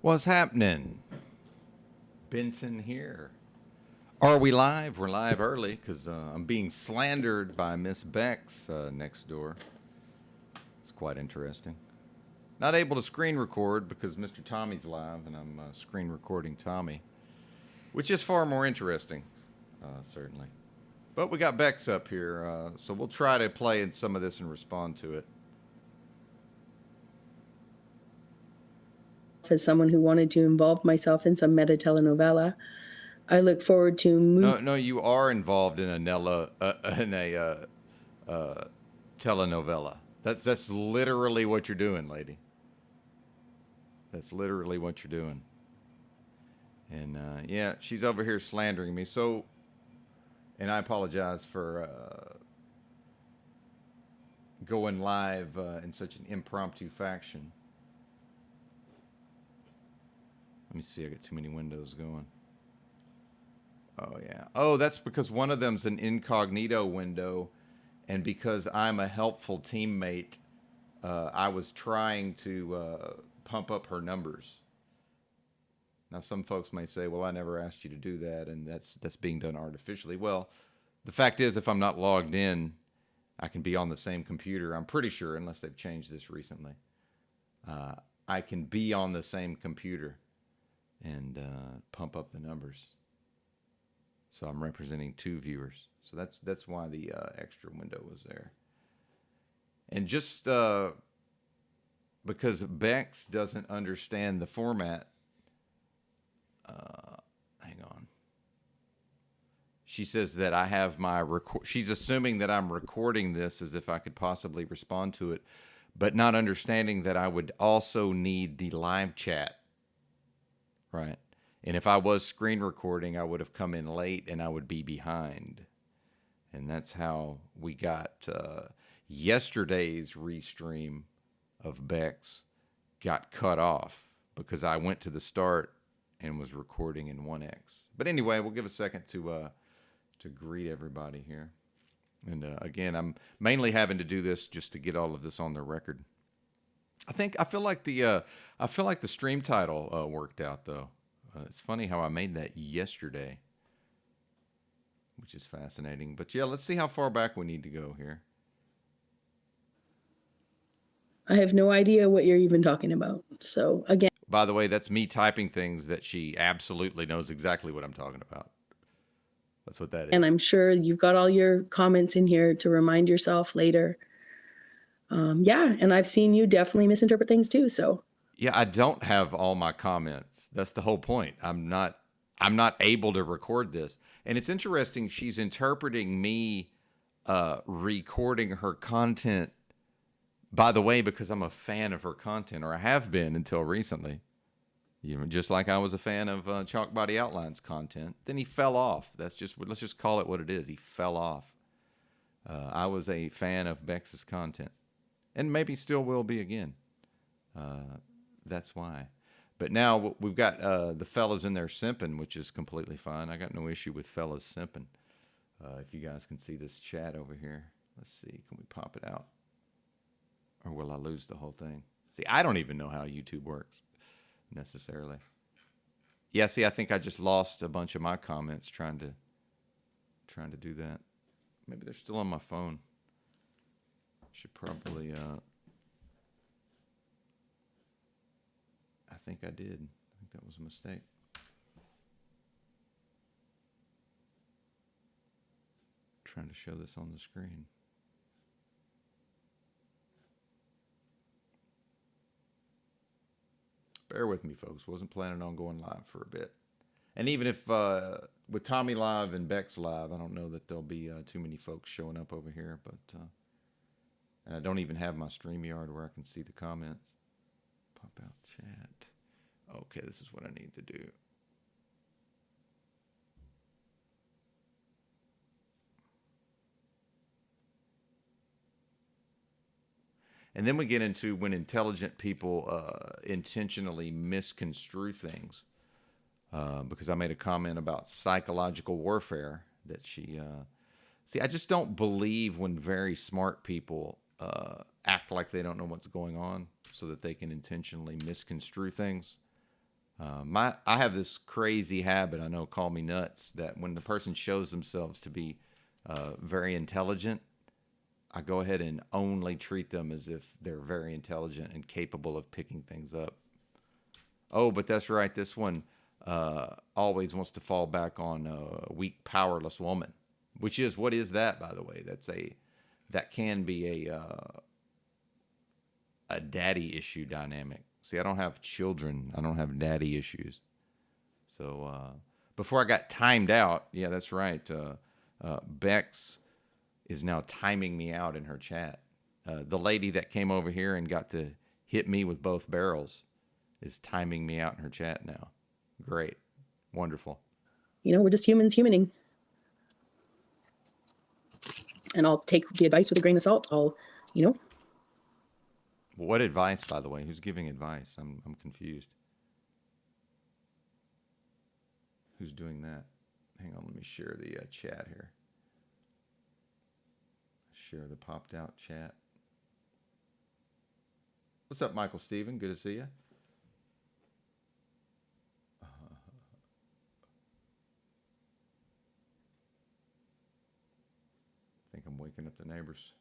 What's happening? Benson here. Are we live? We're live early because I'm being slandered by Miss Bex next door. It's quite interesting. Not able to screen record because Mr. Tommy's live and I'm screen recording Tommy, which is far more interesting, certainly. But we got Bex up here, so we'll try to play in some of this and respond to it. As someone who wanted to involve myself in some meta telenovela, I look forward to No, you are involved in a telenovela. That's literally what you're doing, lady. That's literally what you're doing. And yeah, she's over here slandering me. So, and I apologize for going live in such an impromptu fashion. Let me see. I got too many windows going. Oh yeah. Oh, that's because one of them's an incognito window, and because I'm a helpful teammate, I was trying to pump up her numbers. Now, some folks may say, "Well, I never asked you to do that," and that's being done artificially. Well, the fact is, if I'm not logged in, I can be on the same computer. I'm pretty sure, unless they've changed this recently, I can be on the same computer and pump up the numbers. So I'm representing two viewers. So that's why the extra window was there. And just because Bex doesn't understand the format, hang on. She says that I have my record. She's assuming that I'm recording this as if I could possibly respond to it, but not understanding that I would also need the live chat, right? And if I was screen recording, I would have come in late and I would be behind. And that's how we got yesterday's restream of Bex got cut off because I went to the start and was recording in 1x. But anyway, we'll give a second to greet everybody here. And again, I'm mainly having to do this just to get all of this on the record. I feel like the stream title worked out though. It's funny how I made that yesterday, which is fascinating. But yeah, let's see how far back we need to go here. I have no idea what you're even talking about. So again, by the way, that's me typing things that she absolutely knows exactly what I'm talking about. That's what that is. And I'm sure you've got all your comments in here to remind yourself later. Yeah, and I've seen you definitely misinterpret things too. So yeah, I don't have all my comments. That's the whole point. I'm not able to record this. And it's interesting, she's interpreting me recording her content, by the way, because I'm a fan of her content, or I have been until recently. You know, just like I was a fan of Chalk Body Outlines content. Then he fell off. Let's just call it what it is. He fell off. I was a fan of Bex's content, and maybe still will be again. That's why. But now we've got the fellas in there simping, which is completely fine. I got no issue with fellas simping. If you guys can see this chat over here. Let's see. Can we pop it out? Or will I lose the whole thing? See, I don't even know how YouTube works necessarily. Yeah, see, I think I just lost a bunch of my comments trying to do that. Maybe they're still on my phone. Should probably I think I did. I think that was a mistake. Trying to show this on the screen. Bear with me, folks. Wasn't planning on going live for a bit. And even if with Tommy live and Bex live, I don't know that there'll be too many folks showing up over here. But and I don't even have my StreamYard where I can see the comments. Pop out chat. Okay, this is what I need to do. And then we get into when intelligent people intentionally misconstrue things. Because I made a comment about psychological warfare that she... see, I just don't believe when very smart people act like they don't know what's going on so that they can intentionally misconstrue things. I have this crazy habit, I know, call me nuts, that when the person shows themselves to be very intelligent, I go ahead and only treat them as if they're very intelligent and capable of picking things up. Oh, but that's right. This one always wants to fall back on a weak, powerless woman, which is, what is that, by the way? That can be a daddy issue dynamic. See, I don't have children. I don't have daddy issues. So before I got timed out, yeah, that's right. Bex is now timing me out in her chat. The lady that came over here and got to hit me with both barrels is timing me out in her chat now. Great. Wonderful. You know, we're just humans humaning. And I'll take the advice with a grain of salt. You know. What advice, by the way? Who's giving advice? I'm confused. Who's doing that? Hang on, let me share the chat here. Share the popped out chat. What's up, Michael Steven? Good to see you. I think I'm waking up the neighbors.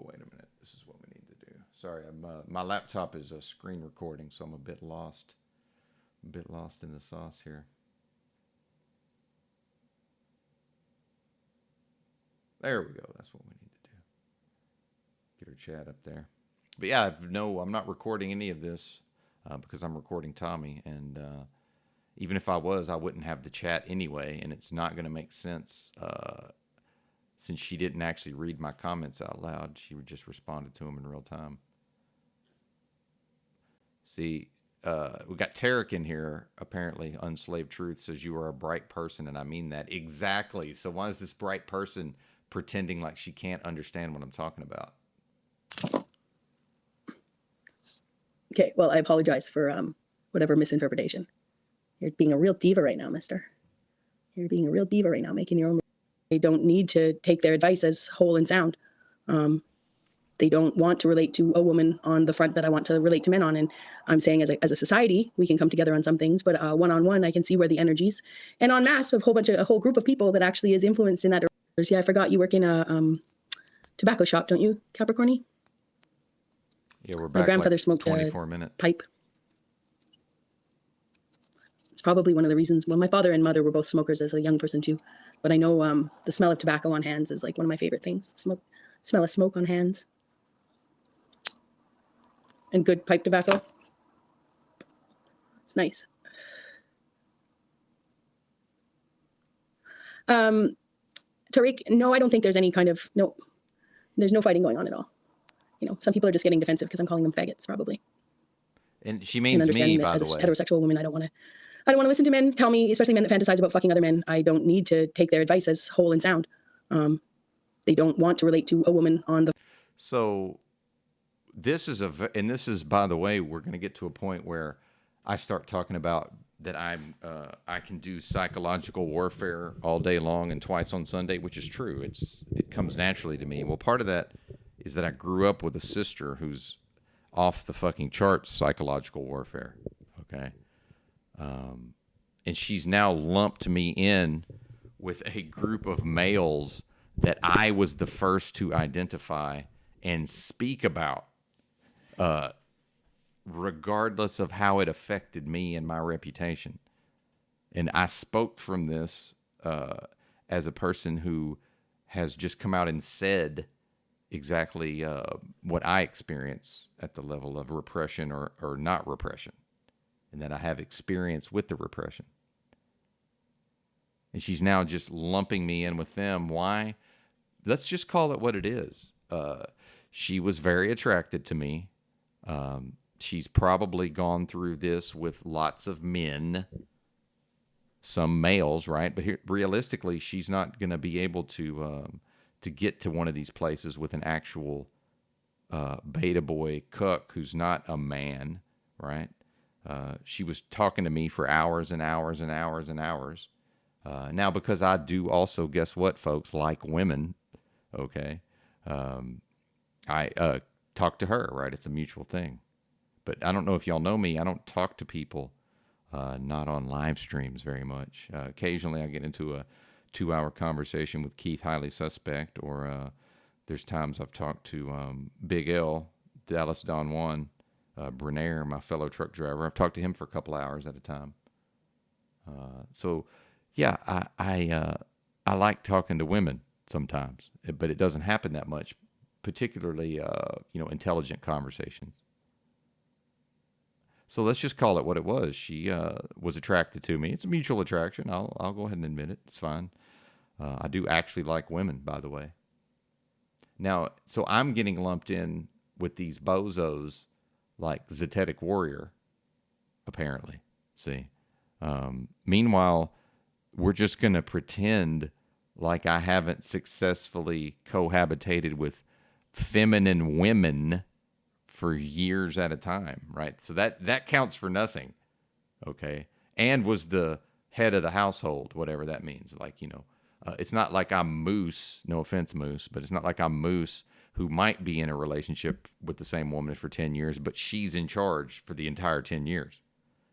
Oh, wait a minute. This is what we need to do. Sorry, my laptop is a screen recording, so I'm a bit lost. A bit lost in the sauce here. There we go. That's what we need to do. Get our chat up there. But yeah, I'm not recording any of this because I'm recording Tommy. And even if I was, I wouldn't have the chat anyway. And it's not going to make sense since she didn't actually read my comments out loud. She just responded to them in real time. See, we got Tarek in here. Apparently, Unslaved Truth says you are a bright person, and I mean that exactly. So why is this bright person pretending like she can't understand what I'm talking about? Okay, well, I apologize for whatever misinterpretation. You're being a real diva right now, mister. You're being a real diva right now, making your own. They don't need to take their advice as whole and sound. They don't want to relate to a woman on the front that I want to relate to men on. And I'm saying as a society, we can come together on some things, but one-on-one, I can see where the energies. And en masse, a whole group of people that actually is influenced in that direction. Yeah, I forgot you work in a tobacco shop, don't you, Capricorny? Yeah, we're back. My grandfather like smoked 24 minutes. Pipe. It's probably one of the reasons. Well, my father and mother were both smokers as a young person too. But I know the smell of tobacco on hands is like one of my favorite things. Smell of smoke on hands. And good pipe tobacco. It's nice. Tariq, no, I don't think there's any kind of, there's no fighting going on at all. You know, some people are just getting defensive because I'm calling them faggots, probably. And she means me, by the way. As a heterosexual woman, I don't want to listen to men tell me, especially men that fantasize about fucking other men. I don't need to take their advice as whole and sound. They don't want to relate to a woman on the. So this is by the way, we're going to get to a point where I start talking about that I can do psychological warfare all day long and twice on Sunday, which is true. It comes naturally to me. Well, part of that is that I grew up with a sister who's off the fucking charts psychological warfare. Okay. And she's now lumped me in with a group of males that I was the first to identify and speak about, regardless of how it affected me and my reputation. And I spoke from this as a person who has just come out and said exactly what I experience at the level of repression or not repression, and that I have experience with the repression. And she's now just lumping me in with them. Why? Let's just call it what it is. She was very attracted to me. She's probably gone through this with lots of men, some males, right? But realistically, she's not going to be able to get to one of these places with an actual beta boy cook who's not a man, right? She was talking to me for hours and hours and hours and hours. Now, because I do also, guess what, folks, like women, okay? I talk to her, right? It's a mutual thing. But I don't know if y'all know me. I don't talk to people, not on live streams very much. Occasionally, I get into a 2-hour conversation with Keith, highly suspect, or there's times I've talked to Big L, Dallas Don Juan, Brenaire, my fellow truck driver. I've talked to him for a couple hours at a time. So, yeah, I like talking to women sometimes, but it doesn't happen that much, particularly intelligent conversations. So let's just call it what it was. She was attracted to me. It's a mutual attraction. I'll go ahead and admit it. It's fine. I do actually like women, by the way. Now, so I'm getting lumped in with these bozos like Zetetic Warrior, apparently. See? Meanwhile, we're just going to pretend like I haven't successfully cohabitated with feminine women for years at a time, right? So that counts for nothing, okay? And was the head of the household, whatever that means. Like, it's not like I'm Moose, no offense, Moose, but it's not like I'm Moose who might be in a relationship with the same woman for 10 years, but she's in charge for the entire 10 years.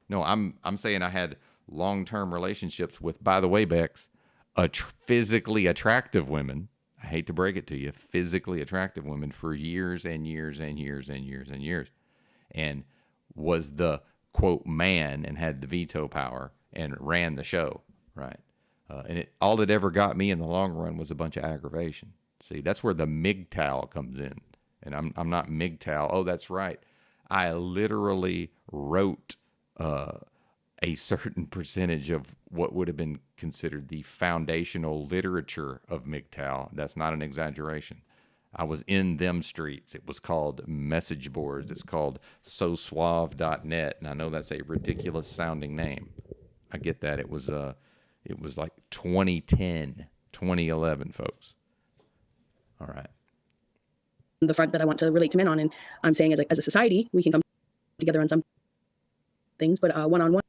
No, I'm saying I had long-term relationships with, by the way, Bex, physically attractive women. I hate to break it to you, physically attractive women for years and years and years and years and years, and was the quote man and had the veto power and ran the show, right? And all it ever got me in the long run was a bunch of aggravation. See, that's where the MGTOW comes in, and I'm not MGTOW. Oh, that's right. I literally wrote a certain percentage of what would have been considered the foundational literature of MGTOW. That's not an exaggeration. I was in them streets. It was called message boards. It's called sosuave.net. And I know that's a ridiculous sounding name. I get that. It was like 2010, 2011, folks. All right. The front that I want to relate to men on. And I'm saying as a society, we can come together on some things, but one-on-one.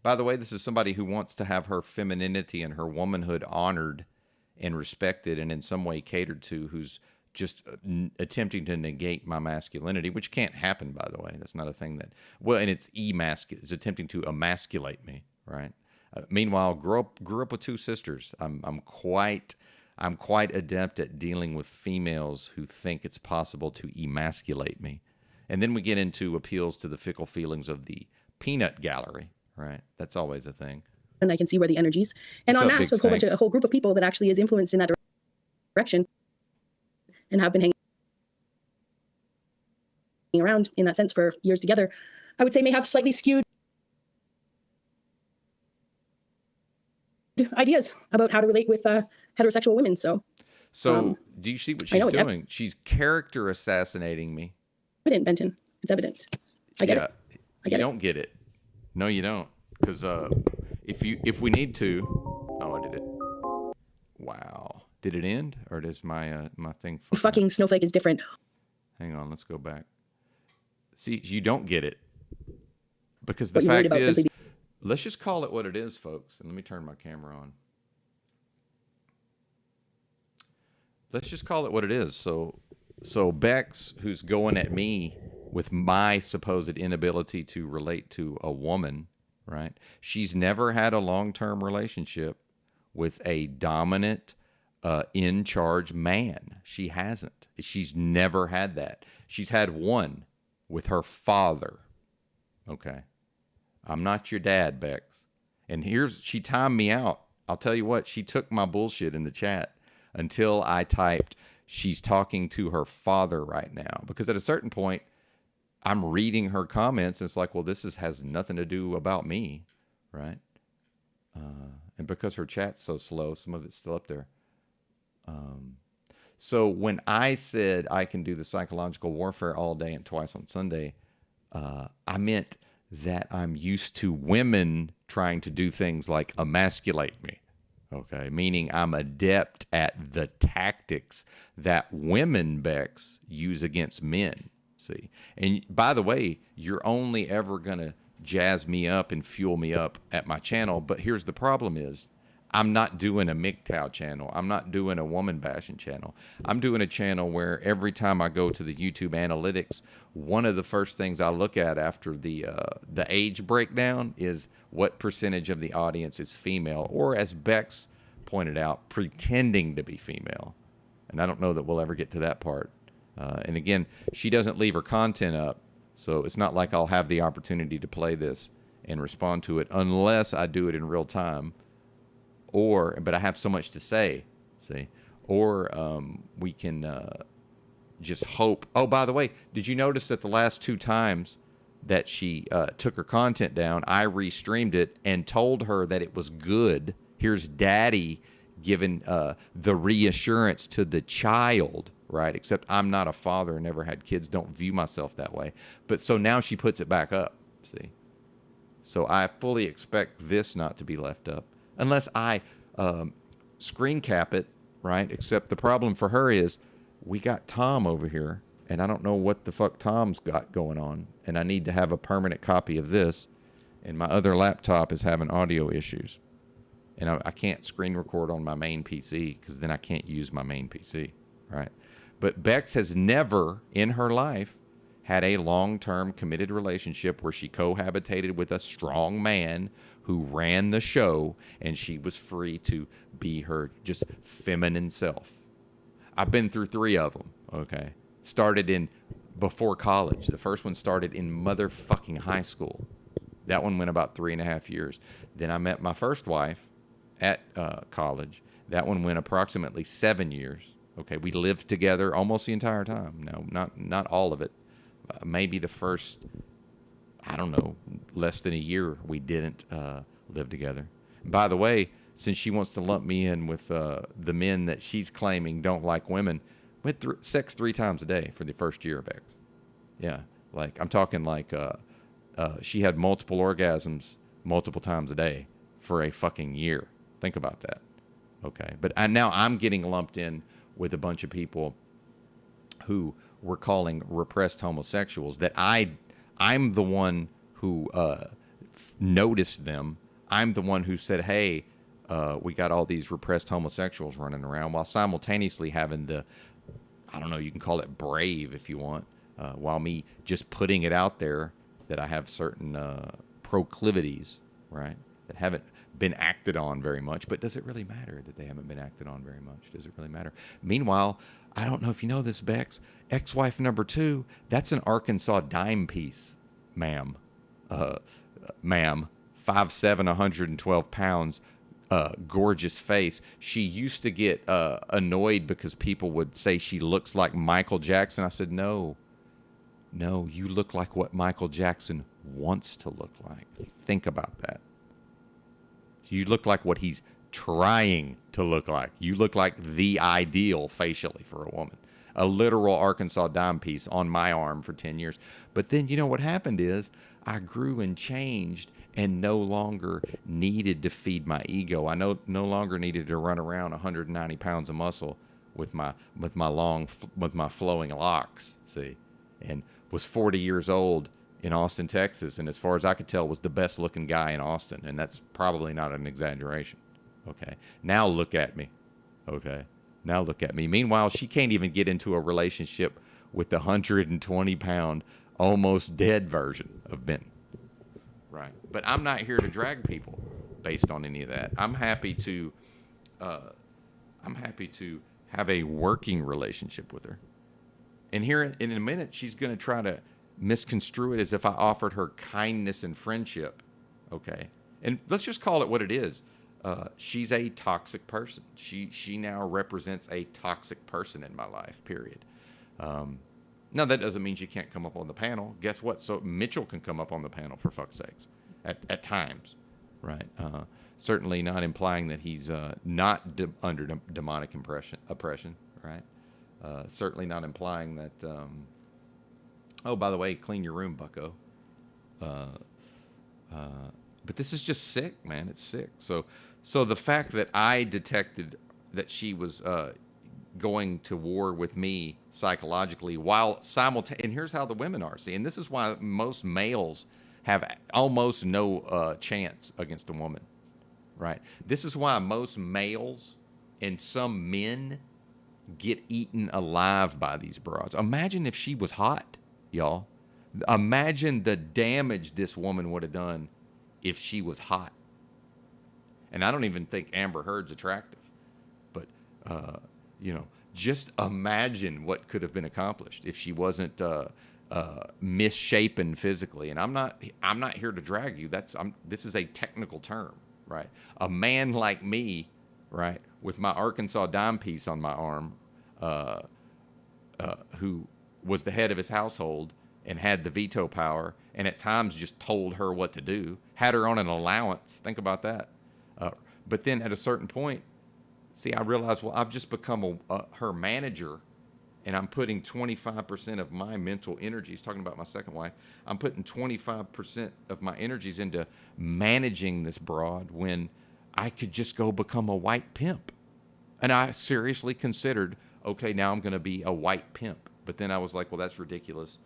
By the way, this is somebody who wants to have her femininity and her womanhood honored and respected and in some way catered to, who's just attempting to negate my masculinity, which can't happen, by the way. That's not a thing that, well, and it's it's attempting to emasculate me, right? Meanwhile, grew up with 2 sisters. I'm quite adept at dealing with females who think it's possible to emasculate me. And then we get into appeals to the fickle feelings of the peanut gallery, right? That's always a thing. And I can see where the energies, and What's en up, masse, Big a whole group of people that actually is influenced in that direction and have been hanging around in that sense for years together, I would say may have slightly skewed ideas about how to relate with heterosexual women. So do you see what she's doing? She's character assassinating me. Evident, Benton. It's evident. I get it. You don't get it. No, you don't. Because if we need to, oh, I did it. Wow, did it end or does my thing? Fucking snowflake is different. Hang on, let's go back. See, you don't get it because the fact is, let's just call it what it is, folks. And let me turn my camera on. Let's just call it what it is. So Bex, who's going at me with my supposed inability to relate to a woman, right? She's never had a long-term relationship with a dominant, in-charge man. She hasn't. She's never had that. She's had one with her father. Okay. I'm not your dad, Bex. And she timed me out. I'll tell you what, she took my bullshit in the chat until I typed, she's talking to her father right now. Because at a certain point, I'm reading her comments, and it's like, well, has nothing to do about me, right? And because her chat's so slow, some of it's still up there. So when I said I can do the psychological warfare all day and twice on Sunday, I meant that I'm used to women trying to do things like emasculate me. Okay, meaning I'm adept at the tactics that women, Bex, use against men. See, and by the way, you're only ever gonna jazz me up and fuel me up at my channel. But here's the problem: is I'm not doing a MGTOW channel. I'm not doing a woman bashing channel. I'm doing a channel where every time I go to the YouTube analytics, one of the first things I look at after the age breakdown is what percentage of the audience is female, or as Bex pointed out, pretending to be female. And I don't know that we'll ever get to that part. And again, she doesn't leave her content up, so it's not like I'll have the opportunity to play this and respond to it unless I do it in real time. But I have so much to say, see, or we can just hope. Oh, by the way, did you notice that the last 2 times that she took her content down, I restreamed it and told her that it was good. Here's daddy giving the reassurance to the child, right? Except I'm not a father and never had kids, don't view myself that way. But so now she puts it back up, see? So I fully expect this not to be left up unless I screen cap it, right? Except the problem for her is we got Tom over here, and I don't know what the fuck Tom's got going on, and I need to have a permanent copy of this, and my other laptop is having audio issues, and I can't screen record on my main PC because then I can't use my main PC, right? But Bex has never in her life had a long-term committed relationship where she cohabitated with a strong man who ran the show, and she was free to be her just feminine self. I've been through 3 of them, okay? Started in before college. The first one started in motherfucking high school. That one went about 3.5 years. Then I met my first wife at college. That one went approximately 7 years. Okay, we lived together almost the entire time. No, not all of it. Maybe the first, I don't know, less than a year we didn't live together. By the way, since she wants to lump me in with the men that she's claiming don't like women, we had sex 3 times a day for the first year of X. Yeah, like I'm talking like she had multiple orgasms multiple times a day for a fucking year. Think about that. Okay, but now I'm getting lumped in with a bunch of people who we're calling repressed homosexuals that I'm the one who noticed them. I'm the one who said, hey, we got all these repressed homosexuals running around, while simultaneously having the, I don't know, you can call it brave if you want, while me just putting it out there that I have certain proclivities, right, that haven't been acted on very much. But does it really matter that they haven't been acted on very much? Does it really matter? Meanwhile, I don't know if you know this, Bex, ex-wife number 2, that's an Arkansas dime piece, ma'am. Ma'am, 5'7", 112 pounds, gorgeous face. She used to get annoyed because people would say she looks like Michael Jackson. I said, no, you look like what Michael Jackson wants to look like. Think about that. You look like what he's trying to look like. You look like the ideal facially for a woman. A literal Arkansas dime piece on my arm for 10 years. But then you know what happened is I grew and changed and no longer needed to feed my ego. I no longer needed to run around 190 pounds of muscle with my flowing locks, see, and was 40 years old in Austin, Texas, and as far as I could tell was the best looking guy in Austin, and that's probably not an exaggeration. Okay, now look at me. Okay, now look at me. Meanwhile, she can't even get into a relationship with the 120-pound, almost dead version of Ben. Right, but I'm not here to drag people based on any of that. I'm happy to have a working relationship with her. And here in a minute, she's going to try to misconstrue it as if I offered her kindness and friendship. Okay, and let's just call it what it is. She's a toxic person. She now represents a toxic person in my life, period. Now, that doesn't mean she can't come up on the panel. Guess what? So Mitchell can come up on the panel, for fuck's sakes, at times, right? Certainly not implying that he's not under demonic oppression, right? Certainly not implying that, oh, by the way, clean your room, bucko. But this is just sick, man. It's sick. So the fact that I detected that she was going to war with me psychologically while and here's how the women are. See, and this is why most males have almost no chance against a woman, right? This is why most males and some men get eaten alive by these broads. Imagine if she was hot, y'all. Imagine the damage this woman would have done if she was hot. And I don't even think Amber Heard's attractive, but you know, just imagine what could have been accomplished if she wasn't misshapen physically. And I'm not here to drag you. This is a technical term, right? A man like me, right, with my Arkansas dime piece on my arm, who was the head of his household and had the veto power, and at times just told her what to do, had her on an allowance. Think about that. But then at a certain point, see, I realized, well, I've just become her manager, and I'm putting 25% of my mental energies, talking about my second wife, I'm putting 25% of my energies into managing this broad when I could just go become a white pimp. And I seriously considered, okay, now I'm going to be a white pimp. But then I was like, well, that's ridiculous.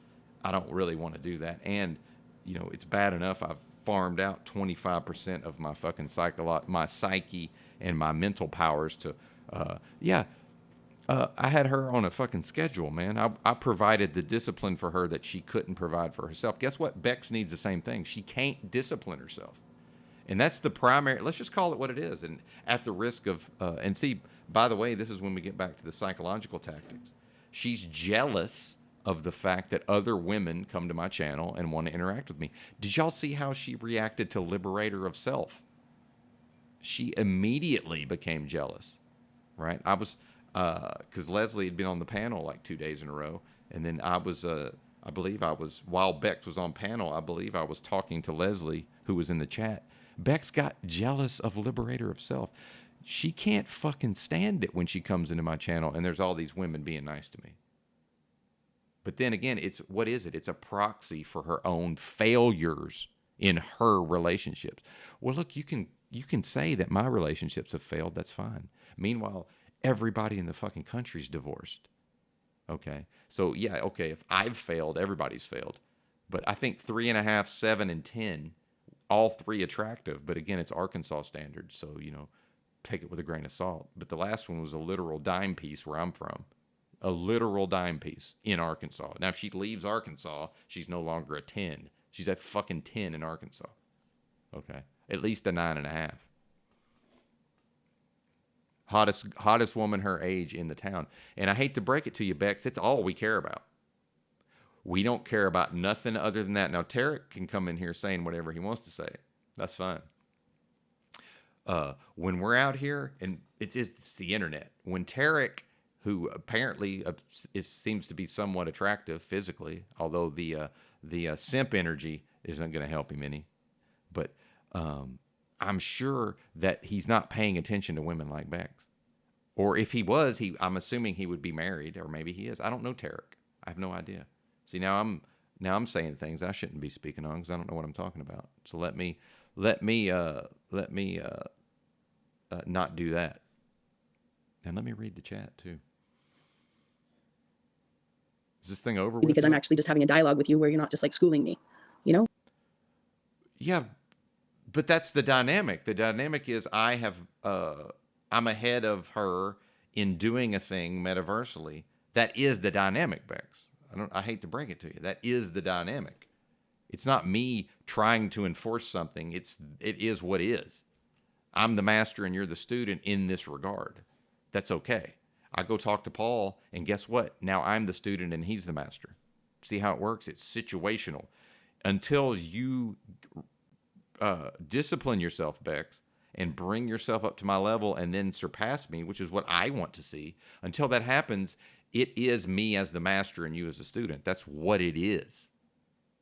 I don't really want to do that. And, you know, it's bad enough I've farmed out 25% of my fucking my psyche and my mental powers to, I had her on a fucking schedule, man. I provided the discipline for her that she couldn't provide for herself. Guess what? Bex needs the same thing. She can't discipline herself. And that's the primary, let's just call it what it is. And at the risk of, and see, by the way, this is when we get back to the psychological tactics. She's jealous of the fact that other women come to my channel and want to interact with me. Did y'all see how she reacted to Liberator of Self? She immediately became jealous, right? I was, because Leslie had been on the panel like 2 days in a row. And then I believe I was, while Bex was on panel, I believe I was talking to Leslie, who was in the chat. Bex got jealous of Liberator of Self. She can't fucking stand it when she comes into my channel and there's all these women being nice to me. But then again, what is it? It's a proxy for her own failures in her relationships. Well, look, you can say that my relationships have failed. That's fine. Meanwhile, everybody in the fucking country's divorced. Okay. So yeah, okay, if I've failed, everybody's failed. But I think 3.5, 7, and 10, all three attractive. But again, it's Arkansas standards, so you know, take it with a grain of salt. But the last one was a literal dime piece where I'm from. A literal dime piece in Arkansas. Now, if she leaves Arkansas, she's no longer a 10. She's a fucking 10 in Arkansas. Okay. At least a 9.5. Hottest woman her age in the town. And I hate to break it to you, Bex, it's all we care about. We don't care about nothing other than that. Now, Tarek can come in here saying whatever he wants to say. That's fine. When we're out here, and it's the internet. When Tarek, who apparently seems to be somewhat attractive physically, although the simp energy isn't going to help him any. But I'm sure that he's not paying attention to women like Bex. Or if he was, I'm assuming he would be married, or maybe he is. I don't know Tarek. I have no idea. See, now I'm saying things I shouldn't be speaking on because I don't know what I'm talking about. So let me not do that. And let me read the chat too. Is this thing over with? Because I'm actually just having a dialogue with you where you're not just like schooling me, you know? Yeah, but that's the dynamic. The dynamic is I'm ahead of her in doing a thing metaversally. That is the dynamic, Bex. I hate to break it to you. That is the dynamic. It's not me trying to enforce something. It is what is. I'm the master and you're the student in this regard. That's okay. I go talk to Paul, and guess what? Now I'm the student and he's the master. See how it works? It's situational. Until you discipline yourself, Bex, and bring yourself up to my level and then surpass me, which is what I want to see. Until that happens, it is me as the master and you as the student. That's what it is.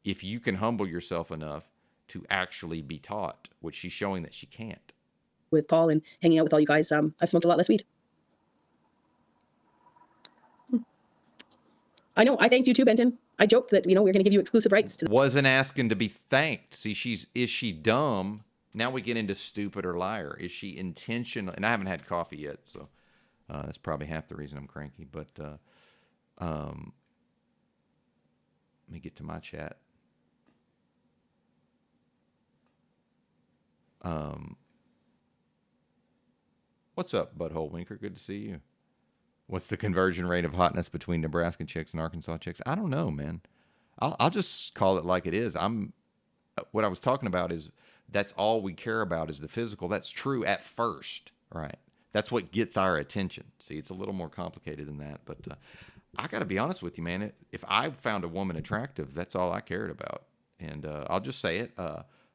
If you can humble yourself enough to actually be taught, which she's showing that she can't. With Paul and hanging out with all you guys, I've smoked a lot less weed. I know. I thanked you too, Benton. I joked that, you know, we're going to give you exclusive rights to. Wasn't asking to be thanked. See, is she dumb? Now we get into stupid or liar. Is she intentional? And I haven't had coffee yet, so that's probably half the reason I'm cranky. But let me get to my chat. What's up, Butthole Winker? Good to see you. What's the conversion rate of hotness between Nebraska chicks and Arkansas chicks? I don't know, man. I'll just call it like it is. What I was talking about is that's all we care about is the physical. That's true at first, right? That's what gets our attention. See, it's a little more complicated than that. But I got to be honest with you, man. If I found a woman attractive, that's all I cared about. And I'll just say it.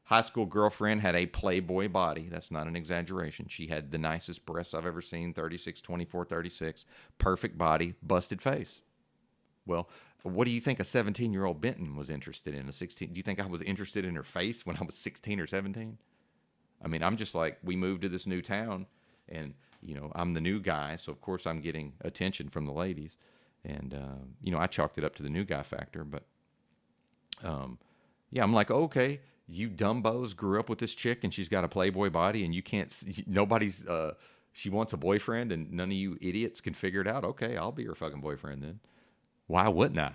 High school girlfriend had a Playboy body. That's not an exaggeration. She had the nicest breasts I've ever seen, 36, 24, 36. Perfect body, busted face. Well, what do you think a 17-year-old Benton was interested in? A 16? Do you think I was interested in her face when I was 16 or 17? I mean, I'm just like, we moved to this new town, and I'm the new guy, so of course I'm getting attention from the ladies, and I chalked it up to the new guy factor. But yeah, I'm like, okay, you dumbos grew up with this chick, and she's got a Playboy body, and you can't. Nobody's. She wants a boyfriend, and none of you idiots can figure it out. Okay, I'll be her fucking boyfriend then. Why wouldn't I?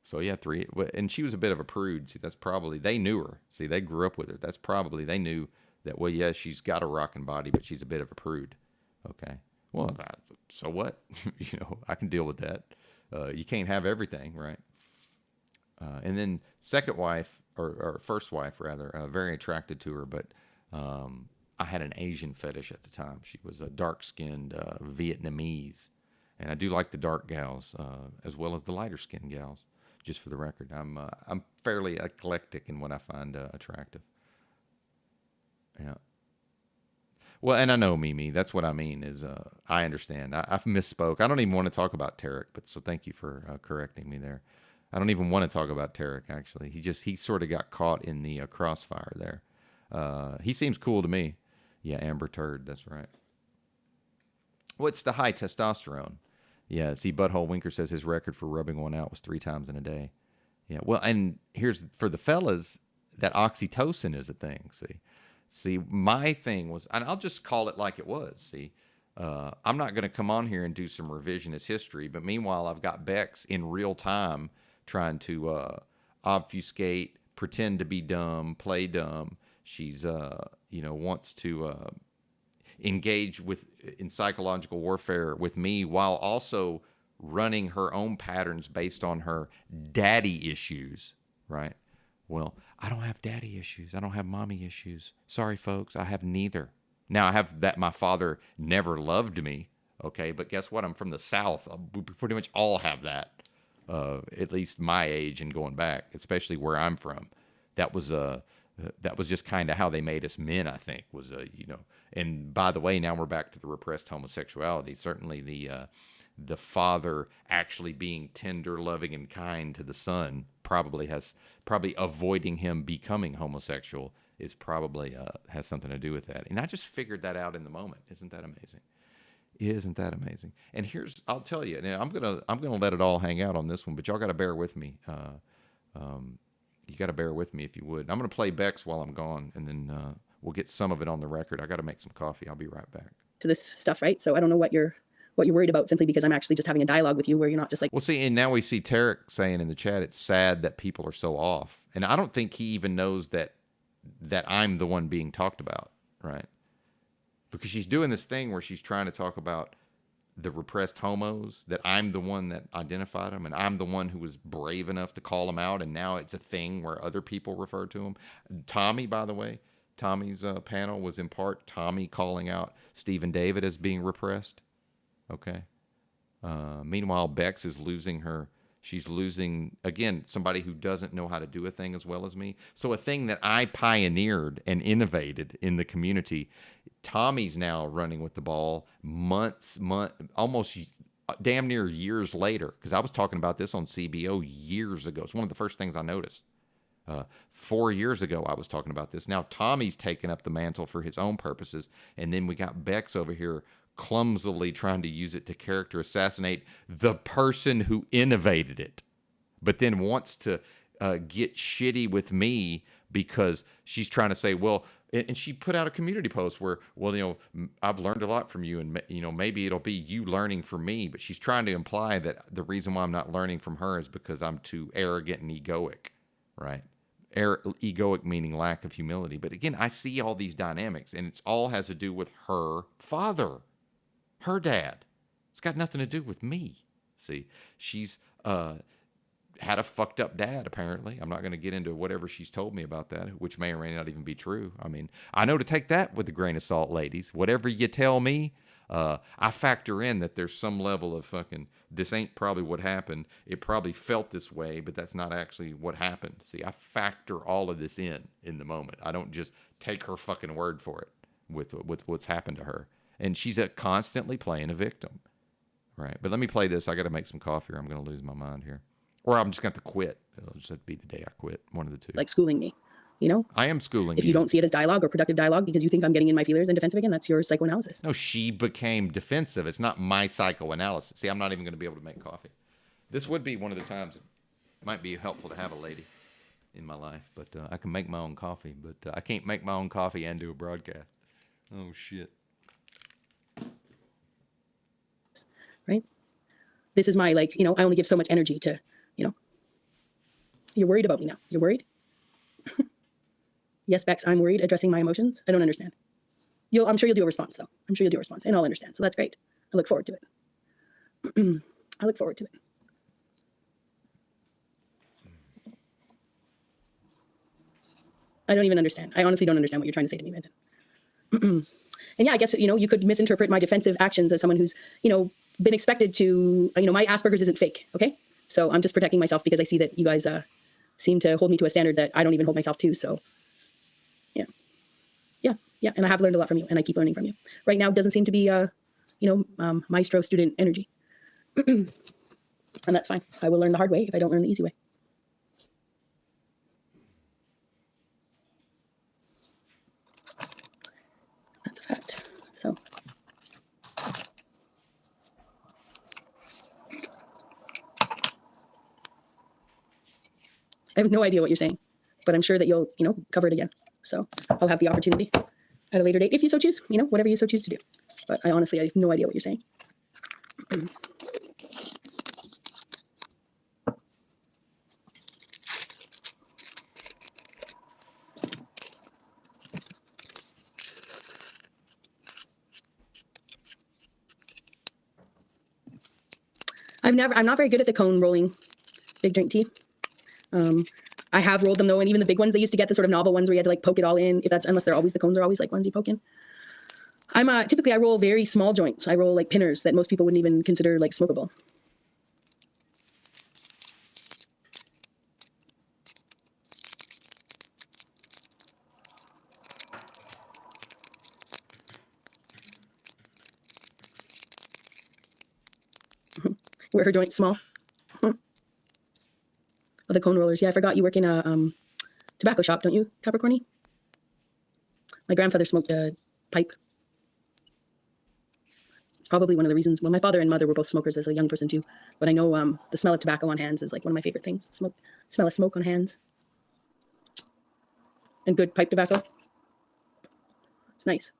So yeah, 3, and she was a bit of a prude. See, that's probably, they knew her. See, they grew up with her. That's probably, they knew that, well, yeah, she's got a rocking body, but she's a bit of a prude. Okay. Well, so what? I can deal with that. You can't have everything, right? And then second wife, or first wife rather, very attracted to her, but I had an Asian fetish at the time. She was a dark-skinned Vietnamese. And I do like the dark gals as well as the lighter skinned gals. Just for the record, I'm fairly eclectic in what I find attractive. Yeah. Well, and I know Mimi. That's what I mean. Is I understand. I've misspoke. I don't even want to talk about Tarek, but so thank you for correcting me there. I don't even want to talk about Tarek. Actually, he sort of got caught in the crossfire there. He seems cool to me. Yeah, Amber Turd. That's right. What's the high testosterone? Yeah, see, Butthole Winker says his record for rubbing one out was 3 times in a day. Yeah, well, and here's for the fellas, that oxytocin is a thing. See, my thing was, and I'll just call it like it was. See, I'm not going to come on here and do some revisionist history, but meanwhile, I've got Bex in real time trying to obfuscate, pretend to be dumb, play dumb. She's, wants to engage in psychological warfare with me while also running her own patterns based on her daddy issues, right? Well, I don't have daddy issues. I don't have mommy issues. Sorry, folks, I have neither. Now, I have that my father never loved me, okay? But guess what? I'm from the South. We pretty much all have that, at least my age and going back, especially where I'm from. That was just kind of how they made us men, I think, was, and by the way, now we're back to the repressed homosexuality. Certainly the father actually being tender, loving, and kind to the son probably avoiding him becoming homosexual is probably has something to do with that. And I just figured that out in the moment. Isn't that amazing? Isn't that amazing? And I'll tell you, now I'm gonna let it all hang out on this one, but y'all got to bear with me. You got to bear with me if you would. I'm going to play Bex while I'm gone, and then we'll get some of it on the record. I got to make some coffee. I'll be right back. To this stuff, right? So I don't know what you're worried about, simply because I'm actually just having a dialogue with you where you're not just like. Well, see, and now we see Tarek saying in the chat, it's sad that people are so off. And I don't think he even knows that I'm the one being talked about, right? Because she's doing this thing where she's trying to talk about the repressed homos, that I'm the one that identified them, and I'm the one who was brave enough to call them out, and now it's a thing where other people refer to them. Tommy, by the way, Tommy's panel was in part Tommy calling out Stephen David as being repressed. Okay. Meanwhile, Bex is losing her. She's losing, again, somebody who doesn't know how to do a thing as well as me. So a thing that I pioneered and innovated in the community, Tommy's now running with the ball almost damn near years later. Because I was talking about this on CBO years ago. It's one of the first things I noticed. 4 years ago, I was talking about this. Now Tommy's taken up the mantle for his own purposes. And then we got Bex over here clumsily trying to use it to character assassinate the person who innovated it, but then wants to get shitty with me because she's trying to say, well, and she put out a community post where, well, I've learned a lot from you, and maybe it'll be you learning from me, but she's trying to imply that the reason why I'm not learning from her is because I'm too arrogant and egoic, right? Egoic meaning lack of humility. But again, I see all these dynamics, and it's all has to do with her father. her dad. It's got nothing to do with me. See, she's had a fucked up dad, apparently. I'm not going to get into whatever she's told me about that, which may or may not even be true. I mean, I know to take that with a grain of salt, ladies. Whatever you tell me, I factor in that there's some level of fucking, this ain't probably what happened. It probably felt this way, but that's not actually what happened. See, I factor all of this in the moment. I don't just take her fucking word for it with what's happened to her. And she's constantly playing a victim. Right. But let me play this. I got to make some coffee or I'm going to lose my mind here. Or I'm just going to have to quit. It'll just have to be the day I quit. One of the two. Like schooling me, you know? I am schooling If you don't see it as dialogue or productive dialogue because you think I'm getting in my feelers and defensive again, that's your psychoanalysis. No, she became defensive. It's not my psychoanalysis. See, I'm not even going to be able to make coffee. This would be one of the times it might be helpful to have a lady in my life. But I can make my own coffee. But I can't make my own coffee and do a broadcast. Oh, shit. Right? This is my, like, you know, I only give so much energy to, you know. You're worried about me now. You're worried? Yes, Bex, I'm worried, addressing my emotions. I don't understand. I'm sure you'll do a response, though. I'm sure you'll do a response, and I'll understand. So that's great. I look forward to it. I look forward to it. I don't even understand. I honestly don't understand what you're trying to say to me, Benton. And yeah, I guess, you know, you could misinterpret my defensive actions as someone who's, you know, been expected to, you know, my Asperger's isn't fake, okay? So I'm just protecting myself because I see that you guys seem to hold me to a standard that I don't even hold myself to, so yeah, and I have learned a lot from you, and I keep learning from you. Right now, it doesn't seem to be, you know, maestro student energy. And that's fine. I will learn the hard way if I don't learn the easy way. That's a fact. So I have no idea what you're saying, but I'm sure that you'll, you know, cover it again. So I'll have the opportunity at a later date, if you so choose, you know, whatever you so choose to do. But I honestly, I have no idea what you're saying. I'm not very good at the cone rolling big drink tea. I have rolled them though, and even the big ones, they used to get the sort of novel ones where you had to like poke it all in. Unless the cones are always like ones you poke in. Typically I roll very small joints. I roll like pinners that most people wouldn't even consider like smokable. Were her joints small? Oh, the cone rollers. Yeah, I forgot you work in a tobacco shop, don't you, Capricorny? My grandfather smoked a pipe. It's probably one of the reasons. Well, my father and mother were both smokers as a young person too. But I know the smell of tobacco on hands is like one of my favorite things. Smell of smoke on hands. And good pipe tobacco. It's nice.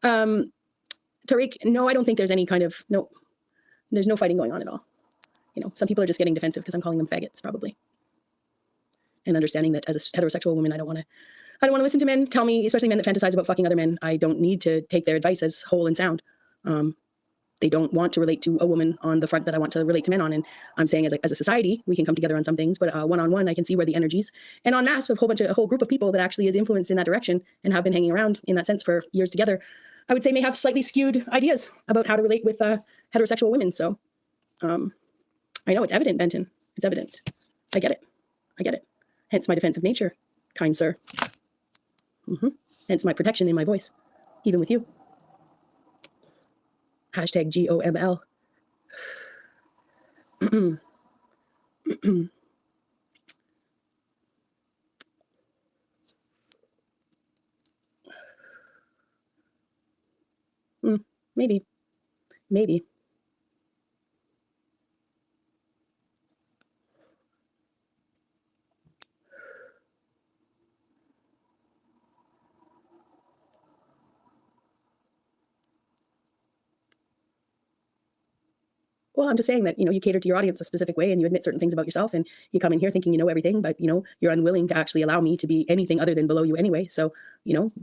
Tariq, no, I don't think there's any kind of, no, there's no fighting going on at all. You know, some people are just getting defensive because I'm calling them faggots, probably. And understanding that as a heterosexual woman, I don't want to listen to men tell me, especially men that fantasize about fucking other men. I don't need to take their advice as whole and sound. They don't want to relate to a woman on the front that I want to relate to men on. And I'm saying as a society, we can come together on some things, but one-on-one, I can see where the energies, and en masse, with a whole group of people that actually is influenced in that direction and have been hanging around in that sense for years together, I would say may have slightly skewed ideas about how to relate with heterosexual women. So I know it's evident, Benton. It's evident. I get it. Hence my defensive nature, kind sir. Hence my protection in my voice, even with you. Hashtag GOML. Maybe. Well, I'm just saying that, you cater to your audience a specific way and you admit certain things about yourself and you come in here thinking you know everything, but, you're unwilling to actually allow me to be anything other than below you anyway. So,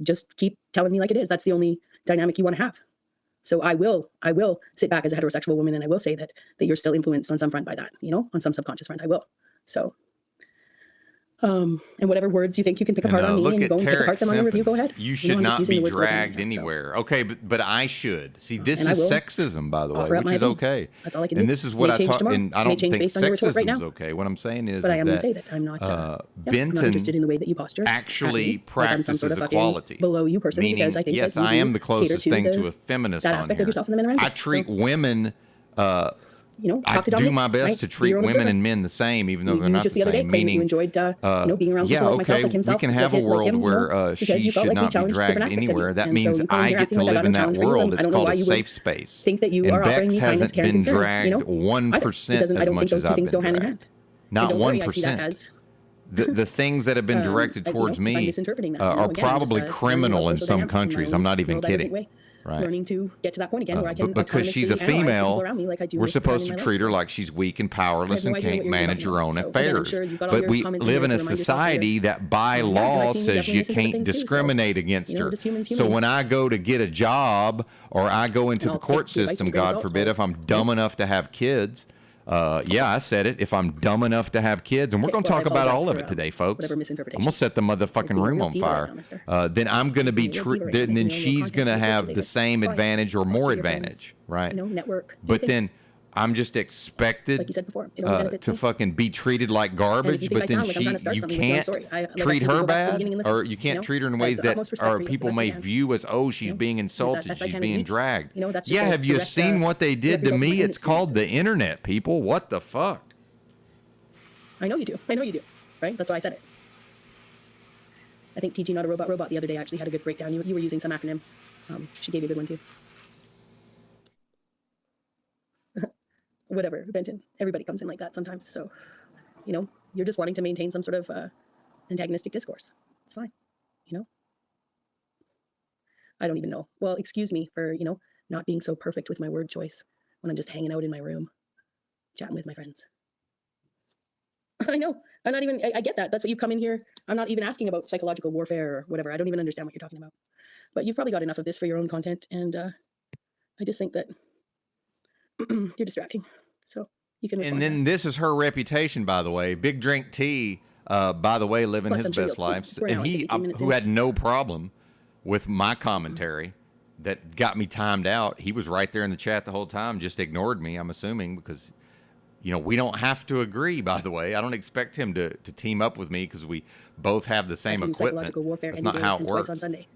just keep telling me like it is. That's the only dynamic you want to have. So I will sit back as a heterosexual woman and I will say that you're still influenced on some front by that, on some subconscious front, I will. So, and whatever words you think you can pick apart on me and go and pick apart them on your review, go ahead. You should not be dragged anywhere. Okay, but I should. See, this is sexism, by the way, which is okay. That's all I can do. And this is what I talk, and I don't think sexism is okay. What I'm saying is, but I am going to say that I'm not, Benton not interested in the way that you posture. Actually practices equality. Below you person, meaning, because I think yes, that I am the closest thing to a feminist that on aspect here. of yourself and the men around you. I treat women. I do my best to treat women and men the same, even though they're not the same. Meaning, you enjoyed, being around people like myself, like himself. We can have a world where she should not be dragged anywhere. That means I get to live in that world. It's called a safe space. Think that you are offering me kindness, care, and concern. Dragged 1% as much as I've been dragged. Not 1%. The things that have been directed towards me are probably criminal in some countries. I'm not even kidding. Right. Learning to get to that point again where I can because she's a female, like we're supposed to treat her like she's weak and powerless and can't manage her own affairs. But we live in a society that by law says you can't discriminate against her. So when I go to get a job or I go into the court system, God forbid, if I'm dumb enough to have kids, I said it. If I'm dumb enough to have kids, and we're going to talk about all of it today, folks. I'm going to set the motherfucking room on fire. Then I'm going to be, then she's going to have the same advantage or more advantage, right? Network. But then I'm just expected like you said before, to fucking be treated like garbage, but then you can't treat her bad, or you can't treat her in ways that people may view as, oh, she's being insulted, she's being dragged. Yeah, have you seen what they did to me? It's called the internet, people. What the fuck? I know you do, right? That's why I said it. I think TG Not a Robot the other day actually had a good breakdown. You were using some acronym. She gave you a good one too. Whatever, Benton. Everybody comes in like that sometimes. So, you're just wanting to maintain some sort of antagonistic discourse. It's fine. I don't even know. Well, excuse me for, not being so perfect with my word choice when I'm just hanging out in my room, chatting with my friends. I know. I'm not even, I get that. That's what you've come in here. I'm not even asking about psychological warfare or whatever. I don't even understand what you're talking about. But you've probably got enough of this for your own content. And I just think that you're distracting. So you can respond. And then this is her reputation, by the way. Big Drink T, by the way, living his best life. And he, who had no problem with my commentary that got me timed out. He was right there in the chat the whole time, just ignored me, I'm assuming, because, we don't have to agree, by the way. I don't expect him to team up with me because we both have the same equipment. That's not how it works.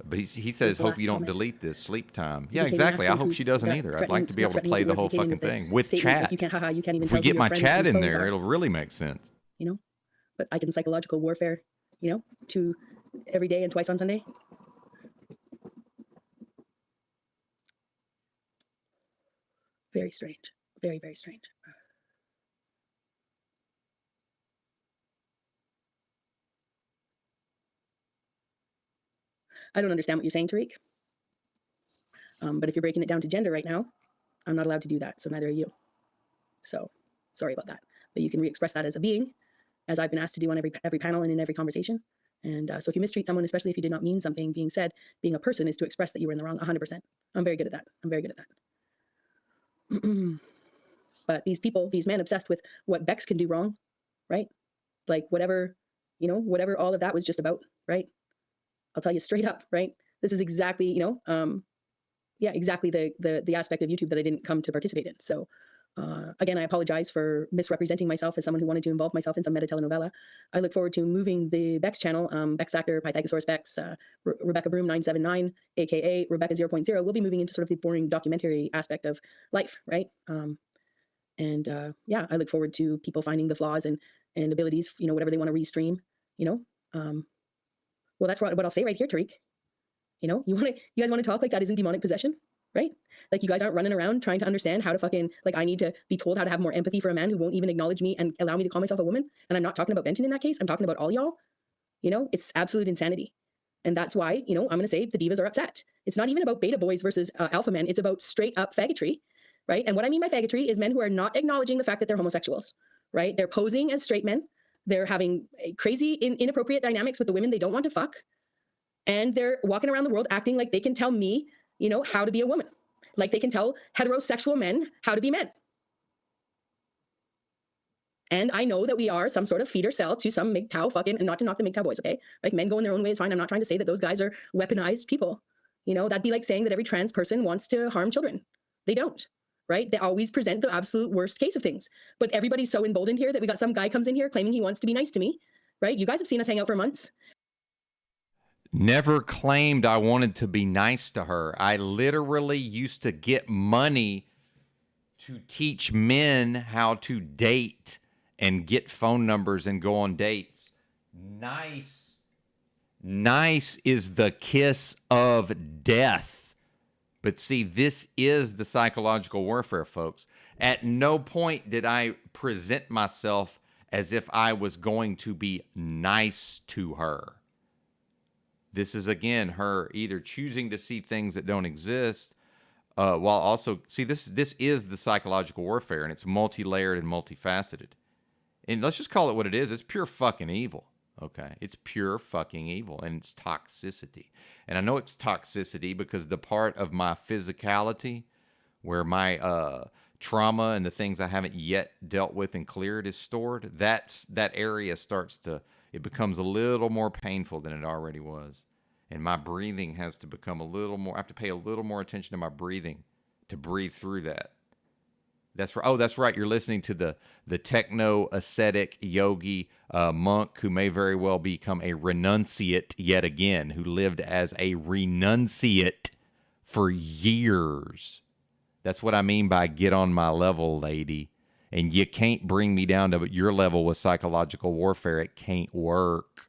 But he says, hope you don't delete this sleep time. Yeah, exactly. I hope she doesn't either. I'd like to be able to play the whole fucking thing with chat. If we get my chat in there, it'll really make sense. But I can psychological warfare, to every day and twice on Sunday. Very strange. Very, very strange. I don't understand what you're saying, Tariq. But if you're breaking it down to gender right now, I'm not allowed to do that. So neither are you. So sorry about that. But you can re-express that as a being, as I've been asked to do on every panel and in every conversation. And so if you mistreat someone, especially if you did not mean something being said, being a person is to express that you were in the wrong 100%. I'm very good at that. But these people, these men obsessed with what Bex can do wrong, right? Like whatever all of that was just about, right? I'll tell you straight up, right? This is exactly, exactly the aspect of YouTube that I didn't come to participate in. So again, I apologize for misrepresenting myself as someone who wanted to involve myself in some meta telenovela. I look forward to moving the Bex channel, Bex Factor, Pythagosaurus Bex, Rebecca Broom 979, aka Rebecca 0.0. We'll be moving into sort of the boring documentary aspect of life, right? I look forward to people finding the flaws and abilities, whatever they want to restream, well, that's what I'll say right here, Tariq. You guys want to talk like that isn't demonic possession, right? Like you guys aren't running around trying to understand how to fucking, like I need to be told how to have more empathy for a man who won't even acknowledge me and allow me to call myself a woman. And I'm not talking about Benton in that case. I'm talking about all y'all. It's absolute insanity. And that's why, I'm going to say the divas are upset. It's not even about beta boys versus alpha men. It's about straight up faggotry. right? And what I mean by faggotry is men who are not acknowledging the fact that they're homosexuals, right? They're posing as straight men. They're having crazy, inappropriate dynamics with the women they don't want to fuck. And they're walking around the world acting like they can tell me, you know, how to be a woman. Like they can tell heterosexual men how to be men. And I know that we are some sort of feeder cell to some MGTOW fucking, and not to knock the MGTOW boys, okay? Like men going their own way is fine. I'm not trying to say that those guys are weaponized people. You know, that'd be like saying that every trans person wants to harm children. They don't, right? They always present the absolute worst case of things. But everybody's so emboldened here that we got some guy comes in here claiming he wants to be nice to me, right? You guys have seen us hang out for months. Never claimed I wanted to be nice to her. I literally used to get money to teach men how to date and get phone numbers and go on dates. Nice. Nice is the kiss of death. But see, this is the psychological warfare, folks. At no point did I present myself as if I was going to be nice to her. This is, again, her either choosing to see things that don't exist, while also, see, this is the psychological warfare, and it's multi-layered and multifaceted. And let's just call it what it is. It's pure fucking evil, okay? It's pure fucking evil, and it's toxicity. And I know it's toxicity because the part of my physicality where my trauma and the things I haven't yet dealt with and cleared is stored, that area starts to, it becomes a little more painful than it already was. And my breathing has to become a little more, I have to pay a little more attention to my breathing to breathe through that. That's right. Oh, that's right. You're listening to the techno ascetic yogi monk who may very well become a renunciate yet again, who lived as a renunciate for years. That's what I mean by get on my level, lady. And you can't bring me down to your level with psychological warfare. It can't work.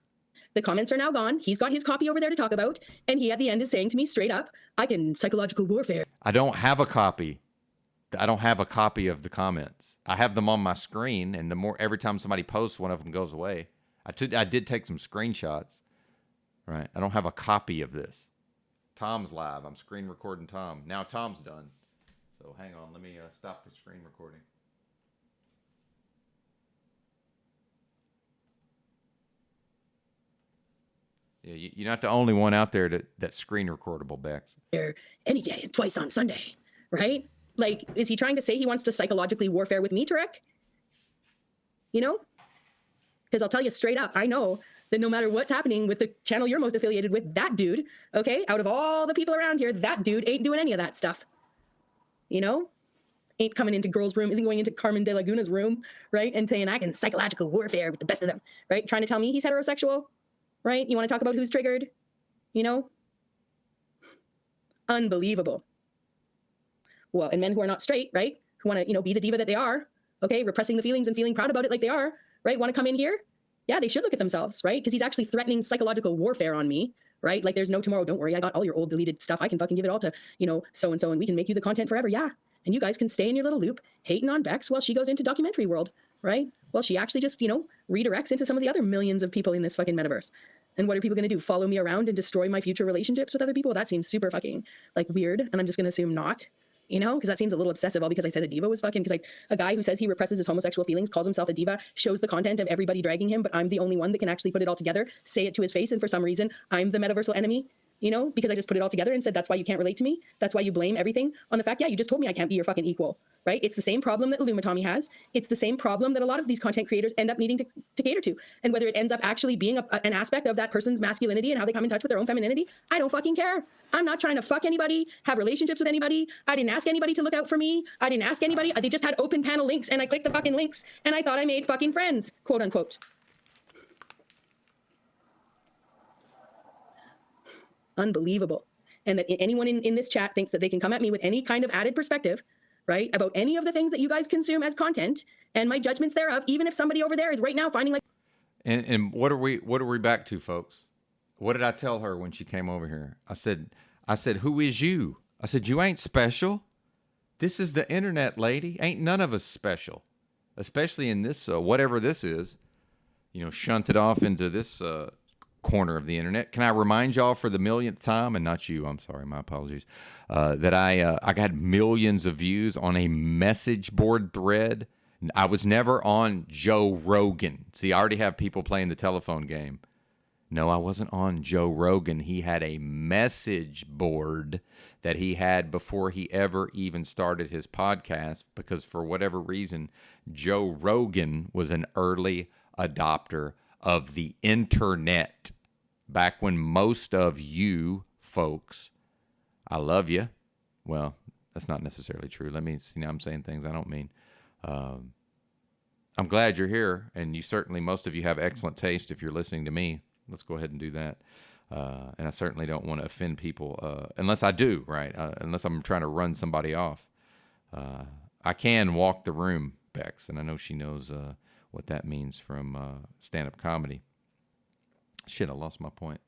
The comments are now gone. He's got his copy over there to talk about. And he at the end is saying to me straight up, I can psychological warfare. I don't have a copy. I don't have a copy of the comments. I have them on my screen, and the more every time somebody posts, one of them goes away. I did take some screenshots, right? I don't have a copy of this. Tom's live. I'm screen recording Tom. Now Tom's done. So hang on. Let me stop the screen recording. Yeah, you're not the only one out there that's screen recordable, Bex. Any day and twice on Sunday, right? Like, is he trying to say he wants to psychologically warfare with me, Tarek? You know? Because I'll tell you straight up, I know that no matter what's happening with the channel you're most affiliated with, that dude, okay, out of all the people around here, that dude ain't doing any of that stuff. You know? Ain't coming into girls' room, isn't going into Carmen de Laguna's room, right? And saying I can psychological warfare with the best of them, right? Trying to tell me he's heterosexual, right? You want to talk about who's triggered? You know? Unbelievable. Well, and men who are not straight, right? Who want to, you know, be the diva that they are, okay? Repressing the feelings and feeling proud about it like they are, right? Want to come in here? Yeah, they should look at themselves, right? Because he's actually threatening psychological warfare on me, right? Like there's no tomorrow. Don't worry. I got all your old deleted stuff. I can fucking give it all to, you know, so-and-so, and we can make you the content forever. Yeah. And you guys can stay in your little loop hating on Bex while she goes into documentary world, right? Well, she actually just, you know, redirects into some of the other millions of people in this fucking metaverse. And what are people going to do? Follow me around and destroy my future relationships with other people? That seems super fucking like weird. And I'm just going to assume not. You know, because that seems a little obsessive, all because I said a diva was fucking, because like a guy who says he represses his homosexual feelings, calls himself a diva, shows the content of everybody dragging him, but I'm the only one that can actually put it all together, say it to his face, and for some reason, I'm the metaversal enemy, you know, because I just put it all together and said, that's why you can't relate to me. That's why you blame everything on the fact, yeah, you just told me I can't be your fucking equal, right? It's the same problem that Illumitami has. It's the same problem that a lot of these content creators end up needing to cater to. And whether it ends up actually being an aspect of that person's masculinity and how they come in touch with their own femininity, I don't fucking care. I'm not trying to fuck anybody, have relationships with anybody. I didn't ask anybody to look out for me. I didn't ask anybody. They just had open panel links and I clicked the fucking links and I thought I made fucking friends, quote unquote. Unbelievable. And that anyone in this chat thinks that they can come at me with any kind of added perspective, right, about any of the things that you guys consume as content and my judgments thereof, even if somebody over there is right now finding like. And what are we back to, folks? What did I tell her when she came over here? I said, who is you? I said, you ain't special. This is the internet, lady. Ain't none of us special, especially in this whatever this is. You know, shunted off into this corner of the internet. Can I remind y'all for the millionth time, and not you, I'm sorry, my apologies, that I got millions of views on a message board thread. I was never on Joe Rogan. See, I already have people playing the telephone game. No, I wasn't on Joe Rogan. He had a message board that he had before he ever even started his podcast, because for whatever reason, Joe Rogan was an early adopter of the internet back when most of you folks, I love you. Well, that's not necessarily true. Let me see. Now I'm saying things I don't mean. I'm glad you're here, and you certainly, most of you have excellent taste if you're listening to me. Let's go ahead and do that. And I certainly don't want to offend people, unless I do, right? Unless I'm trying to run somebody off. I can walk the room, Bex, and I know she knows what that means from stand-up comedy. Shit, I lost my point.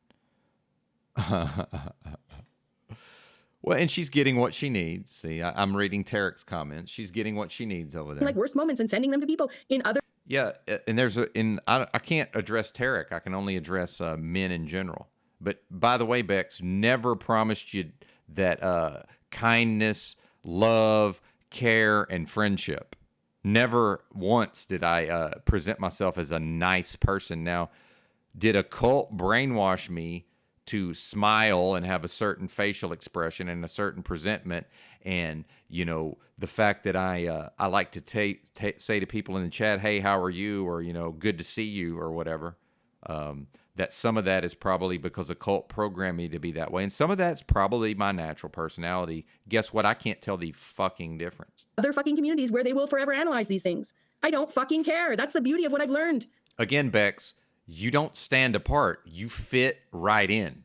Well, and she's getting what she needs. See, I'm reading Tarek's comments. She's getting what she needs over there. Like worst moments and sending them to people in other. Yeah, and I can't address Tarek. I can only address men in general. But by the way, Bex, never promised you that kindness, love, care, and friendship. Never once did I present myself as a nice person. Now, did a cult brainwash me to smile and have a certain facial expression and a certain presentment? And, you know, the fact that I like to say to people in the chat, hey, how are you? Or, you know, good to see you or whatever. That some of that is probably because a cult programmed me to be that way. And some of that's probably my natural personality. Guess what? I can't tell the fucking difference. Other fucking communities where they will forever analyze these things. I don't fucking care. That's the beauty of what I've learned. Again, Bex, you don't stand apart. You fit right in.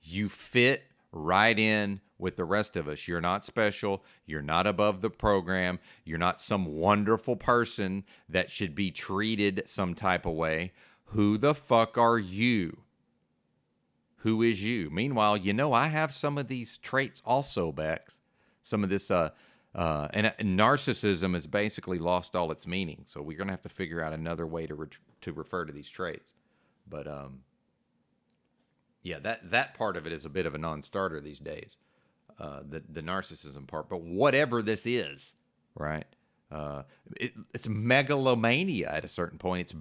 You fit right in with the rest of us. You're not special. You're not above the program. You're not some wonderful person that should be treated some type of way. Who the fuck are you? Who is you? Meanwhile, you know, I have some of these traits also, Bex. Some of this, and narcissism has basically lost all its meaning. So we're going to have to figure out another way to refer to these traits. But, yeah, that part of it is a bit of a non-starter these days, the narcissism part. But whatever this is, right? It's megalomania at a certain point.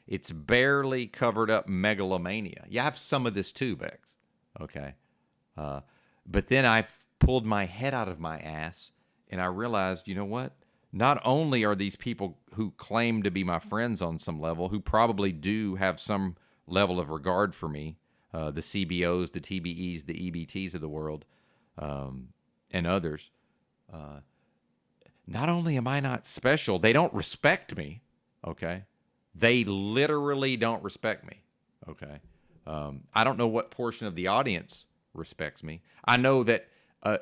It's barely covered up megalomania. You have some of this too, Bex. Okay, but then I pulled my head out of my ass and I realized, you know what? Not only are these people who claim to be my friends on some level, who probably do have some level of regard for me, the CBOs, the TBEs, the EBTs of the world, and others. Not only am I not special, they don't respect me, okay? They literally don't respect me, okay? I don't know what portion of the audience respects me. I know that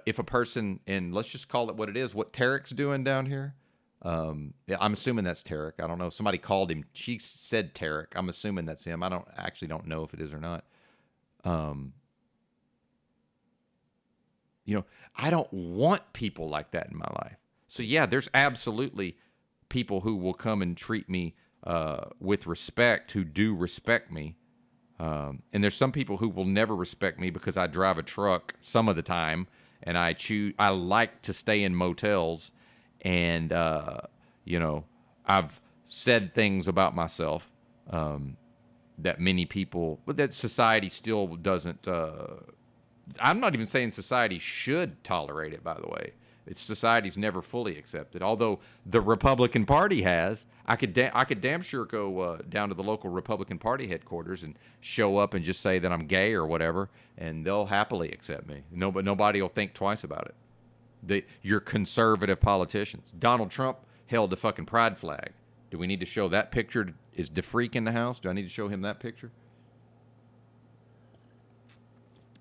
if a person, and let's just call it what it is, what Tarek's doing down here, yeah, I'm assuming that's Tarek. I don't know. Somebody called him. She said Tarek. I'm assuming that's him. I actually don't know if it is or not. You know, I don't want people like that in my life. So yeah, there's absolutely people who will come and treat me with respect, who do respect me. And there's some people who will never respect me because I drive a truck some of the time, and I like to stay in motels, and you know, I've said things about myself that many people, but that society still doesn't. I'm not even saying society should tolerate it, by the way. Society's never fully accepted. Although the Republican Party has, I could damn sure go down to the local Republican Party headquarters and show up and just say that I'm gay or whatever, and they'll happily accept me. Nobody will think twice about it. You're conservative politicians. Donald Trump held the fucking pride flag. Do we need to show that picture? Is DeFreak in the house? Do I need to show him that picture?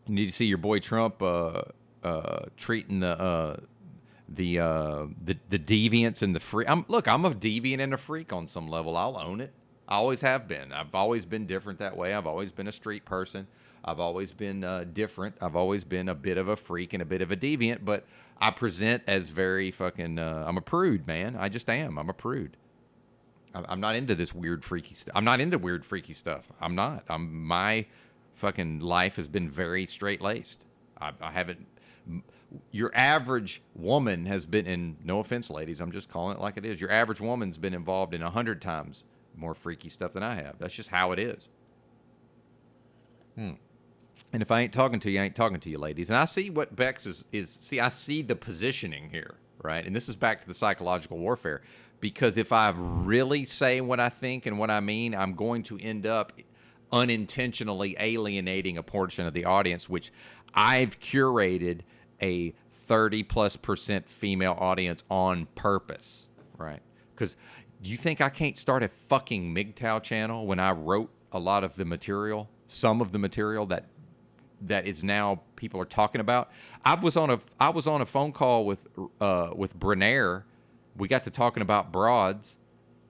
You need to see your boy Trump treating the deviants and the freak. I'm a deviant and a freak on some level. I'll own it. I always have been. I've always been different that way. I've always been a street person. I've always been different. I've always been a bit of a freak and a bit of a deviant, but I present as very fucking, I'm a prude, man. I just am. I'm a prude. I'm not into this weird, freaky stuff. I'm not into weird, freaky stuff. I'm not. My fucking life has been very straight laced. I haven't. Your average woman has been in. No offense, ladies. I'm just calling it like it is. Your average woman's been involved in 100 times more freaky stuff than I have. That's just how it is. And if I ain't talking to you, I ain't talking to you, ladies. And I see what Bex is. See, I see the positioning here, right? And this is back to the psychological warfare. Because if I really say what I think and what I mean, I'm going to end up unintentionally alienating a portion of the audience, which I've curated a 30+% female audience on purpose, right? Because do you think I can't start a fucking MGTOW channel when I wrote a lot of the material, some of the material that is now people are talking about? I was on a phone call with Brenaire. We got to talking about broads,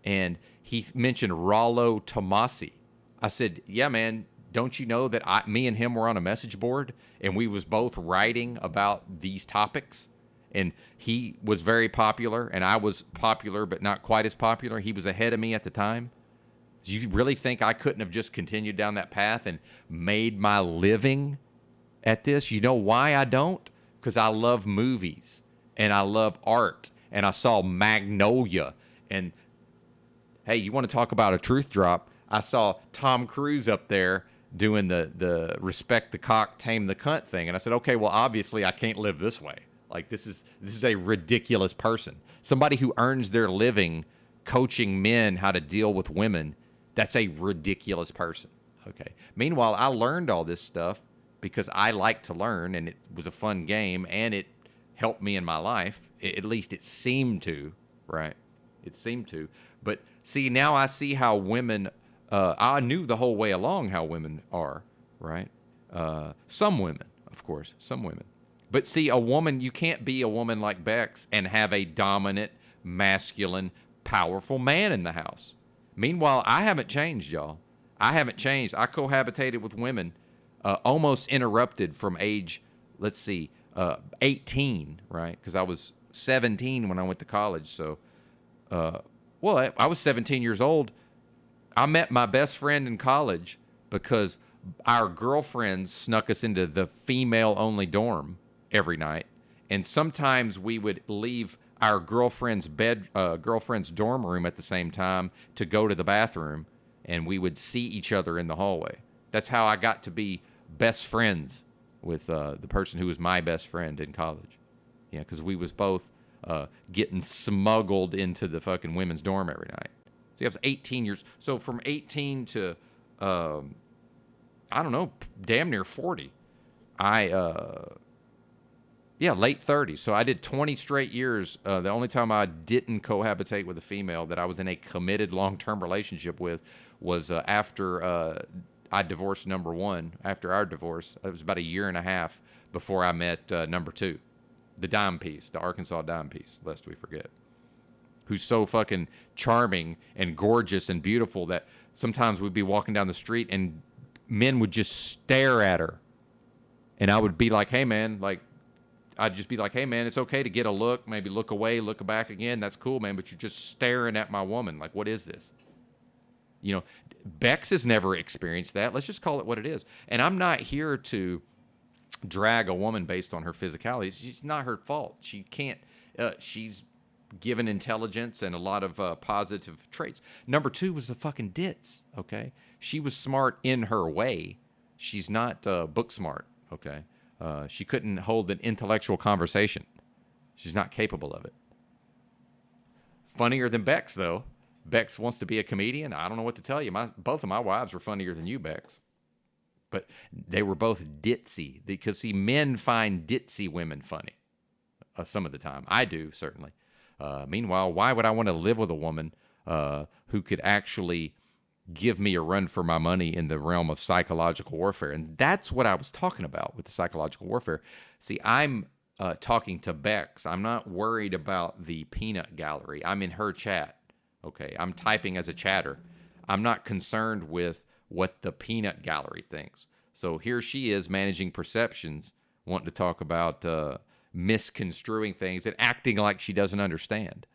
and he mentioned Rollo Tomasi. I said, "Yeah, man, don't you know that me and him were on a message board, and we was both writing about these topics? And he was very popular, and I was popular, but not quite as popular. He was ahead of me at the time. Do you really think I couldn't have just continued down that path and made my living at this? You know why I don't? Because I love movies, and I love art, and I saw Magnolia. And, hey, you want to talk about a truth drop? I saw Tom Cruise up there doing the respect the cock, tame the cunt thing. And I said, okay, well, obviously I can't live this way. Like, this is a ridiculous person. Somebody who earns their living coaching men how to deal with women, that's a ridiculous person. Okay. Meanwhile, I learned all this stuff because I like to learn, and it was a fun game, and it helped me in my life. At least it seemed to, right? It seemed to. But see, now I see how women, I knew the whole way along how women are, right? Some women, of course, some women. But see, a woman, you can't be a woman like Bex and have a dominant, masculine, powerful man in the house. Meanwhile, I haven't changed, y'all. I haven't changed. I cohabitated with women almost interrupted from age, 18, right? Because I was 17 when I went to college. So, I was 17 years old. I met my best friend in college because our girlfriends snuck us into the female-only dorm every night. And sometimes we would leave our girlfriend's dorm room at the same time to go to the bathroom, and we would see each other in the hallway. That's how I got to be best friends with the person who was my best friend in college. Yeah, because we was both getting smuggled into the fucking women's dorm every night. See, I was 18 years. So from 18 to, I don't know, damn near 40, late 30s. So I did 20 straight years. The only time I didn't cohabitate with a female that I was in a committed long-term relationship with was after I divorced number one. After our divorce, it was about a year and a half before I met number two, the dime piece, the Arkansas dime piece, lest we forget, who's so fucking charming and gorgeous and beautiful that sometimes we'd be walking down the street and men would just stare at her. And I would be like, hey, man, I'd just be like, hey, man, it's okay to get a look, maybe look away, look back again. That's cool, man, but you're just staring at my woman. Like, what is this? You know, Bex has never experienced that. Let's just call it what it is. And I'm not here to drag a woman based on her physicality. It's not her fault. She can't, she's given intelligence and a lot of positive traits. Number two was the fucking ditz, okay? She was smart in her way. She's not book smart, okay? She couldn't hold an intellectual conversation. She's not capable of it. Funnier than Bex, though. Bex wants to be a comedian. I don't know what to tell you. Both of my wives were funnier than you, Bex. But they were both ditzy. Because, see, men find ditzy women funny some of the time. I do, certainly. Meanwhile, why would I want to live with a woman who could actually give me a run for my money in the realm of psychological warfare? And that's what I was talking about with the psychological warfare. See, I'm talking to Bex. I'm not worried about the peanut gallery. I'm in her chat. Okay, I'm typing as a chatter. I'm not concerned with what the peanut gallery thinks. So here she is managing perceptions, wanting to talk about misconstruing things and acting like she doesn't understand.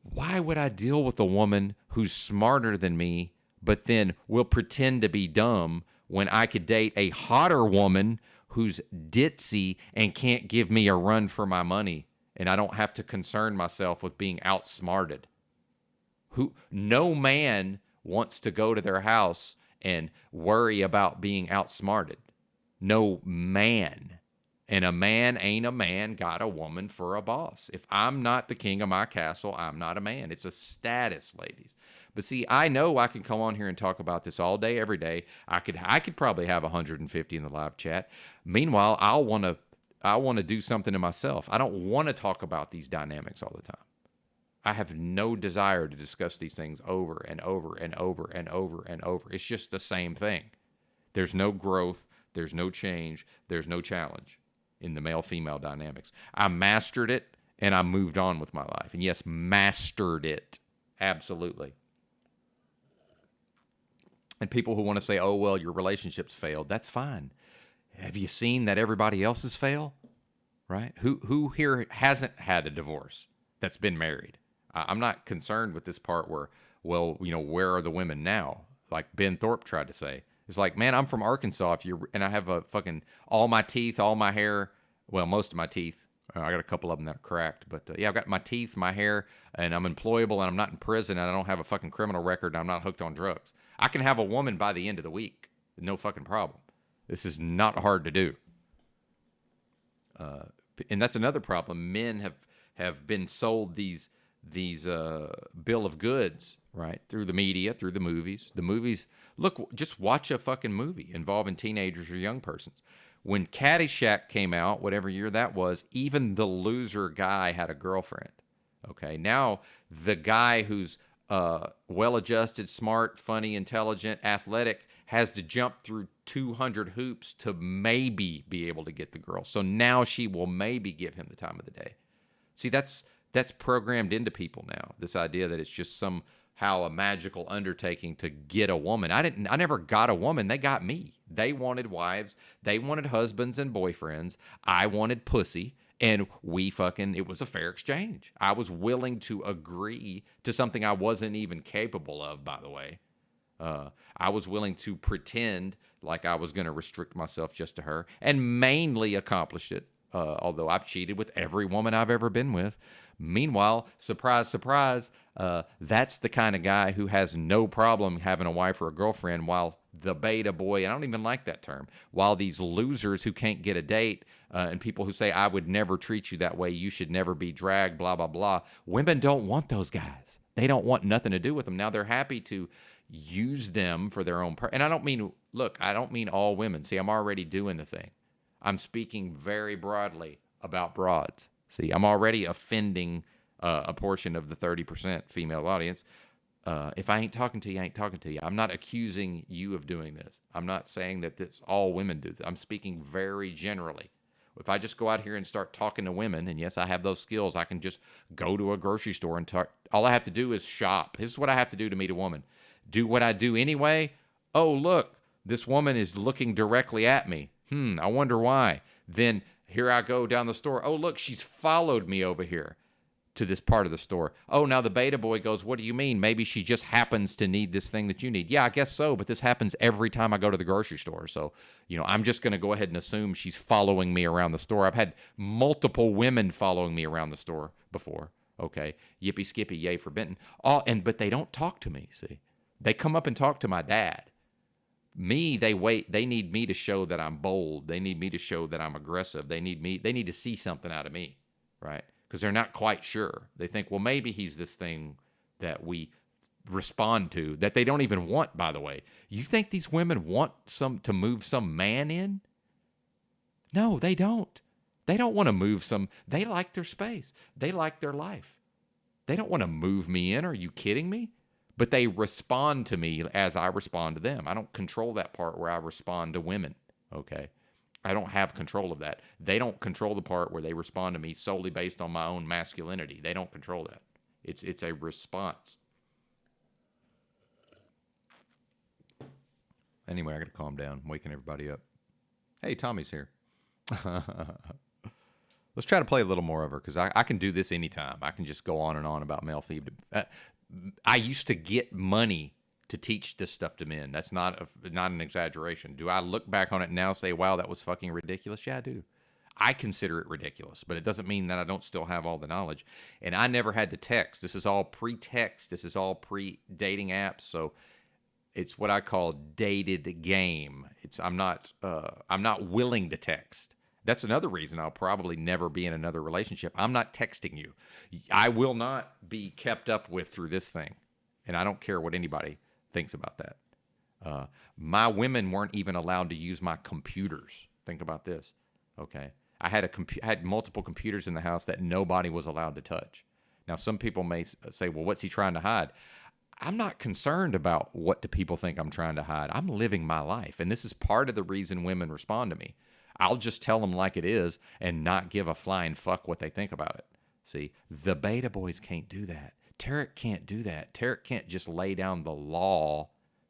Why would I deal with a woman who's smarter than me, but then will pretend to be dumb when I could date a hotter woman who's ditzy and can't give me a run for my money, and I don't have to concern myself with being outsmarted? No man wants to go to their house and worry about being outsmarted. No man. And a man ain't a man got a woman for a boss. If I'm not the king of my castle, I'm not a man. It's a status, ladies. But see, I know I can come on here and talk about this all day, every day. I could probably have 150 in the live chat. Meanwhile, I want to do something to myself. I don't want to talk about these dynamics all the time. I have no desire to discuss these things over and over and over and over and over. It's just the same thing. There's no growth, there's no change, there's no challenge in the male-female dynamics. I mastered it, and I moved on with my life. And yes, mastered it. Absolutely. And people who want to say, oh, well, your relationships failed, that's fine. Have you seen that everybody else's fail? Right? Who here hasn't had a divorce that's been married? I'm not concerned with this part where, well, where are the women now? Like Ben Thorpe tried to say. It's like, man, I'm from Arkansas. And I have a fucking all my teeth, all my hair. Well, most of my teeth. I got a couple of them that are cracked, but yeah, I've got my teeth, my hair, and I'm employable, and I'm not in prison, and I don't have a fucking criminal record, and I'm not hooked on drugs. I can have a woman by the end of the week, no fucking problem. This is not hard to do. And that's another problem. Men have been sold these bill of goods, right, through the media, through the movies. The movies, look, just watch a fucking movie involving teenagers or young persons. When Caddyshack came out, whatever year that was, even the loser guy had a girlfriend. Okay, now the guy who's well-adjusted, smart, funny, intelligent, athletic has to jump through 200 hoops to maybe be able to get the girl. So now she will maybe give him the time of the day. See, that's programmed into people now. This idea that it's just somehow a magical undertaking to get a woman. I never got a woman. They got me. They wanted wives. They wanted husbands and boyfriends. I wanted pussy. And it was a fair exchange. I was willing to agree to something I wasn't even capable of, by the way. I was willing to pretend like I was going to restrict myself just to her, and mainly accomplished it. Although I've cheated with every woman I've ever been with. Meanwhile, surprise, surprise, that's the kind of guy who has no problem having a wife or a girlfriend, while the beta boy, I don't even like that term, while these losers who can't get a date and people who say, I would never treat you that way, you should never be dragged, blah, blah, blah. Women don't want those guys. They don't want nothing to do with them. Now they're happy to use them for their own and I don't mean all women. See, I'm already doing the thing. I'm speaking very broadly about broads. See, I'm already offending a portion of the 30% female audience. If I ain't talking to you, I ain't talking to you. I'm not accusing you of doing this. I'm not saying that all women do this. I'm speaking very generally. If I just go out here and start talking to women, and yes, I have those skills, I can just go to a grocery store and talk. All I have to do is shop. This is what I have to do to meet a woman. Do what I do anyway. Oh, look, this woman is looking directly at me. I wonder why. Then here I go down the store. Oh, look, she's followed me over here to this part of the store. Oh, now the beta boy goes, what do you mean? Maybe she just happens to need this thing that you need. Yeah, I guess so, but this happens every time I go to the grocery store. So, I'm just going to go ahead and assume she's following me around the store. I've had multiple women following me around the store before. Okay, yippee skippy, yay for Benton. But they don't talk to me, see. They come up and talk to my dad. Me, they wait. They need me to show that I'm bold. They need me to show that I'm aggressive. They need to see something out of me, right? Because they're not quite sure. They think, well, maybe he's this thing that we respond to that they don't even want, by the way. You think these women want to move some man in? No, they don't. They don't want to move they like their space. They like their life. They don't want to move me in. Are you kidding me? But they respond to me as I respond to them. I don't control that part where I respond to women, okay? I don't have control of that. They don't control the part where they respond to me solely based on my own masculinity. They don't control that. It's a response. Anyway, I got to calm down. I'm waking everybody up. Hey, Tommy's here. Let's try to play a little more of her because I can do this anytime. I can just go on and on about male feed. I used to get money to teach this stuff to men. That's not an exaggeration. Do I look back on it now and say, wow, that was fucking ridiculous? Yeah, I do. I consider it ridiculous, but it doesn't mean that I don't still have all the knowledge. And I never had to text. This is all pre-text. This is all pre-dating apps. So it's what I call dated game. I'm not willing to text. That's another reason I'll probably never be in another relationship. I'm not texting you. I will not be kept up with through this thing. And I don't care what anybody thinks about that. My women weren't even allowed to use my computers. Think about this. Okay. I had multiple computers in the house that nobody was allowed to touch. Now, some people may say, well, what's he trying to hide? I'm not concerned about what do people think I'm trying to hide. I'm living my life. And this is part of the reason women respond to me. I'll just tell them like it is and not give a flying fuck what they think about it. See, the beta boys can't do that. Tarek can't do that. Tarek can't just lay down the law,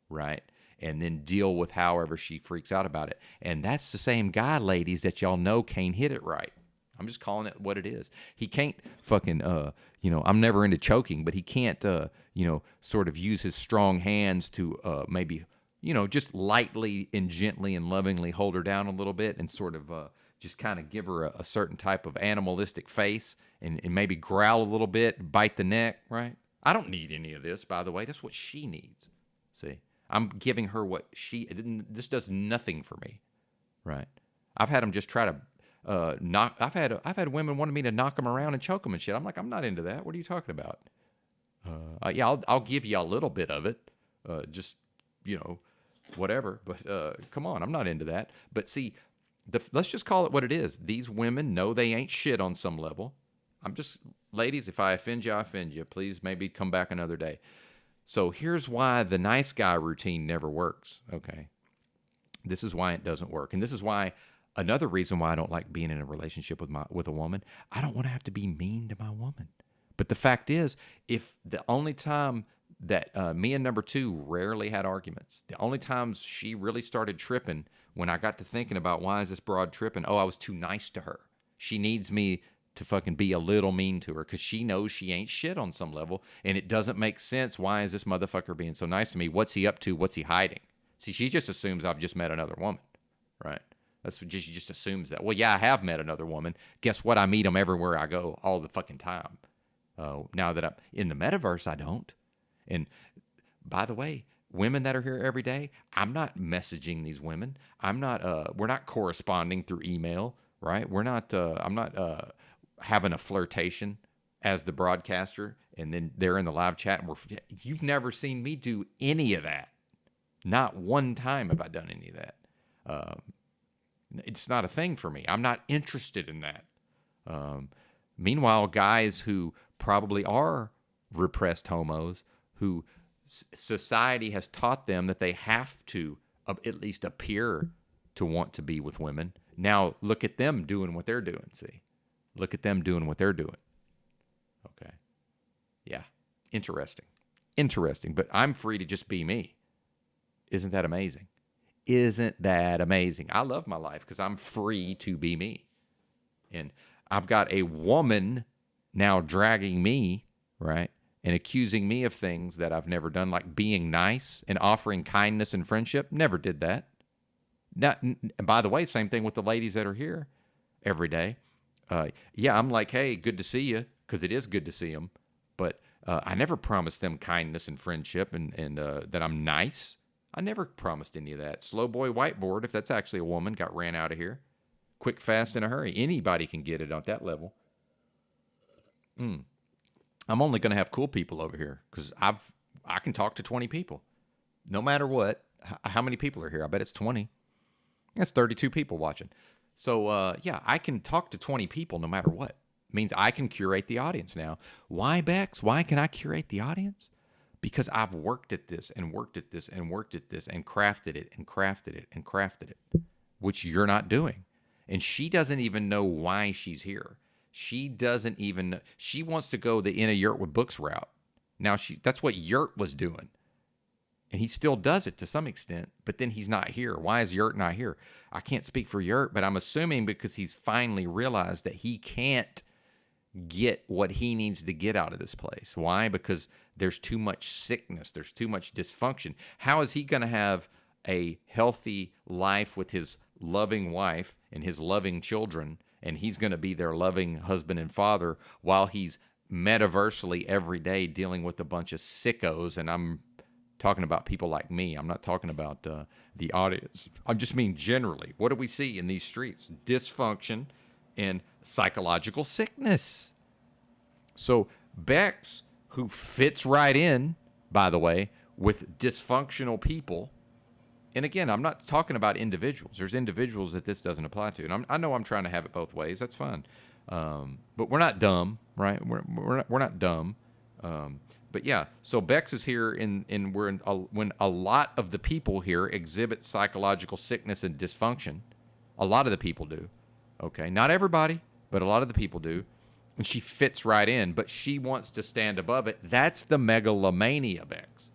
right, and then deal with however she freaks out about it. And that's the same guy, ladies, that y'all know can't hit it right. I'm just calling it what it is. He can't fucking, I'm never into choking, but he can't, sort of use his strong hands to maybe, just lightly and gently and lovingly hold her down a little bit and sort of just kind of give her a certain type of animalistic face and maybe growl a little bit, bite the neck, right? I don't need any of this, by the way. That's what she needs. See, I'm giving her what this does nothing for me, right? I've had them just try to I've had women wanting me to knock them around and choke them and shit. I'm like, I'm not into that. What are you talking about? Yeah, I'll give you a little bit of it, just whatever. But come on, I'm not into that. But see, let's just call it what it is. These women know they ain't shit on some level. Ladies, if I offend you, I offend you. Please, maybe come back another day. So here's why the nice guy routine never works. Okay, this is why it doesn't work, and this is why. Another reason why I don't like being in a relationship with a woman, I don't want to have to be mean to my woman. But the fact is, if the only time that me and number two rarely had arguments, the only times she really started tripping when I got to thinking about why is this broad tripping? Oh, I was too nice to her. She needs me to fucking be a little mean to her because she knows she ain't shit on some level, and it doesn't make sense. Why is this motherfucker being so nice to me? What's he up to? What's he hiding? See, she just assumes I've just met another woman, right? She just assumes that. Well, yeah, I have met another woman. Guess what? I meet them everywhere I go all the fucking time. Now that I'm in the metaverse, I don't. And by the way, women that are here every day, I'm not messaging these women. We're not corresponding through email, right? I'm not having a flirtation as the broadcaster and then they're in the live chat. And you've never seen me do any of that. Not one time have I done any of that. It's not a thing for me. I'm not interested in that. Meanwhile, guys who probably are repressed homos, who society has taught them that they have to at least appear to want to be with women. Now look at them doing what they're doing. See, look at them doing what they're doing. Okay. Yeah. Interesting. But I'm free to just be me. Isn't that amazing? Isn't that amazing? I love my life because I'm free to be me. And I've got a woman now dragging me, right, and accusing me of things that I've never done, like being nice and offering kindness and friendship. Never did that. Now, by the way, same thing with the ladies that are here every day. Yeah, I'm like, hey, good to see you, because it is good to see them. But I never promised them kindness and friendship and that I'm nice. I never promised any of that. Slow boy whiteboard, if that's actually a woman, got ran out of here. Quick, fast, in a hurry. Anybody can get it at that level. I'm only going to have cool people over here because I can talk to 20 people. No matter what. How many people are here? I bet it's 20. That's 32 people watching. So, yeah, I can talk to 20 people no matter what. It means I can curate the audience now. Why, Bex? Why can I curate the audience? Because I've worked at this and worked at this and worked at this and crafted it and crafted it and crafted it, which you're not doing. And she doesn't even know why she's here. She doesn't even know. She wants to go the in a yurt with books route. Now, that's what Yurt was doing. And he still does it to some extent, but then he's not here. Why is Yurt not here? I can't speak for Yurt, but I'm assuming because he's finally realized that he can't get what he needs to get out of this place. Why? Because there's too much sickness. There's too much dysfunction. How is he going to have a healthy life with his loving wife and his loving children, and he's going to be their loving husband and father while he's metaversally every day dealing with a bunch of sickos? And I'm talking about people like me. I'm not talking about the audience. I just mean generally. What do we see in these streets? Dysfunction and psychological sickness. So Bex, who fits right in, by the way, with dysfunctional people, and again, I'm not talking about individuals. There's individuals that this doesn't apply to. And I know I'm trying to have it both ways. That's fine. But we're not dumb, right? We're not dumb. But yeah, so Bex is here when a lot of the people here exhibit psychological sickness and dysfunction. A lot of the people do. Okay, not everybody, but a lot of the people do. And she fits right in, but she wants to stand above it. That's the megalomania, Bex.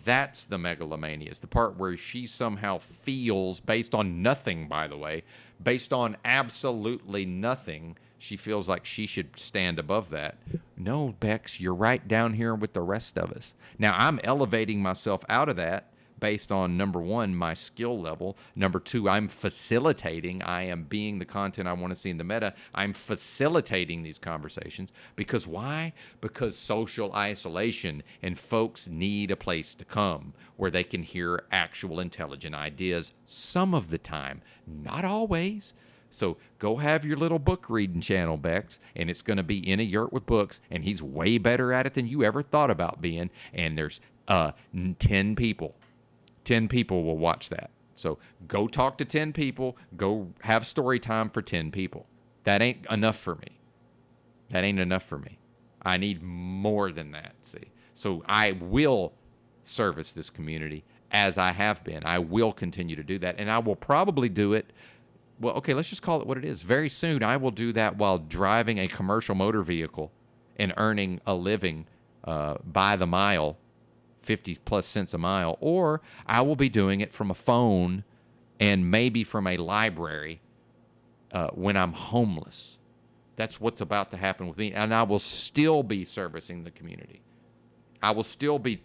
That's the megalomania. It's the part where she somehow feels, based on nothing, by the way, based on absolutely nothing, she feels like she should stand above that. No, Bex, you're right down here with the rest of us. Now, I'm elevating myself out of that based on, number one, my skill level. Number two, I'm facilitating. I am being the content I want to see in the meta. I'm facilitating these conversations. Because why? Because social isolation, and folks need a place to come where they can hear actual intelligent ideas some of the time, not always. So go have your little book reading channel, Bex, and it's going to be in a yurt with books, and he's way better at it than you ever thought about being. And there's 10 people. 10 people will watch that. So go talk to 10 people. Go have story time for 10 people. That ain't enough for me. That ain't enough for me. I need more than that, see. So I will service this community as I have been. I will continue to do that, and I will probably do it. Well, okay, let's just call it what it is. Very soon, I will do that while driving a commercial motor vehicle and earning a living by the mile, 50 plus cents a mile, or I will be doing it from a phone and maybe from a library when I'm homeless. That's what's about to happen with me, and I will still be servicing the community. I will still be,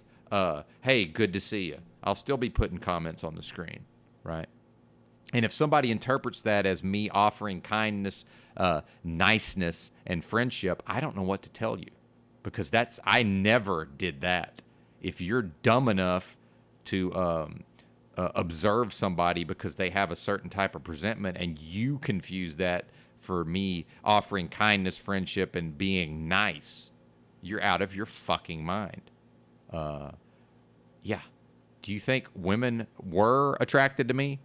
hey, good to see you. I'll still be putting comments on the screen, right? And if somebody interprets that as me offering kindness, niceness, and friendship, I don't know what to tell you, because I never did that. If you're dumb enough to observe somebody because they have a certain type of presentment, and you confuse that for me offering kindness, friendship, and being nice, you're out of your fucking mind. Yeah. Do you think women were attracted to me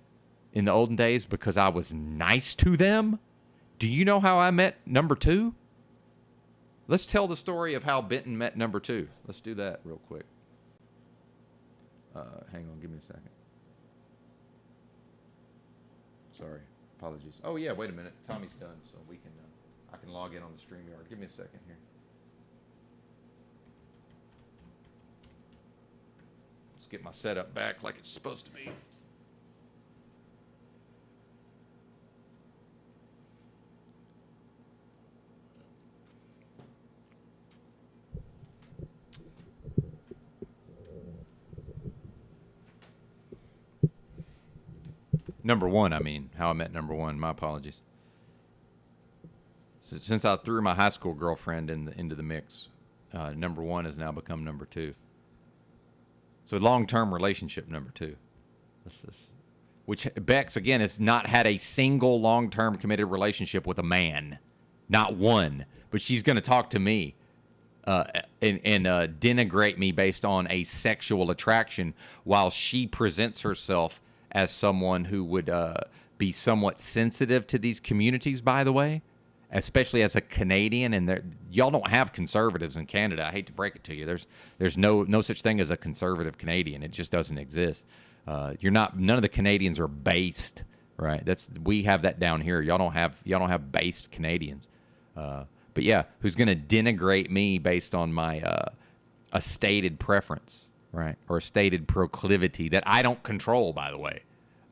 in the olden days because I was nice to them? Do you know how I met number two? Let's tell the story of how Benton met number two. Let's do that real quick. Hang on, give me a second. Sorry, apologies. Oh yeah, wait a minute. Tommy's done, so we can. I can log in on the StreamYard. Give me a second here. Let's get my setup back like it's supposed to be. Number one, how I met number one. My apologies. Since I threw my high school girlfriend into the mix, number one has now become number two. So long-term relationship number two. Which Bex, again, has not had a single long-term committed relationship with a man. Not one. But she's going to talk to me and denigrate me based on a sexual attraction while she presents herself as someone who would be somewhat sensitive to these communities, by the way, especially as a Canadian. And y'all don't have conservatives in Canada. I hate to break it to you. There's no such thing as a conservative Canadian. It just doesn't exist. None of the Canadians are based, right? We have that down here. Y'all don't have based Canadians. But yeah, who's going to denigrate me based on my a stated preference? right? Or a stated proclivity that I don't control, by the way.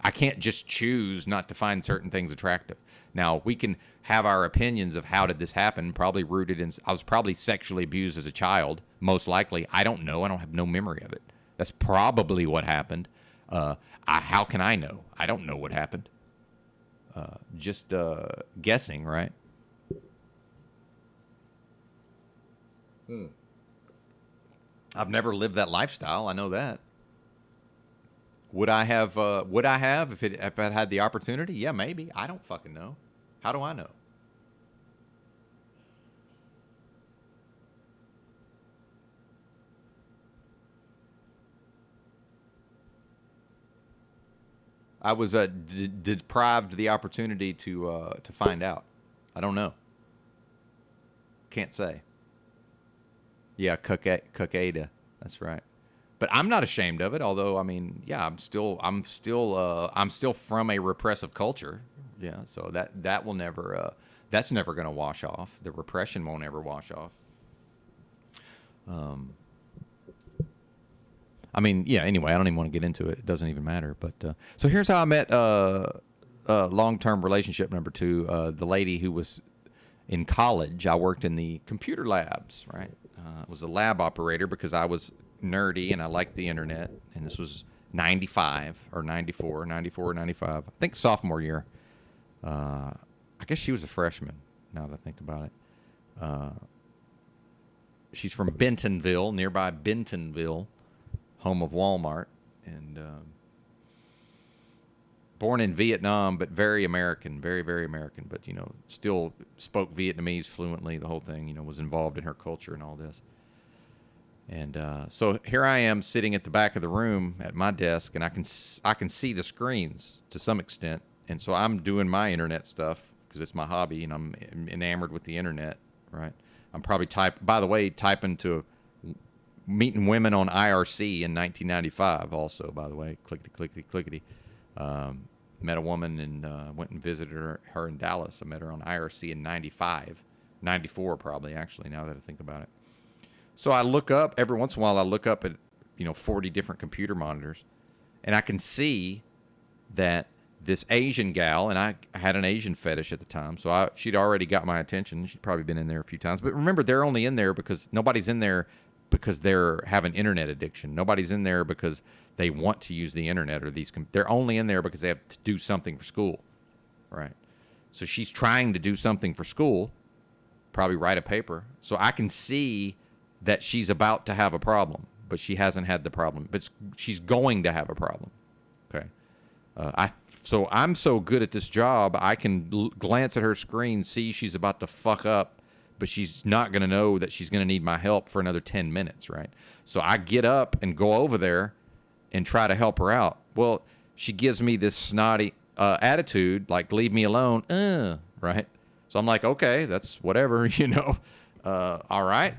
I can't just choose not to find certain things attractive. Now, we can have our opinions of how did this happen, probably rooted in, I was probably sexually abused as a child, most likely. I don't know. I don't have no memory of it. That's probably what happened. How can I know? I don't know what happened. Just guessing, right? I've never lived that lifestyle. I know that. Would I have? Would I have if I had the opportunity? Yeah, maybe. I don't fucking know. How do I know? I was deprived the opportunity to find out. I don't know. Can't say. Yeah, Cicada. That's right. But I'm not ashamed of it. Although, I mean, yeah, I'm still from a repressive culture. Yeah, so that will never, that's never going to wash off. The repression won't ever wash off. I mean, yeah. Anyway, I don't even want to get into it. It doesn't even matter. But so here's how I met long-term relationship number 2. The lady who was in college. I worked in the computer labs. Right, I was a lab operator because I was nerdy and I liked the internet. And this was 95 or 94, 94 or 95. I think sophomore year. I guess she was a freshman. Now that I think about it. She's from Bentonville, nearby Bentonville, home of Walmart, and born in Vietnam, but very American, very, very American. But, still spoke Vietnamese fluently, the whole thing, was involved in her culture and all this. And so here I am sitting at the back of the room at my desk, and I can see the screens to some extent. And so I'm doing my internet stuff because it's my hobby, and I'm enamored with the internet, right? I'm probably typing to meeting women on IRC in 1995 also, by the way, clickety, clickety, clickety. Met a woman and went and visited her in Dallas. I met her on IRC in 95, 94 probably, actually, now that I think about it. So I look up, every once in a while I look up at, 40 different computer monitors, and I can see that this Asian gal, and I had an Asian fetish at the time, so she'd already got my attention. She'd probably been in there a few times. But remember, they're only in there because nobody's in there because they're having internet addiction. Nobody's in there because they want to use the internet or they're only in there because they have to do something for school, right? So she's trying to do something for school, probably write a paper. So I can see that she's about to have a problem, but she hasn't had the problem. But she's going to have a problem, okay? So I'm so good at this job, I can glance at her screen, see she's about to fuck up, but she's not going to know that she's going to need my help for another 10 minutes, right? So I get up and go over there and try to help her out. Well, she gives me this snotty attitude, like, leave me alone, right? So I'm like, okay, that's whatever, all right.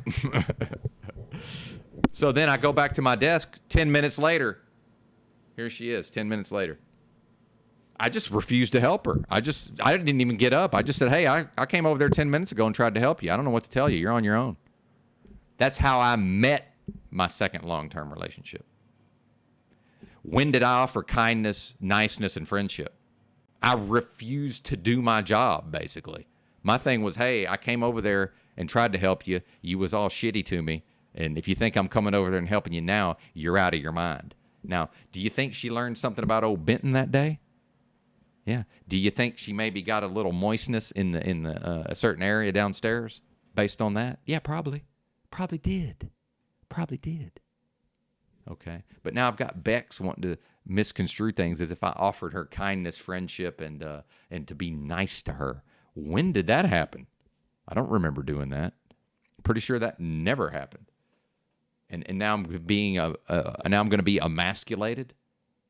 So then I go back to my desk 10 minutes later. Here she is, 10 minutes later. I just refused to help her. I didn't even get up. I just said, hey, I came over there 10 minutes ago and tried to help you. I don't know what to tell you. You're on your own. That's how I met my second long-term relationship. When did I offer kindness, niceness, and friendship? I refused to do my job, basically. My thing was, hey, I came over there and tried to help you. You was all shitty to me. And if you think I'm coming over there and helping you now, you're out of your mind. Now, do you think she learned something about old Benton that day? Yeah. Do you think she maybe got a little moistness in a certain area downstairs based on that? Yeah, probably. Probably did. Okay. But now I've got Bex wanting to misconstrue things as if I offered her kindness, friendship, and to be nice to her. When did that happen? I don't remember doing that. Pretty sure that never happened. And now I'm going to be emasculated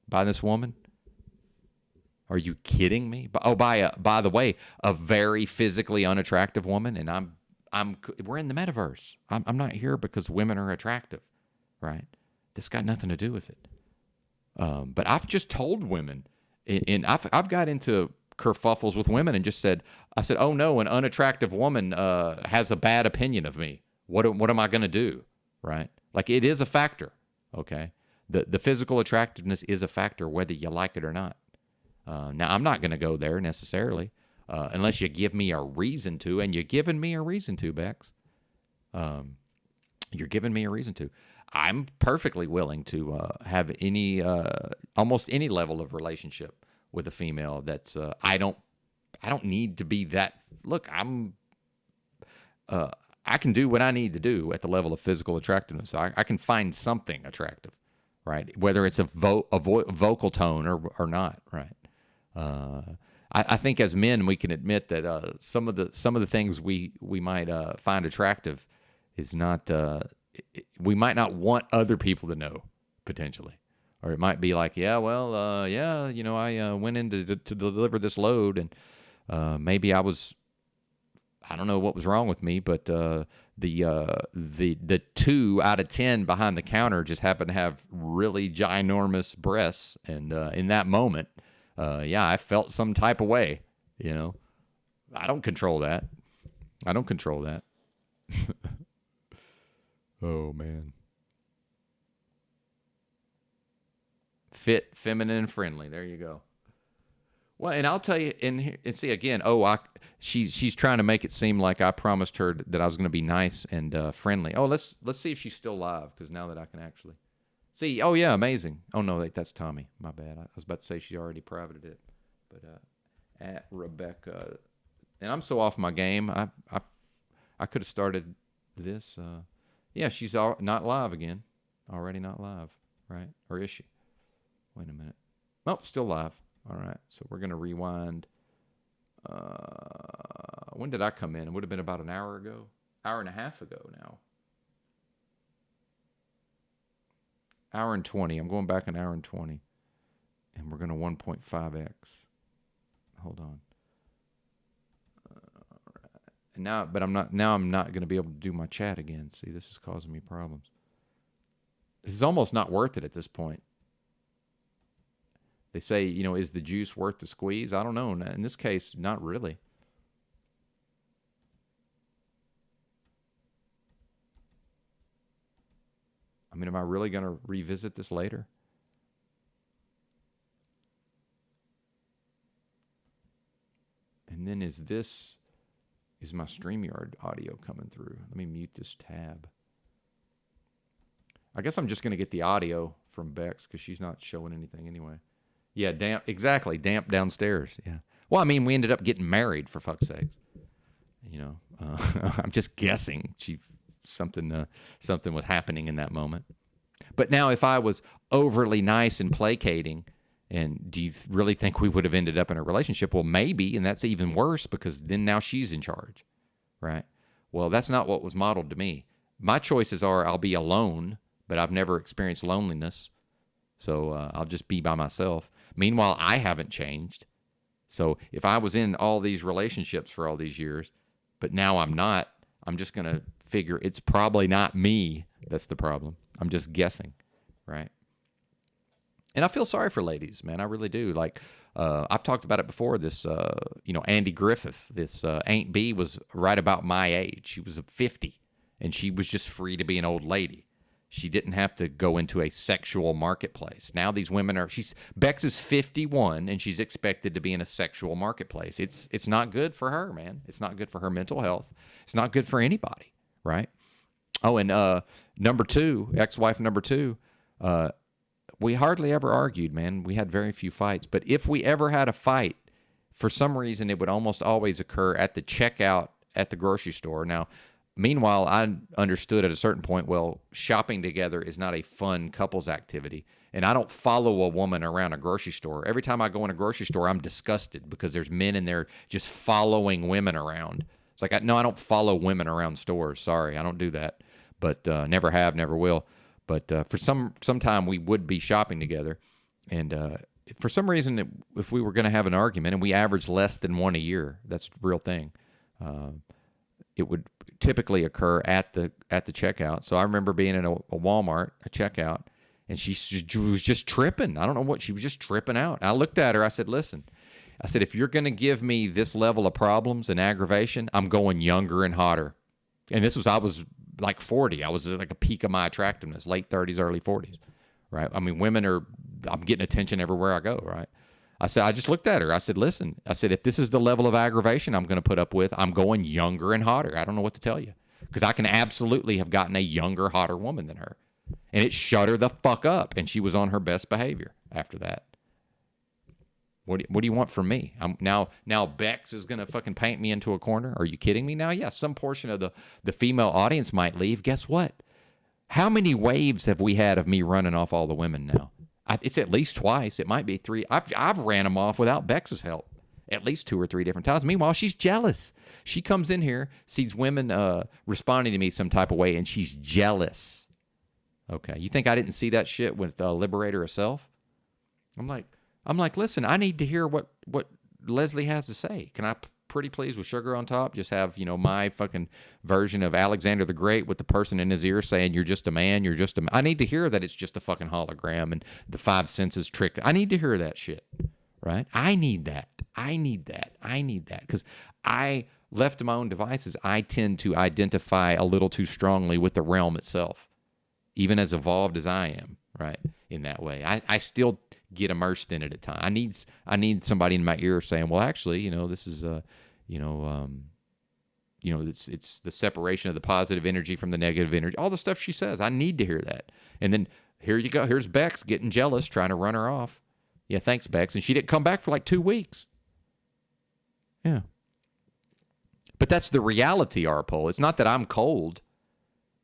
by this woman. Are you kidding me? By the way, a very physically unattractive woman, and we're in the metaverse. I'm not here because women are attractive, right? This got nothing to do with it. But I've just told women, and I've got into kerfuffles with women and just said, oh no, an unattractive woman has a bad opinion of me. What am I going to do, right? Like, it is a factor. Okay. The physical attractiveness is a factor, whether you like it or not. Now, I'm not going to go there necessarily unless you give me a reason to, and you're giving me a reason to, Bex. You're giving me a reason to. I'm perfectly willing to have almost any level of relationship with a female. That's I don't need to be that. Look, I can do what I need to do at the level of physical attractiveness. I can find something attractive, right? Whether it's a vocal tone or not, right? I think as men we can admit that some of the things we might find attractive is not. We might not want other people to know potentially, or it might be like, yeah, well, I went in to deliver this load, and maybe I don't know what was wrong with me, but the 2 out of 10 behind the counter just happened to have really ginormous breasts, and in that moment, I felt some type of way. I don't control that. Oh man. Fit, feminine, and friendly. There you go. Well, and I'll tell you, and see again. She's trying to make it seem like I promised her that I was going to be nice and friendly. Oh, let's see if she's still live, because now that I can actually see. Oh yeah, amazing. Oh no, that's Tommy. My bad. I was about to say she already privated it, but at Rebecca, and I'm so off my game. I could have started this. Yeah, she's not live again. Already not live, right? Or is she? Wait a minute. Oh, still live. All right, so we're going to rewind. When did I come in? It would have been about an hour ago. Hour and a half ago now. Hour and 20. I'm going back an hour and 20. And we're going to 1.5x. Hold on. And I'm not going to be able to do my chat again. See, this is causing me problems. This is almost not worth it at this point. They say, is the juice worth the squeeze? I don't know. In this case, not really. I mean, am I really going to revisit this later? And then is my StreamYard audio coming through? Let me mute this tab. I guess I'm just going to get the audio from Bex because she's not showing anything anyway. Yeah, damp downstairs. Yeah. Well, I mean, we ended up getting married, for fuck's sakes. I'm just guessing something was happening in that moment. But now, if I was overly nice and placating, and do you really think we would have ended up in a relationship? Well, maybe, and that's even worse because then now she's in charge, right? Well, that's not what was modeled to me. My choices are I'll be alone, but I've never experienced loneliness, so I'll just be by myself. Meanwhile, I haven't changed. So if I was in all these relationships for all these years, but now I'm not, I'm just going to figure it's probably not me that's the problem. I'm just guessing, right? And I feel sorry for ladies, man. I really do. Like, I've talked about it before. This, Andy Griffith, this Aunt B was right about my age. She was 50, and she was just free to be an old lady. She didn't have to go into a sexual marketplace. Now these women Bex is 51, and she's expected to be in a sexual marketplace. It's not good for her, man. It's not good for her mental health. It's not good for anybody, right? Oh, and number 2, ex-wife number 2, we hardly ever argued, man. We had very few fights. But if we ever had a fight, for some reason, it would almost always occur at the checkout at the grocery store. Now, meanwhile, I understood at a certain point, well, shopping together is not a fun couples activity. And I don't follow a woman around a grocery store. Every time I go in a grocery store, I'm disgusted because there's men in there just following women around. It's like, no, I don't follow women around stores. Sorry, I don't do that. But never have, never will. But for some time, we would be shopping together. And for some reason, if we were going to have an argument, and we average less than one a year, that's the real thing, it would typically occur at the checkout. So I remember being in a Walmart, a checkout, and she was just tripping. I don't know what, she was just tripping out. I looked at her. I said, listen, if you're going to give me this level of problems and aggravation, I'm going younger and hotter. And I was like 40. I was at like a peak of my attractiveness, late 30s, early 40s, right? I mean, I'm getting attention everywhere I go, right? I just looked at her. I said, listen, I said, if this is the level of aggravation I'm going to put up with, I'm going younger and hotter. I don't know what to tell you, because I can absolutely have gotten a younger, hotter woman than her. And it shut her the fuck up. And she was on her best behavior after that. What do you want from me? Now Bex is going to fucking paint me into a corner. Are you kidding me now? Yeah, some portion of the female audience might leave. Guess what? How many waves have we had of me running off all the women now? It's at least twice. It might be 3. I've ran them off without Bex's help at least 2 or 3 different times. Meanwhile, she's jealous. She comes in here, sees women responding to me some type of way, and she's jealous. Okay, you think I didn't see that shit with Liberator herself? I'm like, listen, I need to hear what Leslie has to say. Can I pretty please with sugar on top just have, my fucking version of Alexander the Great with the person in his ear saying, you're just a man, you're just a man. I need to hear that it's just a fucking hologram and the 5 senses trick. I need to hear that shit, right? I need that. Because I, left to my own devices, I tend to identify a little too strongly with the realm itself, even as evolved as I am, right? In that way. I still get immersed in it at times. I need somebody in my ear saying, well, actually, this is it's the separation of the positive energy from the negative energy. All the stuff she says, I need to hear that. And then here you go. Here's Bex getting jealous, trying to run her off. Yeah, thanks, Bex. And she didn't come back for like 2 weeks. Yeah. But that's the reality, Arpole. It's not that I'm cold.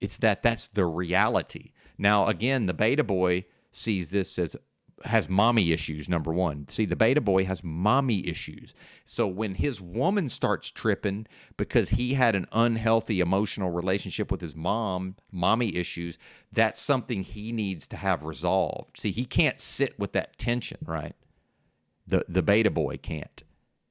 It's that's the reality. Now, again, the beta boy sees this as has mommy issues, number one. See, the beta boy has mommy issues. So when his woman starts tripping because he had an unhealthy emotional relationship with his mommy issues, that's something he needs to have resolved. See, he can't sit with that tension, right? The beta boy can't.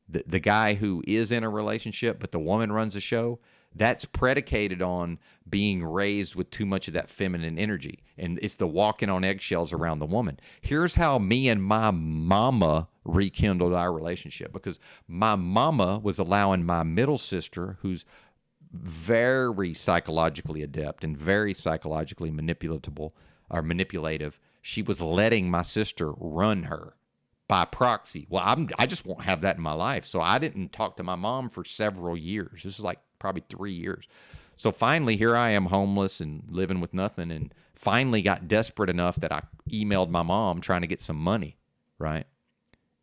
The guy who is in a relationship, but the woman runs a show, that's predicated on being raised with too much of that feminine energy. And it's the walking on eggshells around the woman. Here's how me and my mama rekindled our relationship, because my mama was allowing my middle sister, who's very psychologically adept and very psychologically manipulative, she was letting my sister run her by proxy. Well, I just won't have that in my life. So I didn't talk to my mom for several years. This is like probably 3 years. So finally, here I am homeless and living with nothing, and finally got desperate enough that I emailed my mom trying to get some money, right?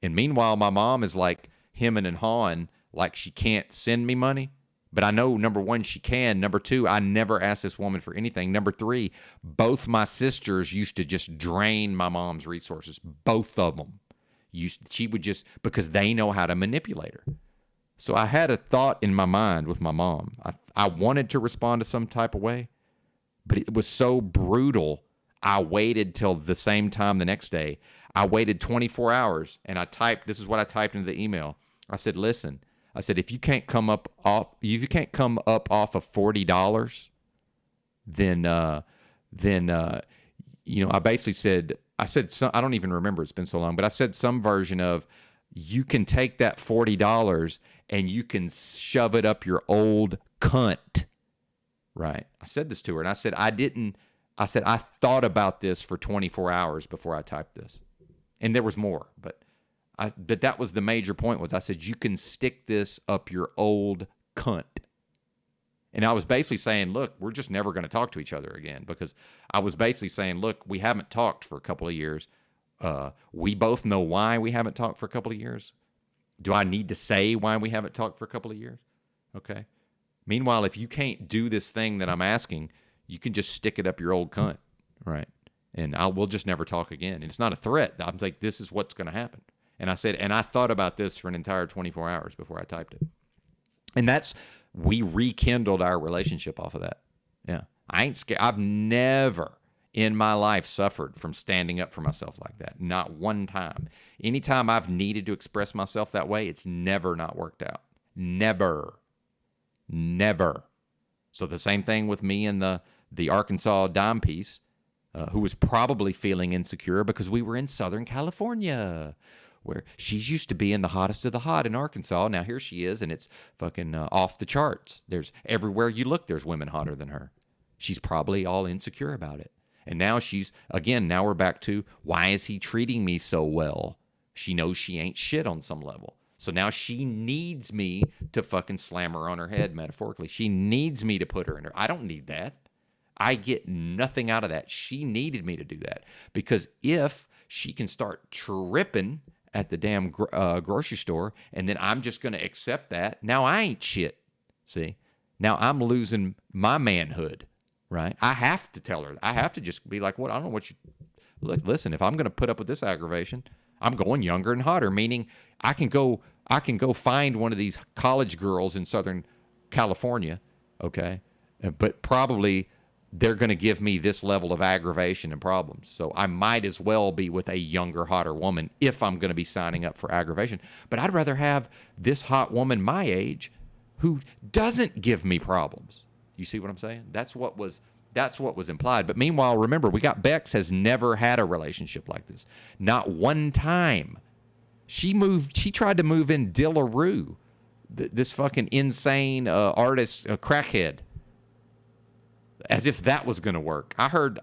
And meanwhile, my mom is like hemming and hawing, like she can't send me money. But I know, number one, she can. Number two, I never asked this woman for anything. Number three, both my sisters used to just drain my mom's resources. Both of them. She would just, because they know how to manipulate her. So I had a thought in my mind with my mom. I wanted to respond to some type of way, but it was so brutal. I waited till the same time the next day. I waited 24 hours, and this is what I typed into the email. I said, listen, I said, if you can't come up off of $40, then I basically said, I don't even remember, it's been so long, but I said some version of, you can take that $40 and you can shove it up your old cunt, right? I said this to her, and I said, I thought about this for 24 hours before I typed this. And there was more, but that was the major point. Was I said, you can stick this up your old cunt. And I was basically saying, look, we're just never going to talk to each other again, because I was basically saying, look, we haven't talked for a couple of years. We both know why we haven't talked for a couple of years. Do I need to say why we haven't talked for a couple of years? Okay. Meanwhile, if you can't do this thing that I'm asking, you can just stick it up your old cunt, right? And we'll just never talk again. And it's not a threat. I'm like, this is what's going to happen. And I said, and I thought about this for an entire 24 hours before I typed it. And we rekindled our relationship off of that. Yeah. I ain't scared. I've never in my life suffered from standing up for myself like that. Not one time. Anytime I've needed to express myself that way, it's never not worked out. Never. So the same thing with me and the Arkansas dime piece, who was probably feeling insecure because we were in Southern California, where she's used to being the hottest of the hot in Arkansas. Now here she is, and it's fucking off the charts. There's everywhere you look, there's women hotter than her. She's probably all insecure about it. And now now we're back to, why is he treating me so well? She knows she ain't shit on some level. So now she needs me to fucking slam her on her head, metaphorically. She needs me to put her in her. I don't need that. I get nothing out of that. She needed me to do that. Because if she can start tripping at the damn grocery store, and then I'm just going to accept that, now I ain't shit. See? Now I'm losing my manhood, right? I have to tell her. I have to just be like, what? I don't know what you... Look, listen, if I'm going to put up with this aggravation, I'm going younger and hotter, meaning I can go find one of these college girls in Southern California, okay? But probably they're going to give me this level of aggravation and problems. So I might as well be with a younger, hotter woman if I'm going to be signing up for aggravation. But I'd rather have this hot woman my age who doesn't give me problems. You see what I'm saying? That's what was implied. But meanwhile, remember, we got Bex has never had a relationship like this. Not one time. She tried to move in Dillaroo, this fucking insane artist, crackhead, as if that was going to work. I heard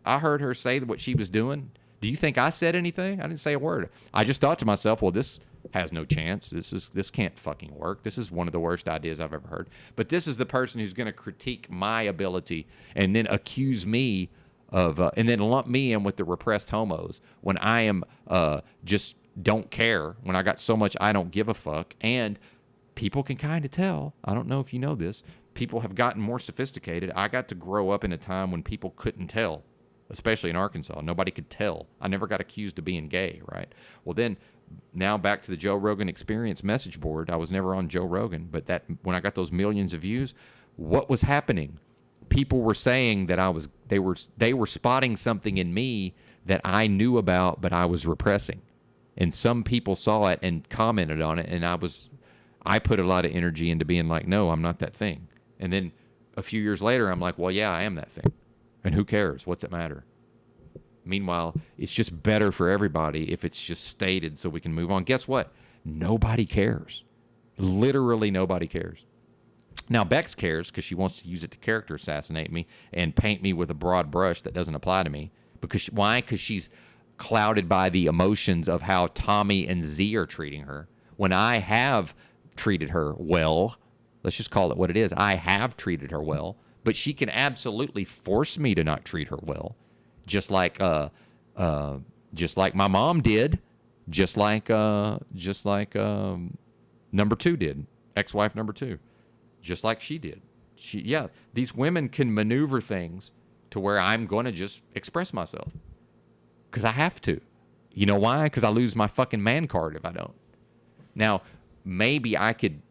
her say what she was doing. Do you think I said anything? I didn't say a word. I just thought to myself, well, this has no chance. This can't fucking work. This is one of the worst ideas I've ever heard. But this is the person who's going to critique my ability and then accuse me of, and then lump me in with the repressed homos when I am just don't care, when I got so much I don't give a fuck. And people can kind of tell. I don't know if you know this. People have gotten more sophisticated. I got to grow up in a time when people couldn't tell, especially in Arkansas. Nobody could tell. I never got accused of being gay, right? Well, then, now back to the Joe Rogan Experience message board. I was never on Joe Rogan, but that when I got those millions of views, what was happening? People were saying that they were spotting something in me that I knew about, but I was repressing. And some people saw it and commented on it, and I put a lot of energy into being like, no, I'm not that thing. And then a few years later, I'm like, well, yeah, I am that thing. And who cares? What's it matter? Meanwhile, it's just better for everybody if it's just stated so we can move on. Guess what? Nobody cares. Literally nobody cares. Now, Bex cares because she wants to use it to character assassinate me and paint me with a broad brush that doesn't apply to me. Why? Because she's clouded by the emotions of how Tommy and Z are treating her. When I have treated her well, let's just call it what it is. I have treated her well, but she can absolutely force me to not treat her well. Just like my mom did, just like number 2 did, ex-wife number 2, just like she did. These women can maneuver things to where I'm going to just express myself because I have to. You know why? Because I lose my fucking man card if I don't. Now, maybe I could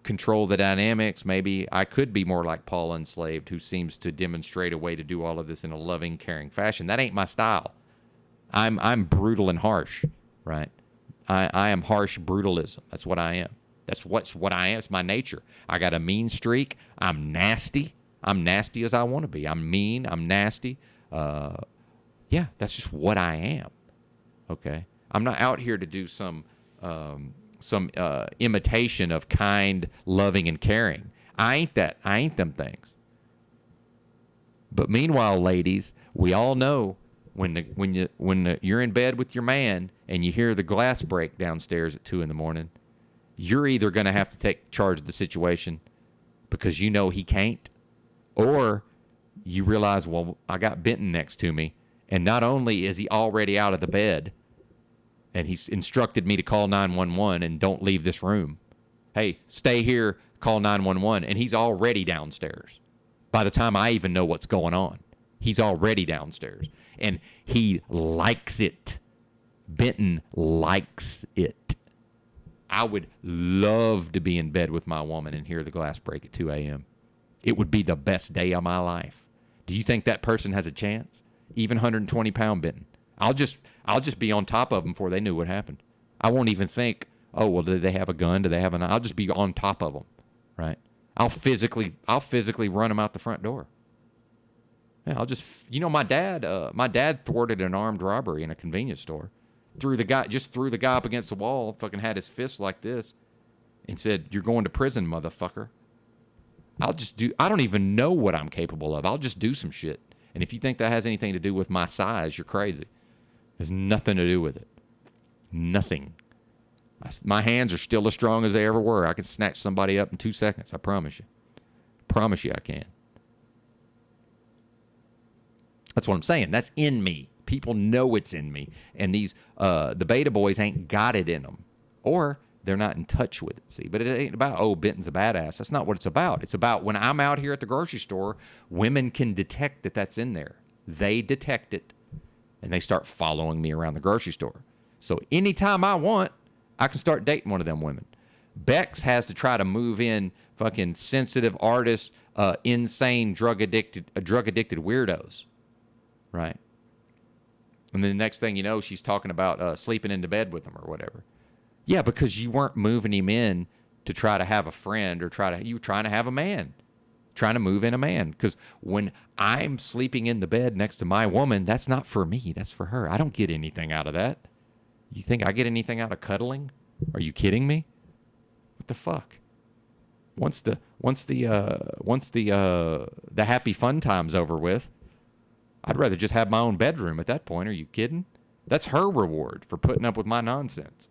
control the dynamics. Maybe I could be more like Paul Enslaved, who seems to demonstrate a way to do all of this in a loving, caring fashion. That ain't my style. I'm brutal and harsh, right? I am harsh brutalism. That's what I am. That's what I am. It's my nature. I got a mean streak. I'm nasty. I'm nasty as I want to be. I'm mean. I'm nasty. Yeah, that's just what I am. Okay? I'm not out here to do some imitation of kind, loving, and caring. I ain't that. I ain't them things. But meanwhile, ladies, we all know when you're in bed with your man and you hear the glass break downstairs at 2 a.m, you're either going to have to take charge of the situation because you know he can't, or you realize, well, I got Benton next to me, and not only is he already out of the bed, and he's instructed me to call 911 and don't leave this room. Hey, stay here, call 911, and he's already downstairs. By the time I even know what's going on, he's already downstairs, and he likes it. Benton likes it. I would love to be in bed with my woman and hear the glass break at 2 a.m. It would be the best day of my life. Do you think that person has a chance? Even 120-pound Benton. I'll just be on top of them before they knew what happened. I won't even think, oh, well, do they have a gun? Do they have I'll just be on top of them, right? I'll physically run them out the front door. Yeah, I'll just, my dad thwarted an armed robbery in a convenience store. Threw the guy up against the wall, fucking had his fist like this, and said, "You're going to prison, motherfucker." I don't even know what I'm capable of. I'll just do some shit. And if you think that has anything to do with my size, you're crazy. There's nothing to do with it. Nothing. My hands are still as strong as they ever were. I can snatch somebody up in 2 seconds. I promise you. Promise you I can. That's what I'm saying. That's in me. People know it's in me. And these, the beta boys ain't got it in them. Or they're not in touch with it, see. But it ain't about, oh, Benton's a badass. That's not what it's about. It's about when I'm out here at the grocery store, women can detect that that's in there. They detect it, and they start following me around the grocery store. So anytime I want, I can start dating one of them women. Bex has to try to move in fucking sensitive artists, insane, drug-addicted weirdos, right? And then the next thing you know, she's talking about sleeping into bed with them or whatever. Yeah, because you weren't moving him in to try to have a friend or you were trying to have a man, trying to move in a man. Because when I'm sleeping in the bed next to my woman, that's not for me. That's for her. I don't get anything out of that. You think I get anything out of cuddling? Are you kidding me? What the fuck? Once the happy fun time's over with, I'd rather just have my own bedroom at that point. Are you kidding? That's her reward for putting up with my nonsense.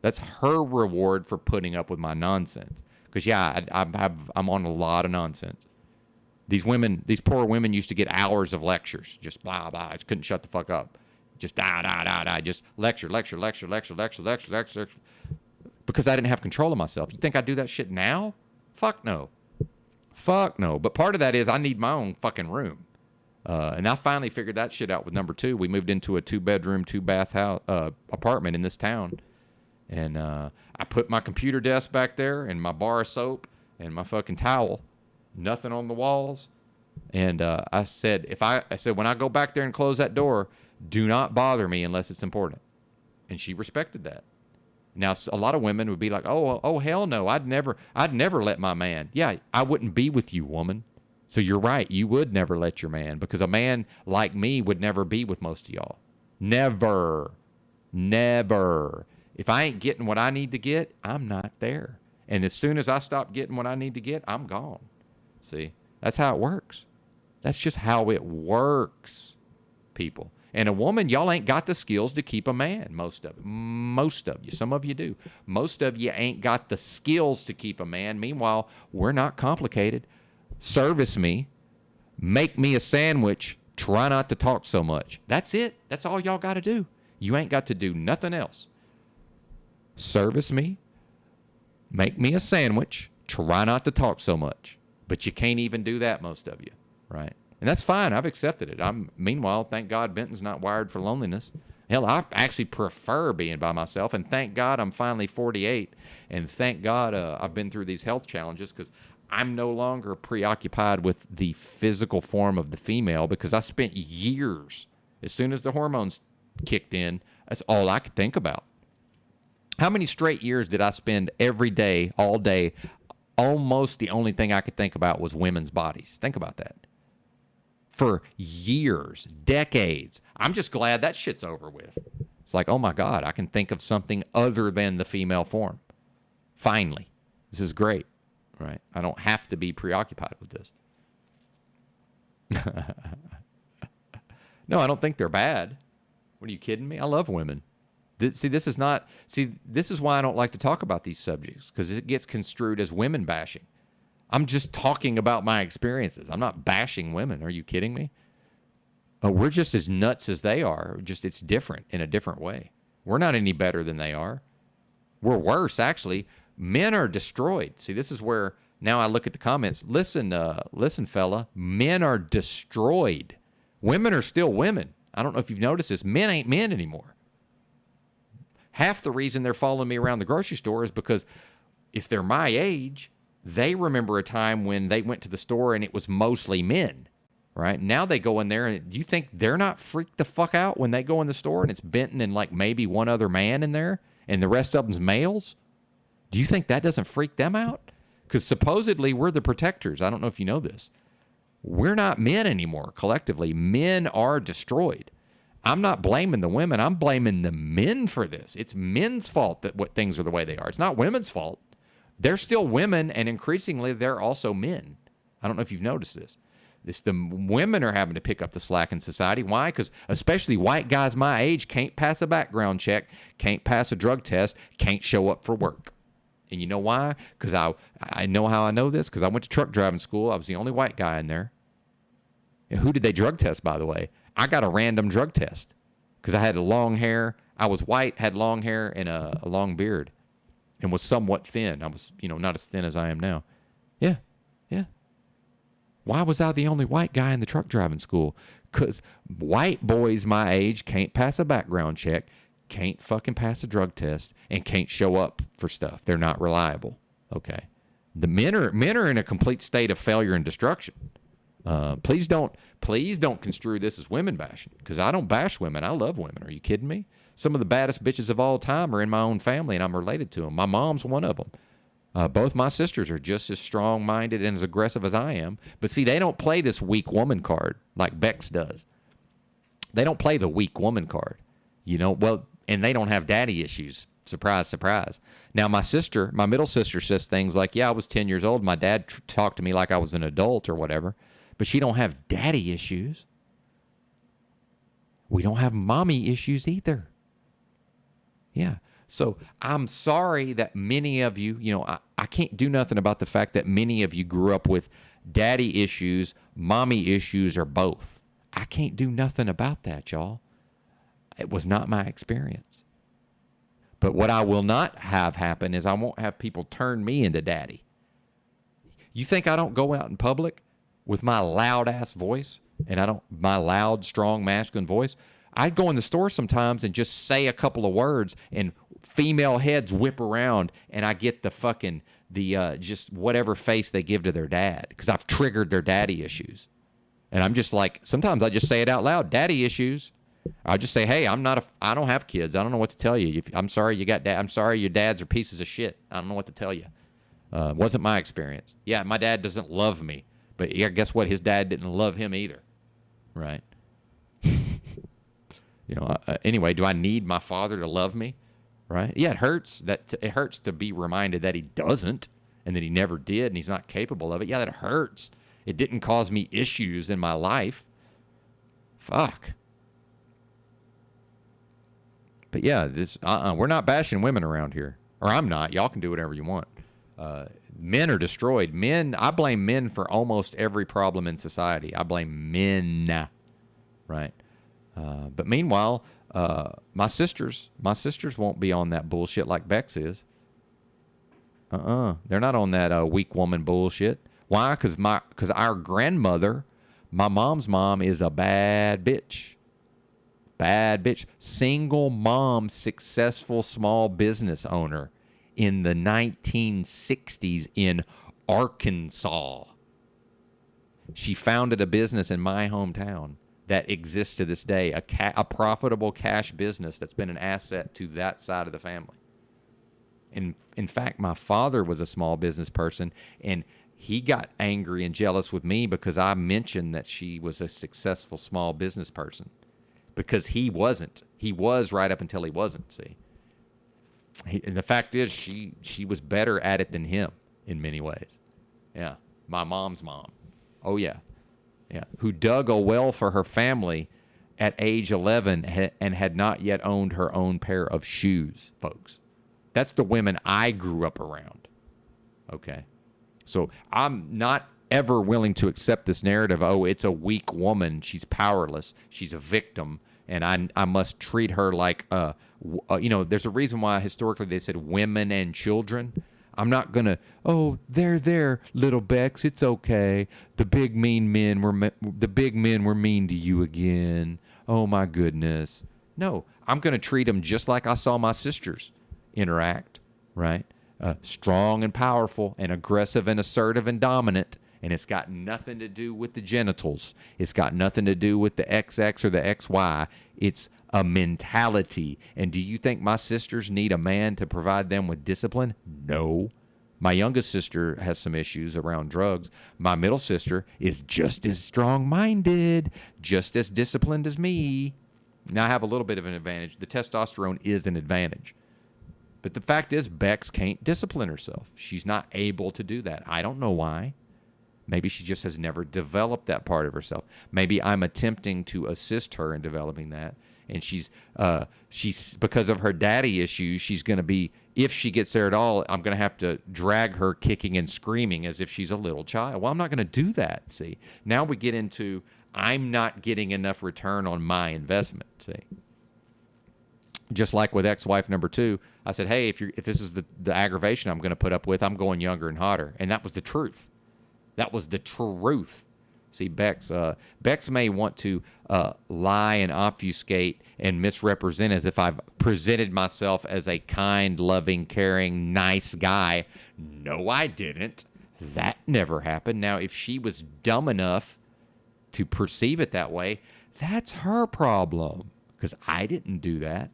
That's her reward for putting up with my nonsense. Because, yeah, I'm on a lot of nonsense. These poor women used to get hours of lectures. Just blah, blah. I just couldn't shut the fuck up. Just just lecture. Because I didn't have control of myself. You think I'd do that shit now? Fuck no. Fuck no. But part of that is I need my own fucking room. And I finally figured that shit out with number 2. We moved into a 2-bedroom, 2-bath house, apartment in this town. And I put my computer desk back there and my bar of soap and my fucking towel. Nothing on the walls. And I said, when I go back there and close that door, do not bother me unless it's important. And she respected that. Now, a lot of women would be like, oh, hell no, I'd never let my man. Yeah, I wouldn't be with you, woman. So you're right. You would never let your man, because a man like me would never be with most of y'all. Never. If I ain't getting what I need to get, I'm not there. And as soon as I stop getting what I need to get, I'm gone. See, that's how it works. That's just how it works, people. And a woman, y'all ain't got the skills to keep a man, most of you. Some of you do. Most of you ain't got the skills to keep a man. Meanwhile, we're not complicated. Service me. Make me a sandwich. Try not to talk so much. That's it. That's all y'all got to do. You ain't got to do nothing else. Service me. Make me a sandwich. Try not to talk so much. But you can't even do that, most of you, right? And that's fine. I've accepted it. Meanwhile, thank God Benton's not wired for loneliness. Hell, I actually prefer being by myself. And thank God I'm finally 48. And thank God I've been through these health challenges, because I'm no longer preoccupied with the physical form of the female, because I spent years, as soon as the hormones kicked in, that's all I could think about. How many straight years did I spend every day, all day, almost the only thing I could think about was women's bodies? Think about that. For years, decades. I'm just glad that shit's over with. It's like, oh my God, I can think of something other than the female form. Finally. This is great, right? I don't have to be preoccupied with this. No, I don't think they're bad. What, are you kidding me? I love women. This is why I don't like to talk about these subjects, because it gets construed as women bashing. I'm just talking about my experiences. I'm not bashing women. Are you kidding me? We're just as nuts as they are. Just it's different in a different way. We're not any better than they are. We're worse, actually. Men are destroyed. See, this is where now I look at the comments. Listen, fella. Men are destroyed. Women are still women. I don't know if you've noticed this. Men ain't men anymore. Half the reason they're following me around the grocery store is because if they're my age, they remember a time when they went to the store and it was mostly men, right? Now they go in there, and do you think they're not freaked the fuck out when they go in the store and it's Benton and like maybe one other man in there and the rest of them's males? Do you think that doesn't freak them out? Because supposedly we're the protectors. I don't know if you know this. We're not men anymore collectively. Men are destroyed. I'm not blaming the women. I'm blaming the men for this. It's men's fault that what things are the way they are. It's not women's fault. They're still women, and increasingly they're also men. I don't know if you've noticed this. The women are having to pick up the slack in society. Why? Because especially white guys my age can't pass a background check, can't pass a drug test, can't show up for work. And you know why? Because I know how I know this, because I went to truck driving school. I was the only white guy in there. And who did they drug test, by the way? I got a random drug test because I had long hair. I was white, had long hair, and a long beard, and was somewhat thin. I was, not as thin as I am now. Yeah, yeah. Why was I the only white guy in the truck driving school? Because white boys my age can't pass a background check, can't fucking pass a drug test, and can't show up for stuff. They're not reliable. Okay. The men are in a complete state of failure and destruction. Please don't construe this as women bashing, because I don't bash women. I love women. Are you kidding me? Some of the baddest bitches of all time are in my own family, and I'm related to them. My mom's one of them. Both my sisters are just as strong-minded and as aggressive as I am. But see, they don't play this weak woman card like Bex does. They don't play the weak woman card, and they don't have daddy issues. Surprise, surprise. Now, my middle sister says things like, yeah, I was 10 years old. My dad talked to me like I was an adult or whatever. But she don't have daddy issues. We don't have mommy issues either. Yeah. So I'm sorry that many of you, I can't do nothing about the fact that many of you grew up with daddy issues, mommy issues, or both. I can't do nothing about that, y'all. It was not my experience. But what I will not have happen is I won't have people turn me into daddy. You think I don't go out in public with my loud ass voice and my loud, strong, masculine voice? I go in the store sometimes and just say a couple of words and female heads whip around and I get just whatever face they give to their dad because I've triggered their daddy issues. And I'm just like, sometimes I just say it out loud, daddy issues. I'll just say, hey, I don't have kids. I don't know what to tell you. I'm sorry you got dad. I'm sorry your dads are pieces of shit. I don't know what to tell you. Wasn't my experience. Yeah, my dad doesn't love me. But yeah, guess what? His dad didn't love him either. Right? Anyway, do I need my father to love me? Right? Yeah, it hurts. It hurts to be reminded that he doesn't and that he never did and he's not capable of it. Yeah, that hurts. It didn't cause me issues in my life. Fuck. But yeah, we're not bashing women around here. Or I'm not. Y'all can do whatever you want. Men are destroyed. I blame men for almost every problem in society. I blame men. Right? But meanwhile, my sisters won't be on that bullshit like Bex is. They're not on that weak woman bullshit. Why? Because our grandmother, my mom's mom, is a bad bitch. Bad bitch. Single mom, successful small business owner in the 1960s in Arkansas. She founded a business in my hometown that exists to this day, a profitable cash business that's been an asset to that side of the family. In fact, my father was a small business person, and he got angry and jealous with me because I mentioned that she was a successful small business person. Because he wasn't. He was right up until he wasn't, see. And the fact is, she was better at it than him in many ways. Yeah. My mom's mom. Oh, yeah. Yeah. Who dug a well for her family at age 11 and had not yet owned her own pair of shoes, folks. That's the women I grew up around. Okay. So I'm not ever willing to accept this narrative, oh, it's a weak woman, she's powerless, she's a victim, and I must treat her like, there's a reason why historically they said women and children. I'm not going to, oh, there, little Bex, it's okay. The big men were mean to you again. Oh, my goodness. No, I'm going to treat them just like I saw my sisters interact, right? Strong and powerful and aggressive and assertive and dominant. And it's got nothing to do with the genitals. It's got nothing to do with the XX or the XY. It's a mentality. And do you think my sisters need a man to provide them with discipline? No. My youngest sister has some issues around drugs. My middle sister is just as strong-minded, just as disciplined as me. Now, I have a little bit of an advantage. The testosterone is an advantage. But the fact is, Bex can't discipline herself. She's not able to do that. I don't know why. Maybe she just has never developed that part of herself. Maybe I'm attempting to assist her in developing that. And she's because of her daddy issues, she's going to be, if she gets there at all, I'm going to have to drag her kicking and screaming as if she's a little child. Well, I'm not going to do that. See, now we get into, I'm not getting enough return on my investment. See, just like with ex-wife number 2, I said, hey, if this is the aggravation I'm going to put up with, I'm going younger and hotter. And that was the truth. That was the truth. See, Bex may want to lie and obfuscate and misrepresent as if I've presented myself as a kind, loving, caring, nice guy. No, I didn't. That never happened. Now, if she was dumb enough to perceive it that way, that's her problem, because I didn't do that.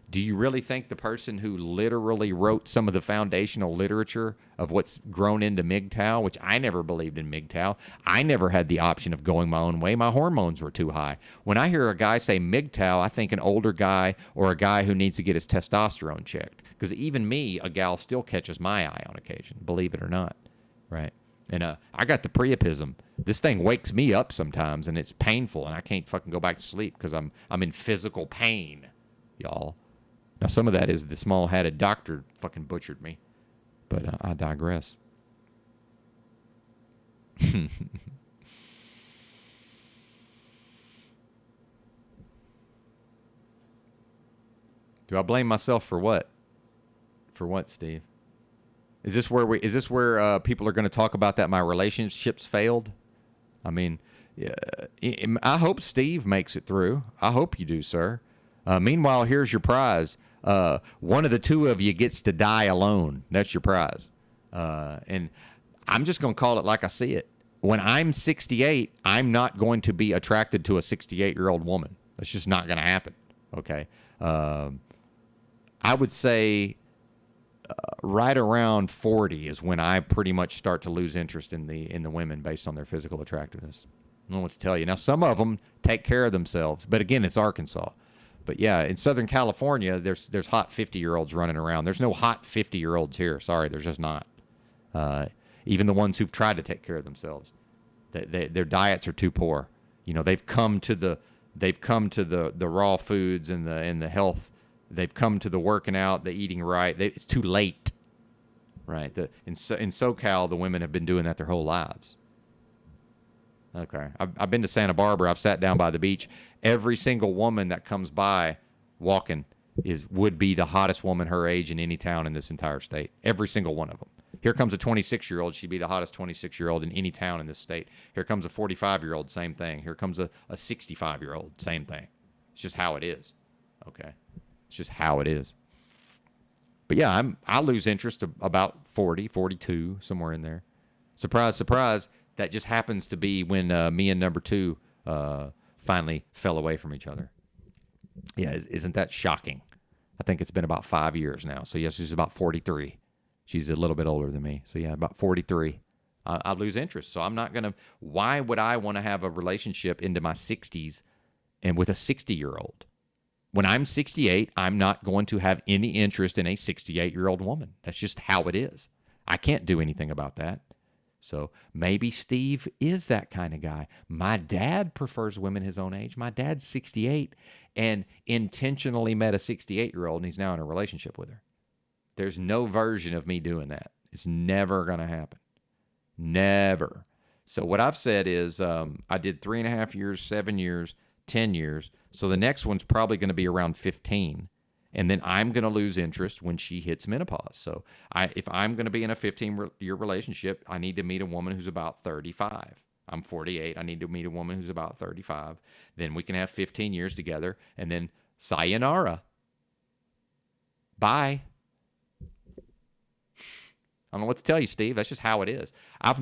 Do you really think the person who literally wrote some of the foundational literature of what's grown into MGTOW, which I never believed in MGTOW, I never had the option of going my own way. My hormones were too high. When I hear a guy say MGTOW, I think an older guy or a guy who needs to get his testosterone checked. Because even me, a gal still catches my eye on occasion, believe it or not, right? And I got the priapism. This thing wakes me up sometimes, and it's painful, and I can't fucking go back to sleep because I'm in physical pain, y'all. Now, some of that is the small-hatted doctor fucking butchered me, but I digress. Do I blame myself for what? For what, Steve? Is this where people are going to talk about that my relationships failed? I mean, yeah, I hope Steve makes it through. I hope you do, sir. Meanwhile, here's your prize. One of the two of you gets to die alone. That's your prize. And I'm just going to call it like I see it. When I'm 68, I'm not going to be attracted to a 68-year-old woman. That's just not going to happen. Okay. I would say right around 40 is when I pretty much start to lose interest in the women based on their physical attractiveness. I don't know what to tell you. Now, some of them take care of themselves, but again, it's Arkansas. But yeah, in Southern California, there's hot 50-year-olds running around. There's no hot 50-year-olds here. Sorry, there's just not. Even the ones who've tried to take care of themselves, their diets are too poor. You know, they've come to the raw foods and the health. They've come to the working out, the eating right. It's too late, right? In SoCal, the women have been doing that their whole lives. Okay, I've been to Santa Barbara. I've sat down by the beach. Every single woman that comes by walking would be the hottest woman her age in any town in this entire state. Every single one of them. Here comes a 26-year-old. She'd be the hottest 26-year-old in any town in this state. Here comes a 45-year-old. Same thing. Here comes a 65-year-old. Same thing. It's just how it is. Okay. It's just how it is. But yeah, I lose interest about 40, 42, somewhere in there. Surprise, surprise. That just happens to be when me and number 2 finally fell away from each other. Yeah, isn't that shocking? I think it's been about 5 years now. So yes, she's about 43. She's a little bit older than me. So yeah, about 43. I lose interest. So I'm not going to, why would I want to have a relationship into my 60s and with a 60-year-old? When I'm 68, I'm not going to have any interest in a 68-year-old woman. That's just how it is. I can't do anything about that. So maybe Steve is that kind of guy. My dad prefers women his own age. My dad's 68 and intentionally met a 68-year-old, and he's now in a relationship with her. There's no version of me doing that. It's never going to happen. Never. So what I've said is I did 3.5 years, 7 years, 10 years. So the next one's probably going to be around 15. And then I'm going to lose interest when she hits menopause. So if I'm going to be in a 15-year relationship, I need to meet a woman who's about 35. I'm 48. I need to meet a woman who's about 35. Then we can have 15 years together. And then sayonara. Bye. I don't know what to tell you, Steve. That's just how it is. I've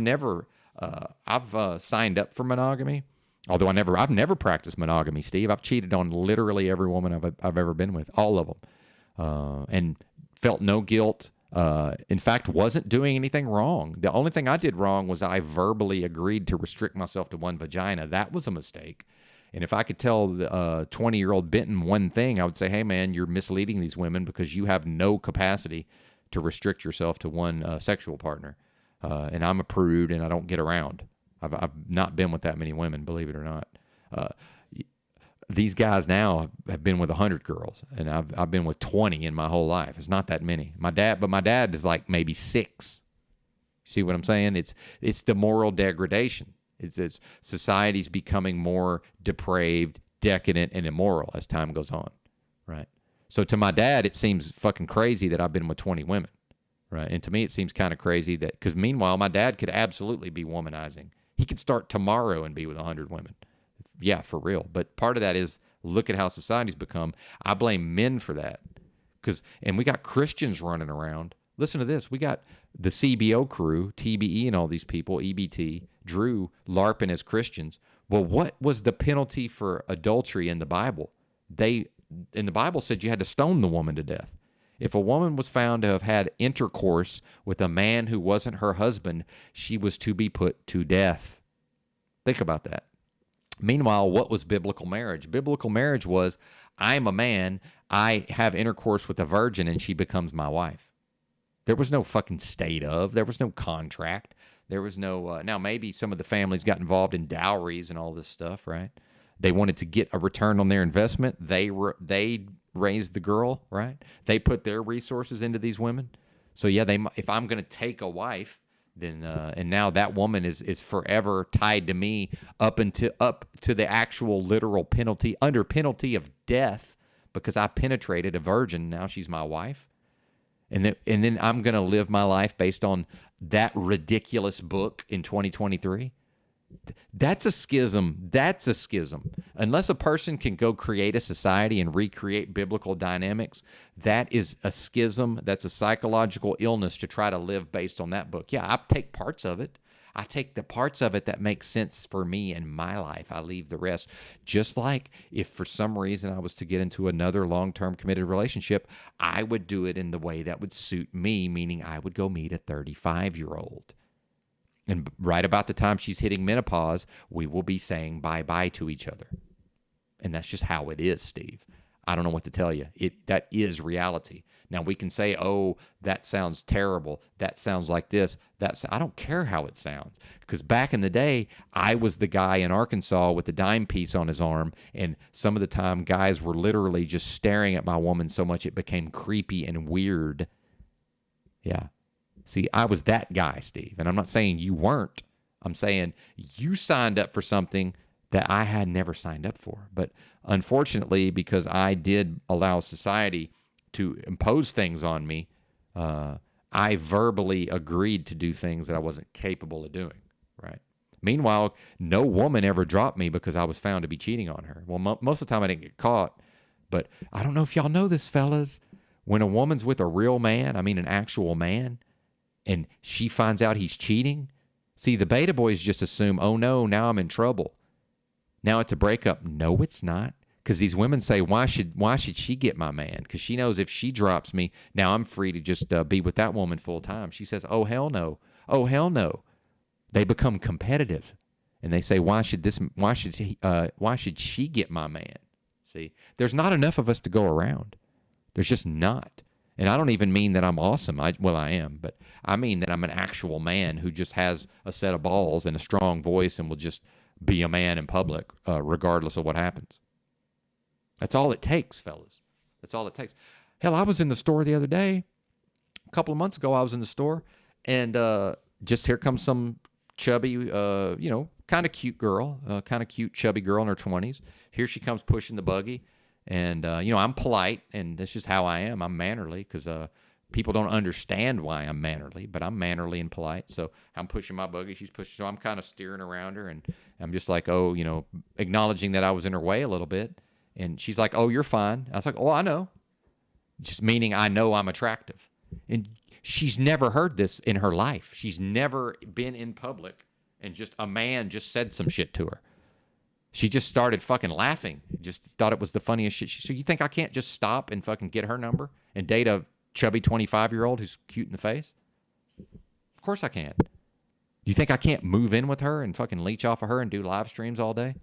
signed up for monogamy. Although I've never practiced monogamy, Steve. I've cheated on literally every woman I've ever been with, all of them, and felt no guilt. In fact, wasn't doing anything wrong. The only thing I did wrong was I verbally agreed to restrict myself to one vagina. That was a mistake. And if I could tell the 20-year-old Benton one thing, I would say, hey, man, you're misleading these women because you have no capacity to restrict yourself to one sexual partner. And I'm a prude and I don't get around. I've not been with that many women, believe it or not. Uh, these guys now have been with 100 girls, and I've been with 20 in my whole life. It's not that many. My dad is like maybe 6. See what I'm saying? It's the moral degradation. It's society's becoming more depraved, decadent, and immoral as time goes on, right? So to my dad, it seems fucking crazy that I've been with 20 women, right? And to me, it seems kind of crazy that, because meanwhile, my dad could absolutely be womanizing. He could start tomorrow and be with 100 women. Yeah, for real. But part of that is, look at how society's become. I blame men for that. And we got Christians running around. Listen to this. We got the CBO crew, TBE and all these people, EBT, Drew, LARPing as Christians. Well, what was the penalty for adultery in the Bible? In the Bible said you had to stone the woman to death. If a woman was found to have had intercourse with a man who wasn't her husband, she was to be put to death. Think about that. Meanwhile, what was biblical marriage? Biblical marriage was, I'm a man, I have intercourse with a virgin, and she becomes my wife. There was no fucking state of. There was no contract. There was no... now, maybe some of the families got involved in dowries and all this stuff, right? They wanted to get a return on their investment. They raised the girl, right? They put their resources into these women. So, yeah, if I'm going to take a wife, then and now that woman is forever tied to me up to the actual literal penalty, under penalty of death, because I penetrated a virgin. Now she's my wife. And then I'm going to live my life based on that ridiculous book in 2023. That's a schism. That's a schism. Unless a person can go create a society and recreate biblical dynamics, that is a schism. That's a psychological illness to try to live based on that book. Yeah, I take parts of it. I take the parts of it that make sense for me in my life. I leave the rest. Just like if for some reason I was to get into another long-term committed relationship, I would do it in the way that would suit me, meaning I would go meet a 35-year-old. And right about the time she's hitting menopause, we will be saying bye-bye to each other. And that's just how it is, Steve. I don't know what to tell you. That is reality. Now, we can say, oh, that sounds terrible. That sounds like this. I don't care how it sounds. Because back in the day, I was the guy in Arkansas with the dime piece on his arm. And some of the time, guys were literally just staring at my woman so much it became creepy and weird. Yeah. See, I was that guy, Steve. And I'm not saying you weren't. I'm saying you signed up for something that I had never signed up for. But unfortunately, because I did allow society to impose things on me, I verbally agreed to do things that I wasn't capable of doing, right? Meanwhile, no woman ever dropped me because I was found to be cheating on her. Well, most of the time I didn't get caught. But I don't know if y'all know this, fellas. When a woman's with a real man, I mean an actual man, and she finds out he's cheating, see, the beta boys just assume, oh no, now I'm in trouble. Now it's a breakup. No, it's not. Because these women say, why should she get my man? Because she knows if she drops me, now I'm free to just be with that woman full time. She says, oh, hell no. Oh, hell no. They become competitive. And they say, why should she get my man? See, there's not enough of us to go around. There's just not. And I don't even mean that I'm awesome. I am. But I mean that I'm an actual man who just has a set of balls and a strong voice and will just be a man in public, regardless of what happens. That's all it takes, fellas. That's all it takes. Hell, I was in the store the other day. A couple of months ago, I was in the store, and just here comes some chubby, kind of cute girl, kind of cute, chubby girl in her 20s. Here she comes pushing the buggy. And, I'm polite, and that's just how I am. I'm mannerly because people don't understand why I'm mannerly, but I'm mannerly and polite. So I'm pushing my buggy. She's pushing. So I'm kind of steering around her, and I'm just like, acknowledging that I was in her way a little bit. And she's like, oh, you're fine. I was like, oh, I know. Just meaning I know I'm attractive. And she's never heard this in her life. She's never been in public, and just a man just said some shit to her. She just started fucking laughing. Just thought it was the funniest shit. So you think I can't just stop and fucking get her number and date a chubby 25-year-old who's cute in the face? Of course I can. You think I can't move in with her and fucking leech off of her and do live streams all day?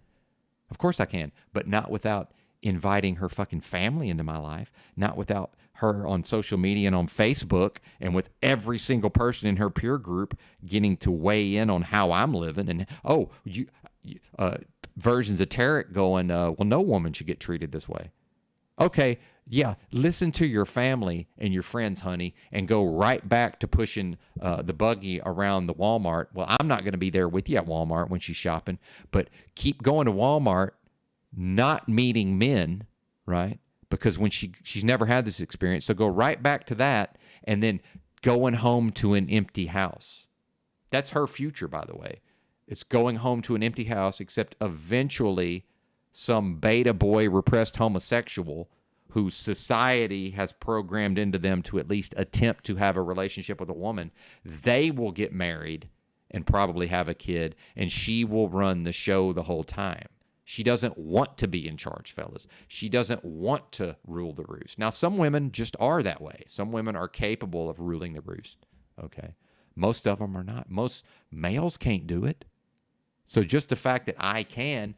Of course I can, but not without inviting her fucking family into my life, not without her on social media and on Facebook, and with every single person in her peer group getting to weigh in on how I'm living. And, versions of Tarek going, well, no woman should get treated this way. Okay, yeah, listen to your family and your friends, honey, and go right back to pushing the buggy around the Walmart. Well, I'm not going to be there with you at Walmart when she's shopping, but keep going to Walmart, not meeting men, right? Because when she's never had this experience. So go right back to that, and then going home to an empty house. That's her future, by the way. It's going home to an empty house, except eventually some beta boy repressed homosexual who society has programmed into them to at least attempt to have a relationship with a woman, they will get married and probably have a kid, and she will run the show the whole time. She doesn't want to be in charge, fellas. She doesn't want to rule the roost. Now, some women just are that way. Some women are capable of ruling the roost, okay? Most of them are not. Most males can't do it. So just the fact that I can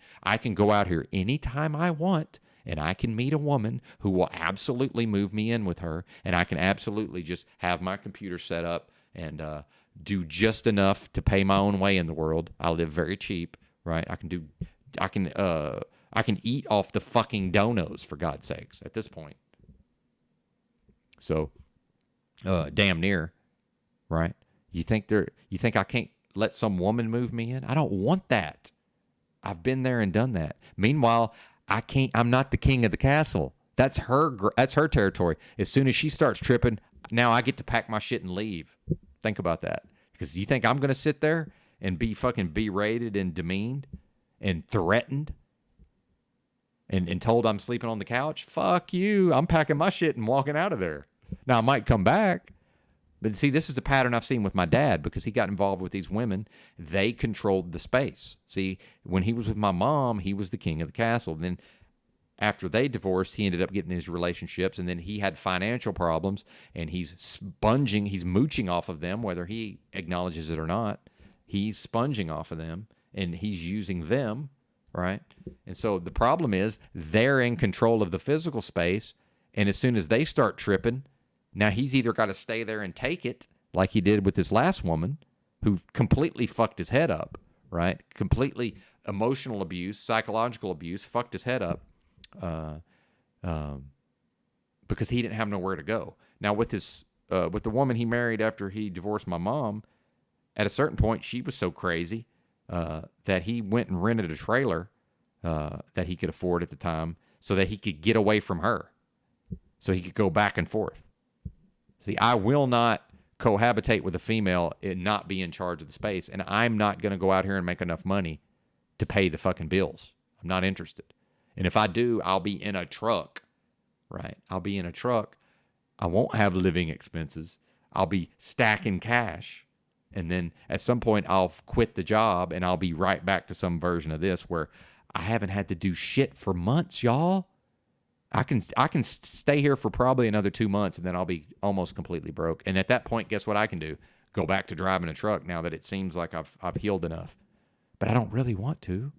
go out here anytime I want, and I can meet a woman who will absolutely move me in with her, and I can absolutely just have my computer set up and do just enough to pay my own way in the world. I live very cheap, right? I can eat off the fucking donos, for God's sakes, at this point. So, damn near, right? You think I can't let some woman move me in? I don't want that. I've been there and done that. Meanwhile, I'm not the king of the castle. That's her territory. As soon as she starts tripping, now I get to pack my shit and leave. Think about that. Because you think I'm going to sit there and be fucking berated and demeaned and threatened and told I'm sleeping on the couch? Fuck you. I'm packing my shit and walking out of there. Now, I might come back. But see, this is a pattern I've seen with my dad because he got involved with these women. They controlled the space. See, when he was with my mom, he was the king of the castle. Then after they divorced, he ended up getting these relationships, and then he had financial problems, and he's mooching off of them, whether he acknowledges it or not. He's sponging off of them, and he's using them, right? And so the problem is they're in control of the physical space, and as soon as they start tripping, now he's either got to stay there and take it, like he did with this last woman, who completely fucked his head up, right? Completely emotional abuse, psychological abuse, fucked his head up, because he didn't have nowhere to go. Now with the woman he married after he divorced my mom, at a certain point she was so crazy that he went and rented a trailer that he could afford at the time, so that he could get away from her, so he could go back and forth. See, I will not cohabitate with a female and not be in charge of the space, and I'm not going to go out here and make enough money to pay the fucking bills. I'm not interested. And if I do, I'll be in a truck, right? I'll be in a truck. I won't have living expenses. I'll be stacking cash. And then at some point, I'll quit the job, and I'll be right back to some version of this where I haven't had to do shit for months, y'all. I can stay here for probably another 2 months, and then I'll be almost completely broke. And at that point, guess what I can do? Go back to driving a truck now that it seems like I've healed enough. But I don't really want to,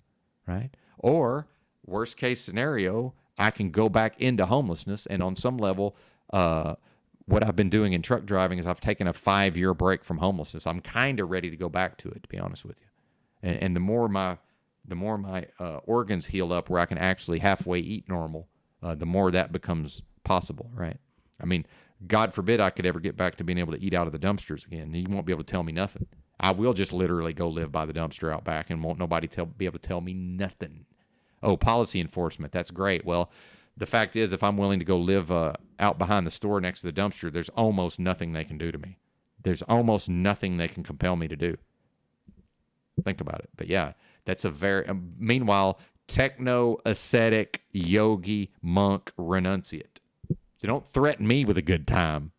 right? Or worst case scenario, I can go back into homelessness, and on some level, what I've been doing in truck driving is I've taken a 5-year break from homelessness. I'm kind of ready to go back to it, to be honest with you. And the more my organs heal up where I can actually halfway eat normal, the more that becomes possible, right? I mean, God forbid I could ever get back to being able to eat out of the dumpsters again. You won't be able to tell me nothing. I will just literally go live by the dumpster out back, and won't nobody be able to tell me nothing. Oh, policy enforcement, that's great. Well, the fact is, if I'm willing to go live out behind the store next to the dumpster, there's almost nothing they can do to me. There's almost nothing they can compel me to do. Think about it. But yeah, that's a very... meanwhile, techno-ascetic, yogi, monk, renunciate. So don't threaten me with a good time.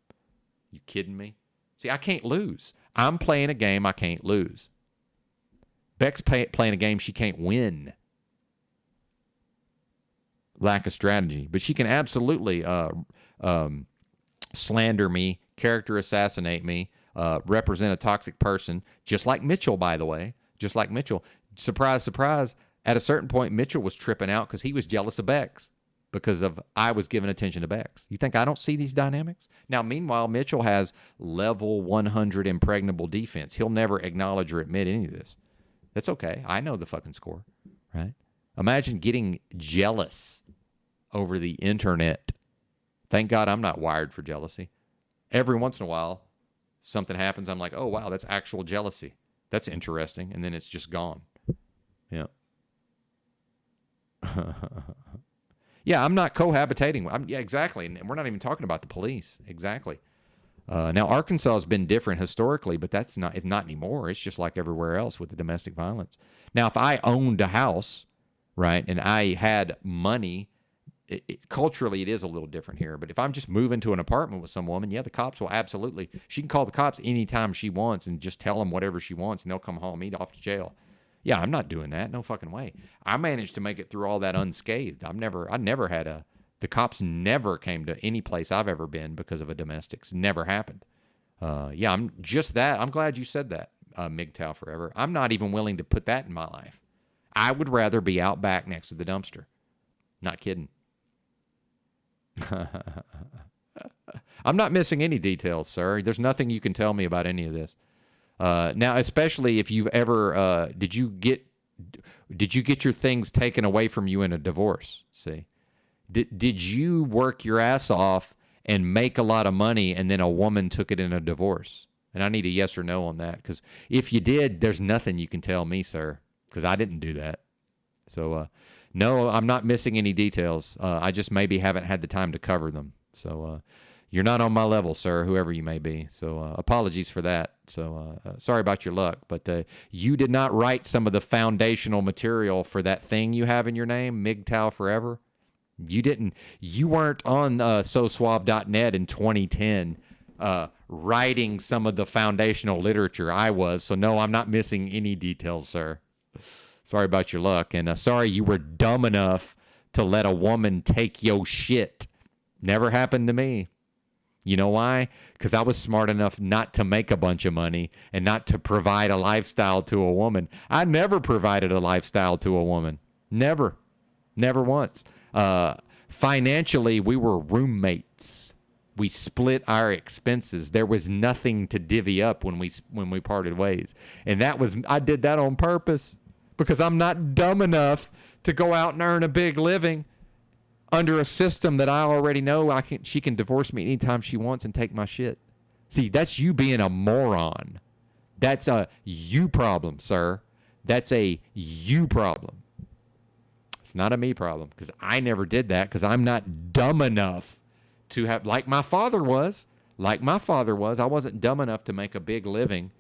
You kidding me? See, I can't lose. I'm playing a game I can't lose. Beck's playing a game she can't win. Lack of strategy. But she can absolutely slander me, character assassinate me, represent a toxic person, just like Mitchell, by the way. Just like Mitchell. Surprise, surprise. At a certain point, Mitchell was tripping out because he was jealous of Bex. because of I was giving attention to Bex. You think I don't see these dynamics? Now, meanwhile, Mitchell has level 100 impregnable defense. He'll never acknowledge or admit any of this. That's okay. I know the fucking score, right? Imagine getting jealous over the internet. Thank God I'm not wired for jealousy. Every once in a while, something happens. I'm like, oh, wow, that's actual jealousy. That's interesting. And then it's just gone. Yeah. Yeah, I'm not cohabitating. Yeah, exactly. And we're not even talking about the police. Exactly. Now, Arkansas has been different historically, but it's not anymore. It's just like everywhere else with the domestic violence. Now, if I owned a house, right, and I had money, culturally it is a little different here. But if I'm just moving to an apartment with some woman, yeah, the cops will absolutely. She can call the cops anytime she wants and just tell them whatever she wants, and they'll come home, eat off to jail. Yeah, I'm not doing that. No fucking way. I managed to make it through all that unscathed. I never had the cops never came to any place I've ever been because of a domestics. Never happened. Yeah, I'm just that. I'm glad you said that, MGTOW forever. I'm not even willing to put that in my life. I would rather be out back next to the dumpster. Not kidding. I'm not missing any details, sir. There's nothing you can tell me about any of this. Now, especially if you've ever, did you get your things taken away from you in a divorce? See, did you work your ass off and make a lot of money and then a woman took it in a divorce? And I need a yes or no on that, because if you did, there's nothing you can tell me, sir, because I didn't do that. So, no, I'm not missing any details. I just maybe haven't had the time to cover them. So, you're not on my level, sir, whoever you may be. So apologies for that. So sorry about your luck. But you did not write some of the foundational material for that thing you have in your name, MGTOW Forever. You didn't. You weren't on SoSuave.net in 2010 writing some of the foundational literature. I was. So, no, I'm not missing any details, sir. Sorry about your luck. And sorry you were dumb enough to let a woman take your shit. Never happened to me. You know why? Because I was smart enough not to make a bunch of money and not to provide a lifestyle to a woman. I never provided a lifestyle to a woman. Never. Never once. Financially, we were roommates. We split our expenses. There was nothing to divvy up when we parted ways. And I did that on purpose because I'm not dumb enough to go out and earn a big living under a system that I already know she can divorce me anytime she wants and take my shit. See, that's you being a moron. That's a you problem, sir. That's a you problem. It's not a me problem, because I never did that, because I'm not dumb enough to have, like my father was. I wasn't dumb enough to make a big living,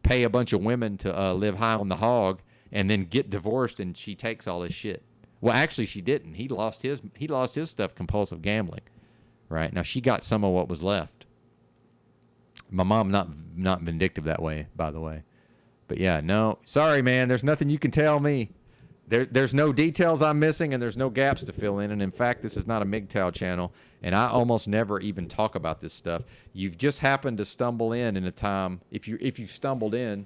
pay a bunch of women to live high on the hog, and then get divorced and she takes all this shit. Well, actually, she didn't. He lost his stuff, compulsive gambling, right? Now, she got some of what was left. My mom, not vindictive that way, by the way. But yeah, no. Sorry, man. There's nothing you can tell me. There's no details I'm missing, and there's no gaps to fill in. And in fact, this is not a MGTOW channel, and I almost never even talk about this stuff. You've just happened to stumble in a time. If you stumbled in,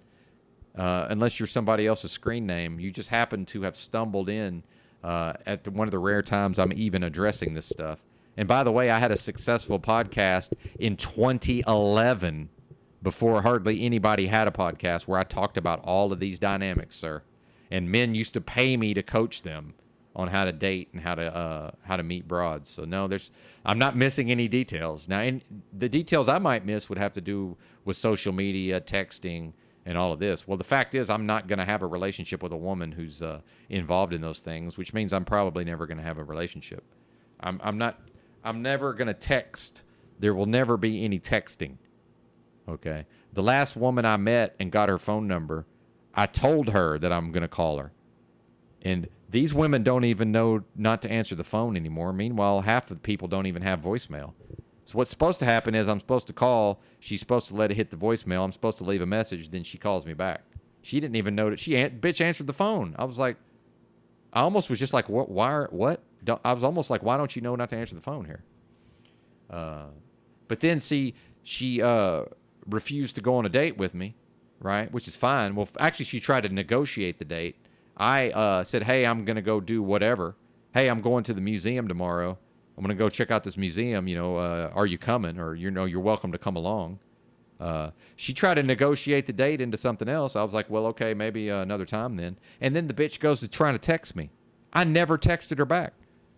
unless you're somebody else's screen name, you just happen to have stumbled in at one of the rare times I'm even addressing this stuff. And by the way, I had a successful podcast in 2011 before hardly anybody had a podcast where I talked about all of these dynamics, sir. And men used to pay me to coach them on how to date and how to meet broads. So no, I'm not missing any details. Now, the details I might miss would have to do with social media, texting, and all of this. Well, the fact is, I'm not going to have a relationship with a woman who's involved in those things, which means I'm probably never going to have a relationship. I'm never going to text. There will never be any texting. Okay. The last woman I met and got her phone number, I told her that I'm going to call her. And these women don't even know not to answer the phone anymore. Meanwhile, half of the people don't even have voicemail. So what's supposed to happen is I'm supposed to call. She's supposed to let it hit the voicemail. I'm supposed to leave a message. Then she calls me back. She didn't even know that. Bitch answered the phone. I was like, I almost was just like, what? What? I was almost like, why don't you know not to answer the phone here? But then, see, she refused to go on a date with me, right? Which is fine. Well, actually, she tried to negotiate the date. I said, hey, I'm going to go do whatever. Hey, I'm going to the museum tomorrow. I'm going to go check out this museum. Are you coming? Or, you're welcome to come along. She tried to negotiate the date into something else. I was like, well, okay, maybe another time then. And then the bitch goes to trying to text me. I never texted her back.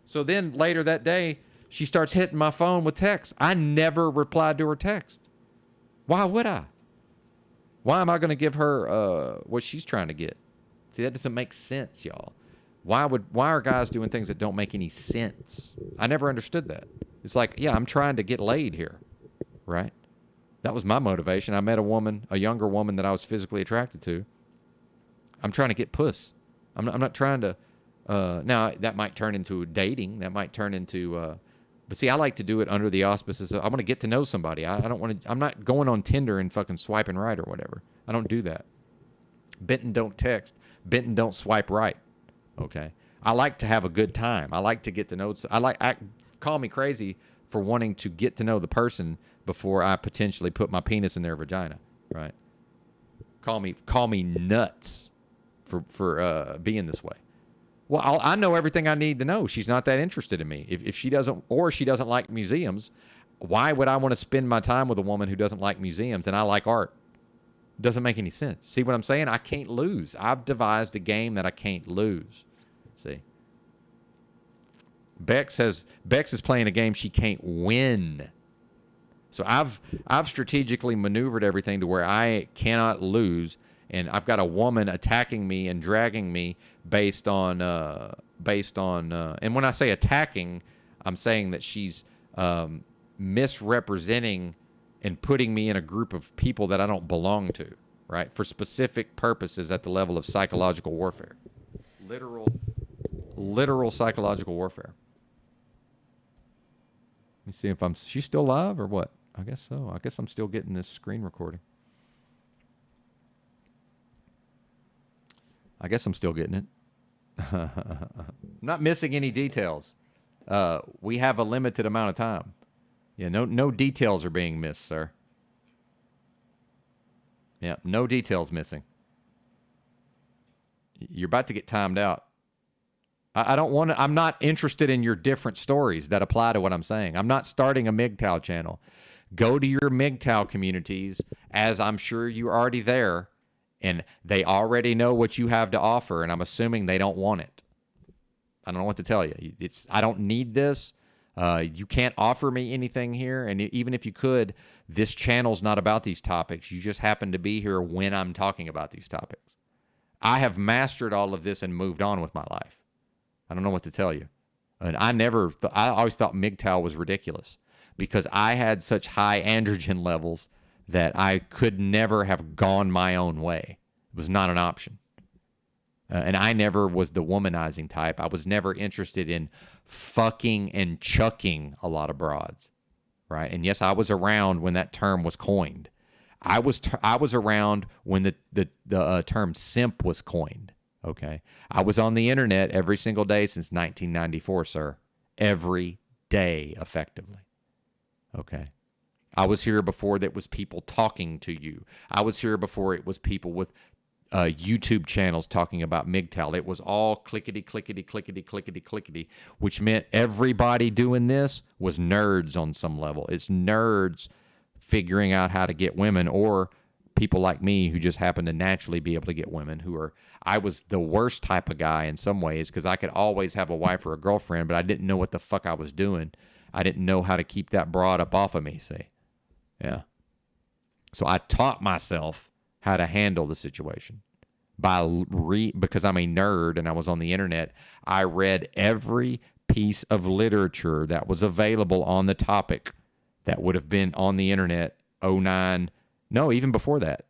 So then later that day, she starts hitting my phone with texts. I never replied to her text. Why would I? Why am I going to give her what she's trying to get? See, that doesn't make sense, y'all. Why are guys doing things that don't make any sense? I never understood that. It's like, yeah, I'm trying to get laid here, right? That was my motivation. I met a younger woman that I was physically attracted to. I'm trying to get puss. I'm not trying to. Now that might turn into dating. That might turn into. But see, I like to do it under the auspices of I want to get to know somebody. I don't want to. I'm not going on Tinder and fucking swiping right or whatever. I don't do that. Benton don't text. Benton don't swipe right. Okay. I like to have a good time. I like to get to know. Call me crazy for wanting to get to know the person before I potentially put my penis in their vagina. Right. Call me nuts for being this way. Well, I know everything I need to know. She's not that interested in me. If she doesn't, or she doesn't like museums, why would I want to spend my time with a woman who doesn't like museums and I like art? Doesn't make any sense. See what I'm saying? I can't lose. I've devised a game that I can't lose. See? Bex is playing a game she can't win. So I've strategically maneuvered everything to where I cannot lose, and I've got a woman attacking me and dragging me based on and when I say attacking, I'm saying that she's misrepresenting and putting me in a group of people that I don't belong to, right? For specific purposes at the level of psychological warfare. Literal psychological warfare. Let me see if she's still live or what? I guess so. I guess I'm still getting this screen recording. I guess I'm still getting it. Not missing any details. We have a limited amount of time. Yeah, no details are being missed, sir. Yeah, no details missing. You're about to get timed out. I don't want to. I'm not interested in your different stories that apply to what I'm saying. I'm not starting a MGTOW channel. Go to your MGTOW communities, as I'm sure you're already there, and they already know what you have to offer, and I'm assuming they don't want it. I don't know what to tell you. I don't need this. You can't offer me anything here, and even if you could, this channel's not about these topics. You just happen to be here when I'm talking about these topics. I have mastered all of this and moved on with my life. I don't know what to tell you. And I always thought MGTOW was ridiculous because I had such high androgen levels that I could never have gone my own way. It was not an option. And I never was the womanizing type. I was never interested in fucking and chucking a lot of broads, right? And yes, I was around when that term was coined. I was around when the term simp was coined. Okay, I was on the internet every single day since 1994, sir. Every day, effectively. Okay. I was here before that was people talking to you. I was here before it was people with YouTube channels talking about MGTOW. It was all clickety, clickety, clickety, clickety, clickety, which meant everybody doing this was nerds on some level. It's nerds figuring out how to get women, or people like me who just happen to naturally be able to get women I was the worst type of guy in some ways because I could always have a wife or a girlfriend, but I didn't know what the fuck I was doing. I didn't know how to keep that broad up off of me, see? Yeah. So I taught myself how to handle the situation because I'm a nerd and I was on the internet. I read every piece of literature that was available on the topic that would have been on the internet 09. No, even before that.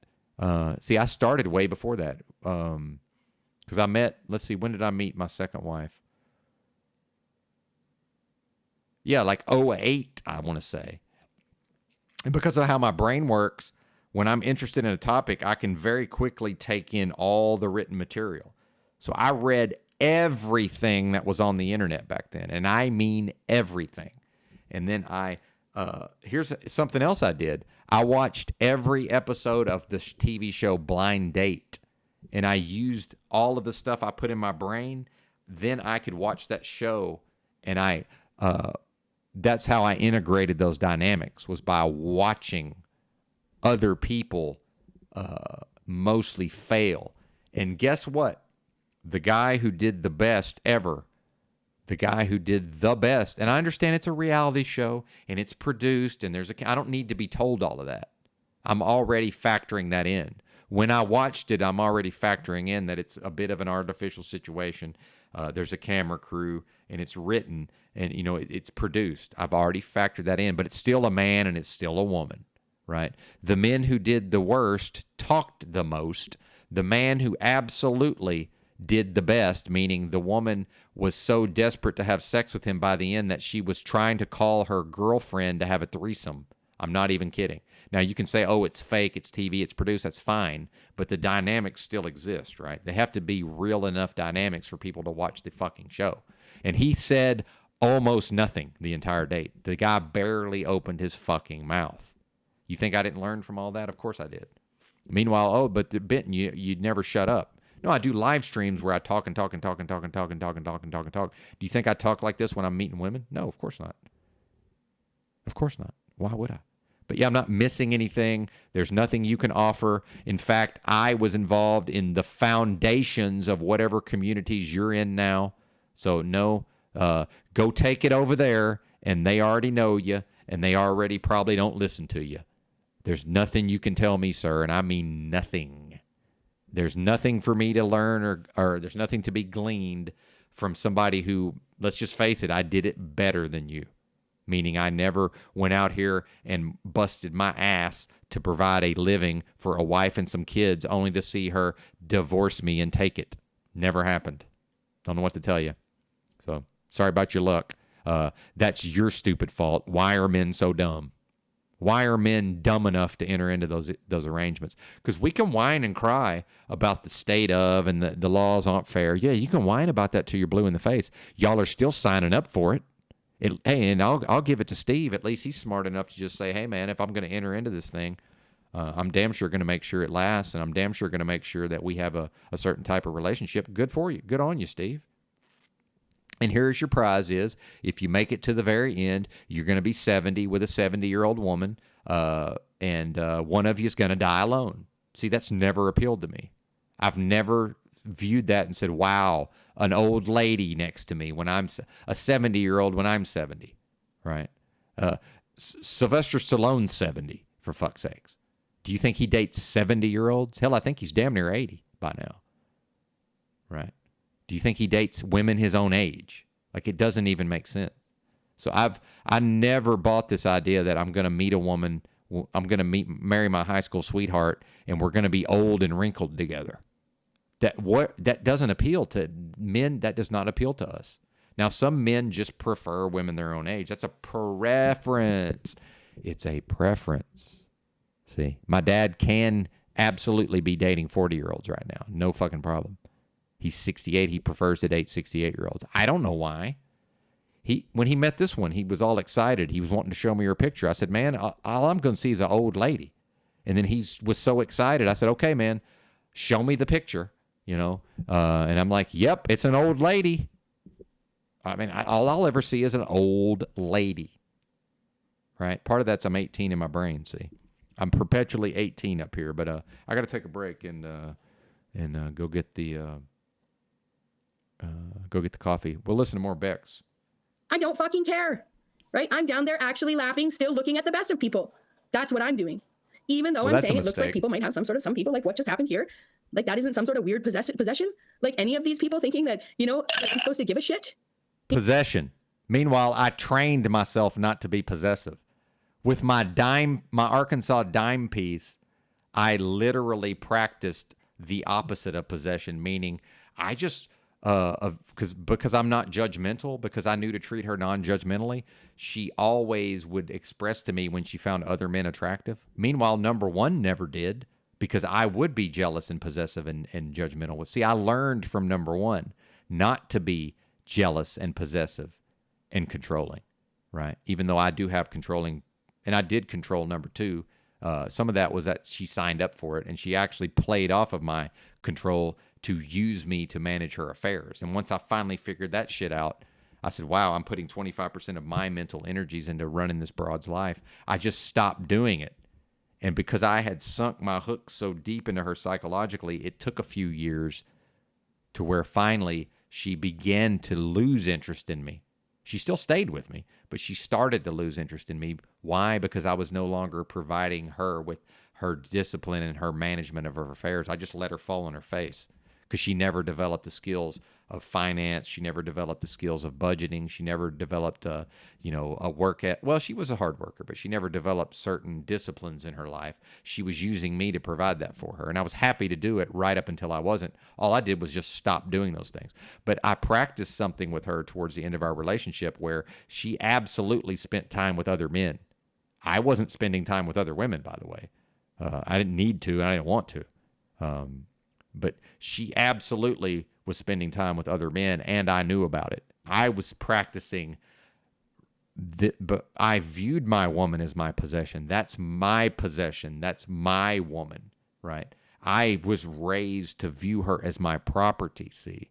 See, I started way before that. Because let's see, when did I meet my second wife? Yeah, like 08, I want to say. And because of how my brain works, when I'm interested in a topic, I can very quickly take in all the written material. So I read everything that was on the internet back then, and I mean everything. And then here's something else I did. I watched every episode of the TV show Blind Date, and I used all of the stuff I put in my brain. then I could watch that show, and that's how I integrated those dynamics, was by watching other people mostly fail. And guess what? The guy who did the best ever, the guy who did the best, and I understand it's a reality show and it's produced and I don't need to be told all of that. I'm already factoring that in. When I watched it, I'm already factoring in that it's a bit of an artificial situation. There's a camera crew and it's written and, it's produced. I've already factored that in, but it's still a man and it's still a woman, right? The men who did the worst talked the most. The man who absolutely did the best, meaning the woman was so desperate to have sex with him by the end that she was trying to call her girlfriend to have a threesome. I'm not even kidding. Now, you can say, oh, it's fake, it's TV, it's produced. That's fine. But the dynamics still exist, right? They have to be real enough dynamics for people to watch the fucking show. And he said almost nothing the entire date. The guy barely opened his fucking mouth. You think I didn't learn from all that? Of course I did. Meanwhile, but Benton, you'd never shut up. No, I do live streams where I talk and talk and talk and talk and talk and talk and talk and talk and talk. Do you think I talk like this when I'm meeting women? No, of course not. Of course not. Why would I? But yeah, I'm not missing anything. There's nothing you can offer. In fact, I was involved in the foundations of whatever communities you're in now. So no, go take it over there, and they already know you, and they already probably don't listen to you. There's nothing you can tell me, sir, and I mean nothing. There's nothing for me to learn or there's nothing to be gleaned from somebody who, let's just face it, I did it better than you. Meaning I never went out here and busted my ass to provide a living for a wife and some kids only to see her divorce me and take it. Never happened. Don't know what to tell you. So, sorry about your luck. That's your stupid fault. Why are men so dumb? Why are men dumb enough to enter into those arrangements? Because we can whine and cry about the state of and the laws aren't fair. Yeah, you can whine about that till you're blue in the face. Y'all are still signing up for it. Hey, and I'll give it to Steve. At least he's smart enough to just say, hey, man, if I'm going to enter into this thing, I'm damn sure going to make sure it lasts, and I'm damn sure going to make sure that we have a certain type of relationship. Good for you. Good on you, Steve. And here's your prize is, if you make it to the very end, you're going to be 70 with a 70-year-old woman, and one of you is going to die alone. See, that's never appealed to me. I've never viewed that and said, wow, an old lady next to me when I'm a 70-year-old when I'm 70, right? Sylvester Stallone's 70, for fuck's sakes. Do you think he dates 70-year-olds? Hell, I think he's damn near 80 by now, right? Do you think he dates women his own age? Like, it doesn't even make sense. So I never bought this idea that I'm going to meet a woman, I'm going to marry my high school sweetheart, and we're going to be old and wrinkled together. That doesn't appeal to men. That does not appeal to us. Now, some men just prefer women their own age. That's a preference. It's a preference. See, my dad can absolutely be dating 40-year-olds right now. No fucking problem. He's 68. He prefers to date 68-year-olds. I don't know why. When he met this one, he was all excited. He was wanting to show me her picture. I said, man, all I'm going to see is an old lady. And then he was so excited. I said, okay, man, show me the picture, and I'm like, yep, it's an old lady. I mean, all I'll ever see is an old lady, right? Part of that's I'm 18 in my brain, see. I'm perpetually 18 up here, but I got to take a break and go get the coffee. We'll listen to more Bex. I don't fucking care, right? I'm down there actually laughing, still looking at the best of people. That's what I'm doing. Even though I'm saying it looks like people might have some people like what just happened here. Like that isn't some sort of weird possession. Like any of these people thinking that, I'm supposed to give a shit. Possession. Meanwhile, I trained myself not to be possessive. With my Arkansas dime piece, I literally practiced the opposite of possession, meaning I just because I'm not judgmental, because I knew to treat her non-judgmentally, she always would express to me when she found other men attractive. Meanwhile, number one never did, because I would be jealous and possessive and judgmental. See, I learned from number one not to be jealous and possessive and controlling, right? Even though I do have controlling, and I did control number two. Some of that was that she signed up for it, and she actually played off of my control to use me to manage her affairs. And once I finally figured that shit out, I said, wow, I'm putting 25% of my mental energies into running this broad's life. I just stopped doing it. And because I had sunk my hook so deep into her psychologically, it took a few years to where finally she began to lose interest in me. She still stayed with me, but she started to lose interest in me. Why? Because I was no longer providing her with her discipline and her management of her affairs. I just let her fall on her face because she never developed the skills of finance. She never developed the skills of budgeting. She never developed a work at, well, she was a hard worker, but she never developed certain disciplines in her life. She was using me to provide that for her. And I was happy to do it right up until I wasn't. All I did was just stop doing those things. But I practiced something with her towards the end of our relationship where she absolutely spent time with other men. I wasn't spending time with other women, by the way. I didn't need to, and I didn't want to. But she absolutely was spending time with other men, and I knew about it. I was practicing, but I viewed my woman as my possession. That's my possession. That's my woman, right? I was raised to view her as my property, see?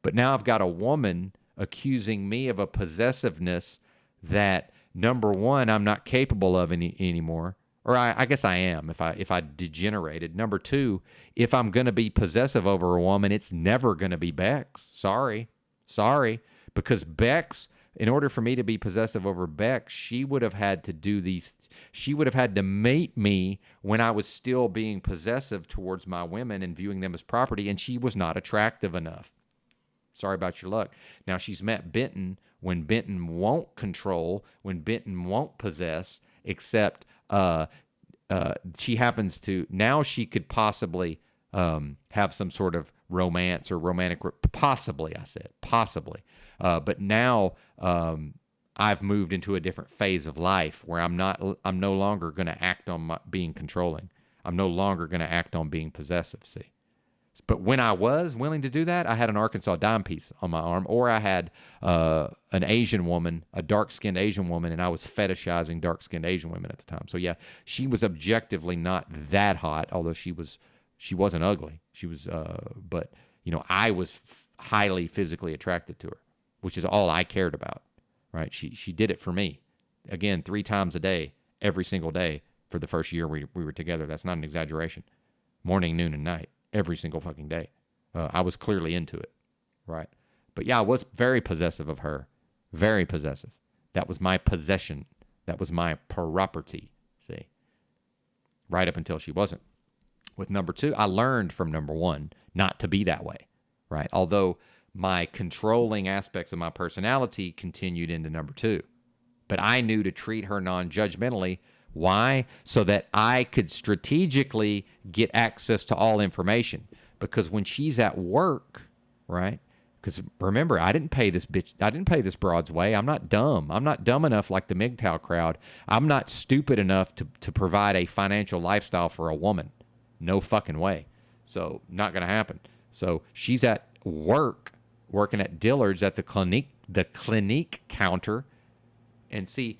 But now I've got a woman accusing me of a possessiveness that, number one, I'm not capable of anymore. Or I guess I am if I degenerated. Number two, if I'm going to be possessive over a woman, it's never going to be Bex. Sorry. Because Bex, in order for me to be possessive over Bex, she would have had to do these. She would have had to mate me when I was still being possessive towards my women and viewing them as property, and she was not attractive enough. Sorry about your luck. Now she's met Benton when Benton won't control, when Benton won't possess, except she happens to, now she could possibly have some sort of romance or romantic, possibly, I said, possibly. But now I've moved into a different phase of life where I'm no longer going to act on being controlling. I'm no longer going to act on being possessive, see. But when I was willing to do that, I had an Arkansas dime piece on my arm, or I had an Asian woman, a dark-skinned Asian woman, and I was fetishizing dark-skinned Asian women at the time. So yeah, she was objectively not that hot, although she wasn't ugly. She was, but I was highly physically attracted to her, which is all I cared about, right? She did it for me, again, 3 times a day, every single day for the first year we were together. That's not an exaggeration. Morning, noon, and night. Every single fucking day. I was clearly into it, right? But yeah, I was very possessive of her. Very possessive. That was my possession. That was my property, see? Right up until she wasn't. With number 2, I learned from number 1 not to be that way, right? Although my controlling aspects of my personality continued into number 2. But I knew to treat her non-judgmentally. Why? So that I could strategically get access to all information. Because when she's at work, right? Because remember, I didn't pay this broad's way. I'm not dumb. I'm not dumb enough like the MGTOW crowd. I'm not stupid enough to provide a financial lifestyle for a woman. No fucking way. So not going to happen. So she's at work, working at Dillard's at the Clinique counter. And see,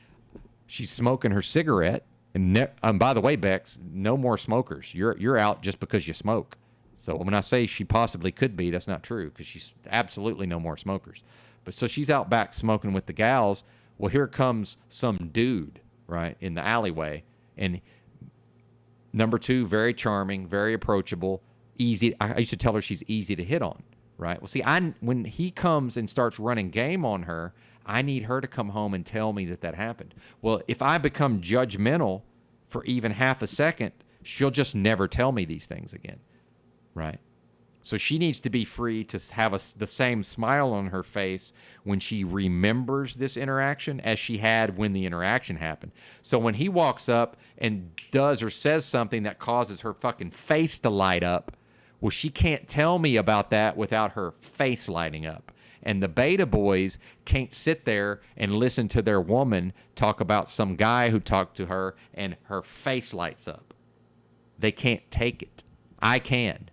she's smoking her cigarette, and by the way, Bex, no more smokers. You're out just because you smoke. So when I say she possibly could be, that's not true because she's absolutely no more smokers. But so she's out back smoking with the gals. Well, here comes some dude, right, in the alleyway, and number 2, very charming, very approachable, easy. I used to tell her she's easy to hit on, right? Well, see, when he comes and starts running game on her, I need her to come home and tell me that happened. Well, if I become judgmental for even half a second, she'll just never tell me these things again, right? So she needs to be free to have the same smile on her face when she remembers this interaction as she had when the interaction happened. So when he walks up and does or says something that causes her fucking face to light up, well, she can't tell me about that without her face lighting up. And the beta boys can't sit there and listen to their woman talk about some guy who talked to her and her face lights up. They can't take it. I can.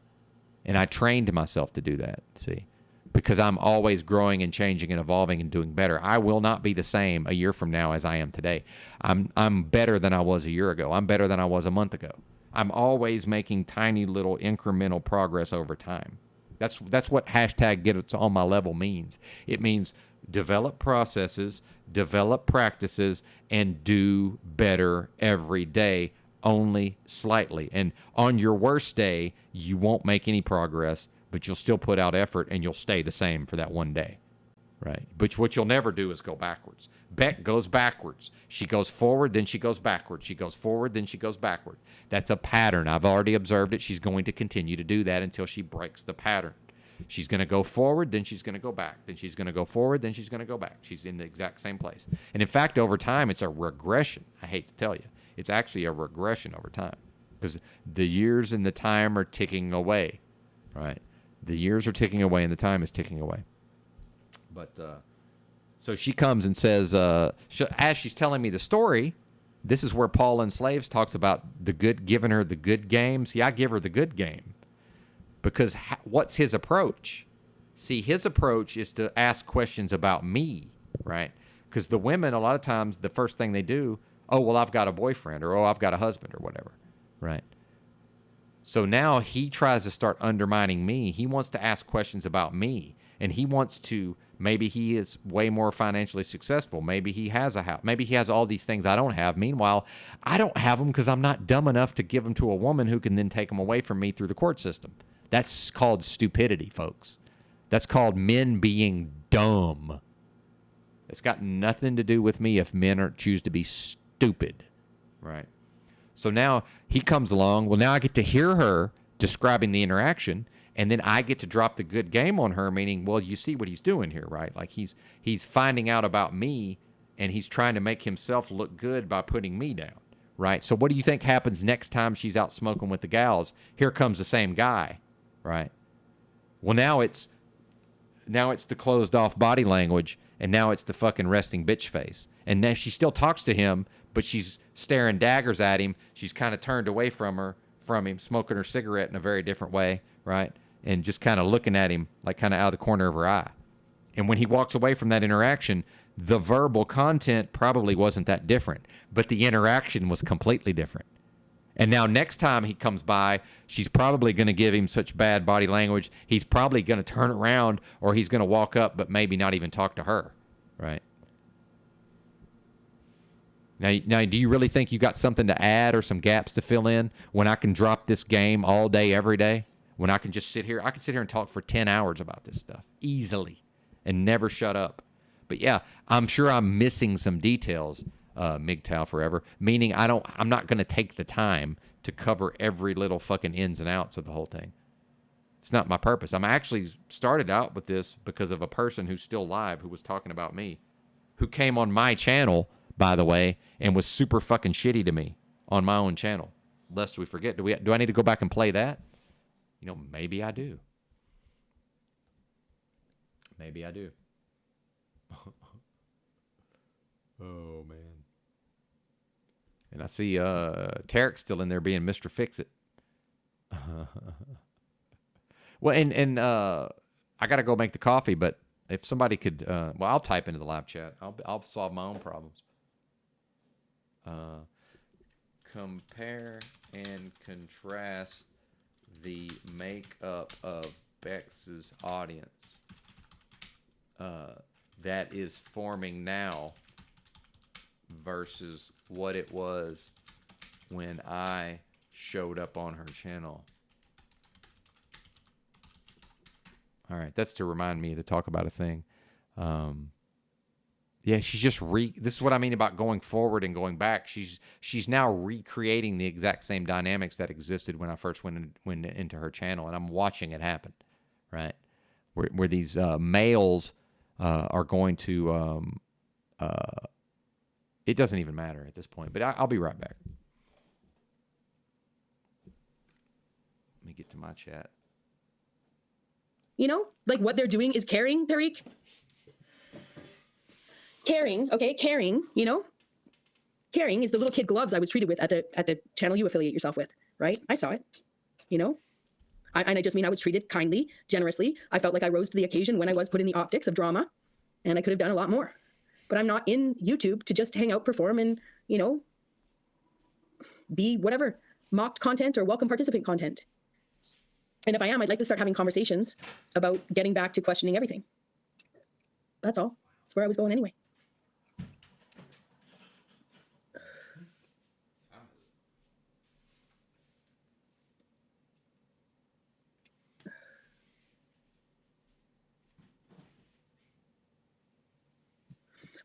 And I trained myself to do that, see? Because I'm always growing and changing and evolving and doing better. I will not be the same a year from now as I am today. I'm better than I was a year ago. I'm better than I was a month ago. I'm always making tiny little incremental progress over time. That's what hashtag get it on my level means. It means develop processes, develop practices, and do better every day, only slightly. And on your worst day, you won't make any progress, but you'll still put out effort and you'll stay the same for that one day. Right. But what you'll never do is go backwards. Beck goes backwards. She goes forward, then she goes backwards. She goes forward, then she goes backward. That's a pattern. I've already observed it. She's going to continue to do that until she breaks the pattern. She's going to go forward, then she's going to go back. Then she's going to go forward, then she's going to go back. She's in the exact same place. And in fact, over time, it's a regression. I hate to tell you. It's actually a regression over time because the years and the time are ticking away. Right. The years are ticking away and the time is ticking away. But so she comes and says, as she's telling me the story, this is where Paul and Slaves talks about giving her the good game. See, I give her the good game because what's his approach? See, his approach is to ask questions about me, right? Because the women, a lot of times, the first thing they do, oh, well, I've got a boyfriend or, oh, I've got a husband or whatever, right? So now he tries to start undermining me. He wants to ask questions about me, and he wants to. Maybe he is way more financially successful. Maybe he has a house. Maybe he has all these things I don't have. Meanwhile, I don't have them because I'm not dumb enough to give them to a woman who can then take them away from me through the court system. That's called stupidity, folks. That's called men being dumb. It's got nothing to do with me if men choose to be stupid, right? So now he comes along. Well, now I get to hear her describing the interaction. And then I get to drop the good game on her, meaning, well, you see what he's doing here, right? Like he's finding out about me, and he's trying to make himself look good by putting me down, right? So what do you think happens next time she's out smoking with the gals? Here comes the same guy, right? Well, now it's the closed off body language, and now it's the fucking resting bitch face. And now she still talks to him, but she's staring daggers at him. She's kind of turned away from him, smoking her cigarette in a very different way, right? And just kind of looking at him like kind of out of the corner of her eye. And when he walks away from that interaction, the verbal content probably wasn't that different, but the interaction was completely different. And now next time he comes by, she's probably going to give him such bad body language. He's probably going to turn around, or he's going to walk up, but maybe not even talk to her, right? Now, do you really think you got something to add or some gaps to fill in when I can drop this game all day, every day? When I can just sit here, I can sit here and talk for 10 hours about this stuff easily and never shut up. But yeah, I'm sure I'm missing some details, MGTOW forever, meaning I'm not going to take the time to cover every little fucking ins and outs of the whole thing. It's not my purpose. I'm actually started out with this because of a person who's still live who was talking about me, who came on my channel, by the way, and was super fucking shitty to me on my own channel. Lest we forget, do I need to go back and play that? You know, maybe I do. Maybe I do. Oh, man. And I see Tarek's still in there being Mr. Fix-It. Well, and I got to go make the coffee, but if somebody could, well, I'll type into the live chat. I'll solve my own problems. Compare and contrast the makeup of Bex's audience that is forming now versus what it was when I showed up on her channel. All right, that's to remind me to talk about a thing. Yeah, she's just this is what I mean about going forward and going back. She's now recreating the exact same dynamics that existed when I first went into her channel, and I'm watching it happen, right? Where these males are going to it doesn't even matter at this point, but I'll be right back. Let me get to my chat. You know, like what they're doing is caring, Tariq. Caring, okay, caring, you know? Caring is the little kid gloves I was treated with at the channel you affiliate yourself with, right? I saw it, you know? And I just mean I was treated kindly, generously. I felt like I rose to the occasion when I was put in the optics of drama, and I could have done a lot more. But I'm not in YouTube to just hang out, perform, and, you know, be whatever, mocked content or welcome participant content. And if I am, I'd like to start having conversations about getting back to questioning everything. That's all. That's where I was going anyway.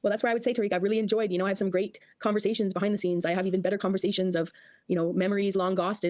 Well, that's where I would say, Tariq, I've really enjoyed, I have some great conversations behind the scenes. I have even better conversations of, memories long lost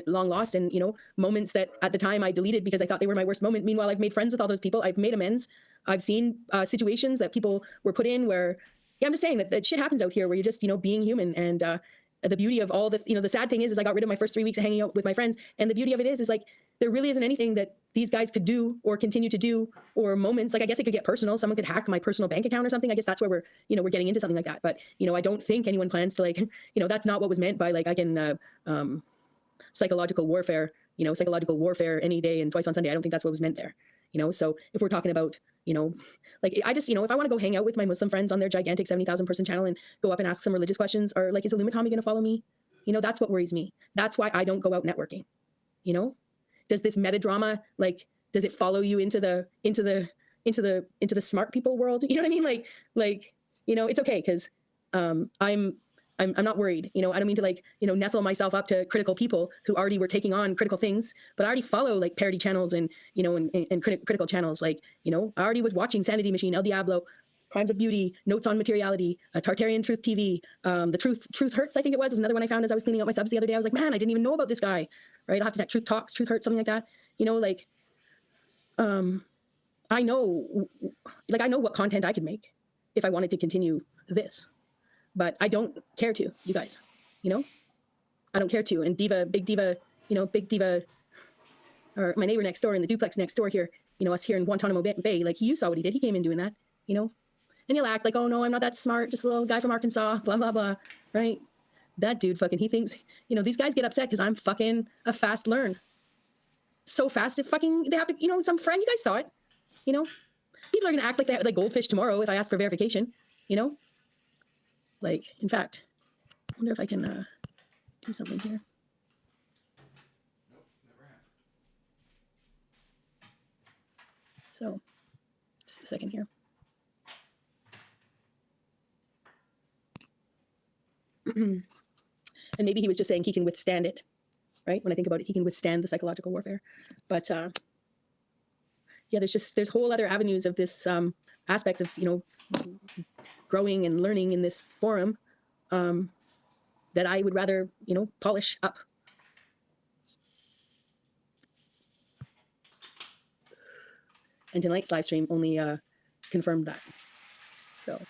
and, moments that at the time I deleted because I thought they were my worst moment. Meanwhile, I've made friends with all those people. I've made amends. I've seen situations that people were put in where, I'm just saying that shit happens out here where you're just, being human. And the beauty of all the, the sad thing is I got rid of my first 3 weeks of hanging out with my friends. And the beauty of it is like, there really isn't anything that these guys could do or continue to do, or moments. Like, I guess it could get personal. Someone could hack my personal bank account or something. I guess that's where we're getting into something like that. But, I don't think anyone plans to like, that's not what was meant by like, I can, psychological warfare any day and twice on Sunday. I don't think that's what was meant there. So if we're talking about, like I just, if I want to go hang out with my Muslim friends on their gigantic 70,000 person channel and go up and ask some religious questions, or like, is Illuminati going to follow me? That's what worries me. That's why I don't go out networking. Does this meta drama, like, does it follow you into the smart people world? You know what I mean? Like, it's okay. Cause, I'm not worried. I don't mean to like, nestle myself up to critical people who already were taking on critical things, but I already follow like parody channels and, and critical channels. Like, I already was watching Sanity Machine, El Diablo, Crimes of Beauty, Notes on Materiality, Tartarian Truth TV, the Truth Hurts, I think it was another one I found as I was cleaning out my subs the other day. I was like, man, I didn't even know about this guy, right? I'll have to check Truth Talks, Truth Hurts, something like that. Like, I know what content I could make if I wanted to continue this, but I don't care to, you guys, I don't care to. And Big Diva, or my neighbor next door in the duplex next door here, us here in Guantanamo Bay, like you saw what he did. He came in doing that, and he'll act like, oh no, I'm not that smart. Just a little guy from Arkansas, blah, blah, blah. Right. That dude fucking, he thinks, these guys get upset because I'm fucking a fast learn. So fast if fucking, they have to, some friend, you guys saw it, people are going to act like they have like goldfish tomorrow if I ask for verification, like, in fact, I wonder if I can do something here. Nope, never happened. So just a second here. And maybe he was just saying he can withstand it, right? When I think about it, he can withstand the psychological warfare. But yeah, there's whole other avenues of this aspects of, growing and learning in this forum that I would rather, polish up. And tonight's live stream only confirmed that. So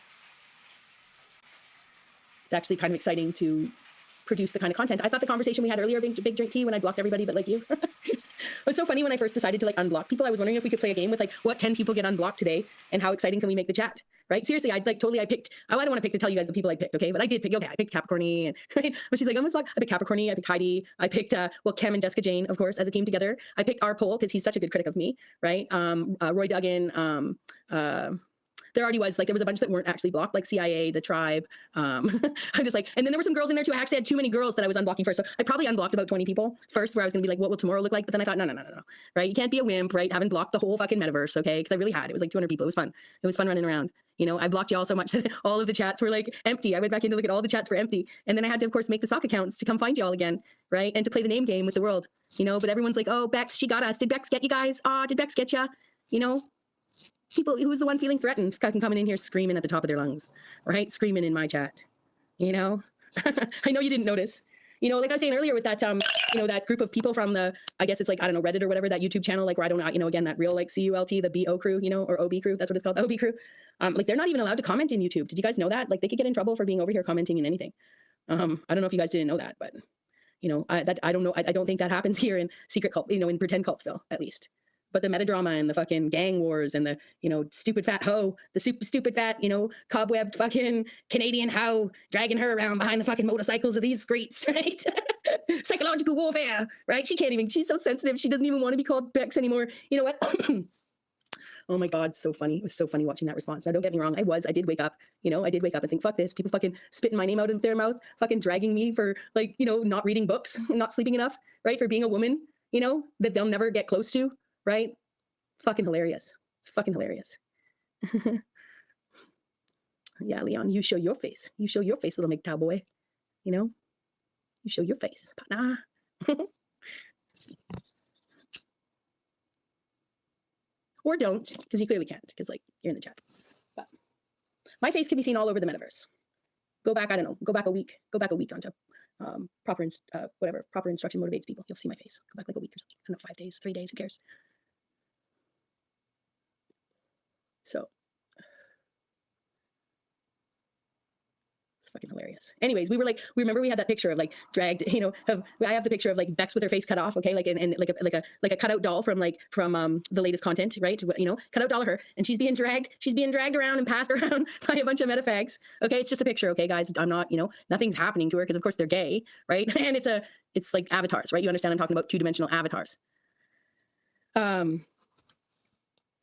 it's actually kind of exciting to produce the kind of content. I thought the conversation we had earlier, Big Drink Tea, when I blocked everybody but like you. It was so funny when I first decided to like unblock people. I was wondering if we could play a game with like what 10 people get unblocked today and how exciting can we make the chat, right? Seriously, I picked, I don't want to pick to tell you guys the people I picked, okay? But I did pick, okay, I picked Capricorny, and right? But she's like, I almost blocked, I picked Capricorny, I picked Heidi, I picked, Cam and Jessica Jane, of course, as a team together. I picked R. Pole because he's such a good critic of me, right? Roy Duggan, there already was like, there was a bunch that weren't actually blocked, like CIA, the Tribe. I'm just like, and then there were some girls in there too. I actually had too many girls that I was unblocking first. So I probably unblocked about 20 people first, where I was gonna be like, what will tomorrow look like? But then I thought, no, right? You can't be a wimp, right? Haven't blocked the whole fucking metaverse, okay? Because I really had, it was like 200 people. It was fun. It was fun running around. I blocked y'all so much that all of the chats were like empty. I went back in to look at all the chats were empty. And then I had to, of course, make the sock accounts to come find y'all again, right? And to play the name game with the world, but everyone's like, oh, Bex, she got us. Did Bex get you guys? Did Bex get ya? People, who's the one feeling threatened, fucking coming in here screaming at the top of their lungs, right? Screaming in my chat, I know you didn't notice, like I was saying earlier with that, that group of people from the, I guess it's like, I don't know, Reddit or whatever, that YouTube channel, like where I don't know, again, that real like CULT, the BO crew, or OB crew, that's what it's called, the OB crew. Like they're not even allowed to comment in YouTube. Did you guys know that? Like they could get in trouble for being over here commenting in anything. I don't know if you guys didn't know that, but I don't know. I don't think that happens here in secret cult, in pretend cultsville, at least. But the metadrama and the fucking gang wars and the, stupid fat hoe, the stupid fat, cobwebbed fucking Canadian hoe dragging her around behind the fucking motorcycles of these streets, right? Psychological warfare, right? She's so sensitive. She doesn't even want to be called Bex anymore. You know what? Oh my God, so funny. It was so funny watching that response. Now, don't get me wrong. I did wake up, I did wake up and think, fuck this. People fucking spitting my name out in their mouth, fucking dragging me for like, not reading books, not sleeping enough, right? For being a woman. you know, that they'll never get close to, right? Fucking hilarious. It's fucking hilarious. Yeah, Leon, you show your face. You show your face, little MGTOW boy. You know, you show your face. Partner. Or don't, because you clearly can't, because like you're in the chat. But my face can be seen all over the metaverse. Go back, I don't know, go back a week onto proper instruction motivates people. You'll see my face. Go back like a week or something. I don't know, 5 days, 3 days, who cares? So it's fucking hilarious. Anyways, we remember we had that picture of like dragged, you know, I have the picture of like Bex with her face cut off, okay, like and like a cutout doll from the latest content, right? You know, cutout doll of her, and she's being dragged around and passed around by a bunch of metafags. Okay, it's just a picture, okay, guys. I'm not, you know, nothing's happening to her because of course they're gay, right? And it's like avatars, right? You understand? I'm talking about 2-dimensional avatars.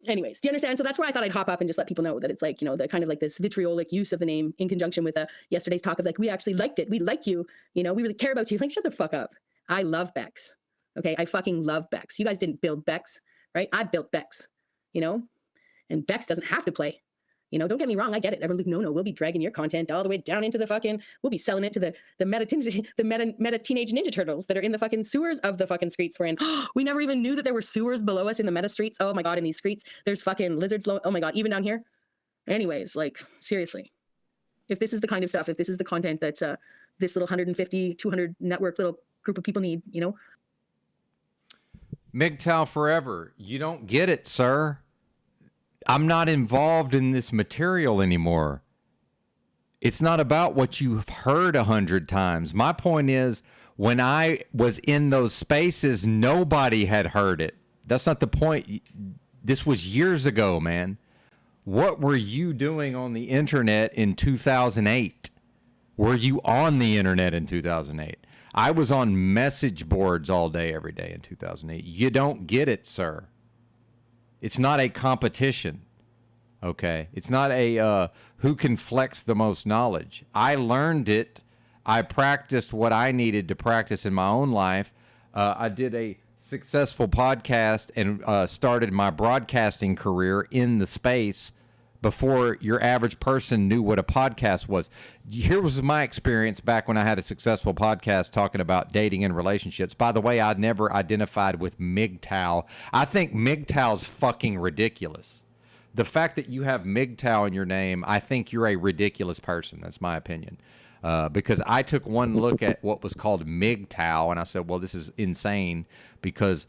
Anyways, do you understand? So that's why I thought I'd hop up and just let people know that it's like, you know, the kind of like this vitriolic use of the name in conjunction with yesterday's talk of like, we actually liked it. We like you. You know, we really care about you. Like, shut the fuck up. I love Bex. Okay. I fucking love Bex. You guys didn't build Bex, right? I built Bex, you know, and Bex doesn't have to play. You know, don't get me wrong. I get it. Everyone's like, no, we'll be dragging your content all the way down into the fucking, we'll be selling it to the meta teenage ninja turtles that are in the fucking sewers of the fucking streets we're in. We never even knew that there were sewers below us in the meta streets. Oh my God, in these streets, there's fucking lizards. Oh my God, even down here. Anyways, like seriously, if this is the kind of stuff, if this is the content that this little 150, 200 network little group of people need, you know. MGTOW forever. You don't get it, sir. I'm not involved in this material anymore. It's not about what you've heard 100 times. My point is, when I was in those spaces, nobody had heard it. That's not the point. This was years ago, man. What were you doing on the internet in 2008? Were you on the internet in 2008? I was on message boards all day, every day in 2008. You don't get it, sir. It's not a competition, okay? It's not a who can flex the most knowledge. I learned it. I practiced what I needed to practice in my own life. I did a successful podcast and started my broadcasting career in the space before your average person knew what a podcast was. Here was my experience back when I had a successful podcast talking about dating and relationships. By the way, I never identified with MGTOW. I think MGTOW's fucking ridiculous. The fact that you have MGTOW in your name, I think you're a ridiculous person. That's my opinion. Because I took one look at what was called MGTOW and I said, well, this is insane because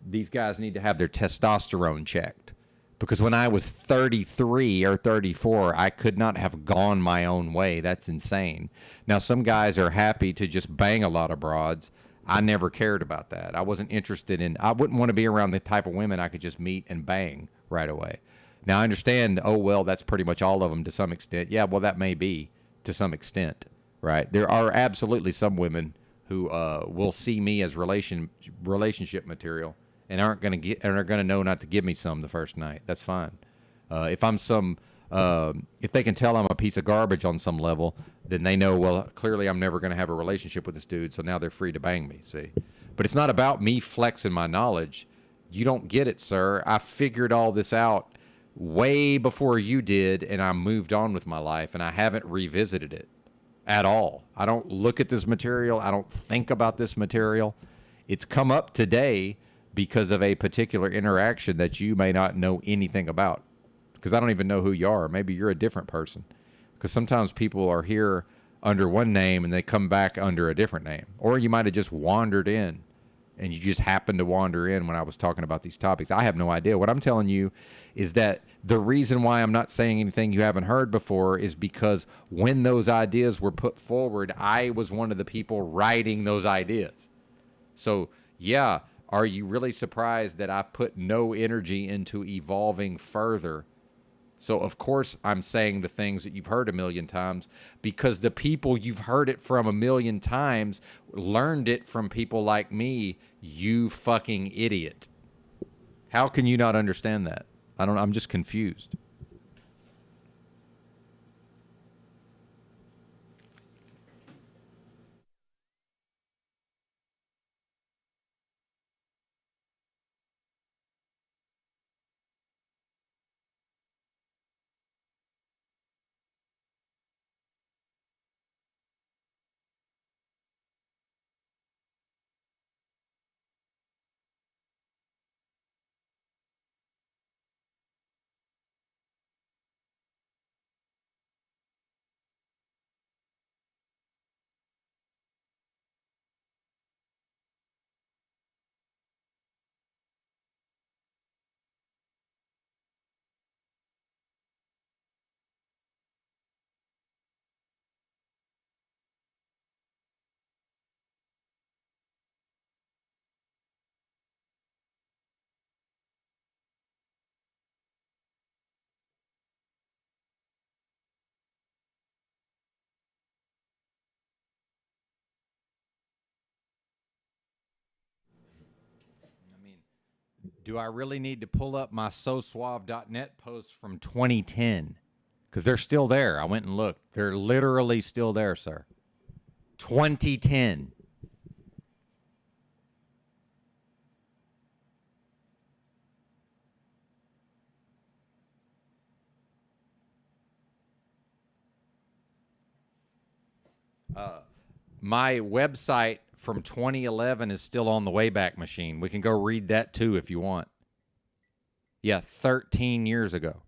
these guys need to have their testosterone checked. Because when I was 33 or 34, I could not have gone my own way. That's insane. Now, some guys are happy to just bang a lot of broads. I never cared about that. I wasn't interested in, I wouldn't want to be around the type of women I could just meet and bang right away. Now, I understand, oh, well, that's pretty much all of them to some extent. Yeah, well, that may be to some extent, right? There are absolutely some women who will see me as relationship material and aren't going to know not to give me some the first night. That's fine. If they can tell I'm a piece of garbage on some level, then they know, well, clearly I'm never going to have a relationship with this dude, so now they're free to bang me, see? But it's not about me flexing my knowledge. You don't get it, sir. I figured all this out way before you did, and I moved on with my life, and I haven't revisited it at all. I don't look at this material. I don't think about this material. It's come up today because of a particular interaction that you may not know anything about. Because I don't even know who you are. Maybe you're a different person. Because sometimes people are here under one name and they come back under a different name. Or you might have just wandered in and you just happened to wander in when I was talking about these topics. I have no idea. What I'm telling you is that the reason why I'm not saying anything you haven't heard before is because when those ideas were put forward, I was one of the people writing those ideas. So, yeah, are you really surprised that I put no energy into evolving further? So, of course, I'm saying the things that you've heard a million times because the people you've heard it from a million times learned it from people like me, you fucking idiot. How can you not understand that? I'm just confused. Do I really need to pull up my sosuave.net posts from 2010? Because they're still there. I went and looked. They're literally still there, sir. 2010. My website from 2011 is still on the Wayback Machine. We can go read that too if you want. Yeah, 13 years ago.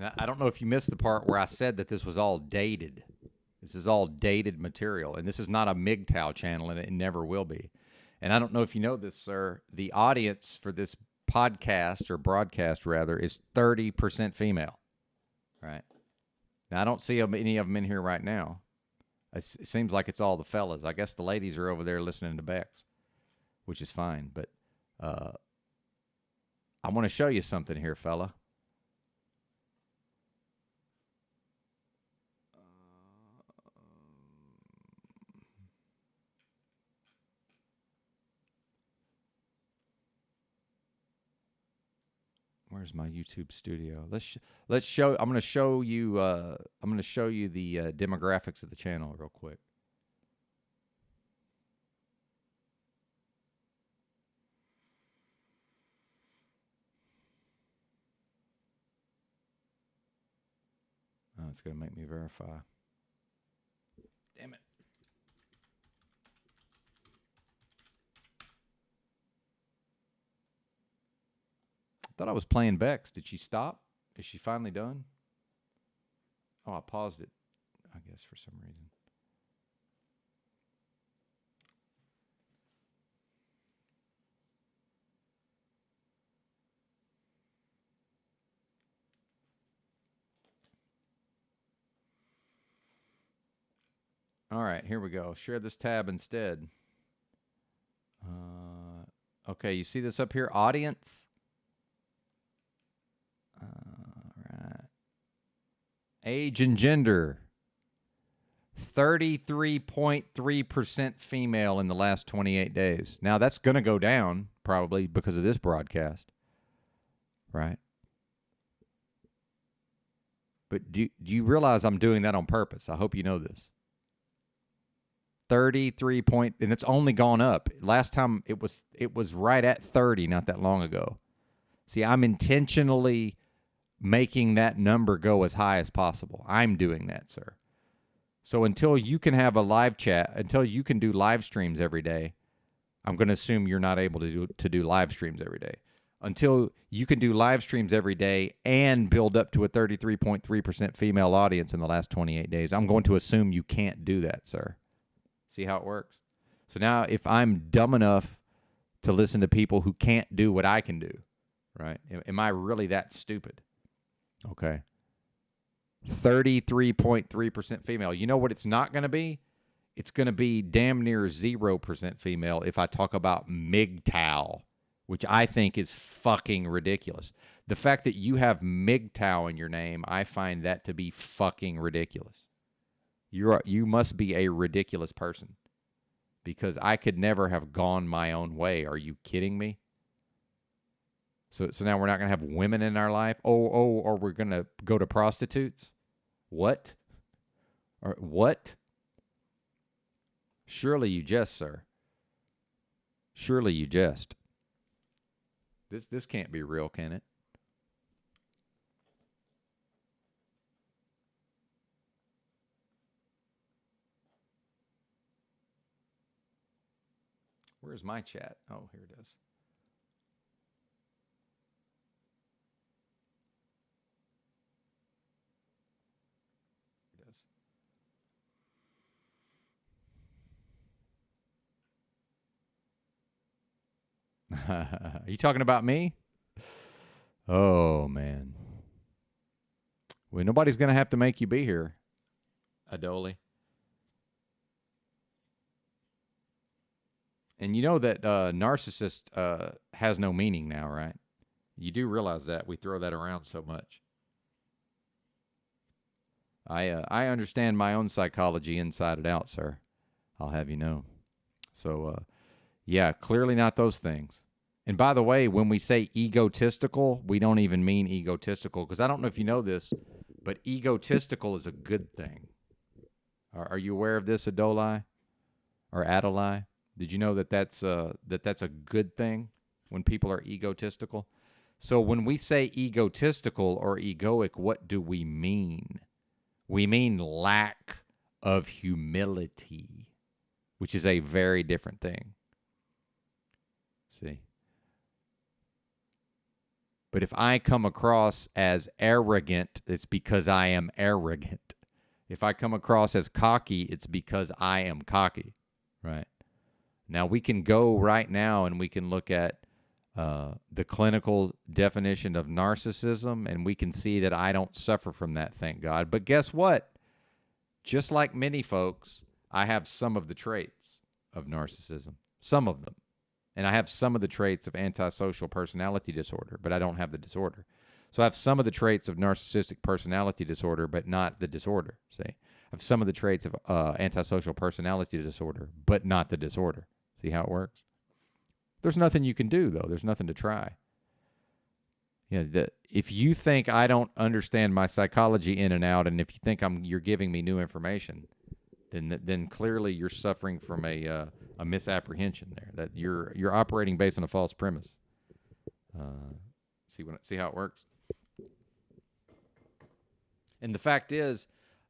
And I don't know if you missed the part where I said that this was all dated. This is all dated material. And this is not a MGTOW channel, and it never will be. And I don't know if you know this, sir. The audience for this podcast, or broadcast rather, is 30% female. Right? Now, I don't see any of them in here right now. It seems like it's all the fellas. I guess the ladies are over there listening to Bex, which is fine. But I want to show you something here, fella. Where's my YouTube studio? Let's show. I'm going to show you the demographics of the channel real quick. Oh, it's going to make me verify. Damn it. I thought I was playing Bex. Did she stop? Is she finally done? Oh, I paused it, I guess, for some reason. All right, here we go. Share this tab instead. Okay, you see this up here? Audience. All right. Age and gender. 33.3% female in the last 28 days. Now, that's going to go down probably because of this broadcast. Right? But do you realize I'm doing that on purpose? I hope you know this. 33 point, and it's only gone up. Last time it was right at 30 not that long ago. See, I'm intentionally making that number go as high as possible. I'm doing that, sir. So until you can have a live chat, until you can do live streams every day, I'm going to assume you're not able to do live streams every day. Until you can do live streams every day and build up to a 33.3% female audience in the last 28 days, I'm going to assume you can't do that, sir. See how it works? So now if I'm dumb enough to listen to people who can't do what I can do, right? Am I really that stupid? Okay. 33.3% female. You know what it's not going to be? It's going to be damn near 0% female if I talk about MGTOW, which I think is fucking ridiculous. The fact that you have MGTOW in your name, I find that to be fucking ridiculous. You must be a ridiculous person, because I could never have gone my own way. Are you kidding me? So now we're not going to have women in our life? Or we're going to go to prostitutes? What? Or what? Surely you jest, sir. Surely you jest. This can't be real, can it? Where's my chat? Oh, here it is. Here it is. Are you talking about me? Oh, man. Well, nobody's going to have to make you be here, Adoli. And you know that narcissist has no meaning now, right? You do realize that we throw that around so much. I understand my own psychology inside and out, sir. I'll have you know. So yeah, clearly not those things. And by the way, when we say egotistical, we don't even mean egotistical, because I don't know if you know this, but egotistical is a good thing. Are you aware of this, Adolai or Adolai? Did you know that that's a good thing when people are egotistical? So when we say egotistical or egoic, what do we mean? We mean lack of humility, which is a very different thing. See? But if I come across as arrogant, it's because I am arrogant. If I come across as cocky, it's because I am cocky, right? Now, we can go right now and we can look at the clinical definition of narcissism, and we can see that I don't suffer from that, thank God. But guess what? Just like many folks, I have some of the traits of narcissism, some of them. And I have some of the traits of antisocial personality disorder, but I don't have the disorder. So I have some of the traits of narcissistic personality disorder, but not the disorder. See, I have some of the traits of antisocial personality disorder, but not the disorder. See how it works? There's nothing you can do, though. There's nothing to try. If you think I don't understand my psychology in and out, and if you think you're giving me new information, then clearly you're suffering from a misapprehension there. That you're operating based on a false premise. See how it works? And the fact is,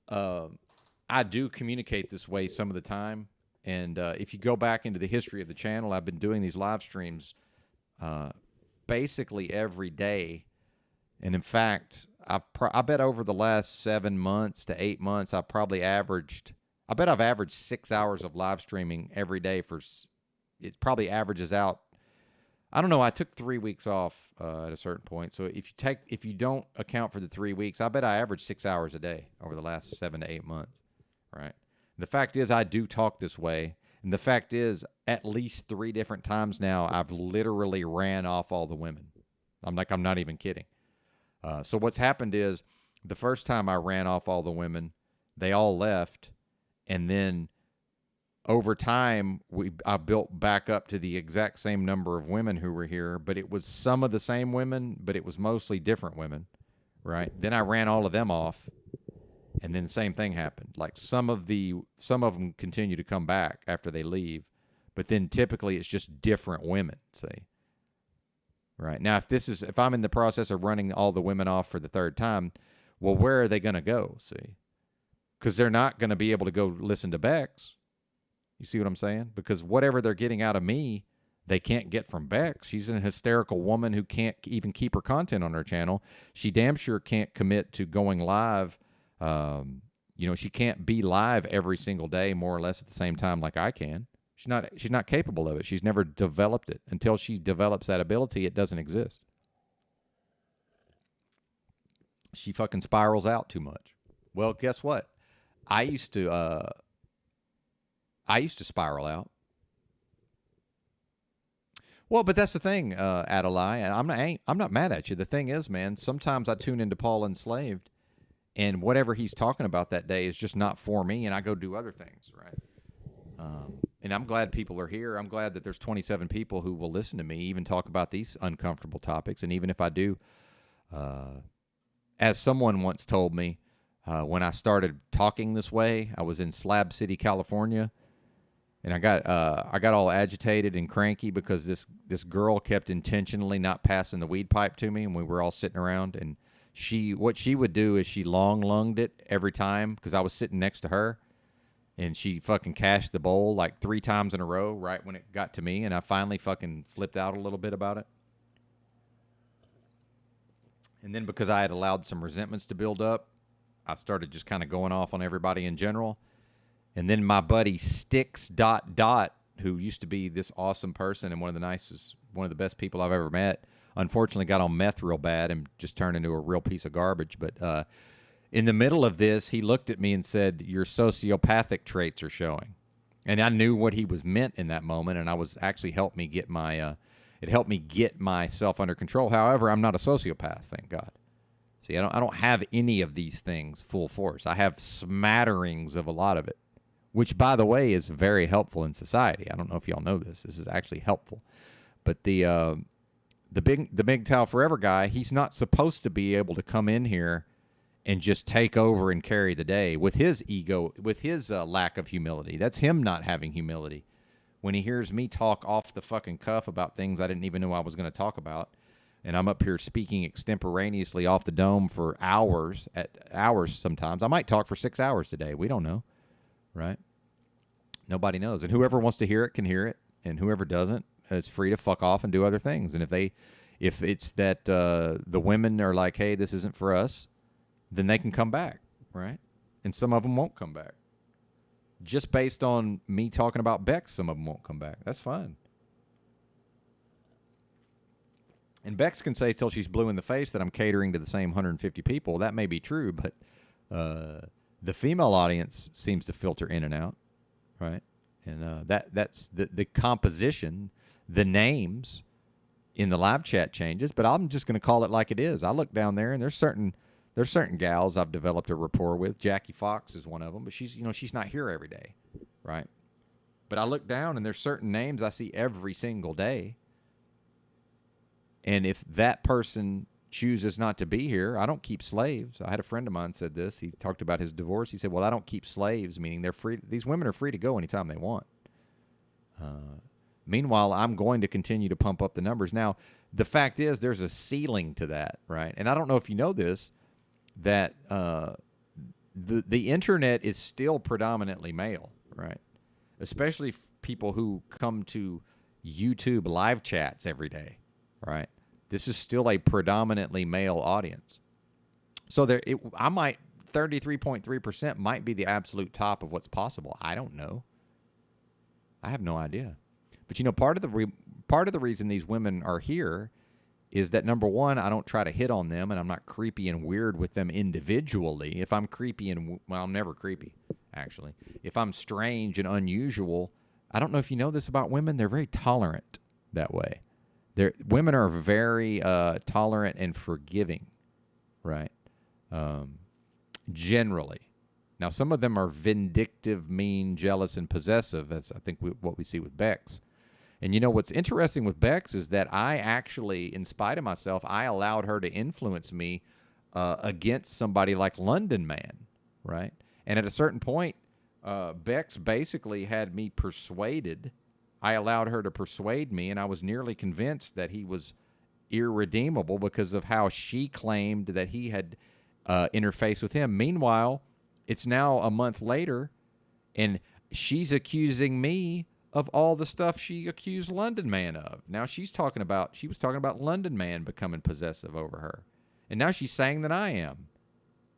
I do communicate this way some of the time. And if you go back into the history of the channel, I've been doing these live streams basically every day. And in fact, I bet over the last 7 months to 8 months, I've averaged 6 hours of live streaming every day. It probably averages out. I don't know. I took 3 weeks off at a certain point. So if you don't account for the 3 weeks, I bet I averaged 6 hours a day over the last 7 to 8 months. Right. The fact is, I do talk this way. And the fact is, at least 3 different times now, I've literally ran off all the women. I'm not even kidding. So what's happened is, the first time I ran off all the women, they all left. And then over time, I built back up to the exact same number of women who were here. But it was some of the same women, but it was mostly different women. Right. Then I ran all of them off. And then the same thing happened. Like some of them continue to come back after they leave, but then typically it's just different women. See, right now, if I'm in the process of running all the women off for the 3rd time, well, where are they going to go? See, because they're not going to be able to go listen to Bex. You see what I'm saying? Because whatever they're getting out of me, they can't get from Bex. She's an hysterical woman who can't even keep her content on her channel. She damn sure can't commit to going live. She can't be live every single day, more or less at the same time like I can. She's not capable of it. She's never developed it. Until she develops that ability, it doesn't exist. She fucking spirals out too much. Well, guess what? I used to spiral out. Well, but that's the thing, Adonai, and I'm not mad at you. The thing is, man, sometimes I tune into Paul Enslaved, and whatever he's talking about that day is just not for me, and I go do other things, right? And I'm glad people are here. I'm glad that there's 27 people who will listen to me even talk about these uncomfortable topics. And even if I do, as someone once told me, when I started talking this way, I was in Slab City, California, and I got all agitated and cranky because this girl kept intentionally not passing the weed pipe to me, and we were all sitting around, and what she would do is she long-lunged it every time because I was sitting next to her, and she fucking cashed the bowl like 3 times in a row right when it got to me, and I finally fucking flipped out a little bit about it. And then because I had allowed some resentments to build up, I started just kind of going off on everybody in general. And then my buddy Sticks ... who used to be this awesome person and one of the best people I've ever met, unfortunately got on meth real bad and just turned into a real piece of garbage. But in the middle of this, he looked at me and said, "Your sociopathic traits are showing." And I knew what he was meant in that moment, and I was actually helped me get my it helped me get myself under control. However, I'm not a sociopath, thank God. See, I don't have any of these things full force. I have smatterings of a lot of it, which, by the way, is very helpful in society. I don't know if y'all know this. This is actually helpful. But the MGTOW Forever guy, he's not supposed to be able to come in here and just take over and carry the day with his ego, with his lack of humility. That's him not having humility. When he hears me talk off the fucking cuff about things I didn't even know I was going to talk about, and I'm up here speaking extemporaneously off the dome for hours, sometimes. I might talk for 6 hours today. We don't know, right? Nobody knows. And whoever wants to hear it can hear it, and whoever doesn't is free to fuck off and do other things. And if it's that the women are like, hey, this isn't for us, then they can come back, right? And some of them won't come back. Just based on me talking about Bex, some of them won't come back. That's fine. And Bex can say till she's blue in the face that I'm catering to the same 150 people. That may be true, but the female audience seems to filter in and out, right? And that's the composition, the names in the live chat changes, but I'm just going to call it like it is. I look down there, and there's certain gals I've developed a rapport with. Jackie Fox is one of them, but she's not here every day, right? But I look down, and there's certain names I see every single day. And if that person chooses not to be here, I don't keep slaves. I had a friend of mine said this. He talked about his divorce. He said, well, I don't keep slaves, meaning they're free. These women are free to go anytime they want. Meanwhile, I'm going to continue to pump up the numbers. Now, the fact is there's a ceiling to that, right? And I don't know if you know this, that the internet is still predominantly male, right? Especially people who come to YouTube live chats every day, right? This is still a predominantly male audience. So 33.3% might be the absolute top of what's possible. I don't know. I have no idea. But part of the reason these women are here is that, number one, I don't try to hit on them, and I'm not creepy and weird with them individually. If I'm creepy I'm never creepy, actually. If I'm strange and unusual, I don't know if you know this about women, they're very tolerant that way. Women are very tolerant and forgiving, right? Generally. Now, some of them are vindictive, mean, jealous, and possessive, as I think what we see with Bex. And what's interesting with Bex is that I actually, in spite of myself, I allowed her to influence me against somebody like London Man, right? And at a certain point, Bex basically had me persuaded. I allowed her to persuade me, and I was nearly convinced that he was irredeemable because of how she claimed that he had interfaced with him. Meanwhile, it's now a month later, and she's accusing me of all the stuff she accused London Man of. Now she was talking about London Man becoming possessive over her. And now she's saying that I am.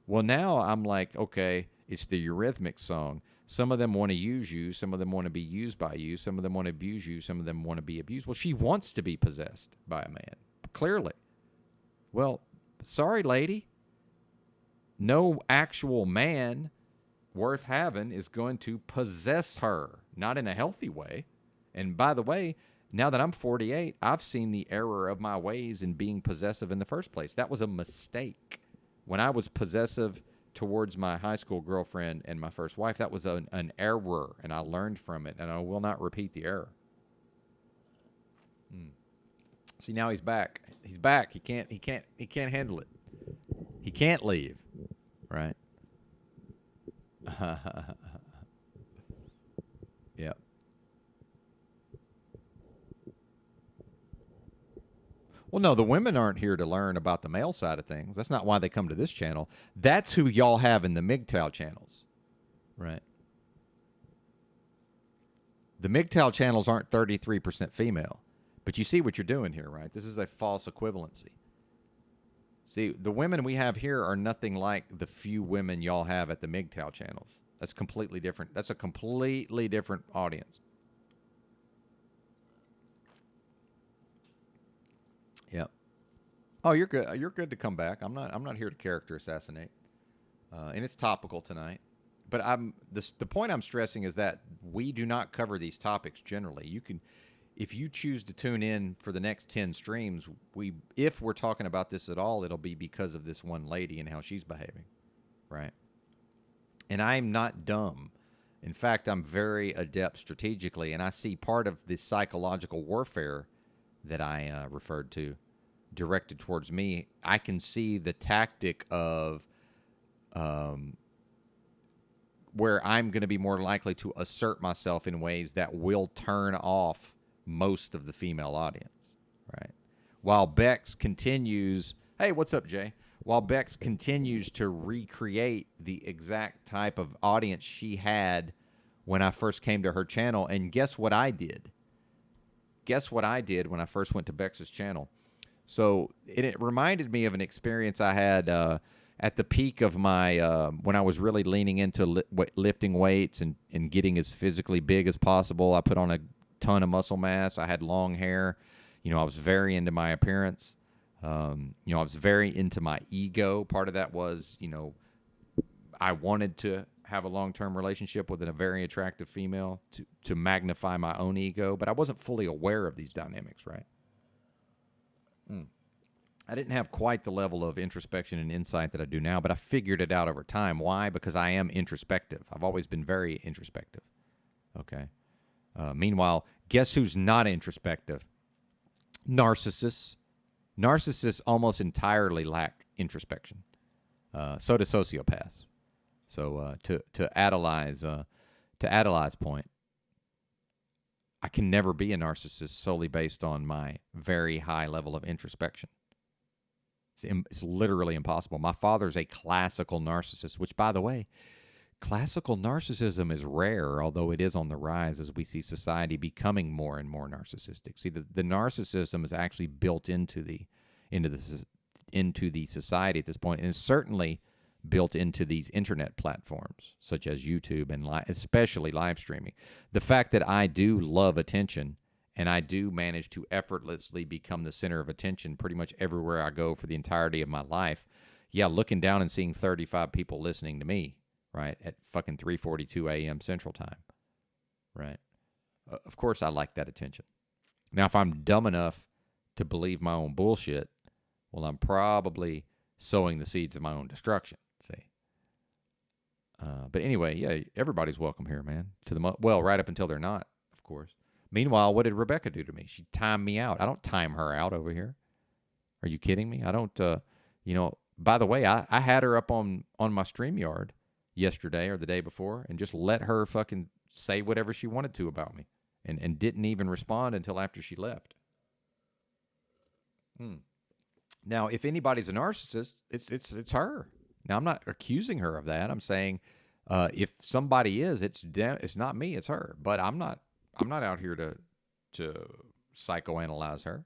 Well, now I'm like, okay, it's the Eurythmics song. Some of them want to use you. Some of them want to be used by you. Some of them want to abuse you. Some of them want to be abused. Well, she wants to be possessed by a man, clearly. Well, sorry, lady. No actual man worth having is going to possess her, not in a healthy way. And by the way, now that I'm 48, I've seen the error of my ways in being possessive in the first place. That was a mistake. When I was possessive towards my high school girlfriend and my first wife, that was an error, and I learned from it, and I will not repeat the error. See, now he's back. He's back. He can't handle it. He can't leave, right? Yep. Well, no, the women aren't here to learn about the male side of things. That's not why they come to this channel. That's who y'all have in the MGTOW channels, right? The MGTOW channels aren't 33% female, but you see what you're doing here, right? This is a false equivalency. See, the women we have here are nothing like the few women y'all have at the MGTOW channels. That's completely different. That's a completely different audience. Yep. Oh, you're good. You're good to come back. I'm not here to character assassinate. And it's topical tonight. but the point I'm stressing is that we do not cover these topics generally. You can, if you choose to tune in for the next 10 streams, if we're talking about this at all, it'll be because of this one lady and how she's behaving, right? And I'm not dumb. In fact, I'm very adept strategically, and I see part of the psychological warfare that I referred to directed towards me. I can see the tactic of um, where I'm going to be more likely to assert myself in ways that will turn off most of the female audience, right? While Bex continues, hey, what's up, Jay? While Bex continues to recreate the exact type of audience she had when I first came to her channel. And guess what I did? Guess what I did when I first went to Bex's channel? So it reminded me of an experience I had at the peak of my when I was really leaning into lifting weights and getting as physically big as possible. I put on a ton of muscle mass. I had long hair. You know, I was very into my appearance. You know, I was very into my ego. Part of that was, you know, I wanted to have a long-term relationship with a very attractive female to magnify my own ego, but I wasn't fully aware of these dynamics, right? I didn't have quite the level of introspection and insight that I do now, but I figured it out over time. Why? Because I am introspective. I've always been very introspective. Okay. Meanwhile, guess who's not introspective? Narcissists. Narcissists almost entirely lack introspection. So do sociopaths. So to Adelai's point, I can never be a narcissist solely based on my very high level of introspection. It's literally impossible. My father's a classical narcissist, which, by the way, classical narcissism is rare, although it is on the rise as we see society becoming more and more narcissistic. See, the narcissism is actually built into the society at this point, and it's certainly built into these internet platforms such as YouTube and especially live streaming. The fact that I do love attention and I do manage to effortlessly become the center of attention pretty much everywhere I go for the entirety of my life. Yeah, looking down and seeing 35 people listening to me, right, at fucking 3:42 a.m. Central Time, right? Of course I like that attention. Now, if I'm dumb enough to believe my own bullshit, well, I'm probably sowing the seeds of my own destruction, see? But anyway, yeah, everybody's welcome here, man. Well, right up until they're not, of course. Meanwhile, what did Rebecca do to me? She timed me out. I don't time her out over here. Are you kidding me? I don't, you know, by the way, I had her up on my StreamYard yesterday or the day before and just let her fucking say whatever she wanted to about me and didn't even respond until after she left. Now, if anybody's a narcissist, it's her. Now, I'm not accusing her of that. I'm saying if somebody is, it's not me, it's her. But I'm not out here to psychoanalyze her.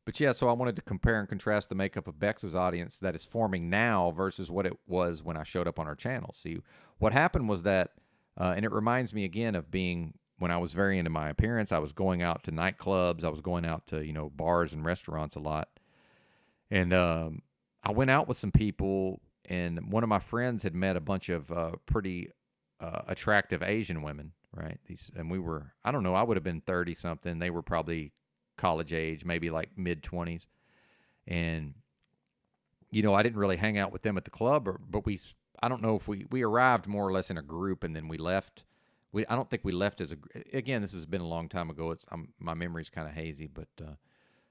But yeah, so I wanted to compare and contrast the makeup of Bex's audience that is forming now versus what it was when I showed up on her channel. See, what happened was that, and it reminds me again of being when I was very into my appearance. I was going out to nightclubs. I was going out to, you know, bars and restaurants a lot. And I went out with some people, and one of my friends had met a bunch of pretty attractive Asian women, right? And we were, I don't know, I would have been 30 something. They were probably college age, maybe like mid 20s. And, you know, I didn't really hang out with them at the club, but I don't know if we arrived more or less in a group and then we left. I don't think we left as again, this has been a long time ago. My memory's kind of hazy, but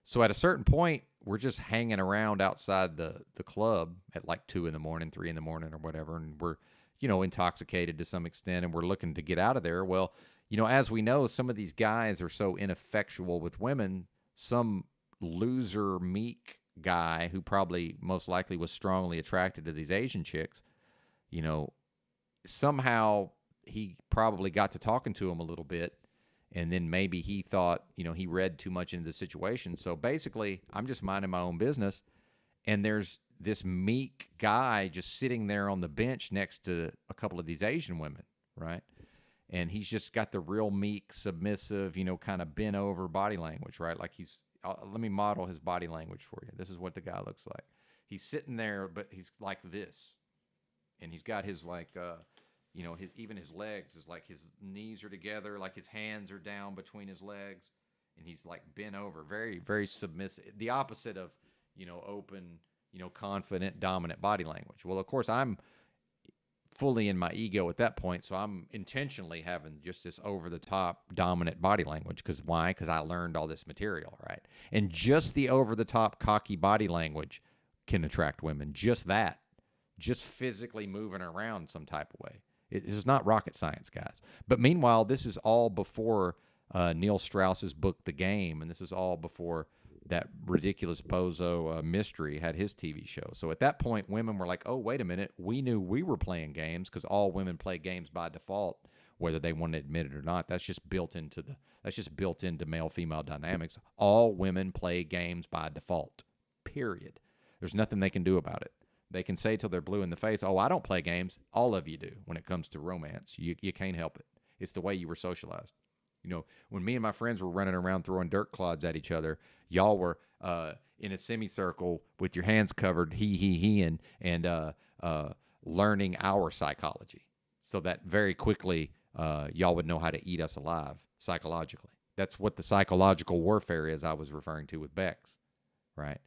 so at a certain point, we're just hanging around outside the club at like 2 a.m, 3 a.m, or whatever. And we're, you know, intoxicated to some extent, and we're looking to get out of there. Well, you know, as we know, some of these guys are so ineffectual with women. Some loser, meek guy who probably most likely was strongly attracted to these Asian chicks, you know, somehow he probably got to talking to him a little bit. And then maybe he thought, you know, he read too much into the situation. So basically, I'm just minding my own business. And there's this meek guy just sitting there on the bench next to a couple of these Asian women, right? And he's just got the real meek, submissive, you know, kind of bent over body language, right? Like let me model his body language for you. This is what the guy looks like. He's sitting there, but he's like this. and he's got his like his even his legs is like his knees are together, like his hands are down between his legs, and he's like bent over, very very submissive, the opposite of open, confident, dominant body language. Well, of course, I'm fully in my ego at that point, so I'm intentionally having just this over the top dominant body language. Because why? Because I learned all this material, right? And just the over the top cocky body language can attract women. Just that, just physically moving around some type of way. This is not rocket science, guys. But meanwhile, this is all before Neil Strauss's book The Game, and this is all before that ridiculous bozo Mystery had his TV show. So at that point, women were like, oh, wait a minute. We knew we were playing games, because all women play games by default, whether they want to admit it or not. That's just built into male-female dynamics. All women play games by default, period. There's nothing they can do about it. They can say till they're blue in the face, oh, I don't play games. All of you do when it comes to romance. You can't help it. It's the way you were socialized. When me and my friends were running around throwing dirt clods at each other, y'all were in a semicircle with your hands covered, and learning our psychology, so that very quickly y'all would know how to eat us alive psychologically. That's what the psychological warfare is I was referring to with Bex, right?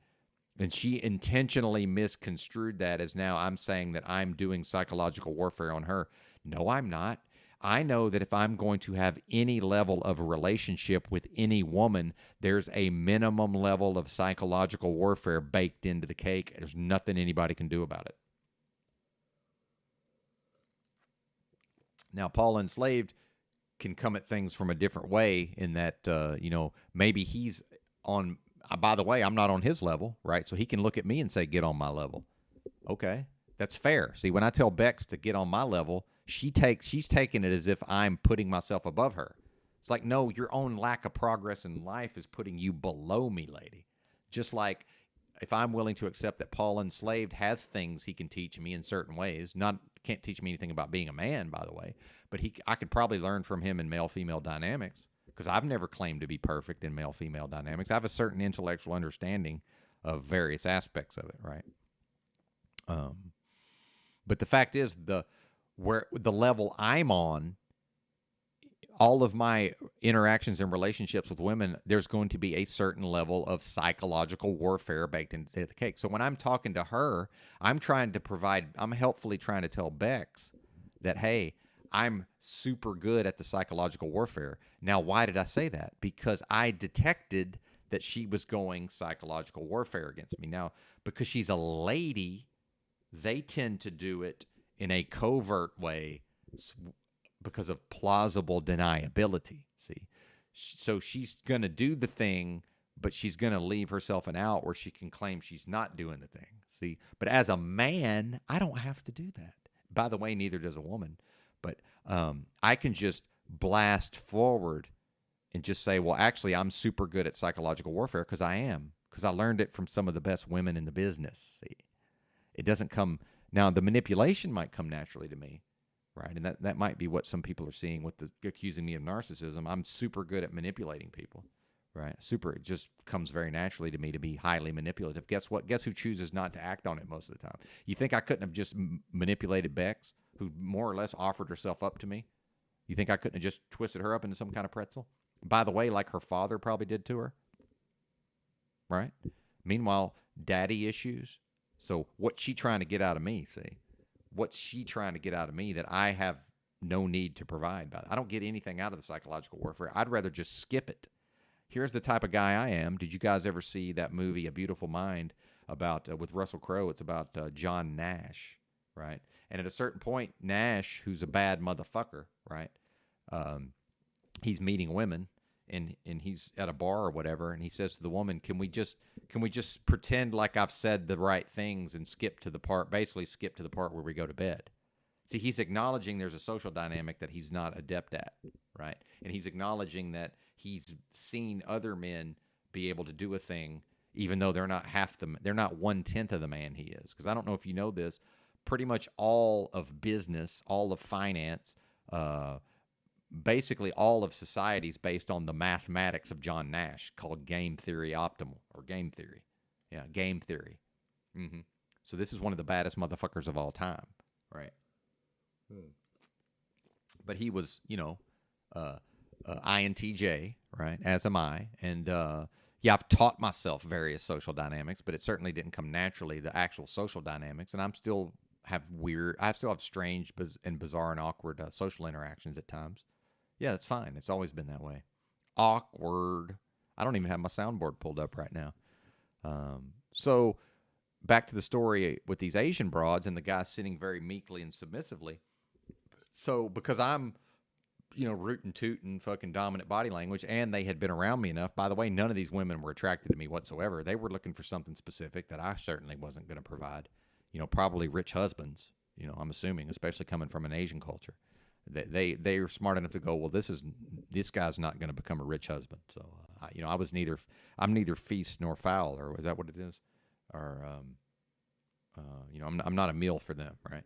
And she intentionally misconstrued that as now I'm saying that I'm doing psychological warfare on her. No, I'm not. I know that if I'm going to have any level of a relationship with any woman, there's a minimum level of psychological warfare baked into the cake. There's nothing anybody can do about it. Now, Paul Enslaved can come at things from a different way in that, maybe he's on, by the way, I'm not on his level, right? So he can look at me and say, get on my level. Okay, that's fair. See, when I tell Bex to get on my level, she's taking it as if I'm putting myself above her. It's like, no, your own lack of progress in life is putting you below me, lady. Just like if I'm willing to accept that Paul Enslaved has things he can teach me in certain ways, can't teach me anything about being a man, by the way, but I could probably learn from him in male-female dynamics, because I've never claimed to be perfect in male-female dynamics. I have a certain intellectual understanding of various aspects of it, right? But the fact is, the level I'm on, all of my interactions and relationships with women, there's going to be a certain level of psychological warfare baked into the cake. So when I'm talking to her, I'm helpfully trying to tell Bex that, hey, I'm super good at the psychological warfare. Now, why did I say that? Because I detected that she was going psychological warfare against me. Now, because she's a lady, they tend to do it in a covert way because of plausible deniability. See, so she's going to do the thing, but she's going to leave herself an out where she can claim she's not doing the thing. See, but as a man, I don't have to do that. By the way, neither does a woman. But I can just blast forward and just say, well, actually, I'm super good at psychological warfare, because I am, because I learned it from some of the best women in the business. See, it doesn't come. Now, the manipulation might come naturally to me, right? And that might be what some people are seeing with accusing me of narcissism. I'm super good at manipulating people, right? It just comes very naturally to me to be highly manipulative. Guess what? Guess who chooses not to act on it most of the time? You think I couldn't have just manipulated Bex, who more or less offered herself up to me? You think I couldn't have just twisted her up into some kind of pretzel? By the way, like her father probably did to her, right? Meanwhile, daddy issues. So what's she trying to get out of me, see? What's she trying to get out of me that I have no need to provide? I don't get anything out of the psychological warfare. I'd rather just skip it. Here's the type of guy I am. Did you guys ever see that movie, A Beautiful Mind, about with Russell Crowe? It's about John Nash, right? And at a certain point, Nash, who's a bad motherfucker, right? He's meeting women, and he's at a bar or whatever, and he says to the woman, can we just pretend like I've said the right things and skip to the part where we go to bed? See, he's acknowledging there's a social dynamic that he's not adept at, right? And he's acknowledging that he's seen other men be able to do a thing, even though they're not 1/10 of the man he is. Because I don't know if you know this, pretty much all of business, all of finance, basically all of society is based on the mathematics of John Nash, called game theory optimal, or game theory. Yeah, game theory. So this is one of the baddest motherfuckers of all time, right? But he was, INTJ, right? As am I. And yeah, I've taught myself various social dynamics, but it certainly didn't come naturally, the actual social dynamics. And I still have strange and bizarre and awkward social interactions at times. Yeah, it's fine. It's always been that way. Awkward. I don't even have my soundboard pulled up right now. So back to the story with these Asian broads and the guy sitting very meekly and submissively. So because I'm, rootin' tootin' fucking dominant body language, and they had been around me enough. By the way, none of these women were attracted to me whatsoever. They were looking for something specific that I certainly wasn't going to provide. Probably rich husbands. I'm assuming, especially coming from an Asian culture. They were smart enough to go, well, this guy's not going to become a rich husband. So I'm neither feast nor fowl, or is that what it is? Or I'm not a meal for them, right?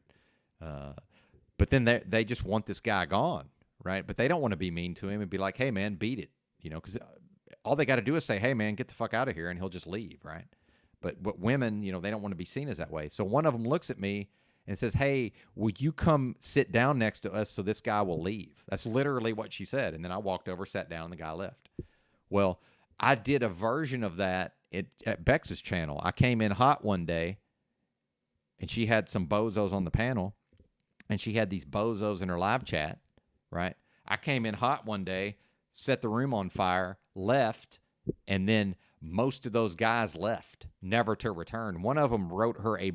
But then they just want this guy gone, right? But they don't want to be mean to him and be like, hey man, beat it, because all they got to do is say, hey man, get the fuck out of here, and he'll just leave, right? But women, they don't want to be seen as that way. So one of them looks at me and says, hey, will you come sit down next to us so this guy will leave? That's literally what she said. And then I walked over, sat down, and the guy left. Well, I did a version of that at Bex's channel. I came in hot one day, and she had some bozos on the panel, and she had these bozos in her live chat, right? I came in hot one day, set the room on fire, left, and then most of those guys left, never to return. One of them wrote her a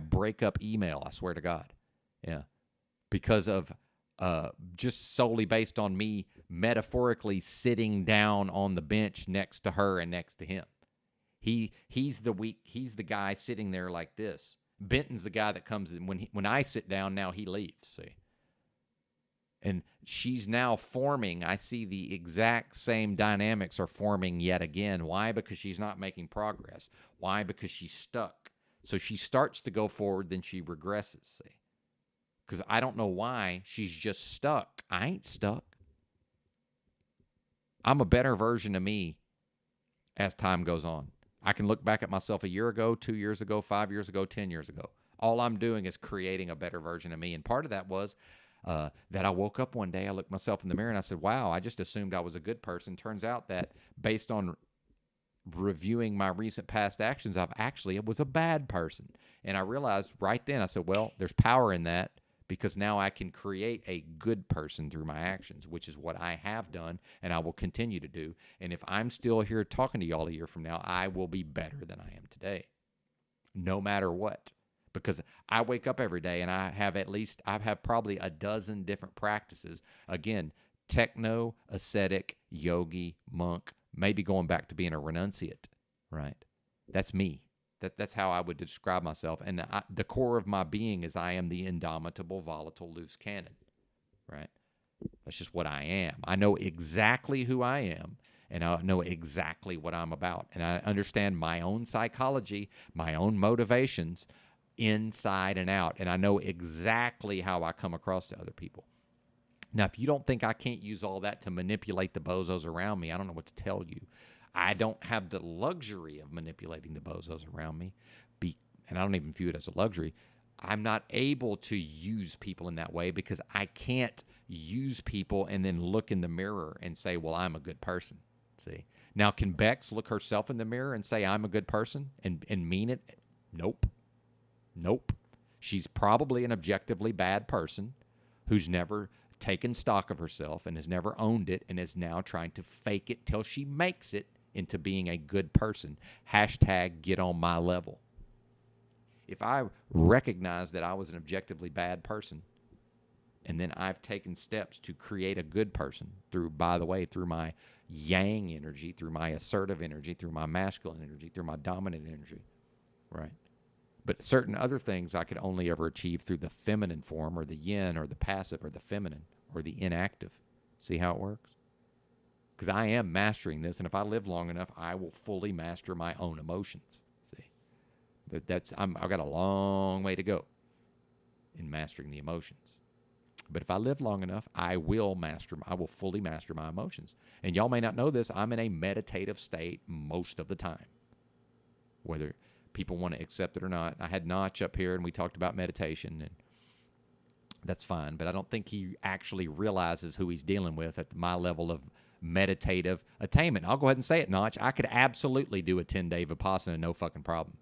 breakup email, I swear to God. Yeah. Because of just solely based on me metaphorically sitting down on the bench next to her and next to him. He's the guy sitting there like this. Benton's the guy that comes in when I sit down. Now he leaves. See, and she's now forming. I see the exact same dynamics are forming yet again. Why? Because she's not making progress. Why? Because she's stuck. So she starts to go forward, then she regresses. See, because I don't know why she's just stuck. I ain't stuck. I'm a better version of me as time goes on. I can look back at myself a year ago, 2 years ago, 5 years ago, 10 years ago. All I'm doing is creating a better version of me. And part of that was that I woke up one day, I looked myself in the mirror, and I said, wow, I just assumed I was a good person. Turns out that based on reviewing my recent past actions, I was a bad person. And I realized right then, I said, well, there's power in that, because now I can create a good person through my actions, which is what I have done and I will continue to do. And if I'm still here talking to y'all a year from now, I will be better than I am today, no matter what. Because I wake up every day and I have probably a dozen different practices. Again, techno, ascetic, yogi, monk, maybe going back to being a renunciate, right? That's me. That's how I would describe myself. And the core of my being is I am the indomitable, volatile, loose cannon, right? That's just what I am. I know exactly who I am, and I know exactly what I'm about. And I understand my own psychology, my own motivations inside and out. And I know exactly how I come across to other people. Now, if you don't think I can't use all that to manipulate the bozos around me, I don't know what to tell you. I don't have the luxury of manipulating the bozos around me, and I don't even view it as a luxury. I'm not able to use people in that way because I can't use people and then look in the mirror and say, well, I'm a good person. See? Now, can Bex look herself in the mirror and say, I'm a good person and mean it? Nope. She's probably an objectively bad person who's never taken stock of herself and has never owned it and is now trying to fake it till she makes it into being a good person. Hashtag get on my level. If I recognize that I was an objectively bad person, and then I've taken steps to create a good person through my yang energy, through my assertive energy, through my masculine energy, through my dominant energy, right? But certain other things I could only ever achieve through the feminine form, or the yin, or the passive, or the feminine, or the inactive. See how it works? Because I am mastering this, and if I live long enough, I will fully master my own emotions. See, I've got a long way to go in mastering the emotions. But if I live long enough, I will fully master my emotions. And y'all may not know this, I'm in a meditative state most of the time, whether people want to accept it or not. I had Notch up here, and we talked about meditation, and That's fine, but I don't think he actually realizes who he's dealing with at my level of meditative attainment. I'll go ahead and say it, Notch. I could absolutely do a 10-day Vipassana, no fucking problem.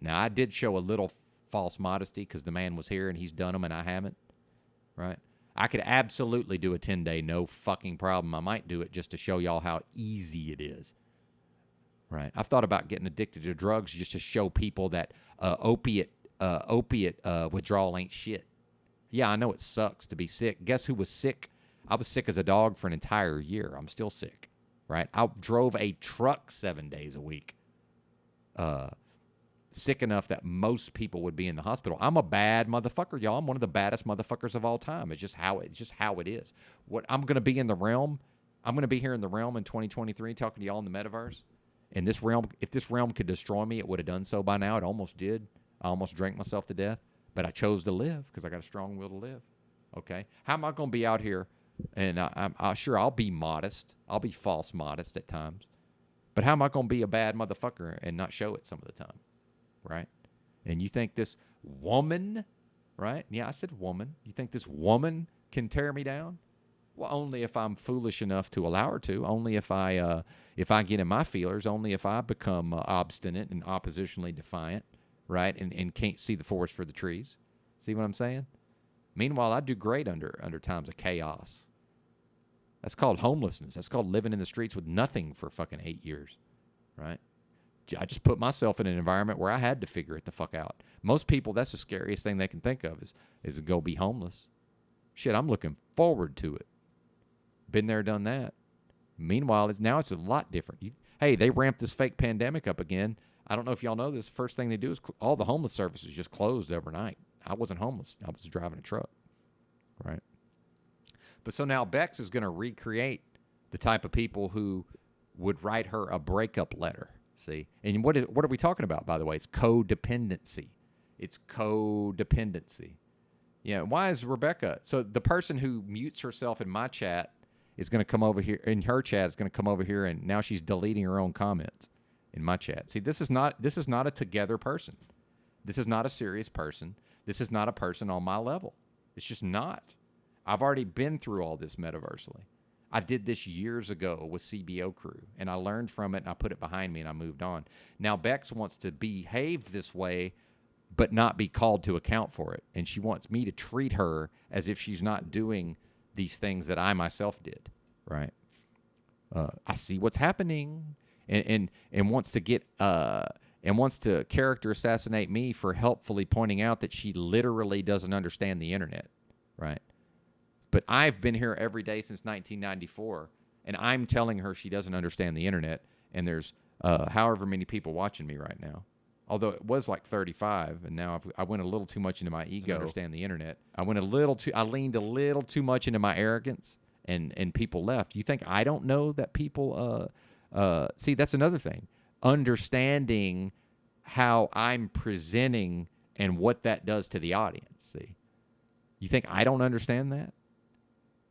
Now, I did show a little false modesty because the man was here and he's done them and I haven't, right? I could absolutely do a 10-day, no fucking problem. I might do it just to show y'all how easy it is, right? I've thought about getting addicted to drugs just to show people that opiate withdrawal ain't shit. Yeah, I know it sucks to be sick. Guess who was sick? I was sick as a dog for an entire year. I'm still sick, right? I drove a truck 7 days a week. Sick enough that most people would be in the hospital. I'm a bad motherfucker, y'all. I'm one of the baddest motherfuckers of all time. It's just how it is. What I'm going to be in the realm, I'm going to be here in the realm in 2023 talking to y'all in the metaverse. And this realm, if this realm could destroy me, it would have done so by now. It almost did. I almost drank myself to death, but I chose to live because I got a strong will to live. Okay? How am I going to be out here? And I'm sure I'll be modest. I'll be false modest at times. But how am I going to be a bad motherfucker and not show it some of the time? Right? And you think this woman, right? Yeah, I said woman. You think this woman can tear me down? Well, only if I'm foolish enough to allow her to. Only if I get in my feelers. Only if I become obstinate and oppositionally defiant, right? And can't see the forest for the trees. See what I'm saying? Meanwhile, I do great under times of chaos. That's called homelessness. That's called living in the streets with nothing for fucking 8 years, right? I just put myself in an environment where I had to figure it the fuck out. Most people, that's the scariest thing they can think of is to go be homeless. Shit, I'm looking forward to it. Been there, done that. Meanwhile, now it's a lot different. Hey, they ramped this fake pandemic up again. I don't know if y'all know this. First thing they do is all the homeless services just closed overnight. I wasn't homeless. I was driving a truck, right? But so now Bex is going to recreate the type of people who would write her a breakup letter. See? And what are we talking about, by the way? It's codependency. It's codependency. Yeah, why is Rebecca? So the person who mutes herself in my chat is going to come over here, in her chat is going to come over here, and now she's deleting her own comments in my chat. See, this is not a together person. This is not a serious person. This is not a person on my level. It's just not. I've already been through all this metaversally. I did this years ago with CBO Crew, and I learned from it, and I put it behind me, and I moved on. Now, Bex wants to behave this way, but not be called to account for it. And she wants me to treat her as if she's not doing these things that I myself did, right? I see what's happening, and wants to get and wants to character assassinate me for helpfully pointing out that she literally doesn't understand the internet, right? But I've been here every day since 1994, and I'm telling her she doesn't understand the internet, and there's however many people watching me right now. Although it was like 35, and now I went a little too much into my ego to understand the internet. I leaned a little too much into my arrogance, and people left. You think I don't know that people, see, that's another thing. Understanding how I'm presenting and what that does to the audience, see. You think I don't understand that?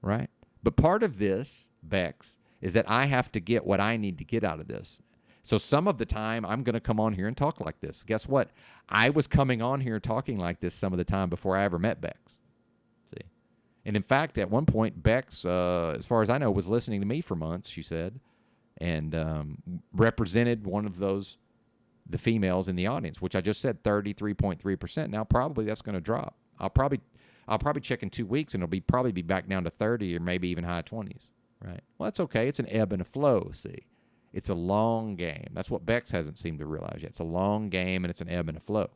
Right? But part of this, Bex, is that I have to get what I need to get out of this. So some of the time, I'm going to come on here and talk like this. Guess what? I was coming on here talking like this some of the time before I ever met Bex. See? And in fact, at one point, Bex, as far as I know, was listening to me for months, she said, and represented one of those, the females in the audience, which I just said 33.3%. Now, probably that's going to drop. I'll probably check in 2 weeks, and it'll probably be back down to 30 or maybe even high 20s, right? Well, that's okay. It's an ebb and a flow, see. It's a long game. That's what Bex hasn't seemed to realize yet. It's a long game, and it's an ebb and a flow.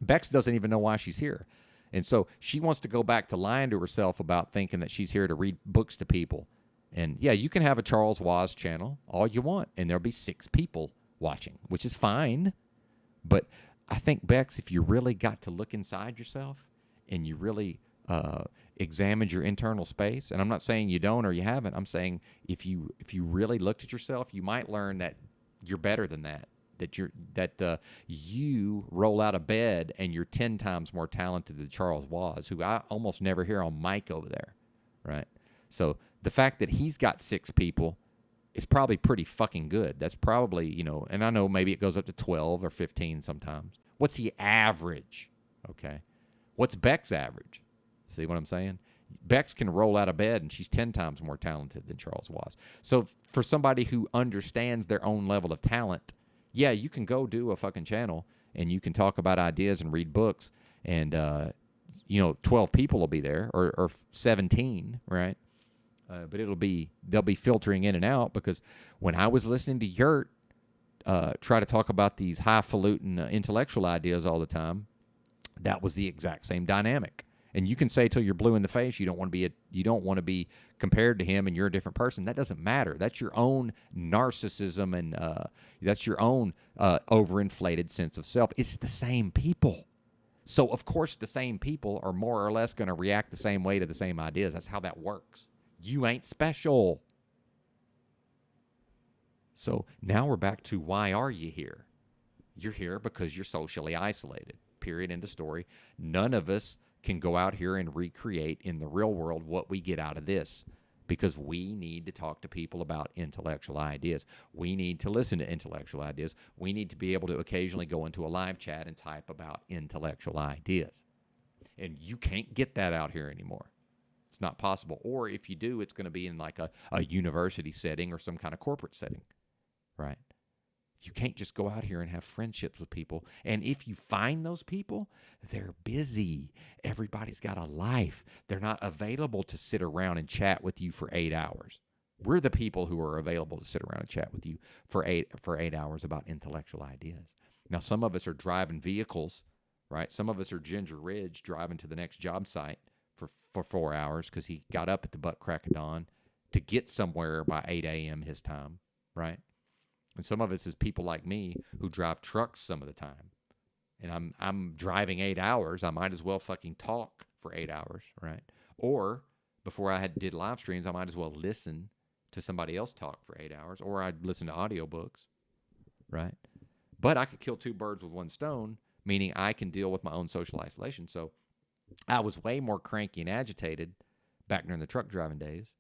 Bex doesn't even know why she's here. And so she wants to go back to lying to herself about thinking that she's here to read books to people. And, yeah, you can have a Charles Waz channel all you want, and there'll be 6 people watching, which is fine. But I think, Bex, if you really got to look inside yourself and you really examined your internal space, and I'm not saying you don't or you haven't, I'm saying if you really looked at yourself, you might learn that you're better than that, that you roll out of bed and you're 10 times more talented than Charles Waz, who I almost never hear on mic over there, right? So the fact that he's got 6 people is probably pretty fucking good. That's probably, and I know maybe it goes up to 12 or 15 sometimes. What's the average? Okay. What's Beck's average? See what I'm saying? Bex can roll out of bed and she's 10 times more talented than Charles was. So for somebody who understands their own level of talent, yeah, you can go do a fucking channel and you can talk about ideas and read books and, 12 people will be there or 17, right? But they'll be filtering in and out because when I was listening to Yurt try to talk about these highfalutin intellectual ideas all the time, that was the exact same dynamic. And you can say till you're blue in the face you don't want to be compared to him and you're a different person. That doesn't matter. That's your own narcissism and that's your own overinflated sense of self. It's the same people. So of course the same people are more or less going to react the same way to the same ideas. That's how that works. You ain't special. So now we're back to why are you here? You're here because you're socially isolated. Period. End of story. None of us can go out here and recreate in the real world what we get out of this because we need to talk to people about intellectual ideas. We need to listen to intellectual ideas. We need to be able to occasionally go into a live chat and type about intellectual ideas. And you can't get that out here anymore. It's not possible. Or if you do, it's going to be in like a university setting or some kind of corporate setting, right? You can't just go out here and have friendships with people. And if you find those people, they're busy. Everybody's got a life. They're not available to sit around and chat with you for 8 hours. We're the people who are available to sit around and chat with you for eight hours about intellectual ideas. Now, some of us are driving vehicles, right? Some of us are Ginger Ridge driving to the next job site for 4 hours because he got up at the butt crack of dawn to get somewhere by 8 a.m. his time, right? And some of us is people like me who drive trucks some of the time. And I'm driving 8 hours. I might as well fucking talk for 8 hours, right? Or before I did live streams, I might as well listen to somebody else talk for 8 hours. Or I'd listen to audiobooks, right? But I could kill two birds with one stone, meaning I can deal with my own social isolation. So I was way more cranky and agitated back during the truck driving days.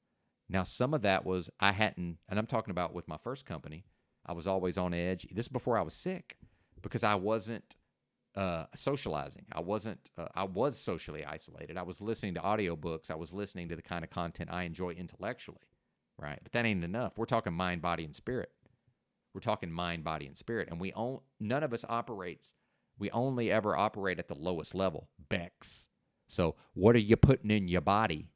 Now, some of that was I hadn't, and I'm talking about with my first company, I was always on edge. This is before I was sick because I wasn't socializing. I was socially isolated. I was listening to audiobooks. I was listening to the kind of content I enjoy intellectually, right? But that ain't enough. We're talking mind, body, and spirit. We're talking mind, body, and spirit. And none of us operates. We only ever operate at the lowest level, Bex. So what are you putting in your body?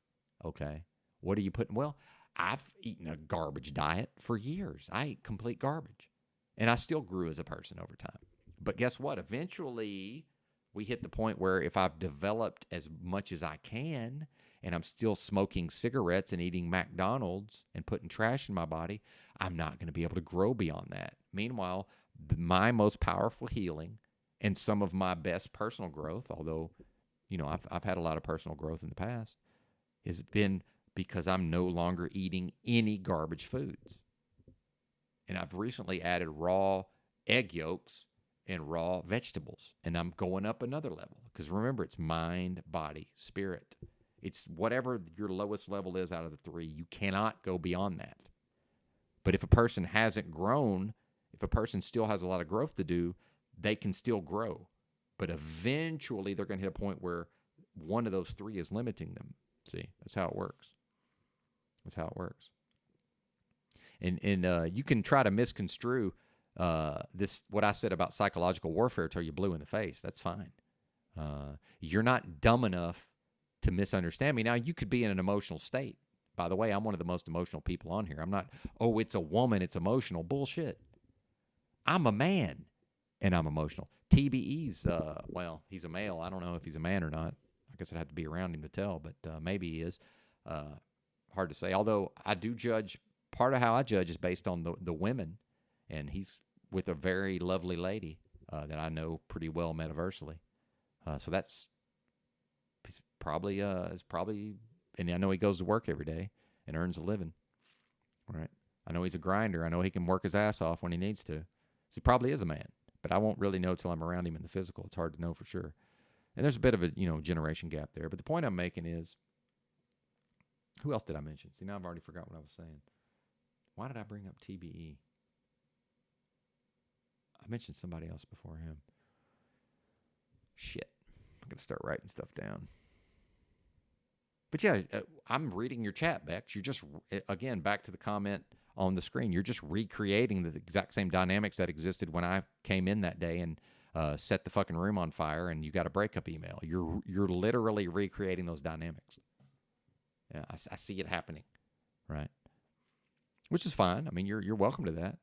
Okay. What are you putting? Well, I've eaten a garbage diet for years. I ate complete garbage. And I still grew as a person over time. But guess what? Eventually, we hit the point where if I've developed as much as I can and I'm still smoking cigarettes and eating McDonald's and putting trash in my body, I'm not going to be able to grow beyond that. Meanwhile, my most powerful healing and some of my best personal growth, although, I've had a lot of personal growth in the past, has been because I'm no longer eating any garbage foods. And I've recently added raw egg yolks and raw vegetables. And I'm going up another level. Because remember, it's mind, body, spirit. It's whatever your lowest level is out of the three. You cannot go beyond that. But if a person hasn't grown, if a person still has a lot of growth to do, they can still grow. But eventually they're going to hit a point where one of those three is limiting them. See, that's how it works. That's how it works. And you can try to misconstrue what I said about psychological warfare till you're blue in the face. That's fine. You're not dumb enough to misunderstand me. Now, you could be in an emotional state. By the way, I'm one of the most emotional people on here. I'm not, it's a woman, it's emotional. Bullshit. I'm a man, and I'm emotional. TBE's, he's a male. I don't know if he's a man or not. I guess I'd have to be around him to tell, but maybe he is. Hard to say. Although I do judge, part of how I judge is based on the women, and he's with a very lovely lady that I know pretty well metaversally. So that's probably, and I know he goes to work every day and earns a living, right? I know he's a grinder. I know he can work his ass off when he needs to. So he probably is a man, but I won't really know till I'm around him in the physical. It's hard to know for sure. And there's a bit of a, generation gap there. But the point I'm making is, who else did I mention? See, now I've already forgot what I was saying. Why did I bring up TBE? I mentioned somebody else before him. Shit. I'm going to start writing stuff down. But yeah, I'm reading your chat, Bex. You're just, again, back to the comment on the screen. You're just recreating the exact same dynamics that existed when I came in that day and set the fucking room on fire, and you got a breakup email. You're literally recreating those dynamics. Yeah, I see it happening, right? Which is fine. I mean, you're welcome to that.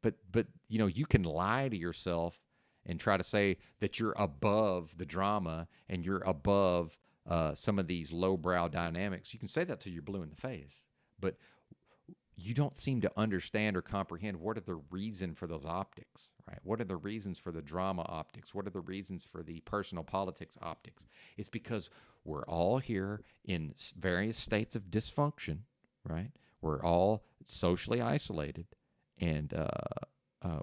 But you know, you can lie to yourself and try to say that you're above the drama and you're above some of these lowbrow dynamics. You can say that till you're blue in the face, but you don't seem to understand or comprehend what are the reason for those optics, right? What are the reasons for the drama optics? What are the reasons for the personal politics optics? It's because we're all here in various states of dysfunction, right? We're all socially isolated, and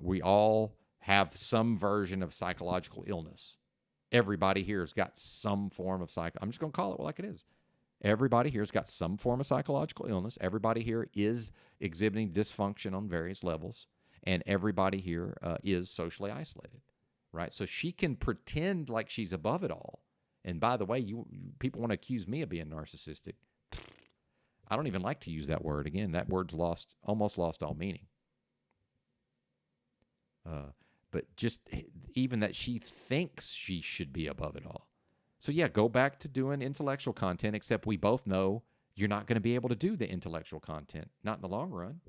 we all have some version of psychological illness. Everybody here has got some form of I'm just going to call it like it is. Everybody here has got some form of psychological illness. Everybody here is exhibiting dysfunction on various levels, and everybody here is socially isolated, right? So she can pretend like she's above it all. And by the way, people want to accuse me of being narcissistic. I don't even like to use that word. Again, that word's almost lost all meaning. But just even that she thinks she should be above it all. So yeah, go back to doing intellectual content, except we both know you're not going to be able to do the intellectual content, not in the long run.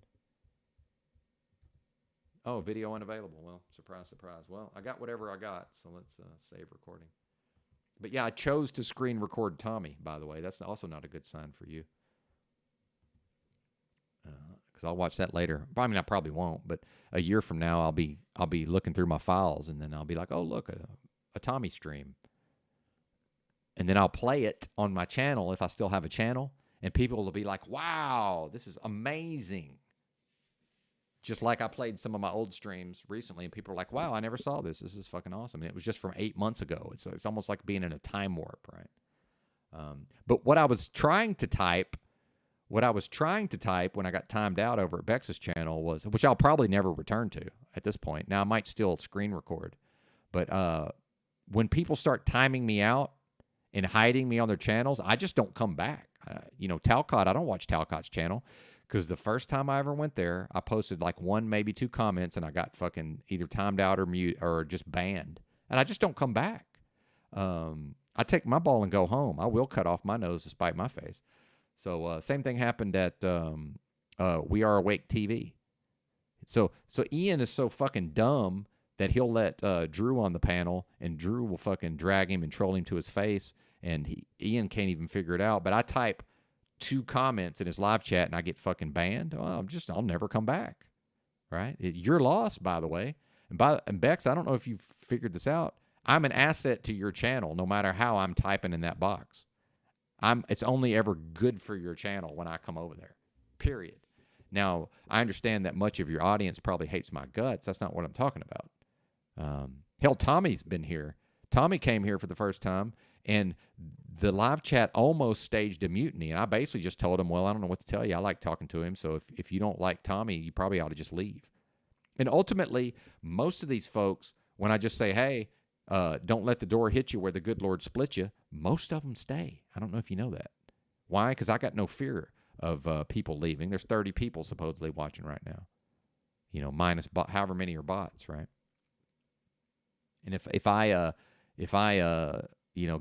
Oh, video unavailable. Well, surprise, surprise. Well, I got whatever I got, so let's save recording. But yeah, I chose to screen record Tommy, by the way. That's also not a good sign for you. Because I'll watch that later. I mean, I probably won't, but a year from now, I'll be looking through my files, and then I'll be like, oh, look, a Tommy stream. And then I'll play it on my channel if I still have a channel, and people will be like, wow, this is amazing. Just like I played some of my old streams recently, and people are like, wow, I never saw this. This is fucking awesome. And it was just from 8 months ago. It's almost like being in a time warp, right? But what I was trying to type when I got timed out over at Bex's channel was, which I'll probably never return to at this point. Now, I might still screen record, but when people start timing me out and hiding me on their channels, I just don't come back. Talcott, I don't watch Talcott's channel because the first time I ever went there, I posted like 1, maybe 2 comments, and I got fucking either timed out or mute or just banned. And I just don't come back. I take my ball and go home. I will cut off my nose to spite my face. So same thing happened at We Are Awake TV. So Ian is so fucking dumb that he'll let Drew on the panel, and Drew will fucking drag him and troll him to his face, and Ian can't even figure it out. But I type 2 comments in his live chat, and I get fucking banned. Well, I'll never come back, right? You're lost, by the way. And Bex, I don't know if you've figured this out. I'm an asset to your channel, no matter how I'm typing in that box. It's only ever good for your channel when I come over there, period. Now, I understand that much of your audience probably hates my guts. That's not what I'm talking about. Hell, Tommy's been here. Tommy came here for the first time, and the live chat almost staged a mutiny. And I basically just told him, well, I don't know what to tell you. I like talking to him. So if you don't like Tommy, you probably ought to just leave. And ultimately, most of these folks, when I just say, hey, don't let the door hit you where the good Lord split you, most of them stay. I don't know if you know that. Why? Because I got no fear of people leaving. There's 30 people supposedly watching right now. Minus however many are bots, right? And if I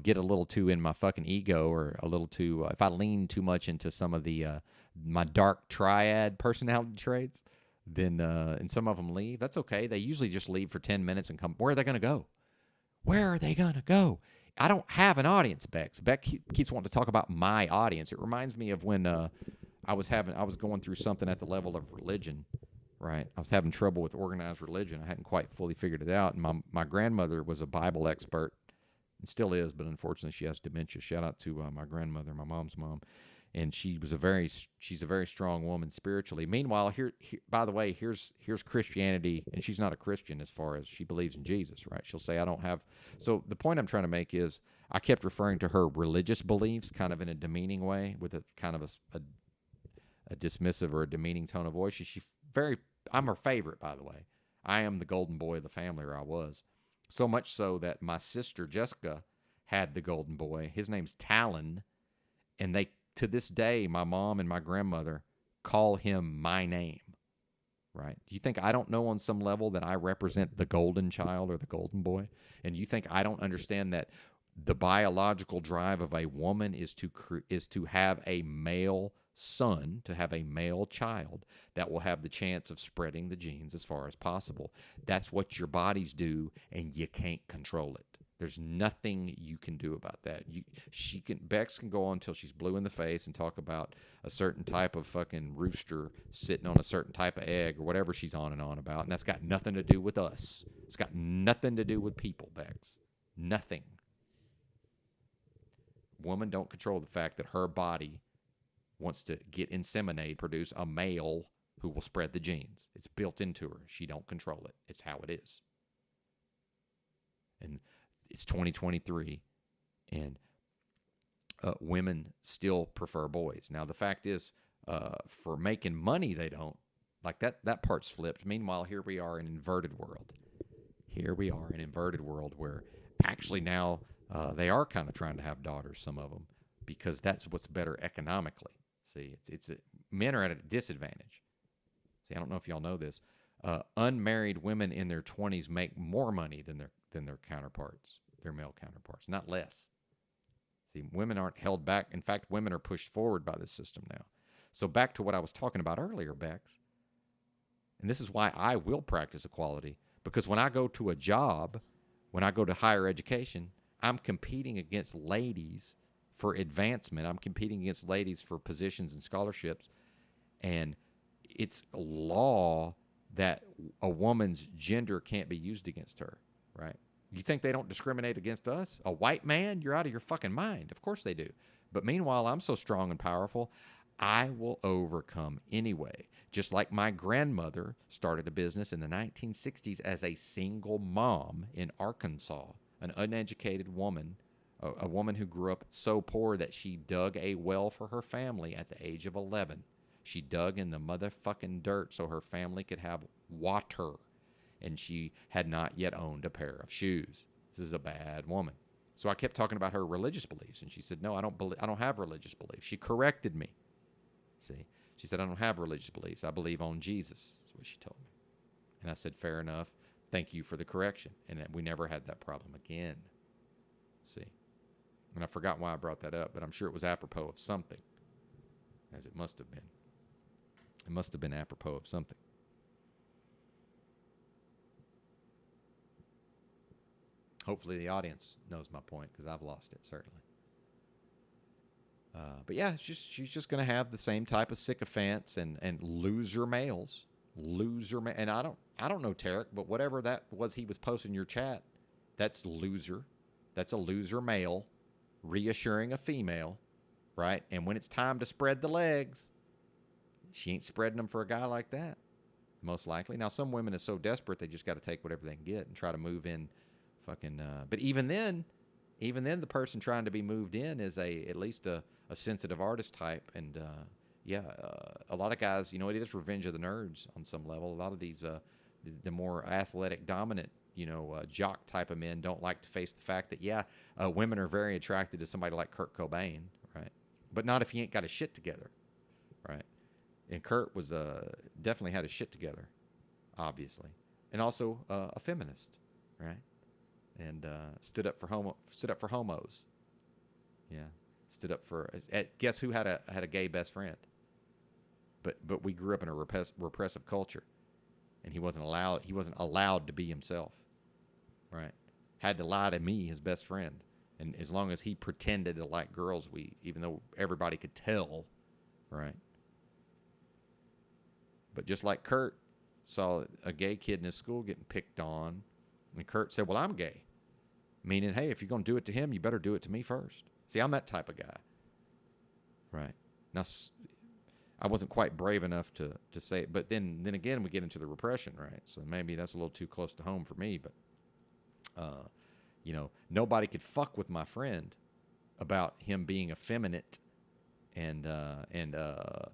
get a little too in my fucking ego, or a little too, if I lean too much into some of the my dark triad personality traits, then and some of them leave. That's okay. They usually just leave for 10 minutes and come. Where are they going to go? Where are they going to go? I don't have an audience, Bex. Beck keeps wanting to talk about my audience. It reminds me of when I was going through something at the level of religion, right? I was having trouble with organized religion. I hadn't quite fully figured it out. And my grandmother was a Bible expert, and still is, but unfortunately she has dementia. Shout out to my grandmother, my mom's mom. And she's a very strong woman spiritually. Meanwhile, here by the way, here's Christianity, and she's not a Christian as far as she believes in Jesus, right? She'll say, I don't have. So the point I'm trying to make is, I kept referring to her religious beliefs kind of in a demeaning way, with a kind of a dismissive or a demeaning tone of voice. I'm her favorite, by the way. I am the golden boy of the family, or I was. So much so that my sister Jessica had the golden boy. His name's Talon, and they, to this day, my mom and my grandmother call him my name. Right? Do you think I don't know on some level that I represent the golden child or the golden boy? And you think I don't understand that the biological drive of a woman is to have a male son, to have a male child that will have the chance of spreading the genes as far as possible? That's what your bodies do, and you can't control it. There's nothing you can do about that. Bex can go on until she's blue in the face and talk about a certain type of fucking rooster sitting on a certain type of egg or whatever she's on and on about, and that's got nothing to do with us. It's got nothing to do with people, Bex. Nothing. Women don't control the fact that her body wants to get inseminated, produce a male who will spread the genes. It's built into her. She don't control it. It's how it is. And it's 2023, and women still prefer boys. Now, the fact is, for making money, they don't. Like that part's flipped. Meanwhile, here we are in an inverted world. Here we are in an inverted world where actually now they are kind of trying to have daughters, some of them, because that's what's better economically. See, men are at a disadvantage. See, I don't know if y'all know this. Unmarried women in their 20s make more money than their counterparts, their male counterparts, not less. See, women aren't held back. In fact, women are pushed forward by this system now. So back to what I was talking about earlier, Bex, and this is why I will practice equality, because when I go to a job, when I go to higher education, I'm competing against ladies for advancement. I'm competing against ladies for positions and scholarships, and it's law that a woman's gender can't be used against her, right? You think they don't discriminate against us? A white man? You're out of your fucking mind. Of course they do. But meanwhile, I'm so strong and powerful, I will overcome anyway. Just like my grandmother started a business in the 1960s as a single mom in Arkansas, an uneducated woman, a woman who grew up so poor that she dug a well for her family at the age of 11. She dug in the motherfucking dirt so her family could have water, and she had not yet owned a pair of shoes. This is a bad woman. So I kept talking about her religious beliefs, and she said, "No, I don't have religious beliefs." She corrected me. See, she said, "I don't have religious beliefs. I believe on Jesus." That's what she told me. And I said, "Fair enough. Thank you for the correction." And we never had that problem again. See, and I forgot why I brought that up, but I'm sure it was apropos of something, as it must have been. It must have been apropos of something. Hopefully the audience knows my point, because I've lost it, certainly. But yeah, she's just going to have the same type of sycophants and loser males. And I don't know Tarek, but whatever that was he was posting in your chat, that's loser. That's a loser male reassuring a female, right? And when it's time to spread the legs, she ain't spreading them for a guy like that, most likely. Now, some women are so desperate they just got to take whatever they can get and try to move in fucking but even then the person trying to be moved in is at least a sensitive artist type. And a lot of guys, it is revenge of the nerds on some level. A lot of these the more athletic, dominant, jock type of men don't like to face the fact that women are very attracted to somebody like Kurt Cobain, right? But not if he ain't got his shit together, right? And Kurt was definitely had his shit together, obviously, and also a feminist, right? And stood up for homos. Yeah, stood up for. Guess who had a gay best friend? But we grew up in a repressive culture, and he wasn't allowed to be himself, right? Had to lie to me, his best friend, and as long as he pretended to like girls, even though everybody could tell, right? But just like Kurt saw a gay kid in his school getting picked on, and Kurt said, "Well, I'm gay." Meaning, hey, if you're going to do it to him, you better do it to me first. See, I'm that type of guy. Right. Now, I wasn't quite brave enough to say it. But then again, we get into the repression, right? So maybe that's a little too close to home for me. But, nobody could fuck with my friend about him being effeminate and a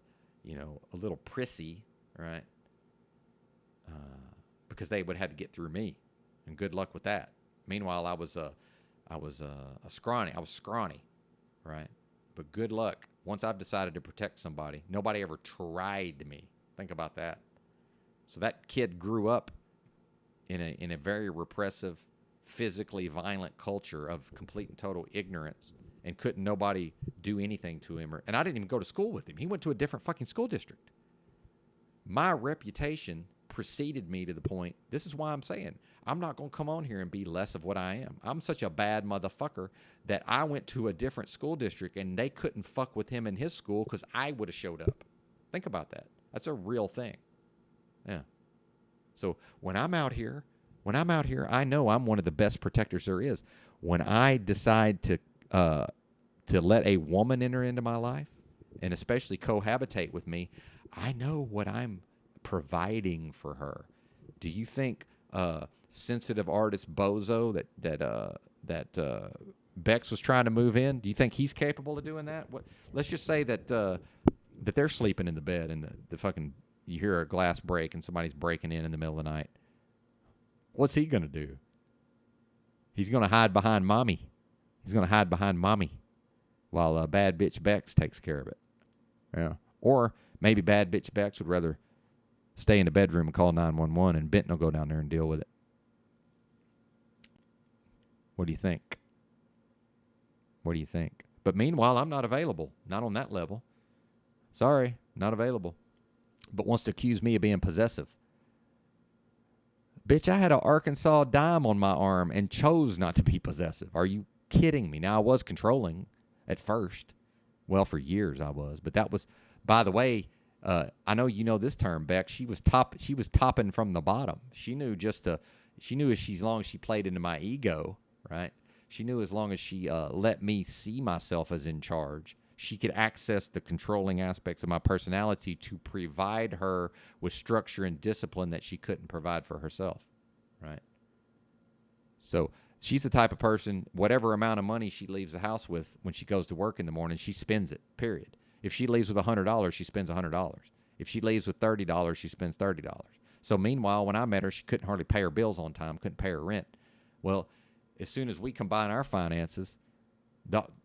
little prissy, right? Because they would have had to get through me. And good luck with that. Meanwhile, I was I was scrawny. I was scrawny, right? But good luck. Once I've decided to protect somebody, nobody ever tried me. Think about that. So that kid grew up in a very repressive, physically violent culture of complete and total ignorance, and couldn't nobody do anything to him. And I didn't even go to school with him. He went to a different fucking school district. My reputation preceded me to the point. This is why I'm saying I'm not going to come on here and be less of what I am. I'm such a bad motherfucker that I went to a different school district and they couldn't fuck with him in his school because I would have showed up. Think about that. That's a real thing. Yeah. So when I'm out here, I know I'm one of the best protectors there is. When I decide to let a woman enter into my life, and especially cohabitate with me, I know what I'm providing for her. Do you think sensitive artist Bozo that Bex was trying to move in? Do you think he's capable of doing that? Let's just say that they're sleeping in the bed and the fucking, you hear a glass break and somebody's breaking in the middle of the night. What's he gonna do? He's gonna hide behind mommy. While bad bitch Bex takes care of it. Yeah. Or maybe bad bitch Bex would rather stay in the bedroom and call 911 and Benton will go down there and deal with it. What do you think? But meanwhile, I'm not available. Not on that level. Sorry, not available. But wants to accuse me of being possessive. Bitch, I had an Arkansas dime on my arm and chose not to be possessive. Are you kidding me? Now, I was controlling at first. Well, for years I was. But that was, by the way, I know you know this term, Beck. She was topping from the bottom. She knew as long as she played into my ego, right? She knew as long as she let me see myself as in charge, she could access the controlling aspects of my personality to provide her with structure and discipline that she couldn't provide for herself, right? So she's the type of person, whatever amount of money she leaves the house with when she goes to work in the morning, she spends it, period. If she leaves with $100, she spends $100. If she leaves with $30, she spends $30. So meanwhile, when I met her, she couldn't hardly pay her bills on time, couldn't pay her rent. Well, as soon as we combine our finances,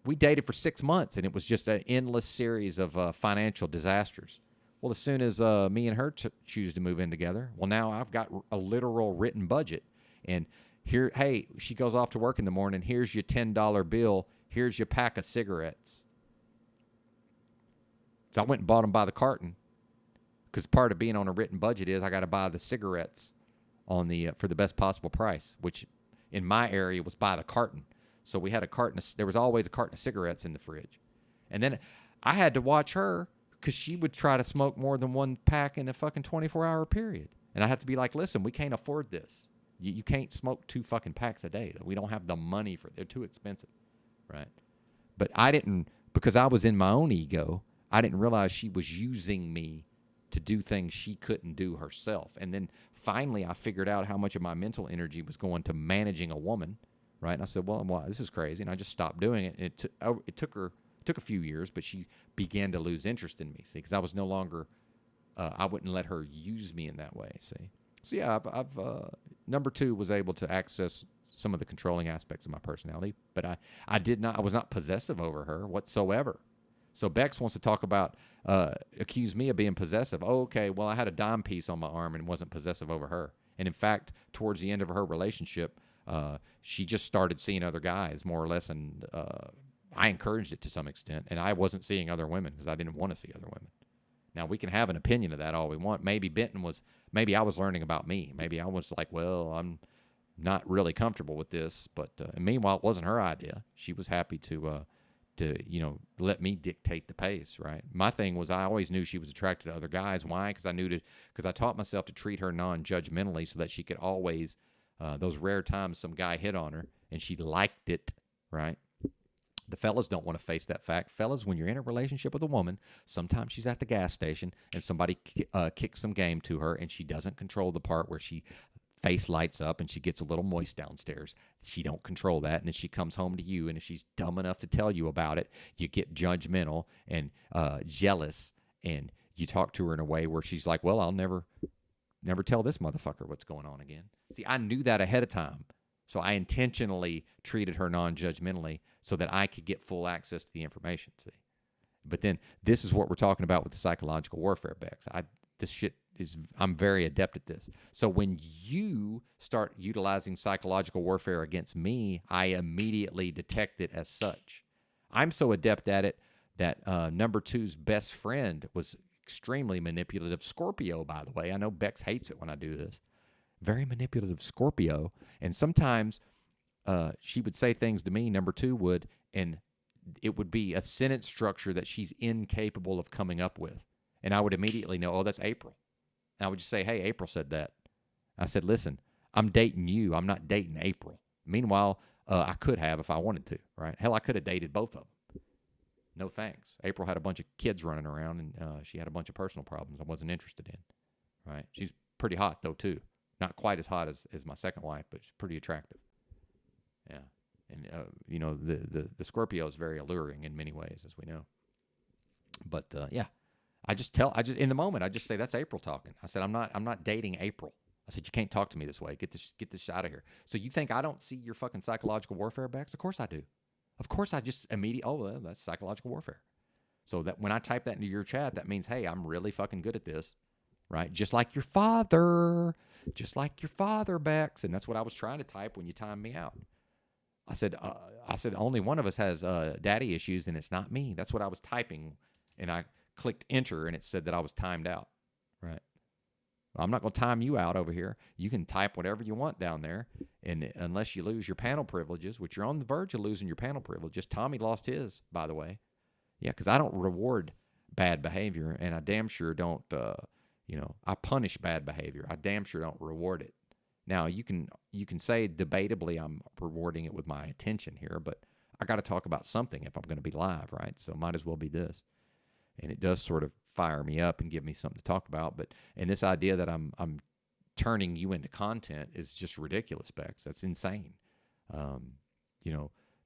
we dated for 6 months, and it was just an endless series of financial disasters. Well, as soon as me and her choose to move in together, well, now I've got a literal written budget. And here, hey, she goes off to work in the morning. Here's your $10 bill. Here's your pack of cigarettes. So I went and bought them by the carton, because part of being on a written budget is I got to buy the cigarettes for the best possible price, which in my area was by the carton. So we had there was always a carton of cigarettes in the fridge. And then I had to watch her because she would try to smoke more than one pack in a fucking 24-hour period. And I had to be like, listen, we can't afford this. You can't smoke 2 fucking packs a day. We don't have the money for it. They're too expensive, right? But I didn't, because I was in my own ego, I didn't realize she was using me to do things she couldn't do herself. And then finally I figured out how much of my mental energy was going to managing a woman, right? And I said, well, this is crazy. And I just stopped doing it. And it took a few years, but she began to lose interest in me, see, because I was no longer, I wouldn't let her use me in that way, see. So yeah, I've number 2 was able to access some of the controlling aspects of my personality, but I was not possessive over her whatsoever. So Bex wants to talk about, accuse me of being possessive. Oh, okay, well, I had a dime piece on my arm and wasn't possessive over her. And in fact, towards the end of her relationship, she just started seeing other guys, more or less, and I encouraged it to some extent. And I wasn't seeing other women because I didn't want to see other women. Now, we can have an opinion of that all we want. Maybe I was learning about me. Maybe I was like, well, I'm not really comfortable with this. But meanwhile, it wasn't her idea. She was happy to let me dictate the pace, right? My thing was I always knew she was attracted to other guys. Why? Because I taught myself to treat her non-judgmentally so that she could always, those rare times some guy hit on her and she liked it, right? The fellas don't want to face that fact. Fellas, when you're in a relationship with a woman, sometimes she's at the gas station and somebody kicks some game to her and she doesn't control the part where she face lights up and she gets a little moist downstairs. She don't control that. And then she comes home to you, and if she's dumb enough to tell you about it, you get judgmental and jealous, and you talk to her in a way where she's like, well, I'll never tell this motherfucker what's going on again. See, I knew that ahead of time. So I intentionally treated her non-judgmentally so that I could get full access to the information. See, but then this is what we're talking about with the psychological warfare, Bex. I'm very adept at this. So when you start utilizing psychological warfare against me, I immediately detect it as such. I'm so adept at it that number two's best friend was extremely manipulative. Scorpio, by the way. I know Bex hates it when I do this. Very manipulative Scorpio. And sometimes she would say things to me, number two would, and it would be a sentence structure that she's incapable of coming up with. And I would immediately know, oh, that's April. And I would just say, hey, April said that. I said, listen, I'm dating you. I'm not dating April. Meanwhile, I could have if I wanted to, right? Hell, I could have dated both of them. No thanks. April had a bunch of kids running around, and she had a bunch of personal problems I wasn't interested in, right? She's pretty hot, though, too. Not quite as hot as my second wife, but she's pretty attractive. Yeah. And, the Scorpio is very alluring in many ways, as we know. But, yeah. In the moment, I just say, that's April talking. I said, I'm not dating April. I said, you can't talk to me this way. Get this out of here. So you think I don't see your fucking psychological warfare backs? Of course I do. Of course I just immediately, well, that's psychological warfare. So that when I type that into your chat, that means, hey, I'm really fucking good at this, right? Just like your father, Bex. And that's what I was trying to type when you timed me out. I said, only one of us has daddy issues, and it's not me. That's what I was typing, and I clicked enter, and it said that I was timed out, right? I'm not going to time you out over here. You can type whatever you want down there, and unless you lose your panel privileges, which you're on the verge of losing your panel privileges. Tommy lost his, by the way. Yeah, because I don't reward bad behavior, and I damn sure don't, I punish bad behavior. I damn sure don't reward it. Now, you can say debatably I'm rewarding it with my attention here, but I got to talk about something if I'm going to be live, right? So might as well be this. And it does sort of fire me up and give me something to talk about. And this idea that I'm turning you into content is just ridiculous, Bex. That's insane.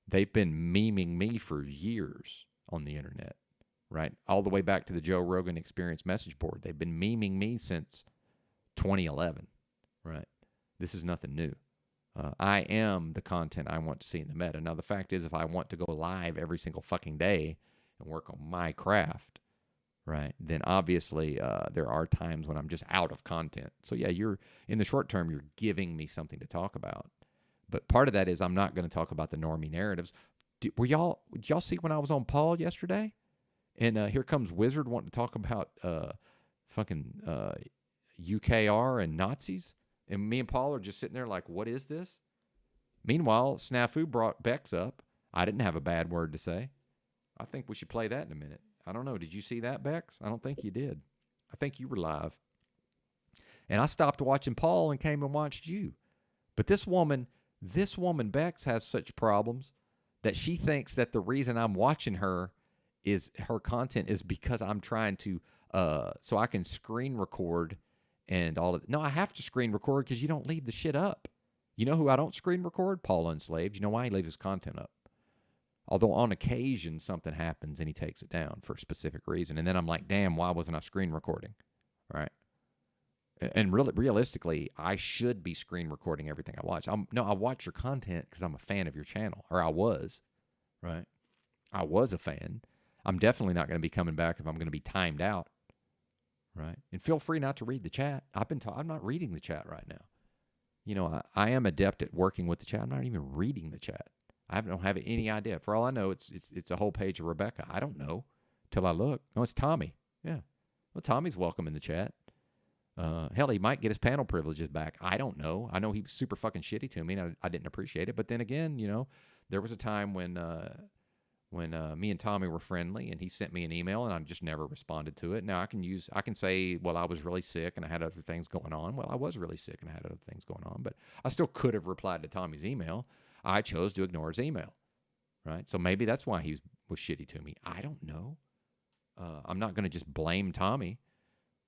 They've been memeing me for years on the internet, right? All the way back to the Joe Rogan Experience message board. They've been memeing me since 2011, right? This is nothing new. I am the content I want to see in the meta. Now, the fact is, if I want to go live every single fucking day and work on my craft, right, then obviously there are times when I'm just out of content. So, yeah, in the short term, you're giving me something to talk about. But part of that is I'm not going to talk about the normie narratives. Did y'all see when I was on Paul yesterday? And here comes Wizard wanting to talk about fucking UKR and Nazis. And me and Paul are just sitting there like, what is this? Meanwhile, Snafu brought Bex up. I didn't have a bad word to say. I think we should play that in a minute. I don't know. Did you see that, Bex? I don't think you did. I think you were live. And I stopped watching Paul and came and watched you. But this woman, Bex, has such problems that she thinks that the reason I'm watching her is her content is because I'm trying to, so I can screen record and all of it. No, I have to screen record because you don't leave the shit up. You know who I don't screen record? Paul Unslaved. You know why? He leaves his content up. Although on occasion something happens and he takes it down for a specific reason. And then I'm like, damn, why wasn't I screen recording? Right? And really, realistically, I should be screen recording everything I watch. I watch your content because I'm a fan of your channel. Or I was. Right? I was a fan. I'm definitely not going to be coming back if I'm going to be timed out. Right? And feel free not to read the chat. I'm not reading the chat right now. I am adept at working with the chat. I'm not even reading the chat. I don't have any idea. For all I know, it's a whole page of Rebecca. I don't know till I look. No, it's Tommy. Yeah. Well, Tommy's welcome in the chat. Hell, he might get his panel privileges back. I don't know. I know he was super fucking shitty to me, and I didn't appreciate it. But then again, there was a time when me and Tommy were friendly, and he sent me an email, and I just never responded to it. Now I can say, well, I was really sick and I had other things going on. Well, I was really sick and I had other things going on, but I still could have replied to Tommy's email. I chose to ignore his email, right? So maybe that's why he was shitty to me. I don't know. I'm not going to just blame Tommy,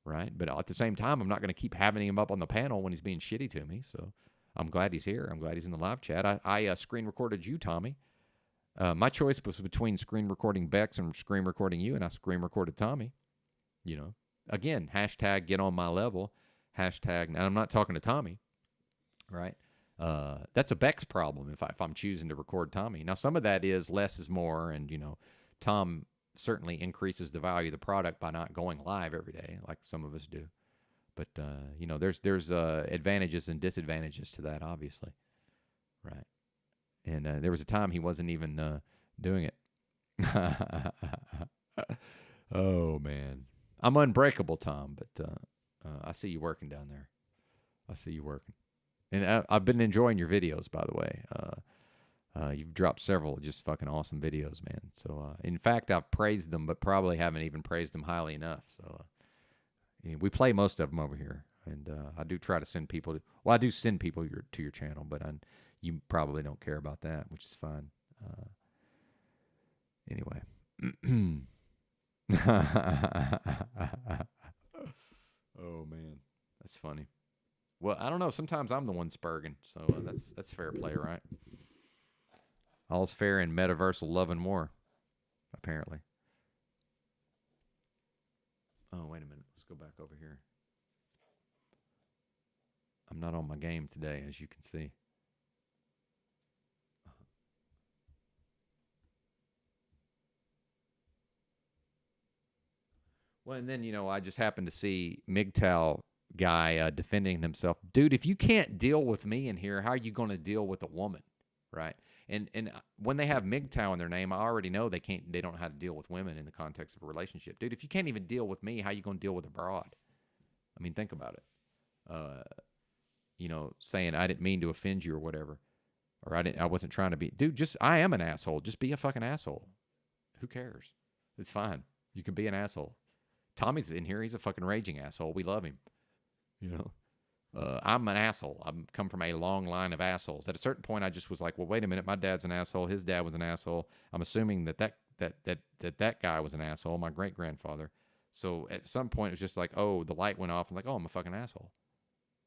right? But at the same time, I'm not going to keep having him up on the panel when he's being shitty to me. So I'm glad he's here. I'm glad he's in the live chat. I screen recorded you, Tommy. My choice was between screen recording Bex and screen recording you, and I screen recorded Tommy. Again, hashtag get on my level. Hashtag, and I'm not talking to Tommy, right? That's a Beck's problem if I'm choosing to record Tommy. Now, some of that is less is more, and Tom certainly increases the value of the product by not going live every day like some of us do. But there's advantages and disadvantages to that, obviously, right? And there was a time he wasn't even doing it. Oh man, I'm unbreakable, Tom. But I see you working down there. I see you working, and I've been enjoying your videos, by the way. You've dropped several just fucking awesome videos, man. So, in fact, I've praised them, but probably haven't even praised them highly enough. So, we play most of them over here, and I do try to send people. I do send people to your channel, but you probably don't care about that, which is fine. Anyway. Oh man, that's funny. Well, I don't know. Sometimes I'm the one spurging, so that's fair play, right? All's fair in metaversal love and war, apparently. Oh, wait a minute. Let's go back over here. I'm not on my game today, as you can see. Well, and then, I just happened to see MGTOW guy defending himself. Dude, if you can't deal with me in here, how are you going to deal with a woman, right? And when they have MGTOW in their name, I already know they don't know how to deal with women in the context of a relationship. Dude, if you can't even deal with me, how are you going to deal with a broad? I mean, think about it. Saying I didn't mean to offend you or whatever, or I wasn't trying to be. Dude, I am an asshole. Just be a fucking asshole. Who cares? It's fine. You can be an asshole. Tommy's in here. He's a fucking raging asshole. We love him. I'm an asshole. I've come from a long line of assholes. At a certain point, I just was like, well, wait a minute. My dad's an asshole. His dad was an asshole. I'm assuming that guy was an asshole, my great grandfather. So at some point, it was just like, oh, the light went off. I'm like, oh, I'm a fucking asshole.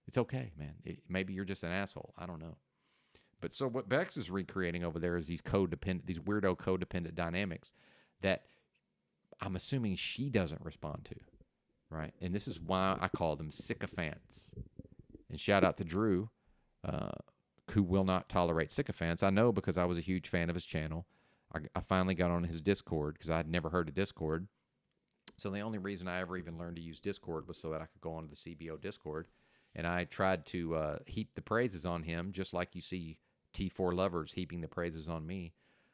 It's okay, man. Maybe you're just an asshole. I don't know. But so what Bex is recreating over there is these weirdo codependent dynamics that I'm assuming she doesn't respond to, right? And this is why I call them sycophants. And shout out to Drew, who will not tolerate sycophants. I know because I was a huge fan of his channel. I finally got on his Discord because I had never heard of Discord. So the only reason I ever even learned to use Discord was so that I could go onto the CBO Discord. And I tried to heap the praises on him, just like you see T4 lovers heaping the praises on me.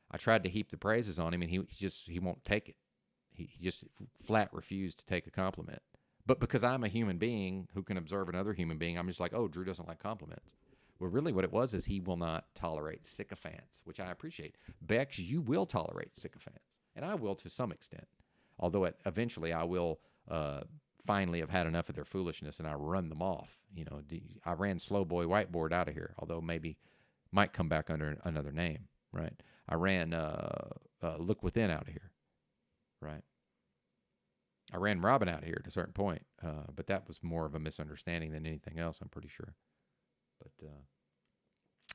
I tried to heap the praises on him, and he won't take it. He just flat refused to take a compliment. But because I'm a human being who can observe another human being, I'm just like, oh, Drew doesn't like compliments. Well, really what it was is he will not tolerate sycophants, which I appreciate. Bex, you will tolerate sycophants, and I will to some extent. Although eventually I will finally have had enough of their foolishness and I run them off. I ran Slow Boy Whiteboard out of here, although maybe might come back under another name, right? I ran Look Within out of here, right? I ran Robin out of here at a certain point, but that was more of a misunderstanding than anything else, I'm pretty sure. But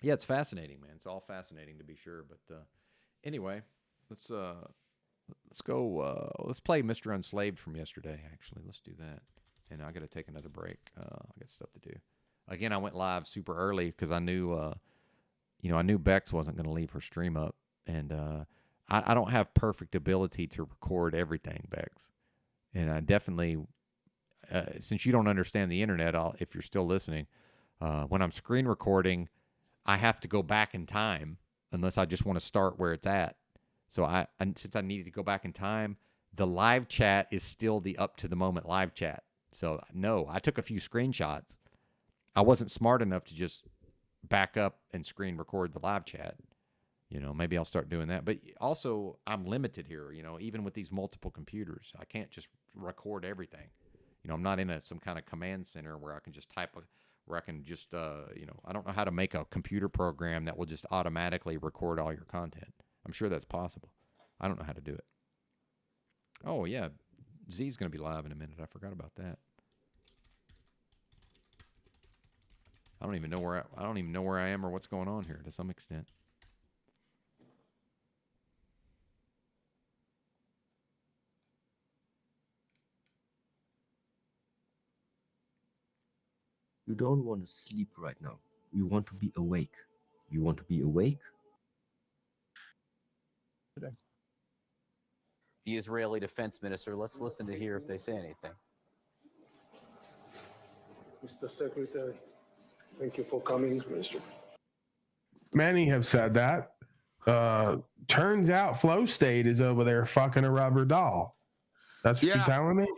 yeah, it's fascinating, man. It's all fascinating to be sure. But anyway, let's go. Let's play Mr. Unslaved from yesterday. Actually, let's do that. And I got to take another break. I got stuff to do. Again, I went live super early because I knew, I knew Bex wasn't going to leave her stream up, and I don't have perfect ability to record everything, Bex. And I definitely, since you don't understand the internet, if you're still listening, when I'm screen recording, I have to go back in time unless I just want to start where it's at. So since I needed to go back in time, the live chat is still the up to the moment live chat. So no, I took a few screenshots. I wasn't smart enough to just back up and screen record the live chat. Maybe I'll start doing that. But also, I'm limited here. Even with these multiple computers, I can't just record everything. I'm not in some kind of command center where I can just type where I can just, I don't know how to make a computer program that will just automatically record all your content. I'm sure that's possible. I don't know how to do it. Oh yeah, Z's going to be live in a minute. I forgot about that. I don't even know where I am or what's going on here to some extent. You don't want to sleep right now. you want to be awake. You want to be awake. The Israeli defense minister. Let's listen to hear if they say anything. Mr. Secretary, thank you for coming, Mr. Many have said that. Turns out Flow State is over there fucking a rubber doll. That's what you're telling me?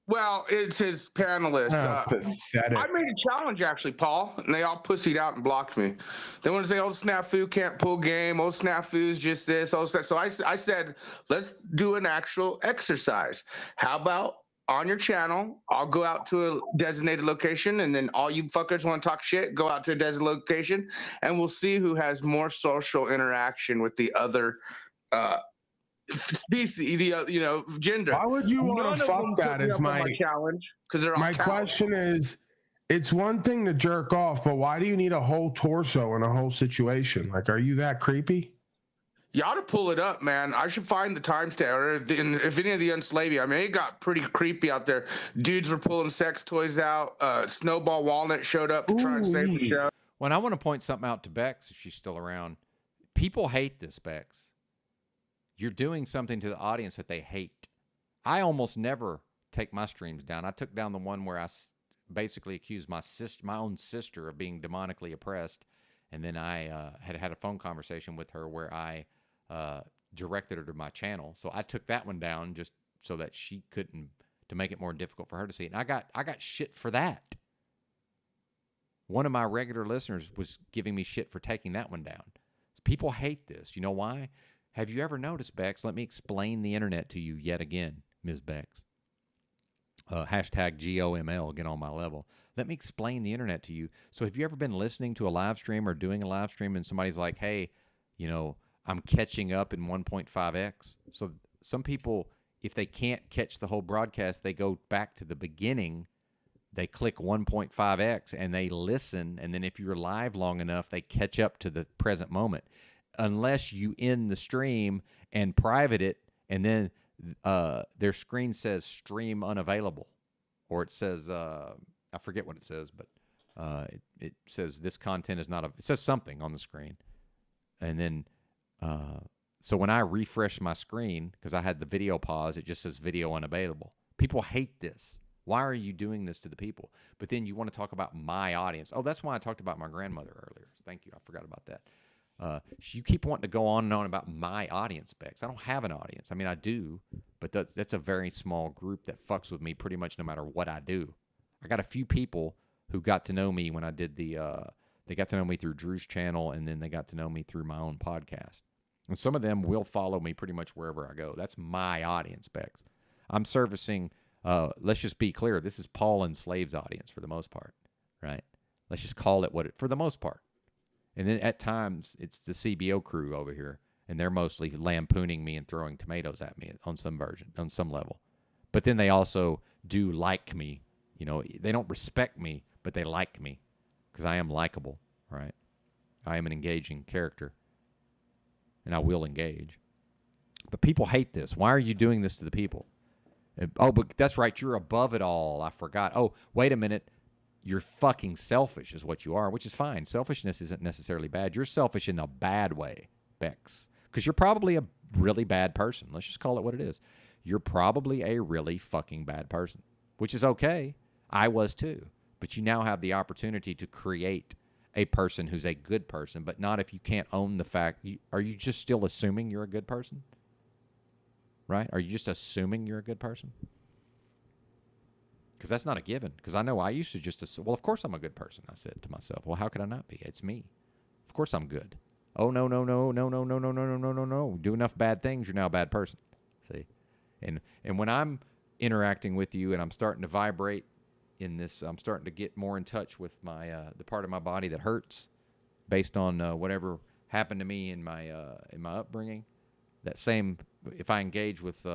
Well, it's his panelists. Pathetic. I made a challenge, actually, Paul, and they all pussied out and blocked me. They want to say, "Oh, Snafu can't pull game. Oh, Snafu's just this." Oh, so I said, let's do an actual exercise. How about on your channel, I'll go out to a designated location, and then all you fuckers want to talk shit, go out to a designated location, and we'll see who has more social interaction with the other species, the gender. Why would you want to fuck that as my challenge? Because they're all my cows. question is, it's one thing to jerk off, but why do you need a whole torso in a whole situation? Like, are you that creepy? You ought to pull it up, man. I should find the timestamp, or if any of the unslavey. I mean, it got pretty creepy out there. Dudes were pulling sex toys out. Snowball Walnut showed up to try and save the show. When I want to point something out to Bex, if she's still around, people hate this, Bex. You're doing something to the audience that they hate. I almost never take my streams down. I took down the one where I basically accused my own sister of being demonically oppressed, and then I had a phone conversation with her where I directed her to my channel. So I took that one down just so that she couldn't, to make it more difficult for her to see it. And I got shit for that. One of my regular listeners was giving me shit for taking that one down. People hate this. You know why? Have you ever noticed, Bex? Let me explain the internet to you yet again, Ms. Bex. Hashtag GOML, get on my level. Let me explain the internet to you. So have you ever been listening to a live stream or doing a live stream and somebody's like, hey, I'm catching up in 1.5x? So some people, if they can't catch the whole broadcast, they go back to the beginning, they click 1.5x and they listen, and then if you're live long enough, they catch up to the present moment. Unless you end the stream and private it, and then their screen says stream unavailable, or it says, I forget what it says, but it says this content is not, it says something on the screen. And then, so when I refresh my screen, because I had the video pause, it just says video unavailable. People hate this. Why are you doing this to the people? But then you want to talk about my audience. Oh, that's why I talked about my grandmother earlier. Thank you. I forgot about that. You keep wanting to go on and on about my audience, Bex. I don't have an audience. I mean, I do, but that's a very small group that fucks with me pretty much no matter what I do. I got a few people who got to know me when I did they got to know me through Drew's channel, and then they got to know me through my own podcast. And some of them will follow me pretty much wherever I go. That's my audience, Bex. I'm servicing, let's just be clear, this is Paul and Slave's audience for the most part, right? Let's just call it for the most part. And then at times, it's the CBO crew over here, and they're mostly lampooning me and throwing tomatoes at me on some level. But then they also do like me. They don't respect me, but they like me because I am likable, right? I am an engaging character, and I will engage. But people hate this. Why are you doing this to the people? Oh, but that's right. You're above it all. I forgot. Oh, wait a minute. You're fucking selfish is what you are, which is fine. Selfishness isn't necessarily bad. You're selfish in a bad way, Bex, because you're probably a really bad person. Let's just call it what it is. You're probably a really fucking bad person, which is okay. I was too. But you now have the opportunity to create a person who's a good person, but not if you can't own the fact. Are you just still assuming you're a good person? Right? Are you just assuming you're a good person? Because that's not a given. Because I know I used to just assume, well, of course I'm a good person. I said to myself, well, how could I not be? It's me. Of course I'm good. Oh, no. Do enough bad things, you're now a bad person. See? And when I'm interacting with you and I'm starting to vibrate in this, I'm starting to get more in touch with my the part of my body that hurts based on whatever happened to me in my upbringing. That same, if I engage with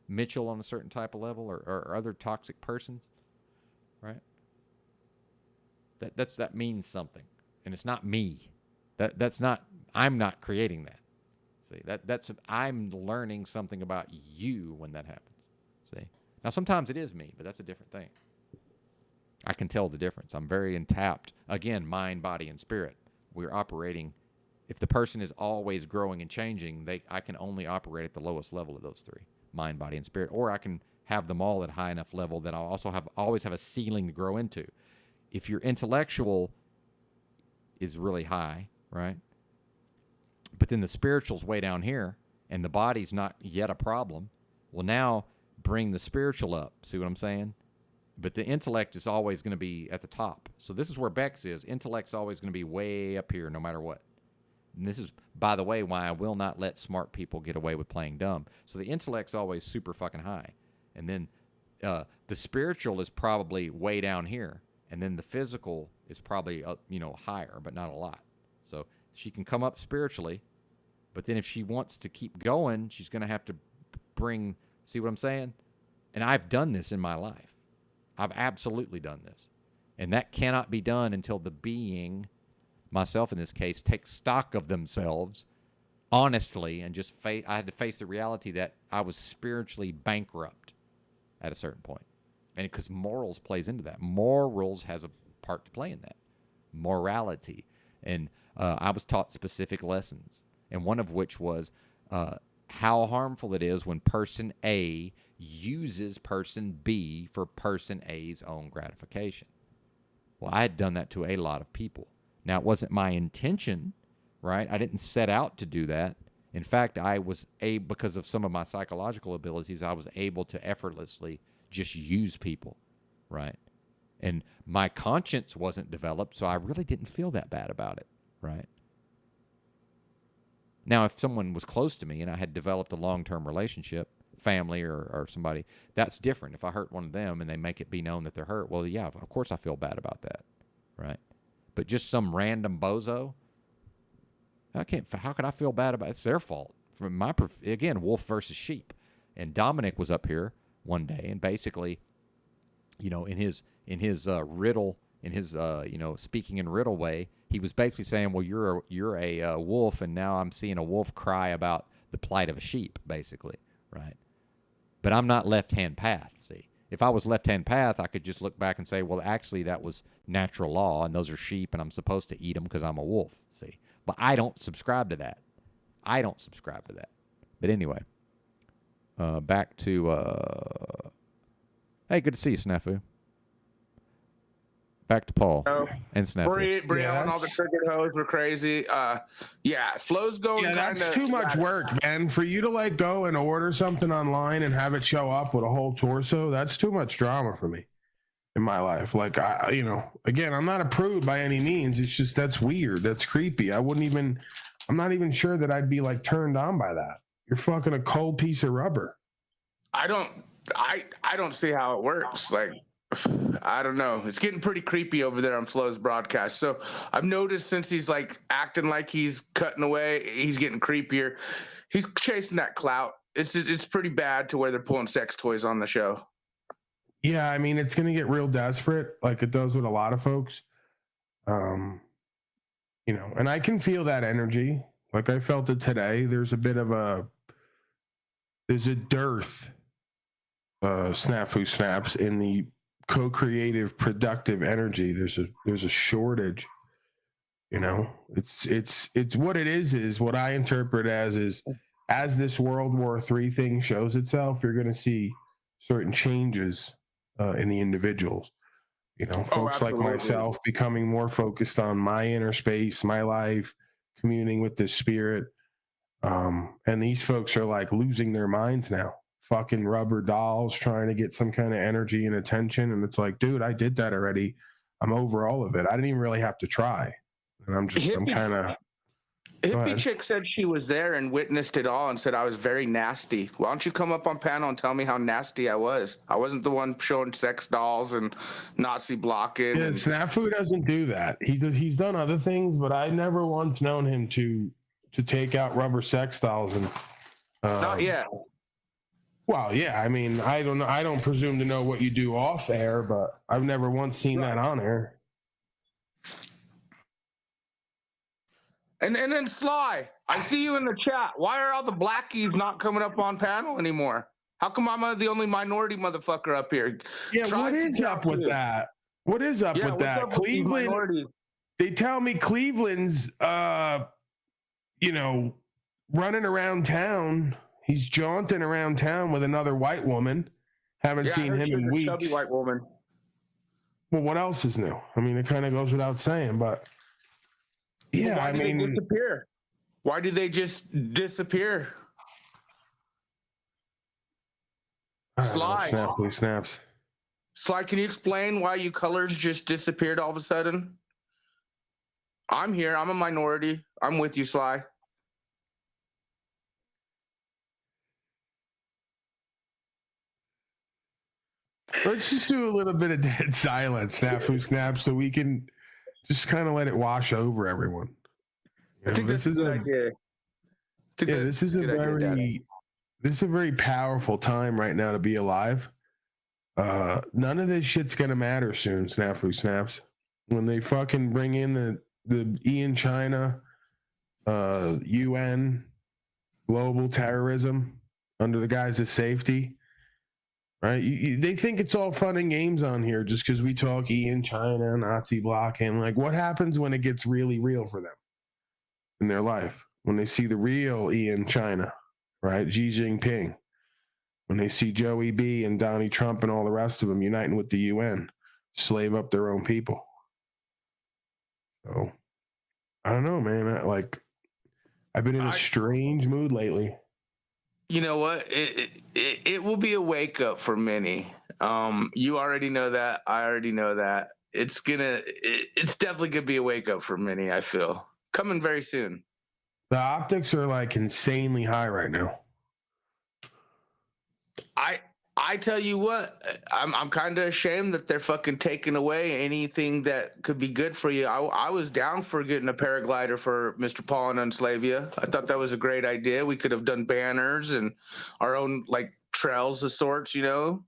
Mitchell on a certain type of level or other toxic persons, right? That means something, and it's not me. That's not. I'm not creating that. See, that's I'm learning something about you when that happens. See, now sometimes it is me, but that's a different thing. I can tell the difference. I'm very tapped. Again, mind, body, and spirit. We're operating. If the person is always growing and changing, I can only operate at the lowest level of those three: mind, body, and spirit. Or I can have them all at a high enough level that I'll also always have a ceiling to grow into. If your intellectual is really high, right? But then the spiritual's way down here, and the body's not yet a problem. Well, now bring the spiritual up. See what I'm saying? But the intellect is always going to be at the top. So this is where Bex is. Intellect's always going to be way up here no matter what. And this is, by the way, why I will not let smart people get away with playing dumb. So the intellect's always super fucking high. And then the spiritual is probably way down here. And then the physical is probably, higher, but not a lot. So she can come up spiritually. But then if she wants to keep going, she's going to have to bring, see what I'm saying? And I've done this in my life. I've absolutely done this. And that cannot be done until the being, myself in this case, takes stock of themselves honestly and just I had to face the reality that I was spiritually bankrupt at a certain point. And because morals plays into that. Morals has a part to play in that. Morality. And I was taught specific lessons. And one of which was how harmful it is when person A uses person B for person A's own gratification. Well, I had done that to a lot of people. Now, it wasn't my intention, right? I didn't set out to do that. In fact, because of some of my psychological abilities, I was able to effortlessly just use people, right? And my conscience wasn't developed, so I really didn't feel that bad about it, right? Now, if someone was close to me and I had developed a long-term relationship, family or somebody, that's different. If I hurt one of them and they make it be known that they're hurt, well, yeah, of course I feel bad about that, right? But just some random bozo, how can I feel bad about it? It's their fault. From again, wolf versus sheep. And Dominic was up here one day and basically, in his riddle, in his speaking in riddle way, he was basically saying, well, you're a wolf, and now I'm seeing a wolf cry about the plight of a sheep, basically, right? But I'm not left-hand path, see. If I was left-hand path, I could just look back and say, well, actually, that was natural law, and those are sheep, and I'm supposed to eat them because I'm a wolf, see. But I don't subscribe to that. But anyway, back to, hey, good to see you, Snafu. Back to Paul and Snafu. Brielle and all the triggered hoes were crazy. Flo's going. Yeah, that's too much work, man. For you to go and order something online and have it show up with a whole torso, that's too much drama for me in my life. Again, I'm not a prude by any means. It's just that's weird. That's creepy. I'm not even sure that I'd be turned on by that. You're fucking a cold piece of rubber. I don't see how it works. I don't know. It's getting pretty creepy over there on Flo's broadcast. So I've noticed since he's acting like he's cutting away, he's getting creepier. He's chasing that clout. It's pretty bad to where they're pulling sex toys on the show. Yeah, I mean, it's going to get real desperate like it does with a lot of folks. And I can feel that energy. I felt it today. There's a dearth, Snafu Snaps, in the co-creative, productive energy. There's a shortage. It's what it is what I interpret as this World War III thing shows itself, you're going to see certain changes in the individuals. Folks like myself becoming more focused on my inner space, my life, communing with the spirit. And these folks are losing their minds now. Fucking rubber dolls trying to get some kind of energy and attention. And it's dude, I did that already. I'm over all of it. I didn't even really have to try. And I'm kind of. Hippie chick said she was there and witnessed it all and said I was very nasty. Why don't you come up on panel and tell me how nasty I was? I wasn't the one showing sex dolls and Nazi blocking. Yeah, Snafu doesn't do that. He's done other things, but I never once known him to take out rubber sex dolls and. Not yet. Well, yeah. I mean, I don't know. I don't presume to know what you do off air, but I've never once seen that on air. And then Sly, I see you in the chat. Why are all the blackies not coming up on panel anymore? How come I'm the only minority motherfucker up here? Yeah, what is up with that? What is up Yeah, with what's that? up with these Cleveland, minorities? they tell me Cleveland's, running around town. He's jaunting around town with another white woman. Haven't Yeah, I seen heard him she was in a chubby weeks. white woman. Well, what else is new? I mean, it kind of goes without saying, but yeah, But why I do they mean, disappear? Why do they just disappear? I don't know, Sly, snappily snaps. Sly, can you explain why you colors just disappeared all of a sudden? I'm here. I'm a minority. I'm with you, Sly. Let's just do a little bit of dead silence, snafu snap, so we can just kind of let it wash over everyone. I think that's a good idea. This is a very powerful time right now to be alive. None of this shit's gonna matter soon, snafu snaps. When they fucking bring in the Ian China, UN, global terrorism under the guise of safety, right? They think it's all fun and games on here just because we talk Ian China, Nazi block, and like, what happens when it gets really real for them in their life? When they see the real Ian China, right? Xi Jinping. When they see Joey B and Donnie Trump and all the rest of them uniting with the UN, slave up their own people. So, I don't know, man. I've been in a strange mood lately. You know what? It will be a wake up for many. You already know that. I already know that. It's definitely gonna be a wake up for many. I feel coming very soon. The optics are like insanely high right now. I tell you what, I'm kind of ashamed that they're fucking taking away anything that could be good for you. I was down for getting a paraglider for Mr. Paul and Unslavia. I thought that was a great idea. We could have done banners and our own like trails of sorts, you know.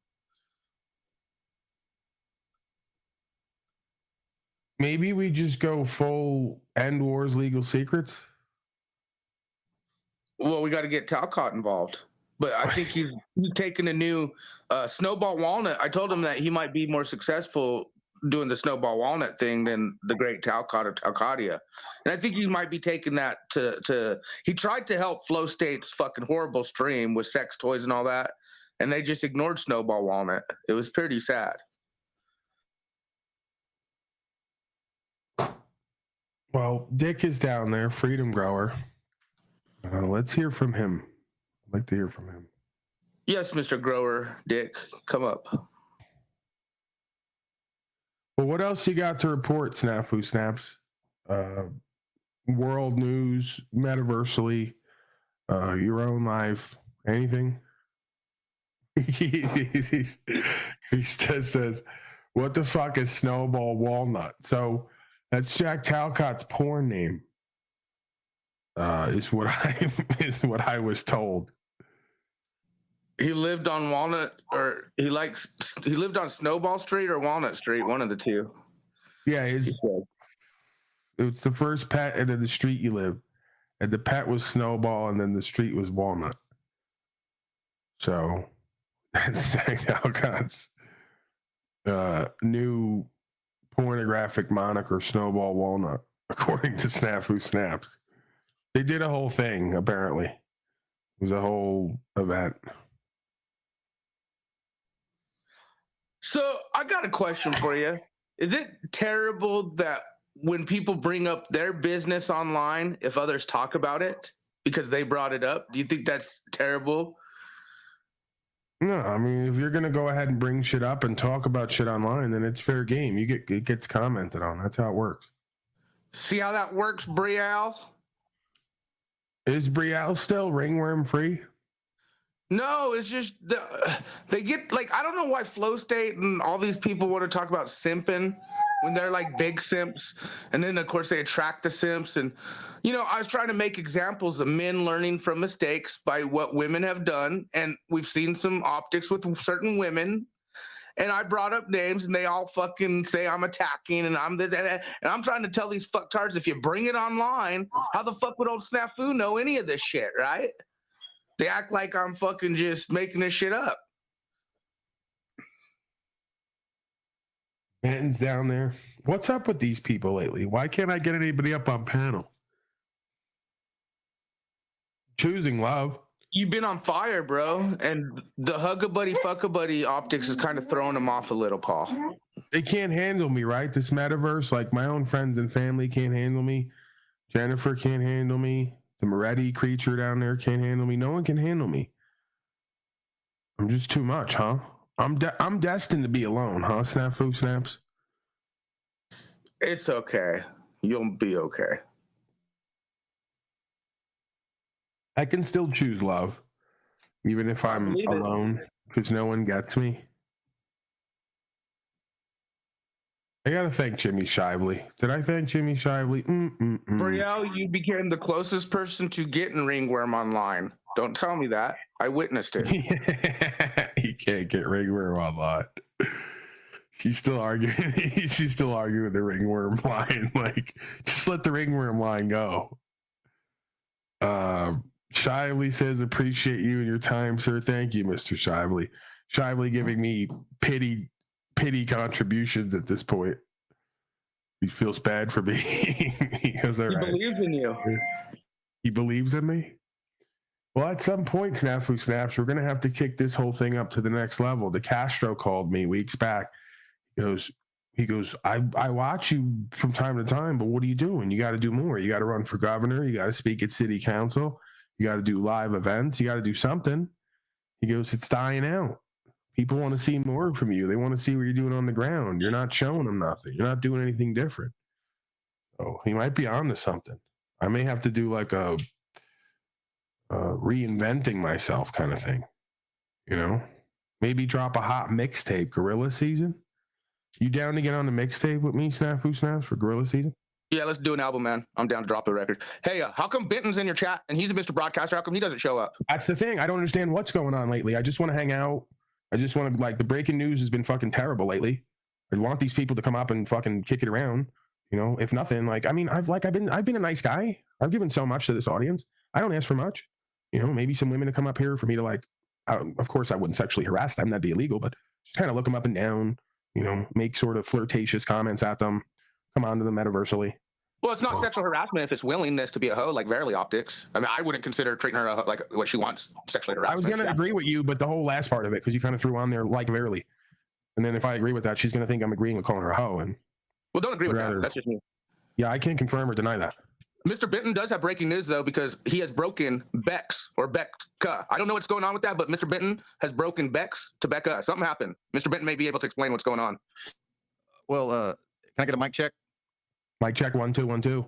Maybe we just go full End Wars Legal Secrets. Well, we got to get Talcott involved. But I think he's taking a new Snowball Walnut. I told him that he might be more successful doing the Snowball Walnut thing than the great Talcott or Talcadia. And I think he might be taking that to he tried to help Flow State's fucking horrible stream with sex toys and all that. And they just ignored Snowball Walnut. It was pretty sad. Well, Dick is down there, freedom grower. Let's hear from him. I'd like to hear from him. Yes, Mr. Grower, Dick, come up. Well, what else you got to report, Snafu Snaps? World news, metaversally, your own life, anything? he says, what the fuck is Snowball Walnut? So that's Jack Talcott's porn name. Is what I was told. He lived on Walnut, or he lived on Snowball Street or Walnut Street, one of the two. Yeah, it was the first pet, and then the street you lived, and the pet was Snowball, and then the street was Walnut. So that's Jack Talcott's new pornographic moniker, Snowball Walnut, according to Snafu Snaps. They did a whole thing, apparently. It was a whole event. So I got a question for you. Is it terrible that when people bring up their business online, if others talk about it because they brought it up, do you think that's terrible? No, I mean, if you're gonna go ahead and bring shit up and talk about shit online, then it's fair game. It gets commented on. That's how it works. See how that works, Brielle? Is Brielle still ringworm free? No, it's just they get like, I don't know why Flow State and all these people want to talk about simping when they're like big simps, and then of course they attract the simps. And you know, I was trying to make examples of men learning from mistakes by what women have done, and we've seen some optics with certain women. And I brought up names, and they all fucking say I'm attacking, and and I'm trying to tell these fucktards, if you bring it online, how the fuck would old Snafu know any of this shit, right? They act like I'm fucking just making this shit up. Manton's down there. What's up with these people lately? Why can't I get anybody up on panel? Choosing love. You've been on fire, bro, and the hug-a-buddy, fuck-a-buddy optics is kind of throwing them off a little, Paul. They can't handle me, right? This metaverse, like my own friends and family can't handle me. Jennifer can't handle me. The Moretti creature down there can't handle me. No one can handle me. I'm just too much, huh? I'm destined to be alone, huh? Snafu snaps. It's okay. You'll be okay. I can still choose love, even if I'm believe it. alone, because no one gets me. I gotta thank Jimmy Shively. Did I thank Jimmy Shively? Brielle, you became the closest person to getting ringworm online. Don't tell me that. I witnessed it. He can't get ringworm online. She's still arguing. She's still arguing the ringworm line. Like, just let the ringworm line go. Shively says, appreciate you and your time, sir. Thank you, Mr. Shively. Shively giving me pity contributions at this point. He feels bad for me. He goes, all right. He believes in you. He believes in me? Well, at some point, Snafu Snaps, we're going to have to kick this whole thing up to the next level. The Castro called me weeks back. He goes, I watch you from time to time, but what are you doing? You got to do more. You got to run for governor. You got to speak at city council. You got to do live events. You got to do something. He goes, it's dying out. People want to see more from you. They want to see what you're doing on the ground. You're not showing them nothing. You're not doing anything different. So he might be on to something. I may have to do like a reinventing myself kind of thing. You know, maybe drop a hot mixtape, Gorilla Season. You down to get on the mixtape with me, Snafu Snaps, for Gorilla Season? Yeah, let's do an album, man. I'm down to drop the record. Hey, how come Benton's in your chat and he's a Mr. Broadcaster? How come he doesn't show up? That's the thing. I don't understand what's going on lately. I just want to hang out. I just want to, like, the breaking news has been fucking terrible lately. I want these people to come up and fucking kick it around. You know, if nothing, like, I mean, I've been a nice guy. I've given so much to this audience. I don't ask for much. You know, maybe some women to come up here for me to, like, of course I wouldn't sexually harass them. That'd be illegal, but just kind of look them up and down, you know, make sort of flirtatious comments at them, come on to them metaversally. Well, it's not sexual harassment if it's willingness to be a hoe, like Verily Optics. I mean, I wouldn't consider treating her like what she wants, sexually harassment. I was going to agree with you, but the whole last part of it, because you kind of threw on there like Verily. And then if I agree with that, she's going to think I'm agreeing with calling her a hoe. And well, don't agree with that. That's just me. Yeah, I can't confirm or deny that. Mr. Benton does have breaking news, though, because he has broken Bex or Becca. I don't know what's going on with that, but Mr. Benton has broken Bex to Becca. Something happened. Mr. Benton may be able to explain what's going on. Well, can I get a mic check? Mic check 1 2 1 2.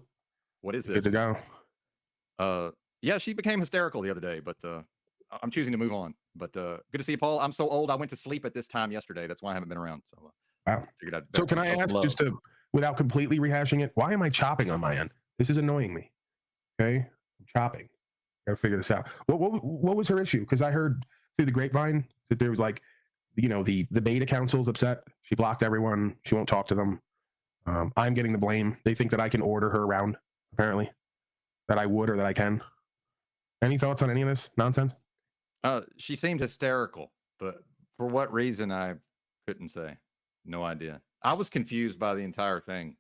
What is this? Good to go. Yeah, she became hysterical the other day, but I'm choosing to move on. But good to see you, Paul. I'm so old. I went to sleep at this time yesterday. That's why I haven't been around. So wow. So can I ask, just to, without completely rehashing it, why am I chopping on my end? This is annoying me. Okay, I'm chopping. Gotta figure this out. What was her issue? Because I heard through the grapevine that there was, like, you know, the beta council's upset. She blocked everyone. She won't talk to them. I'm getting the blame. They think that I can order her around, apparently. That I would, or that I can. Any thoughts on any of this nonsense? She seemed hysterical, but for what reason, I couldn't say. No idea. I was confused by the entire thing.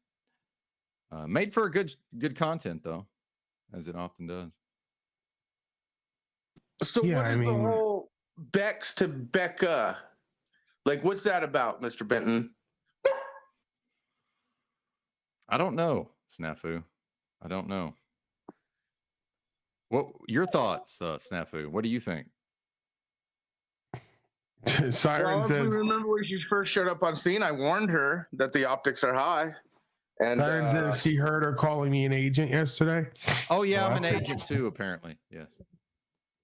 Made for a good content, though, as it often does. So yeah, what is the whole Bex to Becca? Like, what's that about, Mr. Benton? I don't know, Snafu. I don't know. What your thoughts, Snafu? What do you think? Siren says. Remember when she first showed up on scene? I warned her that the optics are high. And Siren says she heard her calling me an agent yesterday. Oh yeah, I'm an agent too. Apparently, yes.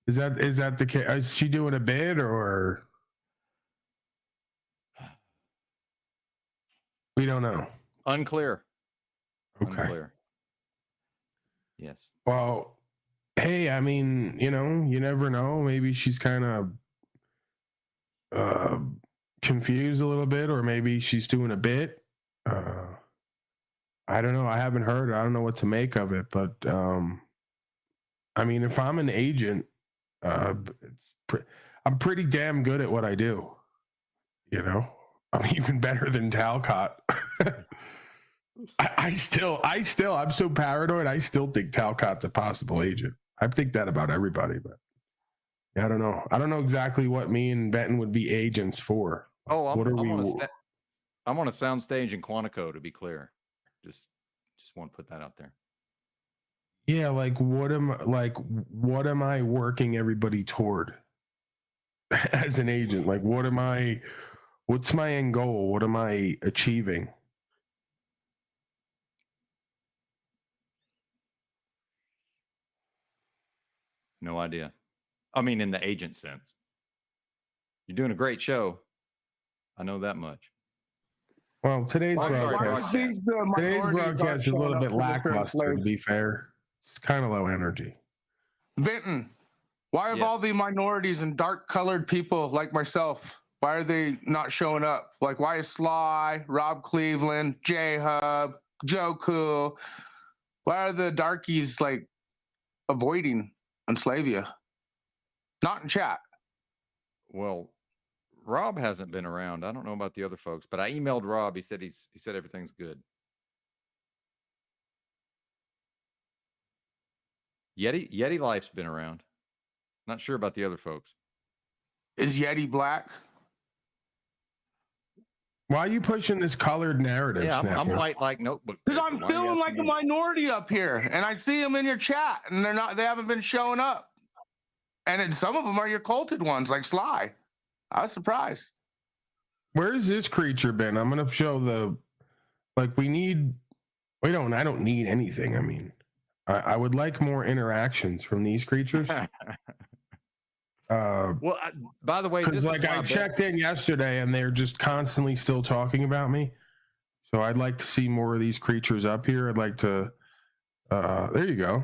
Is that the case? Is she doing a bid or? We don't know. Unclear. Okay. Unclear. Yes. Well, hey, I mean, you know, you never know. Maybe she's kind of confused a little bit, or maybe she's doing a bit. I don't know. I haven't heard. I don't know what to make of it. But I mean, if I'm an agent, I'm pretty damn good at what I do. You know, I'm even better than Talcott. I'm so paranoid. I still think Talcott's a possible agent. I think that about everybody, but I don't know. I don't know exactly what me and Benton would be agents for. Oh, What are I'm we? on a soundstage in Quantico, to be clear. Just want to put that out there. Yeah, like what am I working everybody toward as an agent? Like what's my end goal? What am I achieving? No idea. I mean, in the agent sense. You're doing a great show. I know that much. Well, today's I'm sorry, broadcast broadcast. is a little bit lackluster, to be fair. It's kind of low energy. Benton, why have all Yes. the minorities and dark colored people like myself, why are they not showing up? Like, why is Sly, Rob Cleveland, J-Hub, Joe Cool, why are the darkies like avoiding Enslavia? Not in chat. Well, Rob hasn't been around. I don't know about the other folks, but I emailed Rob. He said everything's good. Yeti Life's been around. Not sure about the other folks. Is Yeti black? Why are you pushing this colored narrative? Yeah, I'm Snapper? white like notebook. Because paper. I'm Why are you feeling like asking a me? minority up here, and I see them in your chat, and they haven't been showing up. And some of them are your culted ones, like Sly. I was surprised. Where's this creature been? I'm gonna show I don't need anything. I mean, I would like more interactions from these creatures. Well, by the way, because like I checked in yesterday and they're just constantly still talking about me. So I'd like to see more of these creatures up here. I'd like to there you go.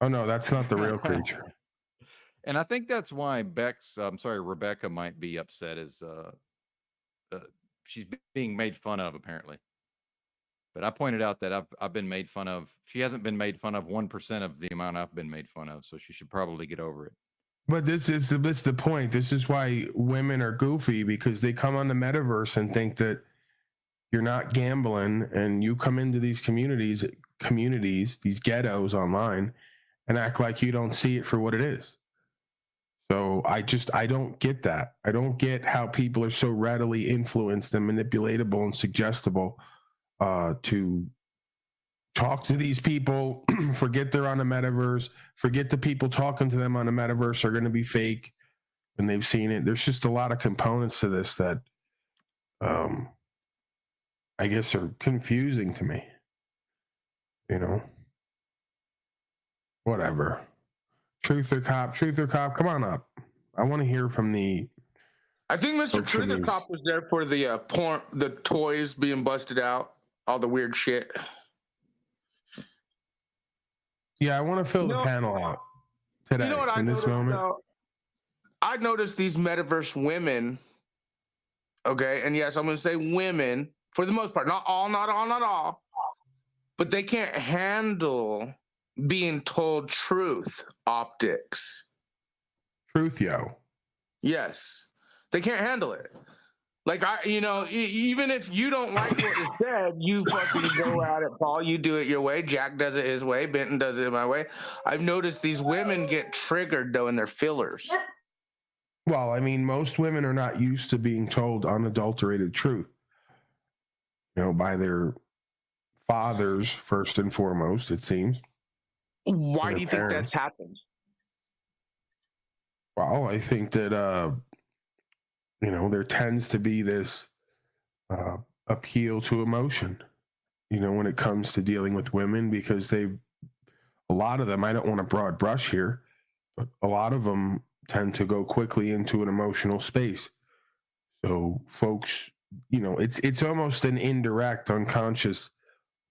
Oh no, that's not the real creature. And I think that's why Rebecca might be upset is she's being made fun of apparently. But I pointed out that I've been made fun of. She hasn't been made fun of 1% of the amount I've been made fun of, so she should probably get over it. But this is the point. This is why women are goofy, because they come on the metaverse and think that you're not gambling, and you come into these communities, these ghettos online, and act like you don't see it for what it is. So I don't get that. I don't get how people are so readily influenced and manipulatable and suggestible to talk to these people, forget they're on the metaverse, forget the people talking to them on the metaverse are going to be fake and they've seen it. There's just a lot of components to this that I guess are confusing to me. You know, whatever. Truth or cop, come on up. I want to hear from the. I think Mr. Truther Cop was there for the porn, the toys being busted out, all the weird shit. Yeah, I want to fill the panel out today. You know what I noticed? I noticed these metaverse women. Okay, and yes, I'm going to say women for the most part, not all, but they can't handle being told truth optics. Truth, yo. Yes, they can't handle it. Like even if you don't like what is said, you fucking go at it, Paul. You do it your way. Jack does it his way. Benton does it my way. I've noticed these women get triggered though in their fillers. Well, I mean, most women are not used to being told unadulterated truth, by their fathers first and foremost. It seems. Why do you think that's happened? Well, I think that there tends to be this appeal to emotion, when it comes to dealing with women, because a lot of them, I don't want to broad brush here, but a lot of them tend to go quickly into an emotional space. So folks, it's almost an indirect, unconscious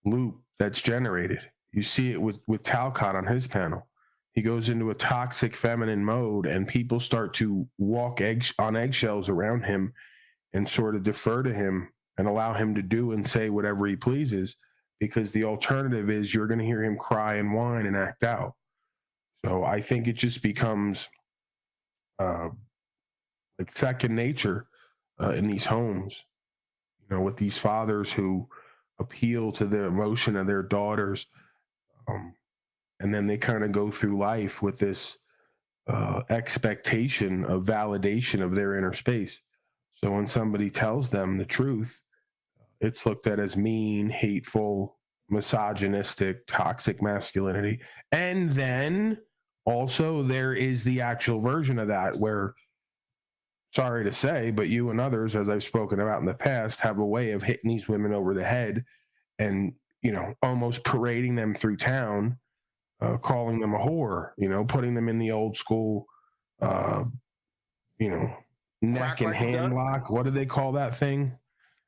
loop that's generated. You see it with Talcott on his panel. He goes into a toxic feminine mode and people start to walk on eggshells around him and sort of defer to him and allow him to do and say whatever he pleases, because the alternative is you're going to hear him cry and whine and act out. So I think it just becomes like second nature in these homes, with these fathers who appeal to the emotion of their daughters, and then they kind of go through life with this expectation of validation of their inner space. So when somebody tells them the truth, it's looked at as mean, hateful, misogynistic, toxic masculinity. And then also there is the actual version of that where, sorry to say, but you and others, as I've spoken about in the past, have a way of hitting these women over the head and, almost parading them through town, calling them a whore, putting them in the old school, neck and hand lock. What do they call that thing?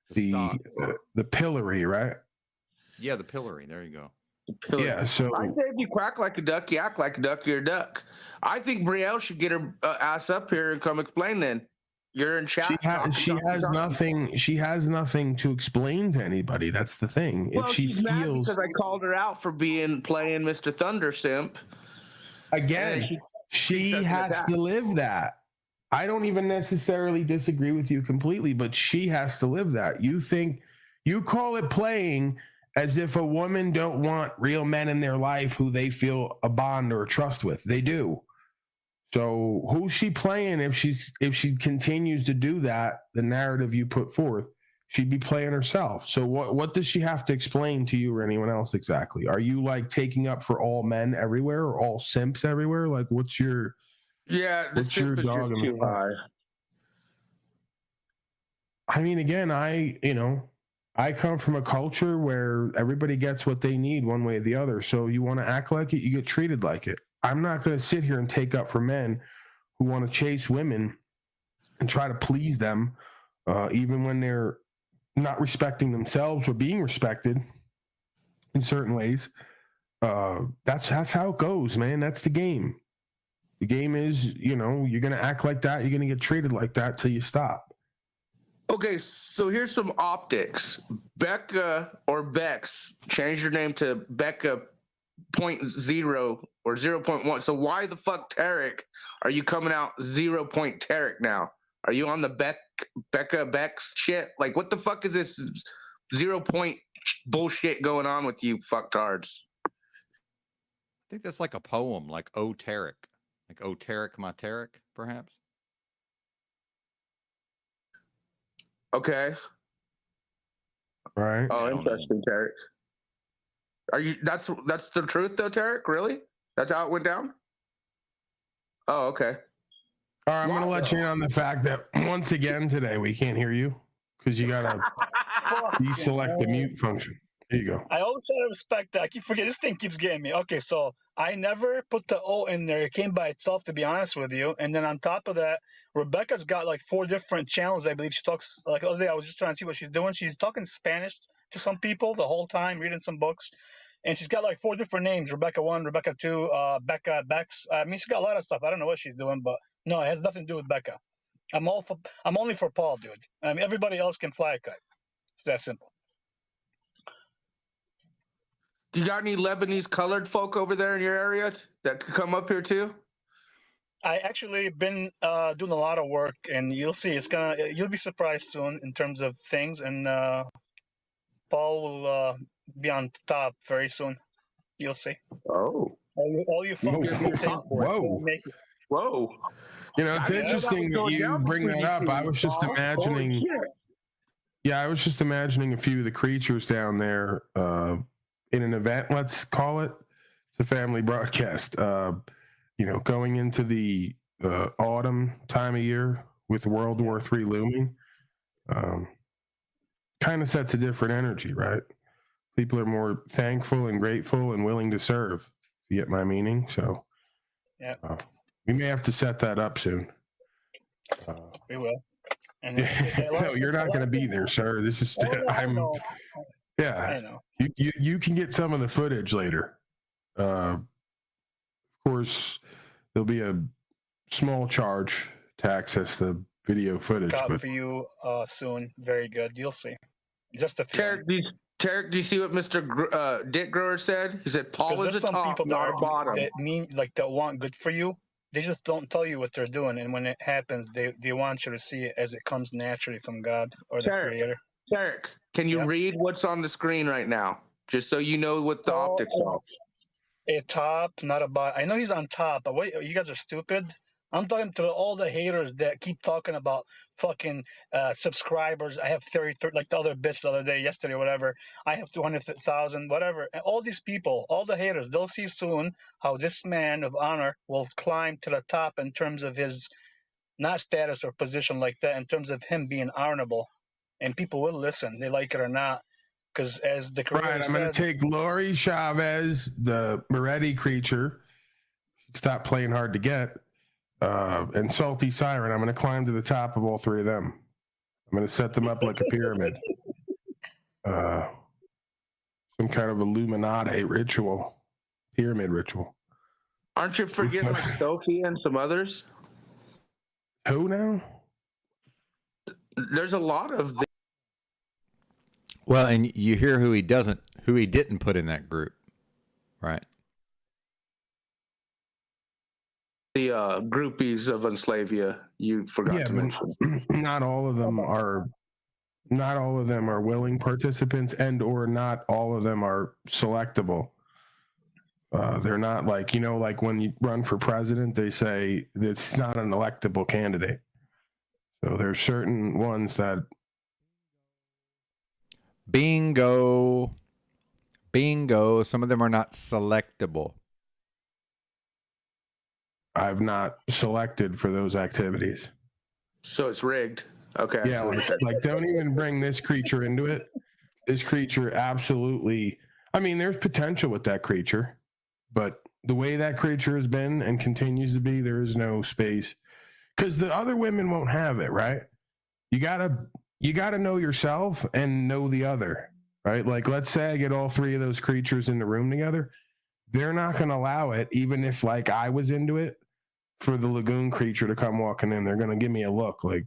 The pillory, right? Yeah, the pillory. There you go. Yeah, so I say if you quack like a duck, you act like a duck, you're a duck. I think Brielle should get her ass up here and come explain then. You're in chat. She has nothing. She has nothing to explain to anybody. That's the thing. Well, if she she's mad feels, because I called her out for playing Mr. Thunder Simp. again, she has to live that. I don't even necessarily disagree with you completely, but she has to live that. You call it playing as if a woman don't want real men in their life who they feel a bond or a trust with. They do. So who's she playing if she continues to do that, the narrative you put forth, she'd be playing herself. So what does she have to explain to you or anyone else exactly? Are you like taking up for all men everywhere or all simps everywhere? Like what's your what's your dog in the fight? I mean, again, I come from a culture where everybody gets what they need one way or the other. So you want to act like it, you get treated like it. I'm not going to sit here and take up for men who want to chase women and try to please them, even when they're not respecting themselves or being respected in certain ways. That's how it goes, man. That's the game. The game is, you're going to act like that. You're going to get treated like that till you stop. Okay, so here's some optics. Becca or Bex, change your name to Becca 0.0 or 0.1. So why the fuck Tarek are you coming out 0. Tarek now? Are you on the Becca Bex shit? Like what the fuck is this 0. bullshit going on with you fucktards? I think that's like a poem, like O Tarek. Like O Tarek, my Tarek, perhaps. Okay. Right. Oh, interesting, Tarek. Are you? That's the truth, though, Tarek. Really? That's how it went down. Oh, okay. All right, I'm going to let you in on the fact that once again today we can't hear you because you got to deselect the mute function. There you go. I always try to respect that. I keep forgetting. This thing keeps getting me. Okay, so I never put the O in there. It came by itself, to be honest with you. And then on top of that, Rebecca's got like 4 different channels. I believe she talks, like the other day, I was just trying to see what she's doing. She's talking Spanish to some people the whole time, reading some books. And she's got like 4 different names: Rebecca 1, Rebecca 2, Becca, Bex. I mean, she's got a lot of stuff. I don't know what she's doing, but no, it has nothing to do with Becca. I'm only for Paul, dude. I mean, everybody else can fly a kite. It's that simple. Do you got any Lebanese colored folk over there in your area that could come up here too? I actually been doing a lot of work, and you'll see. You'll be surprised soon in terms of things, and Paul will be on top very soon. You'll see. Oh. All you fuckers. Whoa. It's interesting that you bring that up. I was just imagining. Yeah, I was just imagining a few of the creatures down there in an event. Let's call it. It's a family broadcast. Going into the autumn time of year with World War III looming, kind of sets a different energy, right? People are more thankful and grateful and willing to serve. You get my meaning? So, yeah, we may have to set that up soon. We will. And no, you're not going to be there, sir. This is. I know. Yeah, I know. You can get some of the footage later. Of course, there'll be a small charge to access the video footage. Got for you soon. Very good. You'll see. Just a few. Tarek, do you see what Mr. Dick Grower said? He said Paul is a top, not a bottom. That want good for you, They just don't tell you what they're doing, and when it happens, they want you to see it as it comes naturally from God or the Tarek, Creator. Tarek, can you Yep. read what's on the screen right now? Just so you know what the optics are. A top, not a bot. I know he's on top, but wait, you guys are stupid. I'm talking to all the haters that keep talking about fucking subscribers. I have 30, like the other bitch the other day, yesterday, whatever. I have 200,000, whatever. And all these people, all the haters, they'll see soon how this man of honor will climb to the top in terms of his, not status or position like that, in terms of him being honorable. And people will listen, they like it or not. Because as the Creator Right, I'm going to said, take Lori Chavez, the Moretti creature. Stop playing hard to get. And Salty Siren. I'm going to climb to the top of all three of them. I'm going to set them up like a pyramid. Some kind of Illuminati ritual, pyramid ritual. Aren't you forgetting like Sophie and some others? Who now? There's a lot of Well, and you hear who he didn't put in that group, right? the groupies of Enslavia. You forgot to mention. Not all of them are. Not all of them are willing participants, and or not all of them are selectable. They're not like, like when you run for president, they say it's not an electable candidate. So there's certain ones that. Bingo. Some of them are not selectable. I've not selected for those activities. So it's rigged. Okay. Yeah, like don't even bring this creature into it. This creature absolutely. I mean, there's potential with that creature, but the way that creature has been and continues to be, there is no space because the other women won't have it, right? You gotta know yourself and know the other, right? Like, let's say I get all three of those creatures in the room together. They're not going to allow it, even if like I was into it, for the lagoon creature to come walking in. They're going to give me a look like,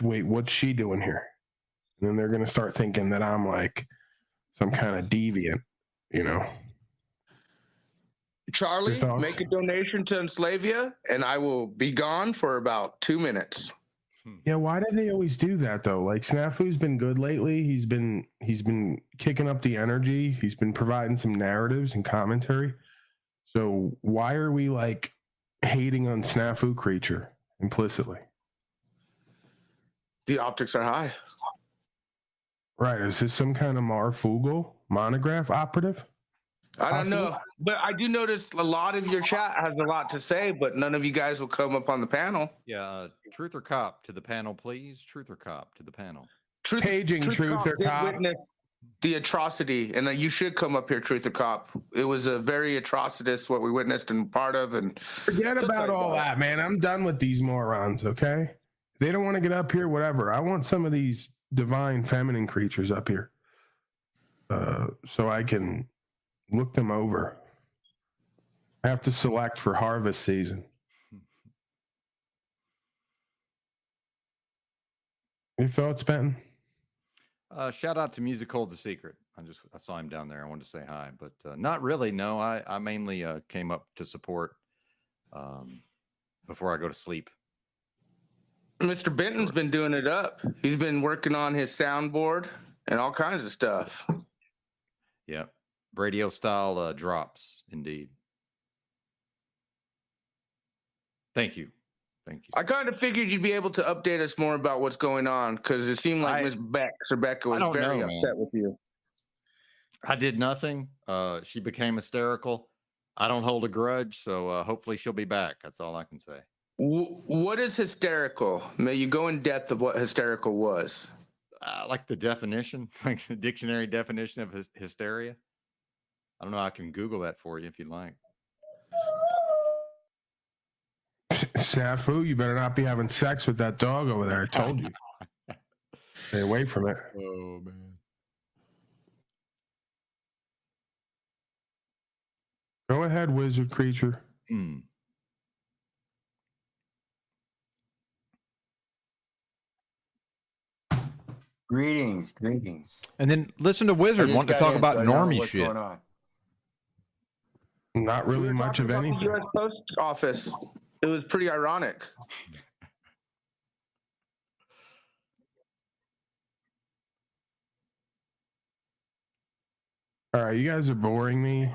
wait, what's she doing here? And then they're going to start thinking that I'm like some kind of deviant, Charlie, make a donation to Enslavia, and I will be gone for about 2 minutes. Yeah, why do they always do that though? Like Snafu's been good lately. He's been kicking up the energy. He's been providing some narratives and commentary. So why are we like hating on Snafu creature implicitly? The optics are high. Right. Is this some kind of Marfugel monograph operative? I don't know, but I do notice a lot of your chat has a lot to say, but none of you guys will come up on the panel. Yeah, truth or cop to the panel, please. Truth or cop to the panel. Truth or cop. Witness the atrocity, and you should come up here, truth or cop. It was a very atrocious what we witnessed and part of, and forget about all that, man. I'm done with these morons. Okay, they don't want to get up here. Whatever. I want some of these divine feminine creatures up here, so I can look them over. I have to select for harvest season. Your thoughts, Benton? Shout out to Music Holds a Secret. I saw him down there. I wanted to say hi, but not really. No, I mainly came up to support before I go to sleep. Mr. Benton's been doing it up. He's been working on his soundboard and all kinds of stuff. Yep. Radio style drops, indeed. Thank you. I kind of figured you'd be able to update us more about what's going on because it seemed like Miss Rebecca was very upset with you. I did nothing. She became hysterical. I don't hold a grudge, so hopefully she'll be back. That's all I can say. What is hysterical? May you go in depth of what hysterical was? Like the definition, like the dictionary definition of hysteria. I don't know. I can Google that for you if you'd like. Snafu, you better not be having sex with that dog over there. I told you. Stay away from it. Oh, man. Go ahead, wizard creature. Greetings. And then listen to Wizard wanting to talk about normie shit. Not We really were much talking of about the anything. U.S. Post Office. It was pretty ironic. All right, you guys are boring me.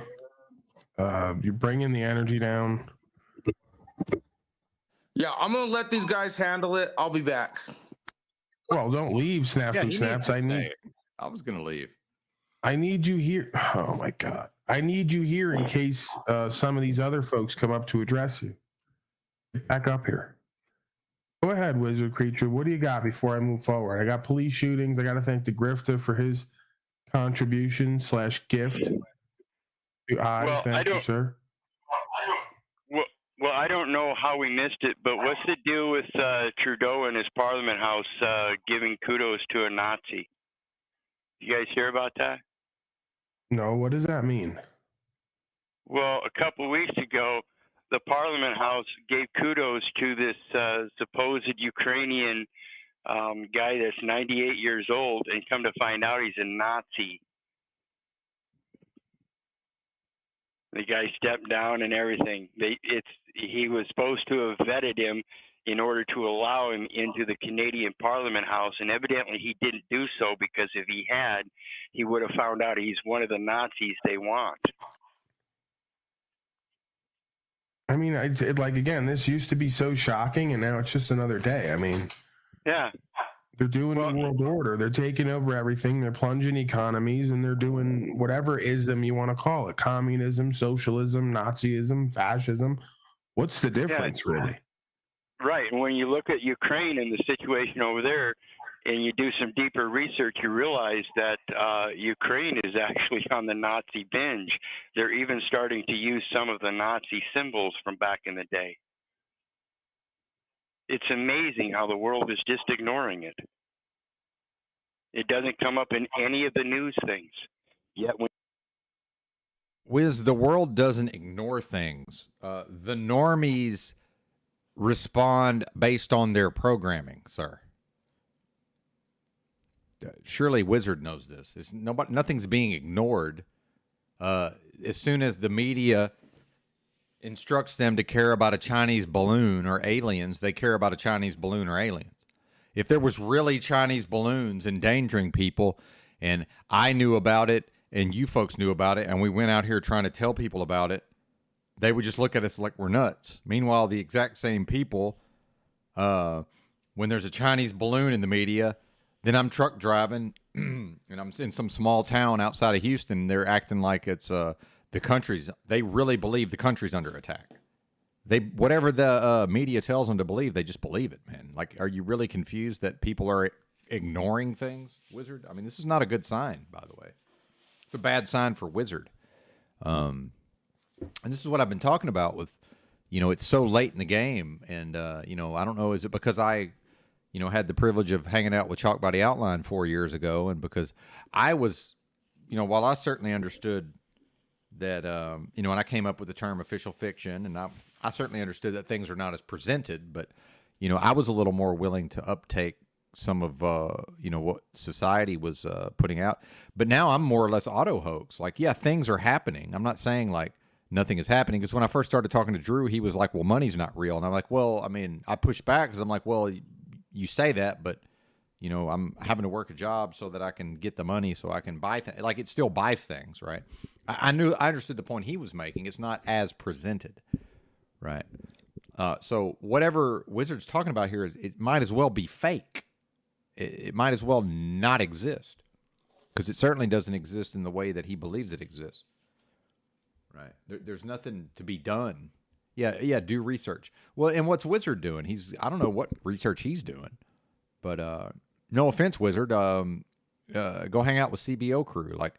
You're bringing the energy down. Yeah, I'm gonna let these guys handle it. I'll be back. Well, don't leave, Yeah, Snafu he needs Snaps. to stay. I was gonna leave. I need you here. Oh my God. I need you here in case some of these other folks come up to address you. Back up here. Go ahead, Wizard Creature. What do you got before I move forward? I got police shootings. I got to thank the Grifter for his contribution / gift. Thank you, sir. Well, well, I don't know how we missed it, but what's the deal with Trudeau and his Parliament House giving kudos to a Nazi? You guys hear about that? No, what does that mean? Well, a couple of weeks ago, the Parliament House gave kudos to this supposed Ukrainian guy that's 98 years old, and come to find out he's a Nazi. The guy stepped down and everything. He was supposed to have vetted him in order to allow him into the Canadian Parliament House, and evidently he didn't do so, because if he had, he would have found out he's one of the Nazis they want. I mean, like, again, this used to be so shocking, and now it's just another day. I mean, yeah, they're doing the world order. They're taking over everything. They're plunging economies, and they're doing whatever ism you want to call it: communism, socialism, Nazism, fascism. What's the difference, really? Right. And when you look at Ukraine and the situation over there, and you do some deeper research, you realize that Ukraine is actually on the Nazi binge. They're even starting to use some of the Nazi symbols from back in the day. It's amazing how the world is just ignoring it. It doesn't come up in any of the news things. Yet when Wiz, the world doesn't ignore things. The normies respond based on their programming, sir. Surely Wizard knows this. Nothing's being ignored. As soon as the media instructs them to care about a Chinese balloon or aliens, they care about a Chinese balloon or aliens. If there was really Chinese balloons endangering people, and I knew about it, and you folks knew about it, and we went out here trying to tell people about it, they would just look at us like we're nuts. Meanwhile, the exact same people, when there's a Chinese balloon in the media, then I'm truck driving, and I'm in some small town outside of Houston. They're acting like it's the country's. They really believe the country's under attack. Whatever the media tells them to believe, they just believe it, man. Like, are you really confused that people are ignoring things, Wizard? I mean, this is not a good sign, by the way. It's a bad sign for Wizard. And this is what I've been talking about with, it's so late in the game, and I don't know, is it because I had the privilege of hanging out with Chalk Body Outline 4 years ago, and because I was, while I certainly understood that, and I came up with the term official fiction, and I certainly understood that things are not as presented, but, I was a little more willing to uptake some of, what society was putting out. But now I'm more or less auto hoax. Like, yeah, things are happening. I'm not saying, like, nothing is happening, because when I first started talking to Drew, he was like, well, money's not real. And I'm like, well, I mean, I pushed back because I'm like, well, you say that, but, I'm having to work a job so that I can get the money so I can buy things. Like, it still buys things, right? I understood the point he was making. It's not as presented, right? So whatever Wizard's talking about here, it might as well be fake. It might as well not exist, because it certainly doesn't exist in the way that he believes it exists, right? There's nothing to be done. Yeah, do research. Well, and what's Wizard doing? I don't know what research he's doing, but no offense, Wizard. Go hang out with CBO crew. Like,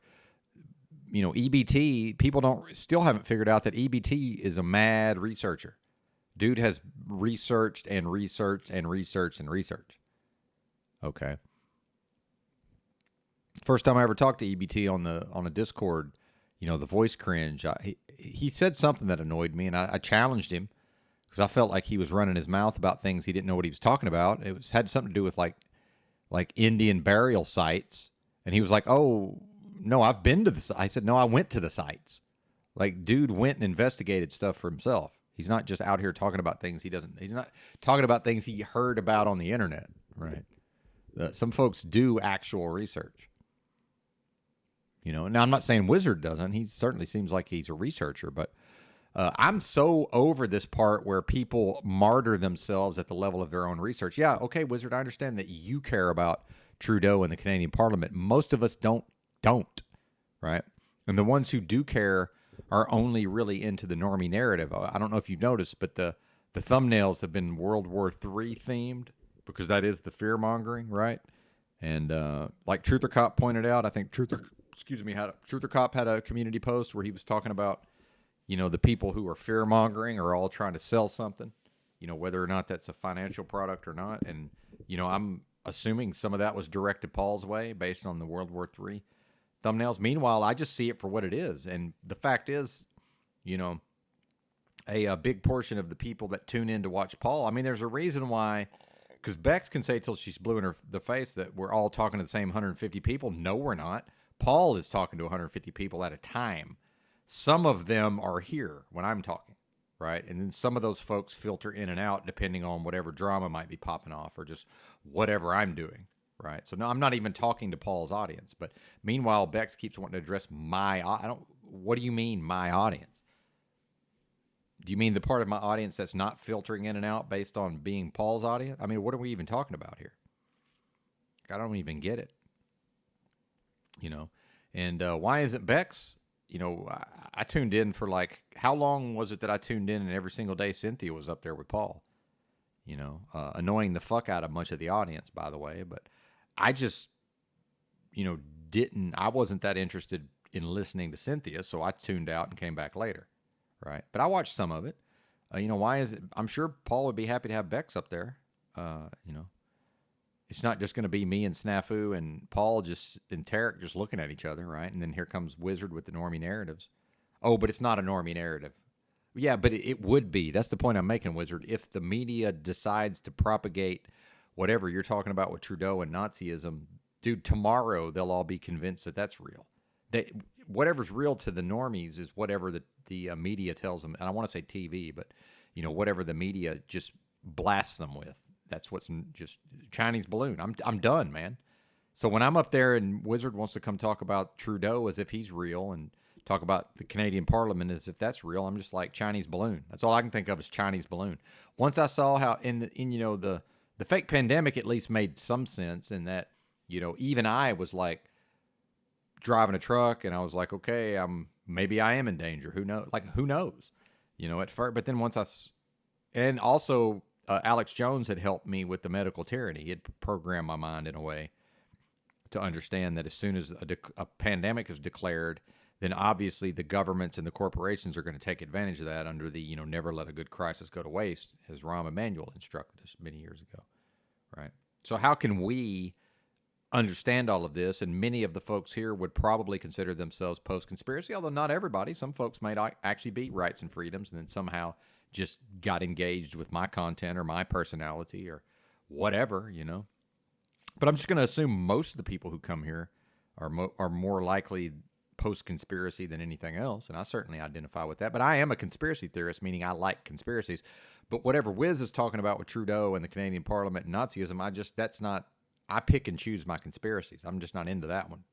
EBT, people still haven't figured out that EBT is a mad researcher. Dude has researched and researched and researched and researched. Okay. First time I ever talked to EBT on a Discord, the voice cringe. He said something that annoyed me, and I challenged him because I felt like he was running his mouth about things he didn't know what he was talking about. It had something to do with like Indian burial sites, and he was like, "Oh no, I've been to the." I said, "No, I went to the sites." Like, dude went and investigated stuff for himself. He's not just out here talking about things he's not talking about things he heard about on the internet, right? Some folks do actual research. Now I'm not saying Wizard doesn't. He certainly seems like he's a researcher, but I'm so over this part where people martyr themselves at the level of their own research. Yeah, okay, Wizard, I understand that you care about Trudeau and the Canadian Parliament. Most of us don't, right? And the ones who do care are only really into the normie narrative. I don't know if you've noticed, but the thumbnails have been World War III themed because that is the fear mongering, right? And like Truther Cop pointed out, I think Truther Cop had a community post where he was talking about, the people who are fear mongering are all trying to sell something, whether or not that's a financial product or not. And, I'm assuming some of that was directed Paul's way based on the World War III thumbnails. Meanwhile, I just see it for what it is. And the fact is, a big portion of the people that tune in to watch Paul, I mean, there's a reason why, because Bex can say till she's blue in the face that we're all talking to the same 150 people. No, we're not. Paul is talking to 150 people at a time. Some of them are here when I'm talking, right? And then some of those folks filter in and out depending on whatever drama might be popping off or just whatever I'm doing, right? So no, I'm not even talking to Paul's audience. But meanwhile, Bex keeps wanting to address what do you mean, my audience? Do you mean the part of my audience that's not filtering in and out based on being Paul's audience? I mean, what are we even talking about here? I don't even get it. And why isn't Bex? I tuned in for how long was it that I tuned in and every single day Cynthia was up there with Paul? Annoying the fuck out of much of the audience, by the way. But I just, I wasn't that interested in listening to Cynthia, so I tuned out and came back later, right? But I watched some of it. Why is it? I'm sure Paul would be happy to have Bex up there. It's not just going to be me and Snafu and Paul and Tarek just looking at each other, right? And then here comes Wizard with the normie narratives. Oh, but it's not a normie narrative. Yeah, but it would be. That's the point I'm making, Wizard. If the media decides to propagate whatever you're talking about with Trudeau and Nazism, dude, tomorrow they'll all be convinced that that's real. Whatever's real to the normies is whatever the media tells them. And I want to say TV, but whatever the media just blasts them with. That's what's just Chinese balloon. I'm done, man. So when I'm up there and Wizard wants to come talk about Trudeau as if he's real and talk about the Canadian Parliament as if that's real, I'm just like Chinese balloon. That's all I can think of is Chinese balloon. Once I saw how in the fake pandemic at least made some sense in that, even I was like driving a truck and I was like, okay, maybe I am in danger. Who knows? Who knows? At first, but then and also Alex Jones had helped me with the medical tyranny. He had programmed my mind in a way to understand that as soon as a pandemic is declared, then obviously the governments and the corporations are going to take advantage of that under the, never let a good crisis go to waste, as Rahm Emanuel instructed us many years ago, right? So how can we understand all of this? And many of the folks here would probably consider themselves post-conspiracy, although not everybody. Some folks might actually be rights and freedoms and then somehow just got engaged with my content or my personality or whatever, But I'm just going to assume most of the people who come here are more likely post-conspiracy than anything else, and I certainly identify with that. But I am a conspiracy theorist, meaning I like conspiracies. But whatever Wiz is talking about with Trudeau and the Canadian Parliament and Nazism, I pick and choose my conspiracies. I'm just not into that one.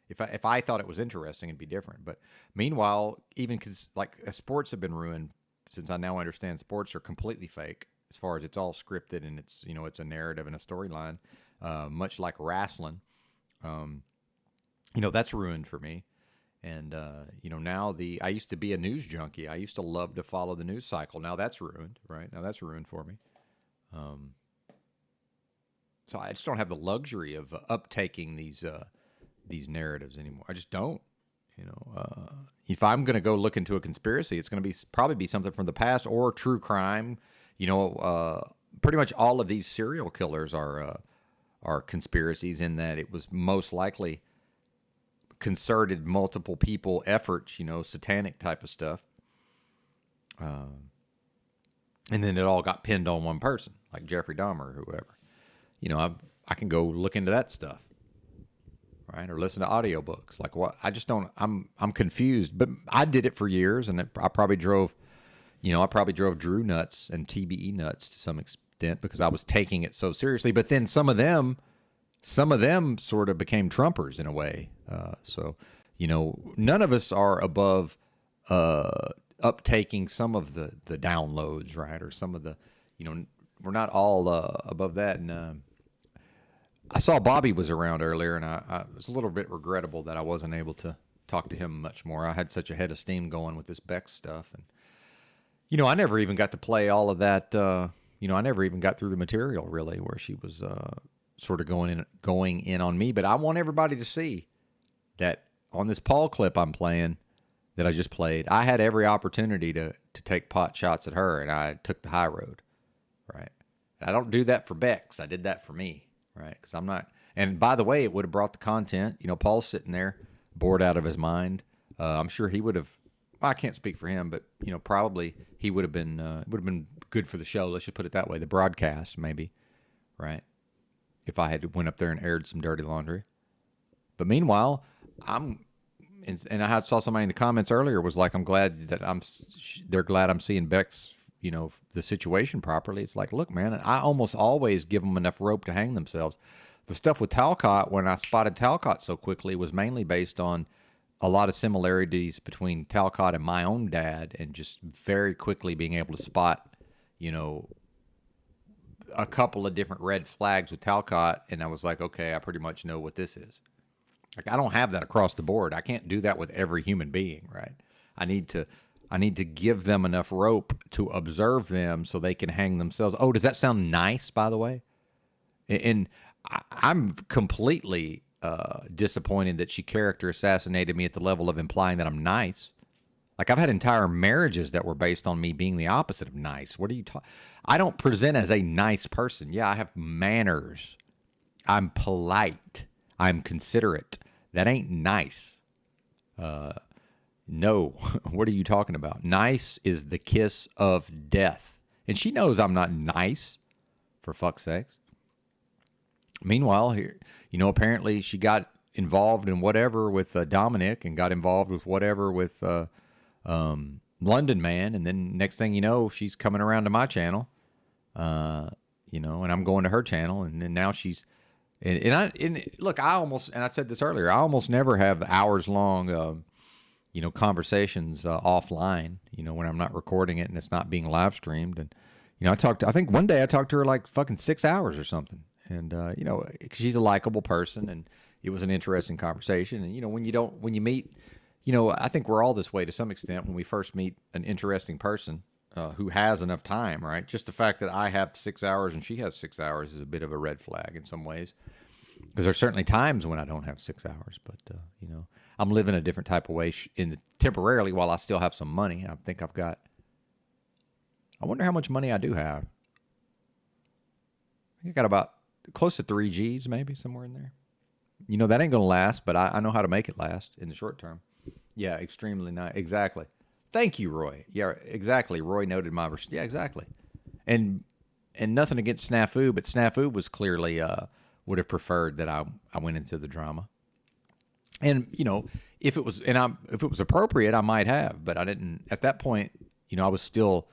If I thought it was interesting, it'd be different. But meanwhile, even because sports have been ruined, since I now understand sports are completely fake as far as it's all scripted and it's it's a narrative and a storyline, much like wrestling. That's ruined for me. And now I used to be a news junkie. I used to love to follow the news cycle. Now that's ruined, right? Now that's ruined for me. So I just don't have the luxury of uptaking these narratives anymore. I just don't. If I'm going to go look into a conspiracy, it's going to probably be something from the past or true crime. Pretty much all of these serial killers are conspiracies in that it was most likely concerted multiple people efforts, satanic type of stuff. And then it all got pinned on one person, like Jeffrey Dahmer or whoever. I can go look into that stuff. right? Or listen to audiobooks. Like what? I just don't. I'm confused. But I did it for years, and I probably drove. I probably drove Drew nuts and TBE nuts to some extent because I was taking it so seriously. But then some of them sort of became Trumpers in a way. So, none of us are above uptaking some of the downloads, right? Or some of the, we're not all above that. And I saw Bobby was around earlier, and I was a little bit regrettable that I wasn't able to talk to him much more. I had such a head of steam going with this Beck stuff. And, I never even got to play all of that. I never even got through the material really where she was sort of going in on me. But I want everybody to see that on this Paul clip I'm playing that I just played, I had every opportunity to take pot shots at her, and I took the high road, right? I don't do that for Bex. I did that for me, right? Because I'm not. And by the way, it would have brought the content. Paul's sitting there bored out of his mind. I'm sure he would have. I can't speak for him, but probably he would have been good for the show. Let's just put it that way. The broadcast, maybe, right? If I had went up there and aired some dirty laundry. But meanwhile, and I saw somebody in the comments earlier was like, I'm glad that they're glad I'm seeing Beck's, the situation properly. It's like, look, man, I almost always give them enough rope to hang themselves. The stuff with Talcott, when I spotted Talcott so quickly, was mainly based on a lot of similarities between Talcott and my own dad, and just very quickly being able to spot, a couple of different red flags with Talcott. And I was like, okay, I pretty much know what this is. Like, I don't have that across the board. I can't do that with every human being, right? I need to give them enough rope to observe them so they can hang themselves. Oh, does that sound nice, by the way? And I'm completely disappointed that she character assassinated me at the level of implying that I'm nice. Like, I've had entire marriages that were based on me being the opposite of nice. What are you talking? I don't present as a nice person. Yeah, I have manners. I'm polite. I'm considerate. That ain't nice. No. What are you talking about? Nice is the kiss of death. And she knows I'm not nice, for fuck's sakes. Meanwhile, here, apparently she got involved in whatever with Dominic, and got involved with whatever with London Man. And then next thing you know, she's coming around to my channel, and I'm going to her channel. And then now she's, look, I said this earlier, I almost never have hours long, conversations offline, when I'm not recording it and it's not being live streamed. And, I think one day I talked to her like fucking 6 hours or something. And, she's a likable person, and it was an interesting conversation. And, when you meet, I think we're all this way to some extent when we first meet an interesting person who has enough time, right? Just the fact that I have 6 hours and she has 6 hours is a bit of a red flag in some ways. Because there's certainly times when I don't have 6 hours, but, I'm living a different type of way temporarily while I still have some money. I wonder how much money I do have. I think I got about close to 3 G's, maybe somewhere in there. That ain't going to last, but I know how to make it last in the short term. Yeah, extremely nice. Exactly. Thank you, Roy. Yeah, exactly. Roy noted my yeah, exactly. And nothing against Snafu, but Snafu was clearly would have preferred that I went into the drama. And if it was appropriate, I might have, but I didn't at that point. I was still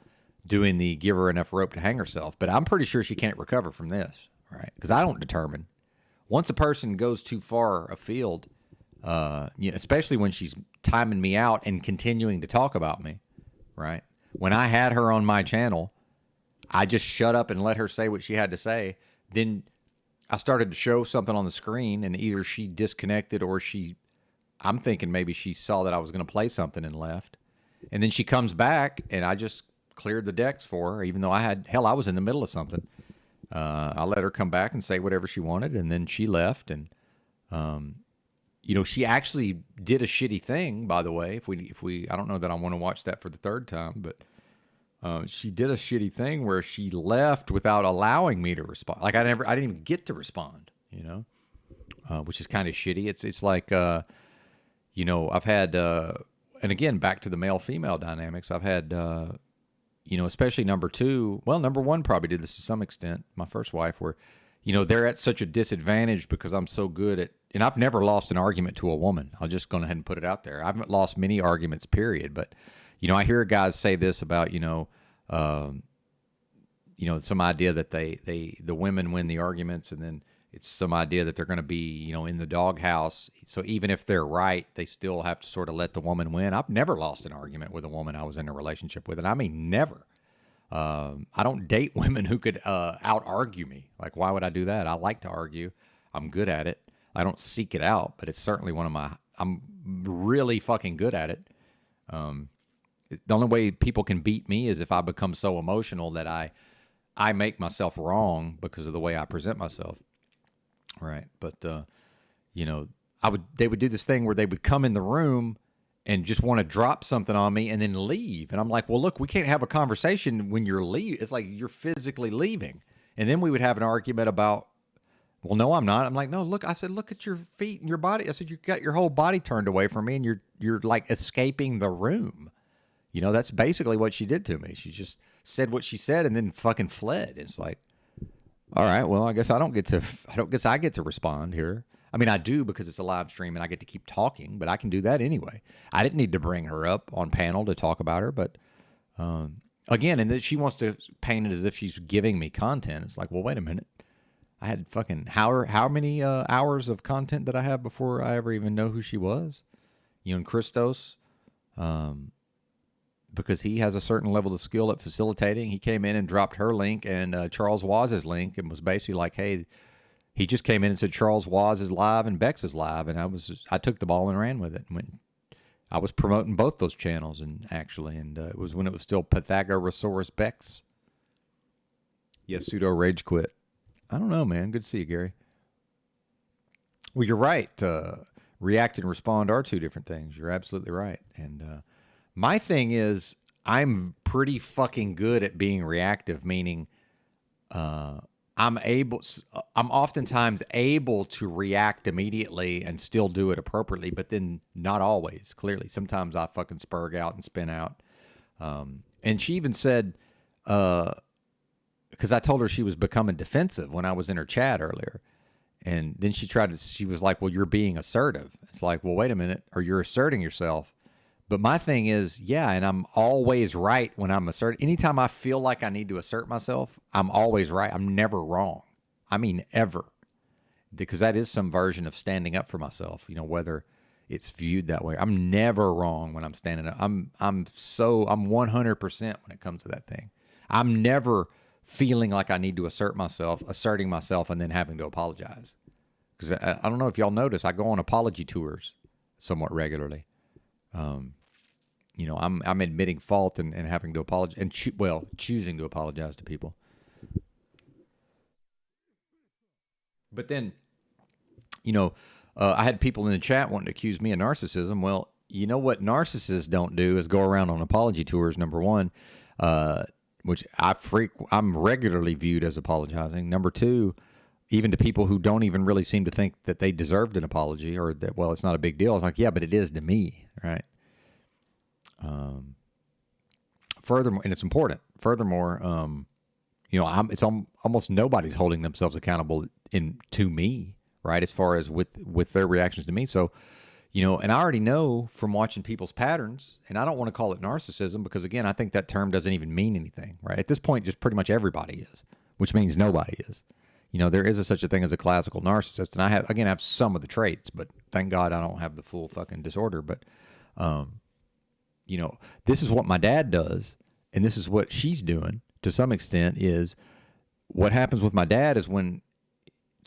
doing the give her enough rope to hang herself. But I'm pretty sure she can't recover from this, right? Because I don't determine. Once a person goes too far afield, especially when she's timing me out and continuing to talk about me, right? When I had her on my channel, I just shut up and let her say what she had to say. Then I started to show something on the screen, and either she disconnected or I'm thinking maybe she saw that I was going to play something and left. And then she comes back, and I just cleared the decks for her, even though I was in the middle of something. I let her come back and say whatever she wanted, and then she left. And, she actually did a shitty thing, by the way. If we, I don't know that I want to watch that for the third time, but she did a shitty thing where she left without allowing me to respond. Like I didn't even get to respond, which is kind of shitty. It's like, I've had, and again, back to the male-female dynamics, I've had, especially number one probably did this to some extent, my first wife, where, they're at such a disadvantage because I'm so good at, and I've never lost an argument to a woman. I'll just go ahead and put it out there. I haven't lost many arguments, period. But, I hear guys say this about, some idea that the women win the arguments, and then it's some idea that they're going to be, in the doghouse. So even if they're right, they still have to sort of let the woman win. I've never lost an argument with a woman I was in a relationship with, and I mean never. I don't date women who could out-argue me. Like, why would I do that? I like to argue. I'm good at it. I don't seek it out, but it's certainly I'm really fucking good at it. The only way people can beat me is if I become so emotional that I make myself wrong because of the way I present myself. Right. But, they would do this thing where they would come in the room and just want to drop something on me and then leave. And I'm like, well, look, we can't have a conversation when you're leaving. It's like you're physically leaving. And then we would have an argument about, well, no, I'm not. I'm like, no, look, I said, look at your feet and your body. I said, you got your whole body turned away from me and you're like escaping the room. That's basically what she did to me. She just said what she said and then fucking fled. It's like, all right, well, I guess I get to respond here. I mean, I do because it's a live stream and I get to keep talking, but I can do that anyway. I didn't need to bring her up on panel to talk about her, but again, and then she wants to paint it as if she's giving me content. It's like, well, wait a minute. I had fucking how many hours of content did I have before I ever even know who she was? And Christos, because he has a certain level of skill at facilitating. He came in and dropped her link and Charles Waz's link and was basically like, hey, he just came in and said Charles Waz is live and Bex is live, and I took the ball and ran with it. I was promoting both those channels, and it was when it was still Pythagoras Bex. Yes, pseudo rage quit. I don't know, man. Good to see you, Gary. Well, you're right. React and respond are two different things. You're absolutely right. And my thing is, I'm pretty fucking good at being reactive, meaning I'm oftentimes able to react immediately and still do it appropriately, but then not always, clearly. Sometimes I fucking spurg out and spin out. And she even said, because I told her she was becoming defensive when I was in her chat earlier. And then she was like, well, you're being assertive. It's like, well, wait a minute, or you're asserting yourself. But my thing is, yeah, and I'm always right when I'm asserting. Anytime I feel like I need to assert myself, I'm always right. I'm never wrong. I mean, ever. Because that is some version of standing up for myself, whether it's viewed that way. I'm never wrong when I'm standing up. I'm 100% when it comes to that thing. I'm never feeling like I need to asserting myself, and then having to apologize. Because I don't know if y'all notice, I go on apology tours somewhat regularly. I'm admitting fault and having to apologize and choosing to apologize to people. But then, I had people in the chat wanting to accuse me of narcissism. Well, you know what narcissists don't do is go around on apology tours, number one, which I'm regularly viewed as apologizing. Number two, even to people who don't even really seem to think that they deserved an apology or that, well, it's not a big deal. It's like, yeah, but it is to me, right? Furthermore, and it's important. Furthermore, it's almost nobody's holding themselves accountable to me, right? As far as with their reactions to me. So, and I already know from watching people's patterns, and I don't want to call it narcissism because, again, I think that term doesn't even mean anything, right? At this point, just pretty much everybody is, which means nobody is. There is such a thing as a classical narcissist, and I have some of the traits, but thank God I don't have the full fucking disorder. But, this is what my dad does, and this is what she's doing to some extent. Is what happens with my dad is when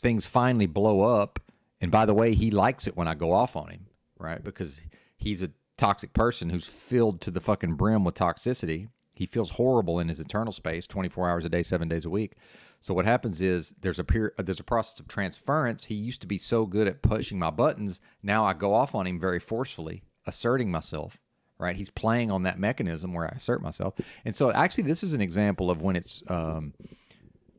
things finally blow up, and by the way, he likes it when I go off on him, right? Because he's a toxic person who's filled to the fucking brim with toxicity. He feels horrible in his internal space 24 hours a day, 7 days a week. So what happens is there's a process of transference. He used to be so good at pushing my buttons. Now I go off on him very forcefully, asserting myself, right? He's playing on that mechanism where I assert myself. And so actually this is an example of when it's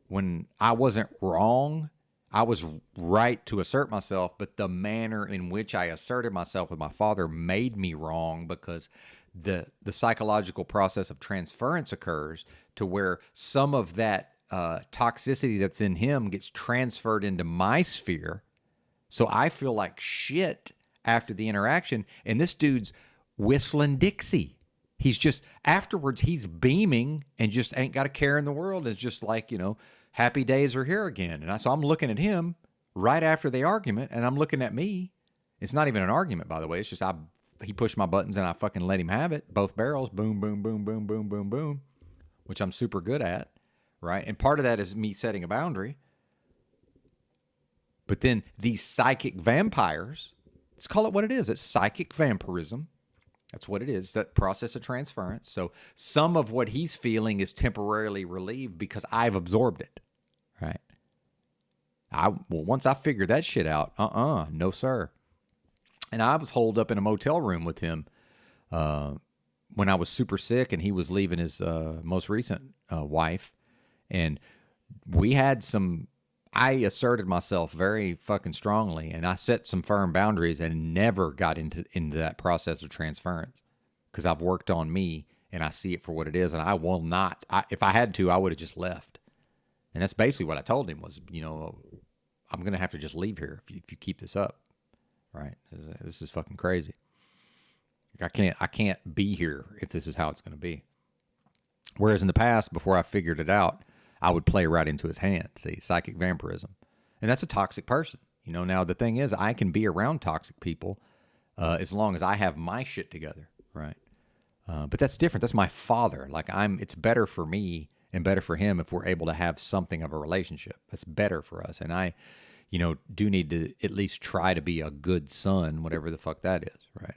when I wasn't wrong. I was right to assert myself, but the manner in which I asserted myself with my father made me wrong because the psychological process of transference occurs to where some of that toxicity that's in him gets transferred into my sphere. So I feel like shit after the interaction. And this dude's whistling Dixie. He's just, afterwards, he's beaming and just ain't got a care in the world. It's just like, happy days are here again. And so I'm looking at him right after the argument, and I'm looking at me. It's not even an argument, by the way. It's just he pushed my buttons and I fucking let him have it. Both barrels, boom, boom, boom, boom, boom, boom, boom, which I'm super good at, right? And part of that is me setting a boundary. But then these psychic vampires, let's call it what it is. It's psychic vampirism. That's what it is, that process of transference. So some of what he's feeling is temporarily relieved because I've absorbed it, right? Once I figured that shit out, no sir. And I was holed up in a motel room with him when I was super sick, and he was leaving his most recent wife. And we had I asserted myself very fucking strongly, and I set some firm boundaries and never got into that process of transference because I've worked on me and I see it for what it is. And I will not, if I had to, I would have just left. And that's basically what I told him was, I'm going to have to just leave here if you keep this up. Right. This is fucking crazy. I can't be here if this is how it's going to be. Whereas in the past, before I figured it out, I would play right into his hand. See, psychic vampirism. And that's a toxic person. Now the thing is, I can be around toxic people as long as I have my shit together. Right. But that's different. That's my father. It's better for me and better for him if we're able to have something of a relationship. That's better for us. And I, do need to at least try to be a good son, whatever the fuck that is. Right.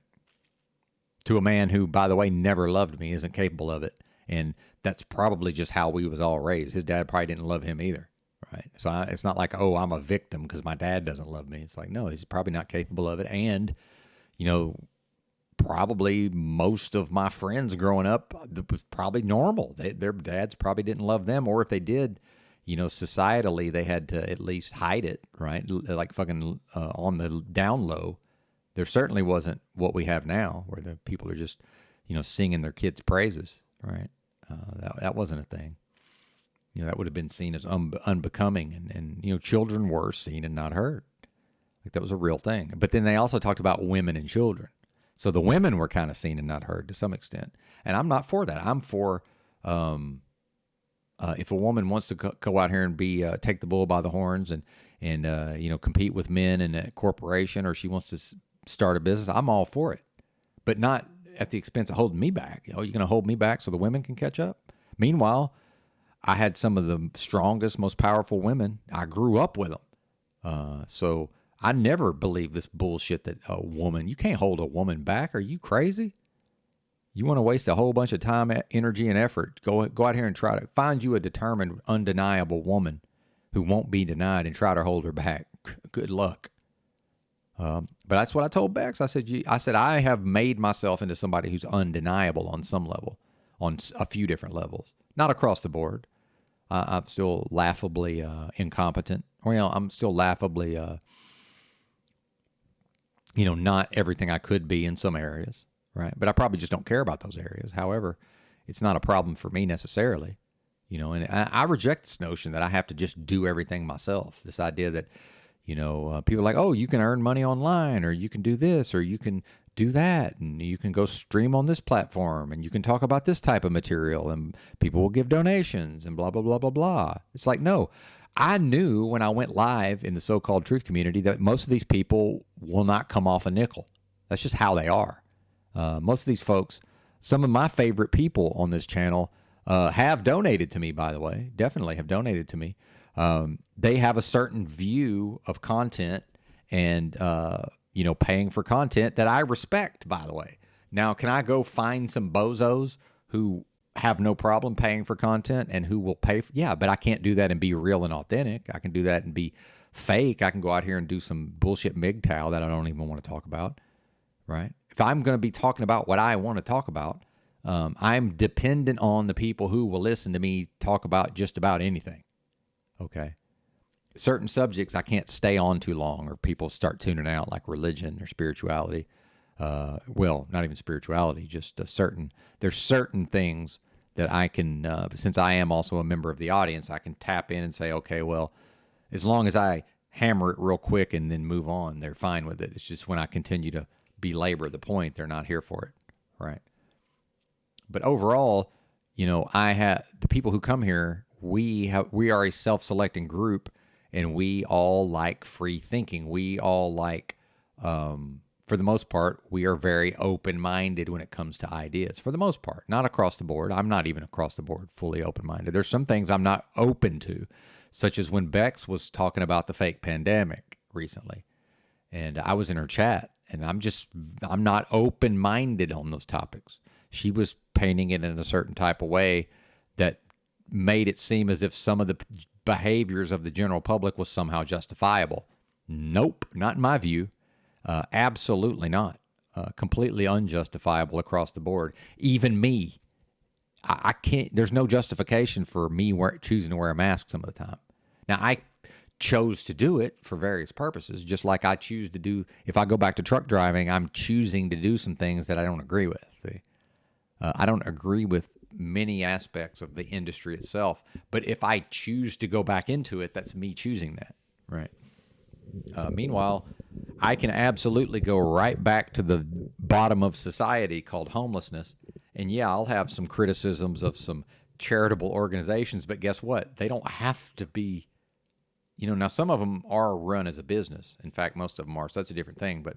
To a man who, by the way, never loved me, isn't capable of it. And that's probably just how we was all raised. His dad probably didn't love him either, right? So it's not like, I'm a victim because my dad doesn't love me. It's like, no, he's probably not capable of it. And, probably most of my friends growing up, it was probably normal. Their dads probably didn't love them. Or if they did, societally, they had to at least hide it, right? Like fucking on the down low. There certainly wasn't what we have now where the people are just, singing their kids' praises. Right. That wasn't a thing. That would have been seen as unbecoming, and children were seen and not heard. Like that was a real thing. But then they also talked about women and children. So the women were kind of seen and not heard to some extent. And I'm not for that. I'm for if a woman wants to go out here and take the bull by the horns and compete with men in a corporation, or she wants to start a business, I'm all for it. But not at the expense of holding me back. You're going to hold me back so the women can catch up? Meanwhile, I had some of the strongest, most powerful women. I grew up with them. So I never believed this bullshit that you can't hold a woman back. Are you crazy? You want to waste a whole bunch of time, energy, and effort. Go out here and try to find you a determined, undeniable woman who won't be denied and try to hold her back. Good luck. But that's what I told Bex. I said, I have made myself into somebody who's undeniable on some level, on a few different levels, not across the board. I'm still laughably incompetent. I'm still laughably, not everything I could be in some areas, right? But I probably just don't care about those areas. However, it's not a problem for me necessarily, and I reject this notion that I have to just do everything myself. This idea that, people are like, oh, you can earn money online, or you can do this, or you can do that, and you can go stream on this platform, and you can talk about this type of material, and people will give donations, and blah, blah, blah, blah, blah. It's like, no, I knew when I went live in the so-called truth community that most of these people will not come off a nickel. That's just how they are. Most of these folks, some of my favorite people on this channel have donated to me, by the way, definitely have donated to me. They have a certain view of content and, paying for content that I respect, by the way. Now, can I go find some bozos who have no problem paying for content and who will pay? Yeah, but I can't do that and be real and authentic. I can do that and be fake. I can go out here and do some bullshit MGTOW that I don't even want to talk about, right? If I'm going to be talking about what I want to talk about, I'm dependent on the people who will listen to me talk about just about anything. Okay. Certain subjects I can't stay on too long or people start tuning out, like religion or spirituality. Well, not even spirituality, just there's certain things that I can, since I am also a member of the audience, I can tap in and say, okay, well, as long as I hammer it real quick and then move on, they're fine with it. It's just when I continue to belabor the point, they're not here for it, right? But overall, you know, the people who come here, we are a self-selecting group, and we all like free thinking. We all like, for the most part, we are very open-minded when it comes to ideas. For the most part, not across the board. I'm not even across the board fully open-minded. There's some things I'm not open to, such as when Bex was talking about the fake pandemic recently, and I was in her chat, and I'm not open-minded on those topics. She was painting it in a certain type of way that made it seem as if some of the behaviors of the general public was somehow justifiable. Nope, not in my view. Absolutely not. Completely unjustifiable across the board. Even me, I can't. There's no justification for me choosing to wear a mask some of the time. Now, I chose to do it for various purposes, just like I choose to do. If I go back to truck driving, I'm choosing to do some things that I don't agree with. See? I don't agree with many aspects of the industry itself, but if I choose to go back into it, that's me choosing that, right? Meanwhile, I can absolutely go right back to the bottom of society called homelessness, and yeah, I'll have some criticisms of some charitable organizations, but guess what? They don't have to be, you know, now some of them are run as a business. In fact, most of them are, so that's a different thing, but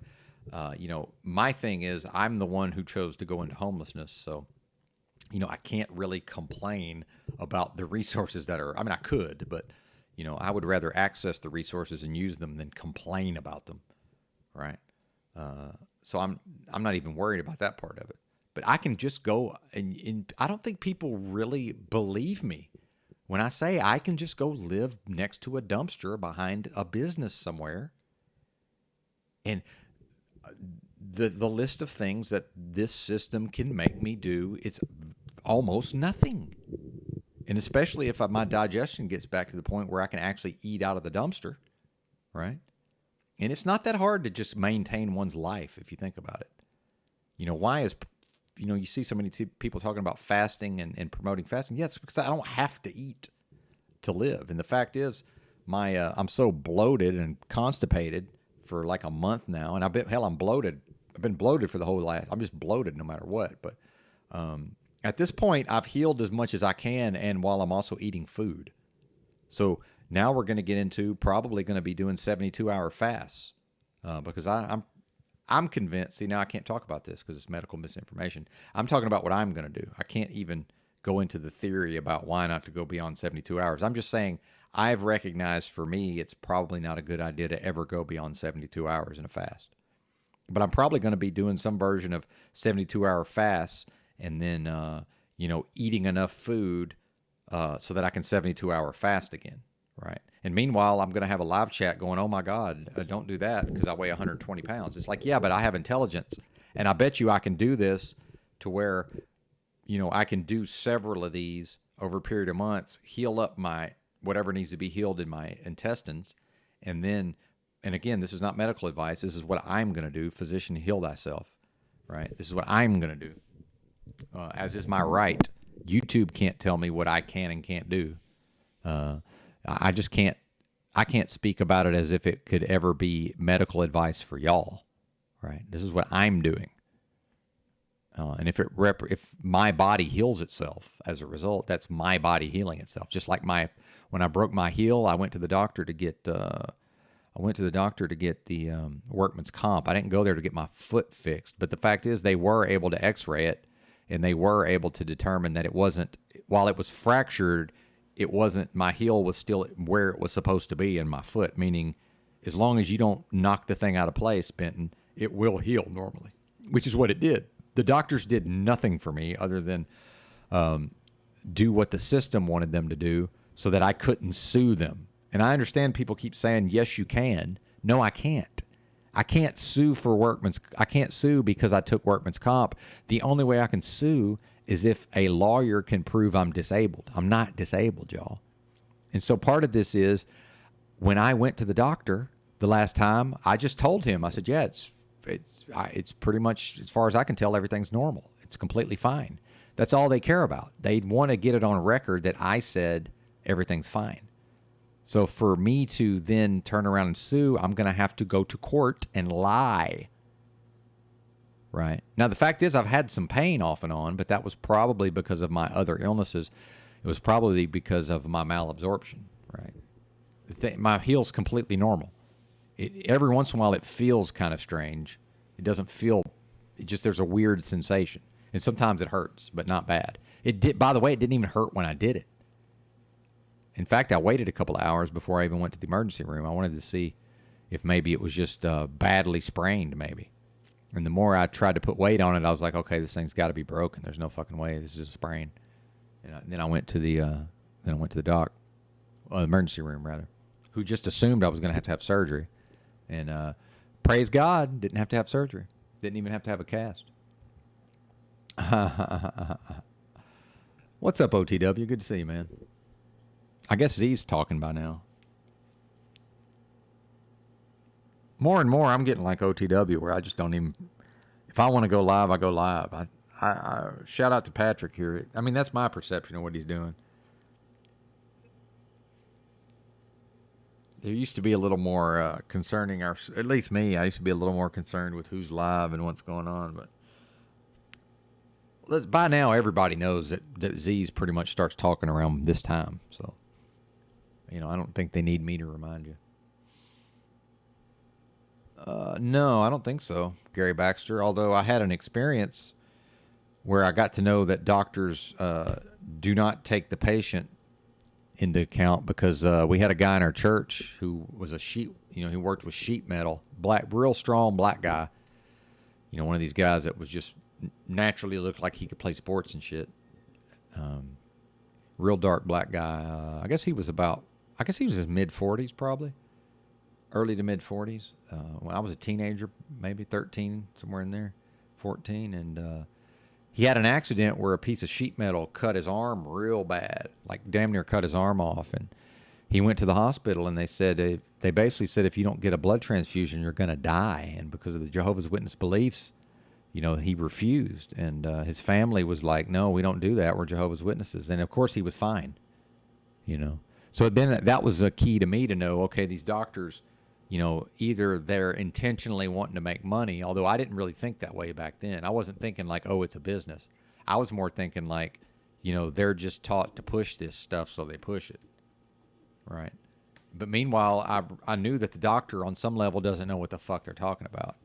you know, my thing is I'm the one who chose to go into homelessness. So, you know, I can't really complain about the resources that are, I mean, I could, but, you know, I would rather access the resources and use them than complain about them. Right. So I'm not even worried about that part of it, but I can just go and I don't think people really believe me when I say I can just go live next to a dumpster behind a business somewhere. And the list of things that this system can make me do, it's almost nothing. And especially if my digestion gets back to the point where I can actually eat out of the dumpster, right? And it's not that hard to just maintain one's life if you think about it. You know, you see so many people talking about fasting and promoting fasting. Yeah, it's because I don't have to eat to live. And the fact is, I'm so bloated and constipated for like a month now, and I'm bloated. I've been bloated for the whole life. I'm just bloated no matter what. But at this point, I've healed as much as I can, and while I'm also eating food. So now we're going to get into probably going to be doing 72-hour fasts because I'm convinced. See, now I can't talk about this because it's medical misinformation. I'm talking about what I'm going to do. I can't even go into the theory about why not to go beyond 72 hours. I'm just saying I've recognized for me it's probably not a good idea to ever go beyond 72 hours in a fast. But I'm probably going to be doing some version of 72-hour fasts and then, eating enough food so that I can 72-hour fast again, right? And meanwhile, I'm going to have a live chat going, oh, my God, don't do that because I weigh 120 pounds. It's like, yeah, but I have intelligence. And I bet you I can do this to where, you know, I can do several of these over a period of months, heal up my whatever needs to be healed in my intestines, and then, and again, this is not medical advice. This is what I'm going to do. Physician, heal thyself, right? This is what I'm going to do, as is my right. YouTube can't tell me what I can and can't do. I just can't. I can't speak about it as if it could ever be medical advice for y'all, right? This is what I'm doing, and if my body heals itself as a result, that's my body healing itself. Just like when I broke my heel, I went to the doctor to get the workman's comp. I didn't go there to get my foot fixed, but the fact is they were able to X-ray it, and they were able to determine that it wasn't, while it was fractured, it wasn't, my heel was still where it was supposed to be in my foot, meaning as long as you don't knock the thing out of place, Benton, it will heal normally, which is what it did. The doctors did nothing for me other than do what the system wanted them to do so that I couldn't sue them. And I understand people keep saying, yes, you can. No, I can't. I can't sue I can't sue because I took workman's comp. The only way I can sue is if a lawyer can prove I'm disabled. I'm not disabled, y'all. And so part of this is when I went to the doctor the last time, I just told him, I said, yeah, it's pretty much, as far as I can tell, everything's normal. It's completely fine. That's all they care about. They'd want to get it on record that I said everything's fine. So for me to then turn around and sue, I'm going to have to go to court and lie. Right. Now, the fact is I've had some pain off and on, but that was probably because of my other illnesses. It was probably because of my malabsorption. Right. My heel's completely normal. Every once in a while it feels kind of strange. It doesn't feel, there's a weird sensation. And sometimes it hurts, but not bad. By the way, it didn't even hurt when I did it. In fact, I waited a couple of hours before I even went to the emergency room. I wanted to see if maybe it was just badly sprained, maybe. And the more I tried to put weight on it, I was like, okay, this thing's got to be broken. There's no fucking way. This is a sprain. And then I went to the emergency room rather, who just assumed I was going to have surgery. And praise God, didn't have to have surgery. Didn't even have to have a cast. What's up, OTW? Good to see you, man. I guess Z's talking by now. More and more, I'm getting like OTW, where I just don't even. If I want to go live, I go live. I shout out to Patrick here. I mean, that's my perception of what he's doing. There used to be a little more concerning at least me. I used to be a little more concerned with who's live and what's going on, but by now everybody knows that Z's pretty much starts talking around this time. So, I don't think they need me to remind you. No, I don't think so, Gary Baxter. Although I had an experience where I got to know that doctors do not take the patient into account, because we had a guy in our church who was a sheet, he worked with sheet metal, real strong black guy. One of these guys that was just naturally looked like he could play sports and shit. Real dark black guy. I guess he was his mid-40s probably. Early to mid-40s. When I was a teenager, maybe 13, somewhere in there, 14, and he had an accident where a piece of sheet metal cut his arm real bad, like damn near cut his arm off, and he went to the hospital, and they basically said, if you don't get a blood transfusion, you're going to die. And because of the Jehovah's Witness beliefs, he refused, and his family was like, no, we don't do that. We're Jehovah's Witnesses. And of course he was fine, So then that was a key to me to know, okay, these doctors, either they're intentionally wanting to make money, although I didn't really think that way back then. I wasn't thinking like, oh, it's a business. I was more thinking like, they're just taught to push this stuff, so they push it. Right. But meanwhile, I knew that the doctor on some level doesn't know what the fuck they're talking about.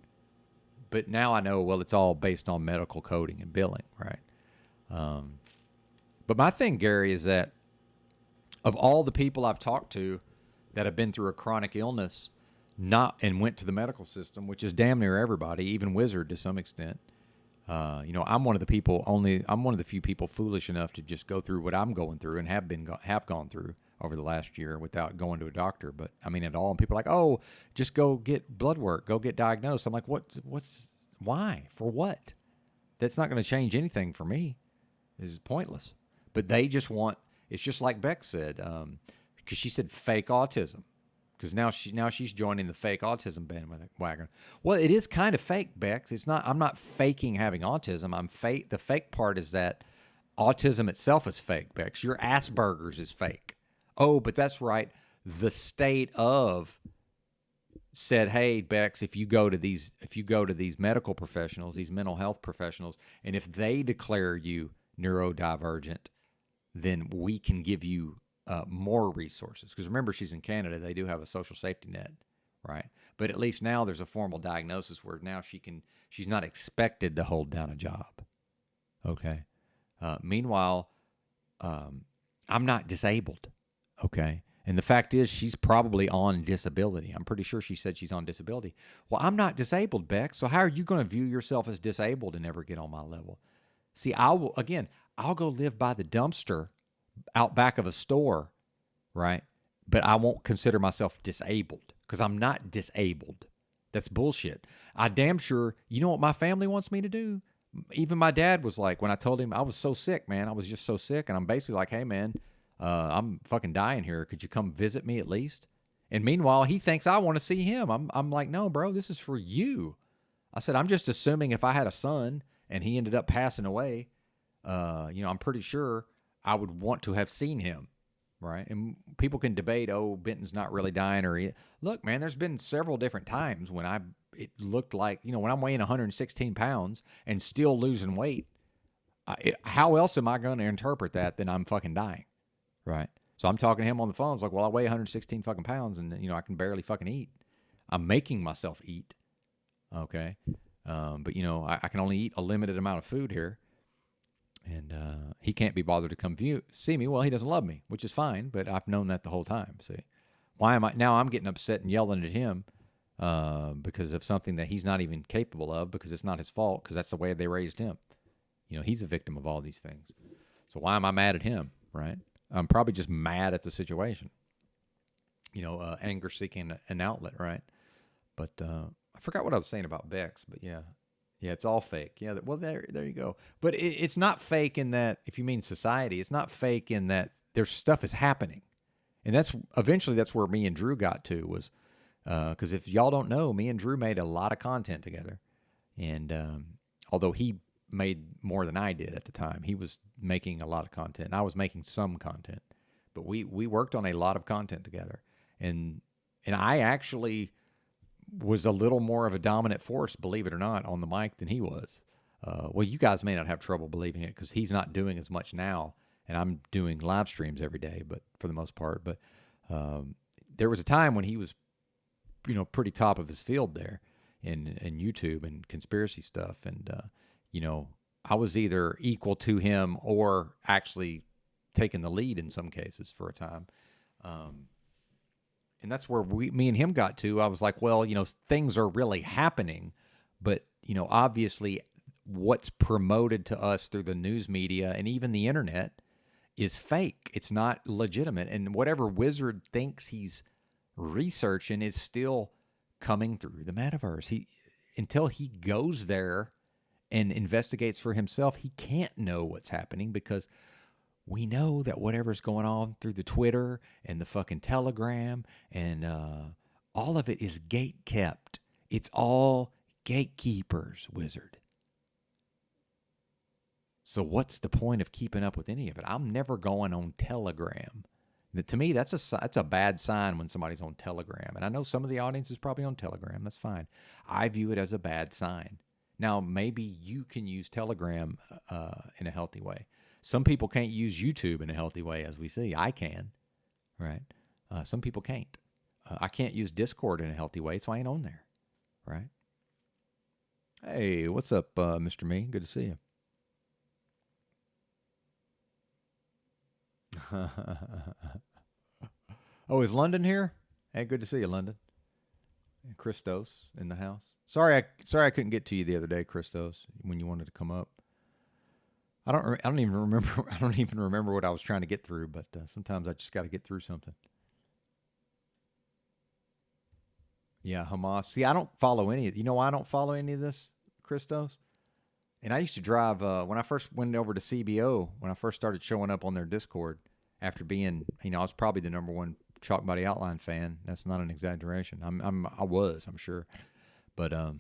But now I know, well, it's all based on medical coding and billing, right? But my thing, Gary, is that of all the people I've talked to that have been through a chronic illness, and went to the medical system, which is damn near everybody, even Wizard to some extent. I'm one of the few people foolish enough to just go through what I'm going through and have gone through over the last year without going to a doctor. But I mean, at all. And people are like, oh, just go get blood work, go get diagnosed. I'm like, why? For what? That's not going to change anything for me. It's pointless. But they just want, it's just like Beck said, because she said fake autism. Because now she's joining the fake autism bandwagon. Well, it is kind of fake, Bex. It's not. I'm not faking having autism. The fake part is that autism itself is fake, Bex. Your Asperger's is fake. Oh, but that's right. The state of said, hey, Bex, if you go to these medical professionals, these mental health professionals, and if they declare you neurodivergent, then we can give you more resources. Because remember, she's in Canada. They do have a social safety net, right? But at least now there's a formal diagnosis where now she's not expected to hold down a job. Okay. Meanwhile, I'm not disabled. Okay. And the fact is, she's probably on disability. I'm pretty sure she said she's on disability. Well, I'm not disabled, Beck. So how are you going to view yourself as disabled and never get on my level? See, I'll go live by the dumpster out back of a store, right? But I won't consider myself disabled because I'm not disabled. That's bullshit. I damn sure, you know what my family wants me to do? Even my dad was like, when I told him I was so sick, man, I was just so sick. And I'm basically like, hey, man, I'm fucking dying here. Could you come visit me at least? And meanwhile, he thinks I want to see him. I'm like, no, bro, this is for you. I said, I'm just assuming if I had a son and he ended up passing away, I'm pretty sure I would want to have seen him, right? And people can debate, oh, Benton's not really dying, or look, man, there's been several different times when it looked like, when I'm weighing 116 pounds and still losing weight, how else am I going to interpret that than I'm fucking dying, right? So I'm talking to him on the phone. I was like, well, I weigh 116 fucking pounds, and I can barely fucking eat. I'm making myself eat, okay? But I can only eat a limited amount of food here. And he can't be bothered to come see me. Well, he doesn't love me, which is fine, but I've known that the whole time. See, why am I now? I'm getting upset and yelling at him because of something that he's not even capable of, because it's not his fault, because that's the way they raised him. He's a victim of all these things. So why am I mad at him? Right? I'm probably just mad at the situation. Anger seeking an outlet, right? But I forgot what I was saying about Bex, but yeah. Yeah, it's all fake. Yeah, well, there you go. But it's not fake in that, if you mean society, it's not fake in that there's stuff is happening. And that's where me and Drew got to, was because if y'all don't know, me and Drew made a lot of content together. And although he made more than I did at the time, he was making a lot of content. And I was making some content. But we worked on a lot of content together. And I actually was a little more of a dominant force, believe it or not, on the mic than he was. Well, you guys may not have trouble believing it because he's not doing as much now, and I'm doing live streams every day, but for the most part. But there was a time when he was, pretty top of his field there in YouTube and conspiracy stuff, and I was either equal to him or actually taking the lead in some cases for a time. And that's where me and him got to. I was like, well, things are really happening, but, obviously what's promoted to us through the news media and even the internet is fake. It's not legitimate. And whatever wizard thinks he's researching is still coming through the metaverse. Until he goes there and investigates for himself, he can't know what's happening, because we know that whatever's going on through the Twitter and the fucking Telegram and all of it is gate kept. It's all gatekeepers, wizard. So what's the point of keeping up with any of it? I'm never going on Telegram. To me, that's a bad sign when somebody's on Telegram. And I know some of the audience is probably on Telegram. That's fine. I view it as a bad sign. Now, maybe you can use Telegram in a healthy way. Some people can't use YouTube in a healthy way, as we see. I can, right? Some people can't. I can't use Discord in a healthy way, so I ain't on there, right? Hey, what's up, Mr. Me? Good to see you. Oh, is London here? Hey, good to see you, London. And Christos in the house. Sorry I couldn't get to you the other day, Christos, when you wanted to come up. I don't even remember what I was trying to get through, but sometimes I just got to get through something. Yeah, Hamas. See, I don't follow any of it. You know why I don't follow any of this, Christos? And I used to drive, when I first went over to CBO, when I first started showing up on their Discord, after being, I was probably the number one Chalk Body Outline fan. That's not an exaggeration. I was, I'm sure. But now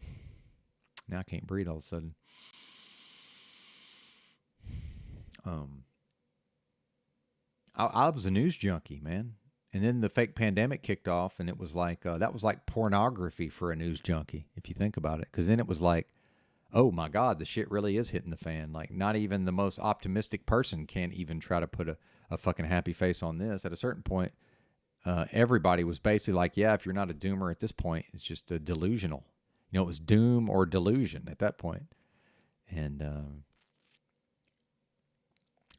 I can't breathe all of a sudden. I was a news junkie, man. And then the fake pandemic kicked off, and it was like, that was like pornography for a news junkie, if you think about it. Because then it was like, oh my God, the shit really is hitting the fan. Like, not even the most optimistic person can't even try to put a fucking happy face on this. At a certain point, everybody was basically like, yeah, if you're not a doomer at this point, it's just a delusional. It was doom or delusion at that point. And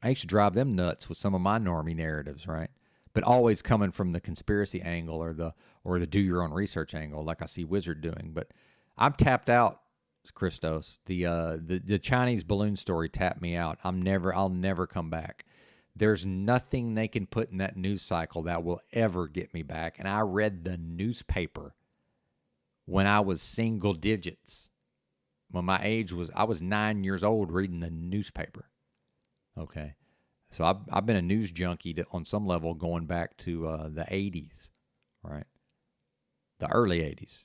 I used to drive them nuts with some of my normie narratives, right? But always coming from the conspiracy angle or the do your own research angle, like I see Wizard doing. But I'm tapped out, Christos. The Chinese balloon story tapped me out. I'll never come back. There's nothing they can put in that news cycle that will ever get me back. And I read the newspaper when I was single digits. When I was 9 years old reading the newspaper. Okay. So I've been a news junkie on some level going back to the 80s, right? The early 80s,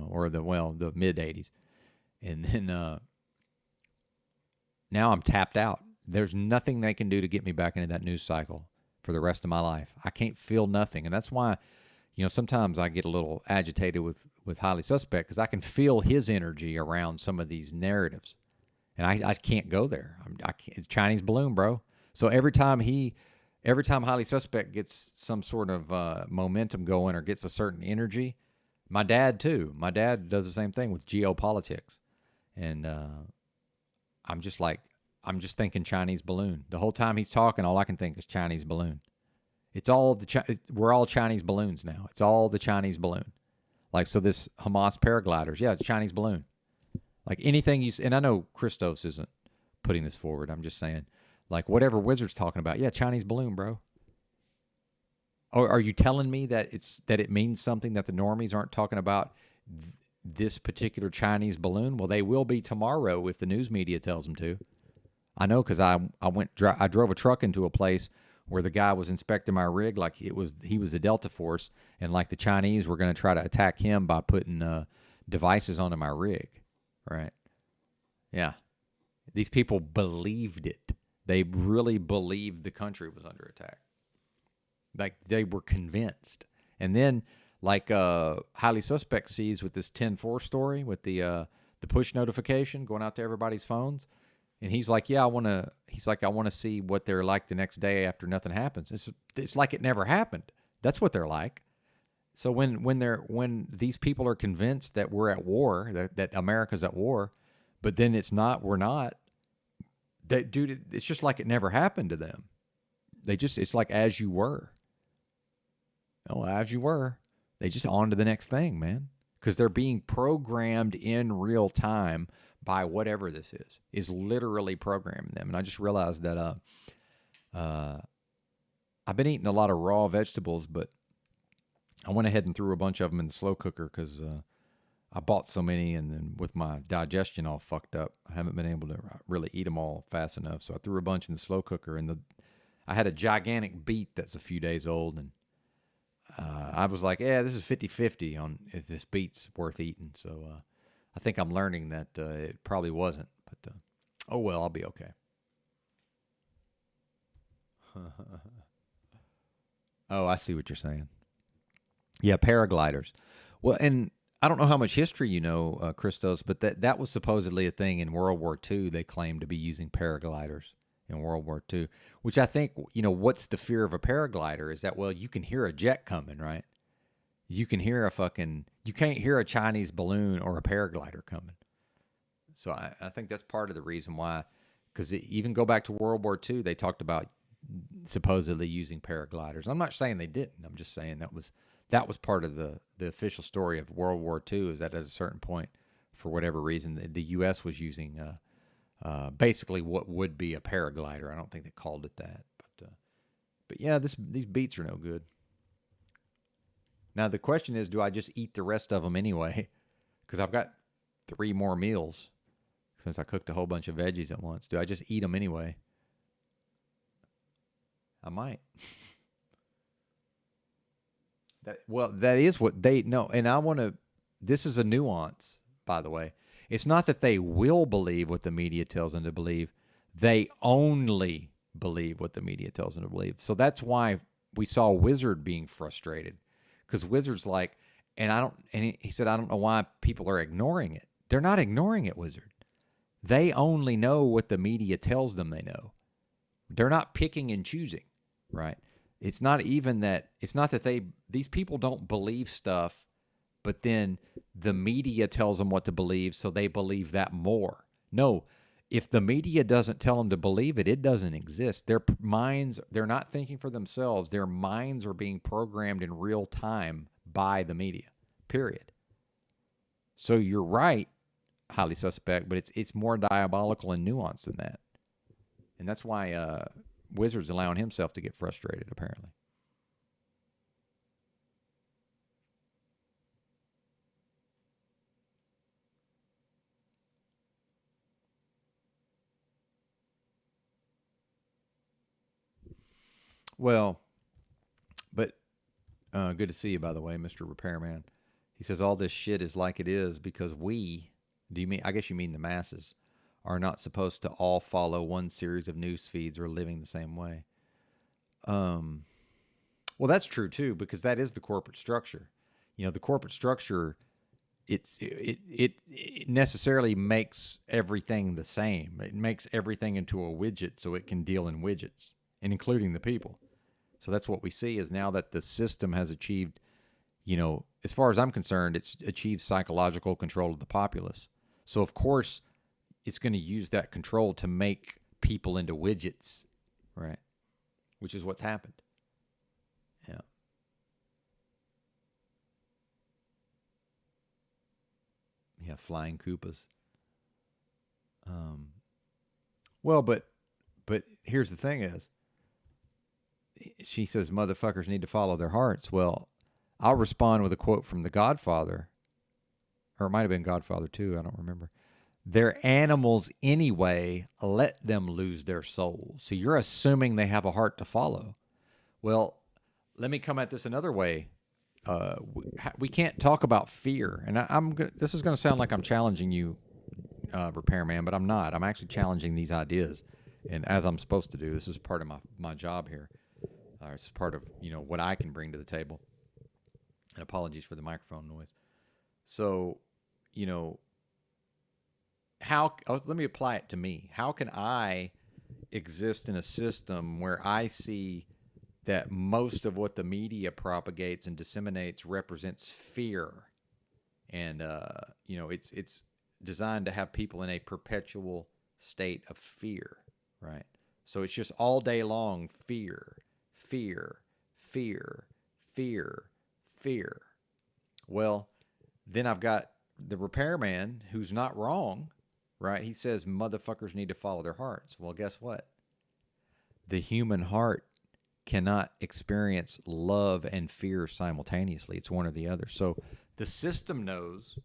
or the mid 80s. And then now I'm tapped out. There's nothing they can do to get me back into that news cycle for the rest of my life. I can't feel nothing. And that's why, sometimes I get a little agitated with Highly Suspect, because I can feel his energy around some of these narratives. And I can't go there. I can't, it's Chinese balloon, bro. So every time Highly Suspect gets some sort of momentum going or gets a certain energy, my dad too. My dad does the same thing with geopolitics. And I'm just thinking Chinese balloon. The whole time he's talking, all I can think is Chinese balloon. It's all we're all Chinese balloons now. It's all the Chinese balloon. Like, so this Hamas paragliders, yeah, it's Chinese balloon. Like anything and I know Christos isn't putting this forward. I'm just saying, like, whatever Wizard's talking about, yeah, Chinese balloon, bro. Or are you telling me that it means something that the normies aren't talking about this particular Chinese balloon? Well, they will be tomorrow if the news media tells them to. I know, because I drove a truck into a place where the guy was inspecting my rig like he was the Delta Force, and like the Chinese were going to try to attack him by putting devices onto my rig, right? Yeah. These people believed it. They really believed the country was under attack. Like, they were convinced. And then, like, Highly Suspect sees with this 10-4 story with the push notification going out to everybody's phones. And he's like, yeah, I want to see what they're like the next day after nothing happens. It's like it never happened. That's what they're like. So when these people are convinced that we're at war, that America's at war, but then we're not, that, dude, it's just like it never happened to them. It's like as you were. Oh, as you were. They just on to the next thing, man. Because they're being programmed in real time by whatever this is literally programming them. And I just realized that I've been eating a lot of raw vegetables, but I went ahead and threw a bunch of them in the slow cooker because I bought so many, and then with my digestion all fucked up, I haven't been able to really eat them all fast enough. So I threw a bunch in the slow cooker, and I had a gigantic beet that's a few days old, and I was like, yeah, this is 50-50 on if this beet's worth eating. So I think I'm learning that it probably wasn't, but oh well, I'll be okay. Oh, I see what you're saying. Yeah, paragliders. Well, and I don't know how much history you know, Christos, but that was supposedly a thing in World War II. They claimed to be using paragliders in World War II, which I think, what's the fear of a paraglider is that, well, you can hear a jet coming, right? You can hear you can't hear a Chinese balloon or a paraglider coming. So I think that's part of the reason why, because even go back to World War II, they talked about supposedly using paragliders. I'm not saying they didn't. I'm just saying that was part of the official story of World War II, is that at a certain point, for whatever reason, the U.S. was using basically what would be a paraglider. I don't think they called it that. But yeah, these beets are no good. Now, the question is, do I just eat the rest of them anyway? Because I've got 3 more meals since I cooked a whole bunch of veggies at once. Do I just eat them anyway? I might. That is what they know. And this is a nuance, by the way. It's not that they will believe what the media tells them to believe. They only believe what the media tells them to believe. So that's why we saw Wizard being frustrated. Because Wizard's like, and he said, I don't know why people are ignoring it. They're not ignoring it, Wizard. They only know what the media tells them they know. They're not picking and choosing, right? It's not that these people don't believe stuff, but then the media tells them what to believe, so they believe that more. No, if the media doesn't tell them to believe it, it doesn't exist. Their minds, they're not thinking for themselves. Their minds are being programmed in real time by the media, period. So you're right, Highly Suspect, but it's more diabolical and nuanced than that. And that's why Wizard's allowing himself to get frustrated, apparently. Well, but good to see you, by the way, Mr. Repairman. He says all this shit is like it is because I guess you mean the masses, are not supposed to all follow one series of news feeds or living the same way. Well, that's true too, because that is the corporate structure. You know, the corporate structure, it necessarily makes everything the same. It makes everything into a widget so it can deal in widgets, and including the people. So that's what we see is now that the system has achieved, you know, as far as I'm concerned, it's achieved psychological control of the populace. So of course, it's going to use that control to make people into widgets, right? Which is what's happened. Yeah. Yeah, flying Koopas. Well, but here's the thing is, she says motherfuckers need to follow their hearts. Well, I'll respond with a quote from The Godfather, or it might have been Godfather 2, I don't remember. They're animals anyway, let them lose their souls. So you're assuming they have a heart to follow. Well, let me come at this another way. We can't talk about fear, and this is going to sound like I'm challenging you, Repairman, but I'm not. I'm actually challenging these ideas, and as I'm supposed to do. This is part of my job here. It's part of, you know, what I can bring to the table. And apologies for the microphone noise. So, you know, let me apply it to me. How can I exist in a system where I see that most of what the media propagates and disseminates represents fear, and you know, it's designed to have people in a perpetual state of fear, right? So it's just all day long fear, fear, fear, fear, fear. Well, then I've got the repairman who's not wrong, right? He says motherfuckers need to follow their hearts. Well, guess what? The human heart cannot experience love and fear simultaneously. It's one or the other. So the system knows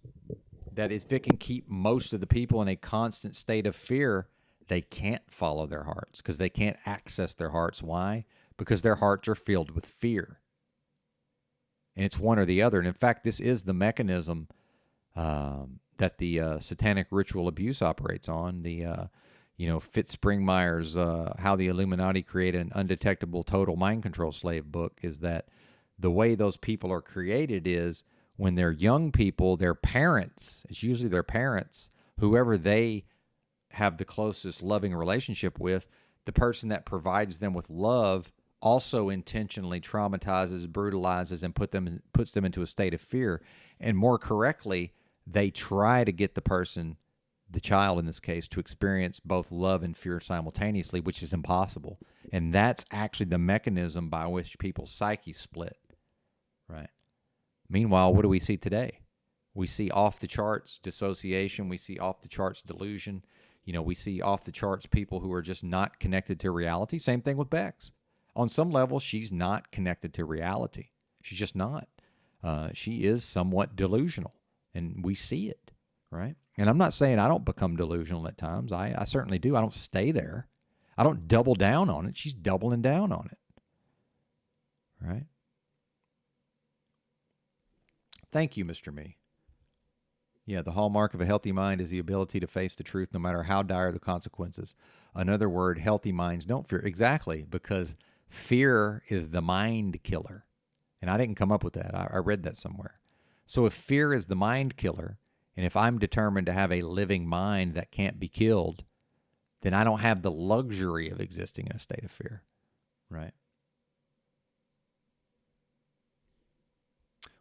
that if it can keep most of the people in a constant state of fear, they can't follow their hearts because they can't access their hearts. Why? Because their hearts are filled with fear. And it's one or the other. And in fact, this is the mechanism that the satanic ritual abuse operates on. Fitz Springmeier's How the Illuminati Created an Undetectable Total Mind Control Slave book is that the way those people are created is when they're young people, their parents, it's usually their parents, whoever they have the closest loving relationship with, the person that provides them with love also intentionally traumatizes, brutalizes, and puts them into a state of fear. And more correctly, they try to get the person, the child in this case, to experience both love and fear simultaneously, which is impossible. And that's actually the mechanism by which people's psyche split, right? Meanwhile, what do we see today? We see off the charts dissociation. We see off the charts delusion. You know, we see off the charts people who are just not connected to reality. Same thing with Bex. On some level, she's not connected to reality. She's just not. She is somewhat delusional, and we see it, right? And I'm not saying I don't become delusional at times. I certainly do. I don't stay there. I don't double down on it. She's doubling down on it, right? Thank you, Mr. Me. Yeah, the hallmark of a healthy mind is the ability to face the truth no matter how dire the consequences. Another word, healthy minds don't fear. Exactly, because fear is the mind killer. And I didn't come up with that. I read that somewhere. So if fear is the mind killer, and if I'm determined to have a living mind that can't be killed, then I don't have the luxury of existing in a state of fear, right?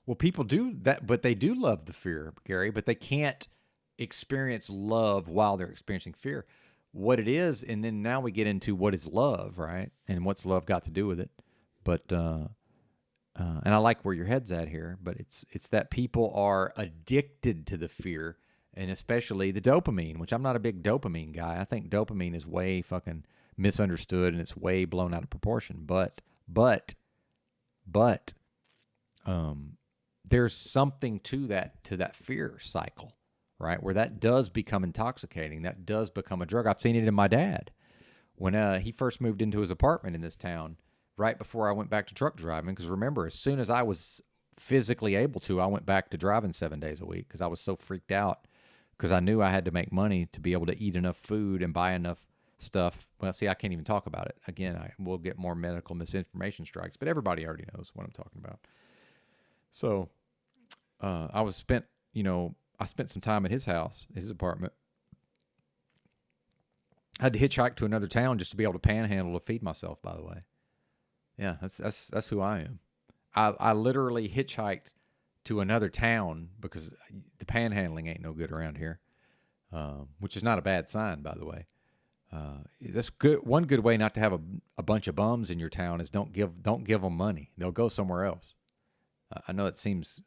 Well, people do that, but they do love the fear, Gary, but they can't experience love while they're experiencing fear. What it is, and then now we get into what is love, right? And what's love got to do with it? But and I like where your head's at here, but it's that people are addicted to the fear, and especially the dopamine, which I'm not a big dopamine guy. I think dopamine is way fucking misunderstood and it's way blown out of proportion. But there's something to that fear cycle, right? Where that does become intoxicating. That does become a drug. I've seen it in my dad. When he first moved into his apartment in this town, right before I went back to truck driving, because remember, as soon as I was physically able to, I went back to driving 7 days a week because I was so freaked out because I knew I had to make money to be able to eat enough food and buy enough stuff. Well, see, I can't even talk about it. Again, I will get more medical misinformation strikes, but everybody already knows what I'm talking about. So I spent some time at his house, his apartment. I had to hitchhike to another town just to be able to panhandle to feed myself, by the way. Yeah, that's who I am. I literally hitchhiked to another town because the panhandling ain't no good around here, which is not a bad sign, by the way. That's good. One good way not to have a bunch of bums in your town is don't give them money. They'll go somewhere else. I know it seems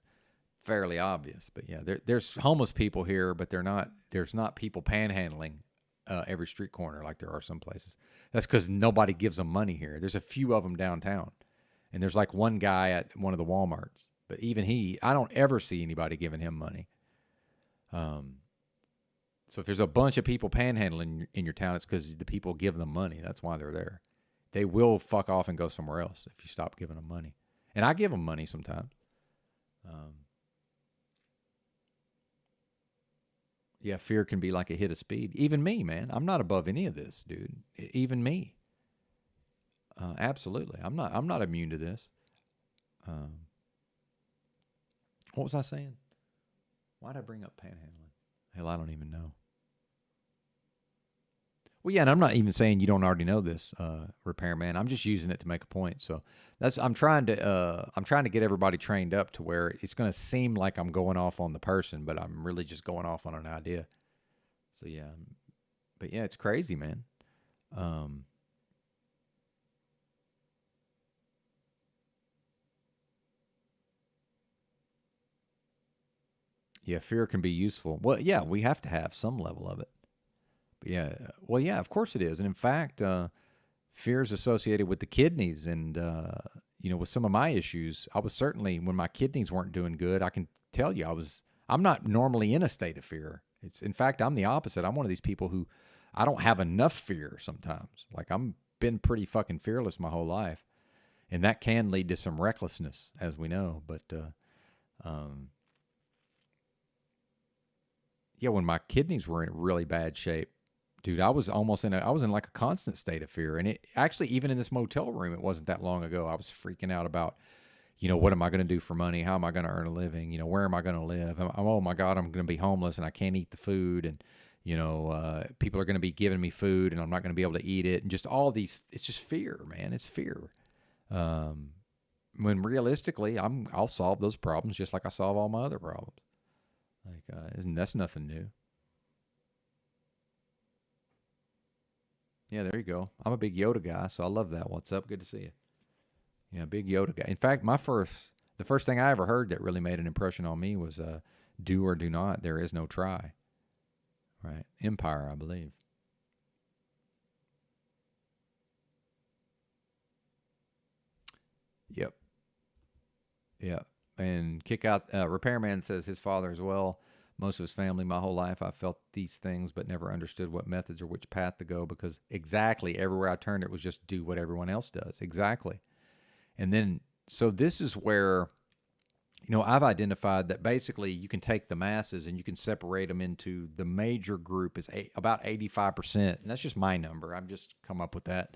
fairly obvious, but yeah, there's homeless people here, but there's not people panhandling every street corner like there are some places. That's because nobody gives them money here. There's a few of them downtown, and there's like one guy at one of the Walmarts, but even I don't ever see anybody giving him money. So if there's a bunch of people panhandling in your town, it's because the people give them money. That's why they're there. They will fuck off and go somewhere else if you stop giving them money. And I give them money sometimes. Yeah, fear can be like a hit of speed. Even me, man. I'm not above any of this, dude. Even me. Absolutely. I'm not immune to this. What was I saying? Why did I bring up panhandling? Hell, I don't even know. Well, yeah, and I'm not even saying you don't already know this, repairman. I'm just using it to make a point. So I'm trying to get everybody trained up to where it's going to seem like I'm going off on the person, but I'm really just going off on an idea. So yeah, but yeah, it's crazy, man. Yeah, fear can be useful. Well, yeah, we have to have some level of it. But yeah, well, yeah, of course it is. And in fact, fear is associated with the kidneys. And, with some of my issues, I was certainly, when my kidneys weren't doing good, I can tell you I'm not normally in a state of fear. In fact, I'm the opposite. I'm one of these people who I don't have enough fear sometimes. Like I'm been pretty fucking fearless my whole life. And that can lead to some recklessness, as we know. But, yeah, when my kidneys were in really bad shape, dude, I was in like a constant state of fear. And it actually, even in this motel room, it wasn't that long ago. I was freaking out about, what am I going to do for money? How am I going to earn a living? Where am I going to live? Oh my God, I'm going to be homeless and I can't eat the food. And, people are going to be giving me food and I'm not going to be able to eat it. And just all these, it's just fear, man. It's fear. When realistically, I'll solve those problems just like I solve all my other problems. Like, that's nothing new. Yeah, there you go. I'm a big Yoda guy, so I love that. What's up? Good to see you. Yeah, big Yoda guy. In fact, the first thing I ever heard that really made an impression on me was do or do not. There is no try. Right? Empire, I believe. Yep. Yeah. And kick out, Repairman says his father as well. Most of his family, my whole life, I felt these things, but never understood what methods or which path to go because exactly everywhere I turned, it was just do what everyone else does. Exactly. And then, so this is where, I've identified that basically you can take the masses and you can separate them into the major group is about 85%. And that's just my number. I've just come up with that.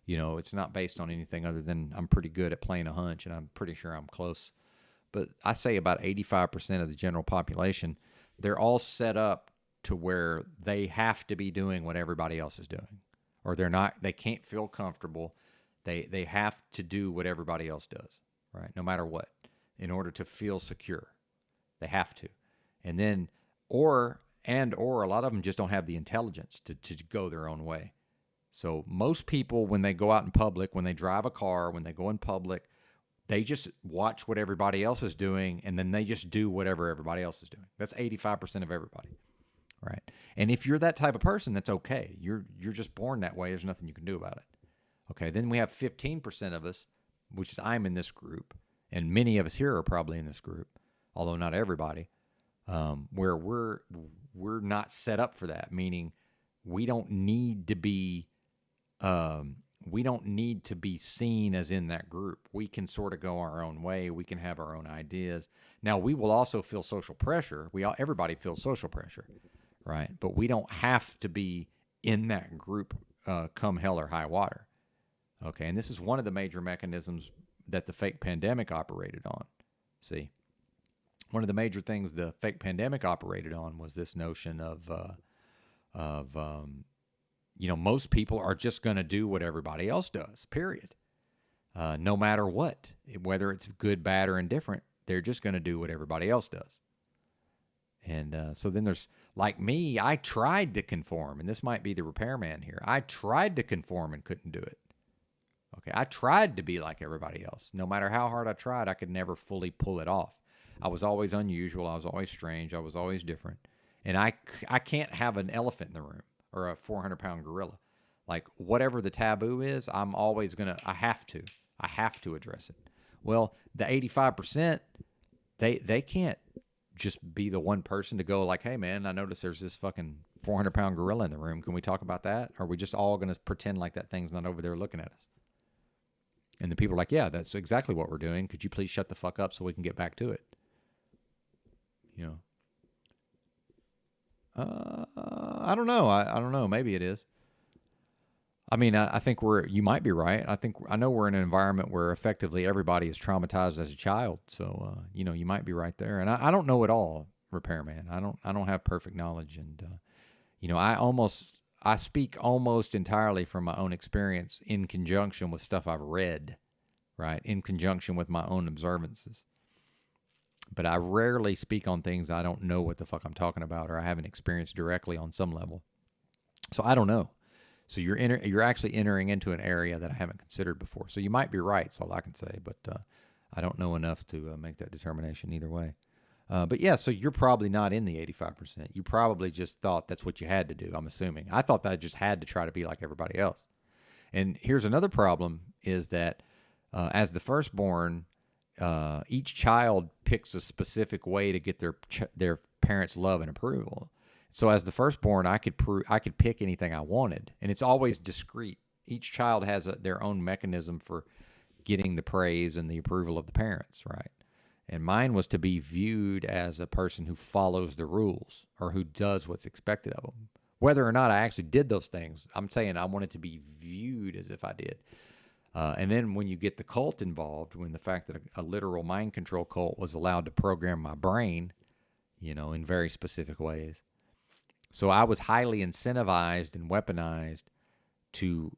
It's not based on anything other than I'm pretty good at playing a hunch and I'm pretty sure I'm close. But I say about 85% of the general population, they're all set up to where they have to be doing what everybody else is doing. Or they can't feel comfortable. They have to do what everybody else does, right? No matter what, in order to feel secure. They have to. And then, or a lot of them just don't have the intelligence to go their own way. So most people, when they go out in public, when they drive a car, when they go in public, they just watch what everybody else is doing, and then they just do whatever everybody else is doing. That's 85% of everybody, right? And if you're that type of person, that's okay. You're just born that way. There's nothing you can do about it. Okay, then we have 15% of us, which is I'm in this group, and many of us here are probably in this group, although not everybody, where we're not set up for that, meaning we don't need to be seen as in that group. We can sort of go our own way. We can have our own ideas. Now, we will also feel social pressure. Everybody feels social pressure. right? But we don't have to be in that group come hell or high water. Okay, and this is one of the major mechanisms that the fake pandemic operated on. See, one of the major things the fake pandemic operated on was this notion of most people are just going to do what everybody else does, period. No matter what, whether it's good, bad, or indifferent, they're just going to do what everybody else does. And so then there's, like me, I tried to conform, and this might be the repairman here. I tried to conform and couldn't do it. Okay, I tried to be like everybody else. No matter how hard I tried, I could never fully pull it off. I was always unusual. I was always strange. I was always different. And I can't have an elephant in the room or a 400-pound gorilla. Like, whatever the taboo is, I'm always going to, I have to address it. Well, the 85%, they can't just be the one person to go like, hey, man, I noticed there's this fucking 400-pound gorilla in the room. Can we talk about that? Or are we just all going to pretend like that thing's not over there looking at us? And the people are like, yeah, that's exactly what we're doing. Could you please shut the fuck up so we can get back to it? I don't know. I don't know. Maybe it is. I mean, I think you might be right. I know we're in an environment where effectively everybody is traumatized as a child. So, you might be right there. And I don't know it all, repairman. I don't have perfect knowledge. And, I speak almost entirely from my own experience in conjunction with stuff I've read, right? In conjunction with my own observances. But I rarely speak on things I don't know what the fuck I'm talking about, or I haven't experienced directly on some level. So I don't know. So you're actually entering into an area that I haven't considered before. So you might be right, that's all I can say. But I don't know enough to make that determination either way. But yeah, so you're probably not in the 85%. You probably just thought that's what you had to do, I'm assuming. I thought that I just had to try to be like everybody else. And here's another problem is that as the firstborn, each child picks a specific way to get their parents' love and approval. So as the firstborn, I could pick anything I wanted, and it's always discrete. Each child has their own mechanism for getting the praise and the approval of the parents, right? And mine was to be viewed as a person who follows the rules or who does what's expected of them. Whether or not I actually did those things, I'm saying I wanted to be viewed as if I did. And then when you get the cult involved, when the fact that a literal mind control cult was allowed to program my brain, in very specific ways. So I was highly incentivized and weaponized to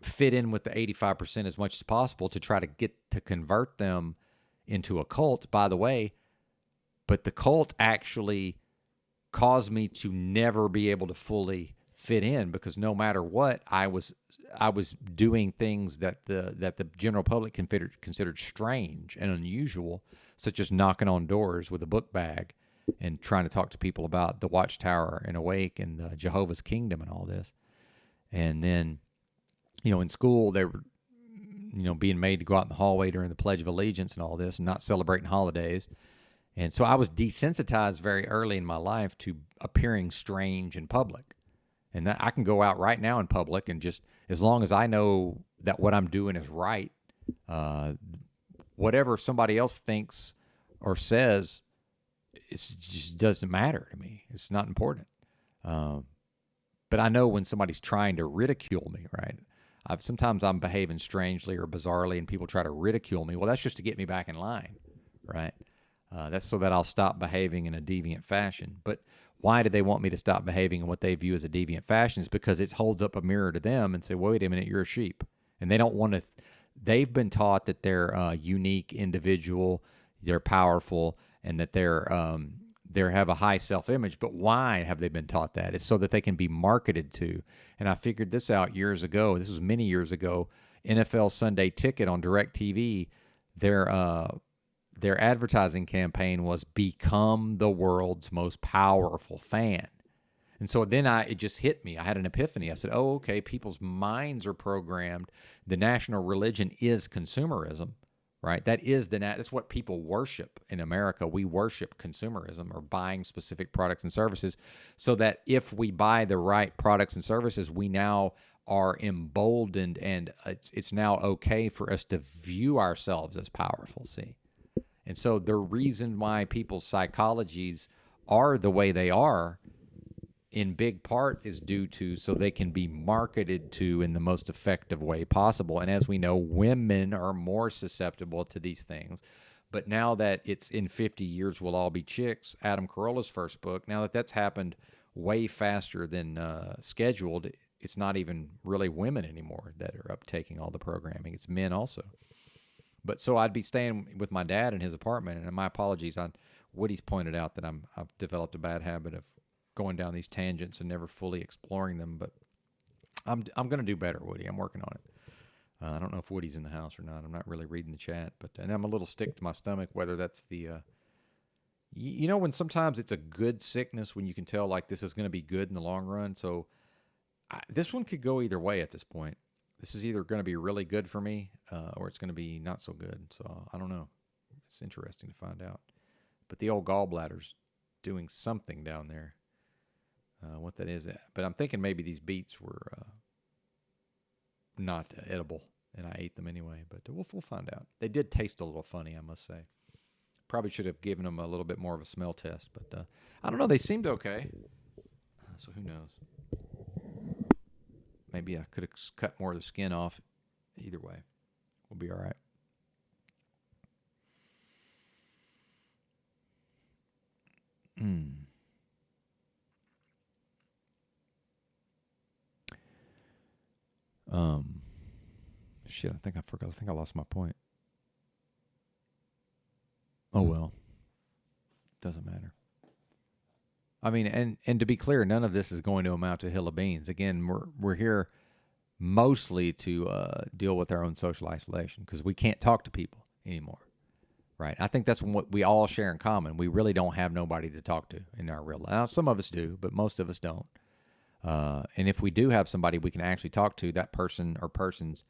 fit in with the 85% as much as possible to try to get to convert them into a cult, by the way. But the cult actually caused me to never be able to fully fit in, because no matter what, I was doing things that the general public considered strange and unusual, such as knocking on doors with a book bag and trying to talk to people about the Watchtower and Awake and Jehovah's Kingdom and all this. And then, in school, they were, being made to go out in the hallway during the Pledge of Allegiance and all this, and not celebrating holidays. And so I was desensitized very early in my life to appearing strange in public. And that I can go out right now in public and just, as long as I know that what I'm doing is right, whatever somebody else thinks or says, it just doesn't matter to me. It's not important. But I know when somebody's trying to ridicule me, right? Sometimes I'm behaving strangely or bizarrely and people try to ridicule me. Well, that's just to get me back in line, right? That's so that I'll stop behaving in a deviant fashion. But why do they want me to stop behaving in what they view as a deviant fashion? Is because it holds up a mirror to them and say, wait a minute, you're a sheep. And they don't want to, they've been taught that they're a unique individual, they're powerful, and that they have a high self-image. But why have they been taught that? It's so that they can be marketed to. And I figured this out years ago. This was many years ago. NFL Sunday Ticket on DirecTV, their advertising campaign was become the world's most powerful fan. And so then it just hit me. I had an epiphany. I said, oh, okay, people's minds are programmed. The national religion is consumerism, right? That's what people worship in America. We worship consumerism, or buying specific products and services, so that if we buy the right products and services, we now are emboldened, and it's now okay for us to view ourselves as powerful, see? And so the reason why people's psychologies are the way they are in big part is due to so they can be marketed to in the most effective way possible. And as we know, women are more susceptible to these things. But now that it's in 50 years, we'll all be chicks, Adam Carolla's first book, now that that's happened way faster than scheduled, it's not even really women anymore that are uptaking all the programming. It's men also. But so I'd be staying with my dad in his apartment, and my apologies on Woody's pointed out that I've developed a bad habit of going down these tangents and never fully exploring them. But I'm going to do better, Woody. I'm working on it. I don't know if Woody's in the house or not. I'm not really reading the chat, but and I'm a little sick to my stomach. Whether that's the, you know, when sometimes it's a good sickness when you can tell like this is going to be good in the long run. So this one could go either way at this point. This is either going to be really good for me or it's going to be not so good. So I don't know. It's interesting to find out. But the old gallbladder's doing something down there. What that is. But I'm thinking maybe these beets were not edible, and I ate them anyway. But we'll find out. They did taste a little funny, I must say. Probably should have given them a little bit more of a smell test. But I don't know. They seemed okay. So who knows? Maybe I could have cut more of the skin off. Either way, we'll be all right. Shit, I think I forgot. I think I lost my point. Oh well. Doesn't matter. I mean, and to be clear, none of this is going to amount to a hill of beans. Again, we're here mostly to deal with our own social isolation because we can't talk to people anymore, right? I think that's what we all share in common. We really don't have nobody to talk to in our real life. Now, some of us do, but most of us don't. And if we do have somebody we can actually talk to, that person or persons,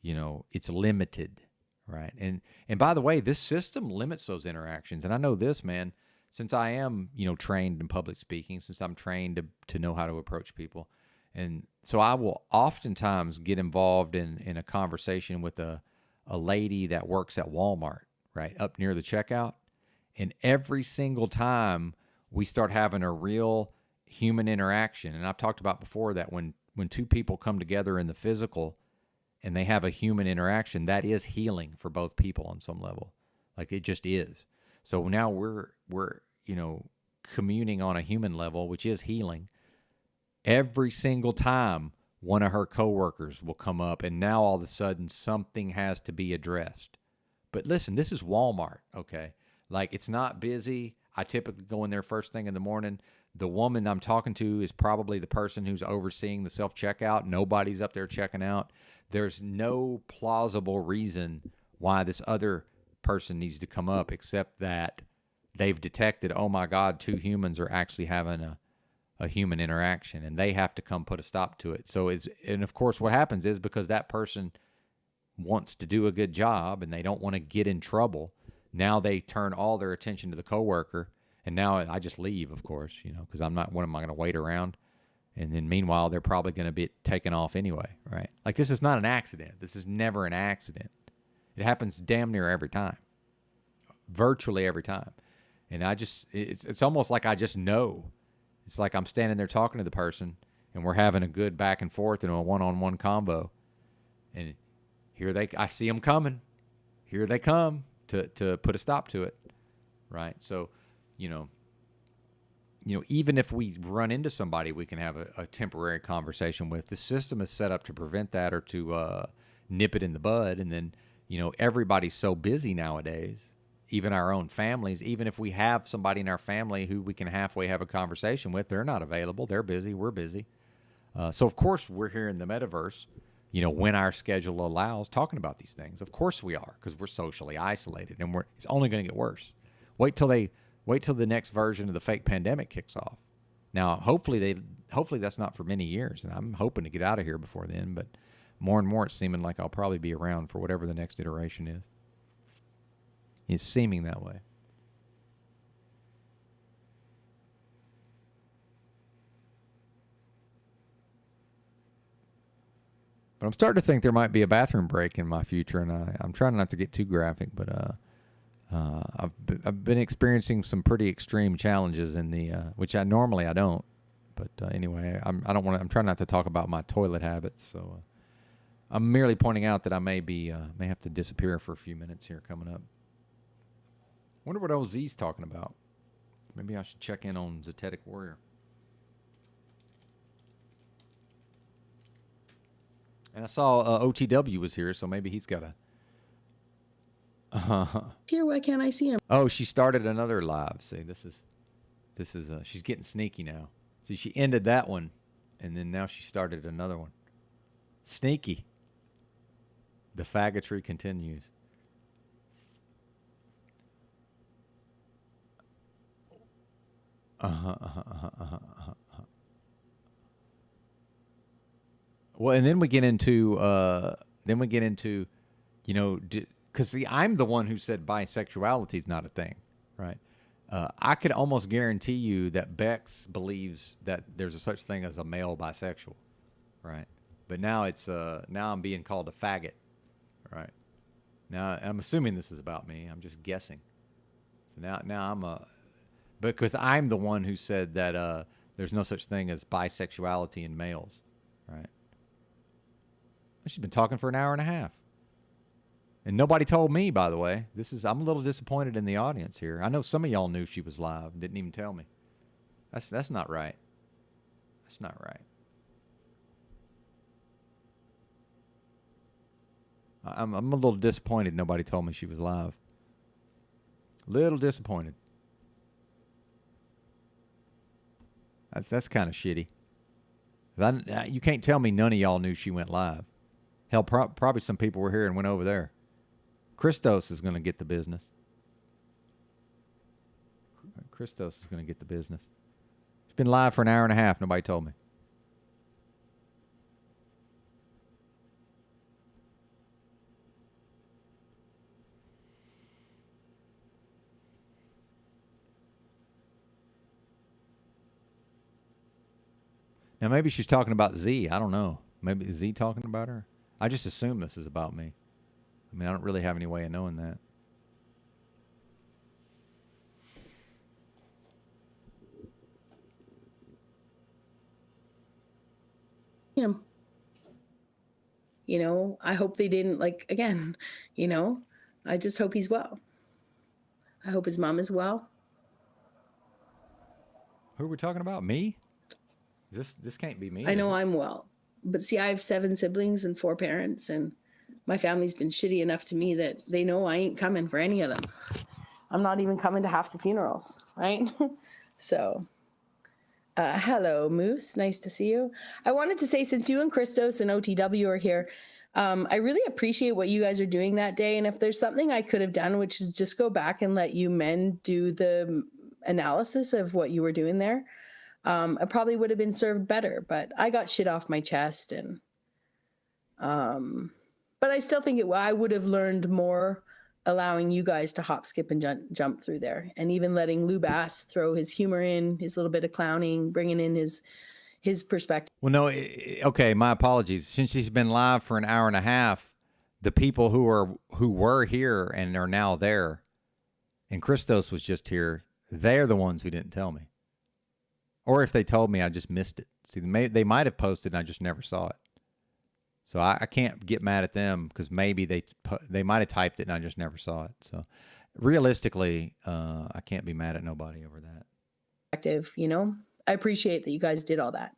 you know, it's limited, right? And by the way, this system limits those interactions. And I know this, man, since I am, you know, trained in public speaking, since I'm trained to know how to approach people. And so I will oftentimes get involved in a conversation with a lady that works at Walmart, right, up near the checkout. And every single time we start having a real human interaction, and I've talked about before that when two people come together in the physical and they have a human interaction, that is healing for both people on some level. Like it just is. So now we're you know, communing on a human level, which is healing. Every single time one of her coworkers will come up, and now all of a sudden something has to be addressed. But listen, this is Walmart, okay? Like it's not busy. I typically go in there first thing in the morning. The woman I'm talking to is probably the person who's overseeing the self-checkout. Nobody's up there checking out. There's no plausible reason why this other person needs to come up except that they've detected, oh my God, two humans are actually having a human interaction, and they have to come put a stop to it. So and of course what happens is because that person wants to do a good job and they don't want to get in trouble, now they turn all their attention to the coworker, and now I just leave, of course, you know, because what am I going to wait around? And then meanwhile, they're probably going to be taken off anyway, right? Like this is not an accident. This is never an accident. It happens damn near every time, virtually every time. And it's almost like I just know. It's like I'm standing there talking to the person and we're having a good back and forth in a one-on-one combo. And I see them coming. Here they come to put a stop to it. Right. So, you know, even if we run into somebody we can have a temporary conversation with, the system is set up to prevent that or to nip it in the bud. And then, you know, everybody's so busy nowadays, even our own families, even if we have somebody in our family who we can halfway have a conversation with, they're not available. They're busy. We're busy. So, of course, we're here in the metaverse, you know, when our schedule allows, talking about these things. Of course we are, because we're socially isolated, and it's only going to get worse. Wait till the next version of the fake pandemic kicks off. Now, hopefully that's not for many years, and I'm hoping to get out of here before then, but more and more it's seeming like I'll probably be around for whatever the next iteration is. It's seeming that way. But I'm starting to think there might be a bathroom break in my future, and I'm trying not to get too graphic, but I've been experiencing some pretty extreme challenges in the which I don't, But anyway, I don't want to. I'm trying not to talk about my toilet habits. So I'm merely pointing out that I may have to disappear for a few minutes here coming up. Wonder what OZ's talking about. Maybe I should check in on Zetetic Warrior. And I saw OTW was here, so maybe he's got a. Here, why can't I see him? Oh, she started another live. See, this is she's getting sneaky now. See, she ended that one, and then now she started another one. Sneaky. The faggotry continues. Well, and then we get into you know, because see, I'm the one who said bisexuality is not a thing, right? I could almost guarantee you that Bex believes that there's a such thing as a male bisexual, right? But now now I'm being called a faggot, right? Now I'm assuming this is about me. I'm just guessing. So now because I'm the one who said that there's no such thing as bisexuality in males, right? She's been talking for an hour and a half. And nobody told me, by the way. I'm a little disappointed in the audience here. I know some of y'all knew she was live and didn't even tell me. That's not right. That's not right. I'm a little disappointed nobody told me she was live. Little disappointed. That's kind of shitty. You can't tell me none of y'all knew she went live. Hell, probably some people were here and went over there. Christos is going to get the business. Christos is going to get the business. It's been live for an hour and a half. Nobody told me. Now, maybe she's talking about Z. I don't know. Maybe is Z talking about her? I just assume this is about me. I mean, I don't really have any way of knowing that. Him. You know, I hope they didn't, again, you know, I just hope he's well. I hope his mom is well. Who are we talking about? Me? This can't be me. I know I'm well. But see, I have 7 siblings and 4 parents, and my family's been shitty enough to me that they know I ain't coming for any of them. I'm not even coming to half the funerals, right? So, hello, Moose. Nice to see you. I wanted to say, since you and Christos and OTW are here, I really appreciate what you guys are doing that day. And if there's something I could have done, which is just go back and let you men do the analysis of what you were doing there, I probably would have been served better. But I got shit off my chest, and but I still think I would have learned more allowing you guys to hop, skip, and jump through there, and even letting Lou Bass throw his humor in, his little bit of clowning, bringing in his perspective. Well, no, okay, my apologies. Since she's been live for an hour and a half, the people who were here and are now there, and Christos was just here, they're the ones who didn't tell me. Or if they told me, I just missed it. See, they might have posted and I just never saw it. So I can't get mad at them because maybe they might have typed it and I just never saw it. So realistically, I can't be mad at nobody over that. You know, I appreciate that you guys did all that.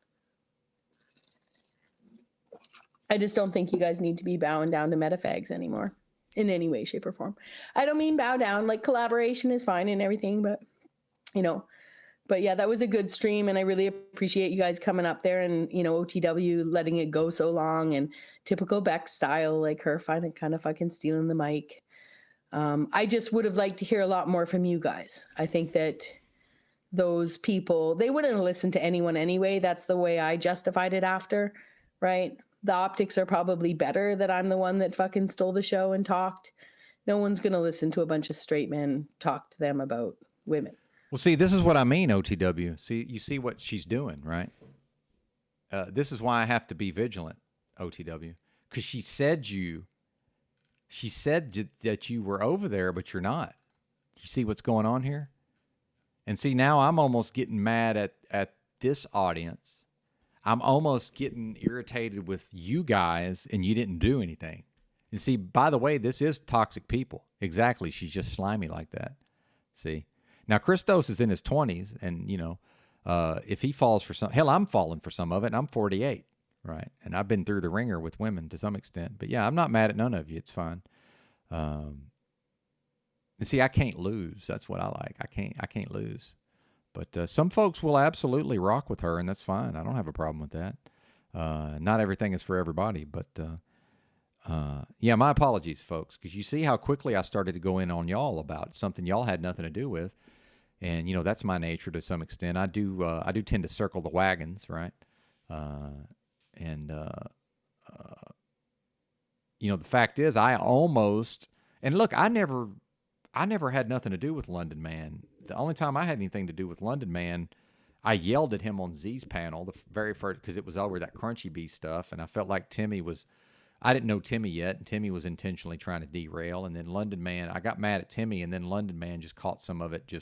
I just don't think you guys need to be bowing down to metafags anymore in any way, shape, or form. I don't mean bow down. Like, collaboration is fine and everything, but, you know. But yeah, that was a good stream, and I really appreciate you guys coming up there and, you know, OTW letting it go so long, and typical Beck style, like her kind of fucking stealing the mic. I just would have liked to hear a lot more from you guys. I think that those people, they wouldn't listen to anyone anyway. That's the way I justified it after, right? The optics are probably better that I'm the one that fucking stole the show and talked. No one's going to listen to a bunch of straight men talk to them about women. Well, see, this is what I mean, OTW. See, you see what she's doing, right? This is why I have to be vigilant, OTW, because she said that you were over there, but you're not. You see what's going on here? And see, now I'm almost getting mad at this audience. I'm almost getting irritated with you guys, and you didn't do anything. And see, by the way, this is toxic people. Exactly. She's just slimy like that. See? Now, Christos is in his 20s, and, you know, if he falls for some, hell, I'm falling for some of it, and I'm 48, right? And I've been through the ringer with women to some extent. But, yeah, I'm not mad at none of you. It's fine. And see, I can't lose. That's what I like. I can't lose. But some folks will absolutely rock with her, and that's fine. I don't have a problem with that. Not everything is for everybody, but yeah, my apologies, folks, because you see how quickly I started to go in on y'all about something y'all had nothing to do with, and you know that's my nature to some extent. I do tend to circle the wagons, right? You know, the fact is, I almost, and look, I never had nothing to do with London Man. The only time I had anything to do with London Man, I yelled at him on Z's panel, the very first, because it was over that Crunchy Bee stuff, and I felt like Timmy was, I didn't know Timmy yet, and Timmy was intentionally trying to derail, and then London Man, I got mad at Timmy, and then London Man just caught some of it,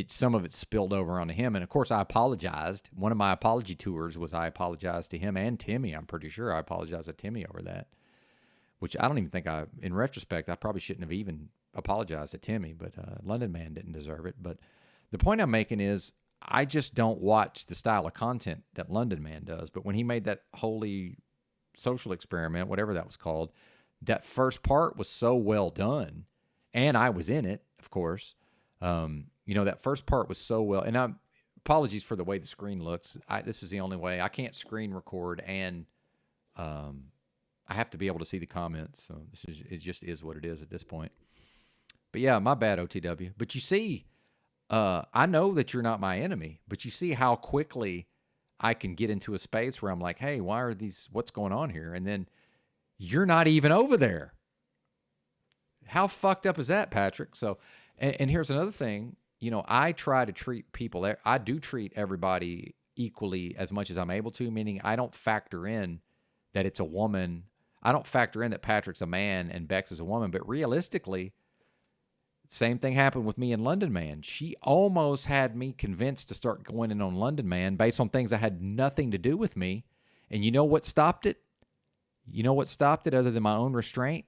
some of it spilled over onto him, and of course I apologized. One of my apology tours was I apologized to him and Timmy. I'm pretty sure I apologized to Timmy over that, which I don't even think in retrospect, I probably shouldn't have even apologized to Timmy, but London Man didn't deserve it. But the point I'm making is I just don't watch the style of content that London Man does. But when he made that holy social experiment, whatever that was called, that first part was so well done, and I was in it, of course. You know, that first part was so well, and apologies for the way the screen looks. This is the only way. I can't screen record, and I have to be able to see the comments. So it just is what it is at this point. But yeah, my bad, OTW. But you see, I know that you're not my enemy, but you see how quickly I can get into a space where I'm like, hey, what's going on here? And then you're not even over there. How fucked up is that, Patrick? So, and here's another thing. You know, I try to treat people, I do treat everybody equally as much as I'm able to, meaning I don't factor in that it's a woman. I don't factor in that Patrick's a man and Bex is a woman, but realistically, same thing happened with me and London Man. She almost had me convinced to start going in on London Man based on things that had nothing to do with me. And you know what stopped it? You know what stopped it other than my own restraint?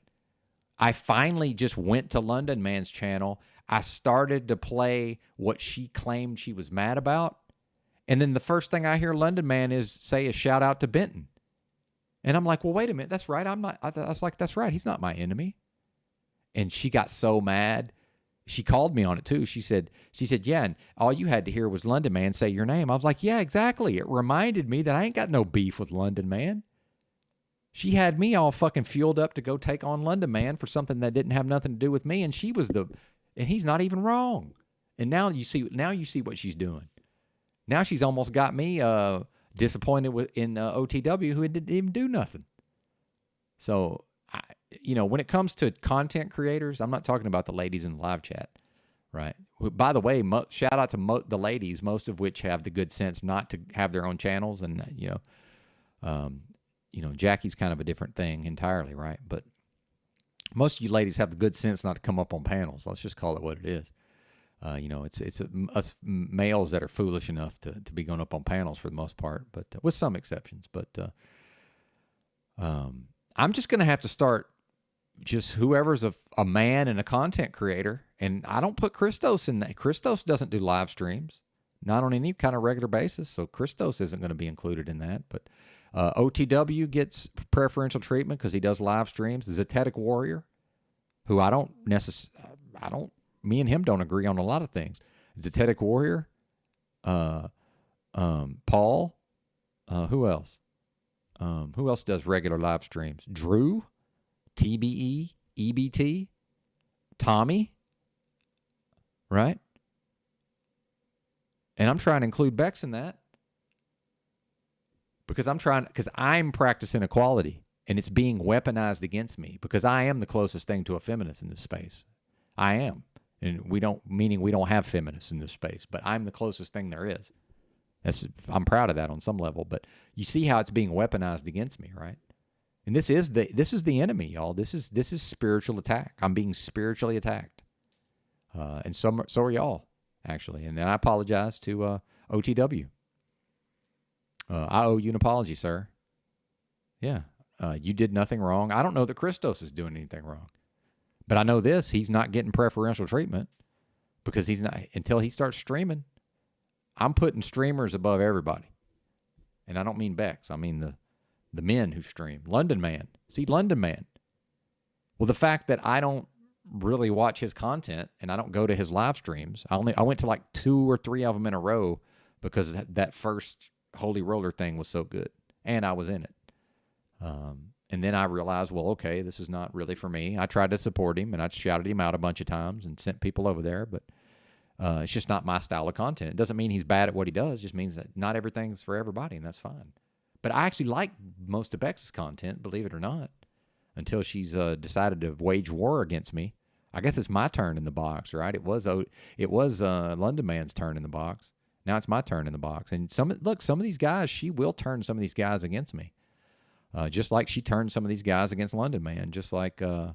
I finally just went to London Man's channel. I started to play what she claimed she was mad about. And then the first thing I hear London Man say a shout out to Benton. And I'm like, well, wait a minute. That's right. I was like, that's right. He's not my enemy. And she got so mad. She called me on it too. She said, yeah, and all you had to hear was London Man say your name. I was like, yeah, exactly. It reminded me that I ain't got no beef with London Man. She had me all fucking fueled up to go take on London Man for something that didn't have nothing to do with me, and and he's not even wrong. And now you see what she's doing. Now she's almost got me disappointed in OTW, who didn't even do nothing. So, you know, when it comes to content creators, I'm not talking about the ladies in the live chat, right? By the way, shout out to the ladies, most of which have the good sense not to have their own channels, and you know, Jackie's kind of a different thing entirely, right? But most of you ladies have the good sense not to come up on panels. Let's just call it what it is. You know, it's us males that are foolish enough to be going up on panels for the most part, but with some exceptions. But I'm just going to have to start just whoever's a man and a content creator. And I don't put Christos in that. Christos doesn't do live streams, not on any kind of regular basis. So Christos isn't going to be included in that. But OTW gets preferential treatment because he does live streams. The Zetetic Warrior, who me and him don't agree on a lot of things. Zetetic Warrior, Paul, who else? Who else does regular live streams? Drew, TBE, EBT, Tommy, right? And I'm trying to include Bex in that because I'm practicing equality, and it's being weaponized against me because I am the closest thing to a feminist in this space. I am. And we don't have feminists in this space, but I'm the closest thing there is. I'm proud of that on some level, but you see how it's being weaponized against me, right? And this is the enemy, y'all. This is spiritual attack. I'm being spiritually attacked, and so are y'all, actually. And I apologize to OTW. I owe you an apology, sir. Yeah, you did nothing wrong. I don't know that Christos is doing anything wrong. But I know this, he's not getting preferential treatment because he's not, until he starts streaming. I'm putting streamers above everybody. And I don't mean Bex. I mean the men who stream. London Man. See, London Man. Well, the fact that I don't really watch his content and I don't go to his live streams. I went to like 2 or 3 of them in a row because that first Holy Roller thing was so good. And I was in it. And then I realized, well, okay, this is not really for me. I tried to support him, and I shouted him out a bunch of times and sent people over there, but it's just not my style of content. It doesn't mean he's bad at what he does. It just means that not everything's for everybody, and that's fine. But I actually like most of Bex's content, believe it or not, until she's decided to wage war against me. I guess it's my turn in the box, right? It was London Man's turn in the box. Now it's my turn in the box. And some of these guys, she will turn some of these guys against me. Just like she turned some of these guys against London Man. Just like, I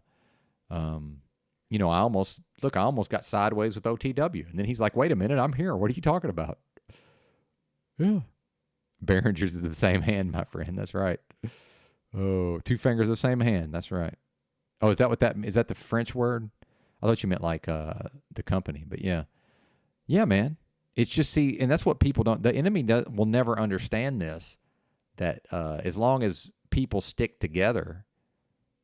almost got sideways with OTW. And then he's like, wait a minute, I'm here. What are you talking about? Yeah. Behringer's is the same hand, my friend. That's right. Oh, 2 fingers of the same hand. That's right. Oh, is that the French word? I thought you meant like the company, but yeah. Yeah, man. It's just, see, and that's what people don't, the enemy will never understand this, that as long as people stick together,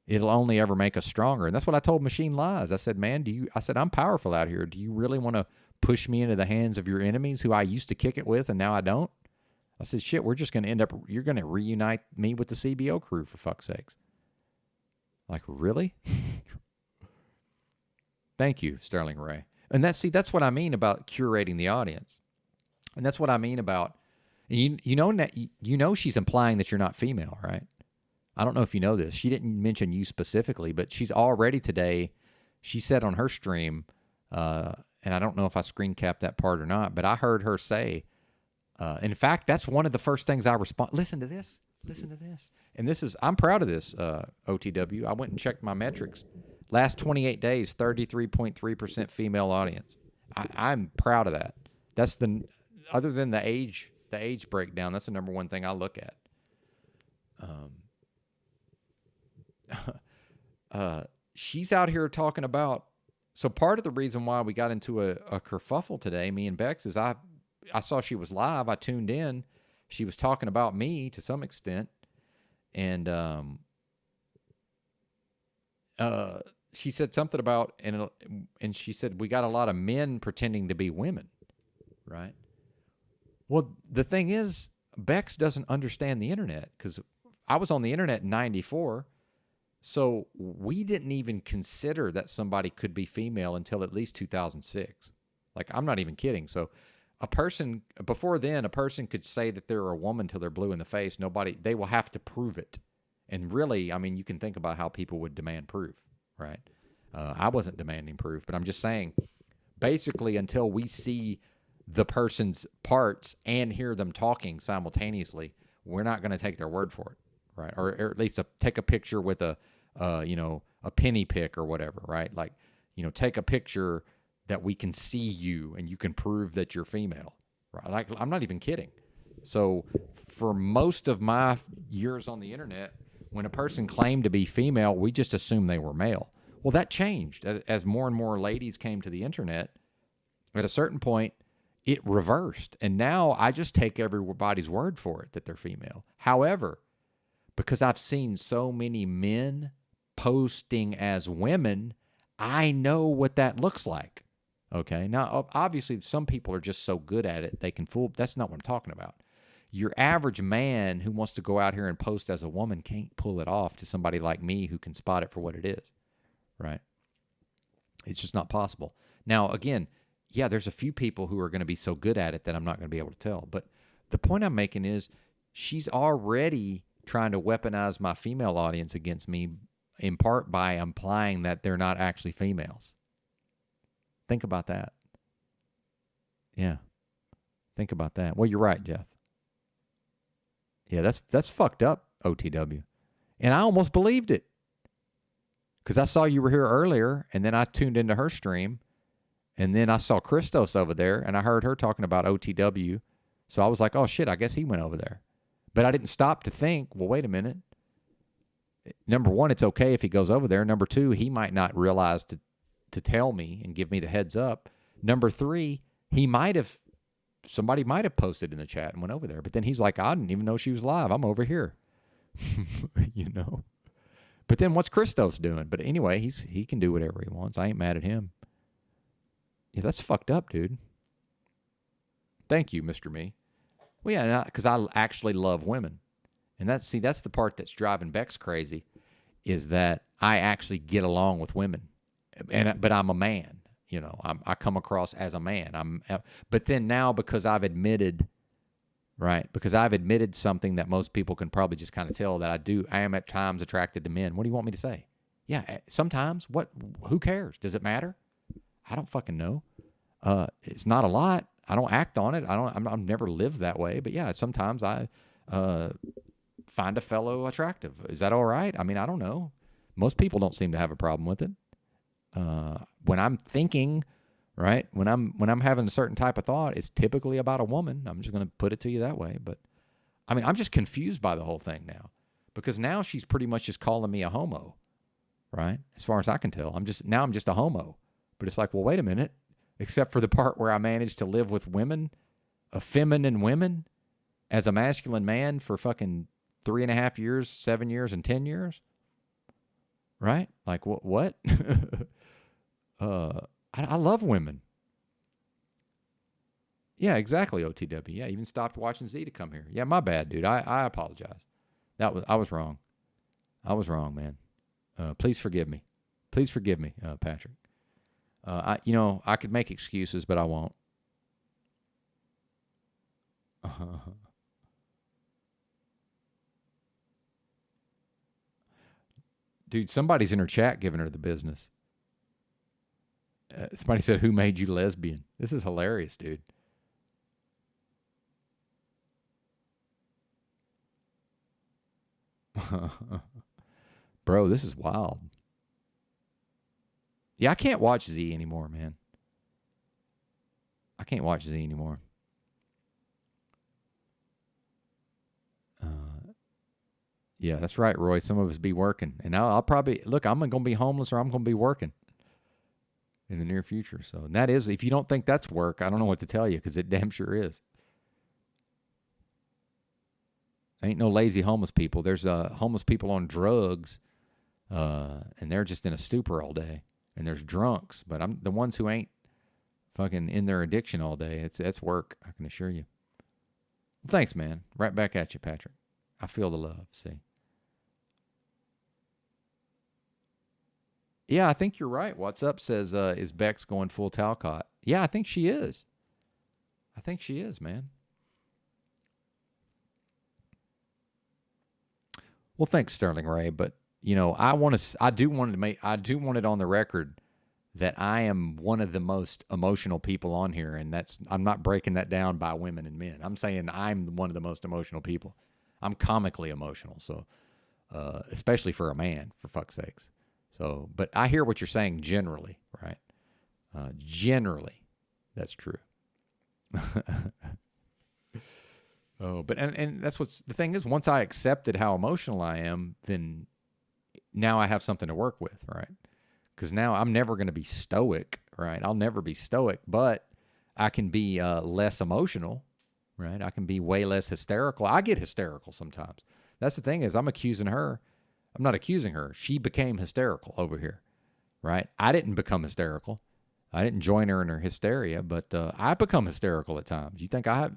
it'll only ever make us stronger. And that's what I told Machine Lies. I said, man, I'm powerful out here. Do you really want to push me into the hands of your enemies who I used to kick it with and now I don't? I said, shit, we're just going to end up, you're going to reunite me with the CBO crew, for fuck's sakes. Like, really? Thank you, Sterling Ray. And that's what I mean about curating the audience. And that's what I mean about, you know she's implying that you're not female, right? I don't know if you know this. She didn't mention you specifically, but she's already today, she said on her stream, and I don't know if I screen capped that part or not, but I heard her say, in fact, that's one of the first things I respond. Listen to this. And I'm proud of this, OTW. I went and checked my metrics. Last 28 days, 33.3% female audience. I'm proud of that. That's other than the age breakdown, that's the number one thing I look at. She's out here talking about, so part of the reason why we got into a kerfuffle today, me and Bex, is I saw she was live. I tuned in. She was talking about me to some extent. And she said something about, and she said, we got a lot of men pretending to be women, right? Well, the thing is, Bex doesn't understand the internet, because I was on the internet in 94, so we didn't even consider that somebody could be female until at least 2006. Like, I'm not even kidding. So before then, a person could say that they're a woman till they're blue in the face. They will have to prove it. And really, I mean, you can think about how people would demand proof, right? I wasn't demanding proof, but I'm just saying, basically, until we see the person's parts and hear them talking simultaneously, we're not going to take their word for it, right? Or at least take a picture with a penny pick or whatever, right? Like, take a picture that we can see you and you can prove that you're female, right? Like, I'm not even kidding. So for most of my years on the internet, when a person claimed to be female, we just assumed they were male. Well, that changed as more and more ladies came to the internet. At a certain point, it reversed. And now I just take everybody's word for it that they're female. However, because I've seen so many men posting as women, I know what that looks like. Okay. Now, obviously, some people are just so good at it, they can fool. That's not what I'm talking about. Your average man who wants to go out here and post as a woman can't pull it off to somebody like me who can spot it for what it is. Right? It's just not possible. Now, again, yeah, there's a few people who are going to be so good at it that I'm not going to be able to tell. But the point I'm making is she's already trying to weaponize my female audience against me, in part by implying that they're not actually females. Think about that. Yeah. Think about that. Well, you're right, Jeff. Yeah, that's fucked up, OTW. And I almost believed it. Because I saw you were here earlier, and then I tuned into her stream, and then I saw Christos over there, and I heard her talking about OTW. So I was like, oh, shit, I guess he went over there. But I didn't stop to think, well, wait a minute. Number one, it's okay if he goes over there. Number two, he might not realize to tell me and give me the heads up. Number three, somebody might have posted in the chat and went over there. But then he's like, I didn't even know she was live. I'm over here. You know? But then what's Christos doing? But anyway, he can do whatever he wants. I ain't mad at him. Yeah, that's fucked up, dude. Thank you, Mr. Me. Well, yeah, because I actually love women. And that's the part that's driving Bex crazy, is that I actually get along with women. But I'm a man, you know. I come across as a man. But then now, because I've admitted something that most people can probably just kind of tell, that I am at times attracted to men. What do you want me to say? Yeah, sometimes. What? Who cares? Does it matter? I don't fucking know. It's not a lot. I don't act on it. I've never lived that way. But yeah, sometimes I find a fellow attractive. Is that all right? I mean, I don't know. Most people don't seem to have a problem with it. When I'm thinking, right, when I'm having a certain type of thought, it's typically about a woman. I'm just going to put it to you that way. But I mean, I'm just confused by the whole thing now, because now she's pretty much just calling me a homo, right? As far as I can tell, I'm just a homo. But it's like, well, wait a minute. Except for the part where I managed to live with women, feminine women, as a masculine man for fucking 3.5 years, 7 years, and 10 years. Right? Like, what? I love women. Yeah, exactly, OTW. Yeah, even stopped watching Z to come here. Yeah, my bad, dude. I apologize. I was wrong. I was wrong, man. Please forgive me. Please forgive me, Patrick. I could make excuses, but I won't. Dude, somebody's in her chat giving her the business. Somebody said, "Who made you lesbian?" This is hilarious, dude. Bro, this is wild. Yeah, I can't watch Z anymore, man. I can't watch Z anymore. Yeah, that's right, Roy. Some of us be working. And I'll probably, look, I'm going to be homeless or I'm going to be working in the near future. So, and that is, if you don't think that's work, I don't know what to tell you, because it damn sure is. Ain't no lazy homeless people. There's homeless people on drugs, and they're just in a stupor all day. And there's drunks, but I'm the ones who ain't fucking in their addiction all day. It's work, I can assure you. Well, thanks, man. Right back at you, Patrick. I feel the love, see. Yeah, I think you're right. What's Up says, is Bex going full Talcott? Yeah, I think she is. I think she is, man. Well, thanks, Sterling Ray, but you know, I do want it on the record that I am one of the most emotional people on here, and I'm not breaking that down by women and men. I'm saying I'm one of the most emotional people. I'm comically emotional, so especially for a man, for fuck's sakes. So, but I hear what you're saying generally, right? Generally, that's true. Oh, but and that's what's the thing is, once I accepted how emotional I am, then now I have something to work with, right? Because now I'm never going to be stoic, right? I'll never be stoic, but I can be less emotional, right? I can be way less hysterical. I get hysterical sometimes. That's the thing is, I'm accusing her. I'm not accusing her. She became hysterical over here, right? I didn't become hysterical. I didn't join her in her hysteria, but I become hysterical at times. You think I'm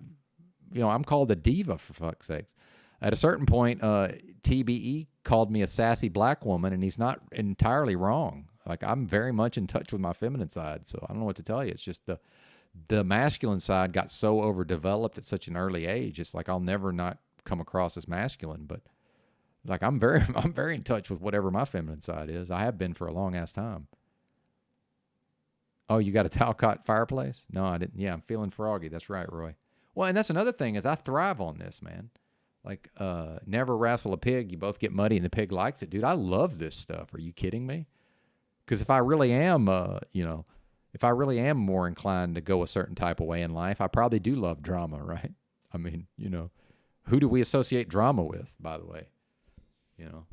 called a diva, for fuck's sakes. At a certain point, TBE called me a sassy black woman, and he's not entirely wrong. Like, I'm very much in touch with my feminine side, so I don't know what to tell you. It's just the masculine side got so overdeveloped at such an early age. It's like I'll never not come across as masculine, but like I'm very in touch with whatever my feminine side is. I have been for a long ass time. Oh, you got a Talcott fireplace? No, I didn't. Yeah, I'm feeling froggy. That's right, Roy. Well, and that's another thing is I thrive on this, man. Like, never wrestle a pig. You both get muddy and the pig likes it. Dude, I love this stuff. Are you kidding me? Because if I really am, if I really am more inclined to go a certain type of way in life, I probably do love drama, right? I mean, who do we associate drama with, by the way? You know,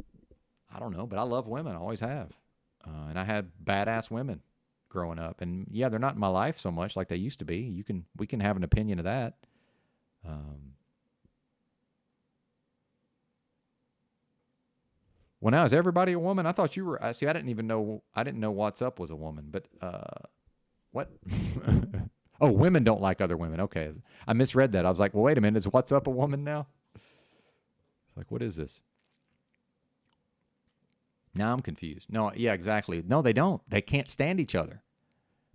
I don't know, but I love women. I always have. And I had badass women growing up. And yeah, they're not in my life so much like they used to be. We can have an opinion of that. Well, now is everybody a woman? I thought you were. See, I didn't know What's Up was a woman. But what? Oh, women don't like other women. Okay, I misread that. I was like, well, wait a minute. Is What's Up a woman now? Like, what is this? Now I'm confused. No, yeah, exactly. No, they don't. They can't stand each other.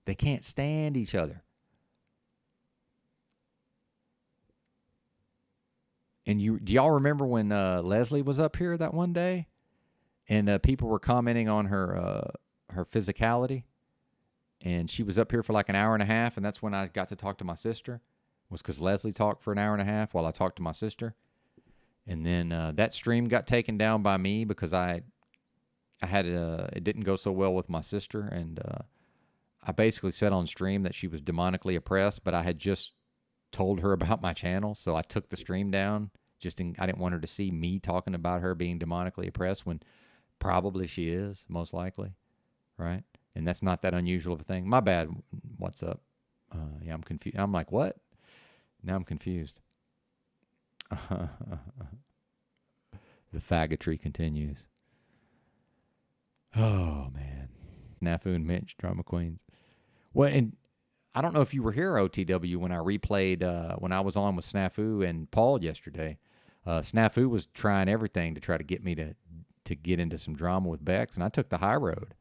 They can't stand each other. And do y'all remember when Leslie was up here that one day, and people were commenting on her physicality, and she was up here for like an hour and a half, and that's when I got to talk to my sister. Was because Leslie talked for an hour and a half while I talked to my sister, and then that stream got taken down by me because I had it didn't go so well with my sister, and I basically said on stream that she was demonically oppressed, but I had just told her about my channel, so I took the stream down. I didn't want her to see me talking about her being demonically oppressed when probably she is, most likely, right? And that's not that unusual of a thing. My bad. What's up? Yeah, I'm confused. I'm like, what? Now I'm confused. The faggotry continues. Oh, man. Snafu and Mitch, drama queens. Well, and I don't know if you were here, OTW, when I replayed, when I was on with Snafu and Paul yesterday. Snafu was trying everything to try to get me to get into some drama with Bex, and I took the high road.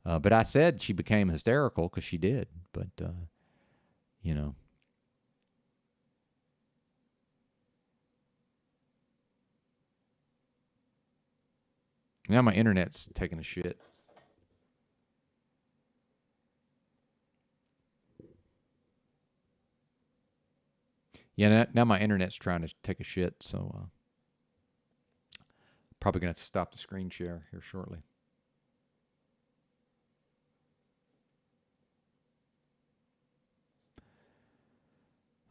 But I said she became hysterical because she did. But, you know. Now my internet's taking a shit. Yeah, now my internet's trying to take a shit, so probably going to have to stop the screen share here shortly.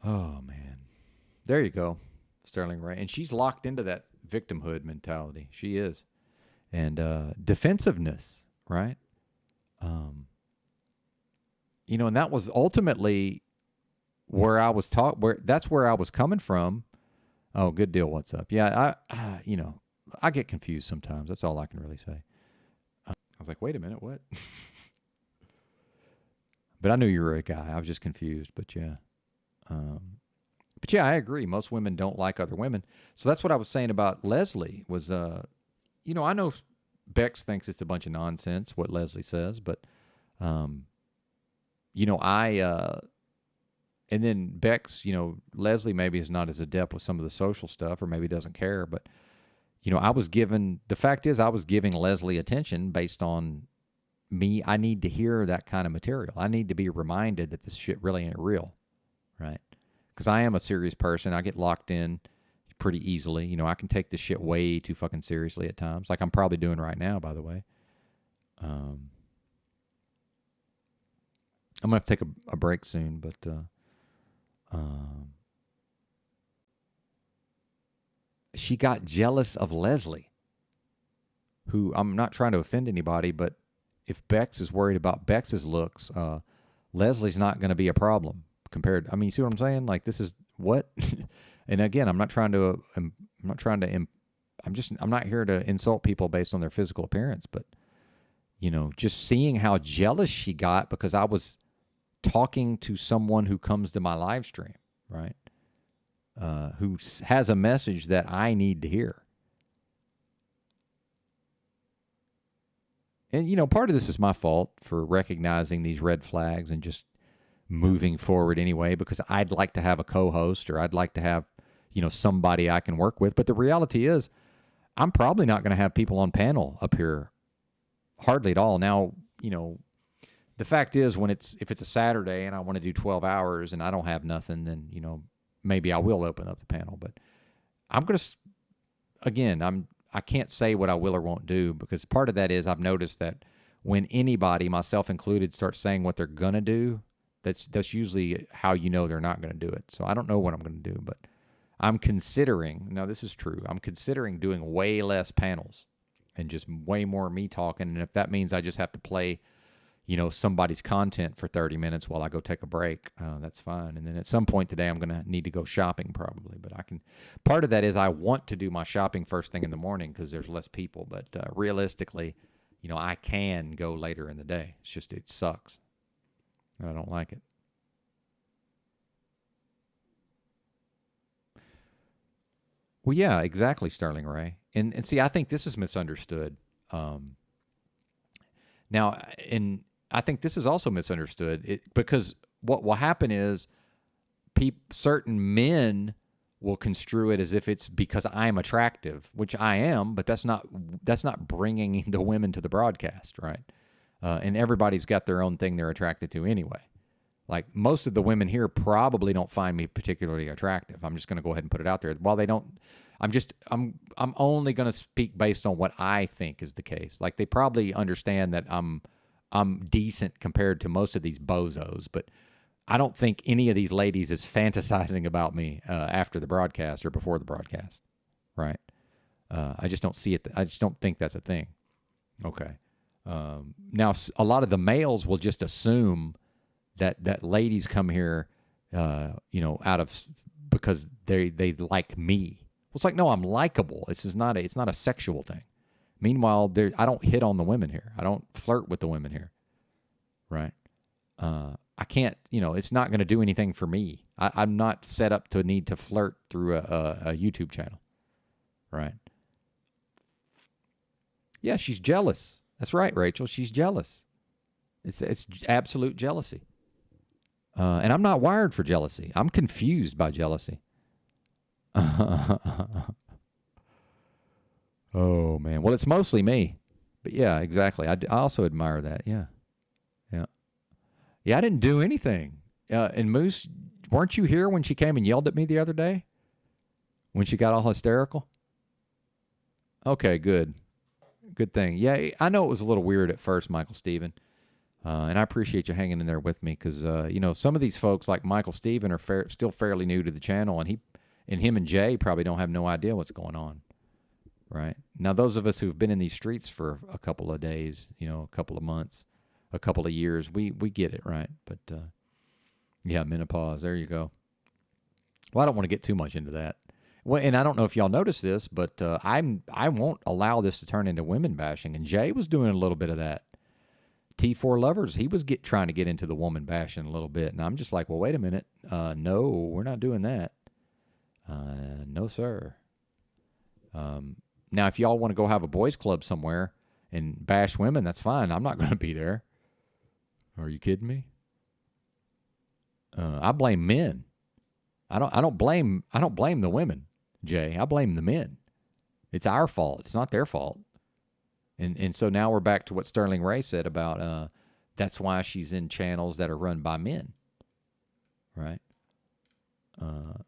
Oh, man. There you go, Sterling Ray. And she's locked into that victimhood mentality. She is. And defensiveness, right? You know, and that was ultimately where I was taught. That's where I was coming from. Oh, good deal. What's up? Yeah, you know, I get confused sometimes. That's all I can really say. I was like, wait a minute, what? But I knew you were a guy. I was just confused. But yeah, I agree. Most women don't like other women. So that's what I was saying about Leslie. Was you know, I know Bex thinks it's a bunch of nonsense what Leslie says, but you know, and then Bex, you know, Leslie maybe is not as adept with some of the social stuff, or maybe doesn't care, but you know, the fact is I was giving Leslie attention based on me. I need to hear that kind of material. I need to be reminded that this shit really ain't real, right? Because I am a serious person. I get locked in pretty easily. You know, I can take this shit way too fucking seriously at times, like I'm probably doing right now, by the way. I'm going to have to take a break soon, but she got jealous of Leslie, who, I'm not trying to offend anybody, but if Bex is worried about Bex's looks, Leslie's not going to be a problem compared. I mean, you see what I'm saying? Like, this is what? And again, I'm not here to insult people based on their physical appearance, but you know, just seeing how jealous she got because I was talking to someone who comes to my live stream, right? Who has a message that I need to hear. And, you know, part of this is my fault for recognizing these red flags and just moving forward anyway, because I'd like to have a co-host, or I'd like to have, you know, somebody I can work with. But the reality is I'm probably not going to have people on panel up here hardly at all. Now, you know, the fact is if it's a Saturday and I want to do 12 hours and I don't have nothing, then, you know, maybe I will open up the panel. But I'm going to, again, I can't say what I will or won't do, because part of that is I've noticed that when anybody, myself included, starts saying what they're gonna do, that's usually how you know they're not gonna do it. So I don't know what I'm gonna do, but I'm considering, now this is true, I'm considering doing way less panels and just way more me talking. And if that means I just have to play, somebody's content for 30 minutes while I go take a break, that's fine. And then at some point today, I'm going to need to go shopping probably. But part of that is I want to do my shopping first thing in the morning because there's less people. But realistically, I can go later in the day. It's just, it sucks. I don't like it. Well, yeah, exactly, Sterling Ray. And see, I think this is misunderstood. Now, and I think this is also misunderstood because what will happen is certain men will construe it as if it's because I'm attractive, which I am, but that's not bringing the women to the broadcast, right? And everybody's got their own thing they're attracted to anyway. Like most of the women here probably don't find me particularly attractive. I'm just going to go ahead and put it out there. While they don't, I'm only going to speak based on what I think is the case. Like they probably understand that I'm decent compared to most of these bozos, but I don't think any of these ladies is fantasizing about me after the broadcast or before the broadcast, right? I just don't see it. I just don't think that's a thing. Okay. Now, a lot of the males will just assume that ladies come here, because they like me. Well, it's like, no, I'm likable. It's not a sexual thing. Meanwhile, I don't hit on the women here. I don't flirt with the women here, right? I can't, it's not going to do anything for me. I'm not set up to need to flirt through a YouTube channel, right? Yeah, she's jealous. That's right, Rachel. She's jealous. It's absolute jealousy. And I'm not wired for jealousy. I'm confused by jealousy. Oh, man. Well, it's mostly me. But yeah, exactly. I also admire that. Yeah. Yeah. Yeah, I didn't do anything. And Moose, weren't you here when she came and yelled at me the other day? When she got all hysterical? Okay, good. Good thing. Yeah, I know it was a little weird at first, Michael Steven. And I appreciate you hanging in there with me because, some of these folks like Michael Steven are still fairly new to the channel, and him and Jay probably don't have no idea what's going on, right? Now, those of us who've been in these streets for a couple of days, a couple of months, a couple of years, we get it, right? But, yeah, menopause, there you go. Well, I don't want to get too much into that. Well, and I don't know if y'all noticed this, but I won't allow this to turn into women bashing, and Jay was doing a little bit of that. T4 Lovers, he was trying to get into the woman bashing a little bit. And I'm just like, well, wait a minute. No, we're not doing that. No, sir. Now, if y'all want to go have a boys club somewhere and bash women, that's fine. I'm not going to be there. Are you kidding me? I blame men. I don't blame the women, Jay. I blame the men. It's our fault. It's not their fault. And so now we're back to what Sterling Ray said about that's why she's in channels that are run by men, right? And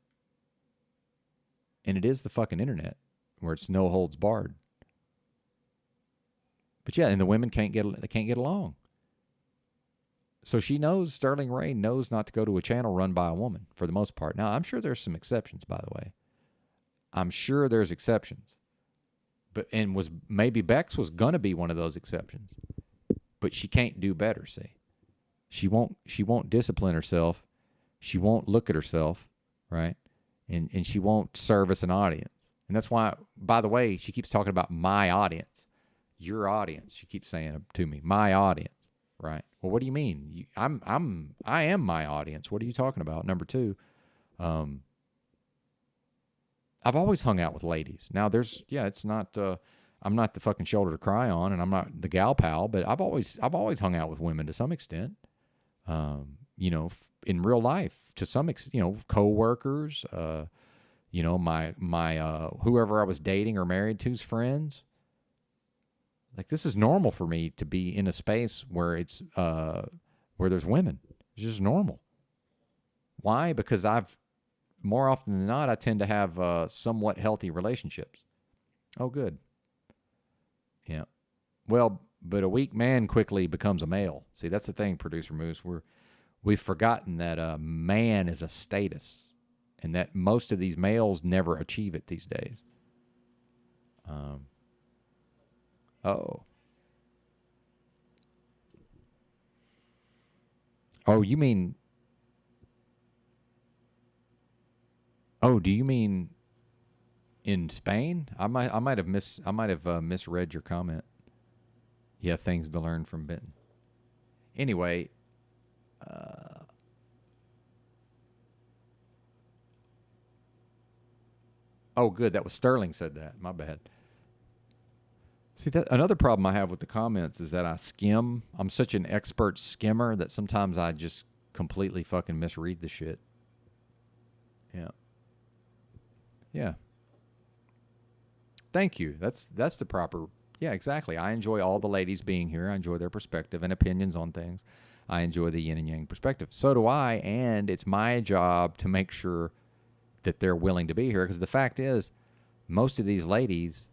it is the fucking internet where it's no holds barred. But yeah, and the women can't get along. So Sterling Ray knows not to go to a channel run by a woman for the most part. Now, I'm sure there's some exceptions, by the way. I'm sure there's exceptions. Maybe Bex was gonna be one of those exceptions, but she can't do better. See, she won't discipline herself, she won't look at herself, right, and she won't service an audience, and that's why. By the way, she keeps talking about my audience, your audience. She keeps saying to me, my audience, right? Well, what do you mean? I am my audience. What are you talking about? Number two, I've always hung out with ladies. Now it's not, I'm not the fucking shoulder to cry on, and I'm not the gal pal, but I've always hung out with women to some extent, in real life to some extent, coworkers, my whoever I was dating or married to's friends. Like, this is normal for me to be in a space where it's, where there's women. It's just normal. Why? Because more often than not, I tend to have somewhat healthy relationships. Oh, good. Yeah. Well, but a weak man quickly becomes a male. See, that's the thing, Producer Moose. We've forgotten that a man is a status. and that most of these males never achieve it these days. Oh, you mean? Oh, do you mean in Spain? I might have misread your comment. Yeah, things to learn from Benton. Anyway, oh, good. That was Sterling said that. My bad. See, that another problem I have with the comments is that I skim. I'm such an expert skimmer that sometimes I just completely fucking misread the shit. Yeah. Yeah. Thank you. That's the proper. Yeah, exactly. I enjoy all the ladies being here. I enjoy their perspective and opinions on things. I enjoy the yin and yang perspective. So do I, and it's my job to make sure that they're willing to be here, because the fact is, most of these ladies,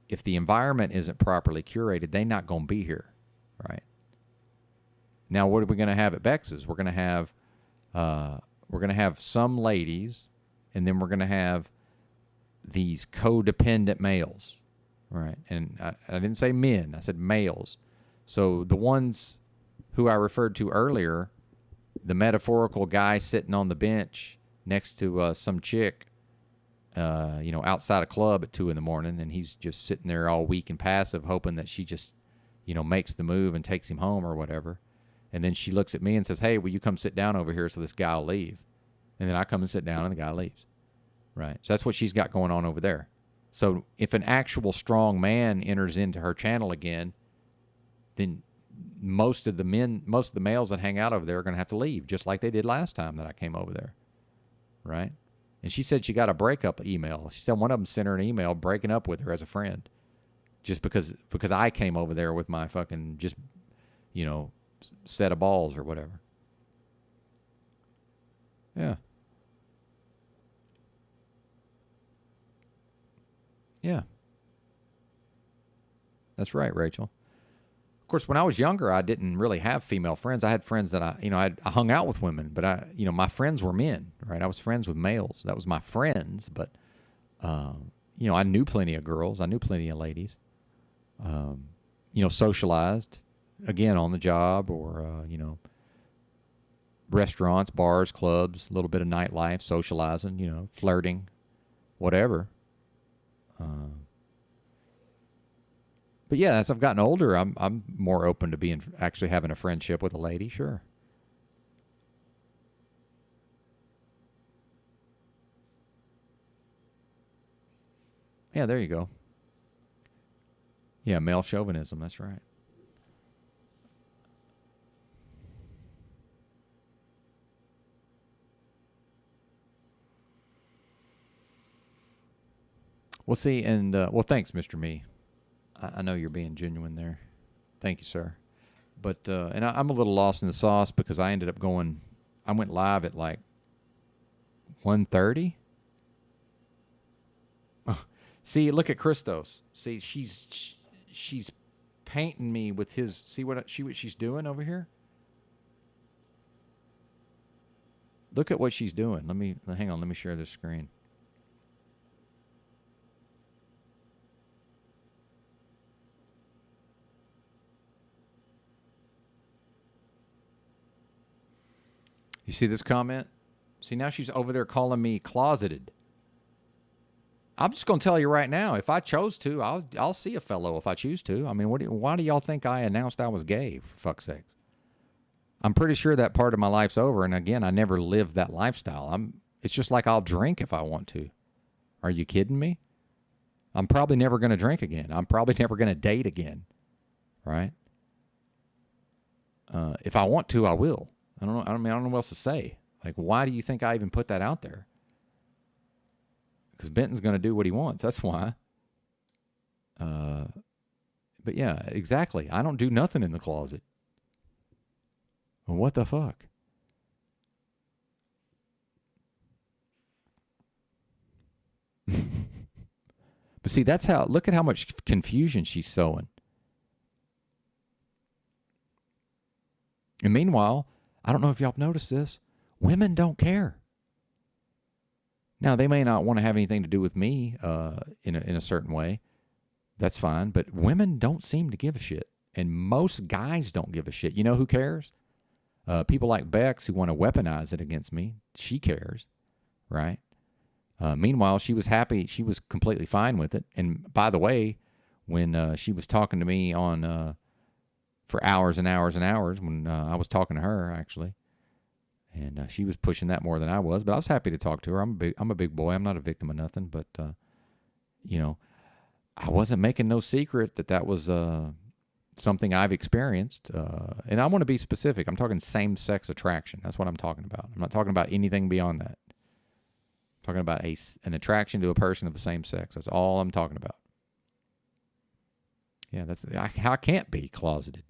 if the environment isn't properly curated, they're not going to be here, right? Now, what are we going to have at Bex's? We're going to have some ladies, and then we're going to have these codependent males, right? And I didn't say men, I said males. So the ones who I referred to earlier, the metaphorical guy sitting on the bench next to some chick, outside a club at 2 a.m, and he's just sitting there all weak and passive, hoping that she just, makes the move and takes him home or whatever. And then she looks at me and says, "Hey, will you come sit down over here so this guy will leave?" And then I come and sit down and the guy leaves. Right. So that's what she's got going on over there. So if an actual strong man enters into her channel again, then most of the males that hang out over there are going to have to leave, just like they did last time that I came over there. Right. And she said she got a breakup email. She said one of them sent her an email breaking up with her as a friend, just because I came over there with my fucking just, set of balls or whatever. Yeah. Yeah. That's right, Rachel. Of course, when I was younger, I didn't really have female friends. I had friends that I hung out with women, but my friends were men, right? I was friends with males. That was my friends, but, I knew plenty of girls. I knew plenty of ladies. Socialized, again, on the job or, restaurants, bars, clubs, a little bit of nightlife, socializing, flirting, whatever. But yeah, as I've gotten older, I'm more open to actually having a friendship with a lady, sure. Yeah, there you go. Yeah, male chauvinism, that's right. Well, see, and thanks, Mr. Me. I know you're being genuine there. Thank you, sir. But and I'm a little lost in the sauce because I ended up I went live at like 1:30. Oh, see, look at Christos. See, she's painting me with his. See what she's doing over here. Look at what she's doing. Hang on. Let me share this screen. You see this comment? See, now she's over there calling me closeted. I'm just going to tell you right now, if I chose to, I'll see a fellow if I choose to. I mean, why do y'all think I announced I was gay, for fuck's sakes? I'm pretty sure that part of my life's over, and again, I never lived that lifestyle. It's just like I'll drink if I want to. Are you kidding me? I'm probably never going to drink again. I'm probably never going to date again, right? If I want to, I will. I don't know what else to say. Like, why do you think I even put that out there? Because Benton's going to do what he wants. That's why. But yeah, exactly. I don't do nothing in the closet. Well, what the fuck? But see, look at how much confusion she's sowing. And meanwhile, I don't know if y'all have noticed this. Women don't care. Now, they may not want to have anything to do with me in a certain way. That's fine. But women don't seem to give a shit. And most guys don't give a shit. You know who cares? People like Bex who want to weaponize it against me. She cares, right? Meanwhile, she was happy. She was completely fine with it. And by the way, when she was talking to me on for hours and hours and hours, when I was talking to her, actually, and she was pushing that more than I was, but I was happy to talk to her. I'm a big boy. I'm not a victim of nothing, but you know, I wasn't making no secret that was something I've experienced. And I want to be specific. I'm talking same-sex attraction. That's what I'm talking about. I'm not talking about anything beyond that. I'm talking about an attraction to a person of the same sex. That's all I'm talking about. Yeah, I can't be closeted.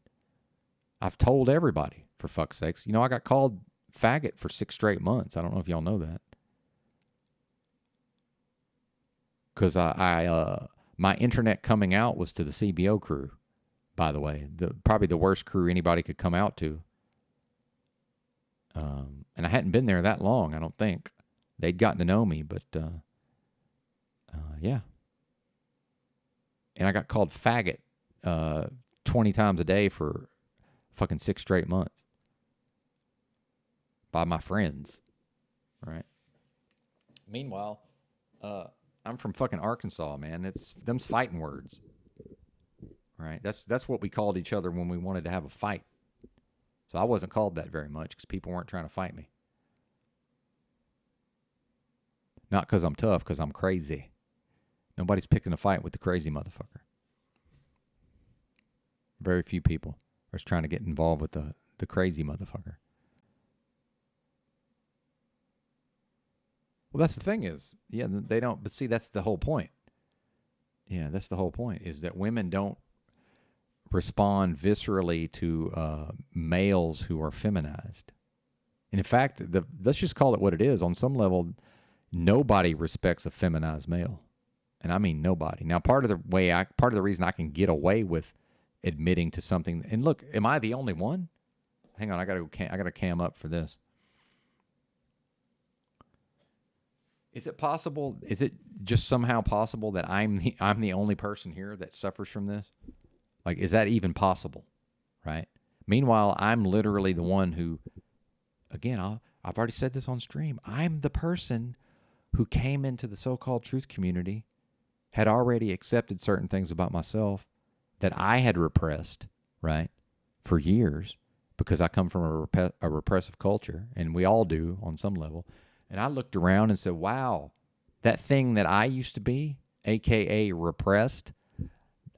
I've told everybody, for fuck's sakes. You know, I got called faggot for 6 straight months. I don't know if y'all know that. Because my internet coming out was to the CBO crew, by the way. Probably the worst crew anybody could come out to. And I hadn't been there that long, I don't think. They'd gotten to know me, but yeah. And I got called faggot 20 times a day for fucking 6 straight months by my friends, right? Meanwhile, I'm from fucking Arkansas, man. It's them's fighting words, right? That's what we called each other when we wanted to have a fight. So I wasn't called that very much because people weren't trying to fight me. Not because I'm tough, because I'm crazy. Nobody's picking a fight with the crazy motherfucker. Very few people are trying to get involved with the crazy motherfucker. Well, that's the thing is, yeah, they don't, but see, that's the whole point. Yeah, that's the whole point, is that women don't respond viscerally to males who are feminized. And in fact, let's just call it what it is. On some level, nobody respects a feminized male. And I mean nobody. Now, part of the reason I can get away with admitting to something, and look, am I the only one? Hang on, I gotta cam up for this. Is it possible? Is it just somehow possible that I'm the only person here that suffers from this? Like, is that even possible? Right? Meanwhile, I'm literally the one who, again, I've already said this on stream. I'm the person who came into the so-called truth community, had already accepted certain things about myself that I had repressed, right, for years, because I come from a repressive culture, and we all do on some level. And I looked around and said, wow, that thing that I used to be, a.k.a. repressed,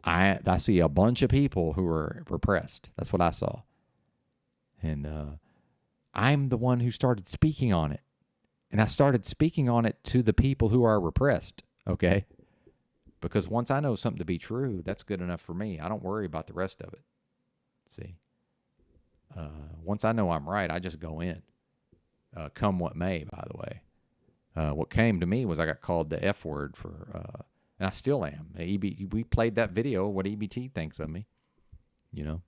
I see a bunch of people who are repressed. That's what I saw. And I'm the one who started speaking on it. And I started speaking on it to the people who are repressed, okay? Because once I know something to be true, that's good enough for me. I don't worry about the rest of it. See? Once I know I'm right, I just go in. Come what may, by the way. What came to me was I got called the F word for, and I still am. We played that video, what EBT thinks of me, you know.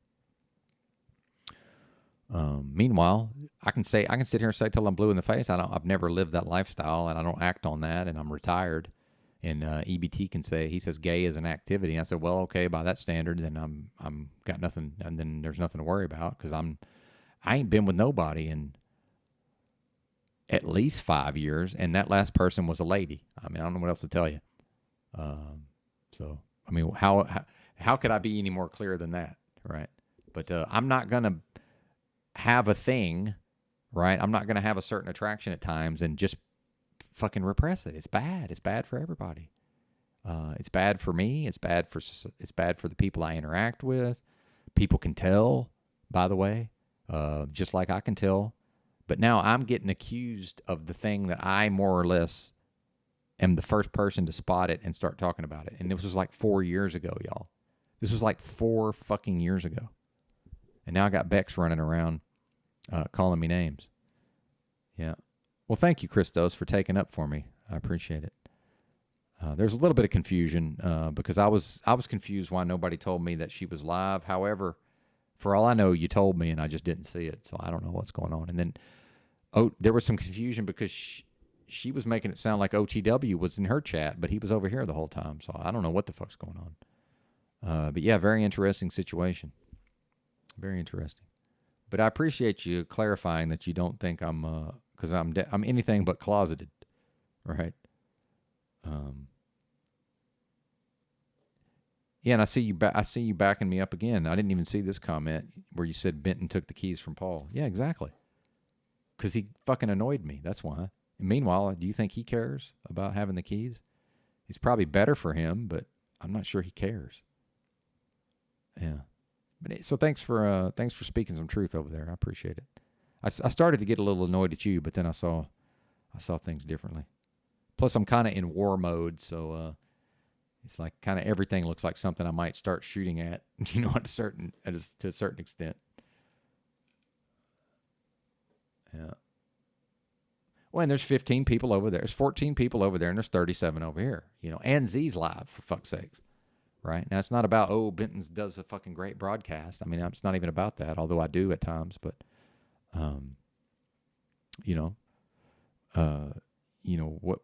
Meanwhile, I can sit here and say till I'm blue in the face, I've never lived that lifestyle, and I don't act on that, and I'm retired. And EBT can say, he says gay is an activity. And I said, well, okay, by that standard, then I'm got nothing, and then there's nothing to worry about, because I ain't been with nobody in at least 5 years, and that last person was a lady. I mean, I don't know what else to tell you. So, I mean, how could I be any more clear than that, right? But I'm not going to have a thing, right? I'm not going to have a certain attraction at times and just fucking repress it. It's bad. It's bad for everybody. It's bad for me. It's bad for the people I interact with. People can tell, by the way, just like I can tell. But now I'm getting accused of the thing that I more or less am the first person to spot it and start talking about it. And this was like 4 years ago, y'all. This was like 4 fucking years ago. And now I got Bex running around calling me names. Yeah. Well, thank you, Christos, for taking up for me. I appreciate it. There's a little bit of confusion because I was confused why nobody told me that she was live. However, for all I know, you told me and I just didn't see it. So I don't know what's going on. And then, there was some confusion because she was making it sound like OTW was in her chat, but he was over here the whole time. So I don't know what the fuck's going on. But yeah, very interesting situation. Very interesting. But I appreciate you clarifying that you don't think I'm, because I'm anything but closeted, right? Yeah, and I see you backing me up again. I didn't even see this comment where you said Benton took the keys from Paul. Yeah, exactly. Because he fucking annoyed me. That's why. And meanwhile, do you think he cares about having the keys? It's probably better for him, but I'm not sure he cares. Yeah. But so thanks for speaking some truth over there. I appreciate it. I started to get a little annoyed at you, but then I saw things differently. Plus, I'm kind of in war mode, so it's like kind of everything looks like something I might start shooting at, to a certain extent. Yeah. Well, and there's 15 people over there. There's 14 people over there, and there's 37 over here. And Z's live, for fuck's sakes. Right? Now, it's not about, Benton's does a fucking great broadcast. I mean, it's not even about that, although I do at times. But, what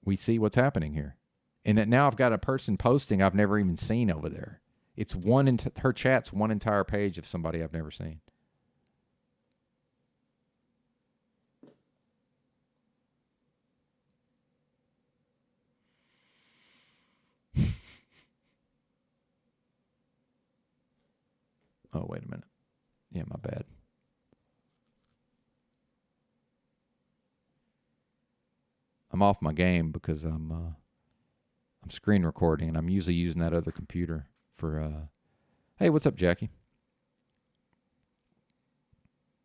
we see what's happening here. And now I've got a person posting I've never even seen over there. It's her chat's one entire page of somebody I've never seen. Oh, wait a minute. Yeah, my bad. I'm off my game because I'm screen recording, and I'm usually using that other computer for hey, what's up, Jackie?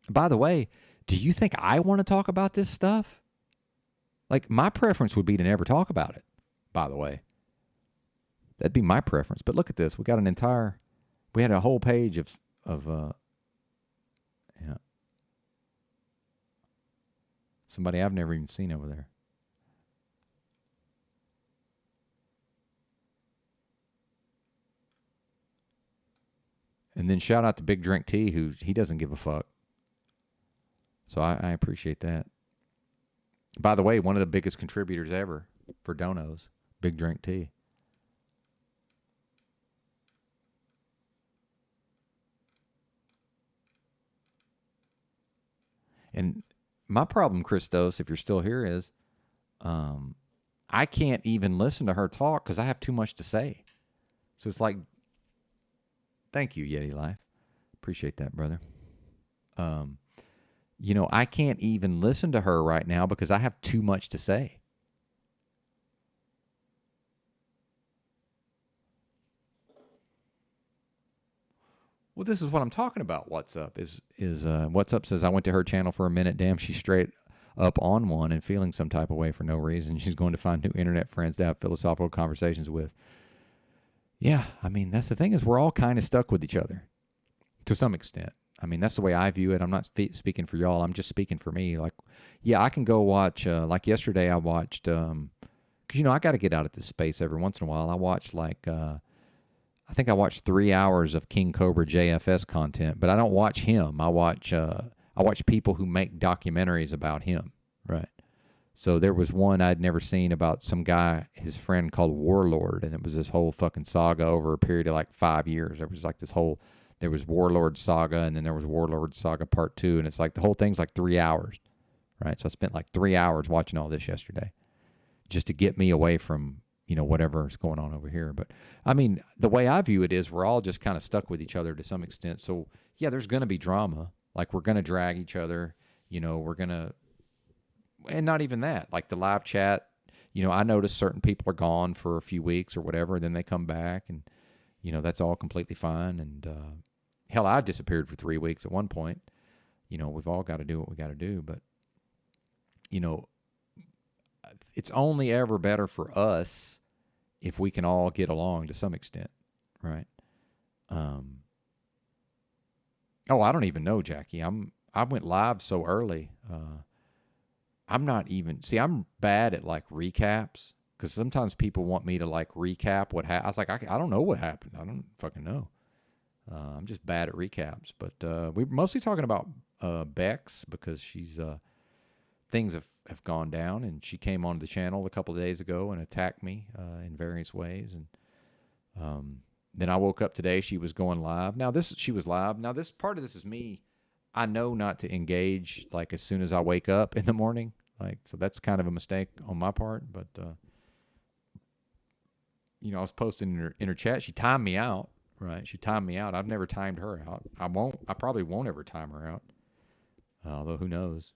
By the way, do you think I want to talk about this stuff? Like, my preference would be to never talk about it, by the way. That'd be my preference. But look at this. We had a whole page of somebody I've never even seen over there. And then shout out to Big Drink T, who he doesn't give a fuck. So I appreciate that. By the way, one of the biggest contributors ever for Donos, Big Drink T. And my problem, Christos, if you're still here, is I can't even listen to her talk because I have too much to say. So it's like, thank you, Yeti Life. Appreciate that, brother. I can't even listen to her right now because I have too much to say. Well, this is what I'm talking about. What's Up is What's Up says I went to her channel for a minute. Damn, she's straight up on one and feeling some type of way for no reason. She's going to find new internet friends to have philosophical conversations with. Yeah, I mean, that's the thing, is we're all kind of stuck with each other to some extent. I mean, that's the way I view it. I'm not speaking for y'all. I'm just speaking for me. Like, yeah, I can go watch, like yesterday I watched, because, I got to get out of this space every once in a while. I watched I think I watched 3 hours of King Cobra JFS content, but I don't watch him. I watch people who make documentaries about him, right? So there was one I'd never seen about some guy, his friend, called Warlord, and it was this whole fucking saga over a period of like 5 years. There was like there was Warlord Saga, and then there was Warlord Saga Part 2, and it's like the whole thing's like 3 hours, right? So I spent like 3 hours watching all this yesterday just to get me away from, whatever's going on over here. But, I mean, the way I view it is we're all just kind of stuck with each other to some extent. So, yeah, there's going to be drama. Like, we're going to drag each other. We're going to... And not even that. Like, the live chat, I notice certain people are gone for a few weeks or whatever, and then they come back, and, that's all completely fine. And, hell, I disappeared for 3 weeks at one point. We've all got to do what we got to do. But, it's only ever better for us if we can all get along to some extent, right? Oh, I don't even know, Jackie. I went live so early. I'm not even... See, I'm bad at, like, recaps, because sometimes people want me to, like, recap what happened. I was like, I don't know what happened. I don't fucking know. I'm just bad at recaps. But we're mostly talking about Bex, because she's... things have gone down, and she came onto the channel a couple of days ago and attacked me in various ways. And then I woke up today. She was going live. She was live. Now, this part of this is me. I know not to engage like as soon as I wake up in the morning. Like, so that's kind of a mistake on my part. But, you know, I was posting in her chat. She timed me out, right? She timed me out. I've never timed her out. I probably won't ever time her out. Although who knows?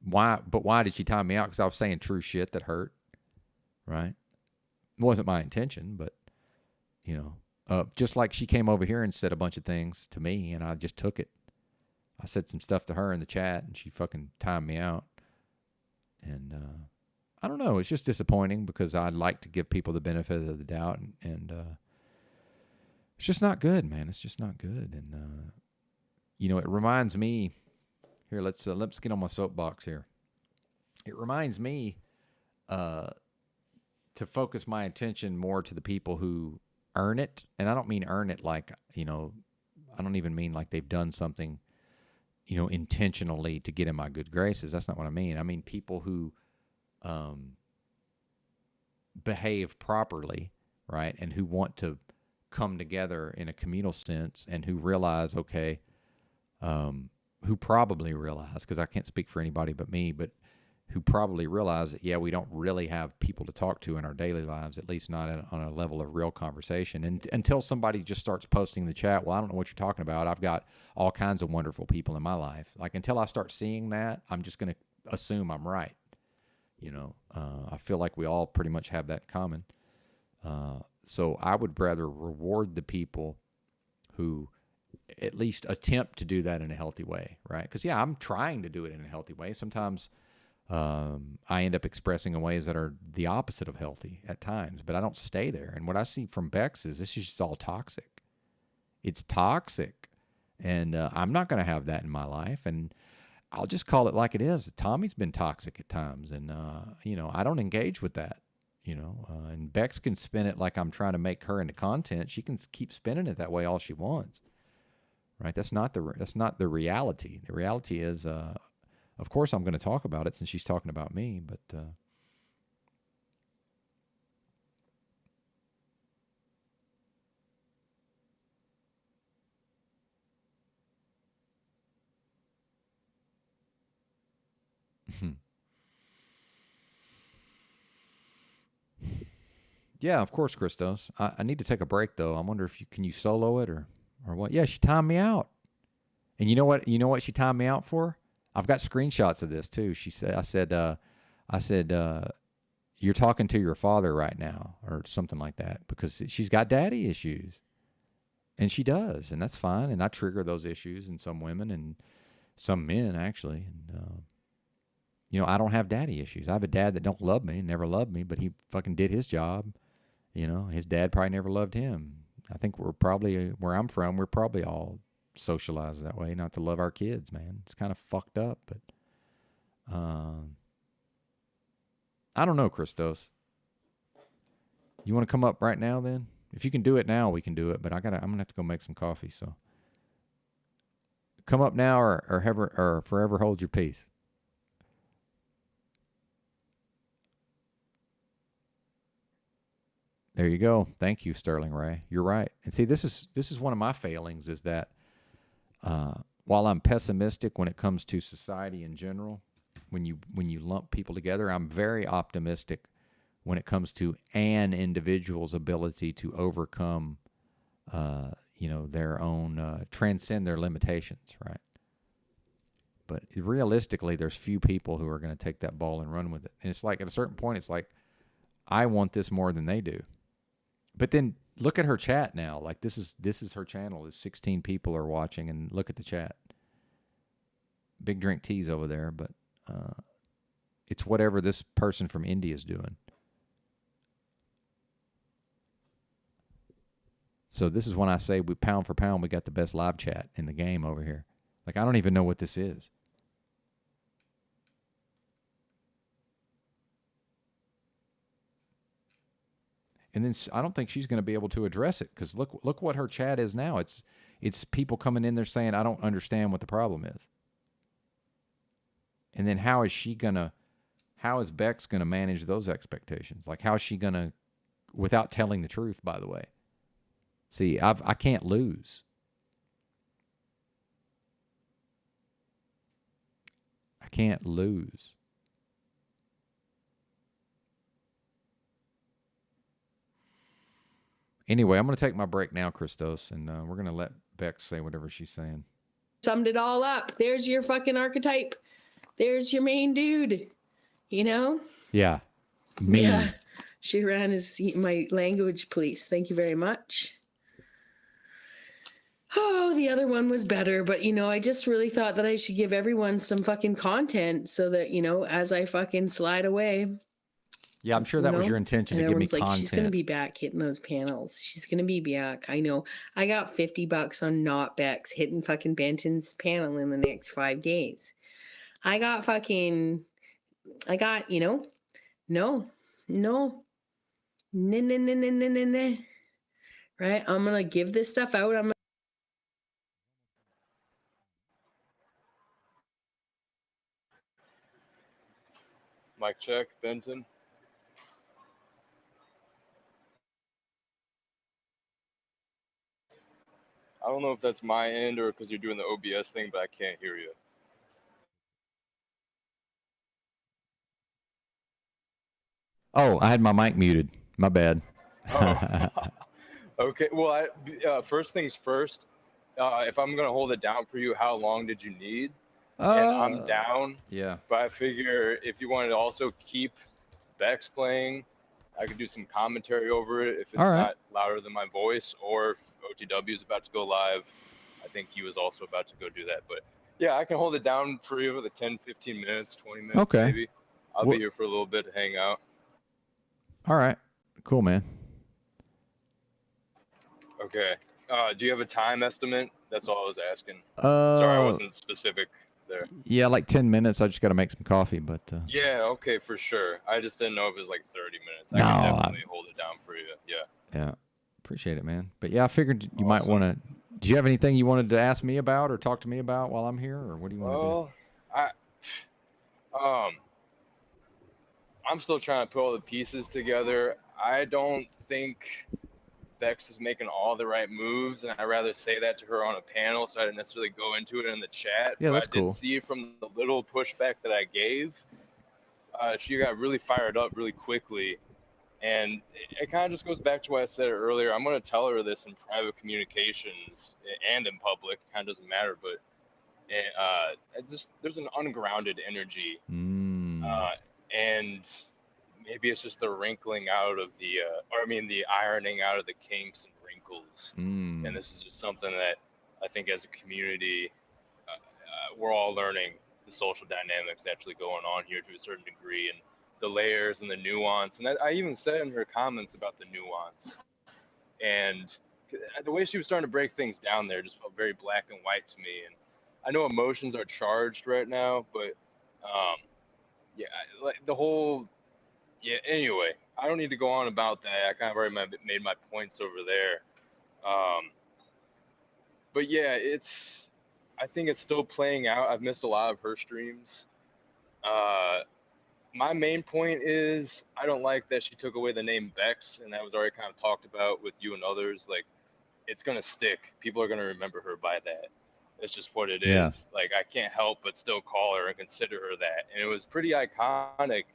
Why did she time me out? Because I was saying true shit that hurt, right? It wasn't my intention, but, you know, just like she came over here and said a bunch of things to me, and I just took it. I said some stuff to her in the chat, and she fucking timed me out. And I don't know. It's just disappointing because I'd like to give people the benefit of the doubt, and it's just not good, man. It's just not good. And you know, it reminds me. Here, let's get on my soapbox here. It reminds me to focus my attention more to the people who earn it, and I don't mean earn it like, you know, I don't even mean like they've done something, you know, intentionally to get in my good graces. That's not what I mean. I mean people who behave properly, right, and who want to come together in a communal sense, and who realize, okay, who probably realize, because I can't speak for anybody but me, but who probably realize that, yeah, we don't really have people to talk to in our daily lives, at least not on a level of real conversation. And until somebody just starts posting in the chat, well, I don't know what you're talking about. I've got all kinds of wonderful people in my life. Like, until I start seeing that, I'm just going to assume I'm right. You know, I feel like we all pretty much have that in common. So I would rather reward the people who at least attempt to do that in a healthy way, right? Because, yeah, I'm trying to do it in a healthy way. Sometimes I end up expressing in ways that are the opposite of healthy at times, but I don't stay there. And what I see from Bex is this is just all toxic. It's toxic. And I'm not going to have that in my life. And I'll just call it like it is. Tommy's been toxic at times. And, you know, I don't engage with that, you know. And Bex can spin it like I'm trying to make her into content. She can keep spinning it that way all she wants. Right? That's not the reality. The reality is, of course, I'm going to talk about it since she's talking about me. But yeah, of course, Christos. I need to take a break though. I wonder if you solo it or what? Yeah, she timed me out. And you know what? You know what she timed me out for? I've got screenshots of this too. She said, I said, you're talking to your father right now, or something like that, because she's got daddy issues, and she does, and that's fine. And I trigger those issues in some women and some men actually. And you know, I don't have daddy issues. I have a dad that don't love me, never loved me, but he fucking did his job. You know, his dad probably never loved him. I think we're probably, where I'm from, we're probably all socialized that way, not to love our kids, man. It's kind of fucked up, but I don't know, Christos. You want to come up right now then? If you can do it now, we can do it, but I'm gonna have to go make some coffee, so come up now or forever hold your peace. There you go. Thank you, Sterling Ray. You're right. And see, this is one of my failings, is that while I'm pessimistic when it comes to society in general, when you lump people together, I'm very optimistic when it comes to an individual's ability to overcome, you know, their own, transcend their limitations, right? But realistically, there's few people who are going to take that ball and run with it. And it's like, at a certain point, it's like, I want this more than they do. But then look at her chat now. Like, this is her channel. There's 16 people are watching, and look at the chat. Big Drink Tea's over there, but it's whatever this person from India is doing. So this is when I say, we pound for pound, we got the best live chat in the game over here. Like, I don't even know what this is. And then I don't think she's going to be able to address it, because look what her chat is now. It's people coming in there saying, I don't understand what the problem is. And then how is Bex gonna manage those expectations? Like, how is she gonna, without telling the truth, by the way? See, I can't lose. I can't lose. Anyway, I'm going to take my break now, Christos, and we're going to let Bex say whatever she's saying. Summed it all up. There's your fucking archetype. There's your main dude. You know? Yeah. Me. Yeah. She ran as my language police. Thank you very much. Oh, the other one was better, but you know, I just really thought that I should give everyone some fucking content so that, you know, as I fucking slide away. Yeah, I'm sure that was your intention, and to give me everyone's like, content. she's going to be back hitting those panels. She's going to be back. I know. I got $50 on not Bex hitting fucking Benton's panel in the next 5 days. I got, you know, no. Right? I'm going to give this stuff out. Mic check, Benton. I don't know if that's my end or because you're doing the OBS thing, but I can't hear you. Oh, I had my mic muted. My bad. Oh. Okay, well, first things first, if I'm going to hold it down for you, how long did you need? And I'm down. Yeah. But I figure if you wanted to also keep Bex playing, I could do some commentary over it if it's not louder than my voice, or if OTW is about to go live. I think he was also about to go do that. But yeah, I can hold it down for you for the 10, 15 minutes, 20 minutes maybe. I'll be here for a little bit to hang out. All right. Cool, man. Okay. Do you have a time estimate? That's all I was asking. Sorry, I wasn't specific there. Yeah, like 10 minutes. I just got to make some coffee, but Yeah, okay, for sure. I just didn't know if it was like 30 minutes. I No, can definitely hold it down for you. Yeah. yeah. Appreciate it, man. But yeah, I figured you might want to. Do you have anything you wanted to ask me about or talk to me about while I'm here, or what do you want to do? I'm still trying to put all the pieces together. I don't think Bex is making all the right moves, and I'd rather say that to her on a panel, so I didn't necessarily go into it in the chat. Yeah, that's but I cool. did see from the little pushback that I gave, she got really fired up really quickly. And it kind of just goes back to what I said earlier. I'm going to tell her this in private communications and in public. It kind of doesn't matter, but there's an ungrounded energy. And maybe it's just the wrinkling out of the ironing out of the kinks and wrinkles. And this is just something that I think as a community, we're all learning the social dynamics actually going on here to a certain degree, and the layers and the nuance. And I even said in her comments about the nuance. And the way she was starting to break things down there just felt very black and white to me. And I know emotions are charged right now, but yeah, like the whole, yeah, anyway, I don't need to go on about that. I kind of already made my points over there. But yeah, I think it's still playing out. I've missed a lot of her streams. My main point is I don't like that she took away the name Bex, and that was already kind of talked about with you and others. Like, it's going to stick. People are going to remember her by that. It's just what it is. Like, I can't help but still call her and consider her that. And it was pretty iconic.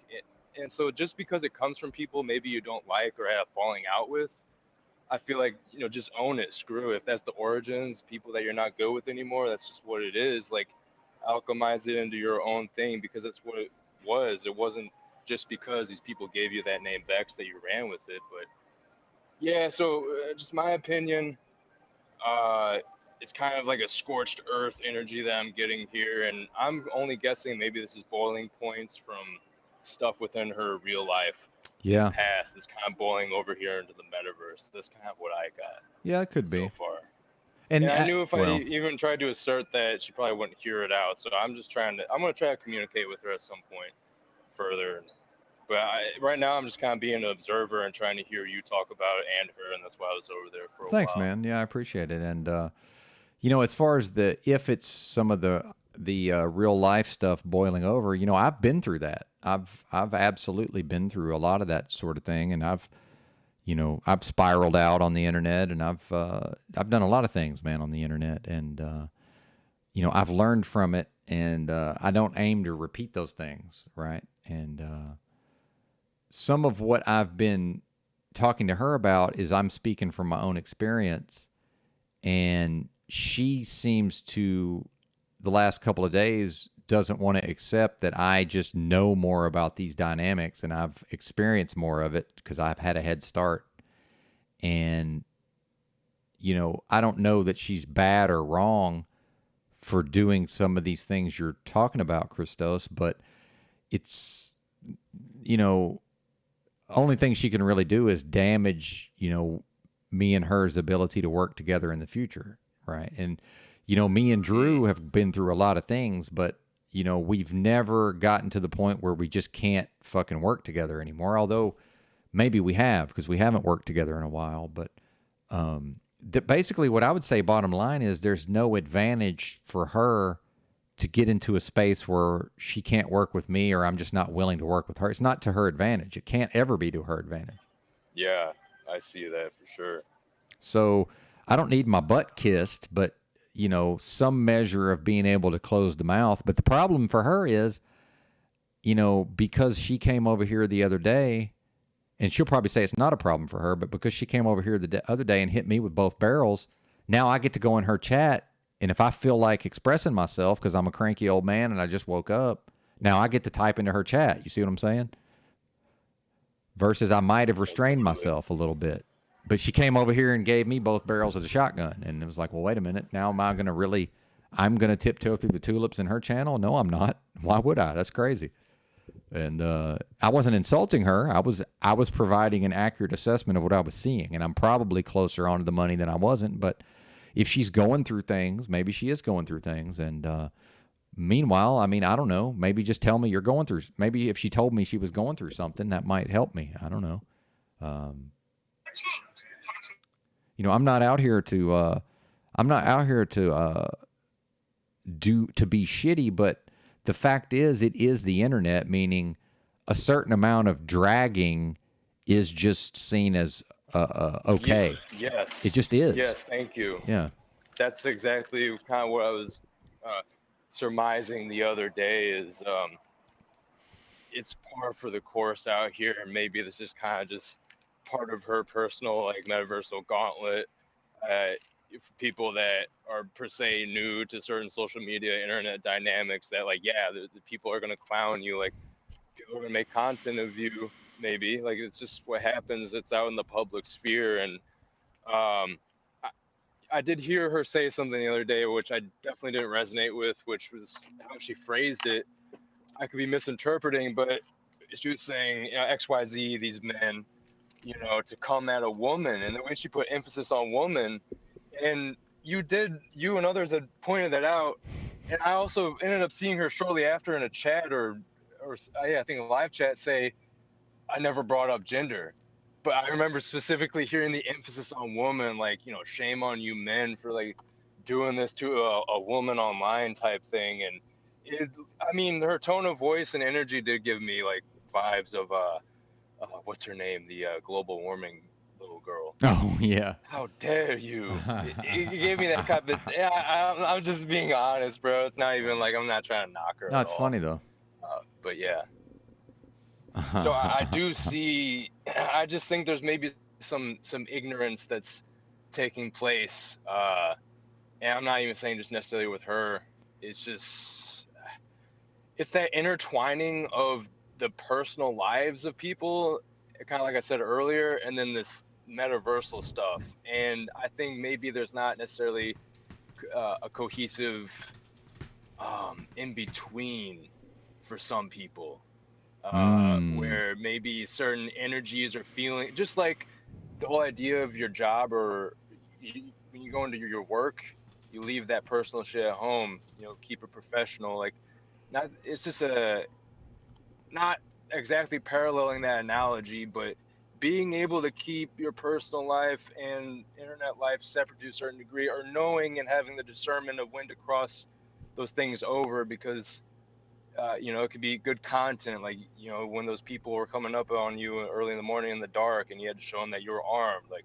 And so just because it comes from people maybe you don't like or have falling out with, I feel like, just own it. Screw it. If that's the origins, people that you're not good with anymore, that's just what it is. Like, alchemize it into your own thing, because that's what it was. It wasn't just because these people gave you that name Bex that you ran with it. But yeah, so just my opinion, it's kind of like a scorched earth energy that I'm getting here, and I'm only guessing maybe this is boiling points from stuff within her real life past that's kind of boiling over here into the metaverse. That's kind of what I got. Yeah, it could be so far. And I knew if I even tried to assert that, she probably wouldn't hear it out. So I'm going to try to communicate with her at some point further. But right now I'm just kind of being an observer and trying to hear you talk about it and her. And that's why I was over there for a while. Thanks, man. Yeah, I appreciate it. And, as far as if it's some of the the real life stuff boiling over, you know, I've been through that. I've absolutely been through a lot of that sort of thing, and I've spiraled out on the internet, and I've done a lot of things, man, on the internet, and I've learned from it, and I don't aim to repeat those things, right? And some of what I've been talking to her about is I'm speaking from my own experience, and she seems to, the last couple of days, doesn't want to accept that I just know more about these dynamics and I've experienced more of it because I've had a head start. And, I don't know that she's bad or wrong for doing some of these things you're talking about, Christos, but it's, only thing she can really do is damage, me and her's ability to work together in the future. Right. And, me and Drew have been through a lot of things, but, we've never gotten to the point where we just can't fucking work together anymore. Although maybe we have, because we haven't worked together in a while. But basically what I would say, bottom line, is there's no advantage for her to get into a space where she can't work with me, or I'm just not willing to work with her. It's not to her advantage. It can't ever be to her advantage. Yeah, I see that for sure. So I don't need my butt kissed, but some measure of being able to close the mouth. But the problem for her is, because she came over here the other day, and she'll probably say it's not a problem for her, but because she came over here the other day and hit me with both barrels, now I get to go in her chat. And if I feel like expressing myself because I'm a cranky old man and I just woke up, now I get to type into her chat. You see what I'm saying? Versus I might have restrained myself a little bit. But she came over here and gave me both barrels of a shotgun. And it was like, well, wait a minute. Now am I going to I'm going to tiptoe through the tulips in her channel? No, I'm not. Why would I? That's crazy. And I wasn't insulting her. I was providing an accurate assessment of what I was seeing. And I'm probably closer onto the money than I wasn't. But if she's going through things, maybe she is going through things. And meanwhile, I don't know. Maybe just tell me you're going through. Maybe if she told me she was going through something, that might help me. I don't know. I'm not out here to be shitty, but the fact is, it is the internet, meaning a certain amount of dragging is just seen as okay. Yes. It just is. Yes, thank you. Yeah. That's exactly kind of what I was surmising the other day is it's par for the course out here, and maybe this is kind of just part of her personal metaversal gauntlet for people that are per se new to certain social media internet dynamics, that the people are going to clown you, people are going to make content of you, maybe it's just what happens. It's out in the public sphere. And I did hear her say something the other day which I definitely didn't resonate with, which was how she phrased it. I could be misinterpreting, but she was saying, XYZ, these men, to come at a woman, and the way she put emphasis on woman, and you and others had pointed that out, and I also ended up seeing her shortly after in a chat or I think a live chat say, I never brought up gender, but I remember specifically hearing the emphasis on woman, shame on you men for doing this to a woman online type thing. And her tone of voice and energy did give me vibes of what's her name, the global warming little girl. Oh yeah. How dare you? It gave me that kind of. Yeah, I'm just being honest, bro. It's not even I'm not trying to knock her. No, at it's all. funny though. But yeah. So I do see. I just think there's maybe some ignorance that's taking place, and I'm not even saying just necessarily with her. It's that intertwining of the personal lives of people, kind of like I said earlier, and then this metaversal stuff. And I think maybe there's not necessarily a cohesive in between for some people, where maybe certain energies are feeling, just like the whole idea of your job, or when you go into your work, you leave that personal shit at home, keep it professional. It's just not exactly paralleling that analogy, but being able to keep your personal life and internet life separate to a certain degree, or knowing and having the discernment of when to cross those things over because it could be good content. Like, when those people were coming up on you early in the morning in the dark and you had to show them that you were armed. Like,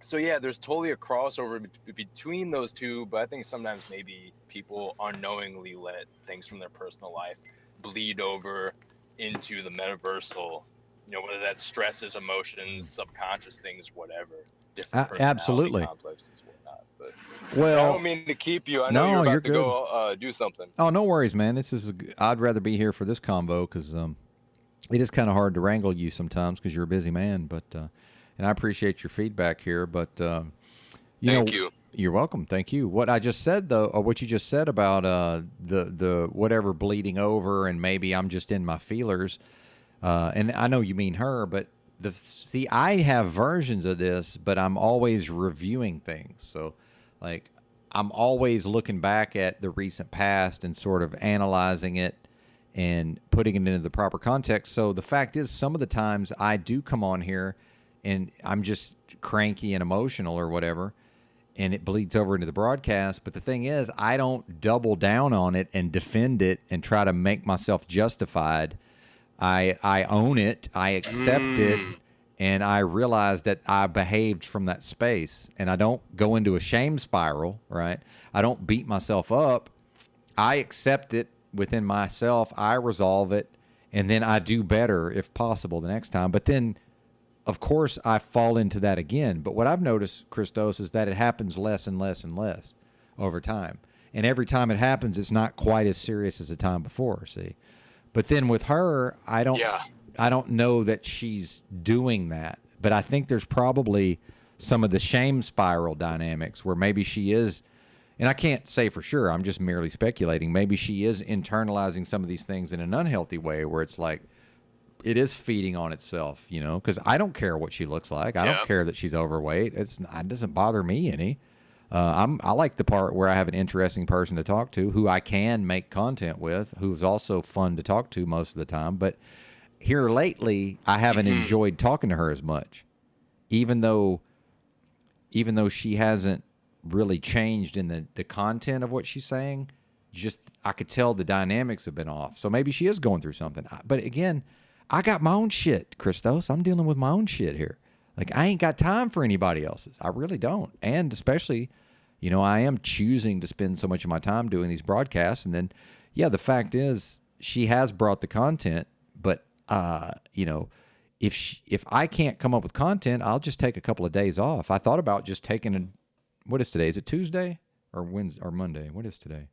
so yeah, there's totally a crossover between those two, but I think sometimes maybe people unknowingly let things from their personal life bleed over into the metaversal, whether that's stresses, emotions, subconscious things, whatever, different personality Absolutely. complexes, whatnot. But I Well, don't mean to keep you. I know no, you're about you're to good. go do something. Oh, no worries, man. I'd rather be here for this combo because it is kind of hard to wrangle you sometimes because you're a busy man. But and I appreciate your feedback here. But Thank you. You're welcome. Thank you. What I just said though, or what you just said about the whatever bleeding over, and maybe I'm just in my feelers. And I know you mean her, but I have versions of this, but I'm always reviewing things. So, like, I'm always looking back at the recent past and sort of analyzing it and putting it into the proper context. So the fact is, some of the times I do come on here and I'm just cranky and emotional or whatever, and it bleeds over into the broadcast. But the thing is, I don't double down on it and defend it and try to make myself justified. I own it, I accept it, and I realize that I behaved from that space. And I don't go into a shame spiral, right? I don't beat myself up. I accept it within myself, I resolve it, and then I do better if possible the next time. But then, of course, I fall into that again. But what I've noticed, Christos, is that it happens less and less and less over time. And every time it happens, it's not quite as serious as the time before, see? But then with her, I don't know that she's doing that. But I think there's probably some of the shame spiral dynamics where maybe she is, and I can't say for sure, I'm just merely speculating, maybe she is internalizing some of these things in an unhealthy way where it's like, it is feeding on itself, because I don't care what she looks like. I don't care that she's overweight. It doesn't bother me any. I like the part where I have an interesting person to talk to who I can make content with, who's also fun to talk to most of the time. But here lately, I haven't enjoyed talking to her as much, even though she hasn't really changed in the content of what she's saying. Just I could tell the dynamics have been off. So maybe she is going through something. But again, I got my own shit, Christos. I'm dealing with my own shit here. Like, I ain't got time for anybody else's. I really don't. And especially, I am choosing to spend so much of my time doing these broadcasts. And then, yeah, the fact is she has brought the content. But, if I can't come up with content, I'll just take a couple of days off. I thought about just taking what is today? Is it Tuesday or Wednesday or Monday? What is today?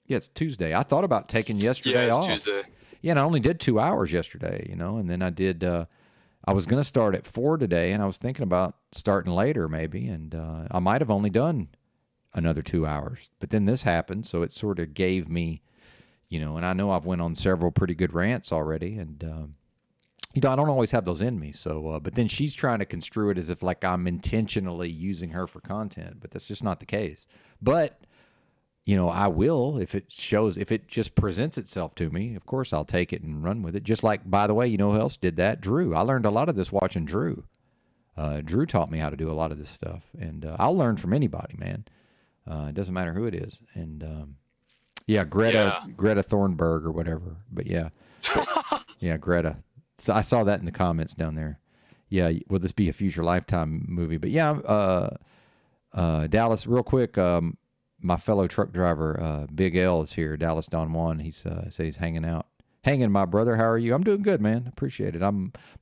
Yeah, it's Tuesday. I thought about taking yesterday off. Tuesday. Yeah, and I only did 2 hours yesterday, and then I did, I was going to start at 4 today, and I was thinking about starting later maybe, and I might have only done another 2 hours. But then this happened, so it sort of gave me, and I know I've went on several pretty good rants already, and, I don't always have those in me. So, but then she's trying to construe it as if like I'm intentionally using her for content, but that's just not the case. But I will if it just presents itself to me. Of course, I'll take it and run with it. Just like, by the way, who else did that? Drew. I learned a lot of this watching Drew. Drew taught me how to do a lot of this stuff, and I'll learn from anybody, man. It doesn't matter who it is. And Greta Thornburg or whatever. But yeah, Greta. So I saw that in the comments down there. Yeah, will this be a future Lifetime movie? But yeah, Dallas, real quick. My fellow truck driver, Big L, is here. Dallas Don Juan. He's said he's hanging out. Hanging, my brother. How are you? I'm doing good, man. Appreciate it.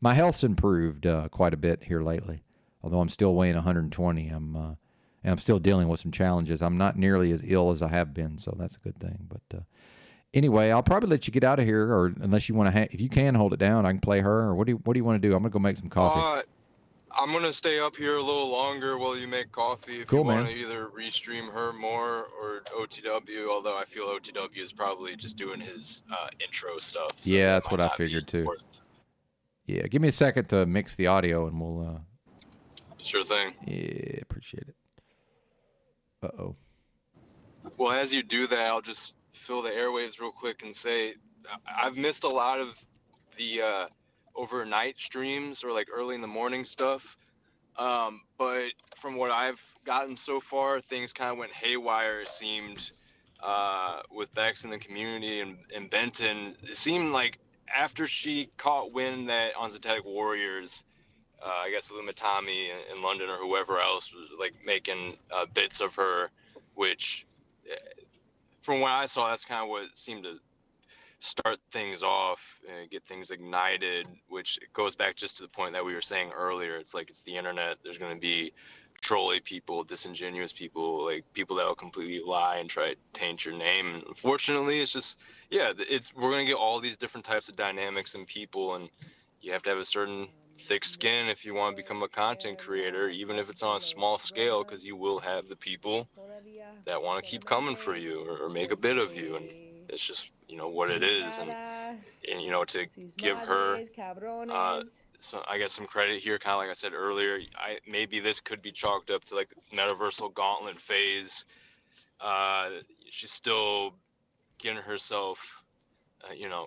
My health's improved quite a bit here lately. Although I'm still weighing 120. And I'm still dealing with some challenges. I'm not nearly as ill as I have been, so that's a good thing. But anyway, I'll probably let you get out of here, or unless you want to, if you can hold it down, I can play her. Or what do you want to do? I'm gonna go make some coffee. I'm gonna stay up here a little longer while you make coffee. If Cool, you want man. to either restream her more or OTW, although I feel OTW is probably just doing his intro stuff. So Yeah, that that's might what I not be figured too. worth- Yeah, give me a second to mix the audio, and we'll. Sure thing. Yeah, appreciate it. Uh-oh. Well, as you do that, I'll just fill the airwaves real quick and say I've missed a lot of the overnight streams or like early in the morning stuff. But from what I've gotten so far, things kind of went haywire. It seemed with Bex in the community and Benton. It seemed like after she caught wind that on Zetetic Warriors, I guess with Matami in London or whoever else was like making bits of her, which from what I saw, that's kind of what seemed to start things off and get things ignited, which goes back just to the point that we were saying earlier. It's like it's the internet. There's going to be trolly people, disingenuous people, like people that will completely lie and try to taint your name. And unfortunately, it's just, yeah, we're going to get all these different types of dynamics and people, and you have to have a certain thick skin if you want to become a content creator, even if it's on a small scale, because you will have the people that want to keep coming for you or make a bit of you, and it's just what it is. And to give her so I guess some credit here, kind of like I said earlier, maybe this could be chalked up to like metaversal gauntlet phase. She's still getting herself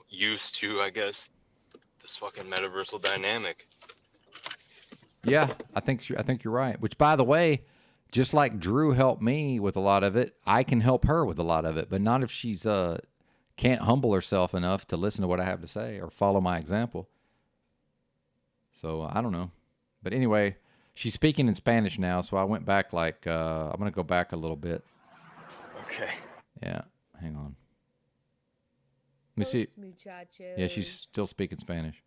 used to, I guess, this fucking metaversal dynamic. Yeah, I think you're right. Which, by the way, just like Drew helped me with a lot of it, I can help her with a lot of it, but not if she's can't humble herself enough to listen to what I have to say or follow my example. So I don't know, but anyway, she's speaking in Spanish now, so I went back I'm gonna go back a little bit. Okay. Yeah, hang on. Let me see. Yeah, she's still speaking Spanish,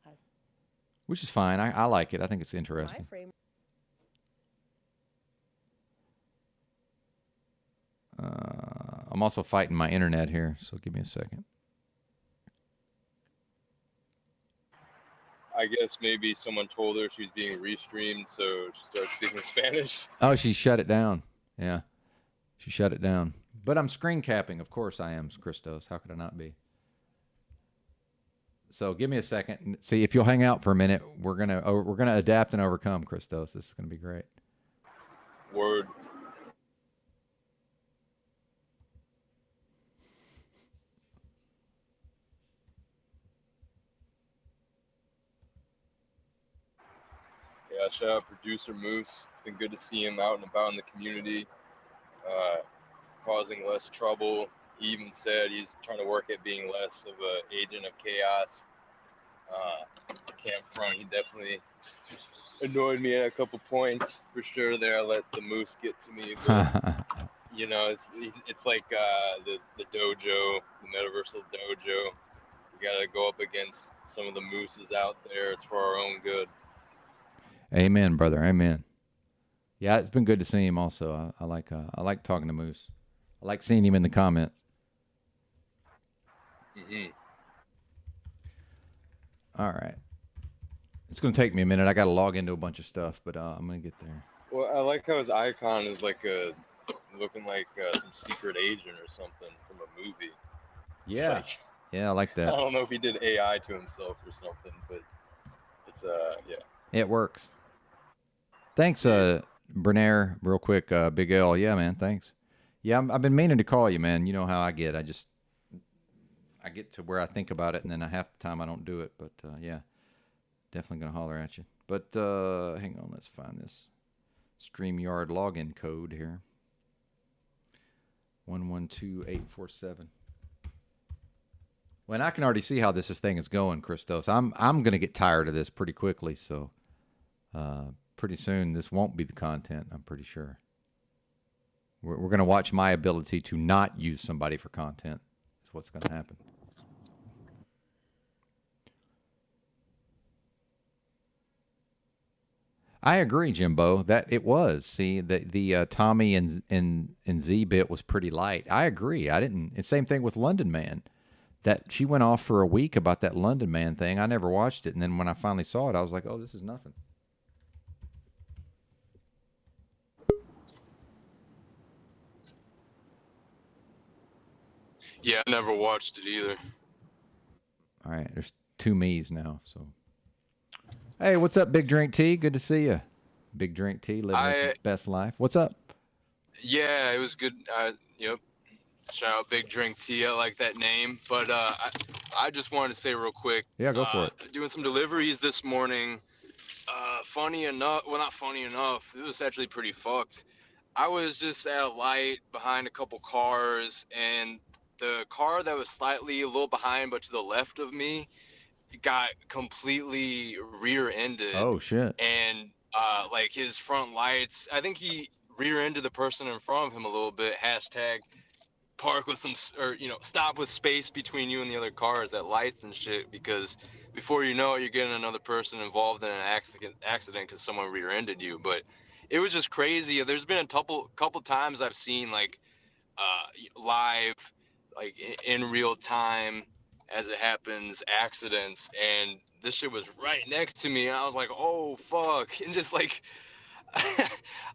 which is fine. I like it. I think it's interesting. I'm also fighting my internet here, so give me a second. I guess maybe someone told her she's being restreamed, so she started speaking Spanish. Oh, she shut it down. Yeah, she shut it down. But I'm screen capping. Of course I am, Christos. How could I not be? So give me a second. See, if you'll hang out for a minute, we're gonna adapt and overcome, Christos. This is gonna be great. Word. Yeah, shout out producer Moose. It's been good to see him out and about in the community, causing less trouble. He even said he's trying to work at being less of an agent of chaos. Camp front, he definitely annoyed me at a couple points for sure. There, I let the Moose get to me, but it's like the dojo, the metaversal dojo. We gotta go up against some of the mooses out there. It's for our own good. Amen, brother. Amen. Yeah, it's been good to see him. Also, I like talking to Moose. I like seeing him in the comments. Mm-hmm. All right. It's going to take me a minute. I got to log into a bunch of stuff, but I'm going to get there. Well, I like how his icon is like looking like some secret agent or something from a movie. Yeah. Yeah, I like that. I don't know if he did AI to himself or something, but it's yeah. It works. Thanks, Bernaire, real quick. Big L. Yeah, man, thanks. Yeah, I've been meaning to call you, man. You know how I get. I get to where I think about it, and then half the time I don't do it. But yeah, definitely gonna holler at you. But hang on, let's find this StreamYard login code here. 112847. Well, and I can already see how this thing is going, Christos. I'm gonna get tired of this pretty quickly, so pretty soon this won't be the content. I'm pretty sure. We're gonna watch my ability to not use somebody for content. Is what's gonna happen. I agree, Jimbo, that it was. See, the Tommy and Z bit was pretty light. I agree. I didn't. It's same thing with London Man. That she went off for a week about that London Man thing. I never watched it, and then when I finally saw it, I was like, "Oh, this is nothing." Yeah, I never watched it either. All right, there's two me's now. So, hey, what's up, Big Drink T? Good to see you, Big Drink T, living his best life. What's up? Yeah, it was good. Yep. Shout out Big Drink T. I like that name. But I just wanted to say real quick. Yeah, go for it. Doing some deliveries this morning. funny enough, well, not funny enough. It was actually pretty fucked. I was just at a light behind a couple cars, and the car that was slightly a little behind, but to the left of me, got completely rear-ended, Oh shit. and like his front lights. I think he rear-ended the person in front of him a little bit. Hashtag park with some, or stop with space between you and the other cars at lights and shit, because before you know it, you're getting another person involved in an accident because someone rear-ended you. But it was just crazy. There's been a couple times I've seen like live, like in real time as it happens, accidents, and this shit was right next to me, and I was like, oh fuck, and just like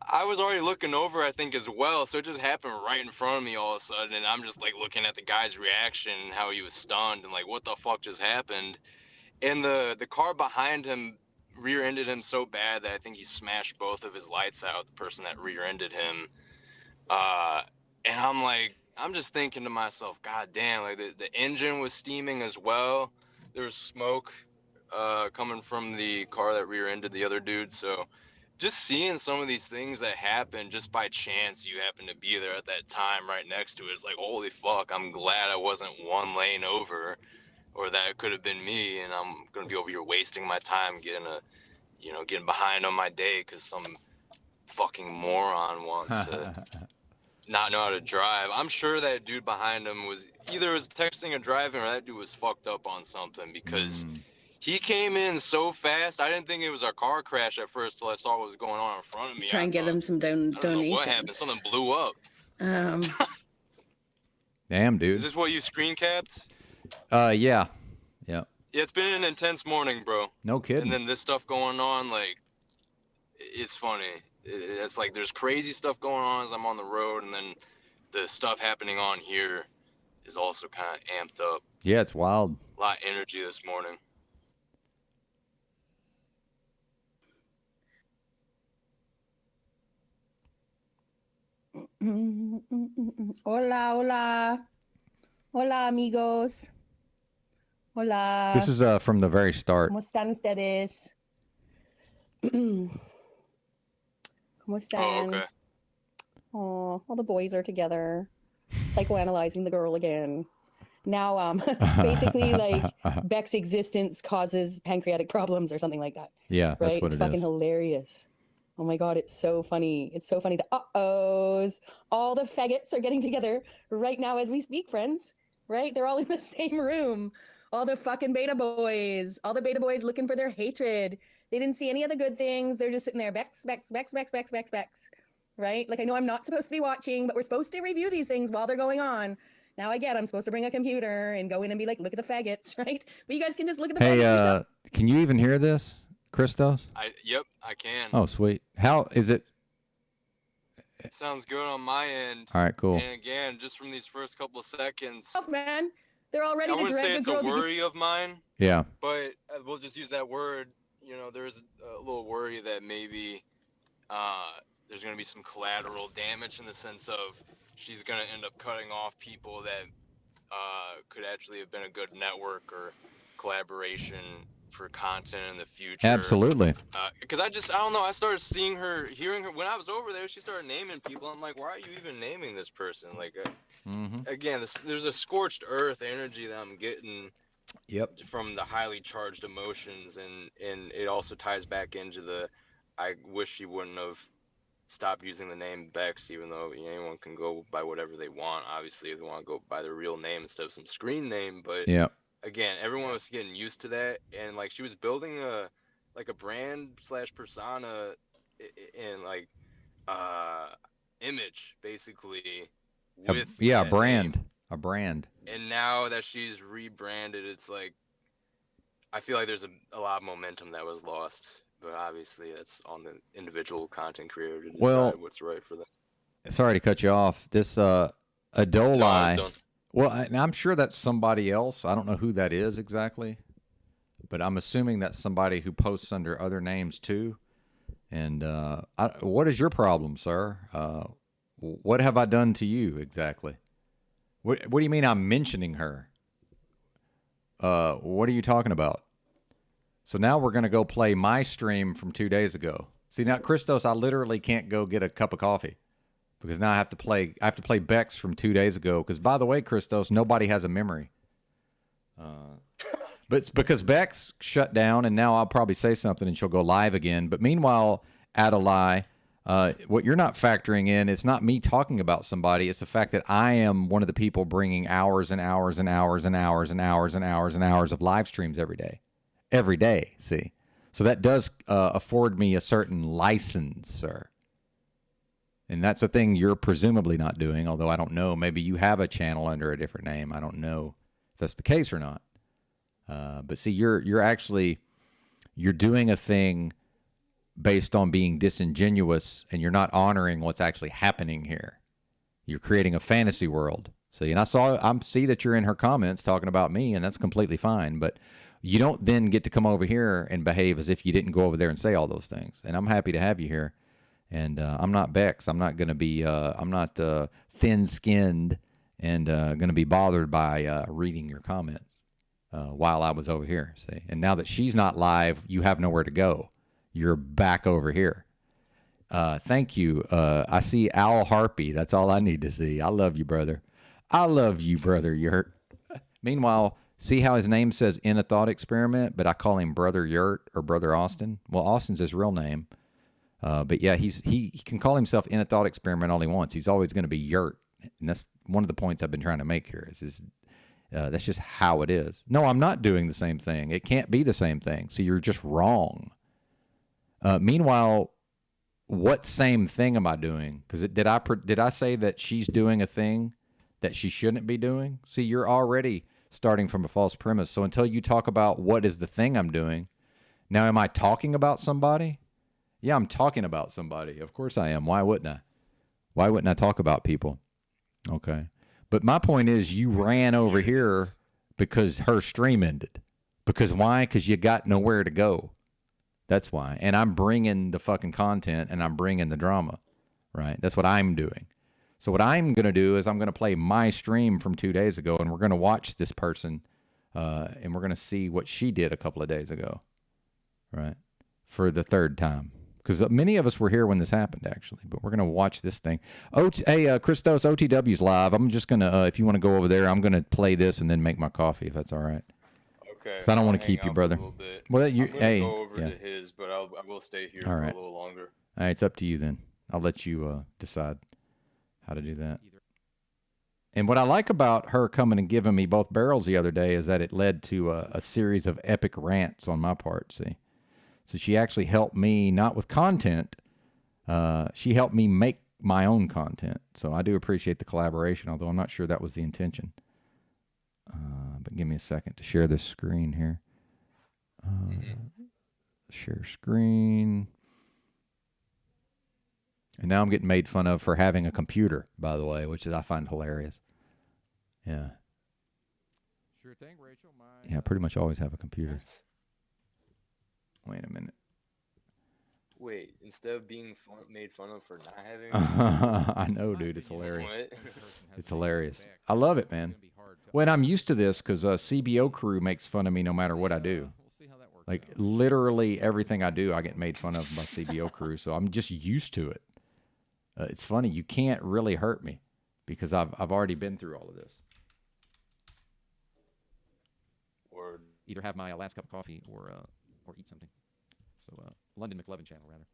I was already looking over, I think, as well, so it just happened right in front of me all of a sudden, and I'm just like looking at the guy's reaction and how he was stunned and like, what the fuck just happened? And the car behind him rear-ended him so bad that I think he smashed both of his lights out, the person that rear-ended him. And I'm just thinking to myself, God damn, like the engine was steaming as well. There was smoke coming from the car that rear-ended the other dude. So just seeing some of these things that happen just by chance, you happen to be there at that time right next to it. It's like, holy fuck, I'm glad I wasn't one lane over, or that it could have been me, and I'm gonna be over here wasting my time getting behind on my day because some fucking moron wants to not know how to drive. I'm sure that dude behind him was texting or driving, or that dude was fucked up on something, because he came in so fast. I didn't think it was our car crash at first till I saw what was going on in front of me. Try and get him some I don't know what happened. donations. Something blew up. Damn, dude. Is this what you screen capped? Yeah. Yeah. Yeah, it's been an intense morning, bro. No kidding. And then this stuff going on, like, it's funny. It's like there's crazy stuff going on as I'm on the road, and then the stuff happening on here is also kind of amped up. Yeah, it's wild. A lot of energy this morning. Hola, hola. Hola, amigos. Hola. This is from the very start. ¿Cómo están ustedes? ¿Cómo están? Oh, okay. Oh, all the boys are together, psychoanalyzing the girl again. Now, basically, like, Beck's existence causes pancreatic problems or something like that. Yeah, right? that's what It's it fucking is. hilarious. Oh my God, it's so funny. It's so funny. The uh-ohs. All the faggots are getting together right now as we speak, friends. Right? They're all in the same room. All the fucking beta boys. All the beta boys looking for their hatred. They didn't see any of the good things. They're just sitting there. Bex, Bex, Bex, Bex, Bex, Bex, Bex. Right? Like, I know I'm not supposed to be watching, but we're supposed to review these things while they're going on. Now I get I'm supposed to bring a computer and go in and be like, look at the faggots, right? But you guys can just look at the faggots yourself. Can you even hear this, Christos? Yep, I can. Oh, sweet. How is it? It sounds good on my end. All right, cool. And again, just from these first couple of seconds, Man, they're all ready I to wouldn't say drag it's the girl a to just worry of mine, Yeah. but we'll just use that word. There's a little worry that maybe there's going to be some collateral damage, in the sense of she's going to end up cutting off people that could actually have been a good network or collaboration for content in the future. Absolutely. Because I don't know, I started hearing her when I was over there. She started naming people. I'm like, why are you even naming this person? Like, again, there's a scorched earth energy that I'm getting. Yep. From the highly charged emotions, and it also ties back into the, I wish she wouldn't have stopped using the name Bex, even though anyone can go by whatever they want. Obviously, if they want to go by their real name instead of some screen name, but yeah. Again, everyone was getting used to that, and like she was building a brand / persona and like image basically with a brand name. a brand. And now that she's rebranded, it's like I feel like there's a lot of momentum that was lost, but obviously that's on the individual content creator to decide what's right for them. Sorry to cut you off. This Adolai. No, I was done. Well, I'm sure that's somebody else. I don't know who that is exactly, but I'm assuming that's somebody who posts under other names too. And what is your problem, sir? What have I done to you exactly? What do you mean I'm mentioning her? What are you talking about? So now we're going to go play my stream from 2 days ago. See, now, Christos, I literally can't go get a cup of coffee because now I have to play Bex from 2 days ago. Because, by the way, Christos, nobody has a memory. But it's because Bex shut down, and now I'll probably say something and she'll go live again. But meanwhile, Adelaide, what you're not factoring in, it's not me talking about somebody. It's the fact that I am one of the people bringing hours and hours and hours and hours and hours and hours and hours of live streams every day. Every day, see? So that does afford me a certain license, sir. And that's a thing you're presumably not doing, although I don't know. Maybe you have a channel under a different name. I don't know if that's the case or not. But see, you're doing a thing based on being disingenuous, and you're not honoring what's actually happening here. You're creating a fantasy world. See, and I see that you're in her comments talking about me, and that's completely fine. But you don't then get to come over here and behave as if you didn't go over there and say all those things. And I'm happy to have you here. And I'm not Bex. I'm not going to be. I'm not thin-skinned and going to be bothered by reading your comments while I was over here. See, and now that she's not live, you have nowhere to go. You're back over here. Thank you. I see Owl Harpy. That's all I need to see. I love you, brother. I love you, brother Yurt. Meanwhile, see how his name says In a Thought Experiment, but I call him Brother Yurt or Brother Austin? Well, Austin's his real name. But yeah, he can call himself In a Thought Experiment all he wants. He's always going to be Yurt. And that's one of the points I've been trying to make here. That's just how it is. No, I'm not doing the same thing. It can't be the same thing. So you're just wrong. Meanwhile, what same thing am I doing? Because did I say that she's doing a thing that she shouldn't be doing? See, you're already starting from a false premise. So until you talk about what is the thing I'm doing, now am I talking about somebody? Yeah, I'm talking about somebody. Of course I am. Why wouldn't I? Why wouldn't I talk about people? Okay. But my point is you ran over here because her stream ended. Because why? Because you got nowhere to go. That's why. And I'm bringing the fucking content and I'm bringing the drama, right? That's what I'm doing. So what I'm going to do is I'm going to play my stream from 2 days ago, and we're going to watch this person and we're going to see what she did a couple of days ago, right? For the third time. Because many of us were here when this happened, actually. But we're going to watch this thing. Hey, Christos, OTW's live. I'm just going to, if you want to go over there, I'm going to play this and then make my coffee, if that's all right. Okay. So I don't want to keep you, brother. Well, I'm gonna go over to his, but I will stay here for a little longer. All right, it's up to you then. I'll let you decide how to do that. And what I like about her coming and giving me both barrels the other day is that it led to a series of epic rants on my part, see? So she actually helped me, not with content, she helped me make my own content. So I do appreciate the collaboration, although I'm not sure that was the intention. But give me a second to share this screen here. Share screen. And now I'm getting made fun of for having a computer, by the way, which I find hilarious. Yeah. Sure thing, Rachel. Yeah, I pretty much always have a computer. Wait a minute. Wait, instead of being made fun of for not having I know, dude. It's hilarious. It's hilarious. I love it, man. Well, I'm used to this because CBO crew makes fun of me no matter what I do. Like, literally everything I do, I get made fun of by CBO crew, so I'm just used to it. It's funny. You can't really hurt me because I've already been through all of this. Word. Either have my last cup of coffee or eat something. So, London McLovin channel, rather.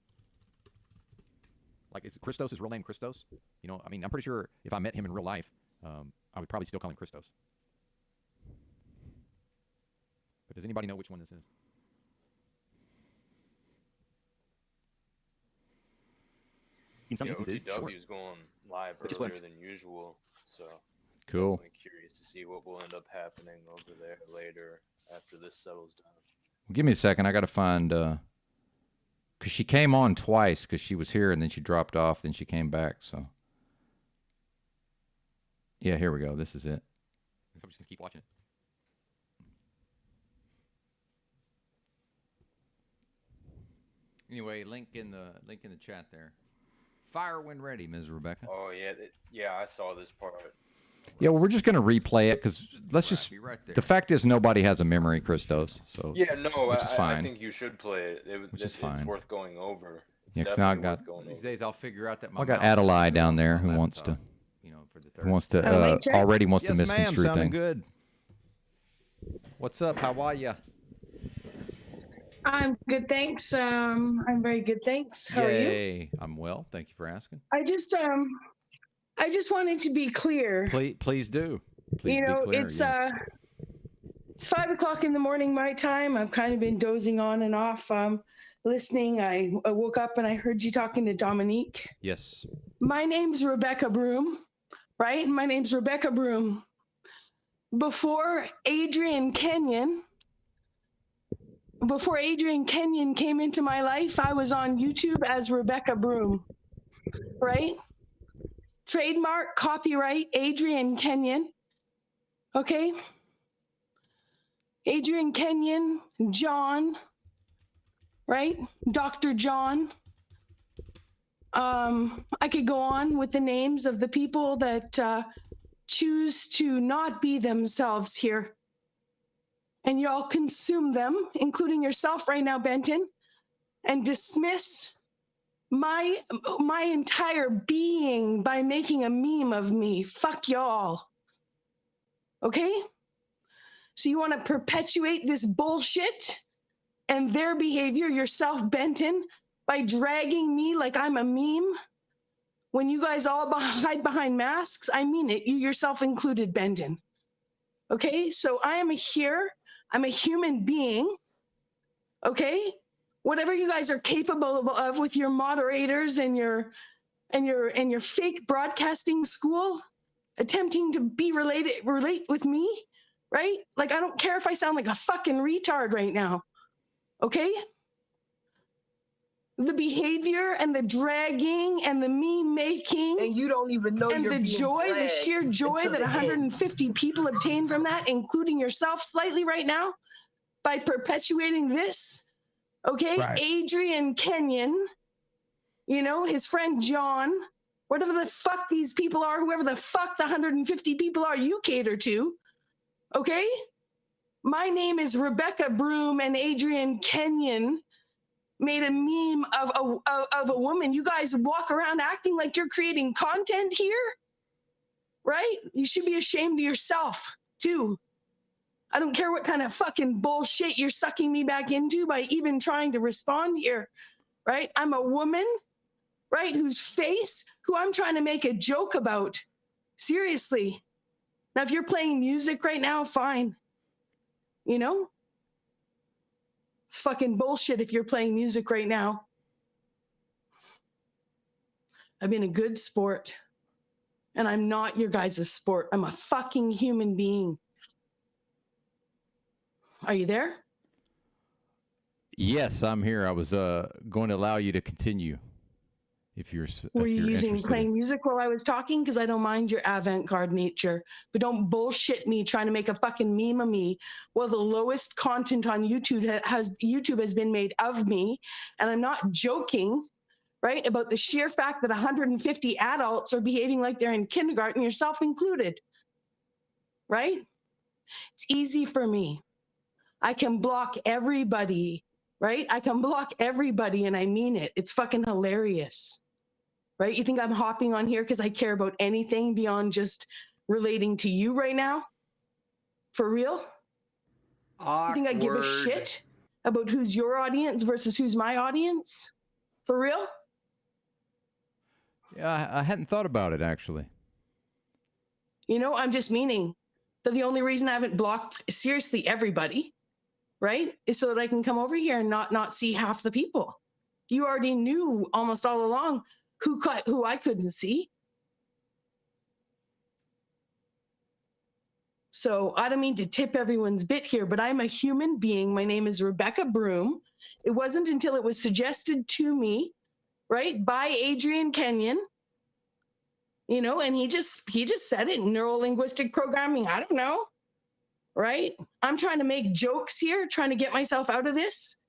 Like, is Christos his real name, Christos? You know, I mean, I'm pretty sure if I met him in real life, I would probably still call him Christos. But does anybody know which one this is? In some instances, OTW is going live earlier than usual, so cool. I'm curious to see what will end up happening over there later after this settles down. Well, give me a second. I got to find, because she came on twice because she was here and then she dropped off, then she came back, so. Yeah, here we go. This is it. I'm just going to keep watching it. Anyway, link in the chat there. Fire when ready, Ms. Rebecca. Oh yeah, yeah, I saw this part. Yeah, well, we're just going to replay it because let's just. Be right there. The fact is, nobody has a memory, Christos. So Yeah, no, which is fine. I think you should play it. Which is fine. It's worth going over. It's Yeah, 'cause now I definitely got- worth going These over. days I'll figure out that my I got mouse is Adelaide on down there my who wants laptop, to, you know, for the third. who wants to Oh, my turn? already wants to Yes, ma'am. misconstrue Sounding things. good. What's up? How are you? I'm good, thanks. I'm very good, thanks. How are you? Yay! I'm well. Thank you for asking. I just wanted to be clear. Please do. Please You know, be clear. it's yes. it's 5 o'clock in the morning my time. I've kind of been dozing on and off, listening. I woke up and I heard you talking to Dominique. Yes. My name's Rebecca Broom, right? My name's Rebecca Broom. Before Adrian Kenyon came into my life, I was on YouTube as Rebecca Broom, right? Trademark, copyright, Adrian Kenyon. Okay? Adrian Kenyon, John, right? Dr. John. I could go on with the names of the people that choose to not be themselves here. And y'all consume them, including yourself right now, Benton, and dismiss my entire being by making a meme of me. Fuck y'all. Okay? So you want to perpetuate this bullshit and their behavior, yourself, Benton, by dragging me like I'm a meme when you guys all hide behind masks? I mean it, you yourself included, Benton. Okay? So I am here. I'm a human being. Okay? Whatever you guys are capable of with your moderators and your fake broadcasting school attempting to be relate with me, right? Like, I don't care if I sound like a fucking retard right now. Okay? The behavior and the dragging and the meme making and you don't even know and you're the being joy, the dragged sheer joy until that the end. 150 people obtain from that, including yourself slightly right now, by perpetuating this. Okay? Right. Adrian Kenyon, you know, his friend John, whatever the fuck these people are, whoever the fuck the 150 people are you cater to. Okay? My name is Rebecca Broom, and Adrian Kenyon made a meme of a woman. You guys walk around acting like you're creating content here, right? You should be ashamed of yourself, too. I don't care what kind of fucking bullshit you're sucking me back into by even trying to respond here, right? I'm a woman, right, who I'm trying to make a joke about. Seriously. Now, if you're playing music right now, fine. You know? It's fucking bullshit if you're playing music right now. I've been a good sport. And I'm not your guys' sport. I'm a fucking human being. Are you there? Yes, I'm here. I was going to allow you to continue. If you're Were if you you're playing music while I was talking? Because I don't mind your avant-garde nature, but don't bullshit me trying to make a fucking meme of me. Well, the lowest content on YouTube has been made of me, and I'm not joking, right? About the sheer fact that 150 adults are behaving like they're in kindergarten, yourself included, right? It's easy for me. I can block everybody, right? I can block everybody, and I mean it. It's fucking hilarious. Right? You think I'm hopping on here because I care about anything beyond just relating to you right now? For real? Awkward. You think I give a shit about who's your audience versus who's my audience? For real? Yeah, I hadn't thought about it, actually. You know, I'm just meaning that the only reason I haven't blocked seriously everybody, right, is so that I can come over here and not see half the people. You already knew almost all along who I couldn't see. So I don't mean to tip everyone's bit here, but I'm a human being. My name is Rebecca Broom. It wasn't until it was suggested to me, right, by Adrian Kenyon, you know, and he just said it in neuro-linguistic programming. I don't know, right? I'm trying to make jokes here, trying to get myself out of this.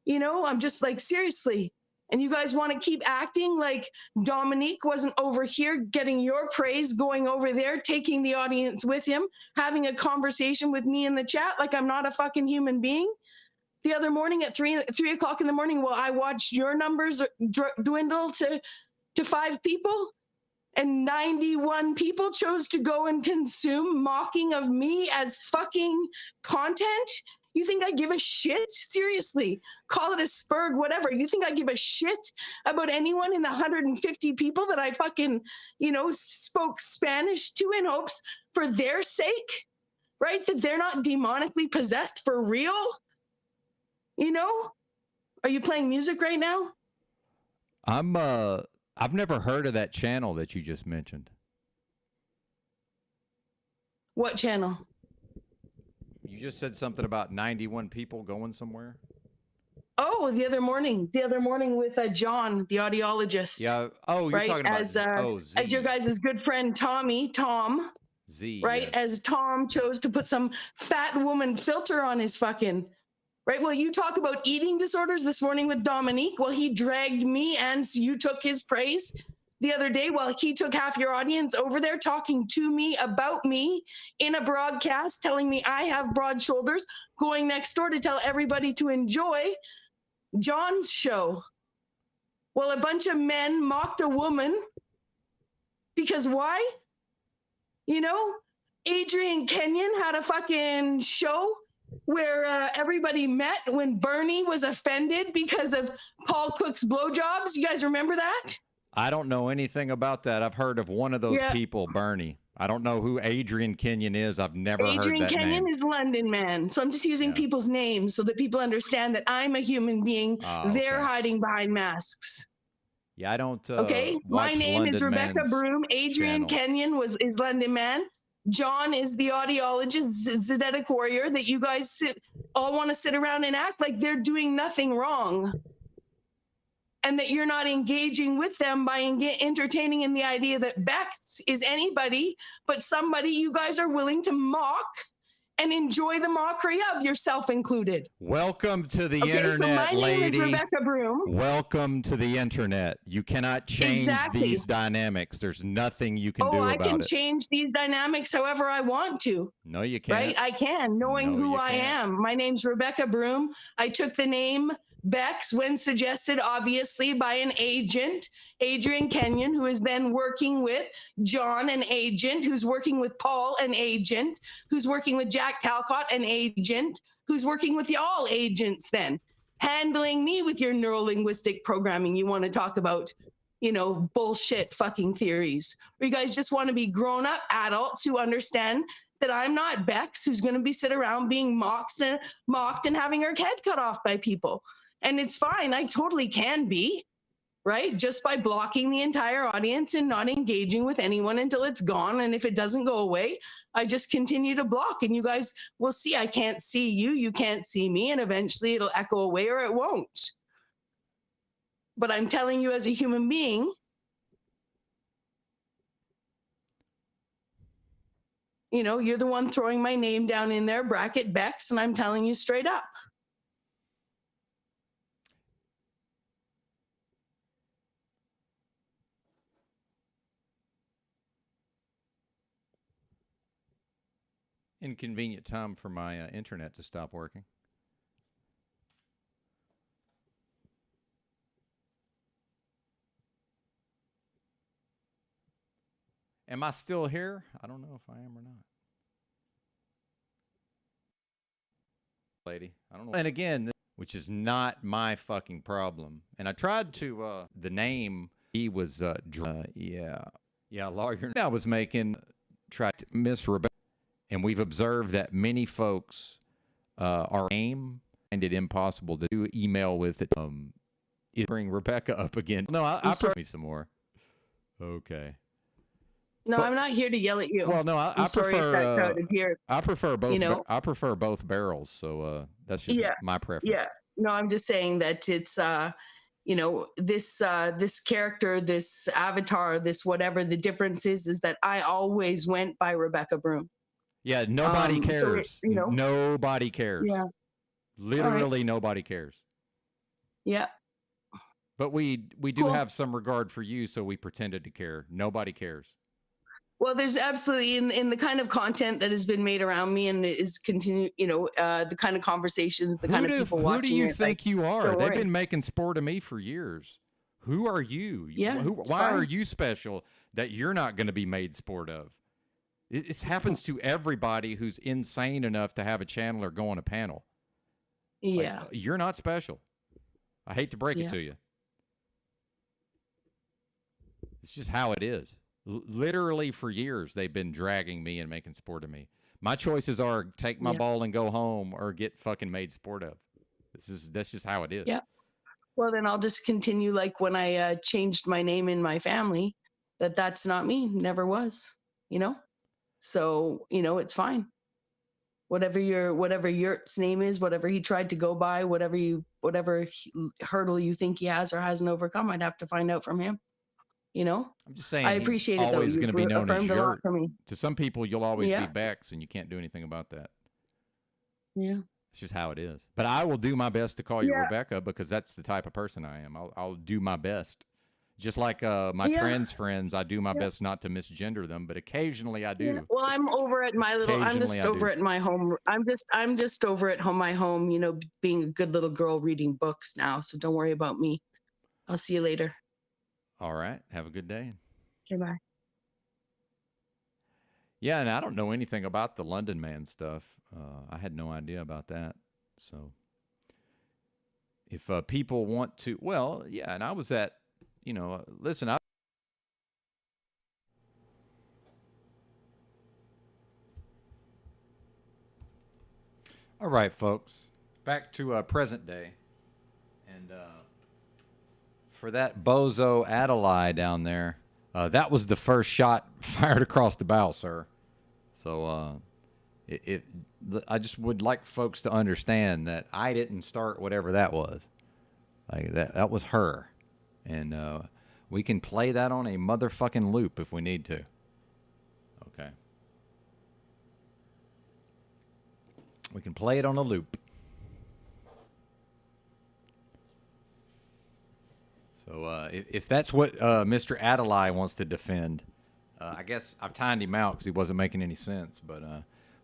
You know, I'm just like, seriously. And you guys want to keep acting like Dominique wasn't over here getting your praise, going over there, taking the audience with him, having a conversation with me in the chat like I'm not a fucking human being. The other morning at 3 o'clock in the morning, well, I watched your numbers dwindle to 5 people, and 91 people chose to go and consume mocking of me as fucking content. You think I give a shit? Seriously, call it a spurg, whatever. You think I give a shit about anyone in the 150 people that I fucking, spoke Spanish to in hopes for their sake, right? That they're not demonically possessed for real? Are you playing music right now? I've never heard of that channel that you just mentioned. What channel? You just said something about 91 people going somewhere. Oh, the other morning with John, the audiologist. Yeah. Oh, you're right? talking about as Z. as your guys' good friend Tom. Z. Right? Yes. As Tom chose to put some fat woman filter on his fucking. Right. Well, you talk about eating disorders this morning with Dominique. Well, he dragged me and you took his praise the other day. Well, he took half your audience over there talking to me about me in a broadcast, telling me I have broad shoulders, going next door to tell everybody to enjoy John's show. Well, a bunch of men mocked a woman because why? Adrian Kenyon had a fucking show where everybody met when Bernie was offended because of Paul Cook's blowjobs. You guys remember that? I don't know anything about that. I've heard of one of those Yeah. people, Bernie. I don't know who Adrian Kenyon is. I've never heard Adrian that Kenyon name. is London man. So I'm just using people's names so that people understand that I'm a human being. They're Okay. hiding behind masks. Yeah, I don't. Okay, my watch name is London Rebecca Man's Broom. Adrian channel. Kenyon is London man. John is the audiologist, Zedetic warrior that you guys all want to sit around and act like they're doing nothing wrong. And that you're not engaging with them by entertaining in the idea that Bex is anybody but somebody you guys are willing to mock and enjoy the mockery of, yourself included. Welcome to the Okay, internet, so my name is lady. Rebecca Broom. Welcome to the internet. You cannot change Exactly. these dynamics. There's nothing you can do I about can it. change these dynamics however I want to. No, you can't. Right? I can, knowing No, who you I can't. am. My name's Rebecca Broom. I took the name Bex when suggested, obviously, by an agent, Adrian Kenyon, who is then working with John, an agent, who's working with Paul, an agent, who's working with Jack Talcott, an agent, who's working with y'all agents then, handling me with your neurolinguistic programming you want to talk about. Bullshit fucking theories. Or you guys just want to be grown up adults who understand that I'm not Bex, who's going to be sit around being mocked and having her head cut off by people. And it's fine. I totally can be, right? Just by blocking the entire audience and not engaging with anyone until it's gone. And if it doesn't go away, I just continue to block. And you guys will see, I can't see you. You can't see me. And eventually it'll echo away or it won't. But I'm telling you as a human being, you're the one throwing my name down in there, bracket Bex, and I'm telling you straight up. Inconvenient time for my internet to stop working. Am I still here? I don't know if I am or not. Lady, I don't know. And again, which is not my fucking problem. And I tried to, the name, he was, lawyer. I was making, tried to Miss Rebecca. And we've observed that many folks are aim and it impossible to do email with it. Bring Rebecca up again. No, I prefer me some more. Okay. No, I'm not here to yell at you. Well, no, I prefer. I prefer both. I prefer both barrels. So that's just my preference. Yeah. No, I'm just saying that it's this character, this avatar, this whatever. The difference is that I always went by Rebecca Broom. Yeah, nobody cares. So nobody cares. Yeah. Literally, nobody cares. Yeah. But we do Cool. have some regard for you, so we pretended to care. Nobody cares. Well, there's absolutely in the kind of content that has been made around me and is continue, the kind of conversations, the kind of people Who watching do you it, think you are? don't They've worry. been making sport of me for years. Who are you? Yeah, it's Why are fine. you special that you're not going to be made sport of? It happens to everybody who's insane enough to have a channel or go on a panel. Like, Yeah. you're not special. I hate to break it Yeah. to you. It's just how it is. Literally for years, they've been dragging me and making sport of me. My choices are take my Yeah. ball and go home or get fucking made sport of. That's just how it is. Yeah. Well, then I'll just continue like when I changed my name in my family, that's not me, never was, So, it's fine. Whatever yurt's name is, whatever he tried to go by, whatever hurdle you think he has or hasn't overcome, I'd have to find out from him. I'm just saying I he's appreciate it though. always going to be You've known as affirmed a lot Yurt. for me. To some people, you'll always be Yeah. Bex, and you can't do anything about that. Yeah. It's just how it is. But I will do my best to call you Yeah. Rebecca because that's the type of person I am. I'll do my best. Just like my Yeah. trans friends, I do my Yeah. best not to misgender them, but occasionally I do. Yeah. Well, I'm over at my little. I'm Occasionally just I over do. at my home. I'm just over at home, my home. Being a good little girl reading books now. So don't worry about me. I'll see you later. All right. Have a good day. Okay, bye. Yeah, and I don't know anything about the London man stuff. I had no idea about that. So if people want to, well, yeah, and I was at, listen, all right, folks, back to present day. And for that bozo Adelaide down there, that was the first shot fired across the bow, sir. So I just would like folks to understand that I didn't start whatever that was. Like that was her. And we can play that on a motherfucking loop if we need to. Okay. We can play it on a loop. So if that's what Mr. Adelaide wants to defend, I guess I've timed him out because he wasn't making any sense. But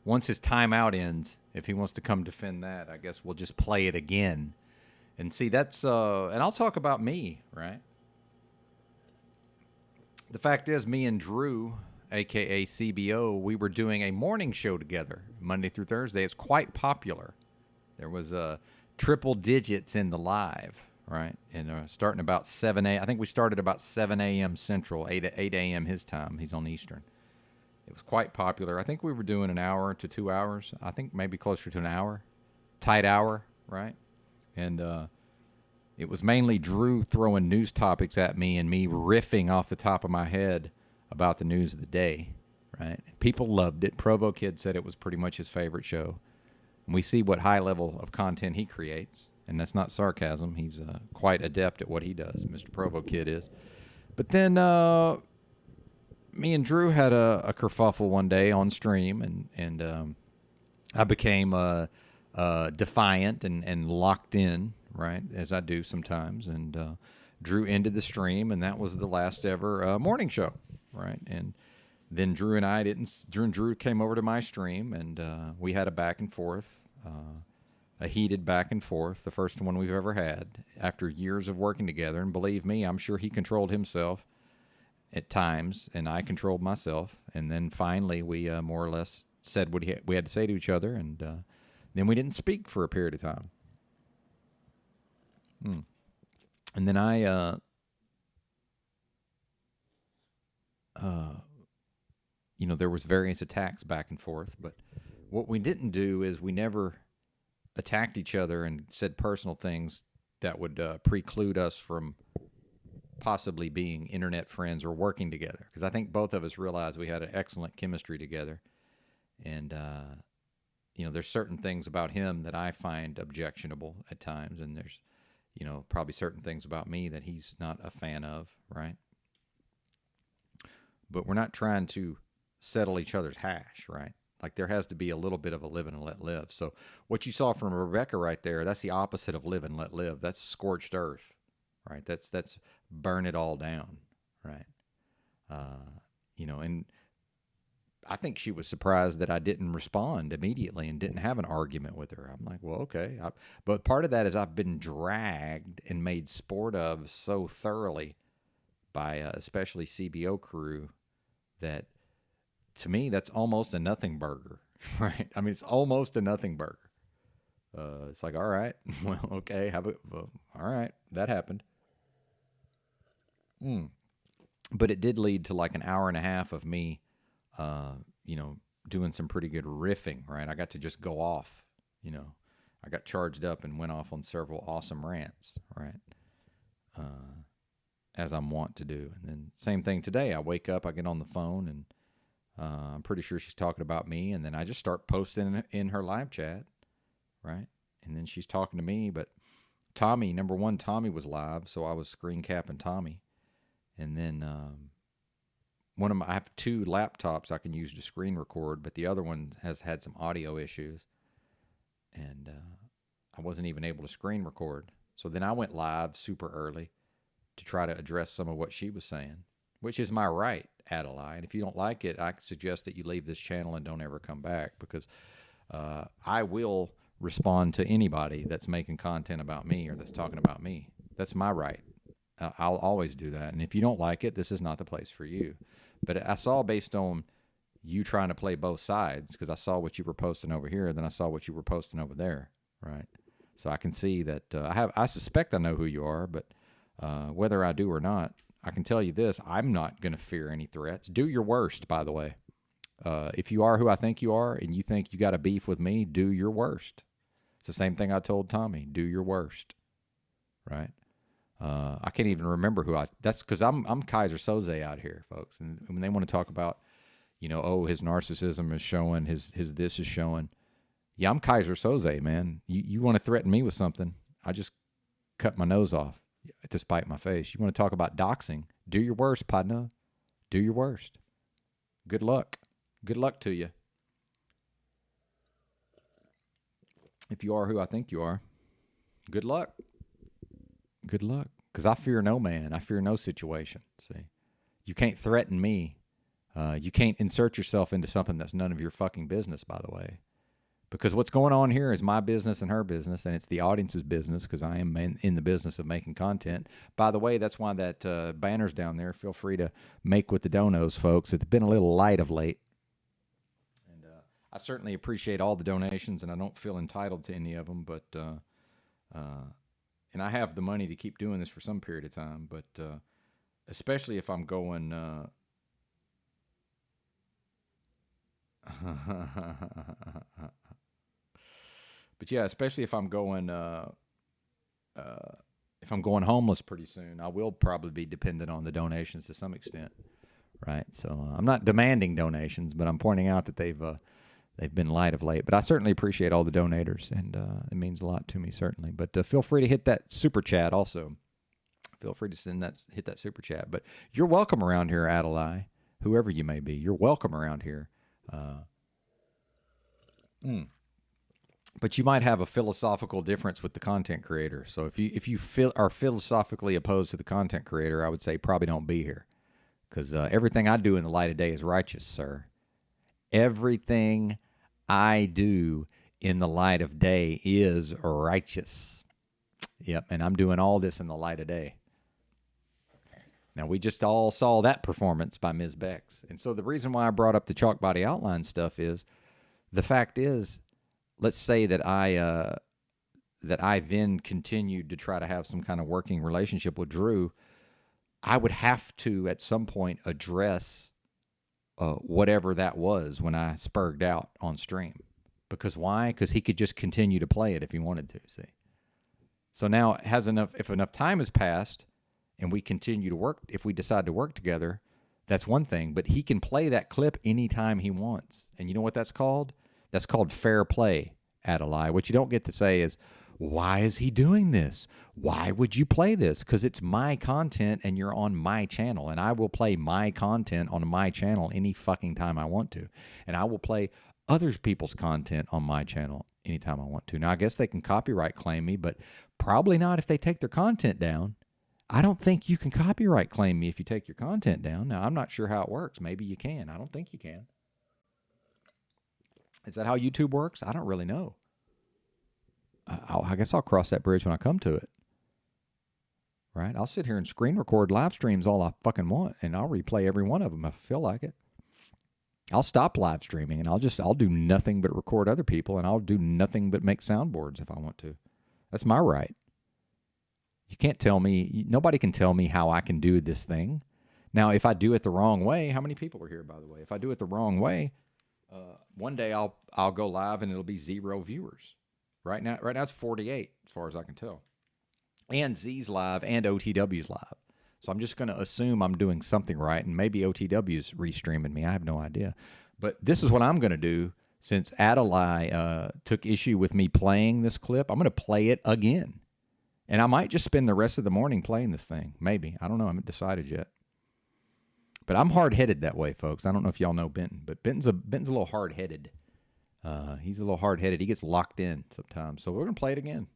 once his timeout ends, if he wants to come defend that, I guess we'll just play it again. And see, that's and I'll talk about me, right? The fact is, me and Drew, a.k.a. CBO, we were doing a morning show together, Monday through Thursday. It's quite popular. There was triple digits in the live, right? And starting about 7 a.m. I think we started about 7 a.m. Central, 8 a.m. his time. He's on Eastern. It was quite popular. I think we were doing an hour to 2 hours. I think maybe closer to an hour. Tight hour, right? And it was mainly Drew throwing news topics at me and me riffing off the top of my head about the news of the day, right? People loved it. Provo Kid said it was pretty much his favorite show. And we see what high level of content he creates. And that's not sarcasm. He's quite adept at what he does, Mr. Provo Kid is. But then me and Drew had a kerfuffle one day on stream, and I became defiant and locked in, right, as I do sometimes. And Drew ended the stream, and that was the last ever morning show, right? And then Drew and Drew came over to my stream, and we had a back and forth, a heated back and forth, the first one we've ever had after years of working together. And believe me, I'm sure he controlled himself at times, and I controlled myself. And then finally, we more or less said what we had to say to each other, and then we didn't speak for a period of time. And then I, there was various attacks back and forth, but what we didn't do is we never attacked each other and said personal things that would preclude us from possibly being internet friends or working together. Because I think both of us realized we had an excellent chemistry together. And, there's certain things about him that I find objectionable at times. And there's, probably certain things about me that he's not a fan of, right? But we're not trying to settle each other's hash, right? Like there has to be a little bit of a live and let live. So what you saw from Rebecca right there, that's the opposite of live and let live. That's scorched earth, right? That's burn it all down, right? You know, and I think she was surprised that I didn't respond immediately and didn't have an argument with her. I'm like, well, okay. But part of that is I've been dragged and made sport of so thoroughly by especially CBO crew that to me, that's almost a nothing burger, right? I mean, it's almost a nothing burger. It's like, all right, well, okay, all right, that happened. But it did lead to like an hour and a half of me, you know, doing some pretty good riffing, right? I got to just go off, you know. I got charged up and went off on several awesome rants, right? As I'm wont to do. And then same thing today. I wake up, I get on the phone, and I'm pretty sure she's talking about me, and then I just start posting in her live chat, right? And then she's talking to me, but Tommy, number one, Tommy was live, so I was screen capping Tommy. And then I have 2 laptops I can use to screen record, but the other one has had some audio issues, and I wasn't even able to screen record. So then I went live super early to try to address some of what she was saying, which is my right, Adelaide. And if you don't like it, I suggest that you leave this channel and don't ever come back, because I will respond to anybody that's making content about me or that's talking about me. That's my right. I'll always do that. And if you don't like it, this is not the place for you. But I saw, based on you trying to play both sides, because I saw what you were posting over here, and then I saw what you were posting over there, right? So I can see that I suspect I know who you are, but whether I do or not, I can tell you this: I'm not going to fear any threats. Do your worst, by the way. If you are who I think you are, and you think you got a beef with me, do your worst. It's the same thing I told Tommy. Do your worst, right? I can't even remember that's because I'm Kaiser Soze out here, folks. And when they want to talk about, you know, oh, his narcissism is showing, his this is showing. Yeah, I'm Kaiser Soze, man. You want to threaten me with something, I just cut my nose off to spite my face. You want to talk about doxing? Do your worst, partner. Do your worst. Good luck. Good luck to you. If you are who I think you are, good luck. Good luck. Because I fear no man. I fear no situation. See, you can't threaten me. You can't insert yourself into something that's none of your fucking business, by the way. Because what's going on here is my business and her business, and it's the audience's business, because I am in the business of making content. By the way, that's why that banner's down there. Feel free to make with the donos, folks. It's been a little light of late. And I certainly appreciate all the donations, and I don't feel entitled to any of them, but and I have the money to keep doing this for some period of time, but especially if I'm going but yeah, especially if I'm going homeless pretty soon, I will probably be dependent on the donations to some extent, right? So I'm not demanding donations, but I'm pointing out that they've been light of late. But I certainly appreciate all the donators, and it means a lot to me, certainly. But feel free to hit that super chat also. Feel free to hit that super chat. But you're welcome around here, Adelaide, whoever you may be. You're welcome around here. But you might have a philosophical difference with the content creator. So if you are philosophically opposed to the content creator, I would say probably don't be here, because everything I do in the light of day is righteous, sir. Everything I do in the light of day is righteous. Yep, and I'm doing all this in the light of day. Now, we just all saw that performance by Ms. Bex. And so the reason why I brought up the chalk body outline stuff is, the fact is, let's say that I then continued to try to have some kind of working relationship with Drew. I would have to, at some point, address whatever that was when I spurged out on stream. Because why? Because he could just continue to play it if he wanted to, see. So now if enough time has passed and we continue to work, if we decide to work together, that's one thing. But he can play that clip anytime he wants. And you know what that's called? That's called fair play, Adelaide. What you don't get to say is, why is he doing this? Why would you play this? Because it's my content and you're on my channel. And I will play my content on my channel any fucking time I want to. And I will play other people's content on my channel anytime I want to. Now, I guess they can copyright claim me, but probably not if they take their content down. I don't think you can copyright claim me if you take your content down. Now, I'm not sure how it works. Maybe you can. I don't think you can. Is that how YouTube works? I don't really know. I guess I'll cross that bridge when I come to it. Right? I'll sit here and screen record live streams all I fucking want, and I'll replay every one of them if I feel like it. I'll stop live streaming, and I'll do nothing but record other people, and I'll do nothing but make soundboards if I want to. That's my right. You can't tell me, nobody can tell me how I can do this thing. Now, if I do it the wrong way, how many people are here, by the way? If I do it the wrong way, one day I'll go live and it'll be 0 viewers. Right now it's 48 as far as I can tell. And Z's live and OTW's live. So I'm just going to assume I'm doing something right, and maybe OTW's restreaming me. I have no idea. But this is what I'm going to do. Since Adelaide took issue with me playing this clip, I'm going to play it again. And I might just spend the rest of the morning playing this thing. Maybe. I don't know. I haven't decided yet. But I'm hard-headed that way, folks. I don't know if y'all know Benton, but Benton's a little hard-headed. He's a little hard-headed. He gets locked in sometimes. So we're going to play it again.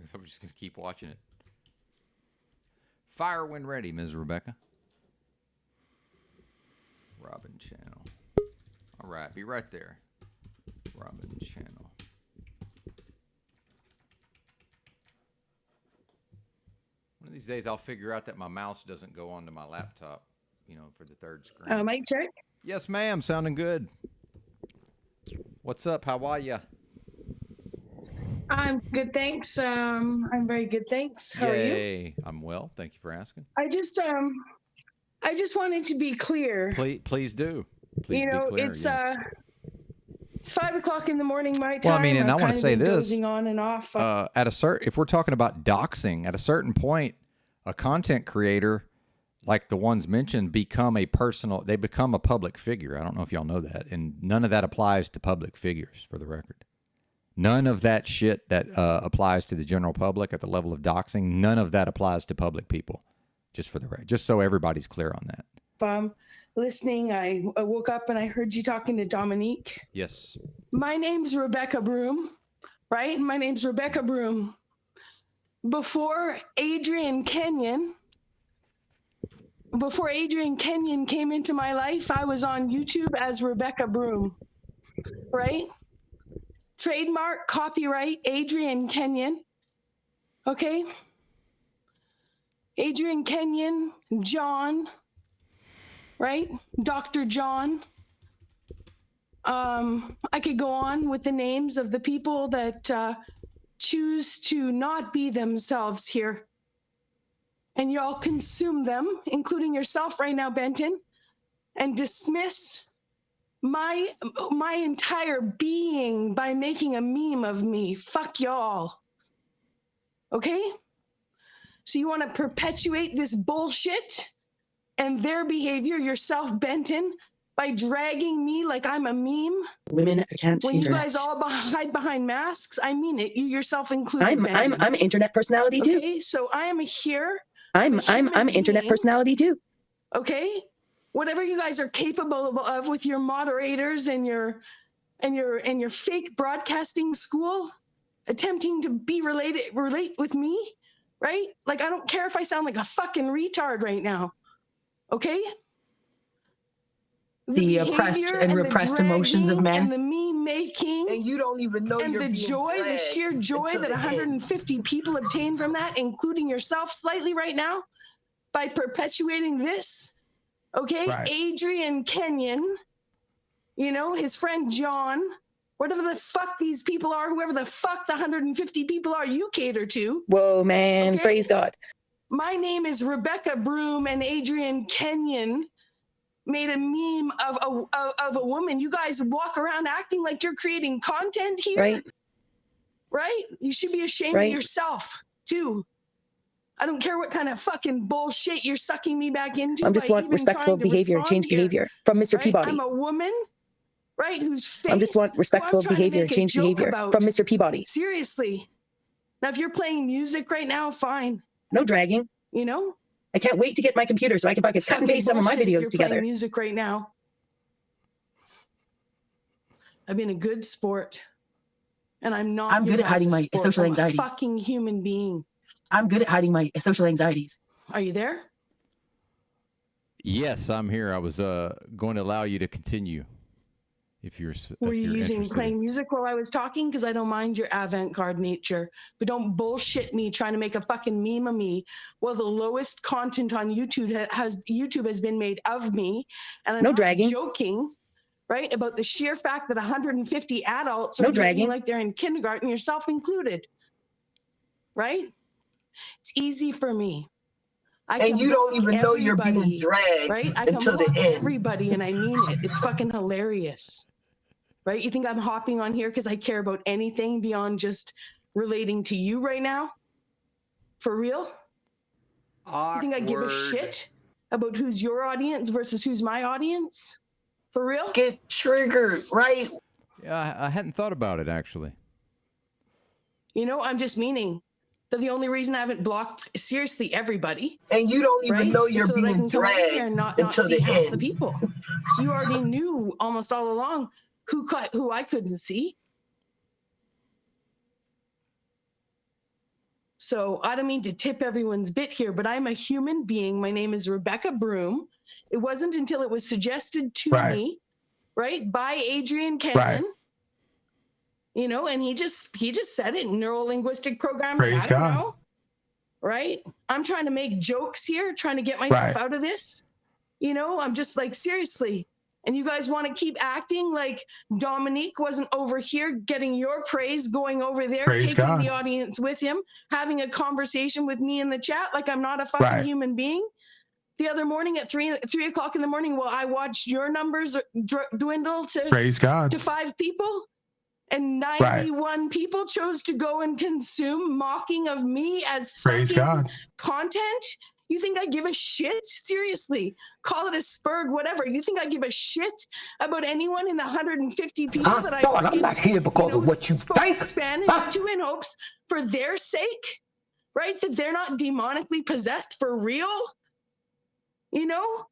So we're just going to keep watching it. Fire when ready, Ms. Rebecca. Robin Channel. All right, be right there. Robin Channel. One of these days I'll figure out that my mouse doesn't go onto my laptop, for the third screen. Mic check. Yes, ma'am. Sounding good. What's up? How are you? I'm good, thanks. I'm very good, thanks. How are you? Yay. I'm well. Thank you for asking. I just wanted to be clear. Please do. Please be clear. It's yes. It's 5 o'clock in the morning my time. Well, I mean, and I want to say this. Dozing on and off. If we're talking about doxing, at a certain point, a content creator, like the ones mentioned, they become a public figure. I don't know if y'all know that, and none of that applies to public figures, for the record. None of that shit that applies to the general public at the level of doxing, none of that applies to public people, just so everybody's clear on that. Listening, I woke up and I heard you talking to Dominique. Yes. My name's Rebecca Broom, right? My name's Rebecca Broom. Before Adrian Kenyon came into my life, I was on YouTube as Rebecca Broom, right? Trademark, copyright, Adrian Kenyon. Okay? Adrian Kenyon, John, right? Dr. John. I could go on with the names of the people that choose to not be themselves here. And y'all consume them, including yourself right now, Benton, and dismiss my entire being by making a meme of me. Fuck y'all. Okay? So you want to perpetuate this bullshit and their behavior, yourself, Benton, by dragging me like I'm a meme? Women can't When you internet. guys all hide behind masks, I mean it. You yourself included. I'm an internet personality too. Okay, so I am here. I'm an internet personality too. Okay? Whatever you guys are capable of with your moderators and your fake broadcasting school, attempting to relate with me, right? Like, I don't care if I sound like a fucking retard right now. Okay? The oppressed and repressed emotions of men. And the meme making. And you don't even know and you're the being joy, the dragged sheer joy until that the end. 150 people obtain from that, including yourself slightly right now, by perpetuating this. Okay, Right. Adrian Kenyon, his friend John, whatever the fuck these people are, whoever the fuck the 150 people are you cater to. Whoa, man, Okay? praise God. My name is Rebecca Broom, and Adrian Kenyon made a meme of a woman. You guys walk around acting like you're creating content here. Right. Right? You should be ashamed of yourself, too. I don't care what kind of fucking bullshit you're sucking me back into. I just by want even respectful trying to behavior, respond change here, behavior from Mr. right? Peabody. I'm a woman, right, who's faced I just want respectful who I'm trying to behavior, make a change joke behavior about. from Mr. Peabody. Seriously. Now, if you're playing music right now, fine. No dragging. I can't wait to get my computer so I can cut and paste some of my Bullshit if videos you're together. playing music right now. I've been a good sport, and I'm not. I'm good at hiding my social anxieties. I'm a fucking human being. I'm good at hiding my social anxieties. Are you there? Yes, I'm here. I was going to allow you to continue. If you're Were you interested. playing music while I was talking? Because I don't mind your avant-garde nature, but don't bullshit me trying to make a fucking meme of me. Well, the lowest content on YouTube has been made of me, and I'm No not dragging. joking, right? About the sheer fact that 150 adults are dragging like they're in kindergarten, yourself included, right? It's easy for me. And you don't even know you're being dragged right? I until can the end. Everybody, and I mean it. It's fucking hilarious. Right? You think I'm hopping on here because I care about anything beyond just relating to you right now? For real? You think I give a shit about who's your audience versus who's my audience? For real? Get triggered, right? Yeah, I hadn't thought about it, actually. You know, I'm just meaning that the only reason I haven't blocked seriously everybody. And you don't even know you're so that I being can come over here dragged and not until see the half end. the people. You already knew almost all along who I couldn't see. So I don't mean to tip everyone's bit here, but I'm a human being. My name is Rebecca Broom. It wasn't until it was suggested to me, right, by Adrian Kenyon, you know, and he just said it, neuro-linguistic programming. Praise I don't God. know, right? I'm trying to make jokes here, trying to get myself out of this. You know, I'm just like, seriously. And you guys want to keep acting like Dominique wasn't over here getting your praise, going over there, Praise taking God. the audience with him, having a conversation with me in the chat like I'm not a fucking human being. The other morning at 3 o'clock in the morning, while I watched your numbers dwindle to Praise God. to 5 people, and 91 people chose to go and consume mocking of me as Praise fucking God. content. You think I give a shit? Seriously, call it a spurg, whatever. You think I give a shit about anyone in the 150 people that I'm not here because of what you think. Spanish to in hopes for their sake, right? That they're not demonically possessed for real. You know?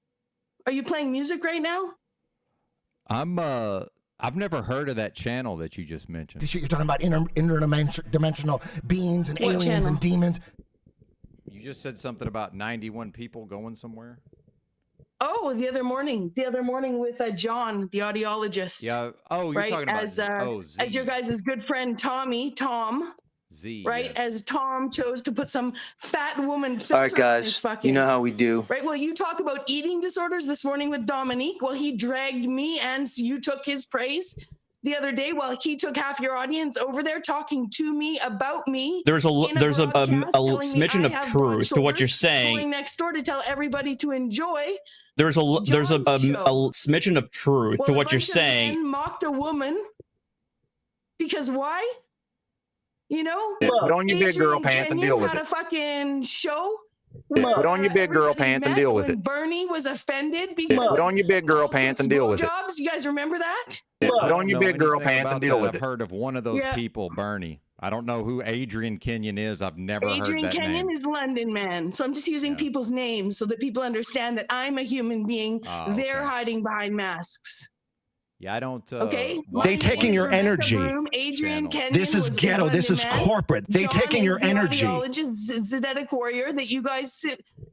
Are you playing music right now? I've never heard of that channel that you just mentioned. The shit you're talking about interdimensional beings and What aliens channel? and demons. You just said something about 91 people going somewhere. Oh, the other morning with John, the audiologist. Yeah. Oh, you're right? talking about As your guys' good friend Tom. Z. Right? Yes. As Tom chose to put some fat woman filter All right, on his guys, fucking, you know how we do. Right? Well, you talk about eating disorders this morning with Dominique. Well, he dragged me and you took his praise the other day while he took half your audience over there talking to me about me. There's a smidgen of truth to what you're Going saying. next door to tell everybody to enjoy. There's a John's show. smidgen of truth Well, to a what you're bunch of saying. men mocked a woman because why? You know, Put on your big girl pants and deal with had it. a fucking show. Put on your big girl pants and deal with when it. Bernie was offended because Put on your big girl pants and deal with it. jobs. You guys remember that? Put on your know big girl anything pants and about deal that. with I've it. heard of one of those Yeah. people, Bernie. I don't know who Adrian Kenyon is. I've never Adrian heard that Kenyon name. is London man. So I'm just using people's names so that people understand that I'm a human being. Oh, They're hiding behind masks. Yeah, I don't. Okay. They taking your energy. Adrian Kenyon This is ghetto. This is corporate. They taking your energy. Zedetic warrior that you guys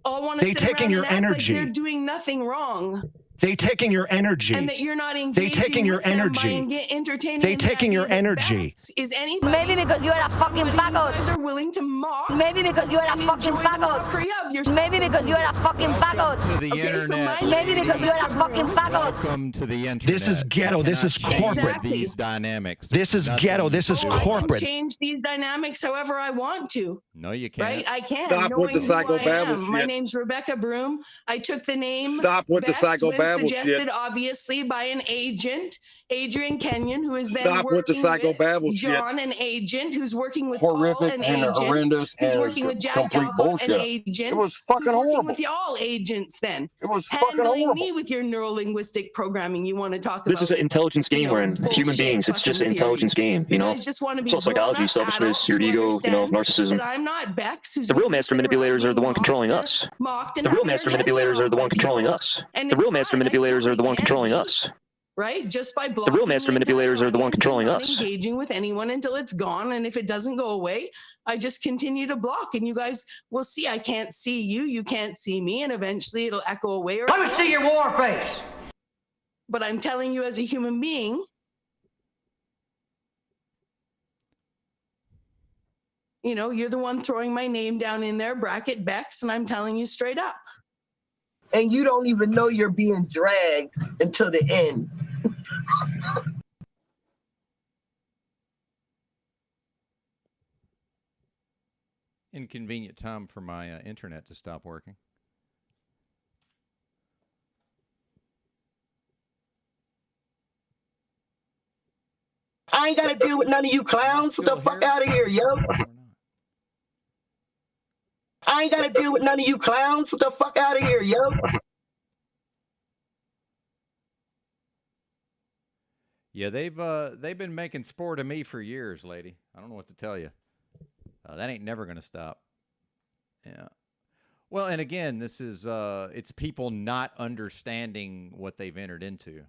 all want to. They taking your energy. Like they're doing nothing wrong. They taking your energy. And that you're not engaging. They taking your with them energy. by entertaining They them taking your that energy. best is anybody. Maybe because you're a fucking faggot. You guys are willing to mock. Maybe because you're a fucking faggot. Maybe because you're a fucking faggot. To the internet. Maybe because you're a fucking faggot. Welcome to the internet. This is ghetto. This is corporate. Exactly. These dynamics. This is Nothing ghetto. This is to do with it. corporate. I can change these dynamics however I want to. No, you can't. Right? I can. Stop with the knowing who I psychobabble am. My shit. name's Rebecca Broom. I took the name. Stop with the Bex when psychobabble suggested, shit. obviously, by an agent, Adrian Kenyon, who is then Stop with the working psychobabble with shit. John, an agent, who's working with Paul, Horrific an and agent, horrendous who's and working with Jack complete Talcott, bullshit. an agent. It was fucking who's working horrible. with y'all agents then. It was fucking Handling horrible. me with your neuro-linguistic programming you want to talk about. This is an intelligence game we're in. Human beings. It's just an intelligence game, you know? guys just want to be It's all psychology, grown-up selfishness, adults your who ego, you know, understand narcissism. that I'm not Bex, who's The real gonna master sit around manipulators are the being one controlling us. mocked and The real have master their head manipulators are the one blown by controlling people. us. And The it's real master fine. I manipulators are the totally one can controlling be. us. right? Just by The blocking real master the entire manipulators are the one audience and controlling not us. engaging with anyone until it's gone. And if it doesn't go away, I just continue to block. And you guys will see I can't see you, you can't see me, and eventually it'll echo away. Let me see your war face. But I'm telling you, as a human being, you know, you're the one throwing my name down in there, bracket Bex, and I'm telling you straight up. And you don't even know you're being dragged until the end. Inconvenient time for my internet to stop working. I ain't got to deal with none of you clowns. What the fuck out of here, yo? I ain't got to deal with none of you clowns. What the fuck out of here, yo? Yeah, they've been making sport of me for years, lady. I don't know what to tell you. That ain't never gonna stop. Yeah. Well, and again, this is it's people not understanding what they've entered into,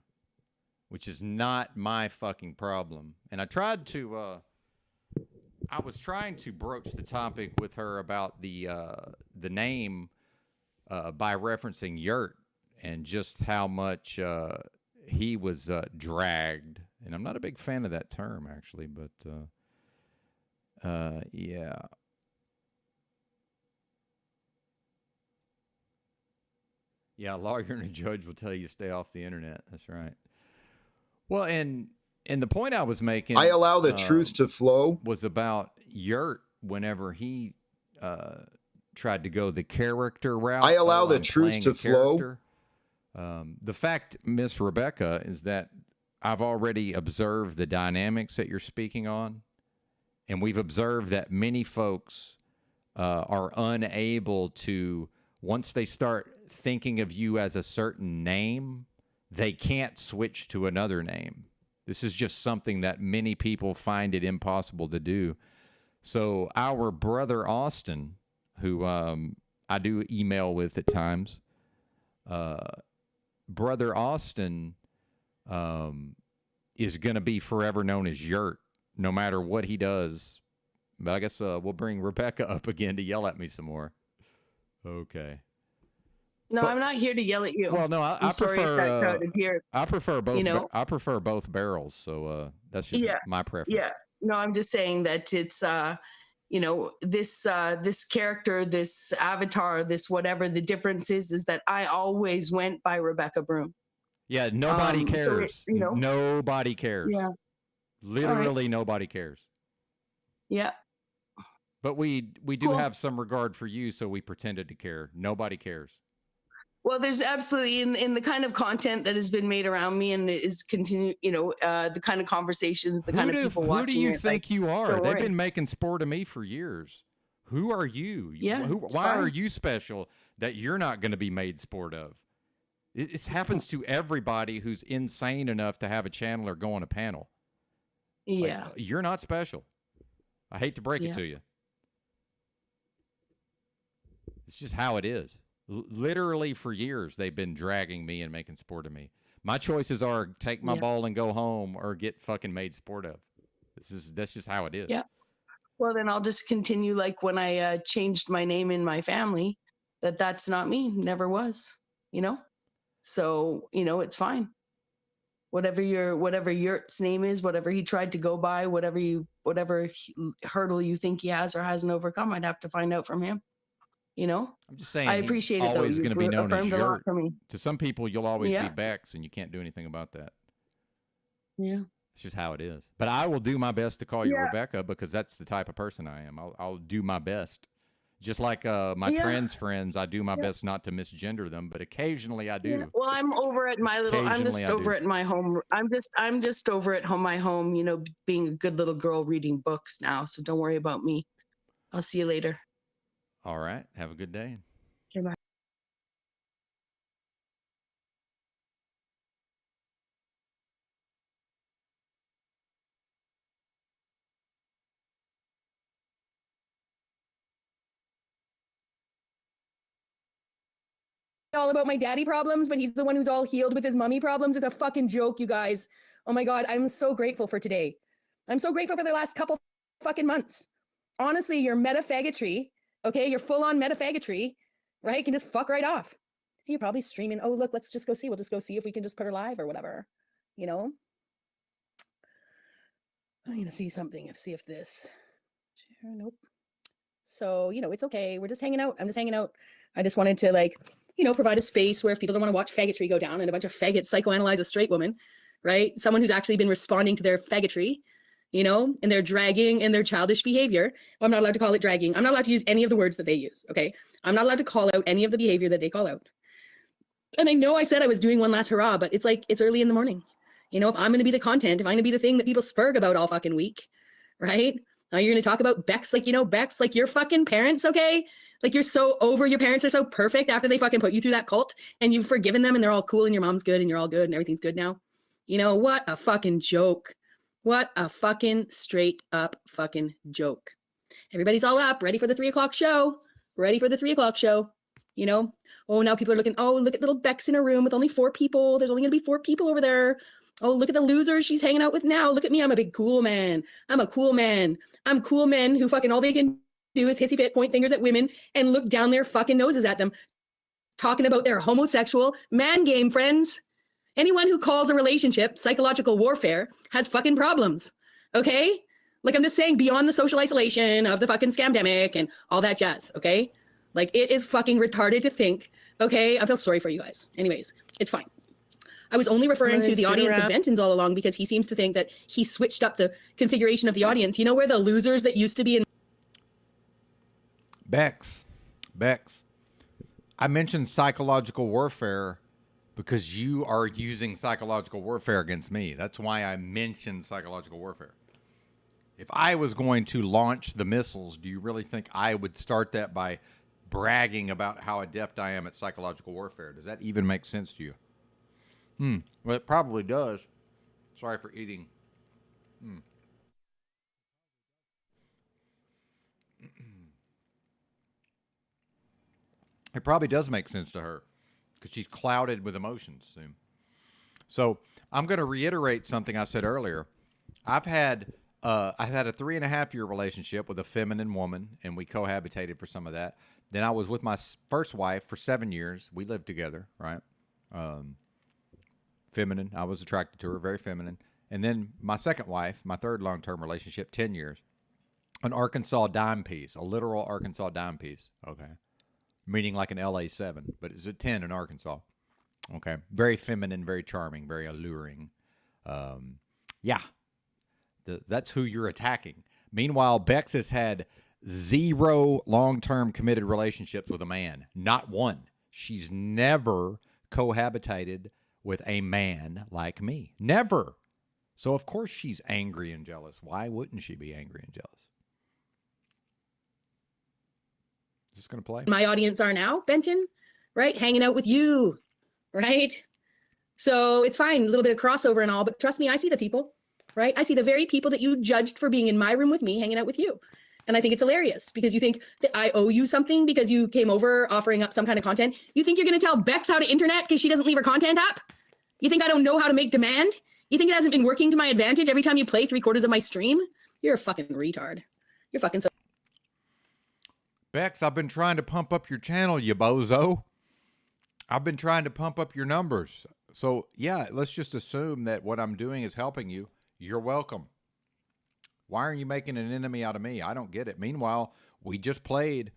which is not my fucking problem. And I tried to I was trying to broach the topic with her about the name by referencing Yurt and just how much he was dragged. And I'm not a big fan of that term, actually, but yeah. Yeah, a lawyer and a judge will tell you to stay off the internet. That's right. Well, and the point I was making, I allow the truth to flow, was about Yurt whenever he tried to go the character route. I allow the I'm truth playing to a flow. character. The fact, Miss Rebecca, is that I've already observed the dynamics that you're speaking on, and we've observed that many folks are unable to, once they start thinking of you as a certain name, they can't switch to another name. This is just something that many people find it impossible to do. So our brother Austin, who I do email with at times, brother Austin is going to be forever known as Yurt, no matter what he does. But I guess we'll bring Rebecca up again to yell at me some more. Okay. No, I'm not here to yell at you. Well, no, I'm sorry if that crowded here. I prefer both. You know? I prefer both barrels. So that's just my preference. Yeah. No, I'm just saying that it's you know, this character, this avatar, this whatever the difference is that I always went by Rebecca Broom. Yeah, nobody cares. So you know, nobody cares. Yeah. Literally nobody cares. Yeah. But we do have some regard for you, so we pretended to care. Nobody cares. Well, there's absolutely in the kind of content that has been made around me and is continue, you know, the kind of conversations, the kind of people watching. Who do you it, think like, you are? don't They've worry. been making sport of me for years. Who are you? Yeah, Why are you special that you're not going to be made sport of? It happens to everybody who's insane enough to have a channel or go on a panel. Yeah. Like, you're not special. I hate to break it to you. It's just how it is. Literally for years, they've been dragging me and making sport of me. My choices are take my ball and go home or get fucking made sport of. That's just how it is. Yeah. Well, then I'll just continue like when I changed my name in my family, that's not me, never was, you know? So, you know, it's fine. Whatever Yurt's name is, whatever he tried to go by, whatever hurdle you think he has or hasn't overcome, I'd have to find out from him. You know? I'm just saying, I appreciate he's it though. always going to be You've known as affirmed a lot Yurt. for me. To some people, you'll always be Yeah. Bex, and you can't do anything about that. Yeah. It's just how it is. But I will do my best to call you Yeah. Rebecca because that's the type of person I am. I'll do my best. Just like my Yeah. trans friends, I do my best not to misgender them, but occasionally I do. Yeah. Well, I'm over at my little. I'm just Occasionally I over do. at my home. I'm just over at home. My home. You know, being a good little girl reading books now. So don't worry about me. I'll see you later. All right. Have a good day. Okay, bye. all about my daddy problems, but he's the one who's all healed with his mummy problems. It's a fucking joke, you guys. Oh my God, I'm so grateful for today. I'm so grateful for the last couple fucking months. Honestly, your meta-faggotry, okay, your full-on meta-faggotry, right, can just fuck right off. You're probably streaming, oh, look, let's just go see. We'll just go see if we can just put her live or whatever, you know? I'm gonna see something, see if this, nope. So, you know, it's okay. We're just hanging out. I'm just hanging out. I just wanted to, like, you know, provide a space where if people don't want to watch faggotry go down and a bunch of faggots psychoanalyze a straight woman, right? Someone who's actually been responding to their faggotry, you know, and their dragging and their childish behavior. Well, I'm not allowed to call it dragging. I'm not allowed to use any of the words that they use, okay? I'm not allowed to call out any of the behavior that they call out. And I know I said I was doing one last hurrah, but it's like, it's early in the morning. You know, if I'm going to be the content, if I'm going to be the thing that people spurg about all fucking week, right? Now you're going to talk about Bex, like, you know, Bex, like your fucking parents, okay? Like you're so over, your parents are so perfect after they fucking put you through that cult and you've forgiven them and they're all cool and your mom's good and you're all good and everything's good now. You know, what a fucking joke. What a fucking straight up fucking joke. Everybody's all up, ready for the 3 o'clock show. Ready for the 3 o'clock show. You know, oh, now people are looking, oh, look at little Bex in a room with only 4 people. There's only going to be 4 people over there. Oh, look at the loser she's hanging out with now. Look at me. I'm a big cool man. I'm a cool man. I'm cool men who fucking all they can do is hissy fit, point fingers at women and look down their fucking noses at them. Talking about their homosexual man game, friends. Anyone who calls a relationship psychological warfare has fucking problems. Okay? Like I'm just saying, beyond the social isolation of the fucking scamdemic and all that jazz, okay? Like it is fucking retarded to think, okay? I feel sorry for you guys. Anyways, it's fine. I was only referring to the audience of Benton's all along because he seems to think that he switched up the configuration of the audience. You know where the losers that used to be in Bex, I mentioned psychological warfare because you are using psychological warfare against me. That's why I mentioned psychological warfare. If I was going to launch the missiles, do you really think I would start that by bragging about how adept I am at psychological warfare? Does that even make sense to you? Well, it probably does. Sorry for eating. It probably does make sense to her because she's clouded with emotions soon. So I'm going to reiterate something I said earlier. I've had a 3.5-year relationship with a feminine woman, and we cohabitated for some of that. Then I was with my first wife for 7 years. We lived together, right? Feminine. I was attracted to her, very feminine. And then my second wife, my third long-term relationship, 10 years. An Arkansas dime piece, a literal Arkansas dime piece, okay? Meaning like an LA 7, but it's a 10 in Arkansas, okay? Very feminine, very charming, very alluring. Yeah, that's who you're attacking. Meanwhile, Bex has had 0 long-term committed relationships with a man, not one. She's never cohabitated with a man like me. Never. So, of course, she's angry and jealous. Why wouldn't she be angry and jealous? Is this going to play? my audience are now, Benton, right? Hanging out with you, right? So it's fine, a little bit of crossover and all, but trust me, I see the people, right? I see the very people that you judged for being in my room with me, hanging out with you. And I think it's hilarious because you think that I owe you something because you came over offering up some kind of content. You think you're going to tell Bex how to internet because she doesn't leave her content up? You think I don't know how to make demand? You think it hasn't been working to my advantage every time you play 3/4 of my stream? You're a fucking retard. You're fucking so. Bex, I've been trying to pump up your channel, you bozo. I've been trying to pump up your numbers. So, yeah, let's just assume that what I'm doing is helping you. You're welcome. Why are you making an enemy out of me? I don't get it. Meanwhile, we just played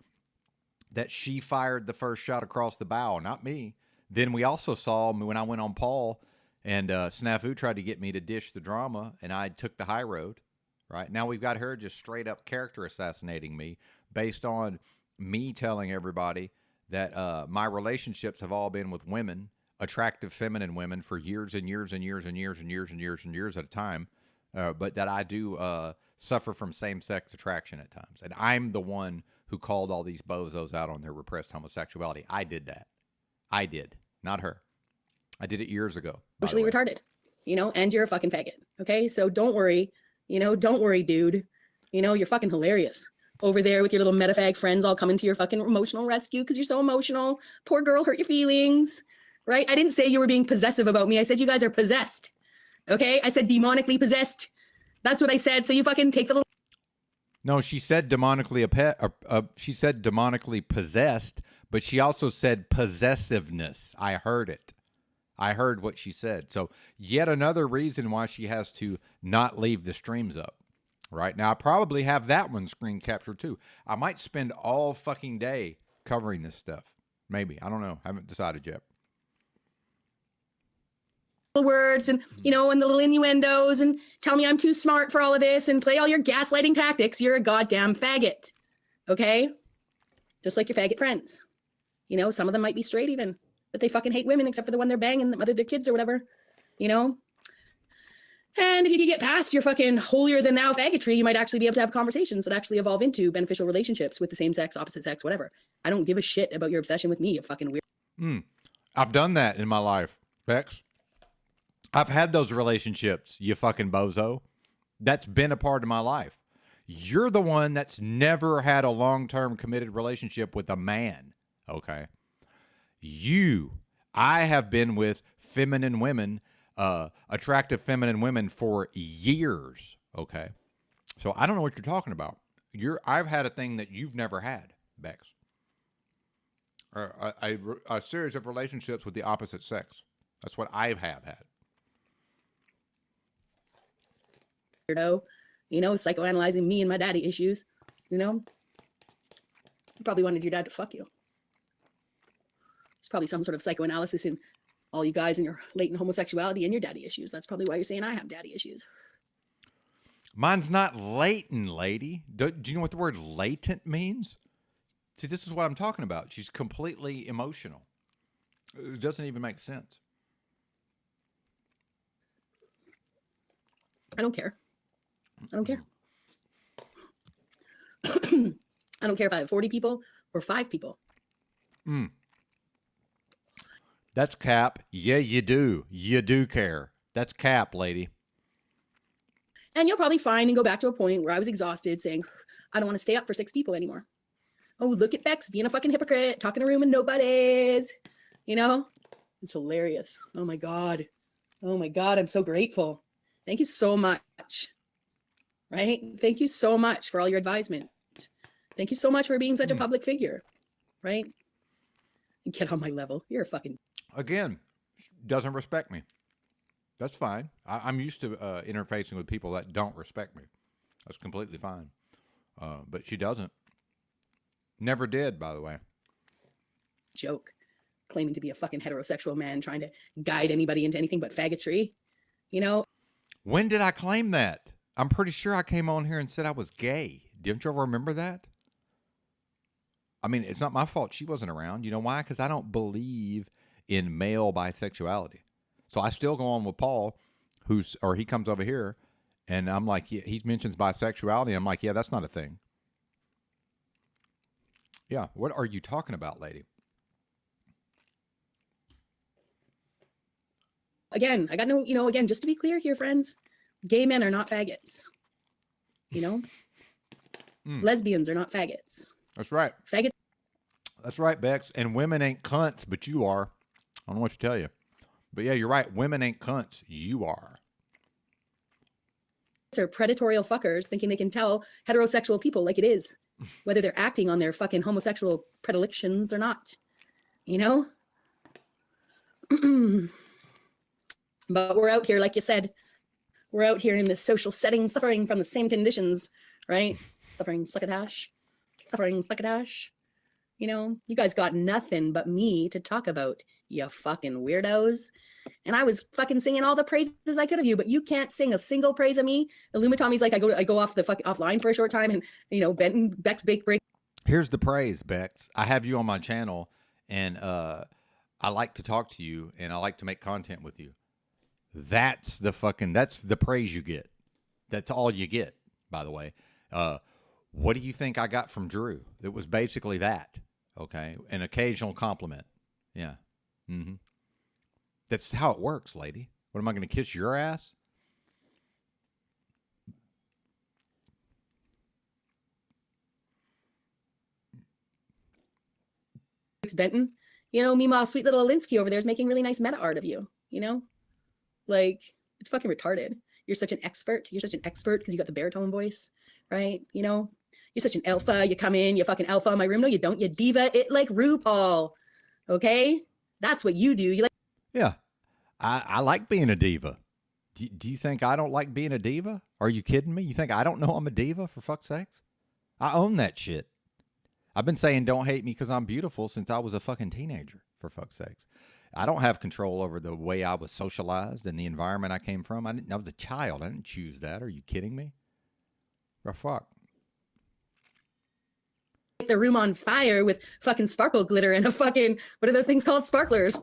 that she fired the first shot across the bow, not me. Then we also saw when I went on Paul and Snafu tried to get me to dish the drama, and I took the high road. Right now, we've got her just straight up character assassinating me based on me telling everybody that my relationships have all been with women, attractive feminine women, for years and years and years and years and years and years and years at a time. But that I do suffer from same-sex attraction at times. And I'm the one who called all these bozos out on their repressed homosexuality. I did that. I did, not her. I did it years ago. Socially retarded, you know, and you're a fucking faggot, okay? So don't worry, you know, don't worry, dude. You know, you're fucking hilarious. over there with your little metafag friends all coming to your fucking emotional rescue because you're so emotional. Poor girl, hurt your feelings, right? I didn't say you were being possessive about me. I said you guys are possessed. Okay? I said demonically possessed. That's what I said. So you fucking take the little. No, she said demonically she said demonically possessed, but she also said possessiveness. I heard it. I heard what she said. So yet another reason why she has to not leave the streams up. Right now, I probably have that one screen captured too. I might spend all fucking day covering this stuff. Maybe. I don't know. I haven't decided yet. Words and, you know, and the little innuendos and tell me I'm too smart for all of this and play all your gaslighting tactics. You're a goddamn faggot. Okay? Just like your faggot friends. You know, some of them might be straight even, but they fucking hate women except for the one they're banging, the mother of their kids or whatever. You know? And if you could get past your fucking holier than thou faggotry, you might actually be able to have conversations that actually evolve into beneficial relationships with the same sex, opposite sex, whatever. I don't give a shit about your obsession with me, you fucking weird. I've done that in my life, Bex. I've had those relationships, you fucking bozo. That's been a part of my life. You're the one that's never had a long-term committed relationship with a man, okay? I have been with feminine women, attractive feminine women for years, okay? So I don't know what you're talking about. I've had a thing that you've never had, Bex. A series of relationships with the opposite sex. That's what I have had. Weirdo, you know, psychoanalyzing me and my daddy issues, you know? You probably wanted your dad to fuck you. It's probably some sort of psychoanalysis in all you guys and your latent homosexuality and your daddy issues. That's probably why you're saying I have daddy issues. Mine's not latent, lady. Do you know what the word latent means? See, this is what I'm talking about. She's completely emotional. It doesn't even make sense. I don't care. I don't care. I don't care if I have 40 people or 5 people. That's cap. Yeah, you do. You do care. That's cap, lady. And you'll probably find and go back to a point where I was exhausted saying, I don't want to stay up for 6 people anymore. Oh, look at Bex being a fucking hypocrite, talking to room and nobody's, you know? It's hilarious. Oh my God. Oh my God. I'm so grateful. Thank you so much. Right? Thank you so much for all your advisement. Thank you so much for being such a public figure. Right? Get on my level. You're a fucking. Again, doesn't respect me. That's fine. I'm used to interfacing with people that don't respect me. That's completely fine. But she doesn't. Never did, by the way. Joke. Claiming to be a fucking heterosexual man trying to guide anybody into anything but faggotry. You know? When did I claim that? I'm pretty sure I came on here and said I was gay. Don't you all remember that? I mean, it's not my fault she wasn't around. You know why? Because I don't believe in male bisexuality. So I still go on with Paul, he comes over here, and I'm like, yeah, he mentions bisexuality. And I'm like, yeah, that's not a thing. Yeah, what are you talking about, lady? Again, I got no, you know, again, just to be clear here, friends, gay men are not faggots. You know? Lesbians are not faggots. That's right. Faggots. That's right, Bex. And women ain't cunts, but you are. I don't know what to tell you. But yeah, you're right. Women ain't cunts. You are. Are predatorial fuckers thinking they can tell heterosexual people like it is, whether they're acting on their fucking homosexual predilections or not. You know? But we're out here, like you said, we're out here in this social setting, suffering from the same conditions, right? Suffering flickadash. Suffering flickadash. You know, you guys got nothing but me to talk about, you fucking weirdos. And I was fucking singing all the praises I could of you, but you can't sing a single praise of me. Illumitommy's like, I go off the fucking offline for a short time, and you know, Beck's big break. Here's the praise, Bex. I have you on my channel, and I like to talk to you, and I like to make content with you. That's the praise you get. That's all you get, by the way. What do you think I got from Drew? It was basically that. Okay. An occasional compliment. Yeah. Mm-hmm. That's how it works, lady. What, am I going to kiss your ass? It's Benton. You know, meanwhile, sweet little Alinsky over there is making really nice meta art of you, you know? Like, it's fucking retarded. You're such an expert. You're such an expert because you got the baritone voice, right? You know? You're such an alpha. You come in, you fucking alpha in my room. No, you don't. You diva it like RuPaul. Okay? That's what you do. You like. Yeah. I like being a diva. Do you think I don't like being a diva? Are you kidding me? You think I don't know I'm a diva, for fuck's sakes? I own that shit. I've been saying don't hate me because I'm beautiful since I was a fucking teenager, for fuck's sakes. I don't have control over the way I was socialized and the environment I came from. I was a child. I didn't choose that. Are you kidding me? For fuck. The room on fire with fucking sparkle glitter and a fucking, what are those things called? Sparklers.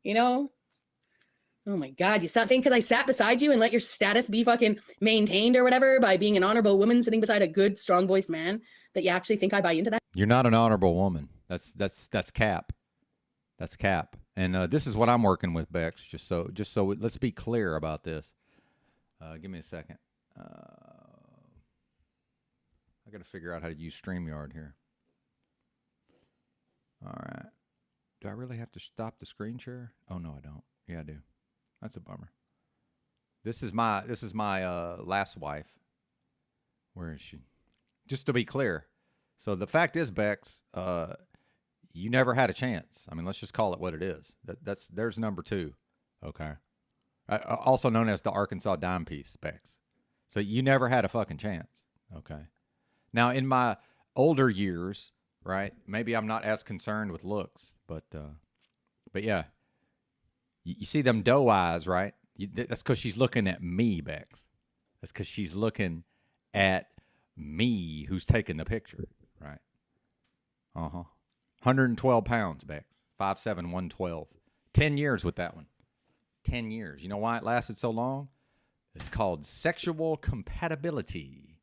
You know? Oh my God, you think because I sat beside you and let your status be fucking maintained or whatever by being an honorable woman sitting beside a good, strong-voiced man that you actually think I buy into that? You're not an honorable woman. That's cap. That's cap. And this is what I'm working with, Bex. Just so let's be clear about this. Give me a second. I got to figure out how to use StreamYard here. All right. Do I really have to stop the screen share? Oh no, I don't. Yeah, I do. That's a bummer. This is my last wife. Where is she? Just to be clear. So the fact is, Bex, you never had a chance. I mean, let's just call it what it is. There's number 2. Okay. Also known as the Arkansas dime piece, Bex. So you never had a fucking chance. Okay. Now in my older years, right? Maybe I'm not as concerned with looks, but yeah. You see them doe eyes, right? That's because she's looking at me, Bex. That's because she's looking at me who's taking the picture, right? 112 pounds, Bex. 5'7", 112. 10 years with that one. 10 years. You know why it lasted so long? It's called sexual compatibility.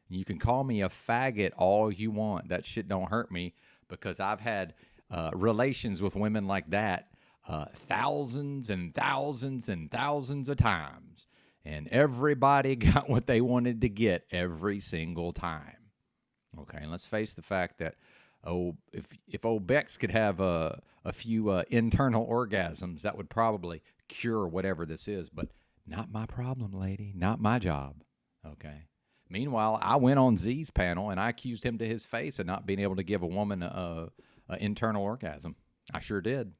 You can call me a faggot all you want. That shit don't hurt me because I've had relations with women like that thousands and thousands and thousands of times. And everybody got what they wanted to get every single time. Okay, and let's face the fact that, if old Bex could have a few internal orgasms, that would probably cure whatever this is. But not my problem, lady. Not my job. Okay. Meanwhile, I went on Z's panel and I accused him to his face of not being able to give a woman an internal orgasm. I sure did.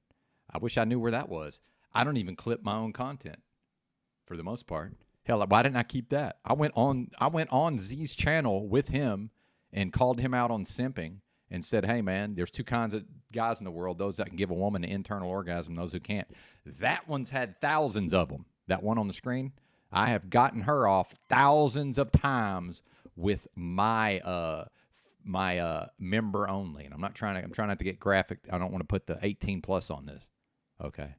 I wish I knew where that was. I don't even clip my own content for the most part. Hell, why didn't I keep that? I went on Z's channel with him and called him out on simping and said, hey, man, there's 2 kinds of guys in the world, those that can give a woman an internal orgasm, those who can't. That one's had thousands of them. That one on the screen, I have gotten her off thousands of times with my member only. And I'm trying not to get graphic. I don't want to put the 18 plus on this. Okay.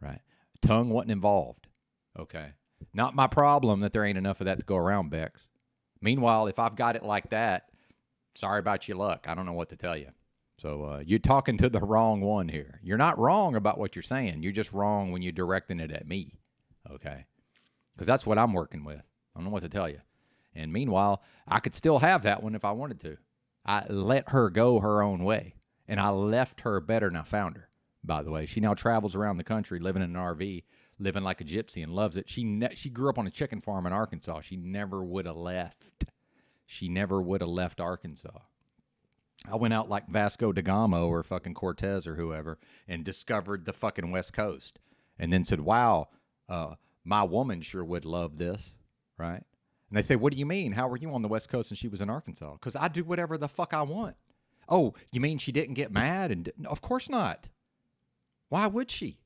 Right. Tongue wasn't involved. Okay. Not my problem that there ain't enough of that to go around, Bex. Meanwhile, if I've got it like that, sorry about your luck. I don't know what to tell you. So you're talking to the wrong one here. You're not wrong about what you're saying. You're just wrong when you're directing it at me. Okay. Because that's what I'm working with. I don't know what to tell you. And meanwhile, I could still have that one if I wanted to. I let her go her own way. And I left her better than I found her, by the way. She now travels around the country living in an RV, living like a gypsy and loves it. She grew up on a chicken farm in Arkansas. She never would have left. She never would have left Arkansas. I went out like Vasco da Gama or fucking Cortez or whoever and discovered the fucking West Coast. And then said, wow, my woman sure would love this, right? And they say, what do you mean? How were you on the West Coast and she was in Arkansas? Because I do whatever the fuck I want. Oh, you mean she didn't get mad? And of course not. Why would she?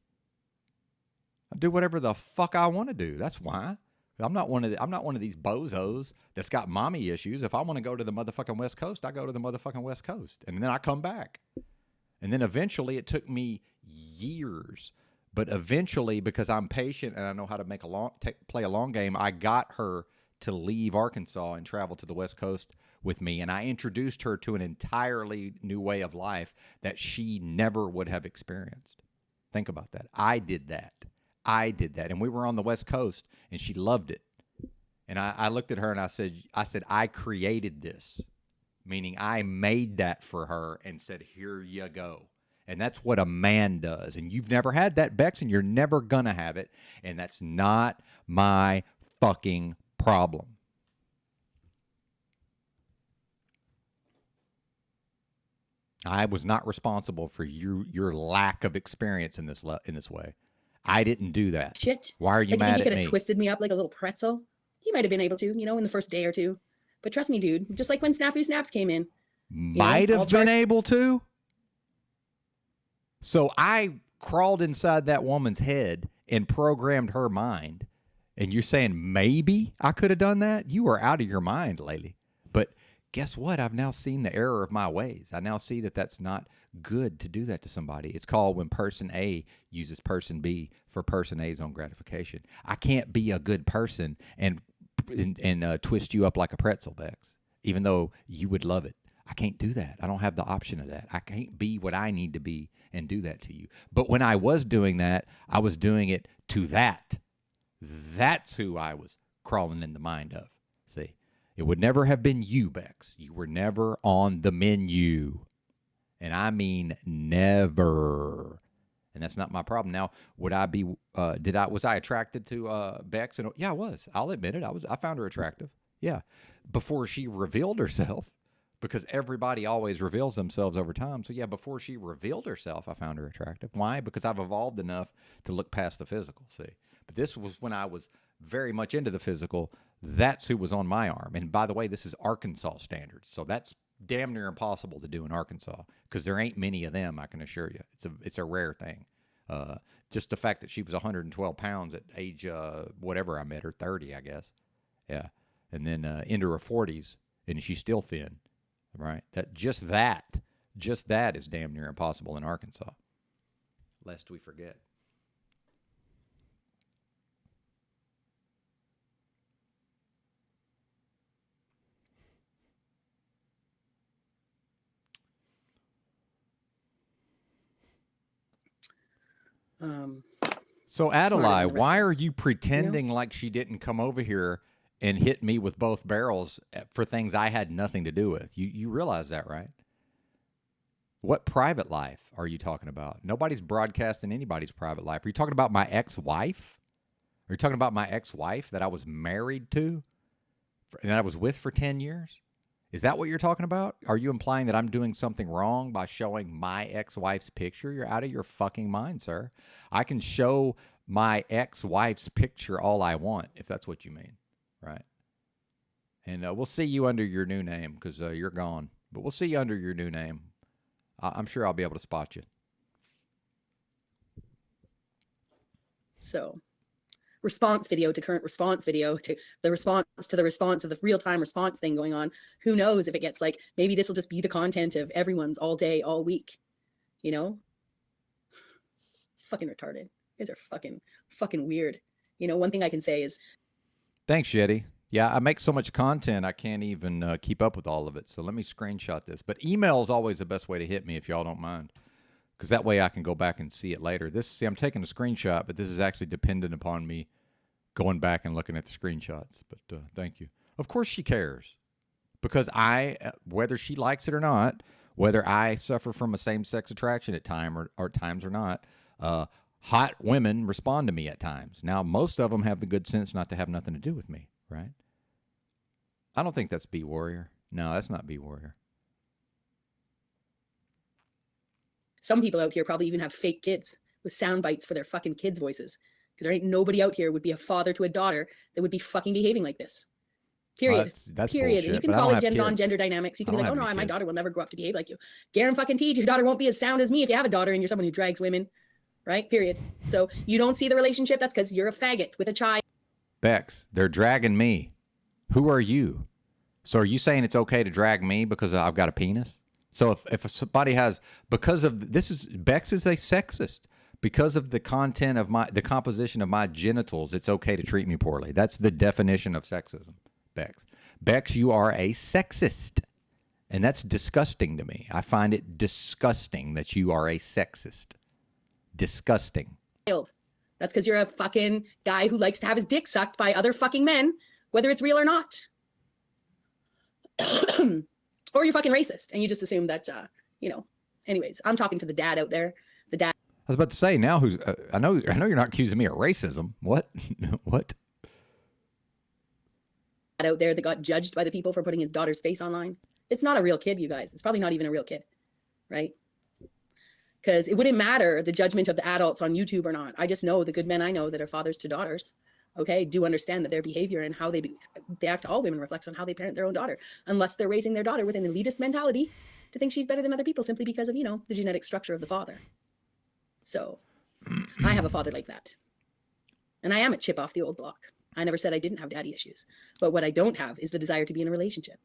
I do whatever the fuck I want to do. That's why. I'm not one of these bozos that's got mommy issues. If I want to go to the motherfucking West Coast, I go to the motherfucking West Coast. And then I come back. And then eventually it took me years. But eventually, because I'm patient and I know how to make play a long game, I got her to leave Arkansas and travel to the West Coast with me. And I introduced her to an entirely new way of life that she never would have experienced. Think about that. I did that. And we were on the West Coast and she loved it. And I looked at her and I said, I created this. meaning I made that for her and said, here you go. And that's what a man does. And you've never had that, Bex, and you're never going to have it. And that's not my fucking problem. I was not responsible for your lack of experience in this way. I didn't do that. Shit. Why are you like, mad you at me? could have twisted me up like a little pretzel. You might have been able to, you know, in the first day or two. But trust me, dude, just like when Snafu Snaps came in. Might have been able to. So I crawled inside that woman's head and programmed her mind. And you're saying maybe I could have done that? You are out of your mind, lady. But guess what? I've now seen the error of my ways. I now see that that's not good to do that to somebody. It's called when person A uses person B for person A's own gratification. I can't be a good person and twist you up like a pretzel, Bex, even though you would love it. I can't do that. I don't have the option of that. I can't be what I need to be and do that to you. But when I was doing that, I was doing it to that. That's who I was crawling in the mind of. See, it would never have been you, Bex. You were never on the menu. And I mean never. And that's not my problem. Now, would I be, was I attracted to Bex? And yeah, I was. I'll admit it. I found her attractive. Yeah. Before she revealed herself, because everybody always reveals themselves over time. So yeah, before she revealed herself, I found her attractive. Why? Because I've evolved enough to look past the physical, see. But this was when I was very much into the physical. That's who was on my arm. And by the way, this is Arkansas standards. So that's damn near impossible to do in Arkansas because there ain't many of them, I can assure you. It's a rare thing. Just the fact that she was 112 pounds at age, whatever I met her, 30, I guess. Yeah. And then into her 40s, and she's still thin, right? Just that is damn near impossible in Arkansas, lest we forget. So Adelaide, why are you pretending like she didn't come over here and hit me with both barrels for things I had nothing to do with? You realize that, right? What private life are you talking about? Nobody's broadcasting anybody's private life. Are you talking about my ex-wife? Are you talking about my ex-wife that I was married to and I was with for 10 years? Is that what you're talking about? Are you implying that I'm doing something wrong by showing my ex-wife's picture? You're out of your fucking mind, sir. I can show my ex-wife's picture all I want, if that's what you mean, right? And we'll see you under your new name because you're gone. But we'll see you under your new name. I'm sure I'll be able to spot you. So, response video to current response video to the response to the response of the real-time response thing going on. Who knows if it gets like, maybe this will just be the content of everyone's all day, all week, you know? It's fucking retarded. You guys are fucking weird. You know, one thing I can say is... Thanks, Yeti. Yeah, I make so much content, I can't even keep up with all of it. So let me screenshot this. But email is always the best way to hit me if y'all don't mind. Because that way I can go back and see it later. See, I'm taking a screenshot, but this is actually dependent upon me going back and looking at the screenshots. But thank you. Of course she cares. Because whether she likes it or not, whether I suffer from a same-sex attraction at times or not, hot women respond to me at times. Now, most of them have the good sense not to have nothing to do with me, right? I don't think that's B-Warrior. No, that's not B-Warrior. Some people out here probably even have fake kids with sound bites for their fucking kids' voices. Because there ain't nobody out here would be a father to a daughter that would be fucking behaving like this. Period. That's period. Bullshit, and you can call it non-gender dynamics. You can be like, oh no, my daughter will never grow up to behave like you. Guarantee your daughter won't be as sound as me if you have a daughter and you're someone who drags women. Right? Period. So you don't see the relationship. That's because you're a faggot with a child. Bex, they're dragging me. Who are you? So are you saying it's okay to drag me because I've got a penis? So if somebody has, because of, Bex is a sexist. Because of the content of the composition of my genitals, it's okay to treat me poorly. That's the definition of sexism, Bex. Bex, you are a sexist. And that's disgusting to me. I find it disgusting that you are a sexist. Disgusting. That's because you're a fucking guy who likes to have his dick sucked by other fucking men, whether it's real or not. or you're fucking racist and you just assume that, anyways, I'm talking to the dad out there. The dad. I was about to say now who's, I know you're not accusing me of racism. What? What? Out there that got judged by the people for putting his daughter's face online. It's not a real kid, you guys. It's probably not even a real kid, right? Because it wouldn't matter the judgment of the adults on YouTube or not. I just know the good men I know that are fathers to daughters, okay, do understand that their behavior and how they act to all women reflects on how they parent their own daughter, unless they're raising their daughter with an elitist mentality to think she's better than other people simply because of, the genetic structure of the father. So I have a father like that. And I am a chip off the old block. I never said I didn't have daddy issues. But what I don't have is the desire to be in a relationship.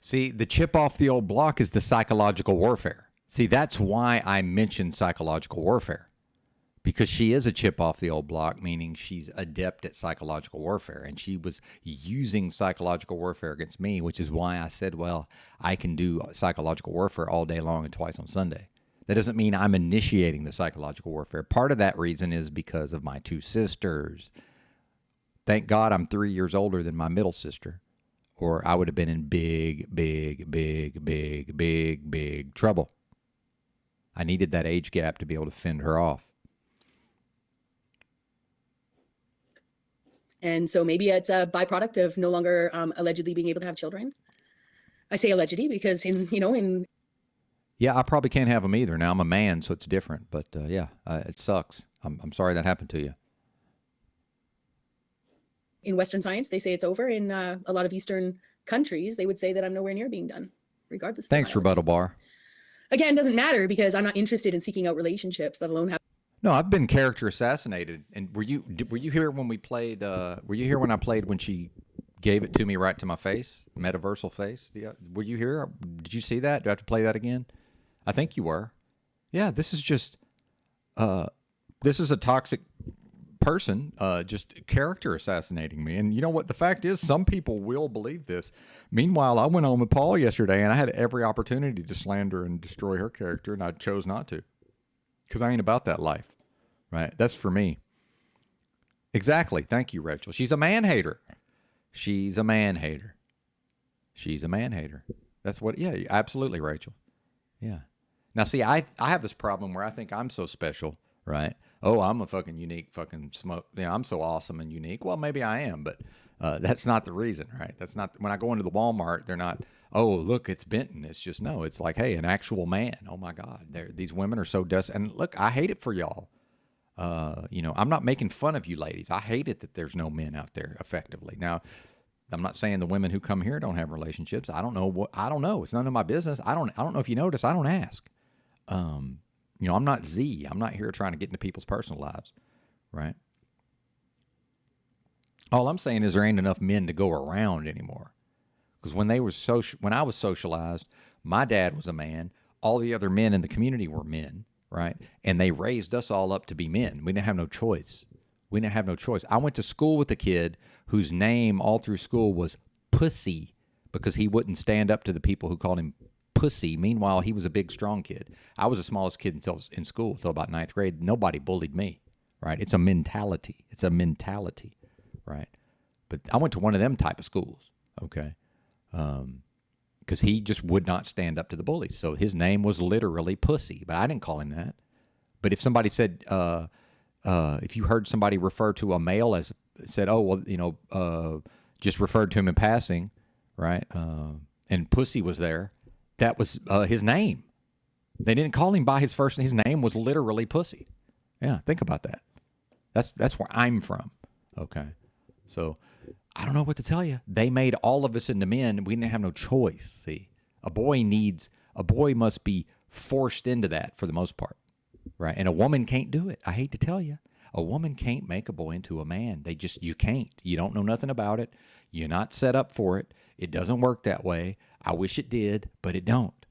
See, the chip off the old block is the psychological warfare. See, that's why I mentioned psychological warfare. Because she is a chip off the old block, meaning she's adept at psychological warfare. And she was using psychological warfare against me, which is why I said, well, I can do psychological warfare all day long and twice on Sunday. That doesn't mean I'm initiating the psychological warfare. Part of that reason is because of my two sisters. Thank God I'm 3 years older than my middle sister, or I would have been in big trouble. I needed that age gap to be able to fend her off. And so maybe it's a byproduct of no longer allegedly being able to have children. I say allegedly because Yeah, I probably can't have them either. Now I'm a man, so it's different. But it sucks. I'm sorry that happened to you. in Western science, they say it's over. In a lot of Eastern countries, they would say that I'm nowhere near being done, regardless. Thanks, Rebuttal Bar. Again, doesn't matter because I'm not interested in seeking out relationships, let alone have. No, I've been character assassinated. And were you here when we played? Were you here when I played when she gave it to me right to my face, metaversal face? Were you here? Did you see that? Do I have to play that again? I think you were. Yeah, this is just. This is a toxic person just character assassinating me. And you know what? The fact is, some people will believe this. Meanwhile, I went on with Paul yesterday, and I had every opportunity to slander and destroy her character, and I chose not to. Because I ain't about that life, right? That's for me. Exactly. Thank you, Rachel. She's a man-hater. She's a man-hater. She's a man-hater. That's what, yeah, absolutely, Rachel. Yeah. Now, see, I have this problem where I think I'm so special, right? Oh, I'm a fucking unique fucking smoke. You know, I'm so awesome and unique. Well, maybe I am, but that's not the reason, right? That's not, when I go into the Walmart, they're not, oh, look, it's Benton. It's just, no, it's like, hey, an actual man. Oh my God. These women are so desperate. And look, I hate it for y'all. You know, I'm not making fun of you ladies. I hate it that there's no men out there effectively. Now, I'm not saying the women who come here don't have relationships. I don't know. I don't know. It's none of my business. I don't know if you notice. I don't ask. You know, I'm not Z. I'm not here trying to get into people's personal lives, right? All I'm saying is there ain't enough men to go around anymore. Because when I was socialized, my dad was a man. All the other men in the community were men, right? And they raised us all up to be men. We didn't have no choice. We didn't have no choice. I went to school with a kid whose name all through school was Pussy because he wouldn't stand up to the people who called him Pussy. Meanwhile, he was a big, strong kid. I was the smallest kid in school until about 9th grade. Nobody bullied me, right? It's a mentality. It's a mentality, right? But I went to one of them type of schools, okay? Because he just would not stand up to the bullies. So his name was literally Pussy, but I didn't call him that. But if somebody said, if you heard somebody refer to a male as, said, oh, well, you know, just referred to him in passing, right? And Pussy was there. That was his name. They didn't call him by his first name. His name was literally Pussy. Yeah, think about that. That's where I'm from. Okay. So I don't know what to tell you. They made all of us into men. We didn't have no choice. See, a boy must be forced into that for the most part. Right. And a woman can't do it. I hate to tell you. A woman can't make a boy into a man. You can't. You don't know nothing about it. You're not set up for it. It doesn't work that way. I wish it did, but it don't.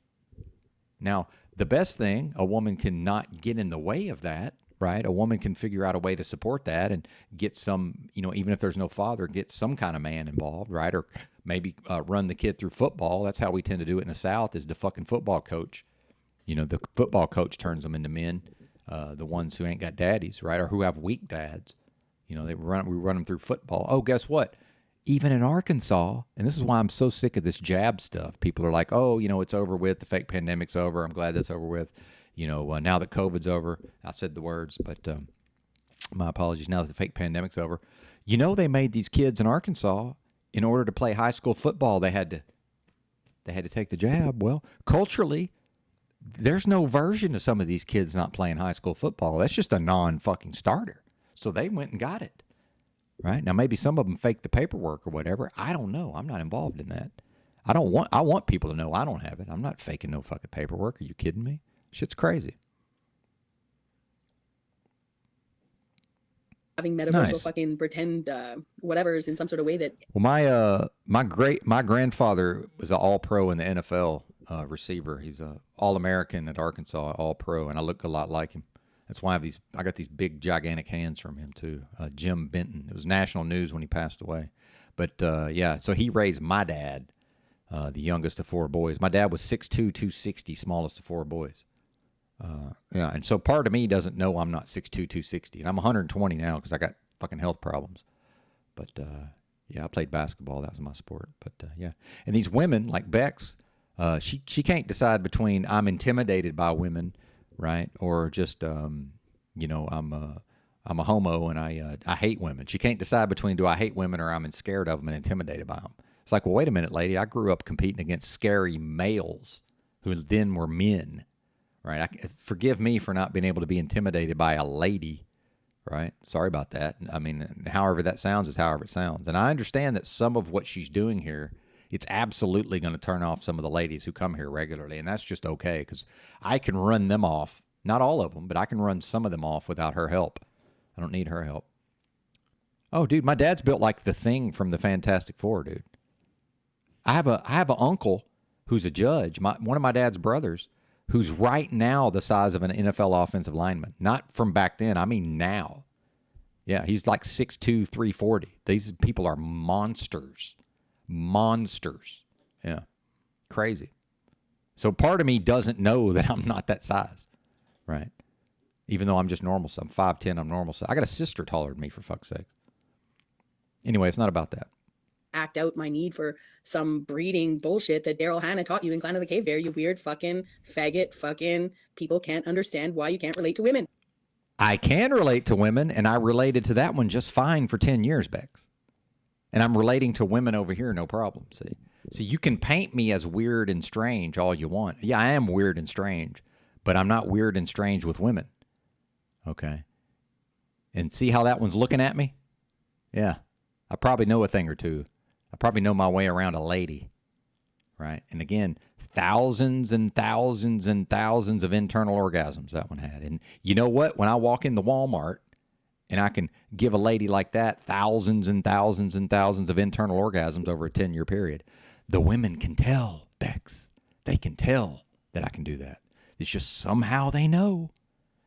Now, the best thing, a woman can not get in the way of that, right? A woman can figure out a way to support that and get some, you know, even if there's no father, get some kind of man involved, right? Or maybe run the kid through football. That's how we tend to do it in the South, is the fucking football coach. You know, the football coach turns them into men, the ones who ain't got daddies, right? Or who have weak dads. You know, we run them through football. Oh, guess what? even in Arkansas, and this is why I'm so sick of this jab stuff. People are like, oh, it's over with. The fake pandemic's over. I'm glad that's over with. Now that COVID's over, I said the words, but my apologies. Now that the fake pandemic's over, they made these kids in Arkansas, in order to play high school football, they had to take the jab. Well, culturally, there's no version of some of these kids not playing high school football. That's just a non-fucking starter. So they went and got it. Right? Now, maybe some of them faked the paperwork or whatever. I don't know. I'm not involved in that. I want people to know I don't have it. I'm not faking no fucking paperwork. Are you kidding me? Shit's crazy. Having metaversal Nice. fucking pretend whatever's in some sort of way that. Well, my grandfather was an All-Pro in the NFL receiver. He's a All-American at Arkansas, All-Pro, and I look a lot like him. That's why I got these big, gigantic hands from him, too. Jim Benton. It was national news when he passed away. But, yeah, so he raised my dad, the youngest of four boys. My dad was 6'2", 260, smallest of four boys. Yeah, and so part of me doesn't know I'm not 6'2", 260. And I'm 120 now because I got fucking health problems. But, yeah, I played basketball. That was my sport. But, yeah. And these women, like Bex, she can't decide between I'm intimidated by women, right? Or just, I'm a homo and I hate women. She can't decide between do I hate women or I'm scared of them and intimidated by them. It's like, well, wait a minute, lady. I grew up competing against scary males who then were men, right? Forgive me for not being able to be intimidated by a lady, right? Sorry about that. I mean, however that sounds is however it sounds. And I understand that some of what she's doing here, it's absolutely going to turn off some of the ladies who come here regularly. And that's just okay because I can run them off. Not all of them, but I can run some of them off without her help. I don't need her help. Oh, dude, my dad's built like the Thing from the Fantastic Four, dude. I have an uncle who's a judge, one of my dad's brothers, who's right now the size of an NFL offensive lineman. Not from back then. I mean now. Yeah, he's like 6'2", 340. These people are monsters. Monsters. Yeah. Crazy. So part of me doesn't know that I'm not that size, right? Even though I'm just normal. So I'm 5'10", I'm normal. So I got a sister taller than me, for fuck's sake. Anyway, it's not about that. Act out my need for some breeding bullshit that Daryl Hannah taught you in Clan of the Cave Bear, you weird fucking faggot fucking people can't understand why you can't relate to women. I can relate to women, and I related to that one just fine for 10 years, Bex. And I'm relating to women over here, no problem. See, you can paint me as weird and strange all you want. Yeah, I am weird and strange, but I'm not weird and strange with women. Okay. And see how that one's looking at me? Yeah. I probably know a thing or two. I probably know my way around a lady, right? And again, thousands and thousands and thousands of internal orgasms that one had. And you know what? When I walk into Walmart and I can give a lady like that thousands and thousands and thousands of internal orgasms over a 10-year period, the women can tell, Bex. They can tell that I can do that. It's just somehow they know.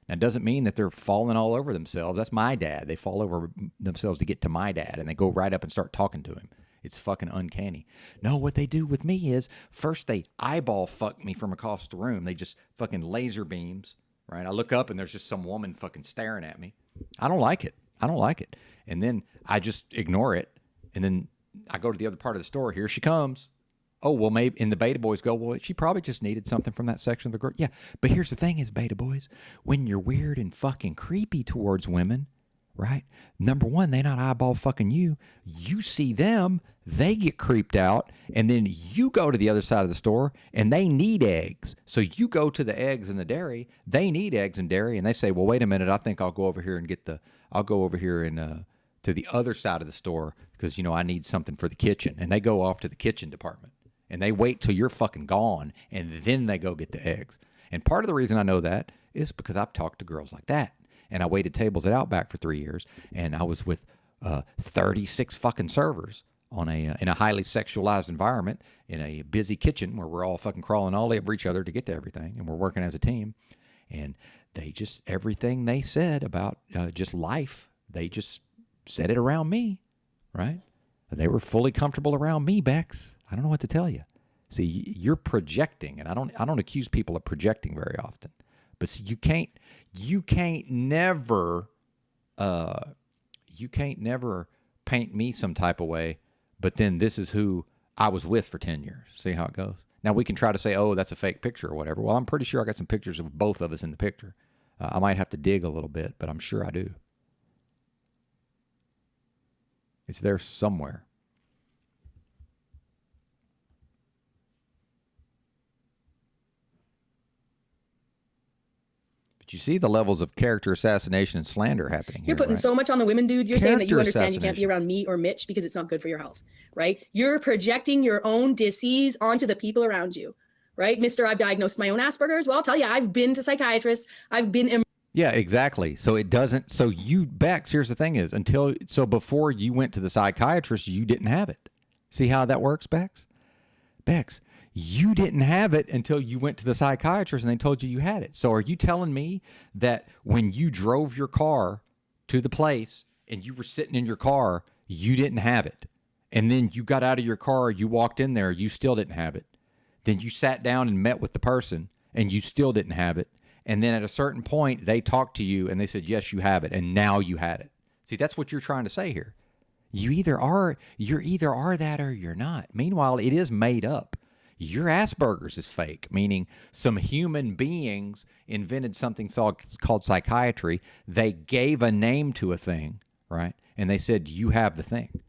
Now, it doesn't mean that they're falling all over themselves. That's my dad. They fall over themselves to get to my dad, and they go right up and start talking to him. It's fucking uncanny. No, what they do with me is first they eyeball fuck me from across the room. They just fucking laser beams, right? I look up and there's just some woman fucking staring at me. I don't like it. I don't like it. And then I just ignore it. And then I go to the other part of the store. Here she comes. Oh, well, maybe, and the beta boys go, well, she probably just needed something from that section of the group. Yeah, but here's the thing is, beta boys, when you're weird and fucking creepy towards women, right? Number one, they not eyeball fucking you. You see them, they get creeped out, and then you go to the other side of the store, and they need eggs. So you go to the eggs and the dairy. They need eggs and dairy, and they say, well, wait a minute, I think I'll go over here and to the other side of the store because, I need something for the kitchen. And they go off to the kitchen department, and they wait till you're fucking gone, and then they go get the eggs. And part of the reason I know that is because I've talked to girls like that. And I waited tables at Outback for 3 years, and I was with 36 fucking servers in a highly sexualized environment in a busy kitchen where we're all fucking crawling all over each other to get to everything, and we're working as a team. And they just, everything they said about just life, they just said it around me, right? They were fully comfortable around me, Bex. I don't know what to tell you. See, you're projecting, and I don't accuse people of projecting very often. But see, you can't never paint me some type of way but then this is who I was with for 10 years. See how it goes? Now we can try to say, oh, that's a fake picture or whatever. Well, I'm pretty sure I got some pictures of both of us in the picture. I might have to dig a little bit, but I'm sure I do. It's there somewhere. But you see the levels of character assassination and slander happening here. You're putting right? so much on the women, dude. You're saying that you Character understand you can't be around me or Mitch because it's not good for your health, right? You're projecting your own disease onto the people around you, right? Mister, I've diagnosed my own Asperger's. Well, I'll tell you, I've been to psychiatrists. I've been... Yeah, exactly. So it doesn't, so you, Bex, here's the thing is, so before you went to the psychiatrist, you didn't have it. See how that works, Bex? Bex, you didn't have it until you went to the psychiatrist and they told you had it. So are you telling me that when you drove your car to the place and you were sitting in your car, you didn't have it? And then you got out of your car, you walked in there, you still didn't have it. Then you sat down and met with the person and you still didn't have it. And then at a certain point, they talked to you and they said, yes, you have it. And now you had it. See, that's what you're trying to say here. You're either are that or you're not. Meanwhile, it is made up. Your Asperger's is fake, meaning some human beings invented something called psychiatry. They gave a name to a thing, right? And they said, you have the thing.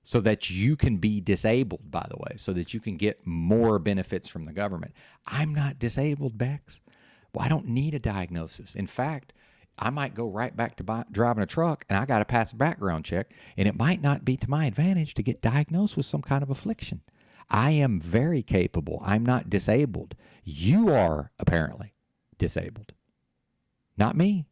So that you can be disabled, by the way, so that you can get more benefits from the government. I'm not disabled, Bex. Well, I don't need a diagnosis. In fact, I might go right back to driving a truck and I got to pass a background check, and it might not be to my advantage to get diagnosed with some kind of affliction. I am very capable. I'm not disabled. You are apparently disabled. Not me.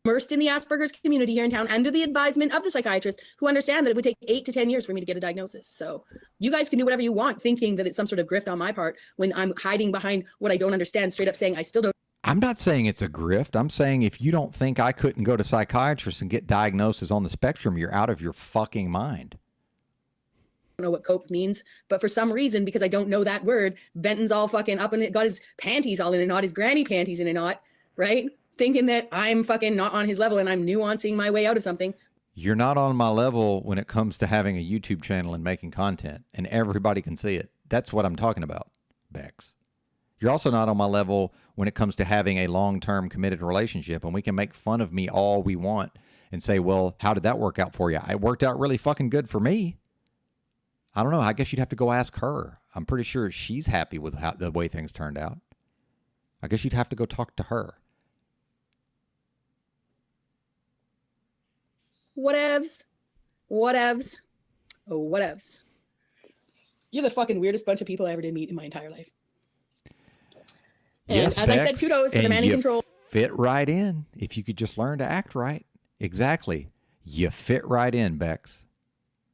Immersed in the Asperger's community here in town under the advisement of the psychiatrist who understand that it would take 8 to 10 years for me to get a diagnosis. So you guys can do whatever you want, thinking that it's some sort of grift on my part when I'm hiding behind what I don't understand, straight up saying I still don't. I'm not saying it's a grift. I'm saying if you don't think I couldn't go to psychiatrists and get diagnosis on the spectrum, you're out of your fucking mind. Know what cope means, but for some reason, because I don't know that word, Benton's all fucking up and got his panties all in a knot, his granny panties in a knot, right? Thinking that I'm fucking not on his level and I'm nuancing my way out of something. You're not on my level when it comes to having a YouTube channel and making content, and everybody can see it. That's what I'm talking about, Bex. You're also not on my level when it comes to having a long-term committed relationship, and we can make fun of me all we want and say, well, how did that work out for you? It worked out really fucking good for me. I don't know. I guess you'd have to go ask her. I'm pretty sure she's happy with the way things turned out. I guess you'd have to go talk to her. Whatevs. Oh, whatevs. You're the fucking weirdest bunch of people I ever did meet in my entire life. And yes, as Bex, I said, kudos to the man in control. Fit right in if you could just learn to act right. Exactly. You fit right in, Bex.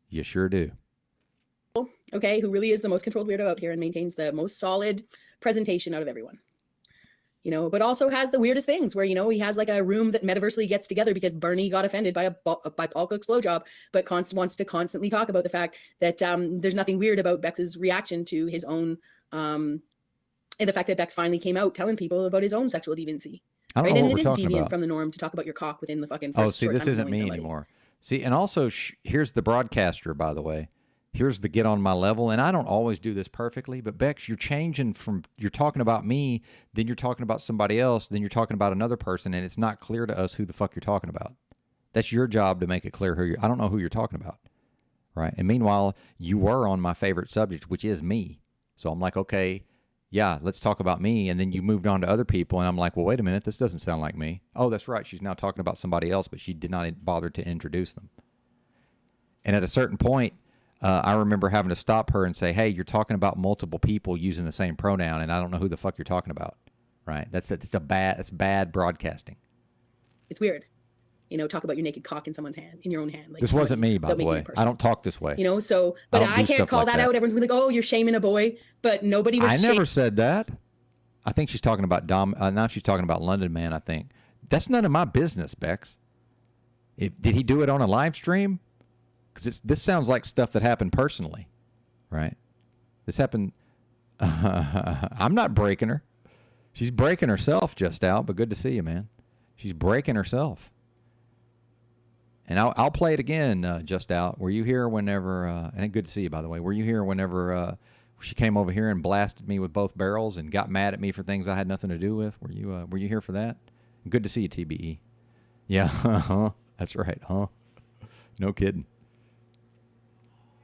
You sure do. Okay, who really is the most controlled weirdo out here and maintains the most solid presentation out of everyone. You know, but also has the weirdest things where, you know, he has like a room that metaversely gets together because Bernie got offended by Paul Cook's blowjob, but wants to constantly talk about the fact that there's nothing weird about Bex's reaction to his own, and the fact that Bex finally came out telling people about his own sexual deviancy. I don't right? know And what it we're is talking deviant about. from the norm to talk about your cock within the fucking Oh, first see, short this time of isn't knowing me somebody. anymore. See, and also, here's the broadcaster, by the way. Here's the get on my level, and I don't always do this perfectly, but Bex, you're changing from, you're talking about me, then you're talking about somebody else, then you're talking about another person, and it's not clear to us who the fuck you're talking about. That's your job to make it clear I don't know who you're talking about, right? And meanwhile, you were on my favorite subject, which is me. So I'm like, okay, yeah, let's talk about me, and then you moved on to other people, and I'm like, well, wait a minute, this doesn't sound like me. Oh, that's right, she's now talking about somebody else, but she did not bother to introduce them. And at a certain point, I remember having to stop her and say, hey, you're talking about multiple people using the same pronoun, and I don't know who the fuck you're talking about, right? That's bad broadcasting. It's weird. You know, talk about your naked cock in someone's hand, in your own hand. Like This wasn't me, by the way. I don't talk this way. You know, so, but I can't call that out. Everyone's gonna be like, oh, you're shaming a boy, but nobody was I never said that. I think she's talking about now she's talking about London Man, I think. That's none of my business, Bex. Did he do it on a live stream? Because this sounds like stuff that happened personally, right? This happened. I'm not breaking her. She's breaking herself just out, but good to see you, man. She's breaking herself. And I'll play it again, Just Out. Were you here whenever, and good to see you, by the way. Were you here whenever she came over here and blasted me with both barrels and got mad at me for things I had nothing to do with? Were you here for that? Good to see you, TBE. Yeah, that's right, huh? No kidding.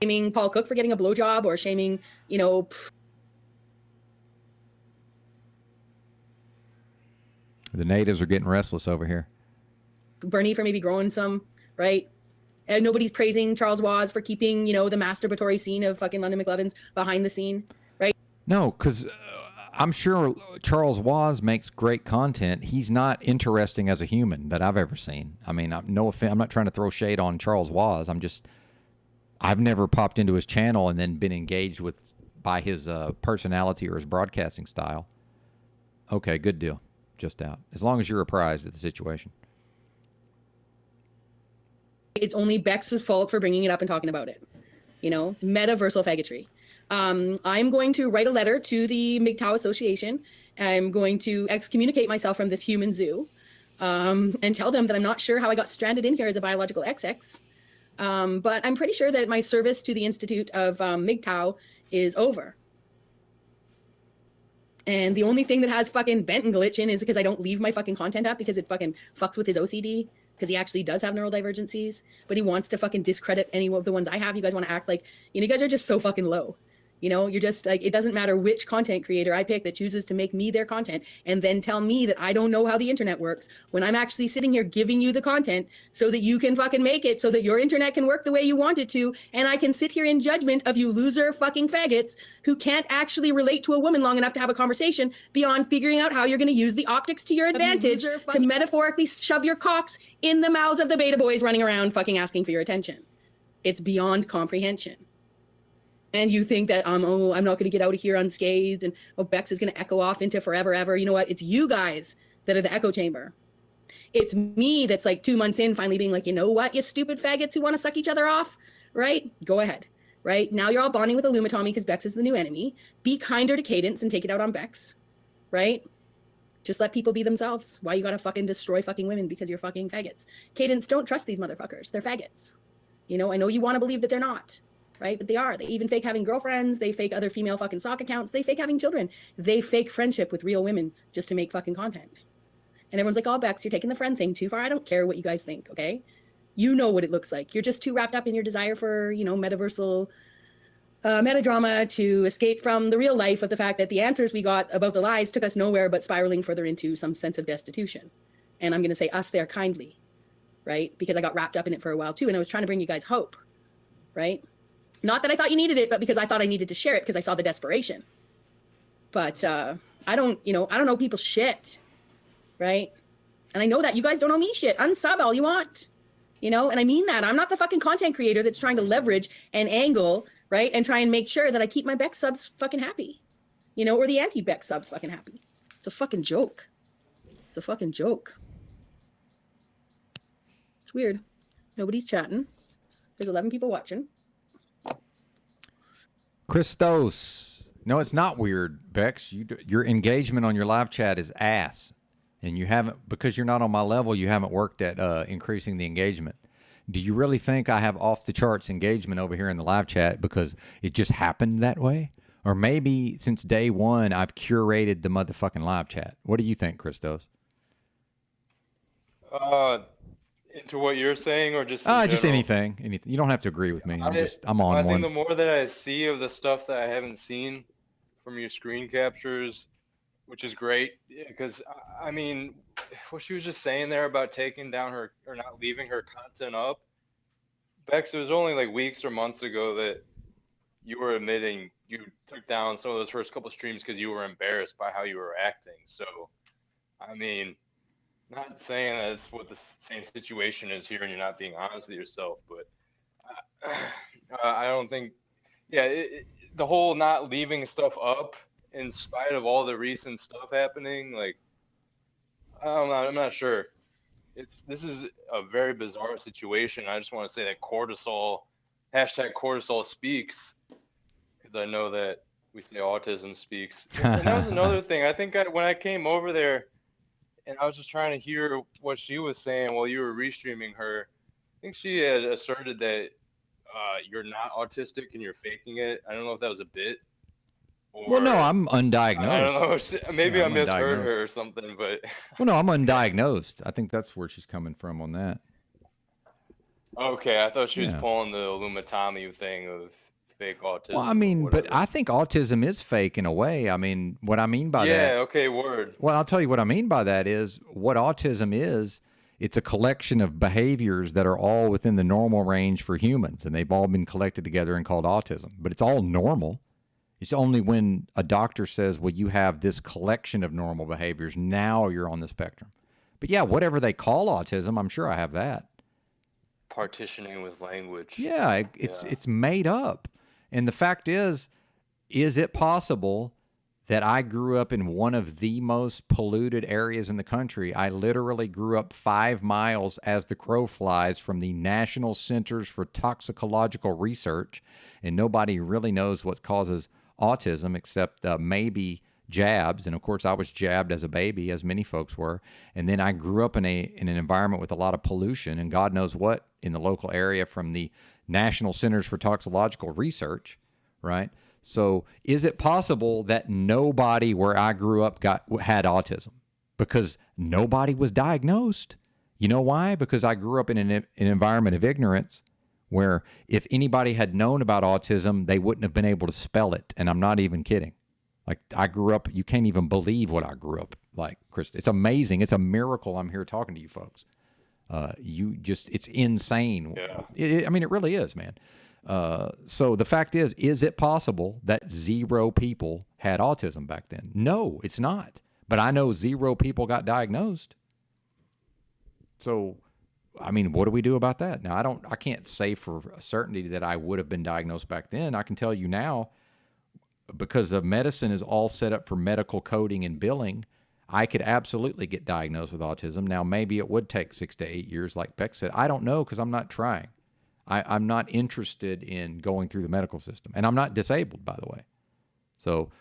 Shaming Paul Cook for getting a blowjob, or shaming, The natives are getting restless over here. Bernie for maybe growing some, right? And nobody's praising Charles Waz for keeping, the masturbatory scene of fucking London McLovins behind the scene, right? No, because I'm sure Charles Waz makes great content. He's not interesting as a human that I've ever seen. I mean, no offense. I'm not trying to throw shade on Charles Waz. I've never popped into his channel and then been engaged with by his personality or his broadcasting style. Okay, good deal. Just Out. As long as you're apprised of the situation. It's only Bex's fault for bringing it up and talking about it. Metaversal faggotry. I'm going to write a letter to the MGTOW Association. I'm going to excommunicate myself from this human zoo, and tell them that I'm not sure how I got stranded in here as a biological XX. But I'm pretty sure that my service to the Institute of MGTOW is over. And the only thing that has fucking Benton glitch in is because I don't leave my fucking content up because it fucking fucks with his OCD. Because he actually does have neurodivergencies, but he wants to fucking discredit any of the ones I have. You guys want to act like, you guys are just so fucking low. You're just like, it doesn't matter which content creator I pick that chooses to make me their content and then tell me that I don't know how the internet works when I'm actually sitting here giving you the content so that you can fucking make it so that your internet can work the way you want it to. And I can sit here in judgment of you loser fucking faggots who can't actually relate to a woman long enough to have a conversation beyond figuring out how you're going to use the optics to your advantage to metaphorically shove your cocks in the mouths of the beta boys running around fucking asking for your attention. It's beyond comprehension. And you think that, I'm not going to get out of here unscathed, and Bex is going to echo off into forever, ever. You know what? It's you guys that are the echo chamber. It's me that's like 2 months in finally being like, you know what, you stupid faggots who want to suck each other off, right? Go ahead, right? Now you're all bonding with Illumitomy because Bex is the new enemy. Be kinder to Cadence and take it out on Bex, right? Just let people be themselves. Why you got to fucking destroy fucking women because you're fucking faggots? Cadence, don't trust these motherfuckers. They're faggots. I know you want to believe that they're not. Right? But they are. They even fake having girlfriends. They fake other female fucking sock accounts. They fake having children. They fake friendship with real women just to make fucking content. And everyone's like, oh, Bex, you're taking the friend thing too far. I don't care what you guys think, okay? You know what it looks like. You're just too wrapped up in your desire for, metaversal metadrama to escape from the real life of the fact that the answers we got about the lies took us nowhere but spiraling further into some sense of destitution. And I'm going to say us there kindly, right? Because I got wrapped up in it for a while too. And I was trying to bring you guys hope, right? Not that I thought you needed it, but because I thought I needed to share it because I saw the desperation. But I don't know people's shit, right? And I know that you guys don't know me shit. Unsub all you want, and I mean that. I'm not the fucking content creator that's trying to leverage and angle, right? And try and make sure that I keep my Bex subs fucking happy, or the anti-Bex subs fucking happy. It's a fucking joke. It's a fucking joke. It's weird. Nobody's chatting. There's 11 people watching. Christos. No, it's not weird, Bex. Your engagement on your live chat is ass. And you haven't, because you're not on my level, you haven't worked at increasing the engagement. Do you really think I have off the charts engagement over here in the live chat because it just happened that way? Or maybe since day one, I've curated the motherfucking live chat. What do you think, Christos? Into what you're saying, or just just anything. You don't have to agree with me. I'm on I one. think the more that I see of the stuff that I haven't seen from your screen captures, which is great, because I mean, what she was just saying there about taking down her or not leaving her content up, Bex, it was only like weeks or months ago that you were admitting you took down some of those first couple streams because you were embarrassed by how you were acting. So, I mean, not saying that it's what the same situation is here and you're not being honest with yourself, but I don't think, the whole not leaving stuff up in spite of all the recent stuff happening, like, I'm not sure. This is a very bizarre situation. I just want to say that #cortisol speaks, because I know that we say autism speaks. And that was another thing. I think when I came over there, and I was just trying to hear what she was saying while you were restreaming her. I think she had asserted that you're not autistic and you're faking it. I don't know if that was a bit. Well, no, I'm I don't undiagnosed. know. Maybe Yeah, I I'm misheard undiagnosed. her or something, but Well, no, I'm undiagnosed. I think that's where she's coming from on that. okay. I thought she was Yeah. pulling the Illuminati thing of fake autism. Well, I mean, or but whatever. I think autism is fake in a way. I mean, what I mean by Yeah. that. Okay. Word. Well, I'll tell you what I mean by that is what autism is. It's a collection of behaviors that are all within the normal range for humans, and they've all been collected together and called autism. But it's all normal. It's only when a doctor says, well, you have this collection of normal behaviors, now you're on the spectrum. But yeah, whatever they call autism, I'm sure I have that. Partitioning with language. Yeah, it's made up. And the fact is it possible that I grew up in one of the most polluted areas in the country? I literally grew up 5 miles as the crow flies from the National Centers for Toxicological Research, and nobody really knows what causes autism except maybe jabs. And of course, I was jabbed as a baby, as many folks were. And then I grew up in an environment with a lot of pollution and God knows what in the local area from the National Centers for Toxicological Research, right? So is it possible that nobody where I grew up had autism? Because nobody was diagnosed. You know why? Because I grew up in an environment of ignorance where if anybody had known about autism, they wouldn't have been able to spell it. And I'm not even kidding. Like I grew up, you can't even believe what I grew up like, Chris. It's amazing. It's a miracle I'm here talking to you folks. It's insane. Yeah. I mean, it really is, man. So the fact is it possible that 0 people had autism back then? No, it's not. But I know 0 people got diagnosed. So, I mean, what do we do about that? Now, I can't say for a certainty that I would have been diagnosed back then. I can tell you now, because the medicine is all set up for medical coding and billing, I could absolutely get diagnosed with autism. Now, maybe it would take 6 to 8 years, like Beck said. I don't know because I'm not trying. I'm not interested in going through the medical system. And I'm not disabled, by the way. So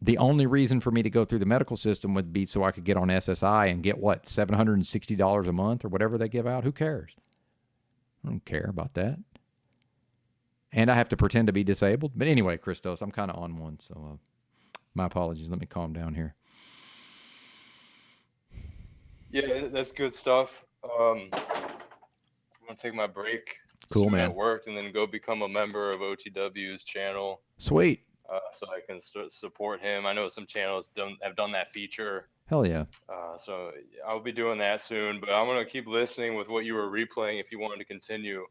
the only reason for me to go through the medical system would be so I could get on SSI and get, what, $760 a month or whatever they give out? Who cares? I don't care about that. And I have to pretend to be disabled. But anyway, Christos, I'm kind of on one. So my apologies. Let me calm down here. Yeah, that's good stuff. I'm gonna take my break. Cool, soon man. At work, and then go become a member of OTW's channel. Sweet. So I can support him. I know some channels have done that feature. Hell yeah. So I'll be doing that soon. But I'm gonna keep listening with what you were replaying if you wanted to continue.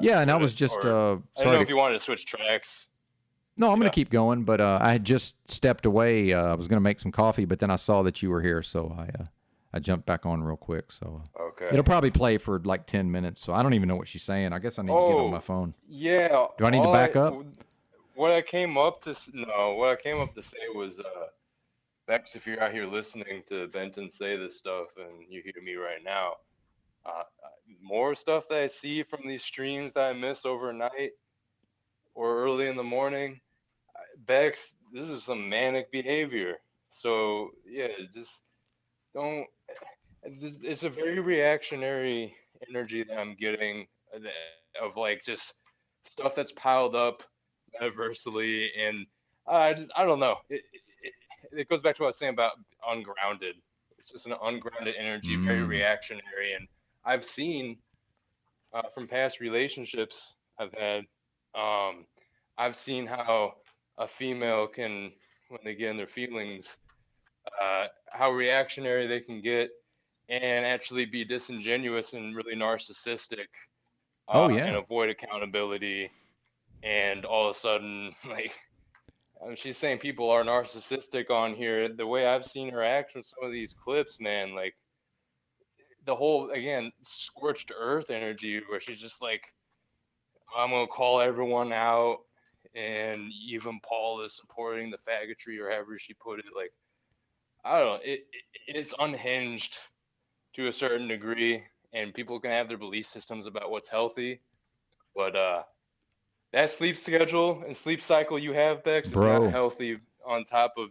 Yeah, and I was just I don't know sorry. if you wanted to switch tracks. No, I'm going to keep going, but I had just stepped away. I was going to make some coffee, but then I saw that you were here, so I jumped back on real quick. So okay. It'll probably play for like 10 minutes. So I don't even know what she's saying. I guess I need to get on my phone. Yeah. Do I need to back up? What I came up to say was, Bex, if you're out here listening to Benton say this stuff and you hear me right now, more stuff that I see from these streams that I miss overnight or early in the morning, Bex, this is some manic behavior. So yeah, just don't. It's a very reactionary energy that I'm getting of like just stuff that's piled up universally, and I don't know. It goes back to what I was saying about ungrounded. It's just an ungrounded energy, very reactionary, and I've seen from past relationships I've had, I've seen how a female can, when they get in their feelings, how reactionary they can get and actually be disingenuous and really narcissistic and avoid accountability. And all of a sudden, like, she's saying people are narcissistic on here. The way I've seen her act from some of these clips, man, like the whole, again, scorched earth energy where she's just like, I'm going to call everyone out. And even Paul is supporting the faggotry or however she put it. Like, I don't know. It's unhinged to a certain degree, and people can have their belief systems about what's healthy. But that sleep schedule and sleep cycle you have, Bex, is not healthy on top of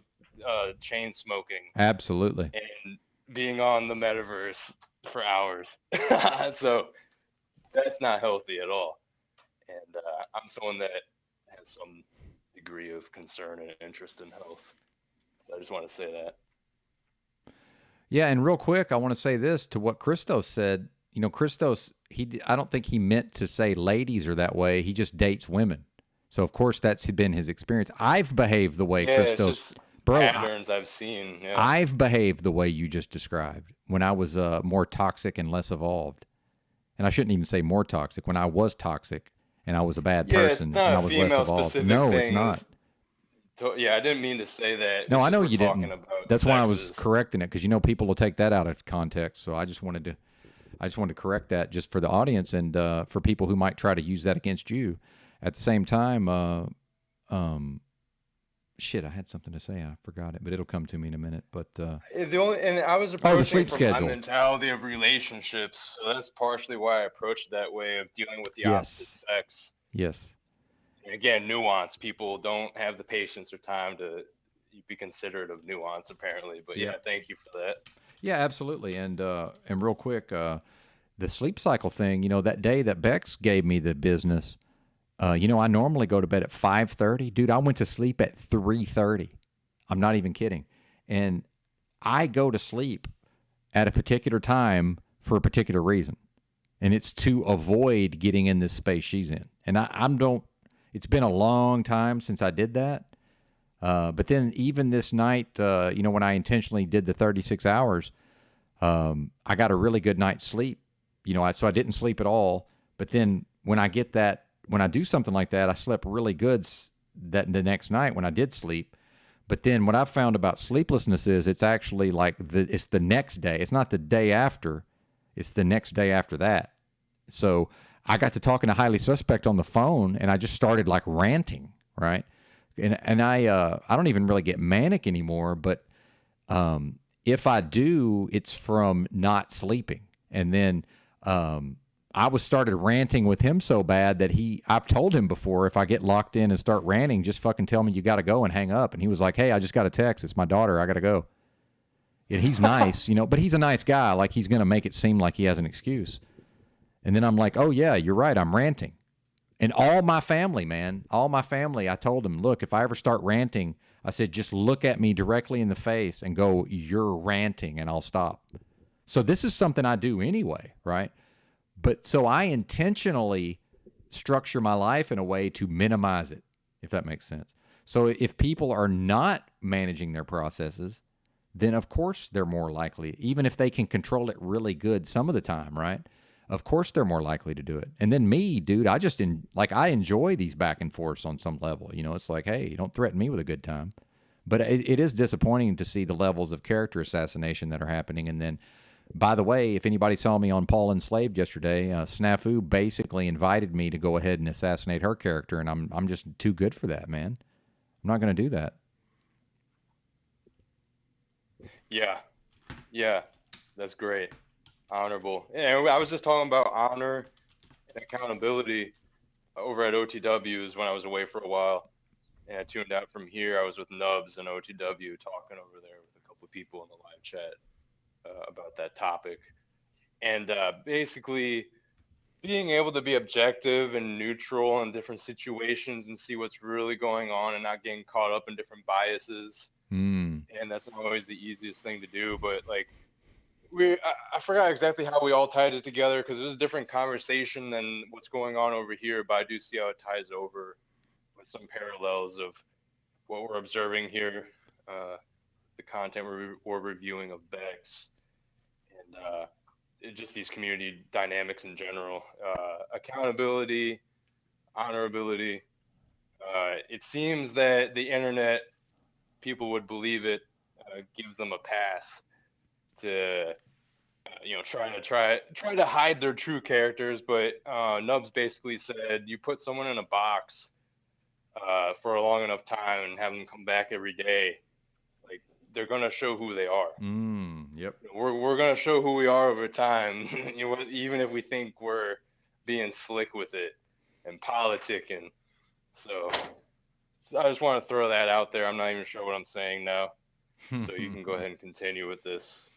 chain smoking. Absolutely. And being on the metaverse for hours. So that's not healthy at all. And I'm someone that has some degree of concern and interest in health. So I just want to say that. Yeah, and real quick, I want to say this to what Christos said. You know, Christos, I don't think he meant to say ladies are that way. He just dates women. So, of course, that's been his experience. I've behaved the way Yeah, Christos... it's just Bro, patterns I've seen. Yeah. I've behaved the way you just described when I was more toxic and less evolved. And I shouldn't even say more toxic. When I was toxic and I was a bad person it's not and I a was less evolved. female-specific No, it's thing. not. Yeah, I didn't mean to say that. No, It's I just know we're you talking didn't. about That's why I was sexes. correcting it, because you know people will take that out of context. So I just wanted to correct that just for the audience and for people who might try to use that against you. At the same time, shit, I had something to say. I forgot it, but it'll come to me in a minute. But And I was approaching the sleep from schedule. my mentality of relationships, so that's partially why I approached it that way of dealing with the opposite sex. Yes. Again, nuance. People don't have the patience or time to be considerate of nuance, apparently. But yeah, thank you for that. Yeah, absolutely. And real quick, the sleep cycle thing. You know, that day that Bex gave me the business. You know, I normally go to bed at 5:30. Dude, I went to sleep at 3:30. I'm not even kidding. And I go to sleep at a particular time for a particular reason. And it's to avoid getting in this space she's in. And it's been a long time since I did that. But then even this night, you know, when I intentionally did the 36 hours, I got a really good night's sleep. You know, so I didn't sleep at all. But then when I do something like that, I slept really good the next night when I did sleep. But then what I've found about sleeplessness is it's actually like it's the next day. It's not the day after. It's the next day after that. So I got to talking to Highly Suspect on the phone, and I just started like ranting, right? And I don't even really get manic anymore, but if I do, it's from not sleeping. And then I started ranting with him so bad that I've told him before, if I get locked in and start ranting, just fucking tell me you got to go and hang up. And he was like, hey, I just got a text. It's my daughter. I got to go. And he's nice, you know, but he's a nice guy. Like, he's going to make it seem like he has an excuse. And then I'm like, oh yeah, you're right. I'm ranting. And all my family, I told him, look, if I ever start ranting, I said, just look at me directly in the face and go, you're ranting, and I'll stop. So this is something I do anyway, right? But so I intentionally structure my life in a way to minimize it, if that makes sense. So if people are not managing their processes, then of course they're more likely, even if they can control it really good some of the time, right? Of course they're more likely to do it. And then me, dude, I enjoy these back and forths on some level. You know, it's like, hey, don't threaten me with a good time. But it is disappointing to see the levels of character assassination that are happening. And then, by the way, if anybody saw me on Paul Enslaved yesterday, Snafu basically invited me to go ahead and assassinate her character, and I'm just too good for that, man. I'm not going to do that. Yeah, that's great. Honorable. And I was just talking about honor and accountability over at OTWs when I was away for a while. And I tuned out from here. I was with Nubs and OTW talking over there with a couple of people in the live chat about that topic. And basically being able to be objective and neutral in different situations and see what's really going on and not getting caught up in different biases. And that's not always the easiest thing to do, but like I forgot exactly how we all tied it together because it was a different conversation than what's going on over here, but I do see how it ties over with some parallels of what we're observing here, the content we're reviewing of Bex, and just these community dynamics in general. Accountability, honorability. It seems that the internet, people would believe it, gives them a pass to try to hide their true characters, but Nubs basically said you put someone in a box for a long enough time and have them come back every day, like they're gonna show who they are. Yep. We're gonna show who we are over time, even if we think we're being slick with it and politicking. So I just want to throw that out there. I'm not even sure what I'm saying now, so you can go ahead and continue with this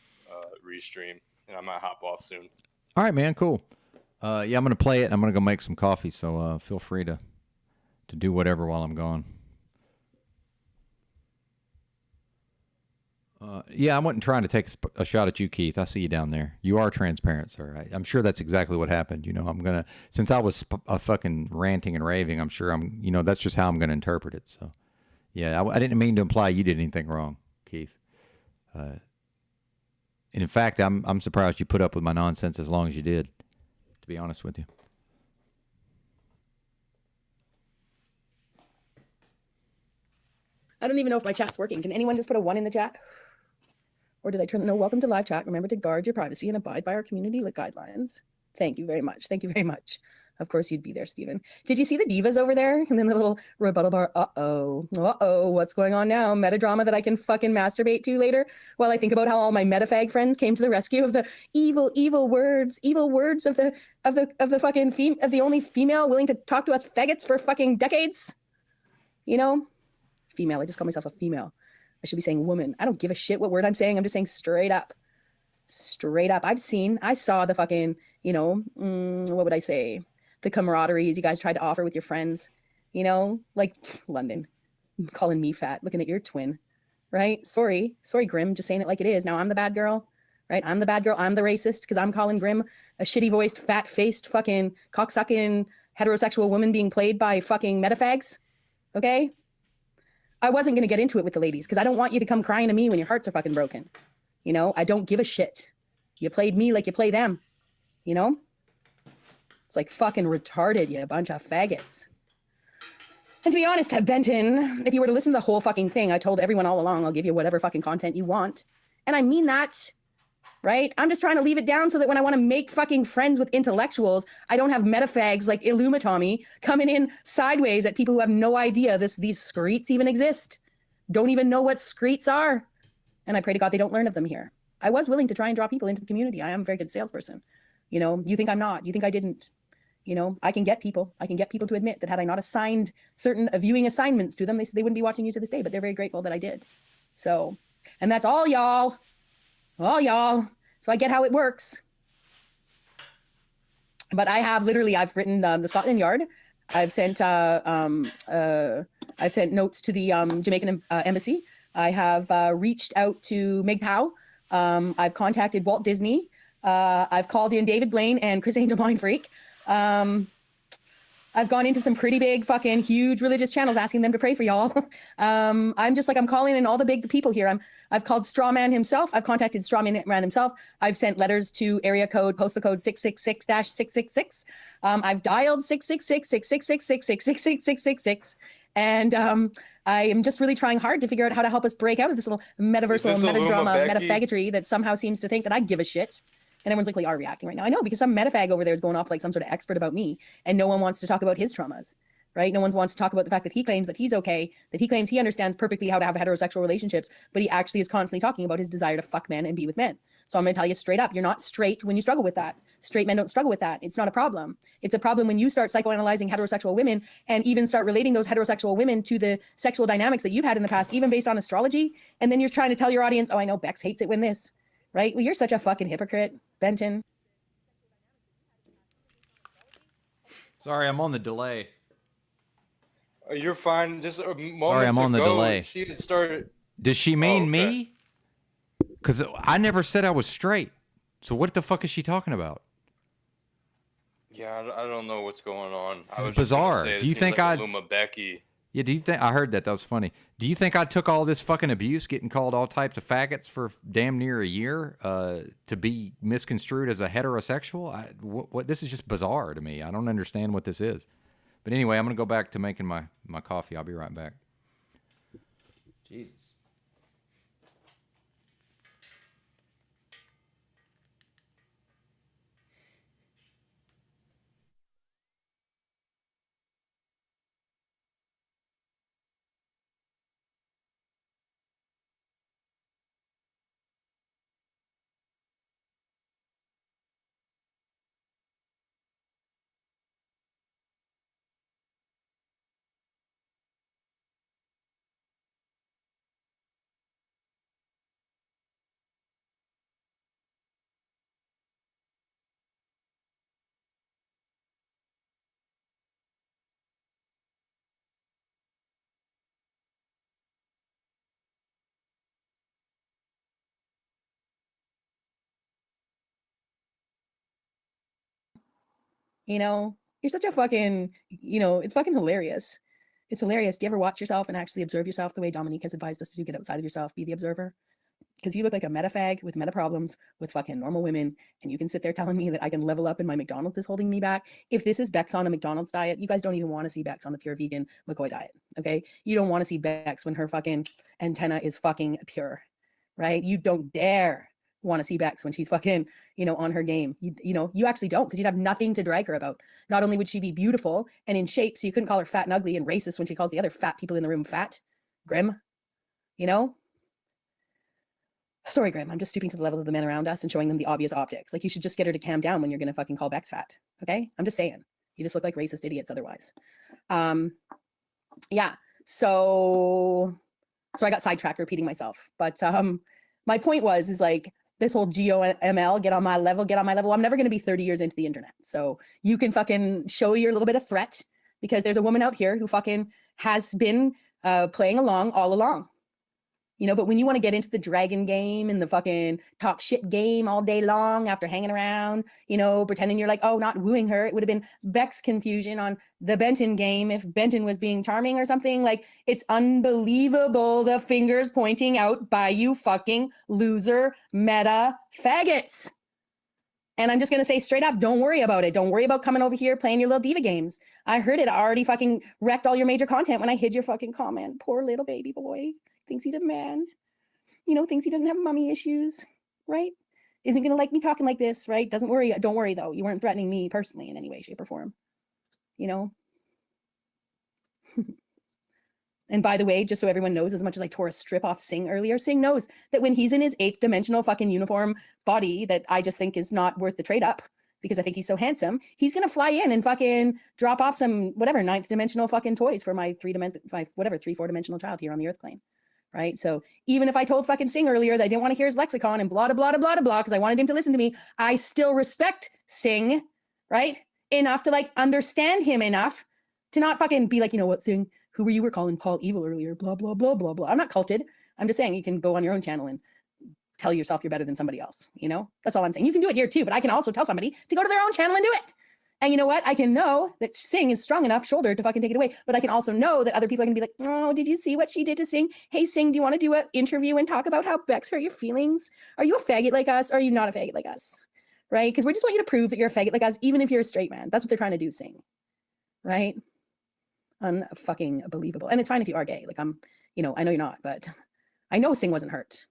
restream. And I might hop off soon. All right, man. Cool. Yeah, I'm gonna play it. And I'm gonna go make some coffee. So feel free to do whatever while I'm gone. Yeah, I wasn't trying to take a shot at you, Keith. I see you down there. You are transparent, sir. I'm sure that's exactly what happened. You know, since I was fucking ranting and raving, I'm sure that's just how I'm gonna interpret it. So, yeah, I didn't mean to imply you did anything wrong, Keith. And in fact, I'm surprised you put up with my nonsense as long as you did. To be honest with you. I don't even know if my chat's working. Can anyone just put a 1 in the chat? Or did I turn no? Welcome to live chat. Remember to guard your privacy and abide by our community guidelines. Thank you very much. Thank you very much. Of course you'd be there, Stephen. Did you see the divas over there? And then the little rebuttal bar. Uh-oh. What's going on now? Meta drama that I can fucking masturbate to later while I think about how all my metafag friends came to the rescue of the evil words of the fucking of the only female willing to talk to us faggots for fucking decades. You know? Female. I just call myself a female. I should be saying woman. I don't give a shit what word I'm saying. I'm just saying straight up. Straight up. I saw the fucking, what would I say? The camaraderies you guys tried to offer with your friends, like London, calling me fat, looking at your twin, right? Sorry, Grim, just saying it like it is. Now I'm the bad girl, right? I'm the bad girl. I'm the racist because I'm calling Grim a shitty voiced, fat faced, fucking cocksucking heterosexual woman being played by fucking metafags. Okay? I wasn't going to get into it with the ladies because I don't want you to come crying to me when your hearts are fucking broken. I don't give a shit. You played me like you play them. It's like fucking retarded, you bunch of faggots. And to be honest, Benton, if you were to listen to the whole fucking thing, I told everyone all along, I'll give you whatever fucking content you want. And I mean that, right? I'm just trying to leave it down so that when I want to make fucking friends with intellectuals, I don't have metafags like Illumitomy coming in sideways at people who have no idea these screets even exist. Don't even know what screets are. And I pray to God they don't learn of them here. I was willing to try and draw people into the community. I am a very good salesperson. You think I'm not. You think I didn't. I can get people. I can get people to admit that had I not assigned certain viewing assignments to them, they wouldn't be watching you to this day, but they're very grateful that I did. So, and that's all y'all. All y'all. So I get how it works. But I've written the Scotland Yard. I've sent notes to the Jamaican embassy. I have reached out to Meg Powell. I've contacted Walt Disney. I've called in David Blaine and Chris Angel Mind Freak. I've gone into some pretty big fucking huge religious channels asking them to pray for y'all. I'm calling in all the big people here. I've called Strawman himself. I've contacted Strawman himself. I've sent letters to postal code 666-666. I've dialed 666-666-666-666. And I am just really trying hard to figure out how to help us break out of this little metaversal meta drama, meta faggotry that somehow seems to think that I give a shit. And everyone's like, well, you are reacting right now. I know, because some metafag over there is going off like some sort of expert about me, and no one wants to talk about his traumas, right? No one wants to talk about the fact that he claims that he's okay, that he claims he understands perfectly how to have heterosexual relationships, but he actually is constantly talking about his desire to fuck men and be with men. So I'm going to tell you straight up, you're not straight when you struggle with that. Straight men don't struggle with that. It's not a problem. It's a problem when you start psychoanalyzing heterosexual women and even start relating those heterosexual women to the sexual dynamics that you've had in the past, even based on astrology. And then you're trying to tell your audience, oh, I know Bex hates it when this, right? Well, you're such a fucking hypocrite, Benton. Sorry, I'm on the delay. You're fine. Just moments Sorry, I'm on the ago, delay. she had started. Does she mean me? Because I never said I was straight. So what the fuck is she talking about? Yeah, I don't know what's going on. This is bizarre. Do you think like Luma Becky? Yeah, do you think I heard that? That was funny. Do you think I took all this fucking abuse, getting called all types of faggots for damn near a year, to be misconstrued as a heterosexual? What? This is just bizarre to me. I don't understand what this is. But anyway, I'm gonna go back to making my coffee. I'll be right back. Jesus. You know, you're such a fucking, you know, it's fucking hilarious. It's hilarious. Do you ever watch yourself and actually observe yourself the way Dominique has advised us to do? Get outside of yourself, be the observer. Because you look like a meta fag with meta problems with fucking normal women, and you can sit there telling me that I can level up and my McDonald's is holding me back. If this is Bex on a McDonald's diet, you guys don't even want to see Bex on the pure vegan McCoy diet, okay? You don't want to see Bex when her fucking antenna is fucking pure, right? You don't dare want to see Bex when she's fucking, you know, on her game. You know, you actually don't, because you'd have nothing to drag her about. Not only would she be beautiful and in shape, so you couldn't call her fat and ugly and racist when she calls the other fat people in the room fat, grim, you know? Sorry, Grim, I'm just stooping to the level of the men around us and showing them the obvious optics. Like, you should just get her to calm down when you're going to fucking call Bex fat, okay? I'm just saying. You just look like racist idiots otherwise. Yeah, so I got sidetracked repeating myself. But my point is like, this whole GOML, get on my level, get on my level. I'm never going to be 30 years into the internet. So you can fucking show your little bit of threat, because there's a woman out here who fucking has been playing along all along. You know, but when you want to get into the dragon game and the fucking talk shit game all day long after hanging around, you know, pretending you're like, oh, not wooing her. It would have been Beck's confusion on the Benton game if Benton was being charming or something. Like, it's unbelievable the fingers pointing out by you fucking loser meta faggots. And I'm just going to say straight up, don't worry about it. Don't worry about coming over here playing your little diva games. I heard it. I already fucking wrecked all your major content when I hid your fucking comment. Poor little baby boy. Thinks he's a man, you know, thinks he doesn't have mommy issues, right? Isn't going to like me talking like this, right? Doesn't worry. Don't worry, though. You weren't threatening me personally in any way, shape, or form, you know? And by the way, just so everyone knows, as much as I tore a strip off Singh earlier, Singh knows that when he's in his 8th dimensional fucking uniform body that I just think is not worth the trade up, because I think he's so handsome, he's going to fly in and fucking drop off some, whatever, 9th dimensional fucking toys for my 3-4 dimensional child here on the earth plane. Right? So even if I told fucking Singh earlier that I didn't want to hear his lexicon and blah, blah, blah, blah, blah, because I wanted him to listen to me, I still respect Singh, right? Enough to like understand him enough to not fucking be like, you know what, Singh, who you were calling Paul evil earlier, blah, blah, blah, blah, blah. I'm not culted. I'm just saying you can go on your own channel and tell yourself you're better than somebody else, you know? That's all I'm saying. You can do it here too, but I can also tell somebody to go to their own channel and do it. And you know what? I can know that Singh is strong enough shoulder to fucking take it away. But I can also know that other people are going to be like, oh, did you see what she did to Singh? Hey, Singh, do you want to do an interview and talk about how Bex hurt your feelings? Are you a faggot like us? Or are you not a faggot like us? Right? Because we just want you to prove that you're a faggot like us, even if you're a straight man. That's what they're trying to do, Singh. Right? Unfucking believable. And it's fine if you are gay. Like, you know, I know you're not, but I know Singh wasn't hurt.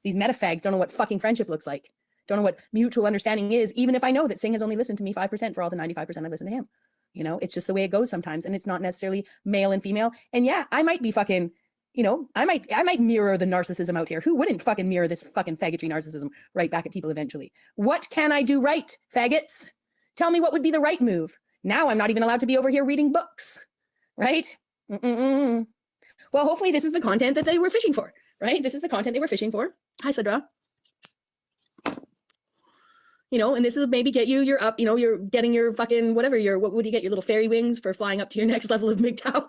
These metafags don't know what fucking friendship looks like. Don't know what mutual understanding is, even if I know that Singh has only listened to me 5% for all the 95% I listen to him. You know, it's just the way it goes sometimes, and it's not necessarily male and female. And yeah, I might be fucking, you know, I might mirror the narcissism out here. Who wouldn't fucking mirror this fucking faggotry narcissism right back at people eventually? What can I do right, faggots? Tell me what would be the right move. Now I'm not even allowed to be over here reading books, right? Well, hopefully this is the content that they were fishing for, right? This is the content they were fishing for. Hi, Sadra. You know, and this will maybe get you, you're up, you know, you're getting your fucking, whatever, what would you get, your little fairy wings for flying up to your next level of MGTOW?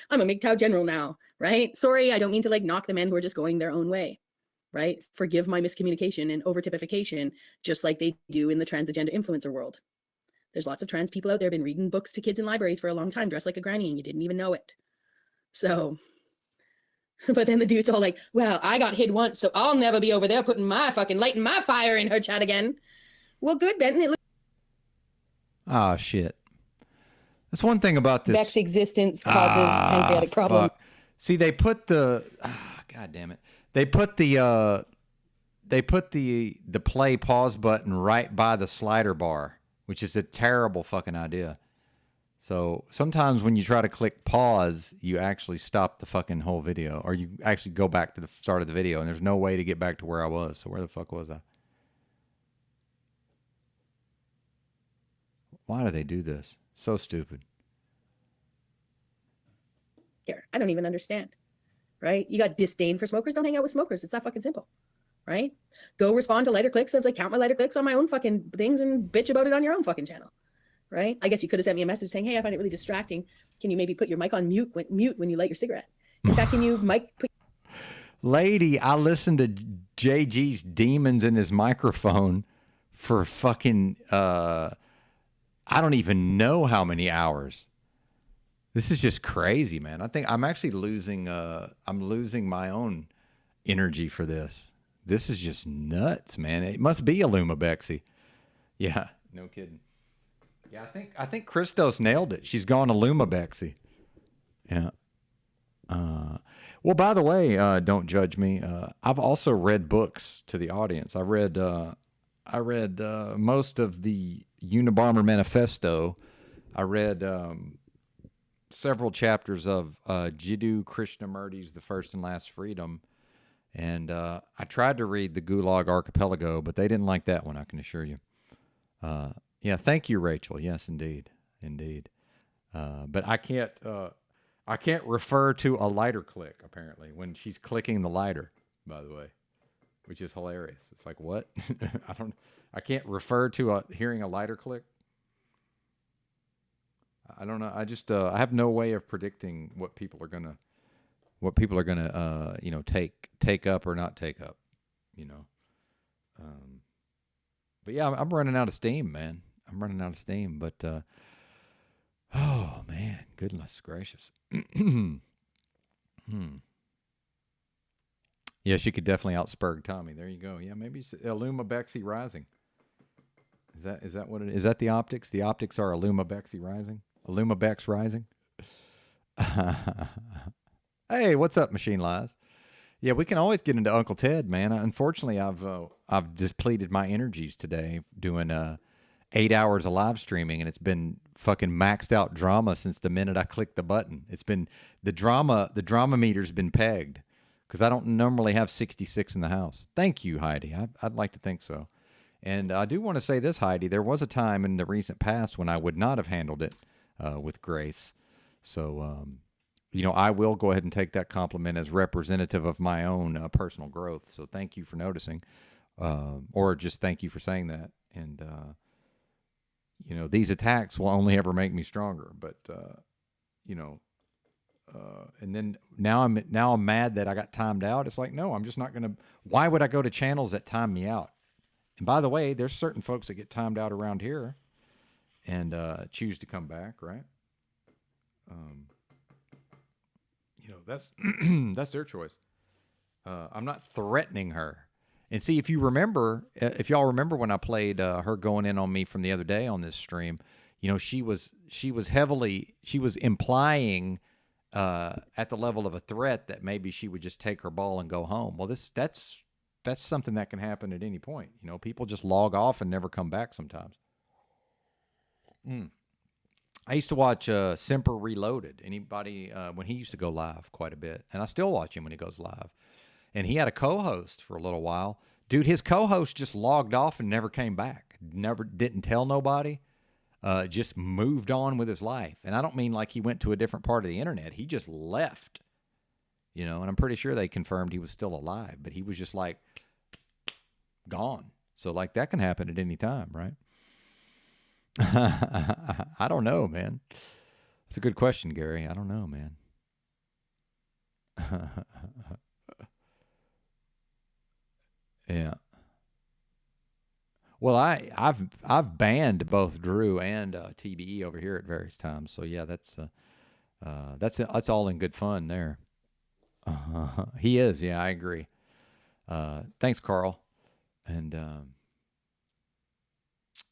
I'm a MGTOW general now, right? Sorry, I don't mean to like knock the men who are just going their own way, right? Forgive my miscommunication and over-typification, just like they do in the trans agenda influencer world. There's lots of trans people out there been reading books to kids in libraries for a long time, dressed like a granny, and you didn't even know it. So... But then the dude's all like, well, I got hid once, so I'll never be over there putting my fucking light and my fire in her chat again. Well, good, Benton. Ah, shit. That's one thing about this. Beck's existence causes pancreatic problem. See, they put the God damn it. They put the play pause button right by the slider bar, which is a terrible fucking idea. So sometimes when you try to click pause, you actually stop the fucking whole video, or you actually go back to the start of the video, and there's no way to get back to where I was. So where the fuck was I? Why do they do this? So stupid. I don't even understand, right? You got disdain for smokers. Don't hang out with smokers. It's that fucking simple, right? Go respond to lighter clicks of like count my lighter clicks on my own fucking things and bitch about it on your own fucking channel. Right? I guess you could have sent me a message saying, hey, I find it really distracting. Can you maybe put your mic on mute when you light your cigarette? In fact, can you put... Lady, I listened to JG's demons in his microphone for fucking I don't even know how many hours. This is just crazy, man. I think I'm actually losing my own energy for this. This is just nuts, man. It must be Aluma Bexy. Yeah, no kidding. Yeah, I think Christos nailed it. She's gone Aluma Bexy. Yeah. Well, by the way, don't judge me. I've also read books to the audience. I read most of the Unabomber Manifesto. I read several chapters of Jiddu Krishnamurti's The First and Last Freedom. And I tried to read the Gulag Archipelago, but they didn't like that one, I can assure you. Yeah, thank you, Rachel. Yes, indeed. Indeed. But I can't refer to a lighter click, apparently, when she's clicking the lighter, by the way, which is hilarious. It's like, what? I can't refer to hearing a lighter click. I don't know. I just I have no way of predicting what people are gonna take up or not take up, But yeah, I'm running out of steam, man. I'm running out of steam, but oh man, goodness gracious. Yeah, she could definitely outspurg Tommy. There you go. Yeah, maybe it's Aluma Bexy Rising. Is that what it is? Is that the optics? The optics are Aluma Bexy Rising. Aluma Bex Rising. Hey, what's up, Machine Lies? Yeah, we can always get into Uncle Ted, man. Unfortunately, I've depleted my energies today doing 8 hours of live streaming, and it's been fucking maxed out drama since the minute I clicked the button. It's been the drama meter's been pegged because I don't normally have 66 in the house. Thank you, Heidi. I'd like to think so. And I do want to say this, Heidi. There was a time in the recent past when I would not have handled it with grace. So, I will go ahead and take that compliment as representative of my own personal growth. So thank you for noticing, or just thank you for saying that. And, these attacks will only ever make me stronger. But, and then now I'm mad that I got timed out. It's like, no, I'm just not going to. Why would I go to channels that time me out? And by the way, there's certain folks that get timed out around here and choose to come back, right? That's that's their choice. I'm not threatening her. And see, if y'all remember when I played her going in on me from the other day on this stream, she was implying at the level of a threat that maybe she would just take her ball and go home. Well, that's something that can happen at any point. People just log off and never come back sometimes. I used to watch Semper Reloaded. Anybody when he used to go live quite a bit, and I still watch him when he goes live. And he had a co-host for a little while. Dude, his co-host just logged off and never came back. Didn't tell nobody. Just moved on with his life. And I don't mean like he went to a different part of the internet. He just left. And I'm pretty sure they confirmed he was still alive, but he was just like gone. So like that can happen at any time, right? I don't know, man. That's a good question, Gary. I don't know, man. Yeah. Well, I've banned both Drew and TBE over here at various times. So yeah, that's all in good fun there. He is, yeah, I agree. Thanks, Carl. And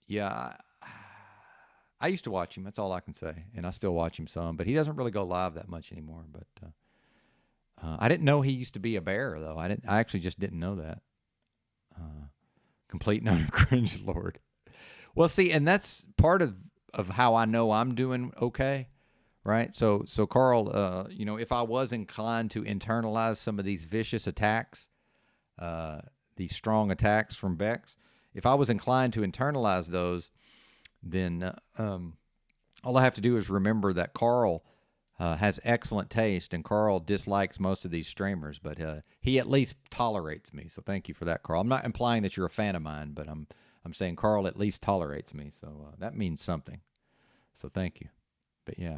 yeah, I used to watch him. That's all I can say, and I still watch him some. But he doesn't really go live that much anymore. But I didn't know he used to be a bear, though. I actually just didn't know that. Complete and utter cringe lord. Well, see, and that's part of how I know I'm doing okay, right? So Carl, if I was inclined to internalize some of these vicious attacks, these strong attacks from Bex, if I was inclined to internalize those, then all I have to do is remember that Carl has excellent taste, and Carl dislikes most of these streamers, but he at least tolerates me. So thank you for that, Carl. I'm not implying that you're a fan of mine, but I'm saying Carl at least tolerates me. So that means something. So thank you. But yeah,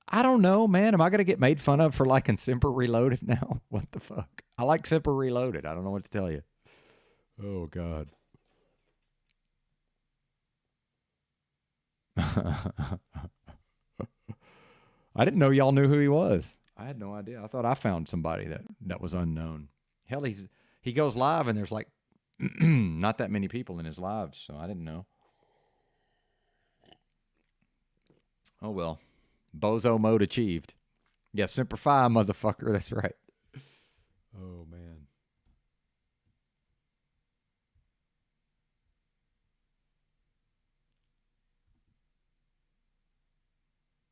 I don't know, man. Am I going to get made fun of for liking Semper Reloaded now? What the fuck? I like Semper Reloaded. I don't know what to tell you. Oh, God. I didn't know y'all knew who he was. I had no idea. I thought I found somebody that was unknown. Hell, he goes live and there's like not that many people in his lives, so I didn't know. Oh well. Bozo mode achieved. Yeah, Semper Fi, motherfucker. That's right. Oh man.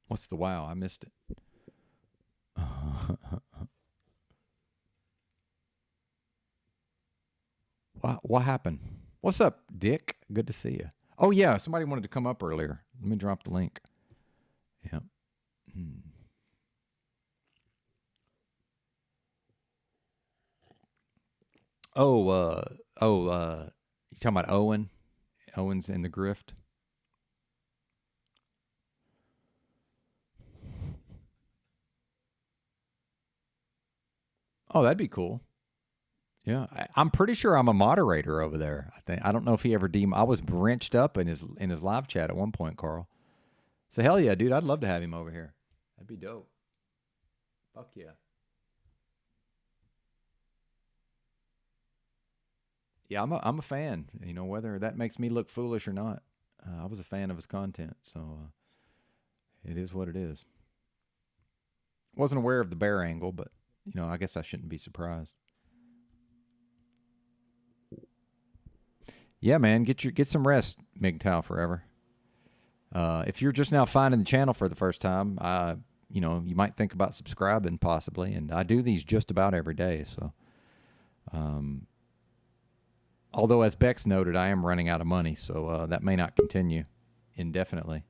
What's the wow? I missed it. What happened? What's up, Dick? Good to see you. Oh, yeah. Somebody wanted to come up earlier. Let me drop the link. Yeah. You talking about Owen? Owen's in the grift. Oh, that'd be cool. Yeah, I'm pretty sure I'm a moderator over there. I don't know if he ever I was wrenched up in his live chat at one point, Carl. So hell yeah, dude, I'd love to have him over here. That'd be dope. Fuck yeah. Yeah, I'm a fan. You know, whether that makes me look foolish or not, I was a fan of his content, so it is what it is. Wasn't aware of the bear angle, but you know, I guess I shouldn't be surprised. Yeah, man, get some rest, MGTOW forever. If you're just now finding the channel for the first time, you know, you might think about subscribing possibly, and I do these just about every day. So, although as Bex noted, I am running out of money, so that may not continue indefinitely.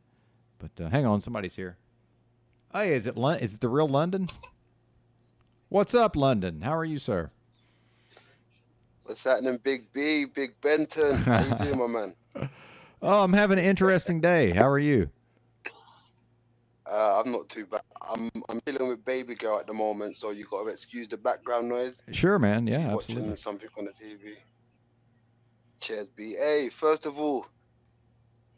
But hang on, somebody's here. Hey, is it the real London? What's up, London? How are you, sir? What's happening, Big B, Big Benton? How you doing, my man? Oh, I'm having an interesting day. How are you? I'm not too bad. I'm dealing with baby girl at the moment, so you got to excuse the background noise. Sure, man. Yeah, She's absolutely. watching something on the TV. Cheers, B. Hey, first of all,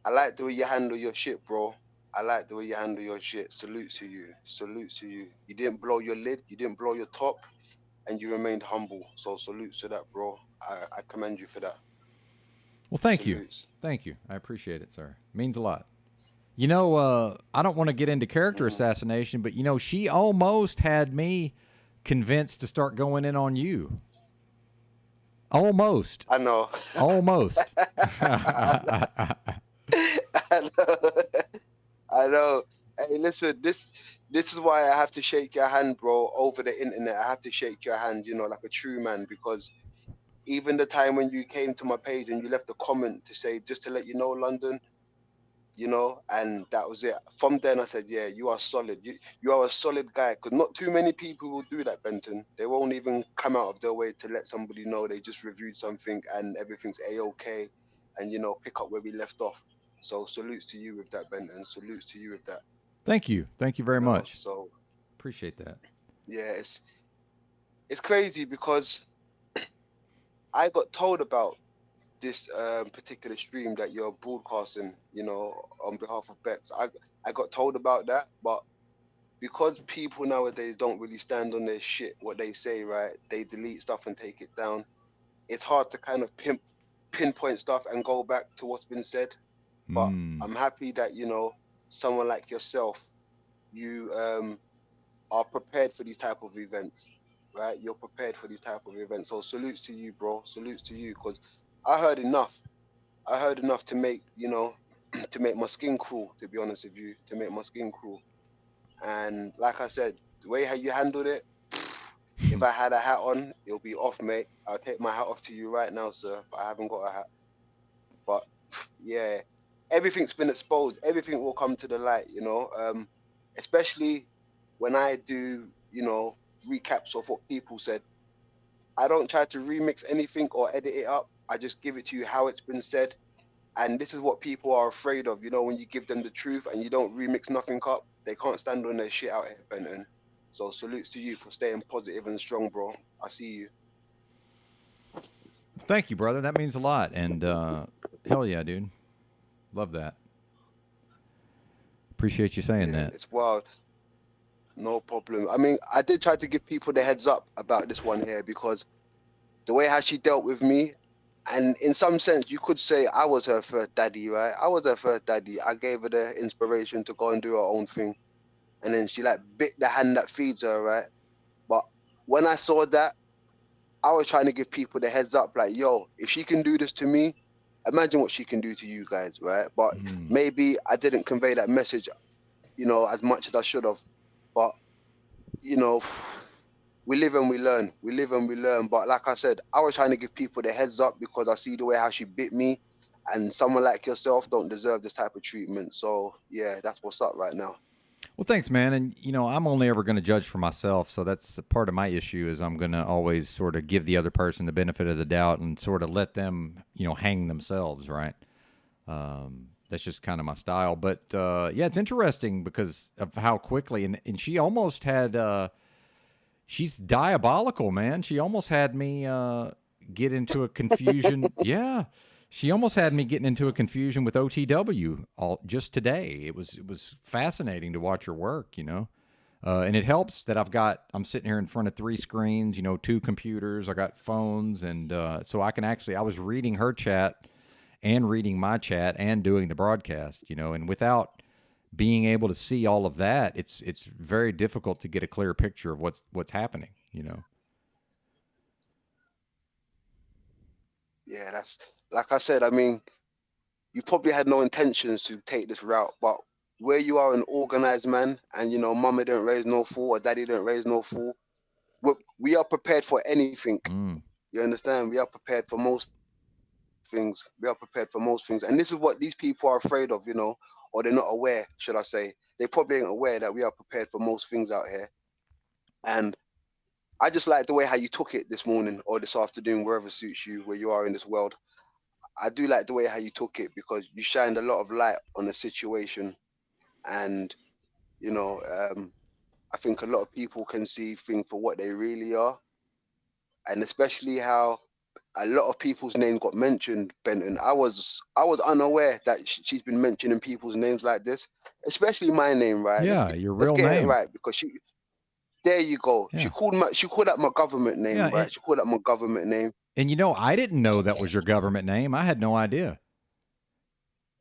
I like the way you handle your shit, bro. I like the way you handle your shit. Salute to you. Salute to you. You didn't blow your lid. You didn't blow your top. And you remained humble. So salute to that, bro. I commend you for that. Well, thank Salutes. you. Thank you. I appreciate it, sir. It means a lot. You know, I don't want to get into character assassination, but, you know, she almost had me convinced to start going in on you. Almost. I know. Almost. I know. I know. Hey, listen, this is why I have to shake your hand, bro, over the internet. I have to shake your hand, you know, like a true man, because even the time when you came to my page and you left a comment to say, just to let you know, London, you know, and that was it. From then I said, yeah, you are solid. You are a solid guy, because not too many people will do that, Benton. They won't even come out of their way to let somebody know they just reviewed something and everything's A-okay, and, you know, pick up where we left off. So salutes to you with that, Benton. Salutes to you with that. Thank you. Thank you very much. So appreciate that. yeah, it's crazy because I got told about this particular stream that you're broadcasting, you know, on behalf of Bex. I got told about that, but because people nowadays don't really stand on their shit, what they say, right? They delete stuff and take it down. It's hard to kind of pinpoint stuff and go back to what's been said. But I'm happy that, you know, someone like yourself, you are prepared for these type of events, right? You're prepared for these type of events. So salutes to you, bro. Salutes to you, because I heard enough. I heard enough to make, you know, to make my skin crawl, to be honest with you, to make my skin crawl. And like I said, the way how you handled it, if I had a hat on, it'll be off, mate. I'll take my hat off to you right now, sir, but I haven't got a hat. But yeah, everything's been exposed. Everything will come to the light, you know, especially when I do, you know, recaps of what people said. I don't try to remix anything or edit it up. I just give it to you how it's been said. And this is what people are afraid of, you know, when you give them the truth and you don't remix nothing up, they can't stand on their shit out here, Benton. So salutes to you for staying positive and strong, bro. I see you. Thank you, brother. That means a lot. And hell yeah, dude. Love that. Appreciate you saying that. It's wild. No problem. I mean, I did try to give people the heads up about this one here because the way how she dealt with me, and in some sense, you could say I was her first daddy, right? I was her first daddy. I gave her the inspiration to go and do her own thing. And then she like bit the hand that feeds her, right? But when I saw that, I was trying to give people the heads up, like, yo, if she can do this to me, imagine what she can do to you guys, right? But maybe I didn't convey that message, you know, as much as I should have. But, you know, we live and we learn. We live and we learn. But like I said, I was trying to give people the heads up because I see the way how she bit me, and someone like yourself don't deserve this type of treatment. So yeah, that's what's up right now. Well, thanks, man. And, you know, I'm only ever going to judge for myself. So that's a part of my issue is I'm going to always sort of give the other person the benefit of the doubt and sort of let them, you know, hang themselves, right? That's just kind of my style. But, yeah, it's interesting because of how quickly, and she almost had, she's diabolical, man. She almost had me get into a confusion. Yeah. She almost had me getting into a confusion with OTW just today. It was fascinating to watch her work, you know. And it helps that I'm sitting here in front of 3 screens, you know, 2 computers. I got phones, and so I was reading her chat and reading my chat and doing the broadcast, you know. And without being able to see all of that, it's very difficult to get a clear picture of what's happening, you know. Yeah, that's like I said. I mean, you probably had no intentions to take this route, but where you are an organized man, and you know, mama didn't raise no fool or daddy didn't raise no fool, we are prepared for anything. You understand? We are prepared for most things. We are prepared for most things, and this is what these people are afraid of, you know, or they're not aware, should I say? They probably ain't aware that we are prepared for most things out here. And I just like the way how you took it this morning or this afternoon, wherever suits you, where you are in this world. I do like the way how you took it because you shined a lot of light on the situation, and you know, I think a lot of people can see things for what they really are, and especially how a lot of people's names got mentioned. Benton, I was unaware that she's been mentioning people's names like this, especially my name, right? Yeah, your real let's get name, it right, because she. There you go. Yeah. She called out my government name, Yeah, right? She called out my government name. And you know, I didn't know that was your government name. I had no idea.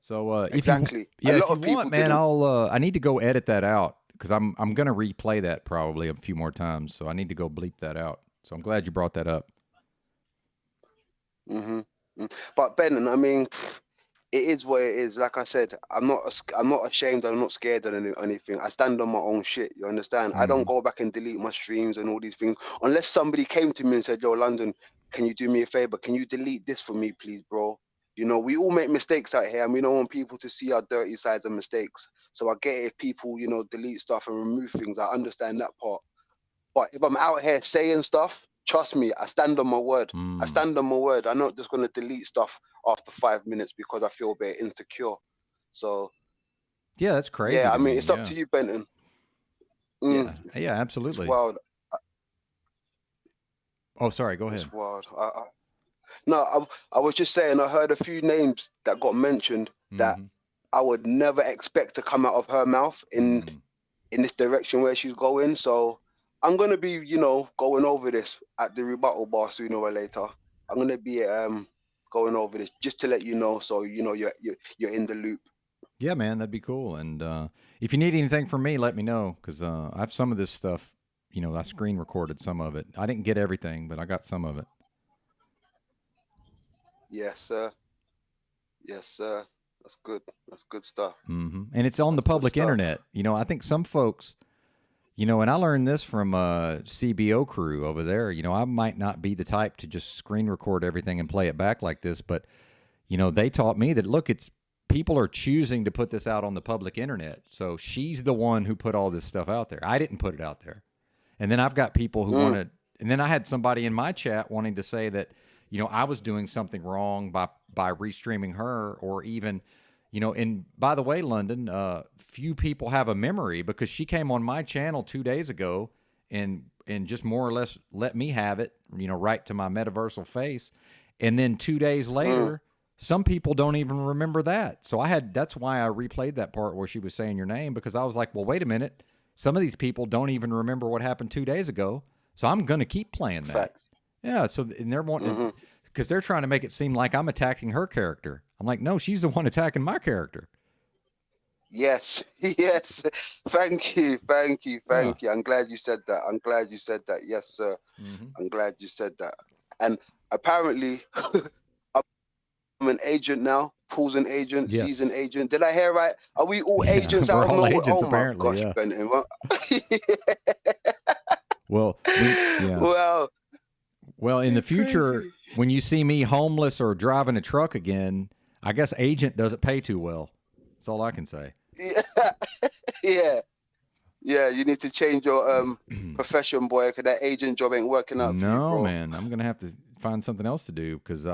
So Exactly. if A lot you of people want, man, didn't. I need to go edit that out because I'm gonna replay that probably a few more times. So I need to go bleep that out. So I'm glad you brought that up. But Ben, I mean, it is what it is. Like I said, I'm not ashamed. I'm not scared of anything. I stand on my own shit. You understand? I don't go back and delete my streams and all these things unless somebody came to me and said, "Yo, London, can you do me a favor? Can you delete this for me, please, bro?" You know, we all make mistakes out here, and we don't want people to see our dirty sides and mistakes. So I get it if people, you know, delete stuff and remove things. I understand that part. But if I'm out here saying stuff, trust me, I stand on my word. I stand on my word. I'm not just gonna delete stuff after 5 minutes because I feel a bit insecure. So yeah, that's crazy. Yeah, I mean, me. it's up to you, Benton. Yeah, absolutely. It's wild. Oh, sorry. Go ahead. It's wild. No, I was just saying. I heard a few names that got mentioned that I would never expect to come out of her mouth in this direction where she's going. So I'm gonna be, you know, going over this at the rebuttal bar sooner or later. I'm gonna be going over this just to let you know, so you know you're in the loop. Yeah, man, that'd be cool. And if you need anything from me, let me know because I have some of this stuff. You know, I screen recorded some of it. I didn't get everything, but I got some of it. Yes, sir. Yes, sir. That's good. That's good stuff. And it's on the public internet. You know, I think some folks, you know, and I learned this from CBO crew over there. You know, I might not be the type to just screen record everything and play it back like this, but, you know, they taught me that, look, people are choosing to put this out on the public internet. So she's the one who put all this stuff out there. I didn't put it out there. And then I've got people who wanted, and then I had somebody in my chat wanting to say that, you know, I was doing something wrong by restreaming her, or even, you know, and by the way, London, few people have a memory because she came on my channel 2 days ago and just more or less let me have it, you know, right to my metaversal face. And then 2 days later, some people don't even remember that. So that's why I replayed that part where she was saying your name, because I was like, well, wait a minute. Some of these people don't even remember what happened 2 days ago. So I'm going to keep playing that. Facts. Yeah. So, and they're wanting, because they're trying to make it seem like I'm attacking her character. I'm like, no, she's the one attacking my character. Yes, yes. Thank you. I'm glad you said that. Yes, sir. I'm glad you said that. And apparently, I'm an agent now. Paul's an agent. Yes. She's an agent. Did I hear right? Are we all agents we're out of all nowhere? agents, Oh apparently, my gosh, yeah. Benton. Well, Well, well, in the future, crazy. when you see me homeless or driving a truck again, I guess agent doesn't pay too well. That's all I can say. Yeah. You need to change your profession, boy, because that agent job ain't working out for you, No, bro. man, I'm gonna have to find something else to do because,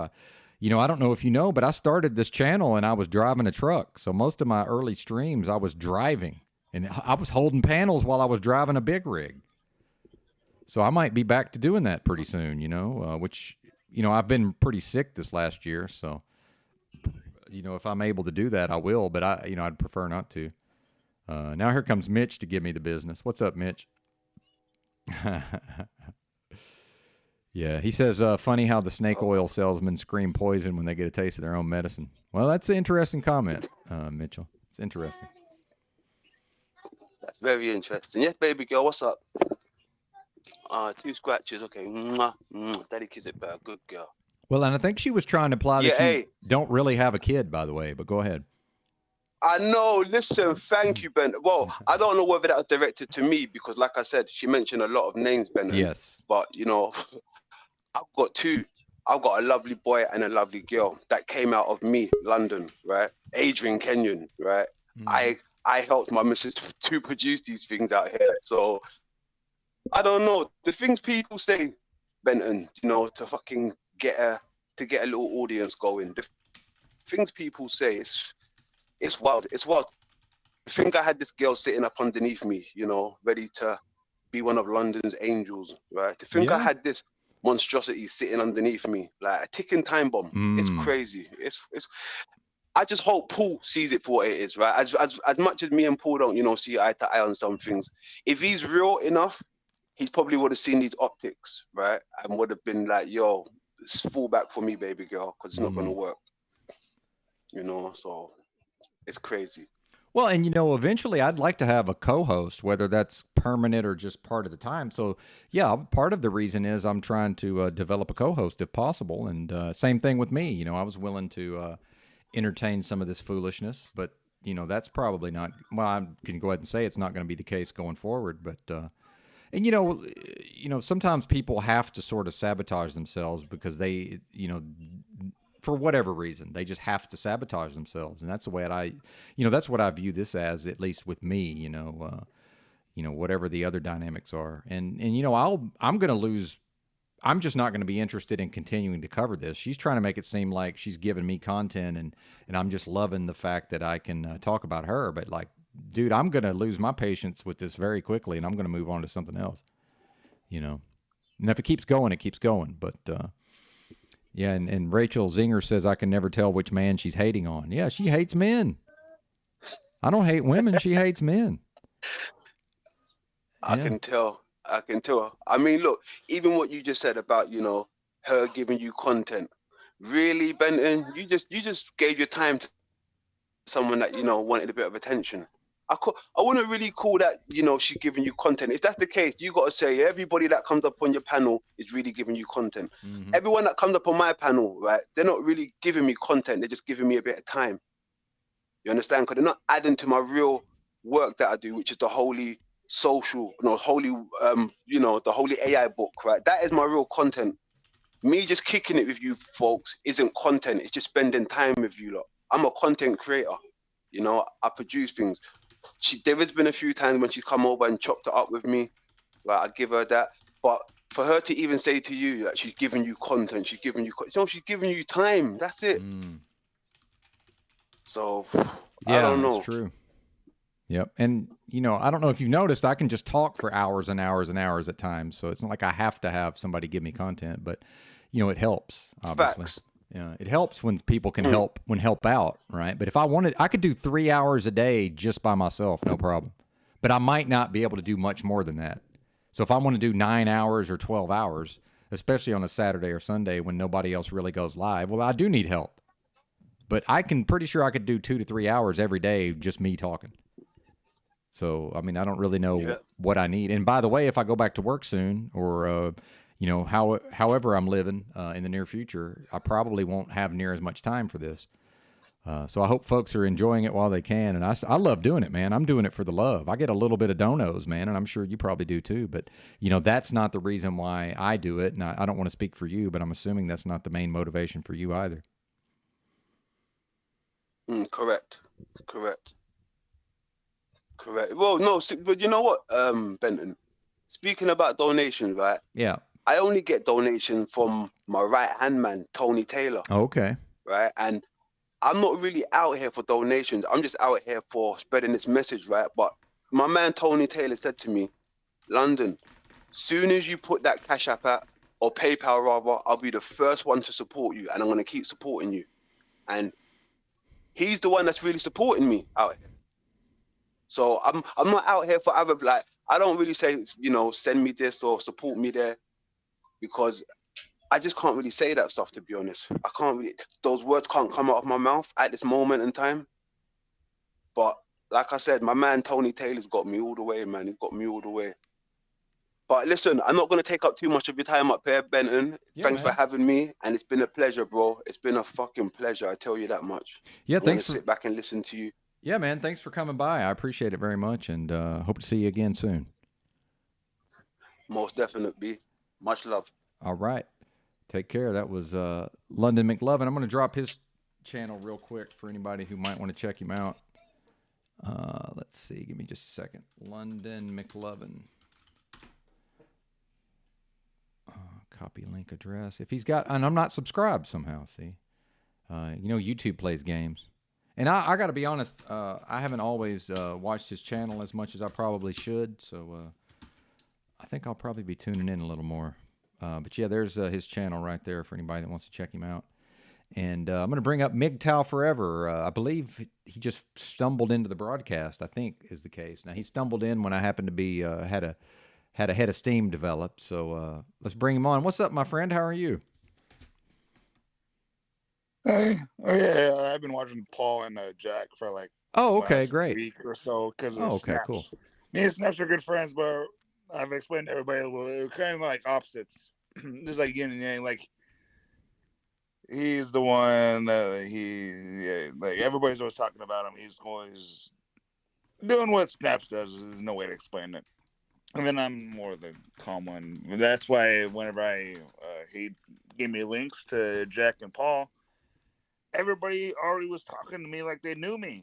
you know, I don't know if you know, but I started this channel and I was driving a truck. So most of my early streams, I was driving, and I was holding panels while I was driving a big rig. So I might be back to doing that pretty soon, you know, which, you know, I've been pretty sick this last year. So, you know, if I'm able to do that, I will, but I'd prefer not to. Now here comes Mitch to give me the business. What's up, Mitch? Yeah, he says, funny how the snake oil salesmen scream poison when they get a taste of their own medicine. Well, that's an interesting comment, Mitchell. It's interesting. That's very interesting. Yes, baby girl, what's up? 2 scratches. Okay. Daddy kiss it back. Good girl. Well, and I think she was trying to imply that you don't really have a kid, by the way, but go ahead. I know. Listen, thank you, Ben. Well, I don't know whether that was directed to me because, like I said, she mentioned a lot of names, Ben. Yes. But, you know, I've got 2. I've got a lovely boy and a lovely girl that came out of me, London, right? Adrian Kenyon, right? I helped my missus to produce these things out here. So, I don't know. The things people say, Benton, you know, to fucking get a little audience going. The things people say, it's wild. It's wild. I think I had this girl sitting up underneath me, you know, ready to be one of London's angels, right? To think I had this monstrosity sitting underneath me, like a ticking time bomb. It's crazy. It's. I just hope Paul sees it for what it is, right? As much as me and Paul don't, you know, see eye to eye on some things. If he's real enough, he probably would have seen these optics, right? And would have been like, yo, fall back for me, baby girl, because it's not going to work. You know, so it's crazy. Well, and, you know, eventually I'd like to have a co-host, whether that's permanent or just part of the time. So, yeah, part of the reason is I'm trying to develop a co-host if possible. And same thing with me. You know, I was willing to entertain some of this foolishness, but, you know, that's probably not, well, I can go ahead and say it's not going to be the case going forward. But, and, you know, sometimes people have to sort of sabotage themselves because they, you know, for whatever reason, they just have to sabotage themselves. And that's the way that's what I view this as, at least with me, you know, whatever the other dynamics are. And you know, I'm going to lose. I'm just not going to be interested in continuing to cover this. She's trying to make it seem like she's giving me content and I'm just loving the fact that I can talk about her. But like, dude, I'm going to lose my patience with this very quickly and I'm going to move on to something else, you know, and if it keeps going, it keeps going. But, yeah, and Rachel Zinger says, I can never tell which man she's hating on. Yeah, she hates men. I don't hate women. She hates men. I can tell. I mean, look, even what you just said about, you know, her giving you content. Really, Benton, you just gave your time to someone that, you know, wanted a bit of attention. I wouldn't really call that, you know, she giving you content. If that's the case, you got to say everybody that comes up on your panel is really giving you content. Everyone that comes up on my panel, right, they're not really giving me content. They're just giving me a bit of time. You understand? Because they're not adding to my real work that I do, which is the holy you know, the holy AI book, right? That is my real content. Me just kicking it with you folks isn't content. It's just spending time with you lot. I'm a content creator. You know, I produce things. There has been a few times when she's come over and chopped it up with me, right? I give her that. But for her to even say to you that she's giving you content, she's giving you time. That's it. So, yeah, I don't know. That's true. Yep. And, you know, I don't know if you've noticed, I can just talk for hours and hours and hours at times. So it's not like I have to have somebody give me content, but, you know, it helps, obviously. Facts. It helps when people can help out, right? But if I wanted, I could do 3 hours a day just by myself, no problem. But I might not be able to do much more than that. So if I want to do 9 hours or 12 hours, especially on a Saturday or Sunday when nobody else really goes live, well, I do need help. But pretty sure I could do 2 to 3 hours every day, just me talking. So, I mean, I don't really know what I need. And by the way, if I go back to work soon or, however I'm living in the near future, I probably won't have near as much time for this. So I hope folks are enjoying it while they can. And I love doing it, man. I'm doing it for the love. I get a little bit of donos, man, and I'm sure you probably do too. But, that's not the reason why I do it. And I don't want to speak for you, but I'm assuming that's not the main motivation for you either. Correct. Well, no, but you know what, Benton? Speaking about donations, right? Yeah. I only get donations from my right-hand man, Tony Taylor. Okay. Right? And I'm not really out here for donations. I'm just out here for spreading this message, right? But my man, Tony Taylor, said to me, London, soon as you put that Cash App out, or PayPal rather, I'll be the first one to support you, and I'm going to keep supporting you. And he's the one that's really supporting me out here. So I'm not out here for other, like, I don't really say, send me this or support me there, because I just can't really say that stuff, to be honest. I can't really, those words can't come out of my mouth at this moment in time. But like I said, my man Tony Taylor's got me all the way, man. He got me all the way. But listen, I'm not going to take up too much of your time up here, Benton. Thanks for having me. And it's been a pleasure, bro. It's been a fucking pleasure. I tell you that much. Yeah, thanks for sit back and listen to you. Yeah, man. Thanks for coming by. I appreciate it very much, and hope to see you again soon. Most definitely. Much love. All right. Take care. That was London McLovin. I'm going to drop his channel real quick for anybody who might want to check him out. Let's see. Give me just a second. London McLovin. Copy link address. If he's got, and I'm not subscribed somehow, see? YouTube plays games. And I got to be honest, I haven't always watched his channel as much as I probably should, so I think I'll probably be tuning in a little more. But yeah, there's his channel right there for anybody that wants to check him out. And I'm going to bring up MGTOW Forever. I believe he just stumbled into the broadcast, I think is the case. Now, he stumbled in when I happened to be, had a head of steam developed. So let's bring him on. What's up, my friend? How are you? Hey, yeah, I've been watching Paul and Jack for like great week or so because okay, cool. Me and Snaps are good friends, but I've explained to everybody we're kind of like opposites, just like yin and yang. Like he's the one that like everybody's always talking about him. He's always doing what Snaps does. There's no way to explain it. And then I'm more the calm one. That's why whenever he gave me links to Jack and Paul, everybody already was talking to me like they knew me.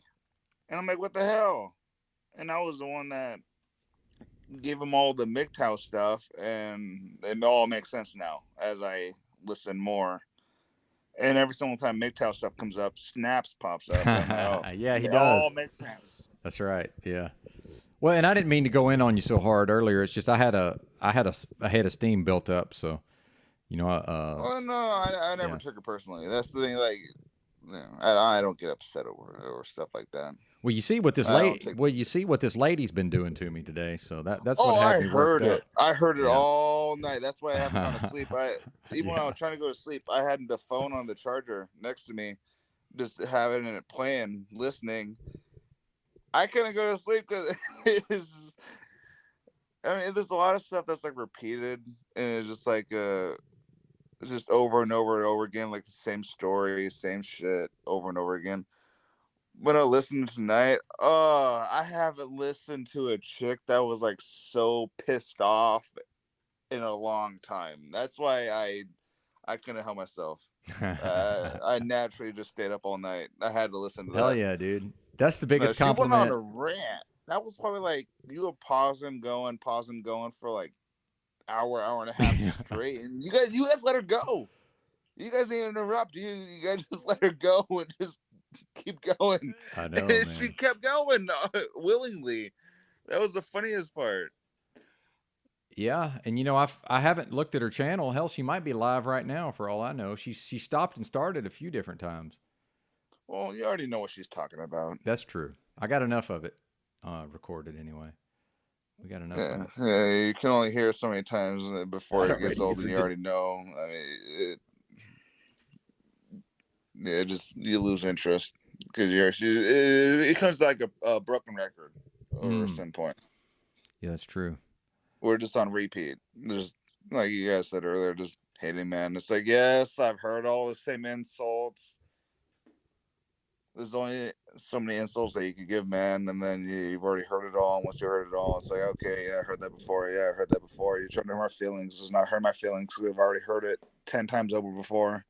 And I'm like, what the hell? And I was the one that gave them all the MGTOW stuff, and it all makes sense now as I listen more. And every single time MGTOW stuff comes up, Snaps pops up. And yeah, he does. It all makes sense. That's right. Yeah. Well, and I didn't mean to go in on you so hard earlier. It's just I had a head of steam built up, so well, no, I never took it personally. That's the thing. Like, I don't get upset over stuff like that. Well, you see what this lady's been doing to me today. So that's what had me heard worked it. up. I heard it all night. That's why I haven't gone to sleep. When I was trying to go to sleep, I had the phone on the charger next to me, just having it playing, listening. I couldn't go to sleep because there's a lot of stuff that's like repeated, and it's just like it's just over and over and over again, like the same story, same shit over and over again. When I listened tonight, I haven't listened to a chick that was like so pissed off in a long time. That's why I couldn't help myself. I naturally just stayed up all night. I had to listen to that. Hell yeah, dude. That's the biggest compliment. She went on a rant. That was probably like you were pausing, going for like hour and a half straight, and you guys let her go. You guys didn't interrupt. You guys just let her go and just keep going. I know, man. She kept going willingly. That was the funniest part. Yeah, and you know, I haven't looked at her channel. Hell, she might be live right now for all I know. She stopped and started a few different times. Well, you already know what she's talking about. That's true. I got enough of it recorded anyway. We got enough of it. Yeah, you can only hear so many times before it gets Already, old, it's and you a- already know. I mean, just you lose interest because it comes like a broken record or some point. Yeah, that's true. We're just on repeat. There's like you guys said earlier, just hating man. It's like, yes, I've heard all the same insults. There's only so many insults that you could give man, and then you've already heard it all. And once you heard it all, it's like, okay, yeah, I heard that before. Yeah, I heard that before. You're trying to hurt my feelings. It's not hurt my feelings because I've already heard it 10 times over before.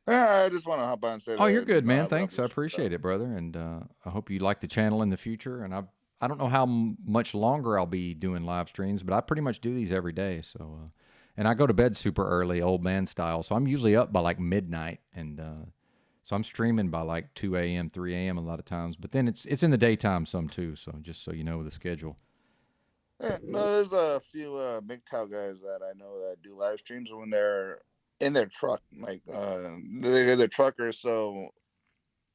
I just want to hop on and say Oh, that. you're good, man. I love Thanks. I this appreciate it, brother. And I hope you like the channel in the future. And I don't know how much longer I'll be doing live streams, but I pretty much do these every day. So, and I go to bed super early, old man style. So I'm usually up by like midnight, and so I'm streaming by like 2 a.m., 3 a.m. a lot of times. But then it's in the daytime some too. So just so you know the schedule. Yeah, no, there's a few MGTOW guys that I know that do live streams when they're in their truck. Like they're truckers, so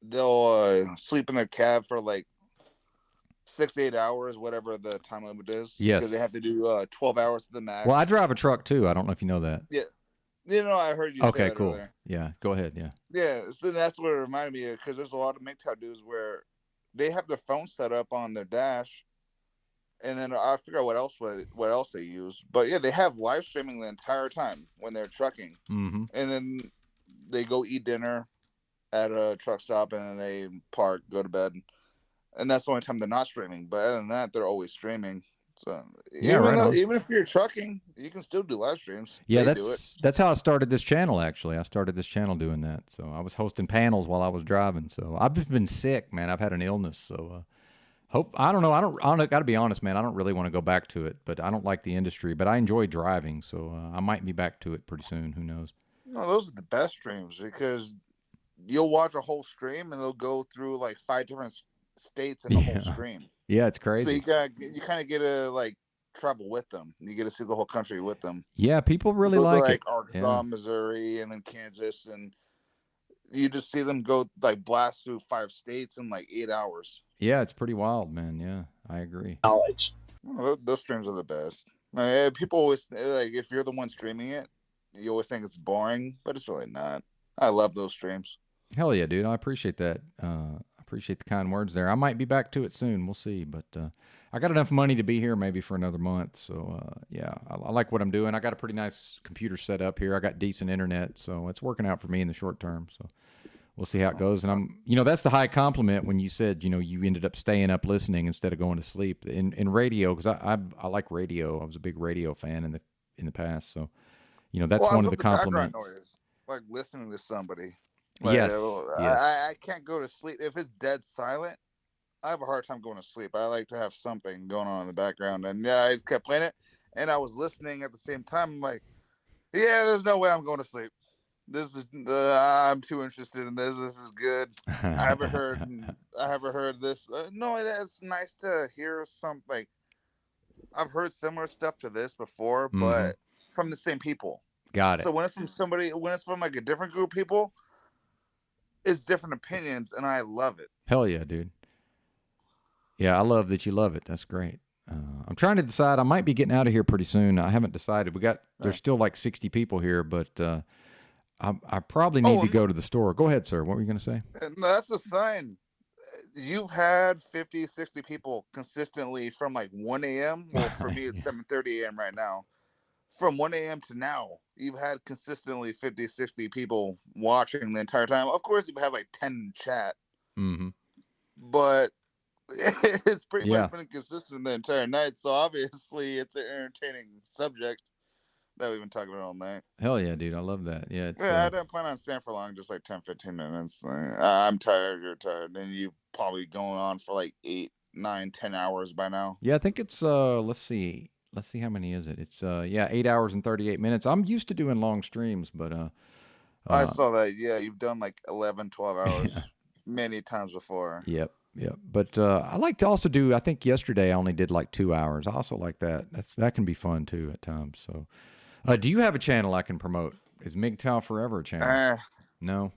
they'll sleep in their cab for like 6 to 8 hours, whatever the time limit is. Yes. Because they have to do 12 hours to the max. Well, I drive a truck too. I don't know if you know that. Yeah. You know, I heard you say Okay, that cool. earlier. Yeah, go ahead. Yeah. Yeah, so that's what it reminded me of, because there's a lot of MGTOW dudes where they have their phone set up on their dash, and then I forgot what else they use. But yeah, they have live streaming the entire time when they're trucking. Mm-hmm. And then they go eat dinner at a truck stop, and then they park, go to bed. And that's the only time they're not streaming. But other than that, they're always streaming. So Yeah, even if you're trucking, you can still do live streams. Yeah, They do it. that's how I started this channel. Actually, I started this channel doing that. So I was hosting panels while I was driving. So I've just been sick, man. I've had an illness. So I don't know. I don't got to be honest, man. I don't really want to go back to it, but I don't like the industry. But I enjoy driving, so I might be back to it pretty soon. Who knows? No, those are the best streams, because you'll watch a whole stream and they'll go through like 5 different states in the whole stream. Yeah, it's So crazy. you kind of get to like travel with them. You get to see the whole country with them. Yeah, people really Go to, like it. Arkansas, Yeah. Missouri, and then Kansas, and you just see them go like blast through 5 states in like 8 hours. Yeah, it's pretty wild, man. Yeah, I agree. Knowledge. Well, those streams are the best. People always like, if you're the one streaming it, you always think it's boring, but it's really not. I love those streams. Hell yeah, dude. I appreciate that. I appreciate the kind words there. I might be back to it soon. We'll see. But I got enough money to be here maybe for another month. So, yeah, I like what I'm doing. I got a pretty nice computer set up here. I got decent internet. So it's working out for me in the short term. So we'll see how it goes. And that's the high compliment when you said, you ended up staying up listening instead of going to sleep in radio. Because I like radio. I was a big radio fan in the past. So, that's one of the background compliments. noise, like listening to somebody. Yes. I can't go to sleep if it's dead silent. I have a hard time going to sleep. I like to have something going on in the background, and yeah, I just kept playing it, and I was listening at the same time. I'm like, yeah, there's no way I'm going to sleep. This is I'm too interested in this. This is good. I haven't heard this. No, that's nice to hear something. I've heard similar stuff to this before, but from the same people. Got it. So when it's from like a different group of people, it's different opinions, and I love it. Hell yeah, dude. Yeah, I love that you love it. That's great. I'm trying to decide. I might be getting out of here pretty soon. I haven't decided. There's still like 60 people here, but I probably need to go to the store. Go ahead, sir. What were you going to say? No, that's a sign. You've had 50, 60 people consistently from like 1 a.m. Well, for me, it's 7:30 a.m. right now. From 1 a.m. to now, you've had consistently 50, 60 people watching the entire time. Of course, you've had like 10 in chat. Mm-hmm. But it's pretty much been consistent the entire night. So obviously, it's an entertaining subject that we've been talking about all night. Hell yeah, dude. I love that. Yeah. I don't plan on staying for long, just like 10, 15 minutes. I'm tired, you're tired. And you probably going on for like 8, 9, 10 hours by now. Yeah, I think it's, let's see how many is it? It's 8 hours and 38 minutes. I'm used to doing long streams, but I saw that. Yeah, you've done like 11, 12 hours many times before. Yep. But I like to also do. I think yesterday I only did like 2 hours. I also like that. That can be fun too at times. So, do you have a channel I can promote? Is MGTOW Forever a channel? No.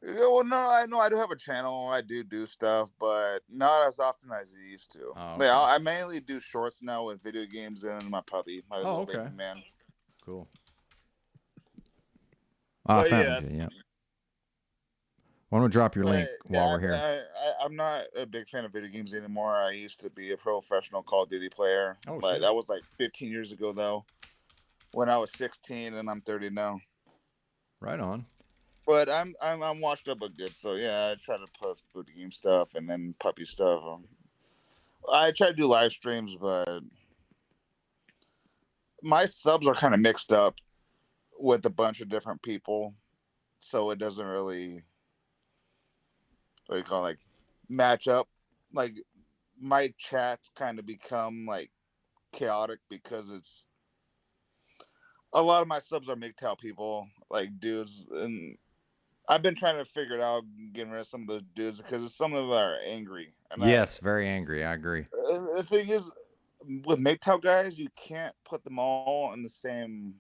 Yeah, well, no, I know I do have a channel. I do stuff, but not as often as I used to. Oh, Yeah, okay. I mainly do shorts now with video games and my puppy, my little okay. baby man. Cool. I But found you. Yeah. Why don't we drop your link while we're here? I'm not a big fan of video games anymore. I used to be a professional Call of Duty player, but that was like 15 years ago, though, when I was 16, and I'm 30 now. Right on. But I'm washed up but good. So yeah, I try to post video game stuff and then puppy stuff. I try to do live streams, but my subs are kind of mixed up with a bunch of different people, so it doesn't really, what do you call it, like, match up. Like, my chats kind of become like chaotic because it's a lot of my subs are MGTOW people, like dudes, and I've been trying to figure it out, getting rid of some of those dudes because some of them are angry. And Yes, very angry. I agree. The thing is, with MGTOW guys, you can't put them all in the same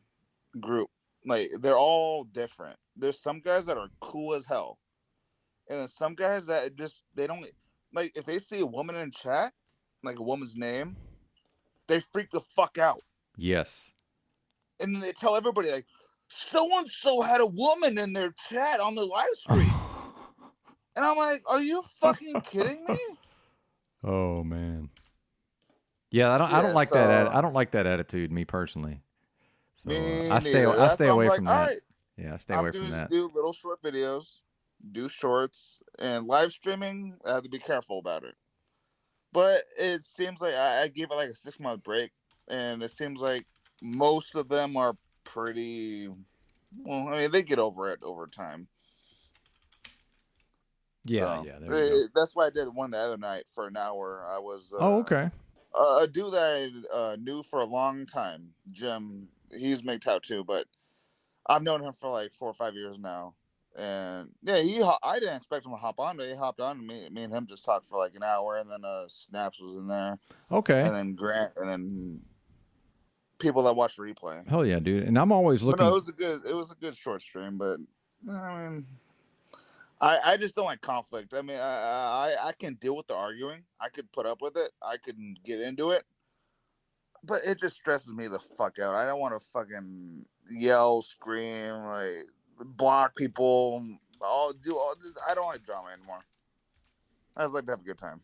group. Like, they're all different. There's some guys that are cool as hell, and then some guys that just, they don't, like, if they see a woman in chat, like a woman's name, they freak the fuck out. Yes. And then they tell everybody, like, so-and-so had a woman in their chat on the live stream. And I'm like, are you fucking kidding me? Oh man. Yeah, I don't like that. I don't like that attitude, me personally. So I stay away from that. Right, yeah, I stay away from that. Do little short videos, do shorts, and live streaming. I have to be careful about it. But it seems like I gave it like a 6-month break, and it seems like most of them are pretty. Well, I mean, they get over it over time. Yeah, So, yeah. There you go. that's why I did one the other night for an hour. I was. Okay. A dude that I knew for a long time, Jim. He's MGTOW too, but I've known him for like 4 or 5 years now. And yeah, I didn't expect him to hop on, but he hopped on. And me and him just talked for like an hour, and then Snaps was in there. Okay. And then Grant, and then people that watch the replay. Hell yeah, dude! And I'm always looking. But no, it was a good short stream, but I mean, I just don't like conflict. I mean, I can deal with the arguing. I could put up with it. I can get into it. But it just stresses me the fuck out. I don't want to fucking yell, scream, like block people. Do all this. I don't like drama anymore. I just like to have a good time.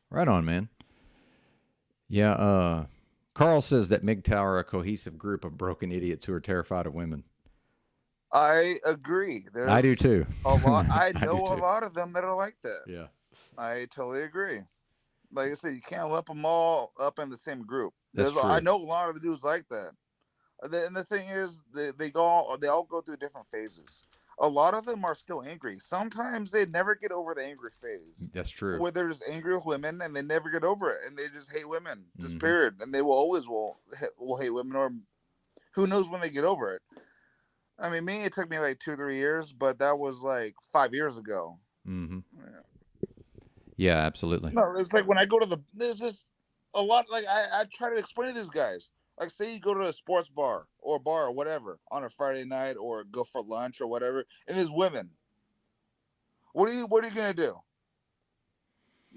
Right on, man. Yeah. Carl says that MGTOW are a cohesive group of broken idiots who are terrified of women. I agree. I do too. A lot. I know a lot of them that are like that. Yeah. I totally agree. Like I said, you can't lump them all up in the same group. That's true. I know a lot of the dudes like that. And the thing is, they all go through different phases. A lot of them are still angry. Sometimes they never get over the angry phase. That's true. Where they're just angry with women and they never get over it, and they just hate women, just period. And they will always will hate women, or who knows when they get over it. I mean, it took me like 2 or 3 years, but that was like 5 years ago. Mm-hmm. Yeah, absolutely. No, it's like when I go to there's just a lot, like I try to explain to these guys. Like, say you go to a sports bar or whatever on a Friday night, or go for lunch or whatever, and there's women. What are you gonna do?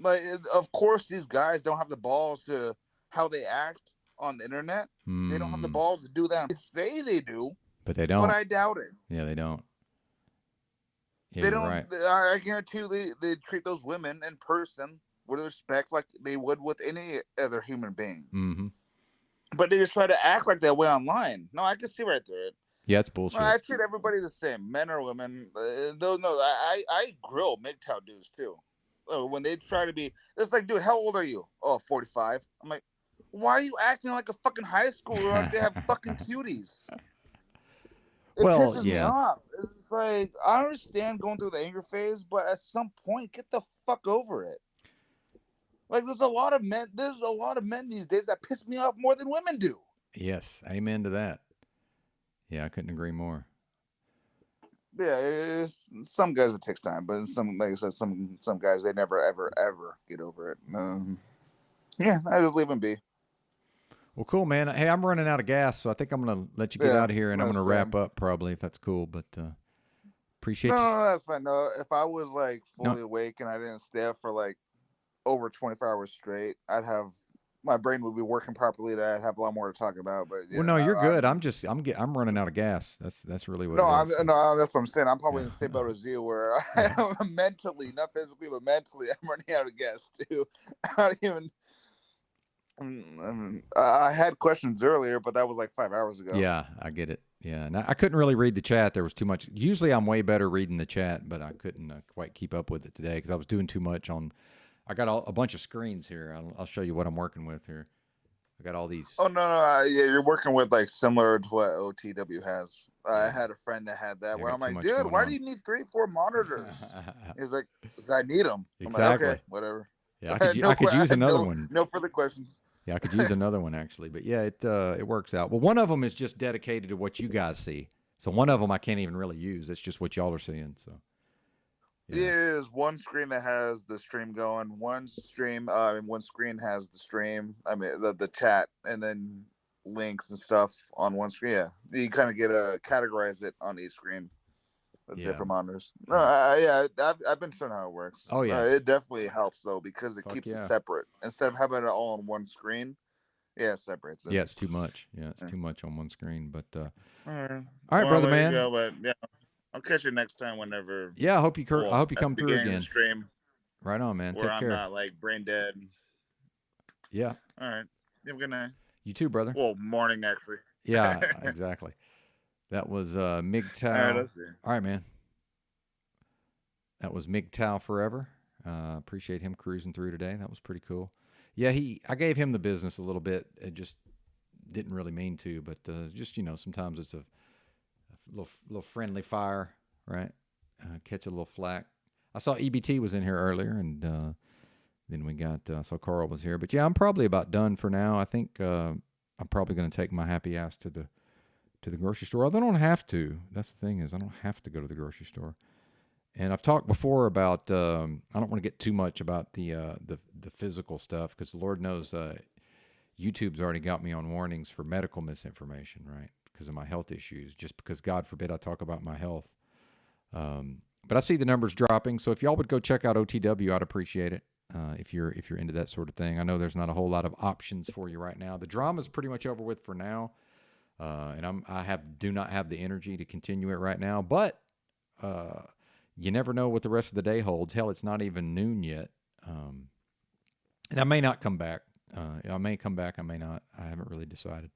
Like, of course, these guys don't have the balls to how they act on the internet. They don't have the balls to do that. They say they do, but they don't. But I doubt it. Yeah, they don't. Yeah, they don't. Right. I guarantee you, they treat those women in person with respect, like they would with any other human being. Mm-hmm. But they just try to act like that way online. No, I can see right through it. Yeah, it's bullshit. I treat everybody the same, men or women. I grill MGTOW dudes too. When they try to be, it's like, dude, how old are you? Oh, 45. I'm like, why are you acting like a fucking high schooler? Like they have fucking cuties. It pisses me off. It's like, I understand going through the anger phase, but at some point, get the fuck over it. Like, there's a lot of men these days that piss me off more than women do. Yes, amen to that. Yeah, I couldn't agree more. yeah, some guys it takes time, but some, like I said, some guys they never ever get over it. Yeah, I just leave them be. Well, cool, man. Hey, I'm running out of gas, so I think I'm gonna let you get Yeah, out of here, and I'm no, gonna wrap same. up probably if that's cool. But appreciate No, you. that's fine. No, if I was like No. fully awake and I didn't stay up for like over 24 hours straight, I'd have my brain would be working properly. I'd have a lot more to talk about. But yeah, Well, no, you're good. I'm I'm running out of gas. That's really what no, it I'm is. no, that's what I'm saying. I'm probably in the same boat as you, where I am mentally, not physically, but mentally, I'm running out of gas too. I don't even. I had questions earlier, but that was like 5 hours ago. Yeah, I get it. Yeah, and I couldn't really read the chat. There was too much. Usually, I'm way better reading the chat, but I couldn't quite keep up with it today because I was doing too much on. I got a bunch of screens here. I'll show you what I'm working with here. I got all these. Oh no, yeah, you're working with like similar to what OTW has. I had a friend that had that where I'm like, dude, why do you need 3-4 monitors? He's like, I need them. I'm like, okay, whatever. Yeah, I could use another one. No further questions. Yeah, I could use another one actually, but yeah, it works out. Well, one of them is just dedicated to what you guys see. So one of them I can't even really use. It's just what y'all are seeing. So yeah. Is one screen that has the stream going. One screen has the stream. I mean the chat, and then links and stuff on one screen. Yeah, you kind of get categorize it on each screen. Different monitors. Yeah, I've been showing how it works. Oh yeah, it definitely helps though because it keeps it separate instead of having it all on one screen. Yeah, it separates it. Yeah, it's too much. Yeah, it's too much on one screen. But all right, brother, man. Go, but yeah, I'll catch you next time whenever. Yeah, I hope you come through again. Stream. Right on, man. Where Take care. I'm not like brain dead. Yeah. All right. You have a good night. You too, brother. Well, morning actually. Yeah, exactly. That was MGTOW. All right, man. That was MGTOW Forever. Appreciate him cruising through today. That was pretty cool. Yeah, I gave him the business a little bit. It just didn't really mean to, but just sometimes it's a little friendly fire, right? Catch a little flack. I saw EBT was in here earlier, and then we got so Carl was here. But yeah, I'm probably about done for now. I think I'm probably going to take my happy ass to the grocery store. Although I don't have to. That's the thing is I don't have to go to the grocery store. And I've talked before about I don't want to get too much about the physical stuff because the Lord knows YouTube's already got me on warnings for medical misinformation, right? Because of my health issues. Just because God forbid I talk about my health. But I see the numbers dropping, so if y'all would go check out OTW, I'd appreciate it. If you're into that sort of thing. I know there's not a whole lot of options for you right now. The drama's pretty much over with for now, and I do not have the energy to continue it right now. But you never know what the rest of the day holds. Hell, it's not even noon yet, and I may not come back. I may come back. I may not. I haven't really decided.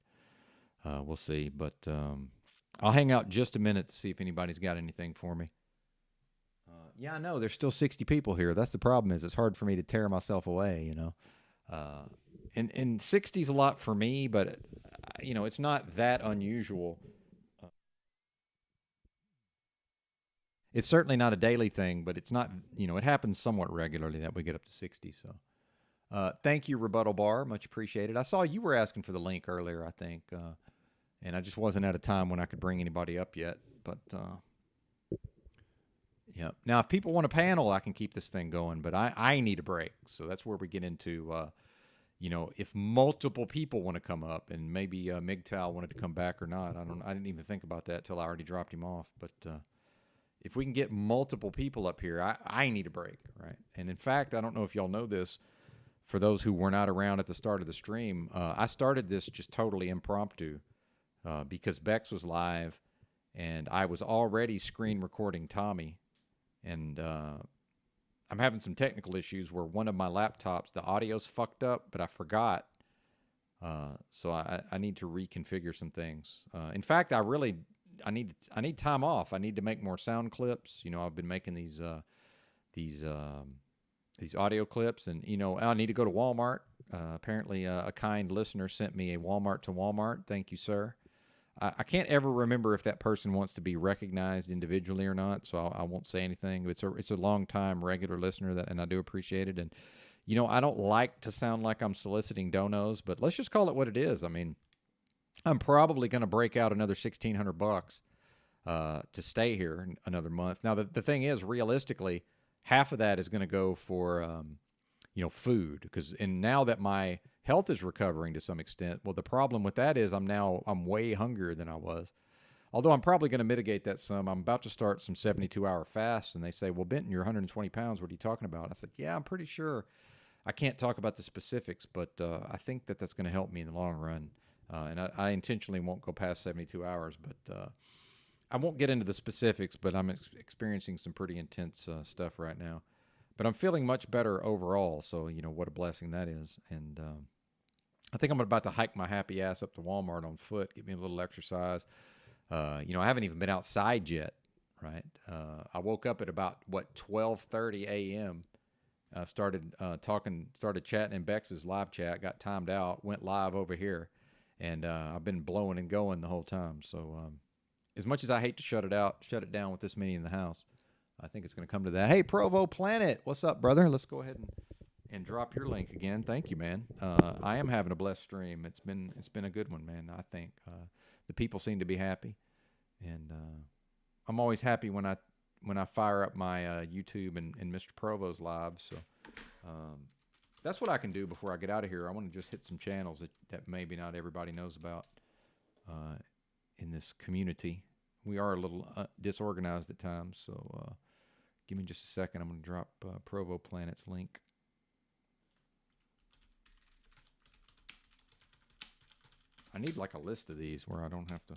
We'll see. But I'll hang out just a minute to see if anybody's got anything for me. Yeah, I know. There's still 60 people here. That's the problem is it's hard for me to tear myself away, you know. And 60 is a lot for me, but, it's not that unusual. It's certainly not a daily thing, but it's not, it happens somewhat regularly that we get up to 60. So thank you, Rebuttal Bar. Much appreciated. I saw you were asking for the link earlier, I think, and I just wasn't at a time when I could bring anybody up yet, but... Yeah. Now, if people want a panel, I can keep this thing going, but I need a break. So that's where we get into, if multiple people want to come up, and maybe MGTOW wanted to come back or not. I didn't even think about that till I already dropped him off. But if we can get multiple people up here, I need a break, right? And in fact, I don't know if y'all know this. For those who were not around at the start of the stream, I started this just totally impromptu because Bex was live, and I was already screen recording Tommy. And I'm having some technical issues where one of my laptops, the audio's fucked up, but I forgot. So I need to reconfigure some things. In fact, I need time off. I need to make more sound clips. I've been making these audio clips, and I need to go to Walmart. Apparently, a kind listener sent me a Walmart to Walmart. Thank you, sir. I can't ever remember if that person wants to be recognized individually or not, so I won't say anything. It's a long-time regular listener, and I do appreciate it. And, I don't like to sound like I'm soliciting donos, but let's just call it what it is. I mean, I'm probably going to break out another $1,600 to stay here another month. Now, the thing is, realistically, half of that is going to go for, food. And now that my health is recovering to some extent, well, the problem with that is I'm way hungrier than I was. Although I'm probably going to mitigate that some. I'm about to start some 72-hour fasts, and they say, well, Benton, you're 120 pounds. What are you talking about? I said, yeah, I'm pretty sure. I can't talk about the specifics, but I think that's going to help me in the long run. And I intentionally won't go past 72 hours, but I won't get into the specifics, but I'm experiencing some pretty intense stuff right now. But I'm feeling much better overall, so, what a blessing that is. And I think I'm about to hike my happy ass up to Walmart on foot, get me a little exercise. I haven't even been outside yet, right? I woke up at about, 12:30 a.m., started chatting in Bex's live chat, got timed out, went live over here, and I've been blowing and going the whole time. So as much as I hate to shut it down with this many in the house, I think it's going to come to that. Hey, Provo Planet, what's up, brother? Let's go ahead and drop your link again. Thank you, man. I am having a blessed stream. It's been a good one, man. I think the people seem to be happy, and I'm always happy when I fire up my YouTube and Mr. Provo's live. So that's what I can do before I get out of here. I want to just hit some channels that maybe not everybody knows about in this community. We are a little disorganized at times, so give me just a second. I'm going to drop Provo Planet's link. I need like a list of these where I don't have to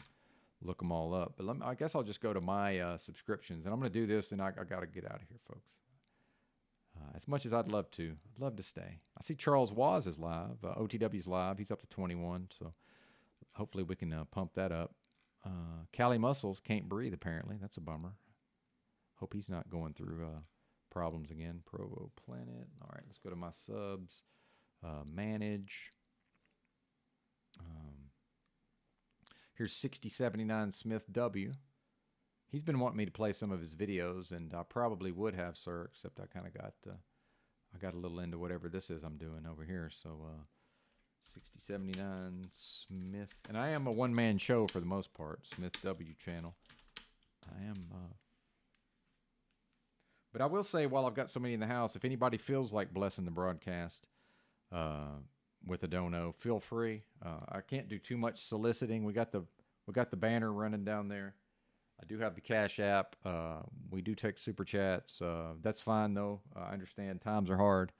look them all up. But I guess I'll just go to my subscriptions, and I'm going to do this, and I got to get out of here, folks. As much as I'd love to stay. I see Charles Waz is live. OTW's live. He's up to 21, so hopefully we can pump that up. Cali Muscles can't breathe, apparently. That's a bummer. Hope he's not going through problems again. Provo Planet. All right, let's go to my subs. Manage. Here's 6079 Smith W. He's been wanting me to play some of his videos, and I probably would have, sir, except I kind of got a little into whatever this is I'm doing over here. So 6079 Smith, and I am a one-man show for the most part. Smith W channel. I am, but I will say, while I've got so many in the house, if anybody feels like blessing the broadcast with a dono, feel free. I can't do too much soliciting. We got the banner running down there. I do have the Cash App. We do take super chats. That's fine though. I understand times are hard.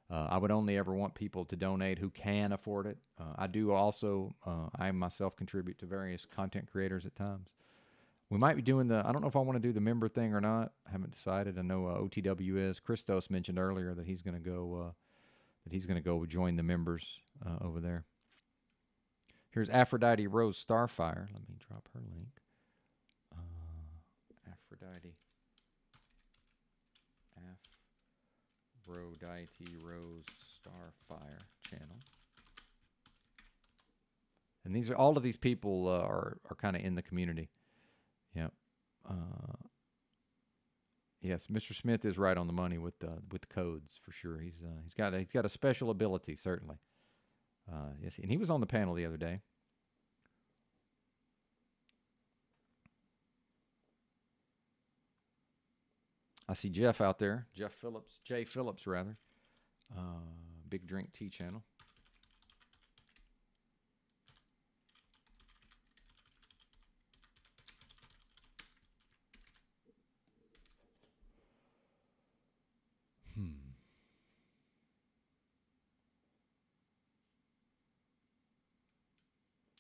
I would only ever want people to donate who can afford it. I do also, I myself contribute to various content creators at times. We might be doing I don't know if I want to do the member thing or not. I haven't decided. I know OTW is. Christos mentioned earlier that he's going to go join the members over there. Here's Aphrodite Rose Starfire. Let me drop her link. Aphrodite Rose Starfire channel. And all of these people are kind of in the community. Yep. Yes, Mr. Smith is right on the money with codes for sure. He's got a special ability, certainly. Yes, and he was on the panel the other day. I see Jeff out there. Jay Phillips, rather. Big Drink Tea channel.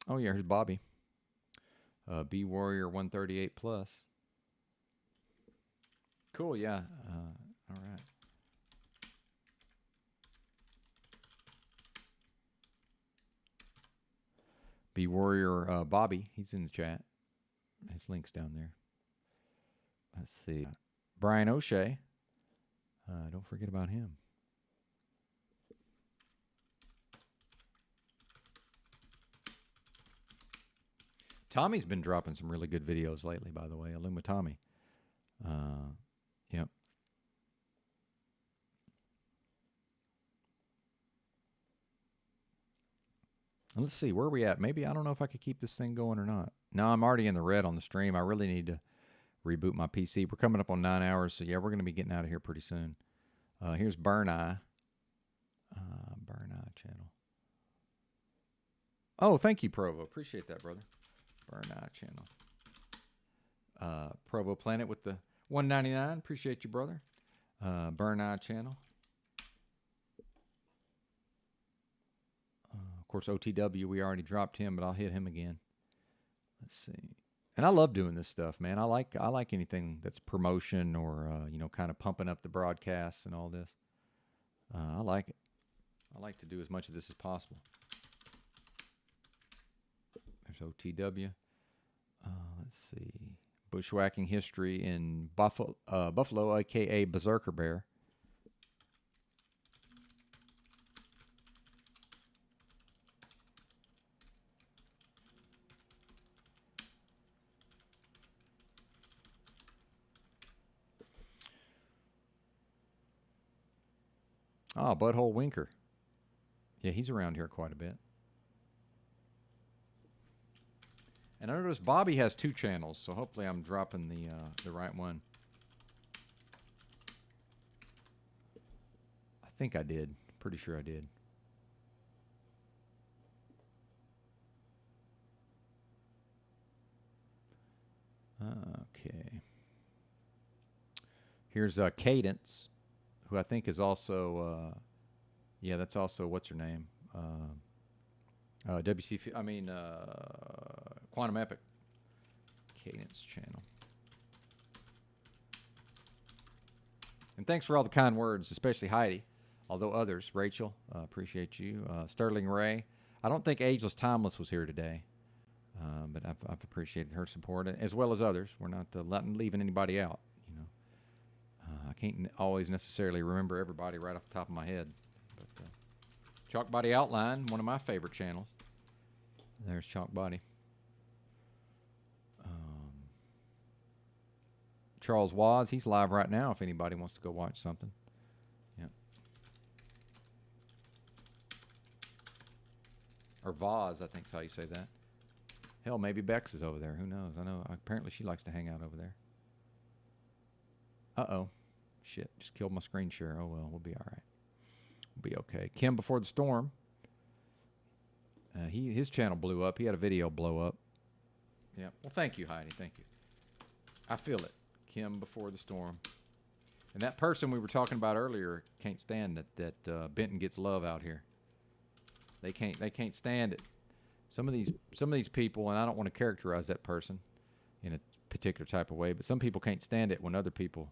Oh yeah, here's Bobby. B Warrior 138 plus. Cool, yeah. All right. B Warrior Bobby, he's in the chat. His link's down there. Let's see. Brian O'Shea. Don't forget about him. Tommy's been dropping some really good videos lately, by the way. Illuma Tommy. Yep. Let's see, where are we at? Maybe, I don't know if I could keep this thing going or not. No, I'm already in the red on the stream. I really need to reboot my PC. We're coming up on 9 hours, so yeah, we're going to be getting out of here pretty soon. Here's Burn Eye. Burn Eye channel. Oh, thank you, Provo. Appreciate that, brother. Burn Eye channel. Provo Planet with the $1.99. Appreciate you, brother. Burn Eye channel. Of course, OTW, we already dropped him, but I'll hit him again. Let's see. And I love doing this stuff, man. I like anything that's promotion or you know, kind of pumping up the broadcasts and all this. I like it. I like to do as much of this as possible. There's OTW. Let's see. Bushwhacking history in Buffalo, a.k.a. Berserker Bear. Ah, Butthole Winker. Yeah, he's around here quite a bit. And I noticed Bobby has 2 channels, so hopefully I'm dropping the right one. I think I did. Pretty sure I did. Okay. Here's Cadence, who I think is also, yeah, that's also, what's her name? Quantum Epic. Cadence channel. And thanks for all the kind words, especially Heidi. Although others, Rachel, appreciate you. Sterling Ray. I don't think Ageless Timeless was here today, but I've appreciated her support, as well as others. We're not leaving anybody out, you know. I can't always necessarily remember everybody right off the top of my head. But Chalk Body Outline, one of my favorite channels. There's Chalk Body. Charles Waz, he's live right now if anybody wants to go watch something. Yeah. Or Vaz, I think is how you say that. Hell, maybe Bex is over there. Who knows? I know. Apparently she likes to hang out over there. Uh-oh. Shit. Just killed my screen share. Oh, well. We'll be all right. We'll be okay. Kim Before the Storm. His channel blew up. He had a video blow up. Yeah. Well, thank you, Heidi. Thank you. I feel it. Kim Before the Storm. And that person we were talking about earlier can't stand that Benton gets love out here. They can't stand it. Some of these people, and I don't want to characterize that person in a particular type of way, but some people can't stand it when other people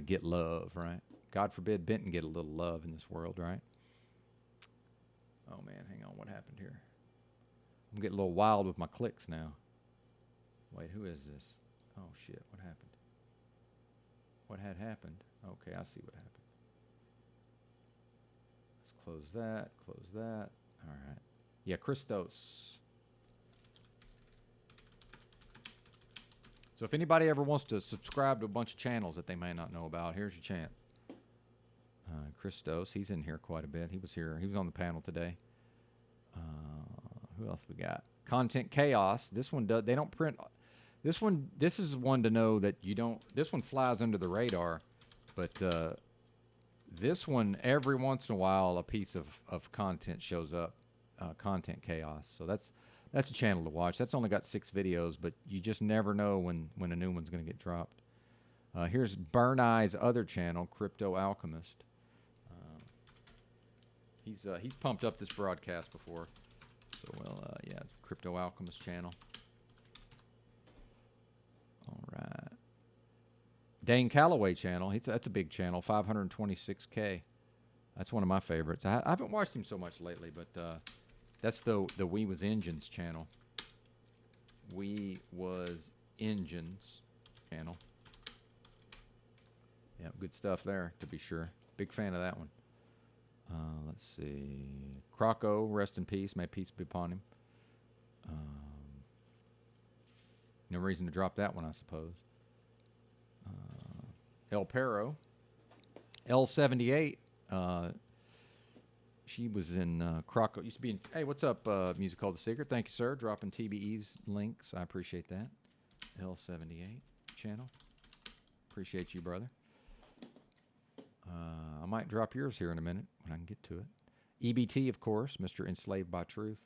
get love, right? God forbid Benton get a little love in this world, right? Oh man, hang on, what happened here? I'm getting a little wild with my clicks now. Wait, who is this? Oh shit, what happened? What had happened? Okay, I see what happened. Let's close that, close that. All right. Yeah, Christos. So if anybody ever wants to subscribe to a bunch of channels that they may not know about, here's your chance. Christos, he's in here quite a bit. He was here. He was on the panel today. Who else we got? Content Chaos. This one does. They don't print. This is one to know that you don't. This one flies under the radar, but this one every once in a while a piece of content shows up. Content Chaos. So that's a channel to watch. That's only got 6 videos, but you just never know when a new one's going to get dropped. Here's Burn Eye's other channel, Crypto Alchemist. He's pumped up this broadcast before. So, well, yeah, Crypto Alchemist channel. All right. Dane Calloway channel. That's a big channel, 526K. That's one of my favorites. I haven't watched him so much lately, but that's the We Was Engines channel. We Was Engines channel. Yeah, good stuff there, to be sure. Big fan of that one. Let's see. Croco, rest in peace. May peace be upon him. No reason to drop that one, I suppose. El Perro. L78. She was in Croco. Used to be in. Hey, what's up? Music Called The Secret. Thank you, sir. Dropping TBE's links. I appreciate that. L78 channel. Appreciate you, brother. I might drop yours here in a minute when I can get to it. EBT, of course, Mr. Enslaved by Truth.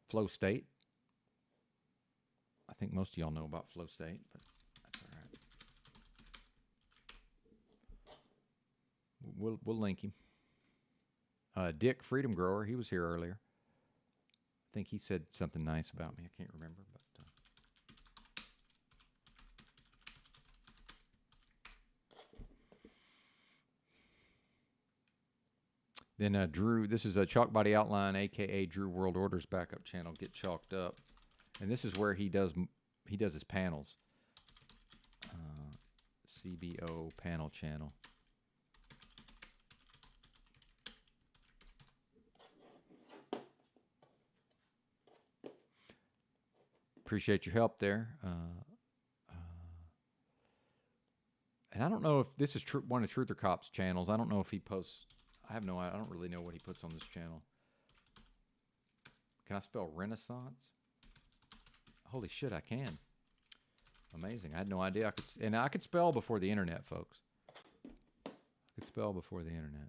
Flow State. I think most of y'all know about Flow State, but that's all right. We'll link him. Dick Freedom Grower, he was here earlier. I think he said something nice about me. I can't remember, but then Drew, this is a Chalk Body Outline, aka Drew World Order's backup channel, Get Chalked Up, and this is where he does his panels. CBO panel channel. Appreciate your help there. And I don't know if this is one of Truther Cop's channels. I don't know if he posts. I don't really know what he puts on this channel. Can I spell Renaissance? Holy shit, I can. Amazing. I had no idea I could spell before the internet, folks. I could spell before the internet.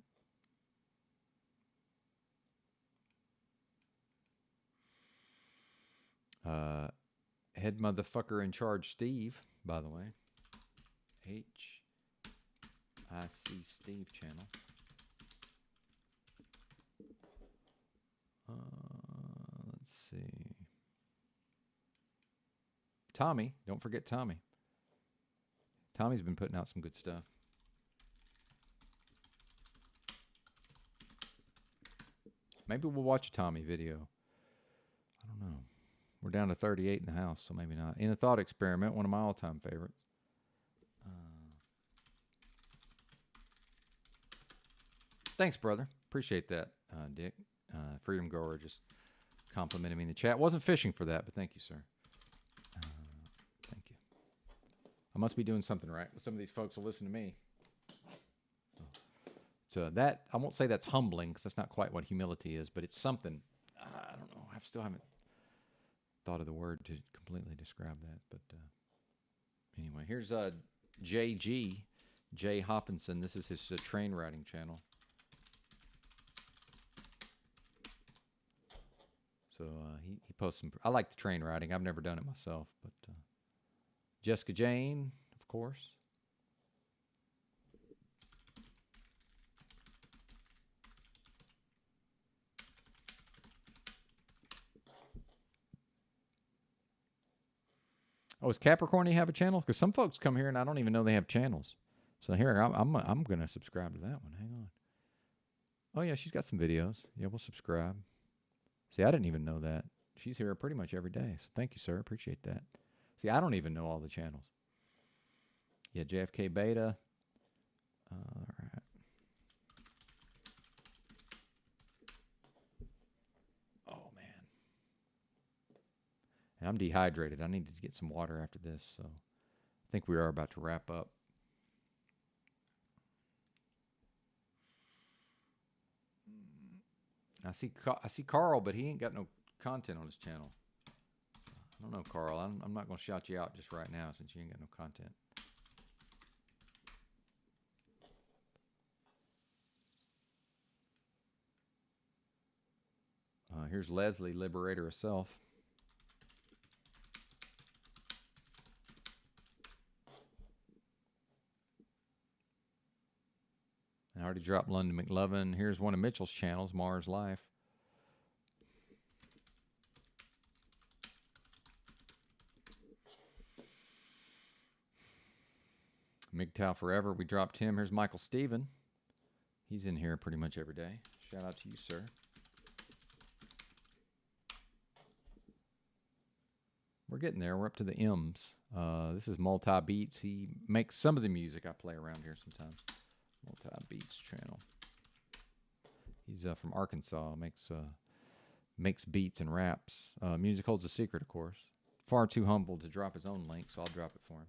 Head motherfucker in charge Steve, by the way. HIC Steve channel. Let's see. Tommy, don't forget Tommy. Tommy's been putting out some good stuff. Maybe we'll watch a Tommy video. I don't know. We're down to 38 in the house, so maybe not. In a Thought Experiment, one of my all-time favorites. Thanks, brother. Appreciate that, Dick. Freedom Grower just complimented me in the chat. Wasn't fishing for that, but thank you, sir. Thank you. I must be doing something right. Some of these folks will listen to me. So that, I won't say that's humbling, because that's not quite what humility is, but it's something. I don't know. I still haven't thought of the word to completely describe that. But anyway, here's JG, Jay Hopkinson. This is his train riding channel. So he posts some. I like the train riding. I've never done it myself, but Jessica Jane, of course. Oh, does Capricorn have a channel? Because some folks come here and I don't even know they have channels. So here, I'm going to subscribe to that one. Hang on. Oh, yeah, she's got some videos. Yeah, we'll subscribe. See, I didn't even know that. She's here pretty much every day. So thank you, sir. Appreciate that. See, I don't even know all the channels. Yeah, JFK Beta. All right. Oh, man. And I'm dehydrated. I need to get some water after this. So I think we are about to wrap up. I see Carl, but he ain't got no content on his channel. I don't know, Carl. I'm not going to shout you out just right now since you ain't got no content. Here's Leslie, Liberator herself. I already dropped London McLovin. Here's one of Mitchell's channels, Mars Life. MGTOW Forever, we dropped him. Here's Michael Steven. He's in here pretty much every day. Shout out to you, sir. We're getting there. We're up to the M's. This is Multi Beats. He makes some of the music I play around here sometimes. Multi Beats channel. He's from Arkansas. Makes beats and raps. Music holds a secret, of course. Far too humble to drop his own link, so I'll drop it for him.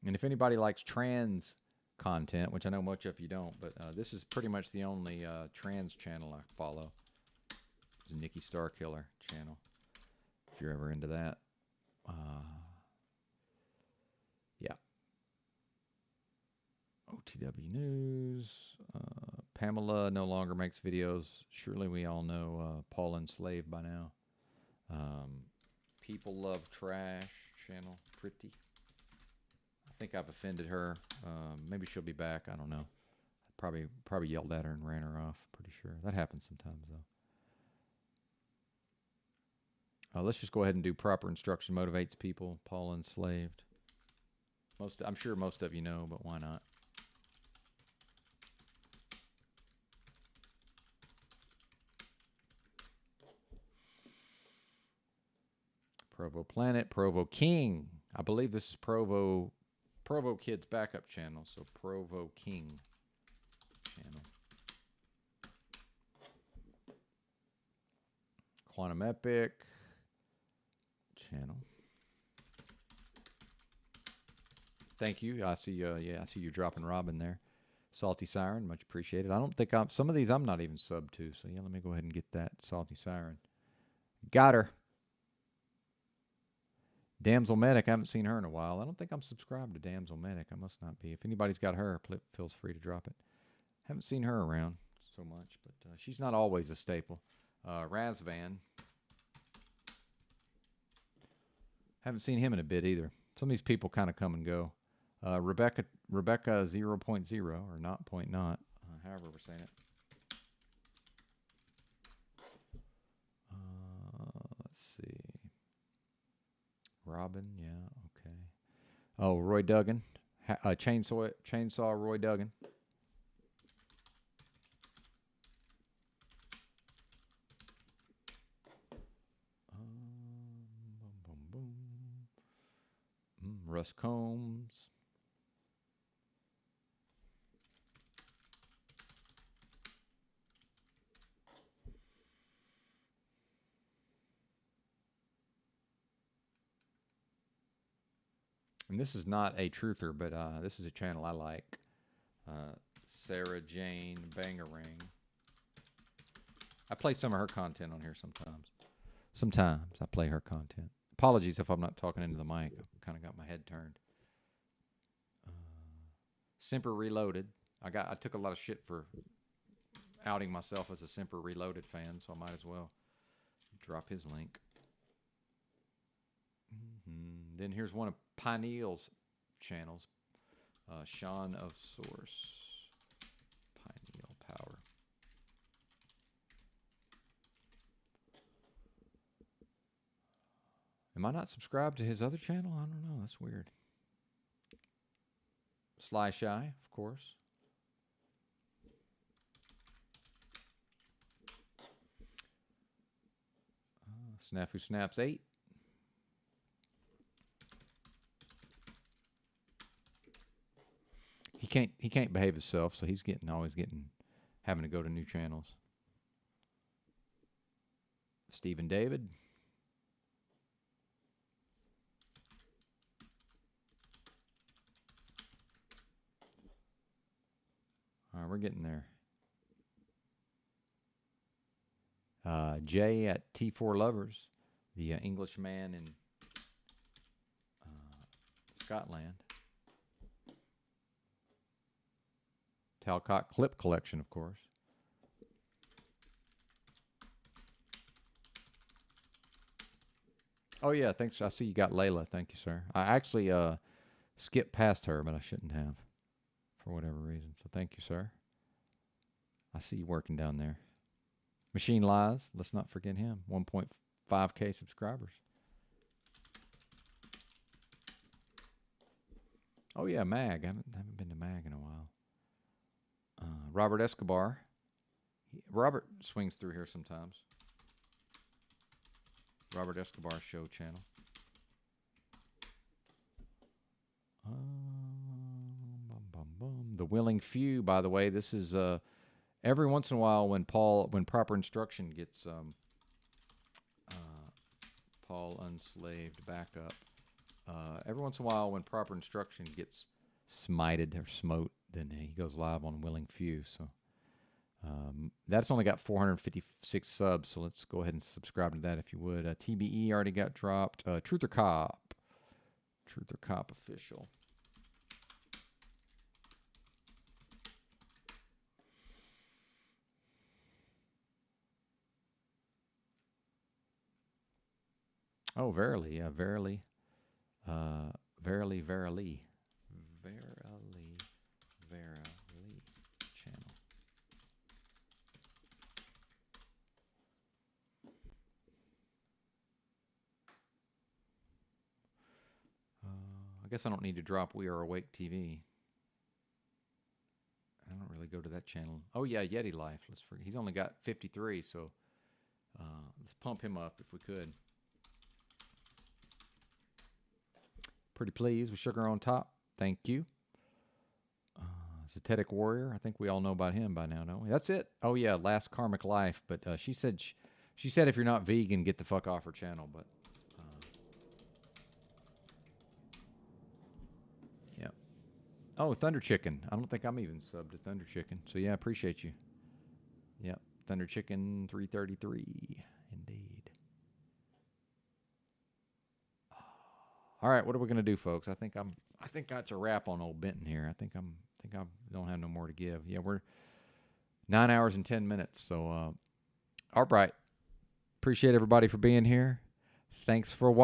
And if anybody likes trans content, which I know much of you don't, but this is pretty much the only trans channel I follow. It's a Nikki Starkiller channel, if you're ever into that. Yeah. OTW News. Pamela no longer makes videos. Surely we all know Paul Enslaved by now. People Love Trash channel. Pretty. I think I've offended her. Maybe she'll be back. I don't know. Probably yelled at her and ran her off. Pretty sure that happens sometimes though. Let's just go ahead and do proper instruction motivates people. Paul Enslaved. I'm sure most of you know, but why not? Provo Planet, Provo King. I believe this is Provo Kids backup channel, so Provo King channel. Quantum Epic channel. Thank you. I see I see you dropping Robin there. Salty Siren, much appreciated. I don't think some of these I'm not even sub to, so yeah, let me go ahead and get that Salty Siren. Got her. Damsel Medic, I haven't seen her in a while. I don't think I'm subscribed to Damsel Medic. I must not be. If anybody's got her, feels free to drop it. Haven't seen her around so much, but she's not always a staple. Razvan. Haven't seen him in a bit either. Some of these people kind of come and go. Rebecca 0.0 or not point not, however we're saying it. Let's see. Robin, yeah, okay. Oh, Roy Duggan, chainsaw Roy Duggan. Russ Combs. And this is not a truther, but this is a channel I like. Sarah Jane Bangarang. I play some of her content on here sometimes. Sometimes I play her content. Apologies if I'm not talking into the mic. I've kind of got my head turned. Simper Reloaded. I took a lot of shit for outing myself as a Simper Reloaded fan, so I might as well drop his link. Then here's one of Pineal's channels. Sean of Source. Pineal Power. Am I not subscribed to his other channel? I don't know. That's weird. Sly Shy, of course. Snafu Snaps 8. He can't behave himself, so he's always having to go to new channels. Stephen David. All right, we're getting there. Jay at T4 Lovers, the Englishman in Scotland. Talcott Clip Collection, of course. Oh, yeah, thanks. I see you got Layla. Thank you, sir. I actually skipped past her, but I shouldn't have for whatever reason. So thank you, sir. I see you working down there. Machine Lies. Let's not forget him. 1.5K subscribers. Oh, yeah, Mag. I haven't been to Mag in a while. Robert Escobar. Robert swings through here sometimes. Robert Escobar Show channel. The Willing Few, by the way, this is every once in a while when proper instruction gets Paul Unslaved back up. Every once in a while when proper instruction gets smited or smote, then he goes live on Willing Few. So that's only got 456 subs, so let's go ahead and subscribe to that if you would. TBE already got dropped. Truth or Cop. Truth or Cop official. Oh, verily, yeah, verily. Verily, verily. Verily, verily channel. I guess I don't need to drop We Are Awake TV. I don't really go to that channel. Oh, yeah, Yeti Life. He's only got 53, so let's pump him up if we could. Pretty pleased with Sugar on Top. Thank you. Zetetic Warrior. I think we all know about him by now, don't we? That's it. Oh, yeah, Last Karmic Life. But she said if you're not vegan, get the fuck off her channel. But yeah. Oh, Thunder Chicken. I don't think I'm even subbed to Thunder Chicken. So, yeah, appreciate you. Yep. Thunder Chicken 333. Indeed. All right, what are we gonna do, folks? I think that's a wrap on old Benton here. I think I don't have no more to give. Yeah, we're 9 hours and 10 minutes. So, all right. Appreciate everybody for being here. Thanks for watching.